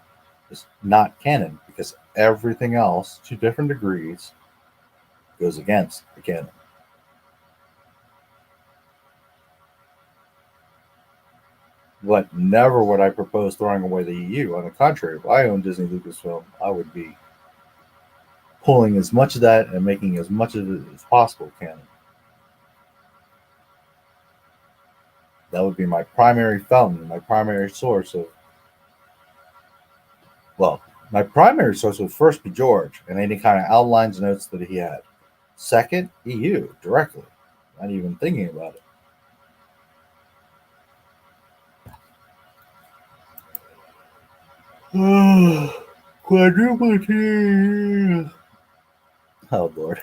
is not canon because everything else, to different degrees, goes against the canon. But never would I propose throwing away the EU. On the contrary, if I owned Disney Lucasfilm, I would be pulling as much of that and making as much of it as possible canon. That would be my primary fountain, my primary source of, well, my primary source would first be George and any kind of outlines, notes that he had. Second, EU, directly. Not even thinking about it. Quadruple T. Oh, Lord.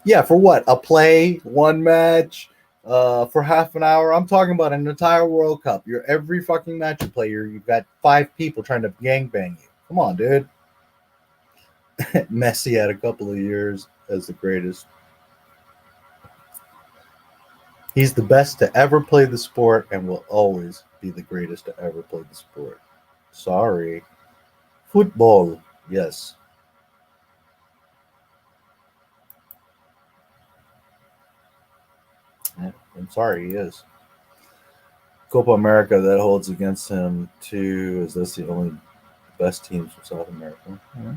Yeah, for what? A play, one match, for half an hour? I'm talking about an entire World Cup. You're every fucking match you play, you've got 5 people trying to gangbang you. Come on, dude. Messi had a couple of years as the greatest. He's the best to ever play the sport and will always be the greatest to ever play the sport. Sorry. Football, yes. Yeah, I'm sorry, he is. Copa America, that holds against him too, as that's the only best teams from South America. Yeah.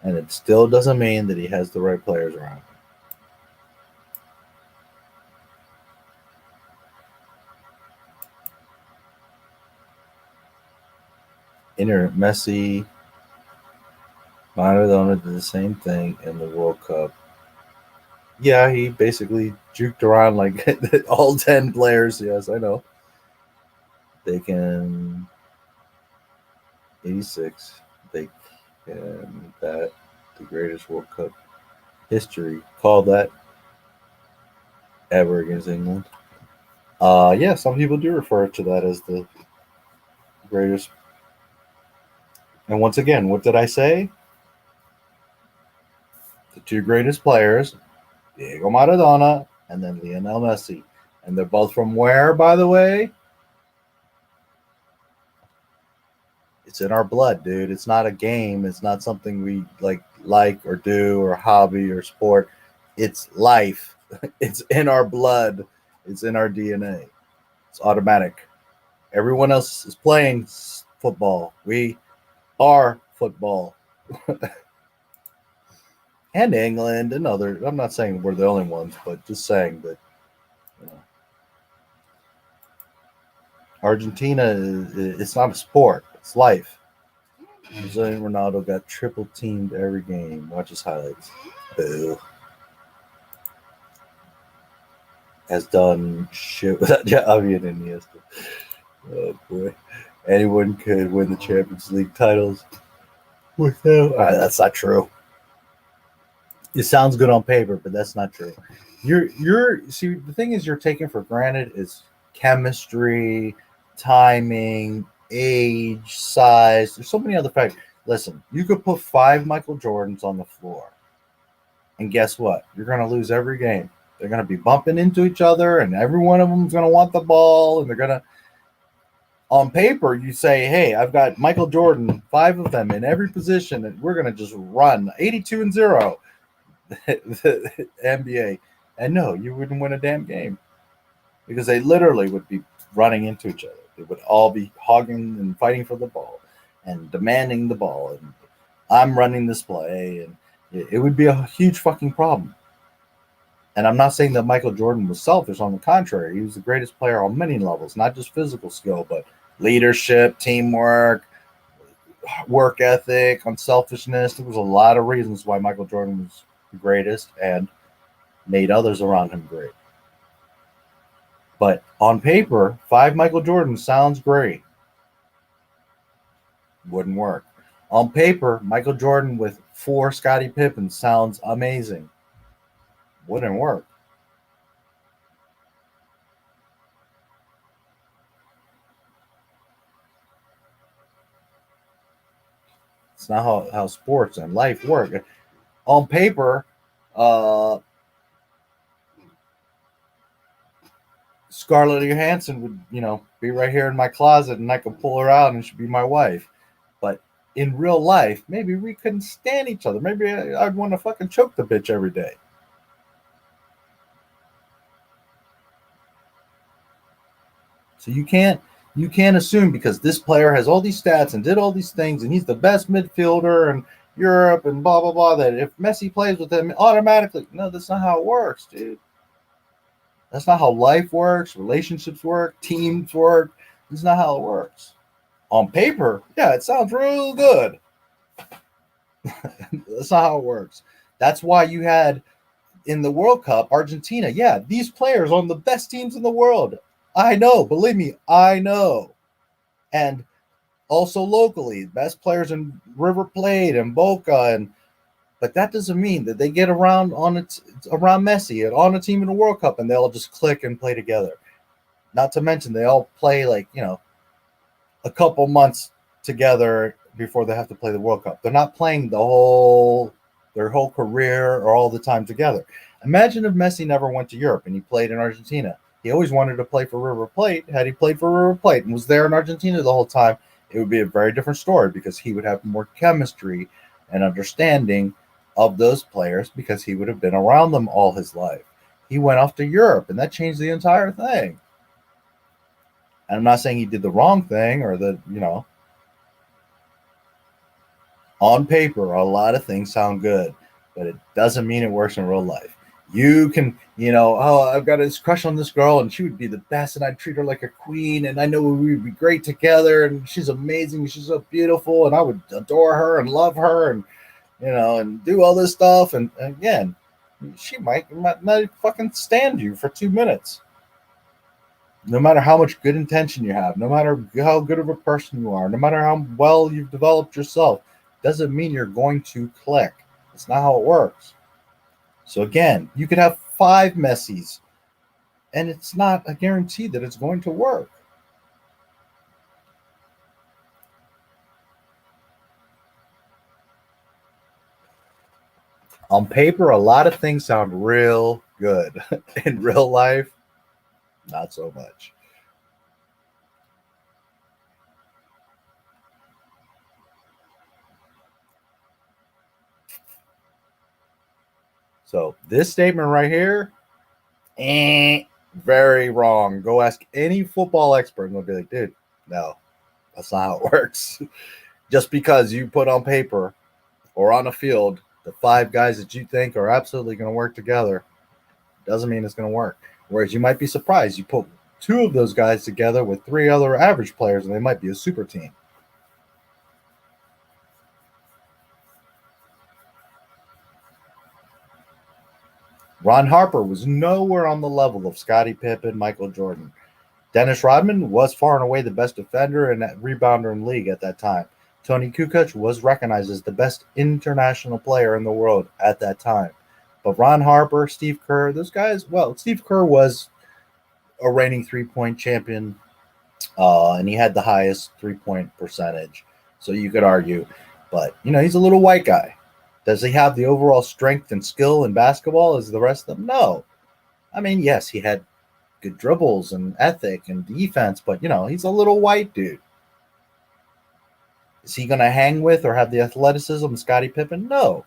And it still doesn't mean that he has the right players around him. Messi, Maradona did the same thing in the World Cup. Yeah, he basically juked around like all 10 players. Yes, I know. They can 86. They can that the greatest World Cup history. Call that ever against England. Yeah, some people do refer to that as the greatest. And once again, what did I say? The two greatest players, Diego Maradona and then Lionel Messi. And they're both from where, by the way? It's in our blood, dude. It's not a game. It's not something we like or do or hobby or sport. It's life. It's in our blood. It's in our DNA. It's automatic. Everyone else is playing football. We are football. And England and other. I'm not saying we're the only ones, but just saying that, you know, Argentina it's not a sport. It's life. Brazilian Ronaldo got triple teamed every game. Watch his highlights. Boo. Has done shit without Javi and Iniesta. Oh boy. Anyone could win the Champions League titles without. That's not true. It sounds good on paper, but that's not true. You're see, the thing is you're taking for granted is chemistry, timing, age, size. There's so many other factors. Listen, you could put 5 Michael Jordans on the floor, and guess what? You're going to lose every game. They're going to be bumping into each other, and every one of them is going to want the ball, and they're going to. On paper, you say, "Hey, I've got Michael Jordan, 5 of them in every position, and we're going to just run 82-0." The NBA, and no, you wouldn't win a damn game because they literally would be running into each other. They would all be hogging and fighting for the ball and demanding the ball, and I'm running this play, and it would be a huge fucking problem. And I'm not saying that Michael Jordan was selfish. On the contrary, he was the greatest player on many levels, not just physical skill, but leadership, teamwork, work ethic, unselfishness. There was a lot of reasons why Michael Jordan was the greatest and made others around him great. But on paper, 5 Michael Jordan sounds great. Wouldn't work. On paper, Michael Jordan with 4 Scottie Pippen sounds amazing. Wouldn't work. It's not how sports and life work. On paper, Scarlett Johansson would, be right here in my closet, and I could pull her out, and she'd be my wife. But in real life, maybe we couldn't stand each other. Maybe I'd want to fucking choke the bitch every day. So you can't assume because this player has all these stats and did all these things, and he's the best midfielder in Europe and blah blah blah, that if Messi plays with him automatically. No, that's not how it works, dude. That's not how life works, relationships work, teams work. This is not how it works. On paper, yeah, it sounds real good. That's not how it works. That's why you had in the World Cup, Argentina, yeah, these players on the best teams in the world. I know, believe me, I know. And also locally, best players in River Plate and Boca, but that doesn't mean that they get around around Messi and on a team in the World Cup and they'll just click and play together. Not to mention they all play a couple months together before they have to play the World Cup. They're not playing their whole career or all the time together. Imagine if Messi never went to Europe and he played in Argentina. He always wanted to play for River Plate. Had he played for River Plate and was there in Argentina the whole time, it would be a very different story because he would have more chemistry and understanding of those players because he would have been around them all his life. He went off to Europe, and that changed the entire thing. And I'm not saying he did the wrong thing or that, on paper, a lot of things sound good, but it doesn't mean it works in real life. You can, oh, I've got this crush on this girl and she would be the best and I'd treat her like a queen and I know we would be great together and she's amazing, she's so beautiful and I would adore her and love her and, and do all this stuff. And again, she might not fucking stand you for 2 minutes. No matter how much good intention you have, no matter how good of a person you are, no matter how well you've developed yourself, doesn't mean you're going to click. That's not how it works. So again, you could have 5 Messies, and it's not a guarantee that it's going to work. On paper, a lot of things sound real good. In real life, not so much. So this statement right here, very wrong. Go ask any football expert and they'll be like, dude, no, that's not how it works. Just because you put on paper or on a field the 5 guys that you think are absolutely going to work together doesn't mean it's going to work. Whereas you might be surprised. You put 2 of those guys together with 3 other average players and they might be a super team. Ron Harper was nowhere on the level of Scottie Pippen, Michael Jordan. Dennis Rodman was far and away the best defender and rebounder in the league at that time. Tony Kukoc was recognized as the best international player in the world at that time. But Ron Harper, Steve Kerr, those guys, well, Steve Kerr was a reigning three-point champion, and he had the highest three-point percentage. So you could argue. But, he's a little white guy. Does he have the overall strength and skill in basketball as the rest of them? No. I mean, yes, he had good dribbles and ethic and defense, but, he's a little white dude. Is he going to hang with or have the athleticism of Scottie Pippen? No.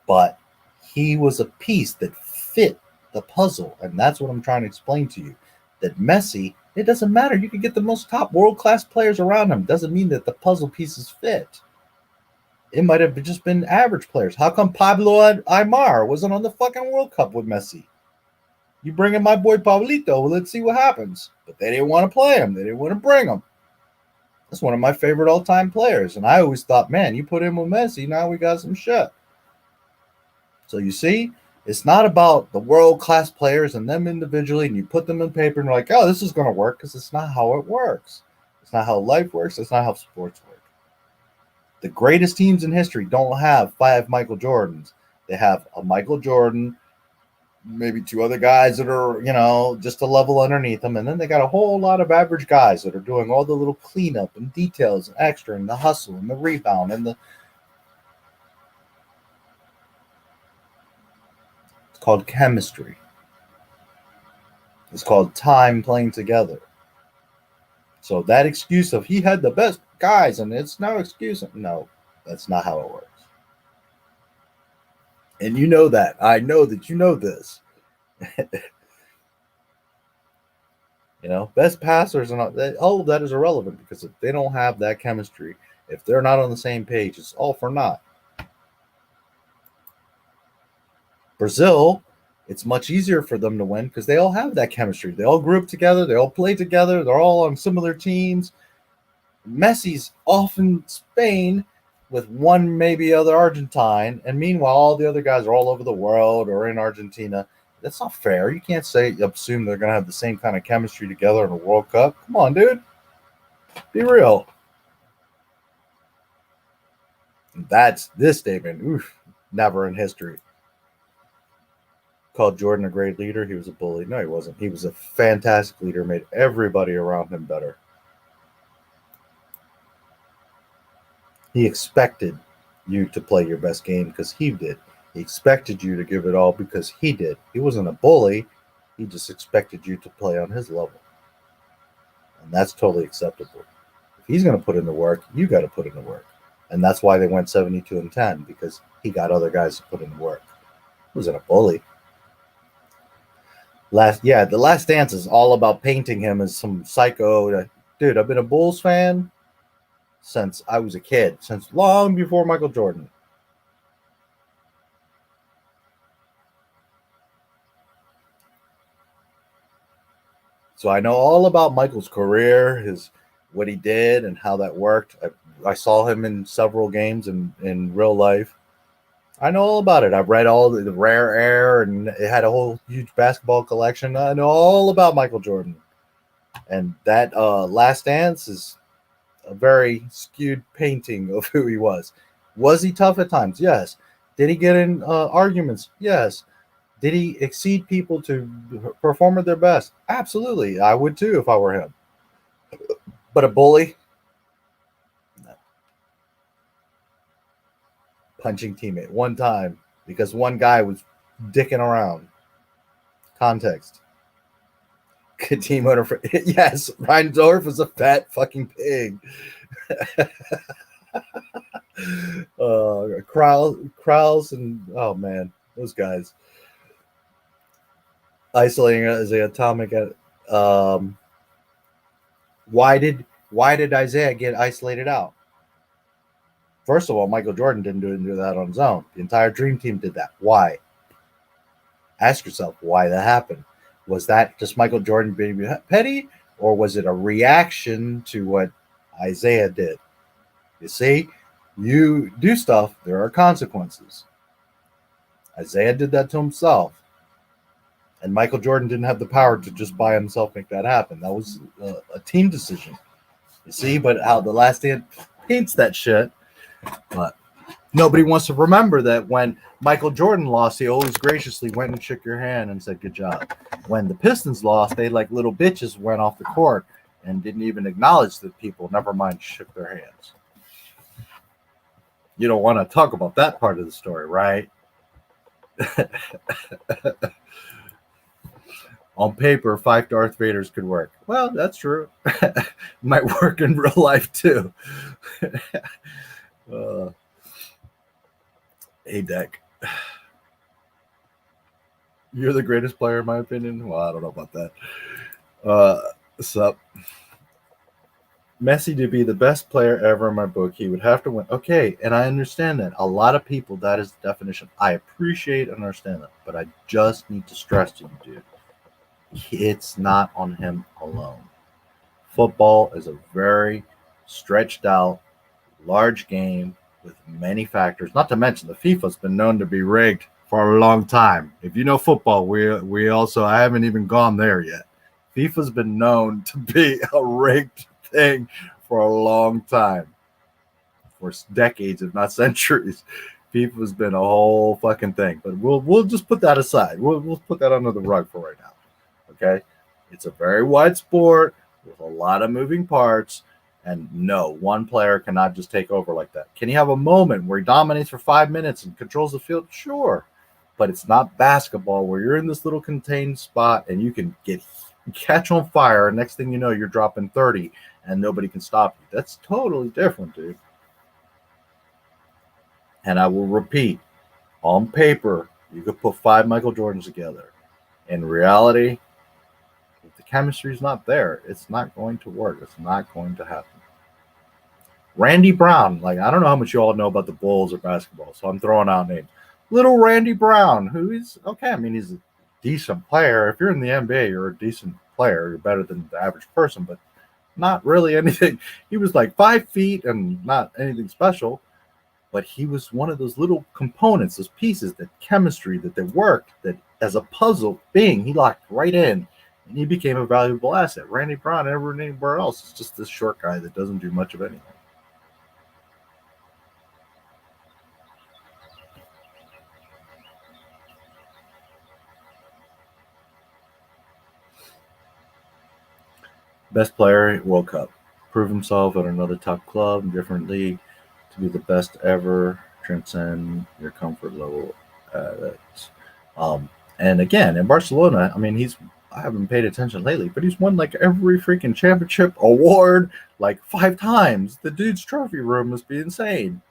But he was a piece that fit the puzzle, and that's what I'm trying to explain to you. That Messi, it doesn't matter. You could get the most top world-class players around him. Doesn't mean that the puzzle pieces fit. It might have just been average players. How come Pablo Aimar wasn't on the fucking World Cup with Messi? You bring in my boy Pablito, well, let's see what happens. But they didn't want to play him. They didn't want to bring him. That's one of my favorite all-time players. And I always thought, man, you put him with Messi, now we got some shit. So you see, it's not about the world-class players and them individually, and you put them in paper and you're like, oh, this is going to work, because it's not how it works. It's not how life works. It's not how sports work. The greatest teams in history don't have 5 Michael Jordans. They have a Michael Jordan, maybe 2 other guys that are, just a level underneath them. And then they got a whole lot of average guys that are doing all the little cleanup and details and extra and the hustle and the rebound and it's called chemistry. It's called time playing together. So that excuse of he had the best guys and it's no excuse. No, that's not how it works. And you know that. I know that you know this. Best passers and all of that is irrelevant, because if they don't have that chemistry, if they're not on the same page, it's all for naught. Brazil, it's much easier for them to win because they all have that chemistry. They all grew up together. They all play together. They're all on similar teams. Messi's off in Spain with one maybe other Argentine, and meanwhile all the other guys are all over the world or in Argentina. That's not fair. You can't assume they're going to have the same kind of chemistry together in a World Cup. Come on, dude. Be real. That's this statement. Oof, never in history. Called Jordan a great leader. He was a bully. No, he wasn't. He was a fantastic leader, made everybody around him better. He expected you to play your best game because he did. He expected you to give it all because he did. He wasn't a bully. He just expected you to play on his level. And that's totally acceptable. If he's going to put in the work, you got to put in the work. And that's why they went 72-10, because he got other guys to put in the work. He wasn't a bully. The Last Dance is all about painting him as some psycho. Dude, I've been a Bulls fan since I was a kid, since long before Michael Jordan. So I know all about Michael's career, what he did, and how that worked. I saw him in several games in real life. I know all about it. I've read all the Rare Air, and it had a whole huge basketball collection. I know all about Michael Jordan. And that Last Dance is a very skewed painting of who he was. Was he tough at times? Yes. Did he get in arguments? Yes. Did he exceed people to perform at their best? Absolutely. I would too if I were him. But a bully? No. Punching teammate one time because one guy was dicking around. Context. Good team owner for yes, Reindorf was a fat fucking pig. Krause and oh man, those guys isolating as a atomic. Why did Isaiah get isolated out? First of all, Michael Jordan didn't do that on his own. The entire Dream Team did that. Why? Ask yourself why that happened. Was that just Michael Jordan being petty, or was it a reaction to what Isaiah did? You see, you do stuff, there are consequences. Isaiah did that to himself. And Michael Jordan didn't have the power to just by himself make that happen. That was a team decision. You see, but how the Last Dance paints that shit. But nobody wants to remember that when Michael Jordan lost, he always graciously went and shook your hand and said, good job. When the Pistons lost, they like little bitches went off the court and didn't even acknowledge the people, never mind shook their hands. You don't want to talk about that part of the story, right? On paper, 5 Darth Vaders could work. Well, that's true. Might work in real life too. Hey, Deck. You're the greatest player, in my opinion. Well, I don't know about that. Sup? Messi to be the best player ever in my book, he would have to win. Okay, and I understand that. A lot of people, that is the definition. I appreciate and understand that, but I just need to stress to you, dude, it's not on him alone. Football is a very stretched out, large game with many factors. Not to mention the FIFA's been known to be rigged for a long time. If you know football, we also, I haven't even gone there yet. FIFA's been known to be a rigged thing for a long time, for decades, if not centuries. FIFA's been a whole fucking thing. But we'll just put that aside. We'll put that under the rug for right now. Okay, it's a very wide sport with a lot of moving parts, and no, one player cannot just take over like that. Can he have a moment where he dominates for 5 minutes and controls the field? Sure, but it's not basketball where you're in this little contained spot and you can catch on fire, and next thing you know, you're dropping 30 and nobody can stop you. That's totally different, dude. And I will repeat, on paper, you could put 5 Michael Jordans together. In reality, if the chemistry is not there, it's not going to work. It's not going to happen. Randy Brown, like, I don't know how much you all know about the Bulls or basketball, so I'm throwing out names. Little Randy Brown, who is, okay, I mean, he's a decent player. If you're in the NBA, you're a decent player. You're better than the average person, but not really anything. He was like 5 feet and not anything special, but he was one of those little components, those pieces, that chemistry, that they worked, that as a puzzle being, he locked right in, and he became a valuable asset. Randy Brown, anywhere else, is just this short guy that doesn't do much of anything. Best player, World Cup. Prove himself at another top club, different league, to be the best ever, transcend your comfort level at it. And again, in Barcelona, I mean, I haven't paid attention lately, but he's won like every freaking championship award like 5 times. The dude's trophy room must be insane.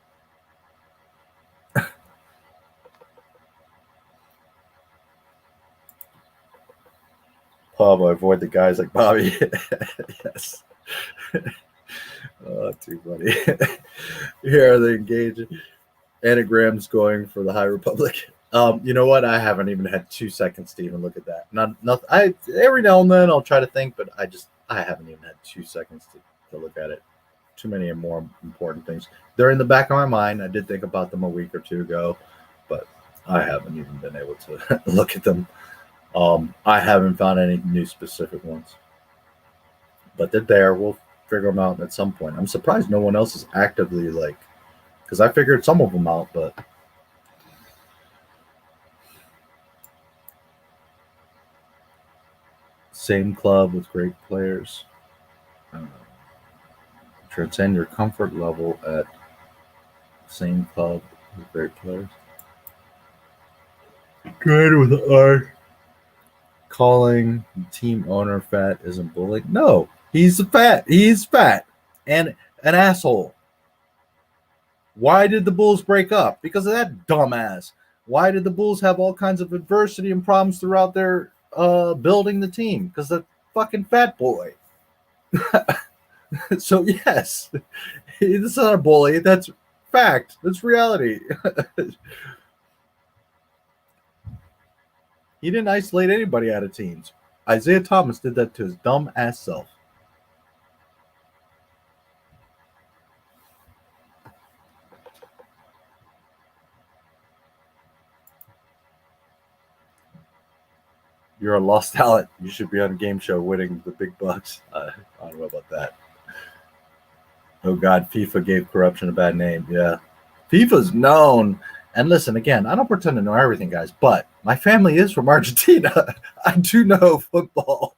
Pablo, avoid the guys like Bobby. Yes. Oh, too funny. Here are the engaging anagrams going for the High Republic. You know what? I haven't even had 2 seconds to even look at that. Not. I every now and then I'll try to think, but I haven't even had 2 seconds to look at it. Too many and more important things. They're in the back of my mind. I did think about them a week or two ago, but I haven't even been able to look at them. I haven't found any new specific ones, but they're there. We'll figure them out at some point. I'm surprised no one else is actively like, because I figured some of them out, but same club with great players. Transcend your comfort level at same club with great players. Good with art. Calling team owner fat isn't bullying. No, he's fat. He's fat and an asshole. Why did the Bulls break up? Because of that dumbass. Why did the Bulls have all kinds of adversity and problems throughout their building the team? Because the fucking fat boy. So yes, it's not a bully. That's fact. That's reality. He didn't isolate anybody out of teams. Isaiah Thomas did that to his dumb ass self. You're a lost talent. You should be on a game show winning the big bucks. I don't know about that. Oh, God, FIFA gave corruption a bad name. Yeah. FIFA's known. And listen, again, I don't pretend to know everything, guys, but my family is from Argentina. I do know football.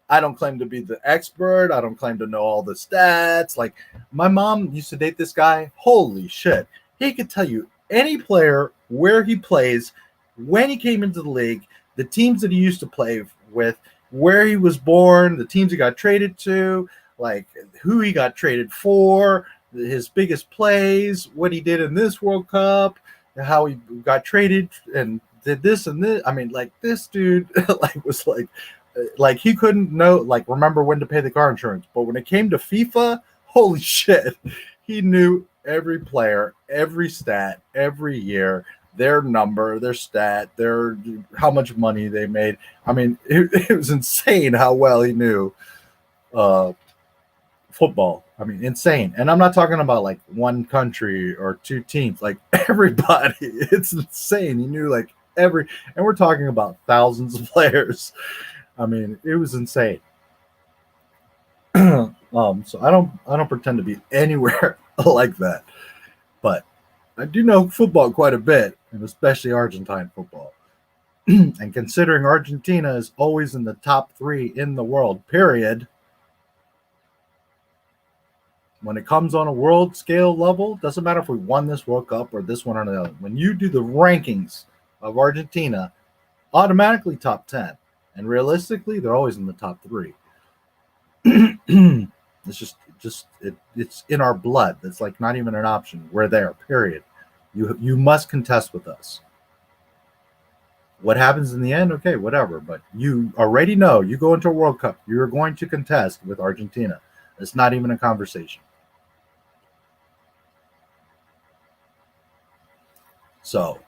I don't claim to be the expert. I don't claim to know all the stats. Like, my mom used to date this guy. Holy shit. He could tell you any player, where he plays, when he came into the league, the teams that he used to play with, where he was born, the teams he got traded to, like who he got traded for, his biggest plays, what he did in this World Cup, how he got traded and did this and this. I mean, like this dude was like he couldn't know, like remember when to pay the car insurance. But when it came to FIFA, holy shit, he knew every player, every stat, every year, their number, their stat, their how much money they made. I mean, it was insane how well he knew football. I mean, insane. And I'm not talking about like one country or two teams, like everybody. It's insane. He knew like and we're talking about thousands of players. I mean, it was insane. So I don't pretend to be anywhere like that, but I do know football quite a bit, and especially Argentine football. And considering Argentina is always in the top 3 in the world, period. When it comes on a world scale level, doesn't matter if we won this World Cup or this one or the other. When you do the rankings of Argentina, automatically top 10. And realistically, they're always in the top 3. It's it's in our blood. It's like not even an option. We're there, period. You must contest with us. What happens in the end? Okay, whatever. But you already know, you go into a World Cup, you're going to contest with Argentina. It's not even a conversation. So,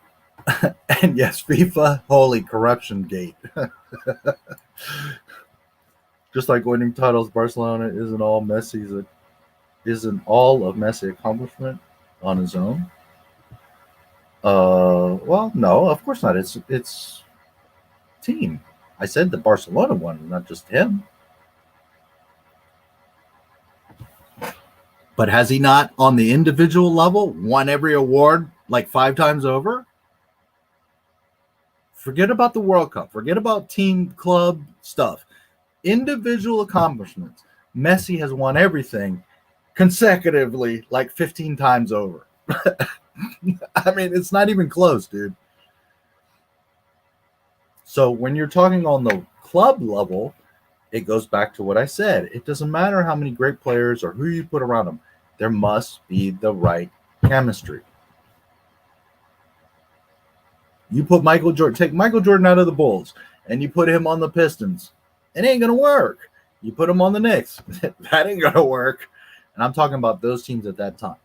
and yes, FIFA, holy corruption gate. Just like winning titles, Barcelona isn't all of Messi accomplishment on his own. Well, no, of course not. It's team. I said the Barcelona one, not just him. But has he not, on the individual level, won every award like 5 times over? Forget about the World Cup. Forget about team club stuff. Individual accomplishments. Messi has won everything consecutively like 15 times over. I mean, it's not even close, dude. So when you're talking on the club level, it goes back to what I said. It doesn't matter how many great players or who you put around them. There must be the right chemistry. You put take Michael Jordan out of the Bulls, and you put him on the Pistons. It ain't going to work. You put him on the Knicks. That ain't going to work. And I'm talking about those teams at that time.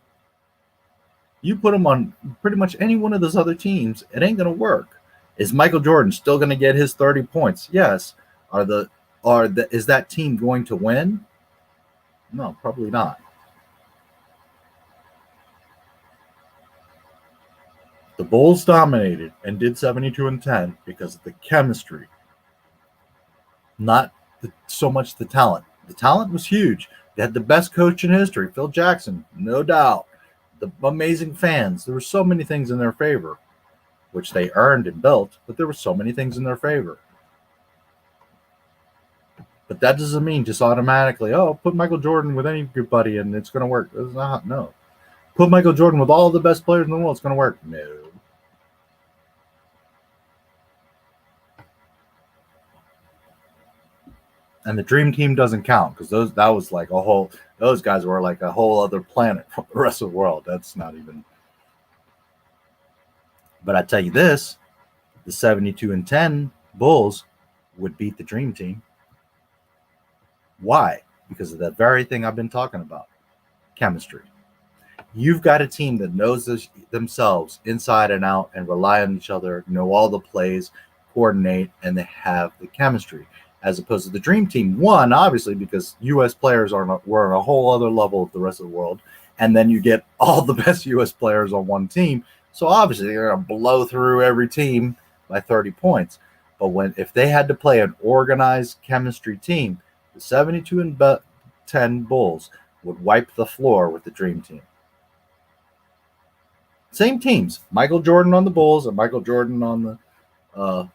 You put him on pretty much any one of those other teams, it ain't going to work. Is Michael Jordan still going to get his 30 points? Yes. Is that team going to win? No, probably not. The Bulls dominated and did 72-10 because of the chemistry, not so much the talent. The talent was huge. They had the best coach in history, Phil Jackson, no doubt. The amazing fans. There were so many things in their favor, which they earned and built, but there were so many things in their favor. But that doesn't mean just automatically, oh, put Michael Jordan with any good buddy and it's going to work. It's not, no. Put Michael Jordan with all the best players in the world, it's going to work. No. And the dream team doesn't count because those guys were like a whole other planet from the rest of the world. That's not even. But I tell you this, the 72-10 Bulls would beat the dream team. Why? Because of that very thing I've been talking about. Chemistry. You've got a team that knows themselves inside and out and rely on each other, know all the plays, coordinate, and they have the chemistry. As opposed to the dream team. One, obviously, because U.S. players were on a whole other level of the rest of the world. And then you get all the best U.S. players on one team. So obviously, they're going to blow through every team by 30 points. But if they had to play an organized chemistry team, the 72-10 Bulls would wipe the floor with the dream team. Same teams. Michael Jordan on the Bulls and Michael Jordan on the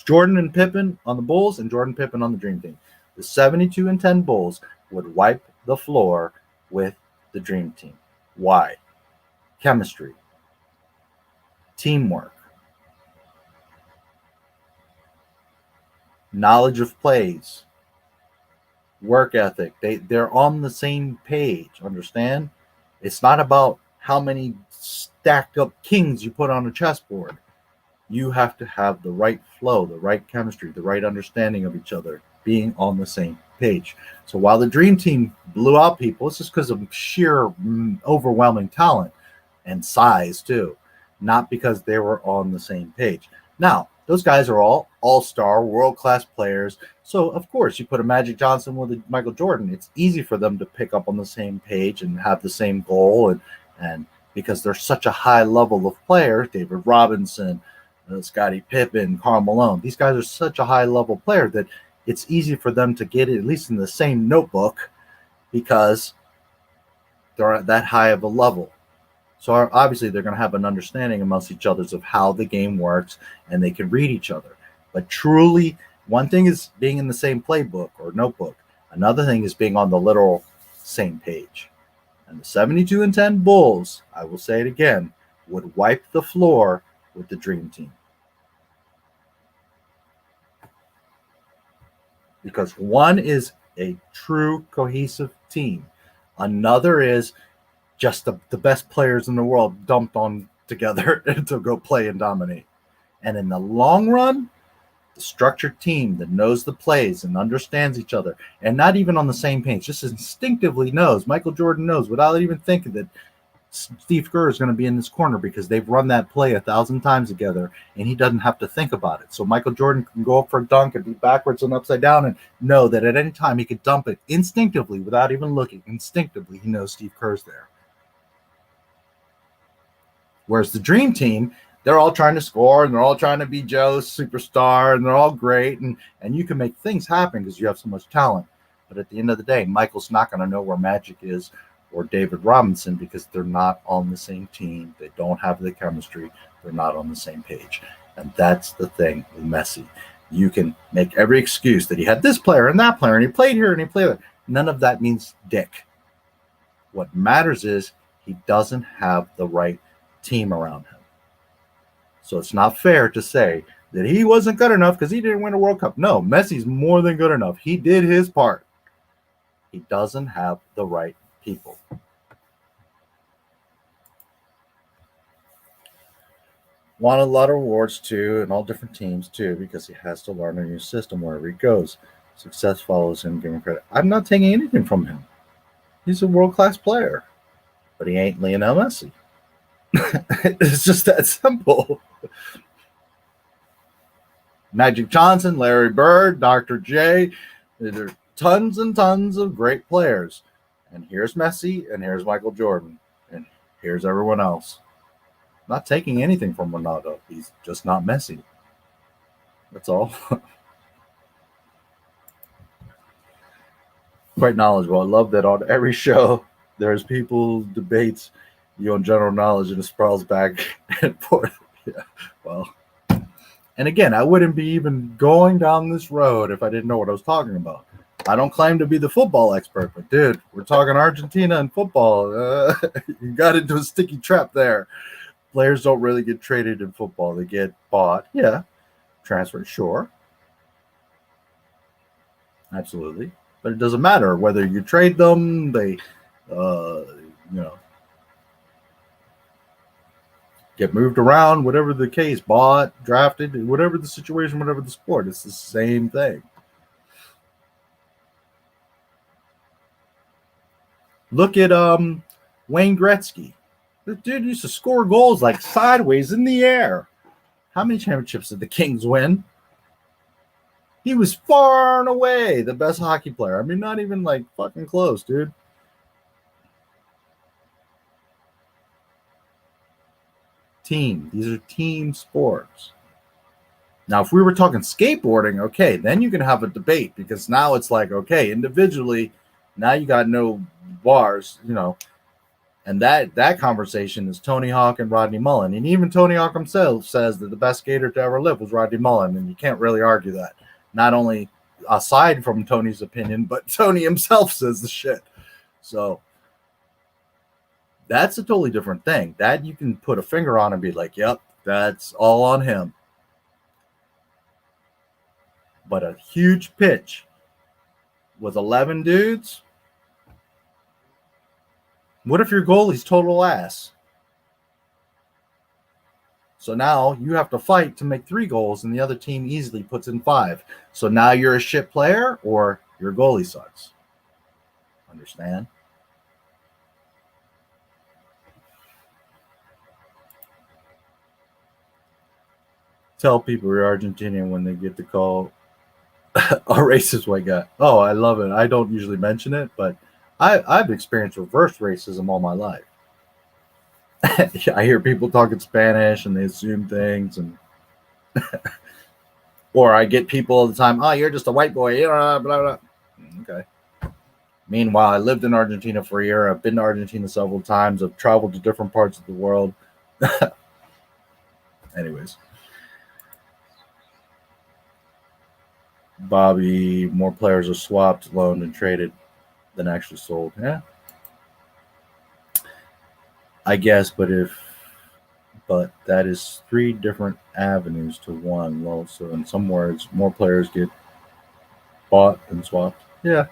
Jordan and Pippen on the Bulls and Jordan Pippen on the Dream Team. The 72-10 Bulls would wipe the floor with the Dream Team. Why? Chemistry. Teamwork. Knowledge of plays. Work ethic. They're on the same page. Understand? It's not about how many stacked up kings you put on a chessboard. You have to have the right flow, the right chemistry, the right understanding of each other, being on the same page. So while the dream team blew out people, it's just because of sheer overwhelming talent and size too, not because they were on the same page. Now, those guys are all-star, world-class players. So, of course, you put a Magic Johnson with a Michael Jordan, it's easy for them to pick up on the same page and have the same goal. And because they're such a high level of players, David Robinson, Scottie Pippen, Karl Malone. These guys are such a high-level player that it's easy for them to get it at least in the same notebook because they're at that high of a level. So obviously they're going to have an understanding amongst each other of how the game works, and they can read each other. But truly, one thing is being in the same playbook or notebook. Another thing is being on the literal same page. And the 72-10 Bulls, I will say it again, would wipe the floor with the dream team. Because one is a true cohesive team. Another is just the best players in the world dumped on together to go play and dominate. And in the long run, the structured team that knows the plays and understands each other and not even on the same page, just instinctively knows. Michael Jordan knows without even thinking that Steve Kerr is going to be in this corner because they've run that play 1,000 times together and he doesn't have to think about it. So Michael Jordan can go up for a dunk and be backwards and upside down and know that at any time he could dump it instinctively without even looking. Instinctively, he knows Steve Kerr's there. Whereas the dream team, they're all trying to score and they're all trying to be Joe's superstar and they're all great and you can make things happen because you have so much talent. But at the end of the day, Michael's not going to know where Magic is or David Robinson because they're not on the same team. They don't have the chemistry. They're not on the same page. And that's the thing with Messi. You can make every excuse that he had this player and that player and he played here and he played there. None of that means dick. What matters is he doesn't have the right team around him. So it's not fair to say that he wasn't good enough because he didn't win a World Cup. No, Messi's more than good enough. He did his part. He doesn't have the right people. Won a lot of awards too, and all different teams too, because he has to learn a new system wherever he goes. Success follows him, give him credit. I'm not taking anything from him. He's a world-class player, but he ain't Lionel Messi. It's just that simple. Magic Johnson, Larry Bird, Dr. J. There are tons and tons of great players. And here's Messi, and here's Michael Jordan, and here's everyone else. Not taking anything from Ronaldo. He's just not Messi. That's all. Quite knowledgeable. I love that on every show there's people debates general knowledge, and it sprawls back and forth. Yeah. Well, and again, I wouldn't be even going down this road if I didn't know what I was talking about. I don't claim to be the football expert, but dude, we're talking Argentina and football. You got into a sticky trap there. Players don't really get traded in football. They get bought. Yeah. Transfer, sure. Absolutely. But it doesn't matter whether you trade them, they, get moved around, whatever the case, bought, drafted, whatever the situation, whatever the sport, it's the same thing. Look at Wayne Gretzky. The dude used to score goals like sideways in the air. How many championships did the Kings win? He was far and away the best hockey player. I mean, not even like fucking close, dude. Team. These are team sports. Now, if we were talking skateboarding, okay, then you can have a debate, because now it's like, okay, individually, now you got no bars, and that conversation is Tony Hawk and Rodney Mullen. And even Tony Hawk himself says that the best skater to ever live was Rodney Mullen, and you can't really argue that. Not only aside from Tony's opinion, but Tony himself says the shit. So that's a totally different thing. That you can put a finger on and be like, yep, that's all on him. But a huge pitch with 11 dudes. What if your goalie's total ass? So now you have to fight to make 3 goals, and the other team easily puts in 5. So now you're a shit player, or your goalie sucks. Understand? Tell people you're Argentinian when they get the call a racist white guy. Oh, I love it. I don't usually mention it, but I've experienced reverse racism all my life. I hear people talking Spanish and they assume things, and or I get people all the time, oh, you're just a white boy, blah, blah, blah. Okay. Meanwhile, I lived in Argentina for a year. I've been to Argentina several times. I've traveled to different parts of the world. Anyways. Bobby, more players are swapped, loaned, and traded than actually sold. Yeah. I guess, but that is 3 different avenues to one. Well, so in some words, more players get bought and swapped. Yeah.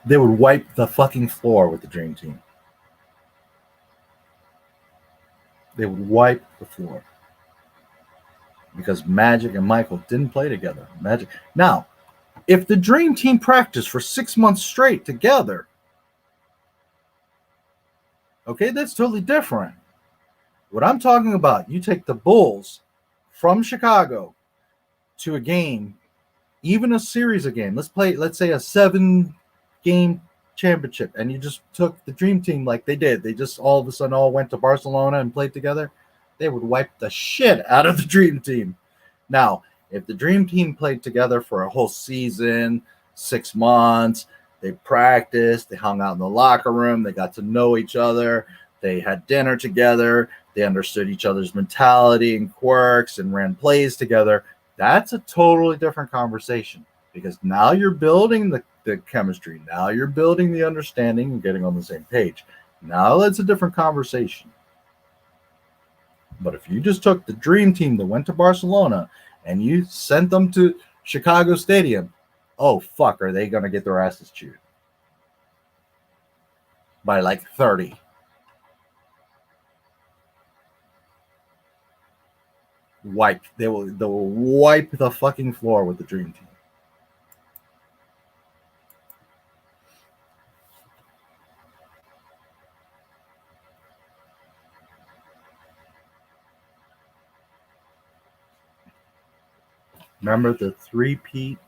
They would wipe the fucking floor with the Dream Team. They would wipe the floor. Because Magic and Michael didn't play together. Magic. Now, if the Dream Team practiced for 6 months straight together, okay, that's totally different. What I'm talking about, you take the Bulls from Chicago to a game, even a series of games. Let's say a 7-game championship, and you just took the Dream Team like they did. They just all of a sudden all went to Barcelona and played together. They would wipe the shit out of the Dream Team. Now, if the Dream Team played together for a whole season, 6 months, they practiced, they hung out in the locker room, they got to know each other, they had dinner together, they understood each other's mentality and quirks and ran plays together, that's a totally different conversation, because now you're building the chemistry. Now you're building the understanding and getting on the same page. Now that's a different conversation. But if you just took the Dream Team that went to Barcelona and you sent them to Chicago Stadium, oh, fuck, are they going to get their asses chewed? By like 30. They will wipe the fucking floor with the Dream Team. Remember the three-peat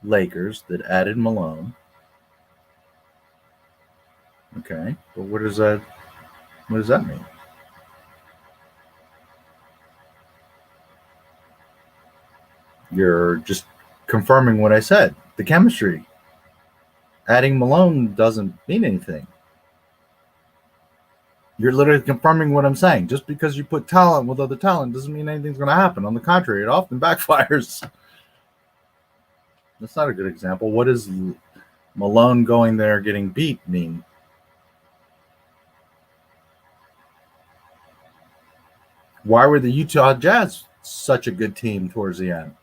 Lakers that added Malone? Okay, but what does that mean? You're just confirming what I said. The chemistry. Adding Malone doesn't mean anything. You're literally confirming what I'm saying. Just because you put talent with other talent doesn't mean anything's going to happen. On the contrary, it often backfires. That's not a good example. What does Malone going there getting beat mean? Why were the Utah Jazz such a good team towards the end?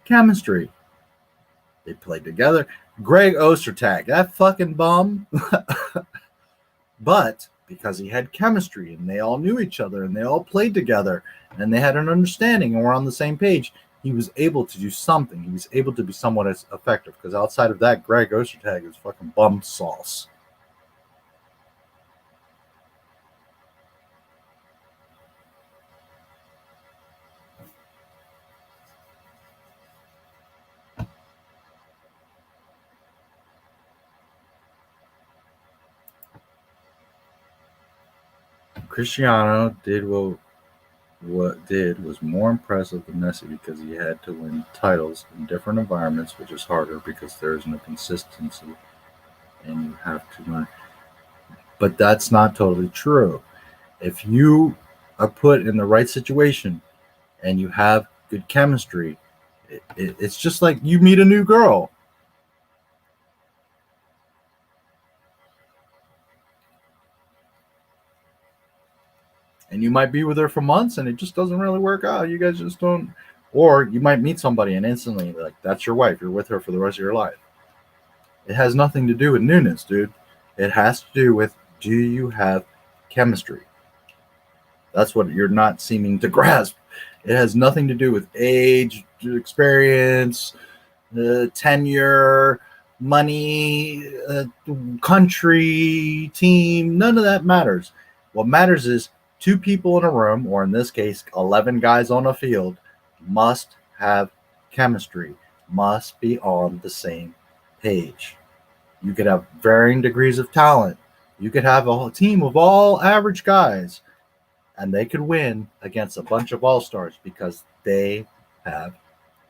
Chemistry. They played together. Greg Ostertag, that fucking bum. But because he had chemistry and they all knew each other and they all played together and they had an understanding and were on the same page, he was able to do something. He was able to be somewhat as effective, because outside of that, Greg Ostertag is fucking bum sauce. Cristiano did what did was more impressive than Messi, because he had to win titles in different environments, which is harder because there is no consistency and you have to learn. But that's not totally true. If you are put in the right situation and you have good chemistry, it's just like you meet a new girl. And you might be with her for months and it just doesn't really work out. You guys just don't. Or you might meet somebody and instantly, like, that's your wife. You're with her for the rest of your life. It has nothing to do with newness, dude. It has to do with, do you have chemistry? That's what you're not seeming to grasp. It has nothing to do with age, experience, tenure, money, country, team. None of that matters. What matters is two people in a room, or in this case, 11 guys on a field, must have chemistry, must be on the same page. You could have varying degrees of talent. You could have a team of all average guys, and they could win against a bunch of all-stars because they have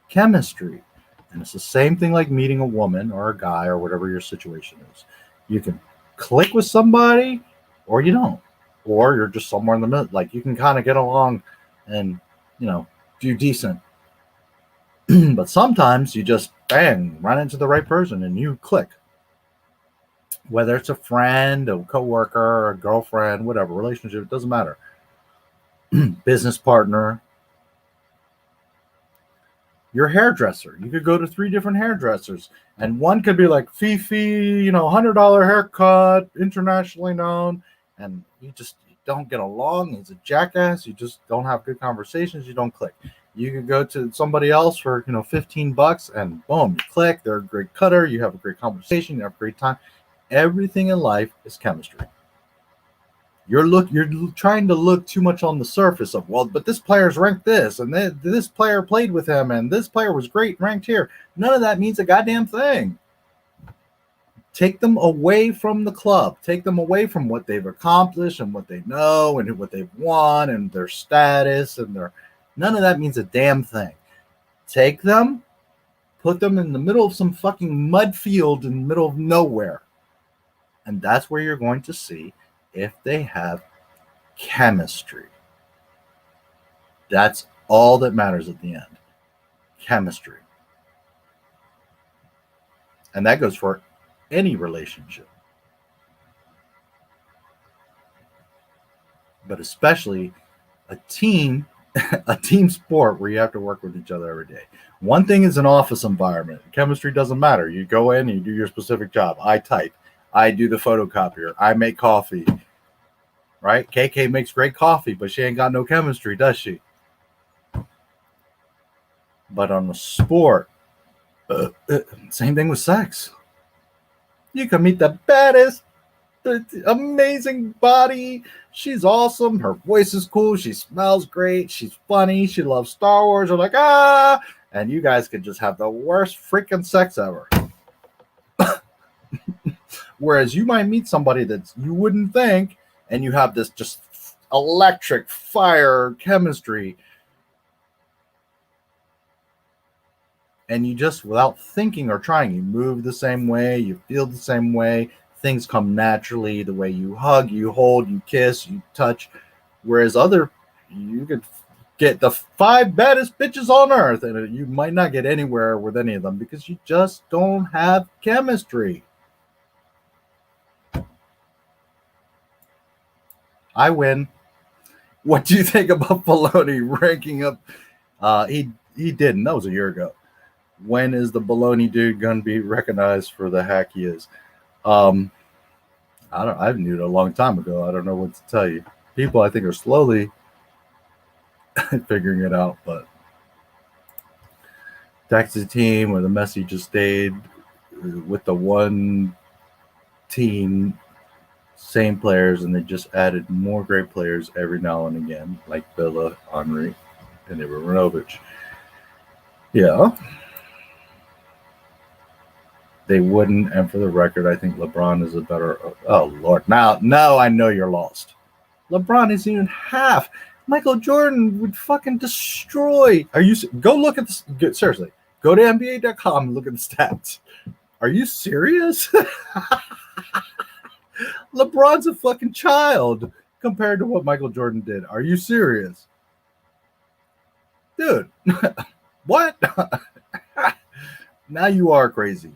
chemistry. And it's the same thing like meeting a woman or a guy or whatever your situation is. You can click with somebody or you don't. Or you're just somewhere in the middle. Like, you can kind of get along and, do decent. But sometimes you just, bang, run into the right person and you click. Whether it's a friend, a coworker, a girlfriend, whatever, relationship, it doesn't matter. Business partner. Your hairdresser. You could go to 3 different hairdressers. And one could be like Fifi, $100 haircut, internationally known. And you just don't get along. He's a jackass. You just don't have good conversations. You don't click. You could go to somebody else for $15 and boom, you click. They're a great cutter. You have a great conversation. You have a great time. Everything in life is chemistry. You're trying to look too much on the surface of, well, but this player's ranked this, and this player played with him, and this player was great ranked here. None of that means a goddamn thing. Take them away from the club. Take them away from what they've accomplished and what they know and what they've won and their status and none of that means a damn thing. Take them, put them in the middle of some fucking mud field in the middle of nowhere. And that's where you're going to see if they have chemistry. That's all that matters at the end. Chemistry. And that goes for any relationship, but especially a team sport where you have to work with each other every day. One thing is an office environment. Chemistry doesn't matter. You go in and you do your specific job. I type. I do the photocopier. I make coffee. Right? KK makes great coffee, but she ain't got no chemistry, does she? But on the sport, same thing with sex. You can meet the baddest, amazing body. She's awesome. Her voice is cool. She smells great. She's funny. She loves Star Wars. You're like, and you guys could just have the worst freaking sex ever. Whereas you might meet somebody that you wouldn't think, and you have this just electric fire chemistry, and you just, without thinking or trying, you move the same way, you feel the same way, things come naturally, the way you hug, you hold, you kiss, you touch. Whereas you could get the 5 baddest bitches on earth, and you might not get anywhere with any of them because you just don't have chemistry. I win. What do you think about Filoni ranking up? He didn't. That was a year ago. When is the baloney dude gonna be recognized for the hack he is? I knew it a long time ago. I don't know what to tell you. People, I think, are slowly figuring it out, but that's the team where the Messi just stayed with the one team, same players, and they just added more great players every now and again, like Villa, Henry, and Ibrahimovic. Yeah. They wouldn't, and for the record, I think LeBron is a better. Oh Lord! Now I know you're lost. LeBron isn't even half. Michael Jordan would fucking destroy. Are you? Go look at this. Seriously, go to NBA.com and look at the stats. Are you serious? LeBron's a fucking child compared to what Michael Jordan did. Are you serious, dude? What? Now you are crazy.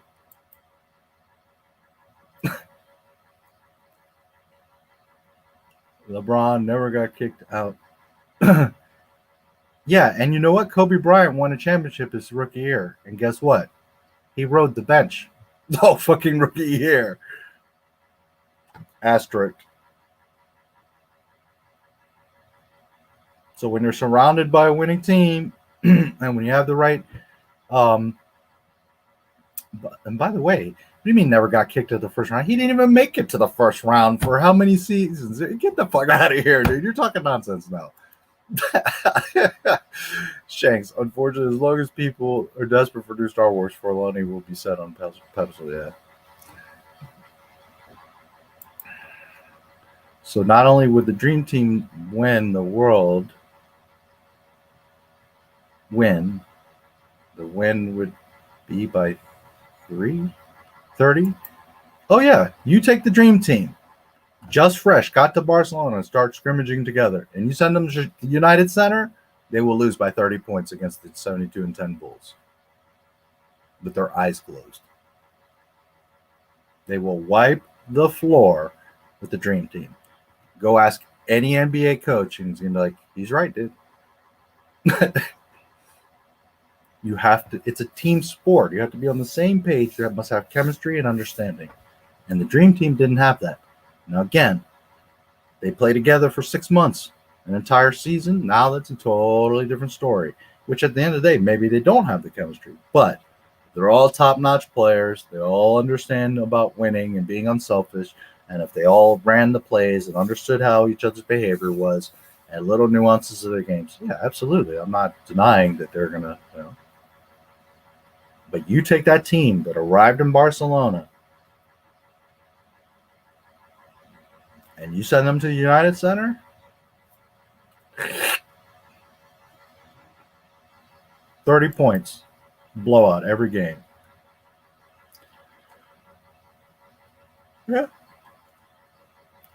LeBron never got kicked out. Yeah, and you know what? Kobe Bryant won a championship his rookie year. And guess what? He rode the bench. Oh, fucking rookie year. Asterisk. So when you're surrounded by a winning team, and when you have the right... and by the way, what do you mean never got kicked at the first round? He didn't even make it to the first round for how many seasons? Get the fuck out of here, dude. You're talking nonsense now. Shanks, unfortunately, as long as people are desperate for new Star Wars, Filoni will be set on pedestal. Yeah. So not only would the Dream Team win the world, the win would be by 30. Oh yeah, you take the Dream Team, just fresh, got to Barcelona and start scrimmaging together, and you send them to the United Center, they will lose by 30 points against the 72-10 Bulls with their eyes closed. They will wipe the floor with the Dream Team. Go ask any NBA coach, and he's gonna be like, "He's right, dude." You have to. It's a team sport. You have to be on the same page. You must have chemistry and understanding, and the Dream Team didn't have that. Now again, they play together for 6 months, an entire season. Now that's a totally different story. Which at the end of the day, maybe they don't have the chemistry, but they're all top-notch players. They all understand about winning and being unselfish. And if they all ran the plays and understood how each other's behavior was and little nuances of their games, yeah, absolutely. I'm not denying that they're going to, But you take that team that arrived in Barcelona and you send them to the United Center, 30 points, blowout every game. Yeah.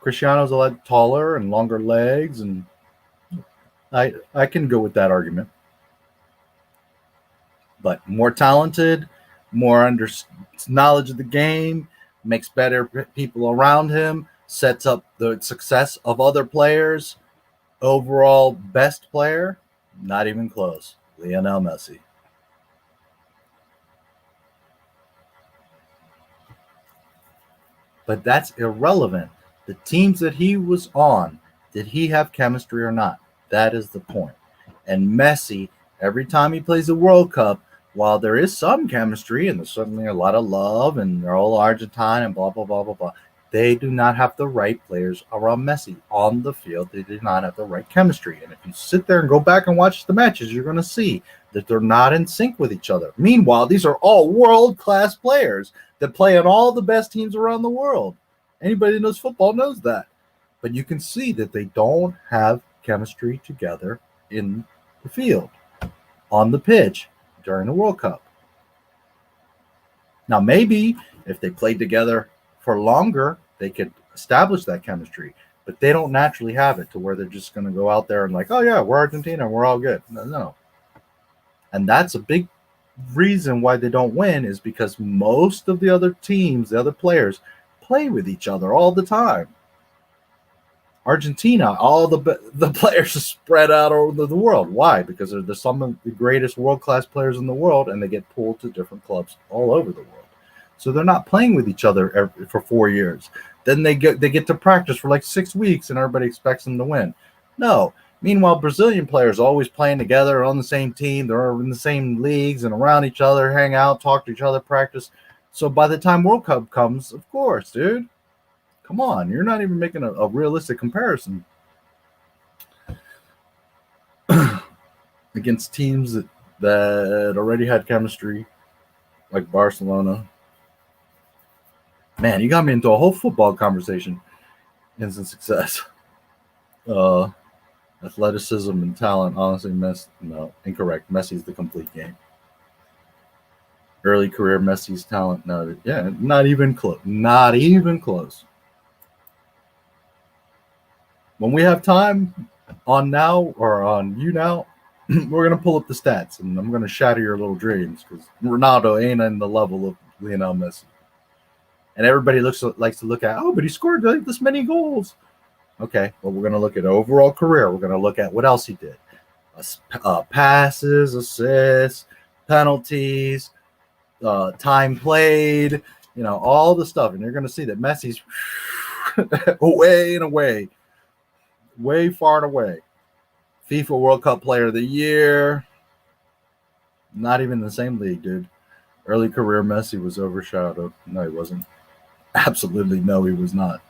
Cristiano's a lot taller and longer legs, and I can go with that argument. But more talented, more knowledge of the game, makes better people around him, sets up the success of other players. Overall best player, not even close. Lionel Messi. But that's irrelevant. The teams that he was on, did he have chemistry or not? That is the point. And Messi, every time he plays the World Cup, while there is some chemistry and there's certainly a lot of love and they're all Argentine and blah, blah, blah, blah, blah, They do not have the right players around Messi. On the field, they do not have the right chemistry. And if you sit there and go back and watch the matches, you're going to see that they're not in sync with each other. Meanwhile, these are all world-class players that play on all the best teams around the world. Anybody that knows football knows that. But you can see that they don't have chemistry together in the field, on the pitch, during the World Cup. Now, maybe if they played together for longer, they could establish that chemistry, but they don't naturally have it to where they're just going to go out there and like, oh yeah, we're Argentina, we're all good. No. And that's a big reason why they don't win, is because most of the other teams, the other players, play with each other all the time. Argentina, all the players are spread out over the world. Why? Because they're some of the greatest world-class players in the world, and they get pulled to different clubs all over the world. So they're not playing with each other for 4 years. Then they get to practice for like 6 weeks, and everybody expects them to win. No. Meanwhile, Brazilian players are always playing together on the same team. They're in the same leagues and around each other, hang out, talk to each other, practice. So by the time World Cup comes, of course, dude. Come on. You're not even making a realistic comparison against teams that already had chemistry, like Barcelona. Man, you got me into a whole football conversation. Instant success. Athleticism and talent, honestly, no, incorrect. Messi's the complete game. Early career, Messi's talent, no, yeah, not even close. Not even close. When we have time on Now or on YouNow, we're going to pull up the stats, and I'm going to shatter your little dreams, because Ronaldo ain't in the level of Lionel Messi. And everybody likes to look at, oh, but he scored like this many goals. Okay, well, we're going to look at overall career. We're going to look at what else he did. Passes, assists, penalties, time played, all the stuff. And you're going to see that Messi's away and away, way far and away. FIFA World Cup Player of the Year. Not even in the same league, dude. Early career Messi was overshadowed. No, he wasn't. Absolutely no, he was not.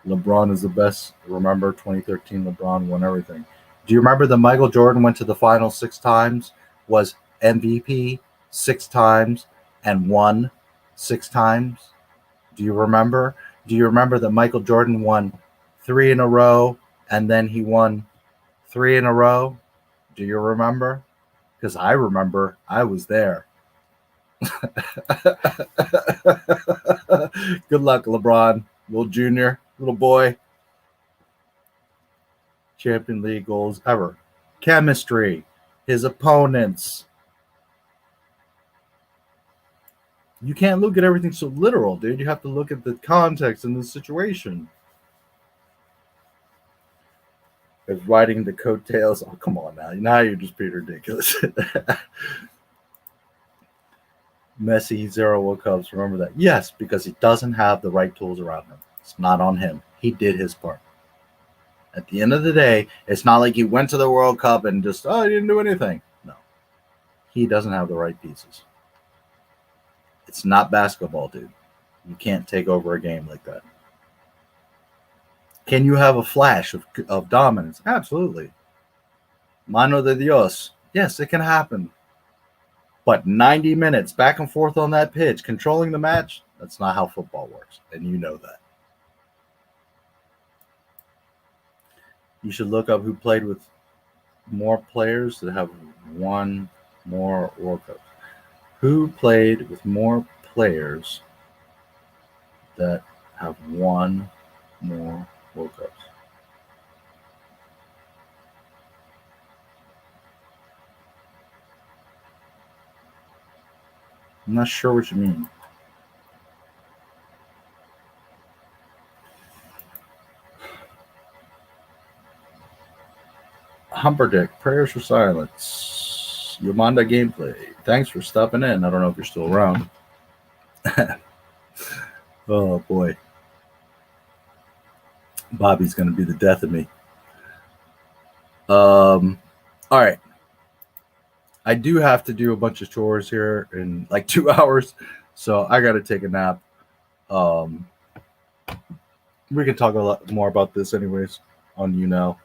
LeBron is the best. Remember, 2013 LeBron won everything. Do you remember that Michael Jordan went to the final 6 times, was MVP 6 times, and won 6 times? Do you remember? Do you remember that Michael Jordan won 3 in a row, and then he won 3 in a row? Do you remember? Because I remember. I was there. Good luck, LeBron. Little junior, little boy. Champion League goals ever. Chemistry. His opponents. You can't look at everything so literal, dude. You have to look at the context and the situation. As riding the coattails. Oh, come on now. Now you're just being ridiculous. Messi, 0 World Cups. Remember that. Yes, because he doesn't have the right tools around him. It's not on him. He did his part. At the end of the day, it's not like he went to the World Cup and just, he didn't do anything. No. He doesn't have the right pieces. It's not basketball, dude. You can't take over a game like that. Can you have a flash of dominance? Absolutely. Mano de Dios. Yes, it can happen. But 90 minutes back and forth on that pitch, controlling the match, that's not how football works. And you know that. You should look up who played with more players that have won more World Cups. Who played with more players that have won more World Cups? I'm not sure what you mean. Humperdick, prayers for silence. Yomanda gameplay. Thanks for stopping in. I don't know if you're still around. Oh boy. Bobby's gonna be the death of me. All right. I do have to do a bunch of chores here in like 2 hours, so I got to take a nap. We can talk a lot more about this anyways on YouNow.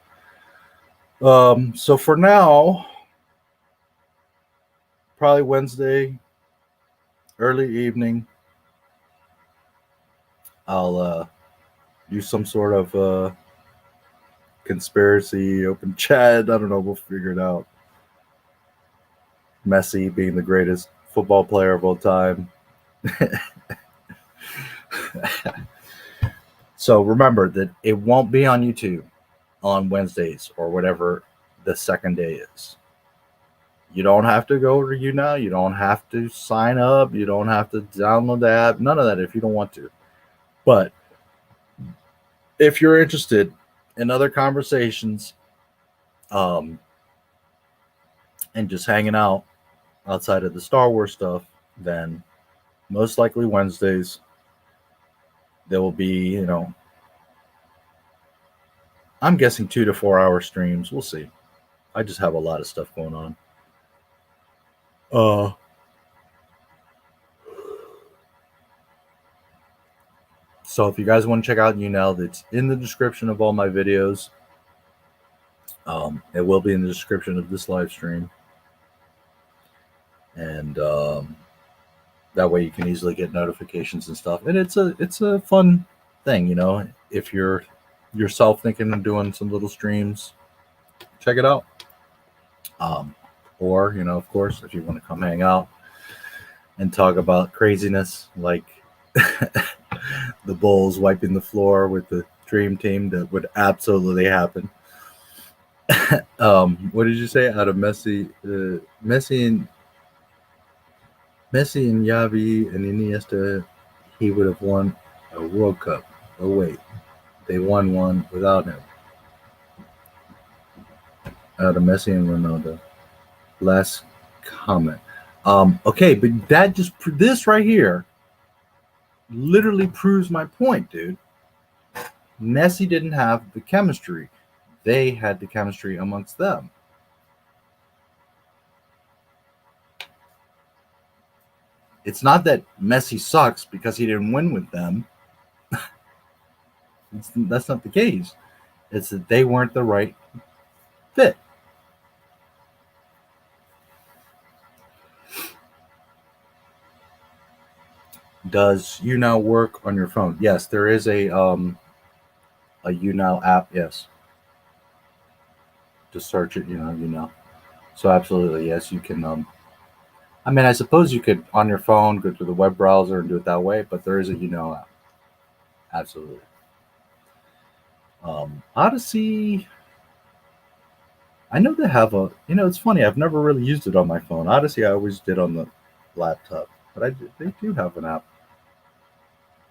So for now, probably Wednesday, early evening, I'll do some sort of conspiracy open chat. I don't know. We'll figure it out. Messi being the greatest football player of all time. So remember that it won't be on YouTube on Wednesdays or whatever the second day is. You don't have to go to YouNow. You don't have to sign up. You don't have to download the app. None of that if you don't want to. But if you're interested in other conversations and just hanging out outside of the Star Wars stuff, then most likely Wednesdays there will be, I'm guessing 2 to 4 hour streams. We'll see. I just have a lot of stuff going on. So if you guys want to check out YouNow, it's in the description of all my videos. It will be in the description of this live stream. And that way you can easily get notifications and stuff. And it's a fun thing, if you're yourself thinking of doing some little streams, check it out. Or, of course, if you want to come hang out and talk about craziness like the Bulls wiping the floor with the dream team, that would absolutely happen. What did you say? Out of Messi and Xavi and Iniesta, he would have won a World Cup. Oh wait, they won one without him. Out of Messi and Ronaldo. Last comment. Okay, but that just this right here literally proves my point, dude. Messi didn't have the chemistry. They had the chemistry amongst them. It's not that Messi sucks because he didn't win with them. That's not the case. It's that they weren't the right fit. Does YouNow work on your phone? Yes, there is a YouNow app. Yes. Just search it, YouNow. So absolutely, yes, you can. I suppose you could on your phone go to the web browser and do it that way, but there is a YouNow app. Absolutely. Odysee. I know they have a. It's funny. I've never really used it on my phone. Odysee, I always did on the laptop, but they do have an app.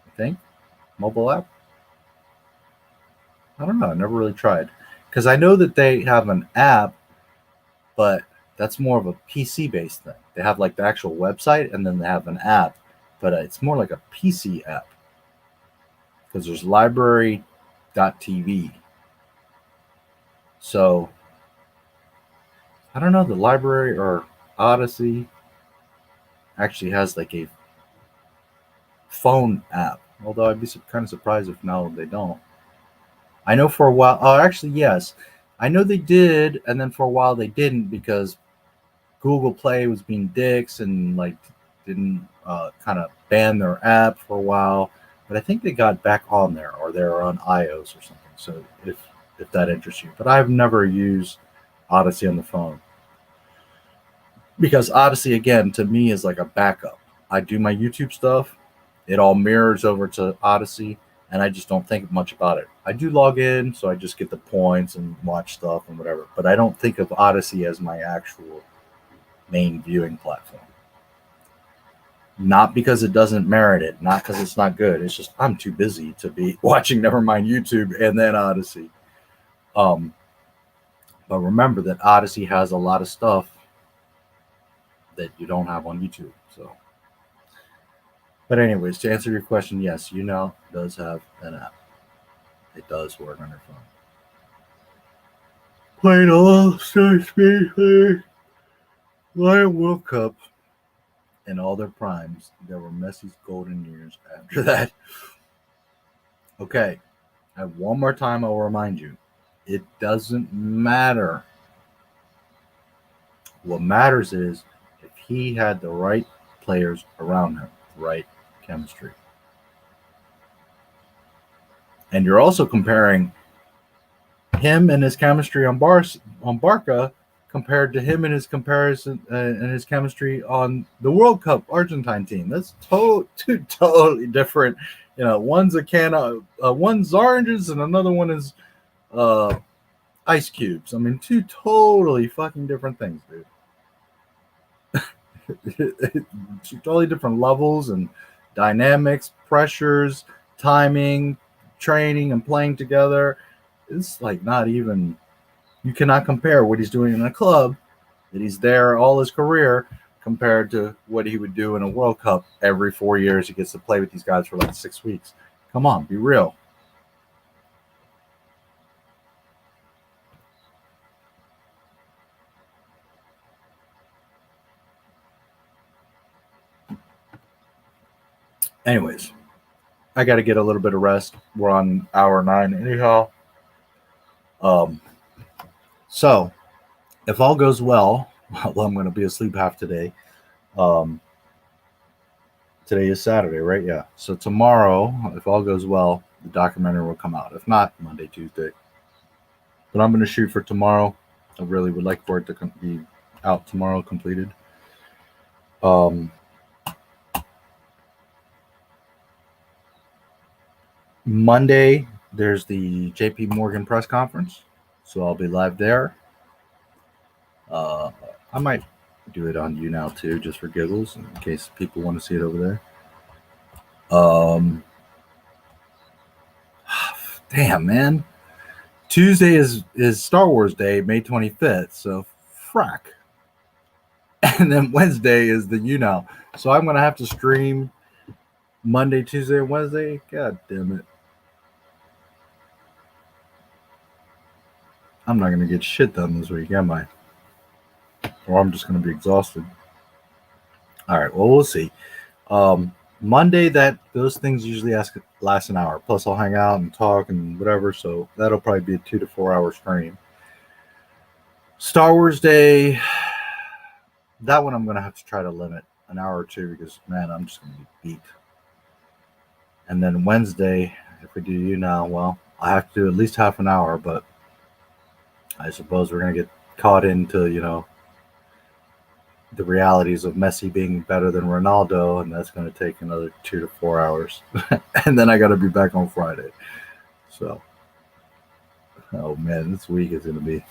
I think mobile app. I don't know. I never really tried because I know that they have an app, but that's more of a PC-based thing. They have like the actual website, and then they have an app, but it's more like a PC app because there's library.tv. So I don't know, the library or Odysee actually has like a phone app, although I'd be kind of surprised if now they don't. I know for a while, actually, yes. I know they did, and then for a while they didn't because Google Play was being dicks and like didn't kind of ban their app for a while. But I think they got back on there, or they're on iOS or something. So if that interests you. But I've never used Odysee on the phone. Because Odysee, again, to me is like a backup. I do my YouTube stuff. It all mirrors over to Odysee, and I just don't think much about it. I do log in, so I just get the points and watch stuff and whatever. But I don't think of Odysee as my actual main viewing platform. Not because it doesn't merit it, not because it's not good. It's just I'm too busy to be watching, never mind YouTube and then Odysee. But remember that Odysee has a lot of stuff that you don't have on YouTube. So, but anyways, to answer your question, yes, YouNow does have an app. It does work on your phone. Played all Star Space Lion World Cup in all their primes. There were Messi's golden years after that. Okay, And one more time, I'll remind you, it doesn't matter. What matters is if he had the right players around him, right chemistry. And you're also comparing him and his chemistry on Barca compared to him and his comparison and his chemistry on the World Cup Argentine team. That's two totally different. You know, one's a can of one's oranges and another one is ice cubes. I mean, two totally fucking different things, dude. Two totally different levels and dynamics, pressures, timing, training, and playing together. It's like not even. You cannot compare what he's doing in a club that he's there all his career compared to what he would do in a World Cup every 4 years. He gets to play with these guys for like 6 weeks. Come on, be real. Anyways, I got to get a little bit of rest. We're on hour 9 anyhow. So, if all goes well, I'm going to be asleep half today. Today is Saturday, right? Yeah. So tomorrow, if all goes well, the documentary will come out. If not, Monday, Tuesday. But I'm going to shoot for tomorrow. I really would like for it to be out tomorrow, completed. Monday, there's the JP Morgan press conference. So I'll be live there. I might do it on YouNow too, just for giggles, in case people want to see it over there. Damn, man. Tuesday is Star Wars Day, May 25th. So frack. And then Wednesday is the YouNow. So I'm gonna have to stream Monday, Tuesday, and Wednesday. God damn it. I'm not going to get shit done this week, am I? Or I'm just going to be exhausted. All right, well, we'll see. Monday, those things usually last an hour. Plus, I'll hang out and talk and whatever, so that'll probably be a 2 to 4 hour stream. Star Wars Day, that one I'm going to have to try to limit an hour or two because, man, I'm just going to be beat. And then Wednesday, if we do YouNow, well, I have to do at least half an hour, but I suppose we're going to get caught into, you know, the realities of Messi being better than Ronaldo, and that's going to take another 2 to 4 hours. And then I got to be back on Friday. So, oh man, this week is going to be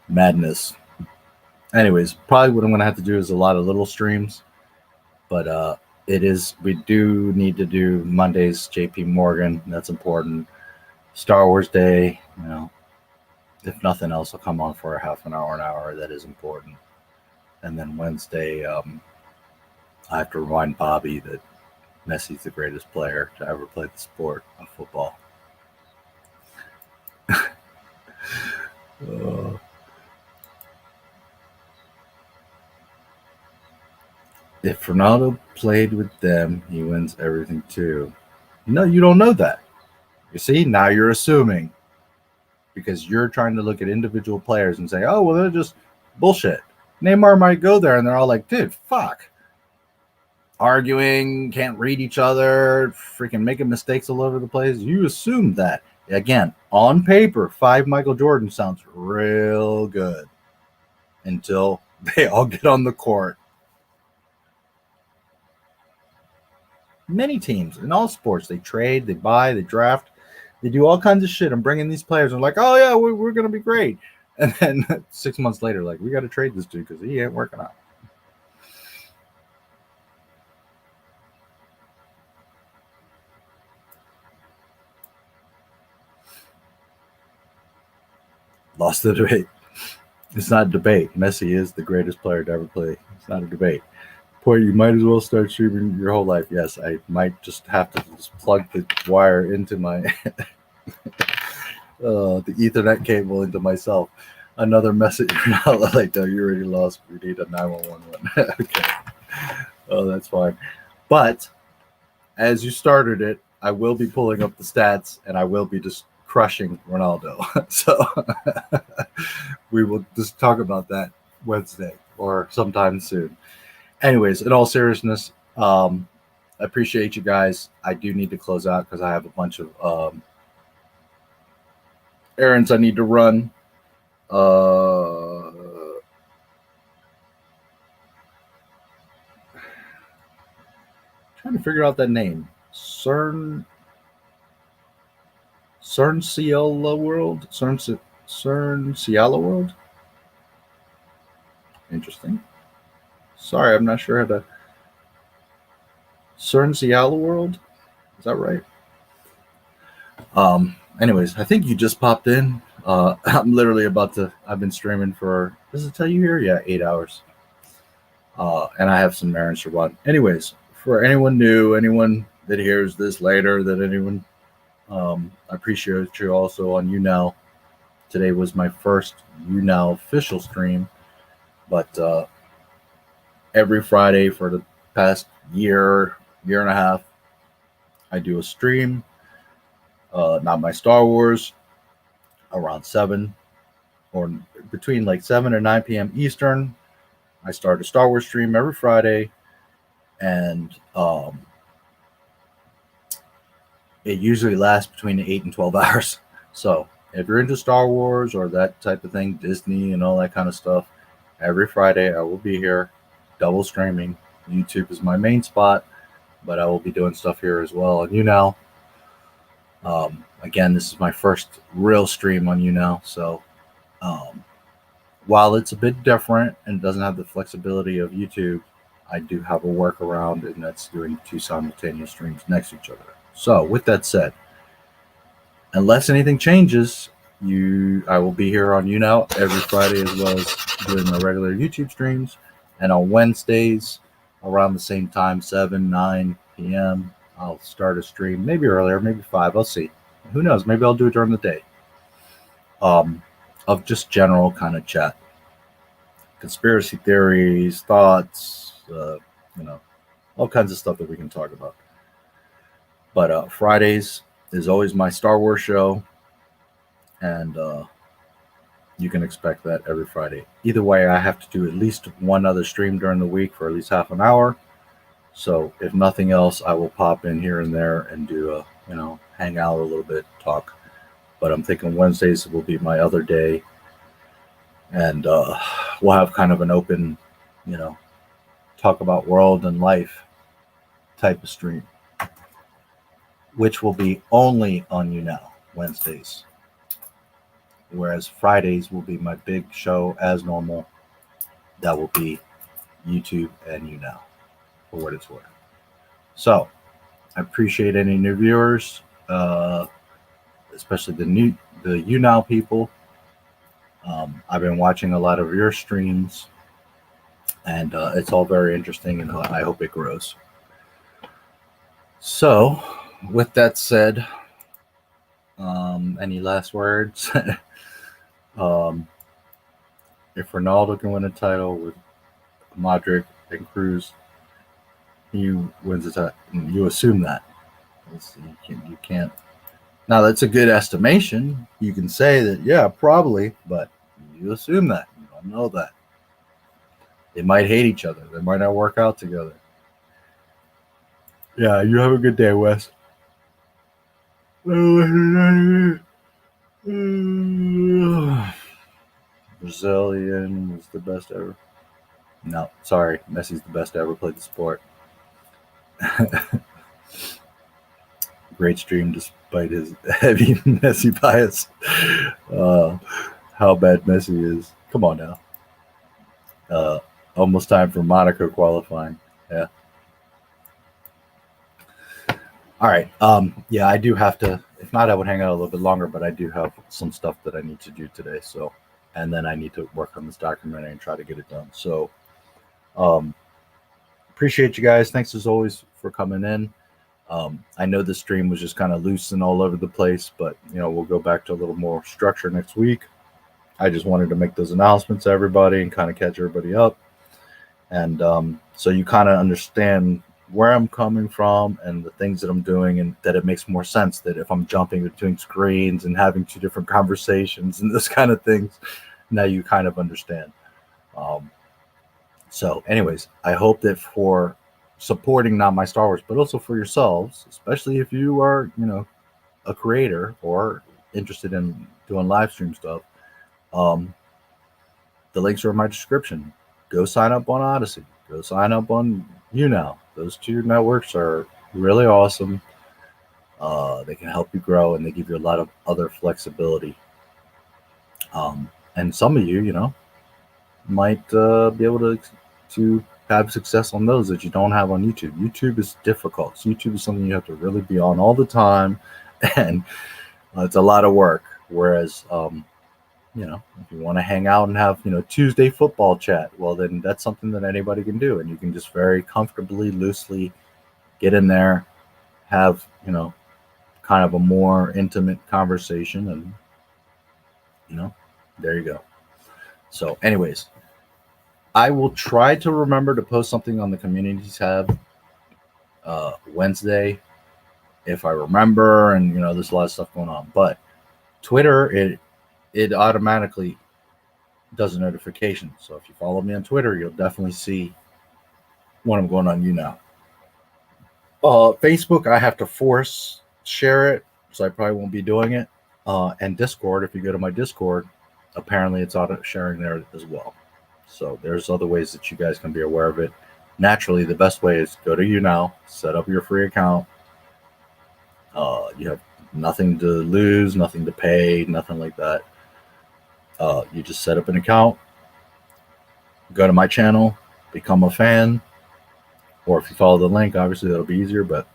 madness. Anyways, probably what I'm going to have to do is a lot of little streams, but we do need to do Monday's JP Morgan. That's important. Star Wars Day, you know. If nothing else, I'll come on for a half an hour. That is important. And then Wednesday, I have to remind Bobby that Messi's the greatest player to ever play the sport of football. If Ronaldo played with them, he wins everything too. No, you don't know that. You see, now you're assuming. Because you're trying to look at individual players and say, oh, well, they're just bullshit. Neymar might go there, and they're all like, dude, fuck. Arguing, can't read each other, freaking making mistakes all over the place. You assume that. Again, on paper, 5 Michael Jordan sounds real good. Until they all get on the court. Many teams, in all sports, they trade, they buy, they draft. They do all kinds of shit and bring in these players and like, oh yeah, we're going to be great. And then 6 months later, like, we got to trade this dude because he ain't working out. Lost the debate. It's not a debate. Messi is the greatest player to ever play. It's not a debate. Boy, you might as well start streaming your whole life. Yes, I might just have to just plug the wire into my the Ethernet cable into myself. Another message. Like, no, you already lost. We need a 911. Okay. Oh, that's fine. But as you started it, I will be pulling up the stats, and I will be just crushing Ronaldo. So we will just talk about that Wednesday or sometime soon. Anyways, in all seriousness, I appreciate you guys. I do need to close out because I have a bunch of errands I need to run. Trying to figure out that name. Ciala World? Ciala World? Interesting. Sorry, I'm not sure how to. Ciala World? Is that right? Anyways, I think you just popped in. I'm literally I've been streaming for, does it tell you here? Yeah, 8 hours. And I have some errands to run. Anyways, for anyone new, anyone that hears this later, I appreciate you also on YouNow. Today was my first YouNow official stream, but every Friday for the past year and a half, I do a stream. Not My Star Wars, around 7 or between like 7 and 9 p.m. Eastern. I start a Star Wars stream every Friday, and it usually lasts between 8 and 12 hours. So if you're into Star Wars or that type of thing, Disney and all that kind of stuff, every Friday I will be here double streaming. YouTube is my main spot, but I will be doing stuff here as well on YouNow. Again, this is my first real stream on YouNow, so while it's a bit different and doesn't have the flexibility of YouTube, I do have a workaround, and that's doing 2 simultaneous streams next to each other. So with that said, unless anything changes, I will be here on YouNow every Friday, as well as doing my regular YouTube streams, and on Wednesdays around the same time, 7-9 p.m. I'll start a stream, maybe earlier, maybe 5. I'll see. Who knows? Maybe I'll do it during the day. Of just general kind of chat, conspiracy theories, thoughts, all kinds of stuff that we can talk about. But Fridays is always my Star Wars show, and you can expect that every Friday. Either way, I have to do at least one other stream during the week for at least half an hour. So if nothing else, I will pop in here and there and do hang out a little bit, talk. But I'm thinking Wednesdays will be my other day, and we'll have kind of an open, talk about world and life type of stream, which will be only on YouNow Wednesdays, whereas Fridays will be my big show as normal. That will be YouTube and YouNow, for what it's worth. So I appreciate any new viewers, especially the YouNow people. I've been watching a lot of your streams, and it's all very interesting, and I hope it grows. So with that said, any last words? If Ronaldo can win a title with Modric and Cruz, he wins the title. You assume that. You can't. Now, that's a good estimation. You can say that, yeah, probably, but you assume that. You don't know that. They might hate each other. They might not work out together. Yeah, you have a good day, Wes. Brazilian was the best ever. No, sorry. Messi's the best to ever played the sport. Great stream despite his heavy Messi bias. How bad Messi is. Come on now. Almost time for Monaco qualifying. Yeah. All right. Yeah, I do have to. If not, I would hang out a little bit longer, but I do have some stuff that I need to do today. So, and then I need to work on this documentary and try to get it done. So, appreciate you guys. Thanks as always for coming in. I know the stream was just kind of loose and all over the place, but we'll go back to a little more structure next week. I just wanted to make those announcements to everybody and kind of catch everybody up, and so you kind of understand where I'm coming from and the things that I'm doing, and that it makes more sense that if I'm jumping between screens and having two different conversations and this kind of things, now you kind of understand. So anyways, I hope that for supporting Not My Star Wars, but also for yourselves, especially if you are, a creator or interested in doing live stream stuff, the links are in my description. Go sign up on Odysee. Go sign up on YouNow. Those two networks are really awesome. They can help you grow, and they give you a lot of other flexibility. And some of you, might be able to have success on those that you don't have on YouTube. YouTube is difficult. So YouTube is something you have to really be on all the time, and it's a lot of work. Whereas, if you want to hang out and have, Tuesday football chat, well, then that's something that anybody can do, and you can just very comfortably, loosely get in there, have, kind of a more intimate conversation, and, there you go. So anyways, I will try to remember to post something on the community tab Wednesday if I remember, and there's a lot of stuff going on. But Twitter, it automatically does a notification. So if you follow me on Twitter, you'll definitely see when I'm going on YouNow. Facebook, I have to force share it, so I probably won't be doing it. And Discord, if you go to my Discord, apparently it's auto sharing there as well. So there's other ways that you guys can be aware of it. Naturally, the best way is go to YouNow, set up your free account. You have nothing to lose, nothing to pay, nothing like that. You just set up an account, go to my channel, become a fan, or if you follow the link, obviously that'll be easier, but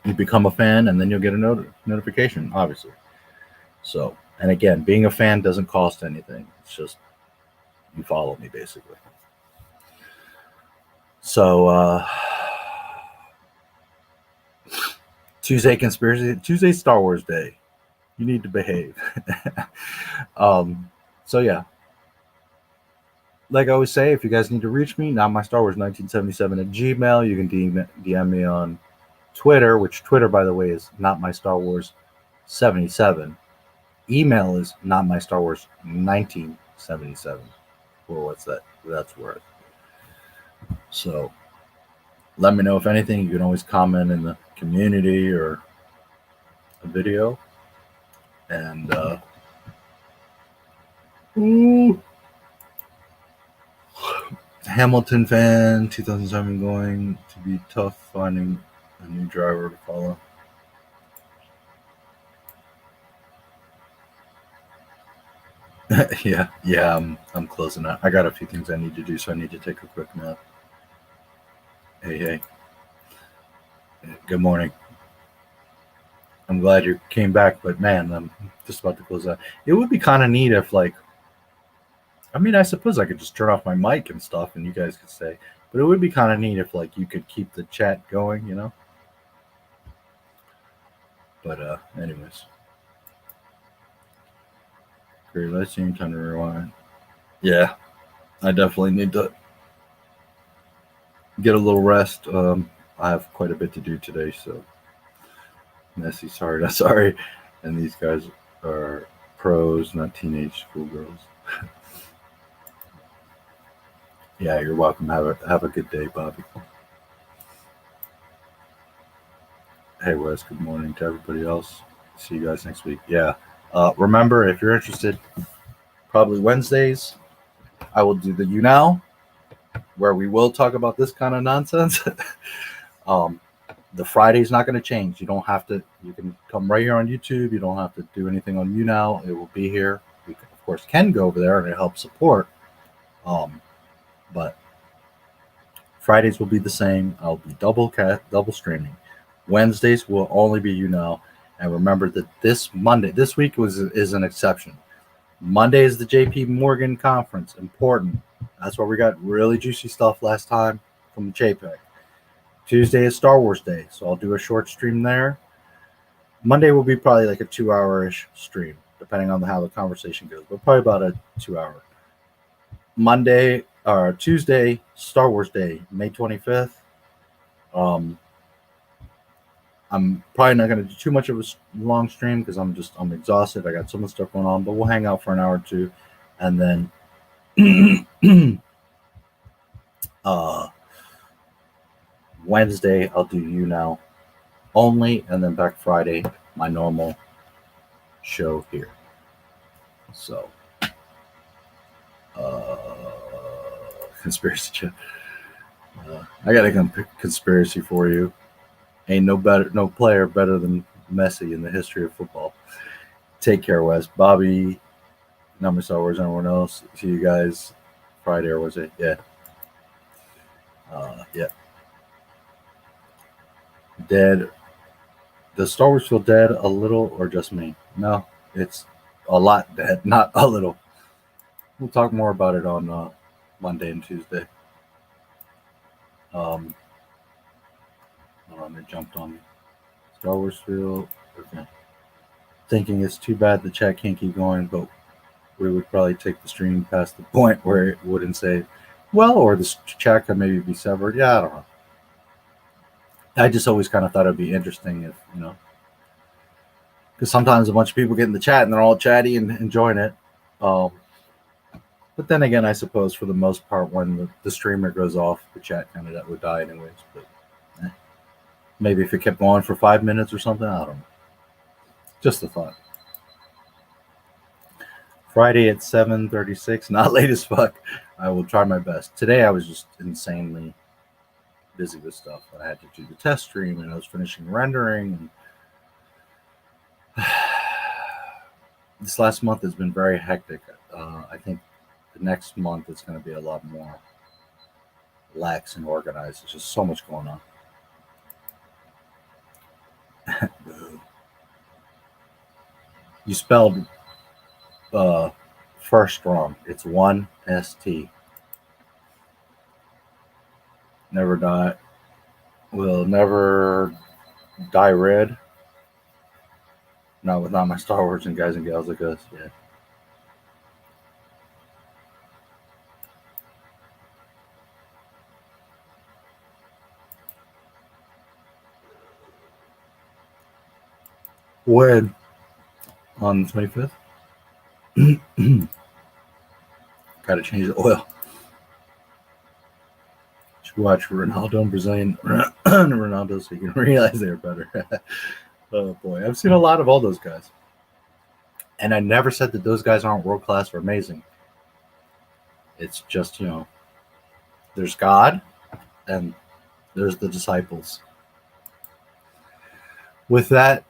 you become a fan and then you'll get a notification, obviously. So, and again, being a fan doesn't cost anything. It's just you follow me, basically. So, Tuesday Star Wars Day. You need to behave. So yeah, like I always say, if you guys need to reach me, NotMyStarWars1977 at Gmail. You can DM me on Twitter, which Twitter, by the way, is NotMyStarWars77. Email is NotMyStarWars1977. For what's that's worth. So let me know if anything. You can always comment in the community or a video. And Hamilton fan 2007 going to be tough finding a new driver to follow. yeah, I'm closing out. I got a few things I need to do, so I need to take a quick nap. Hey. Good morning. I'm glad you came back, but man, I'm just about to close out. It would be kind of neat if, I suppose I could just turn off my mic and stuff and you guys could stay, but it would be kind of neat if, you could keep the chat going, But, anyways. Great, let's see, time to rewind. Yeah, I definitely need to get a little rest. I have quite a bit to do today, so Nessie, sorry, not sorry. And these guys are pros, not teenage schoolgirls. Yeah, you're welcome. Have a good day, Bobby. Hey, Wes, good morning to everybody else. See you guys next week. Yeah. Remember, if you're interested, probably Wednesdays, I will do the YouNow, where we will talk about this kind of nonsense. The Friday's not going to change. You don't have to. You can come right here on YouTube. You don't have to do anything on YouNow. It will be here. We, of course, can go over there and it helps support. But Fridays will be the same. I'll be double streaming. Wednesdays will only be YouNow. And remember that this week is an exception. Monday is the JP Morgan conference. Important. That's why we got really juicy stuff last time from Chapek. Tuesday is Star Wars Day, so I'll do a short stream there. Monday will be probably like a 2-hour-ish stream, depending on how the conversation goes, but probably about a 2-hour. Tuesday, Star Wars Day, May 25th. I'm probably not going to do too much of a long stream because I'm exhausted. I got so much stuff going on, but we'll hang out for an hour or two, and then Wednesday I'll do YouNow only, and then back Friday my normal show here. So conspiracy chat. I got a conspiracy for you. Ain't no player better than Messi in the history of football. Take care, Wes. Bobby, NotMyStarWars, and everyone else. See you guys Friday, or was it? Yeah. Yeah. Dead. Does Star Wars feel dead a little, or just me? No, it's a lot dead, not a little. We'll talk more about it on Monday and Tuesday. They jumped on me. Star Wars feel okay. Thinking it's too bad the chat can't keep going, but we would probably take the stream past the point where it wouldn't say, well, or the chat could maybe be severed. Yeah, I don't know. I just always kind of thought it'd be interesting if, because sometimes a bunch of people get in the chat and they're all chatty and enjoying it. But then again, I suppose for the most part, when the streamer goes off, the chat kind of that would die anyways. But maybe if it kept going for 5 minutes or something, I don't know. Just a thought. Friday at 7:36, not late as fuck. I will try my best. Today I was just insanely busy with stuff. I had to do the test stream, and I was finishing rendering. And this last month has been very hectic. I think the next month is going to be a lot more lax and organized. There's just so much going on. You spelled first wrong. It's 1 ST. Never die. Will never die red. Not with Not My Star Wars and guys and gals like us. Yeah. When? On the 25th? Gotta change the oil. Should watch Ronaldo and Brazilian Ronaldo so you can realize they're better. Oh boy, I've seen a lot of all those guys. And I never said that those guys aren't world class or amazing. It's just, there's God and there's the disciples. With that,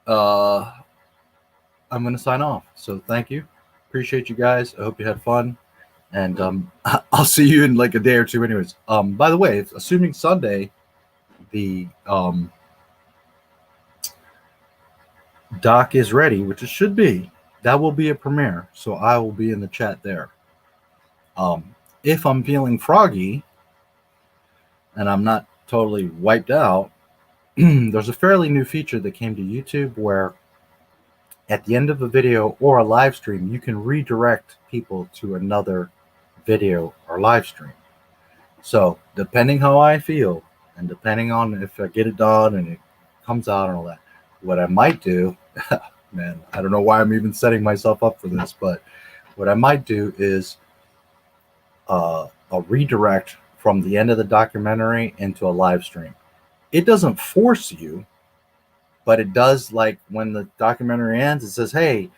I'm going to sign off. So thank you. Appreciate you guys. I hope you had fun. And I'll see you in like a day or two anyways. By the way, assuming Sunday, the doc is ready, which it should be, that will be a premiere. So I will be in the chat there. If I'm feeling froggy and I'm not totally wiped out, there's a fairly new feature that came to YouTube where at the end of a video or a live stream, you can redirect people to another video or live stream. So depending how I feel and depending on if I get it done and it comes out and all that, what I might do, man, I don't know why I'm even setting myself up for this, but what I might do is a redirect from the end of the documentary into a live stream. It doesn't force you, but it does, like when the documentary ends, it says, hey,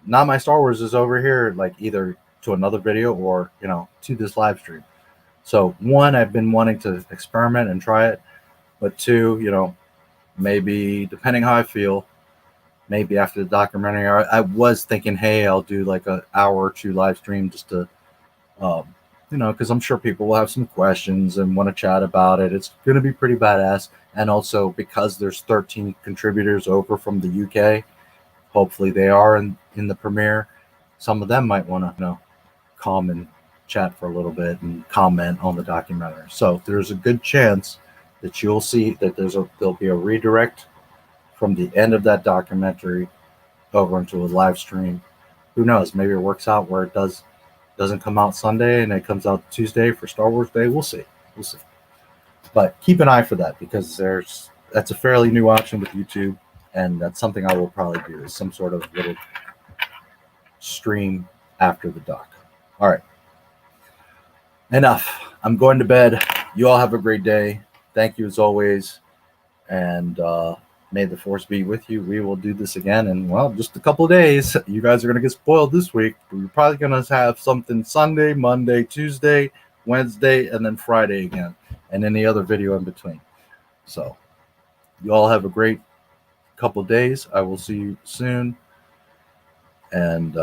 Not My Star Wars is over here, like either to another video or, to this live stream. So one, I've been wanting to experiment and try it, but two, maybe depending how I feel, maybe after the documentary, I was thinking, hey, I'll do like an hour or two live stream just to, because I'm sure people will have some questions and want to chat about it. It's going to be pretty badass. And also because there's 13 contributors over from the UK, hopefully they are in the premiere. Some of them might want to, come and chat for a little bit and comment on the documentary. So there's a good chance that you'll see that there'll be a redirect from the end of that documentary over into a live stream. Who knows? Maybe it works out where it doesn't come out Sunday and it comes out Tuesday for Star Wars Day. We'll see. But keep an eye for that, because that's a fairly new option with YouTube, and that's something I will probably do, is some sort of little stream after the doc. All right. Enough. I'm going to bed. You all have a great day. Thank you as always. And may the force be with you. We will do this again in, well, just a couple of days. You guys are going to get spoiled this week. We're probably going to have something Sunday, Monday, Tuesday, Wednesday, and then Friday again. And any other video in between. So you all have a great couple of days. I will see you soon. And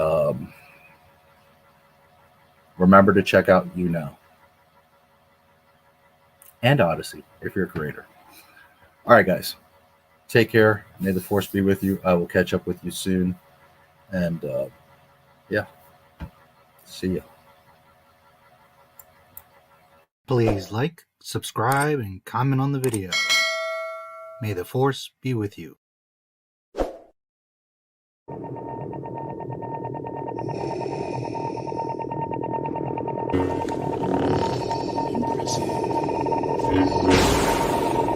remember to check out YouNow and Odysee if you're a creator. All right, guys. Take care. May the force be with you. I will catch up with you soon. And yeah, see ya. Please like, subscribe, and comment on the video. May the force be with you.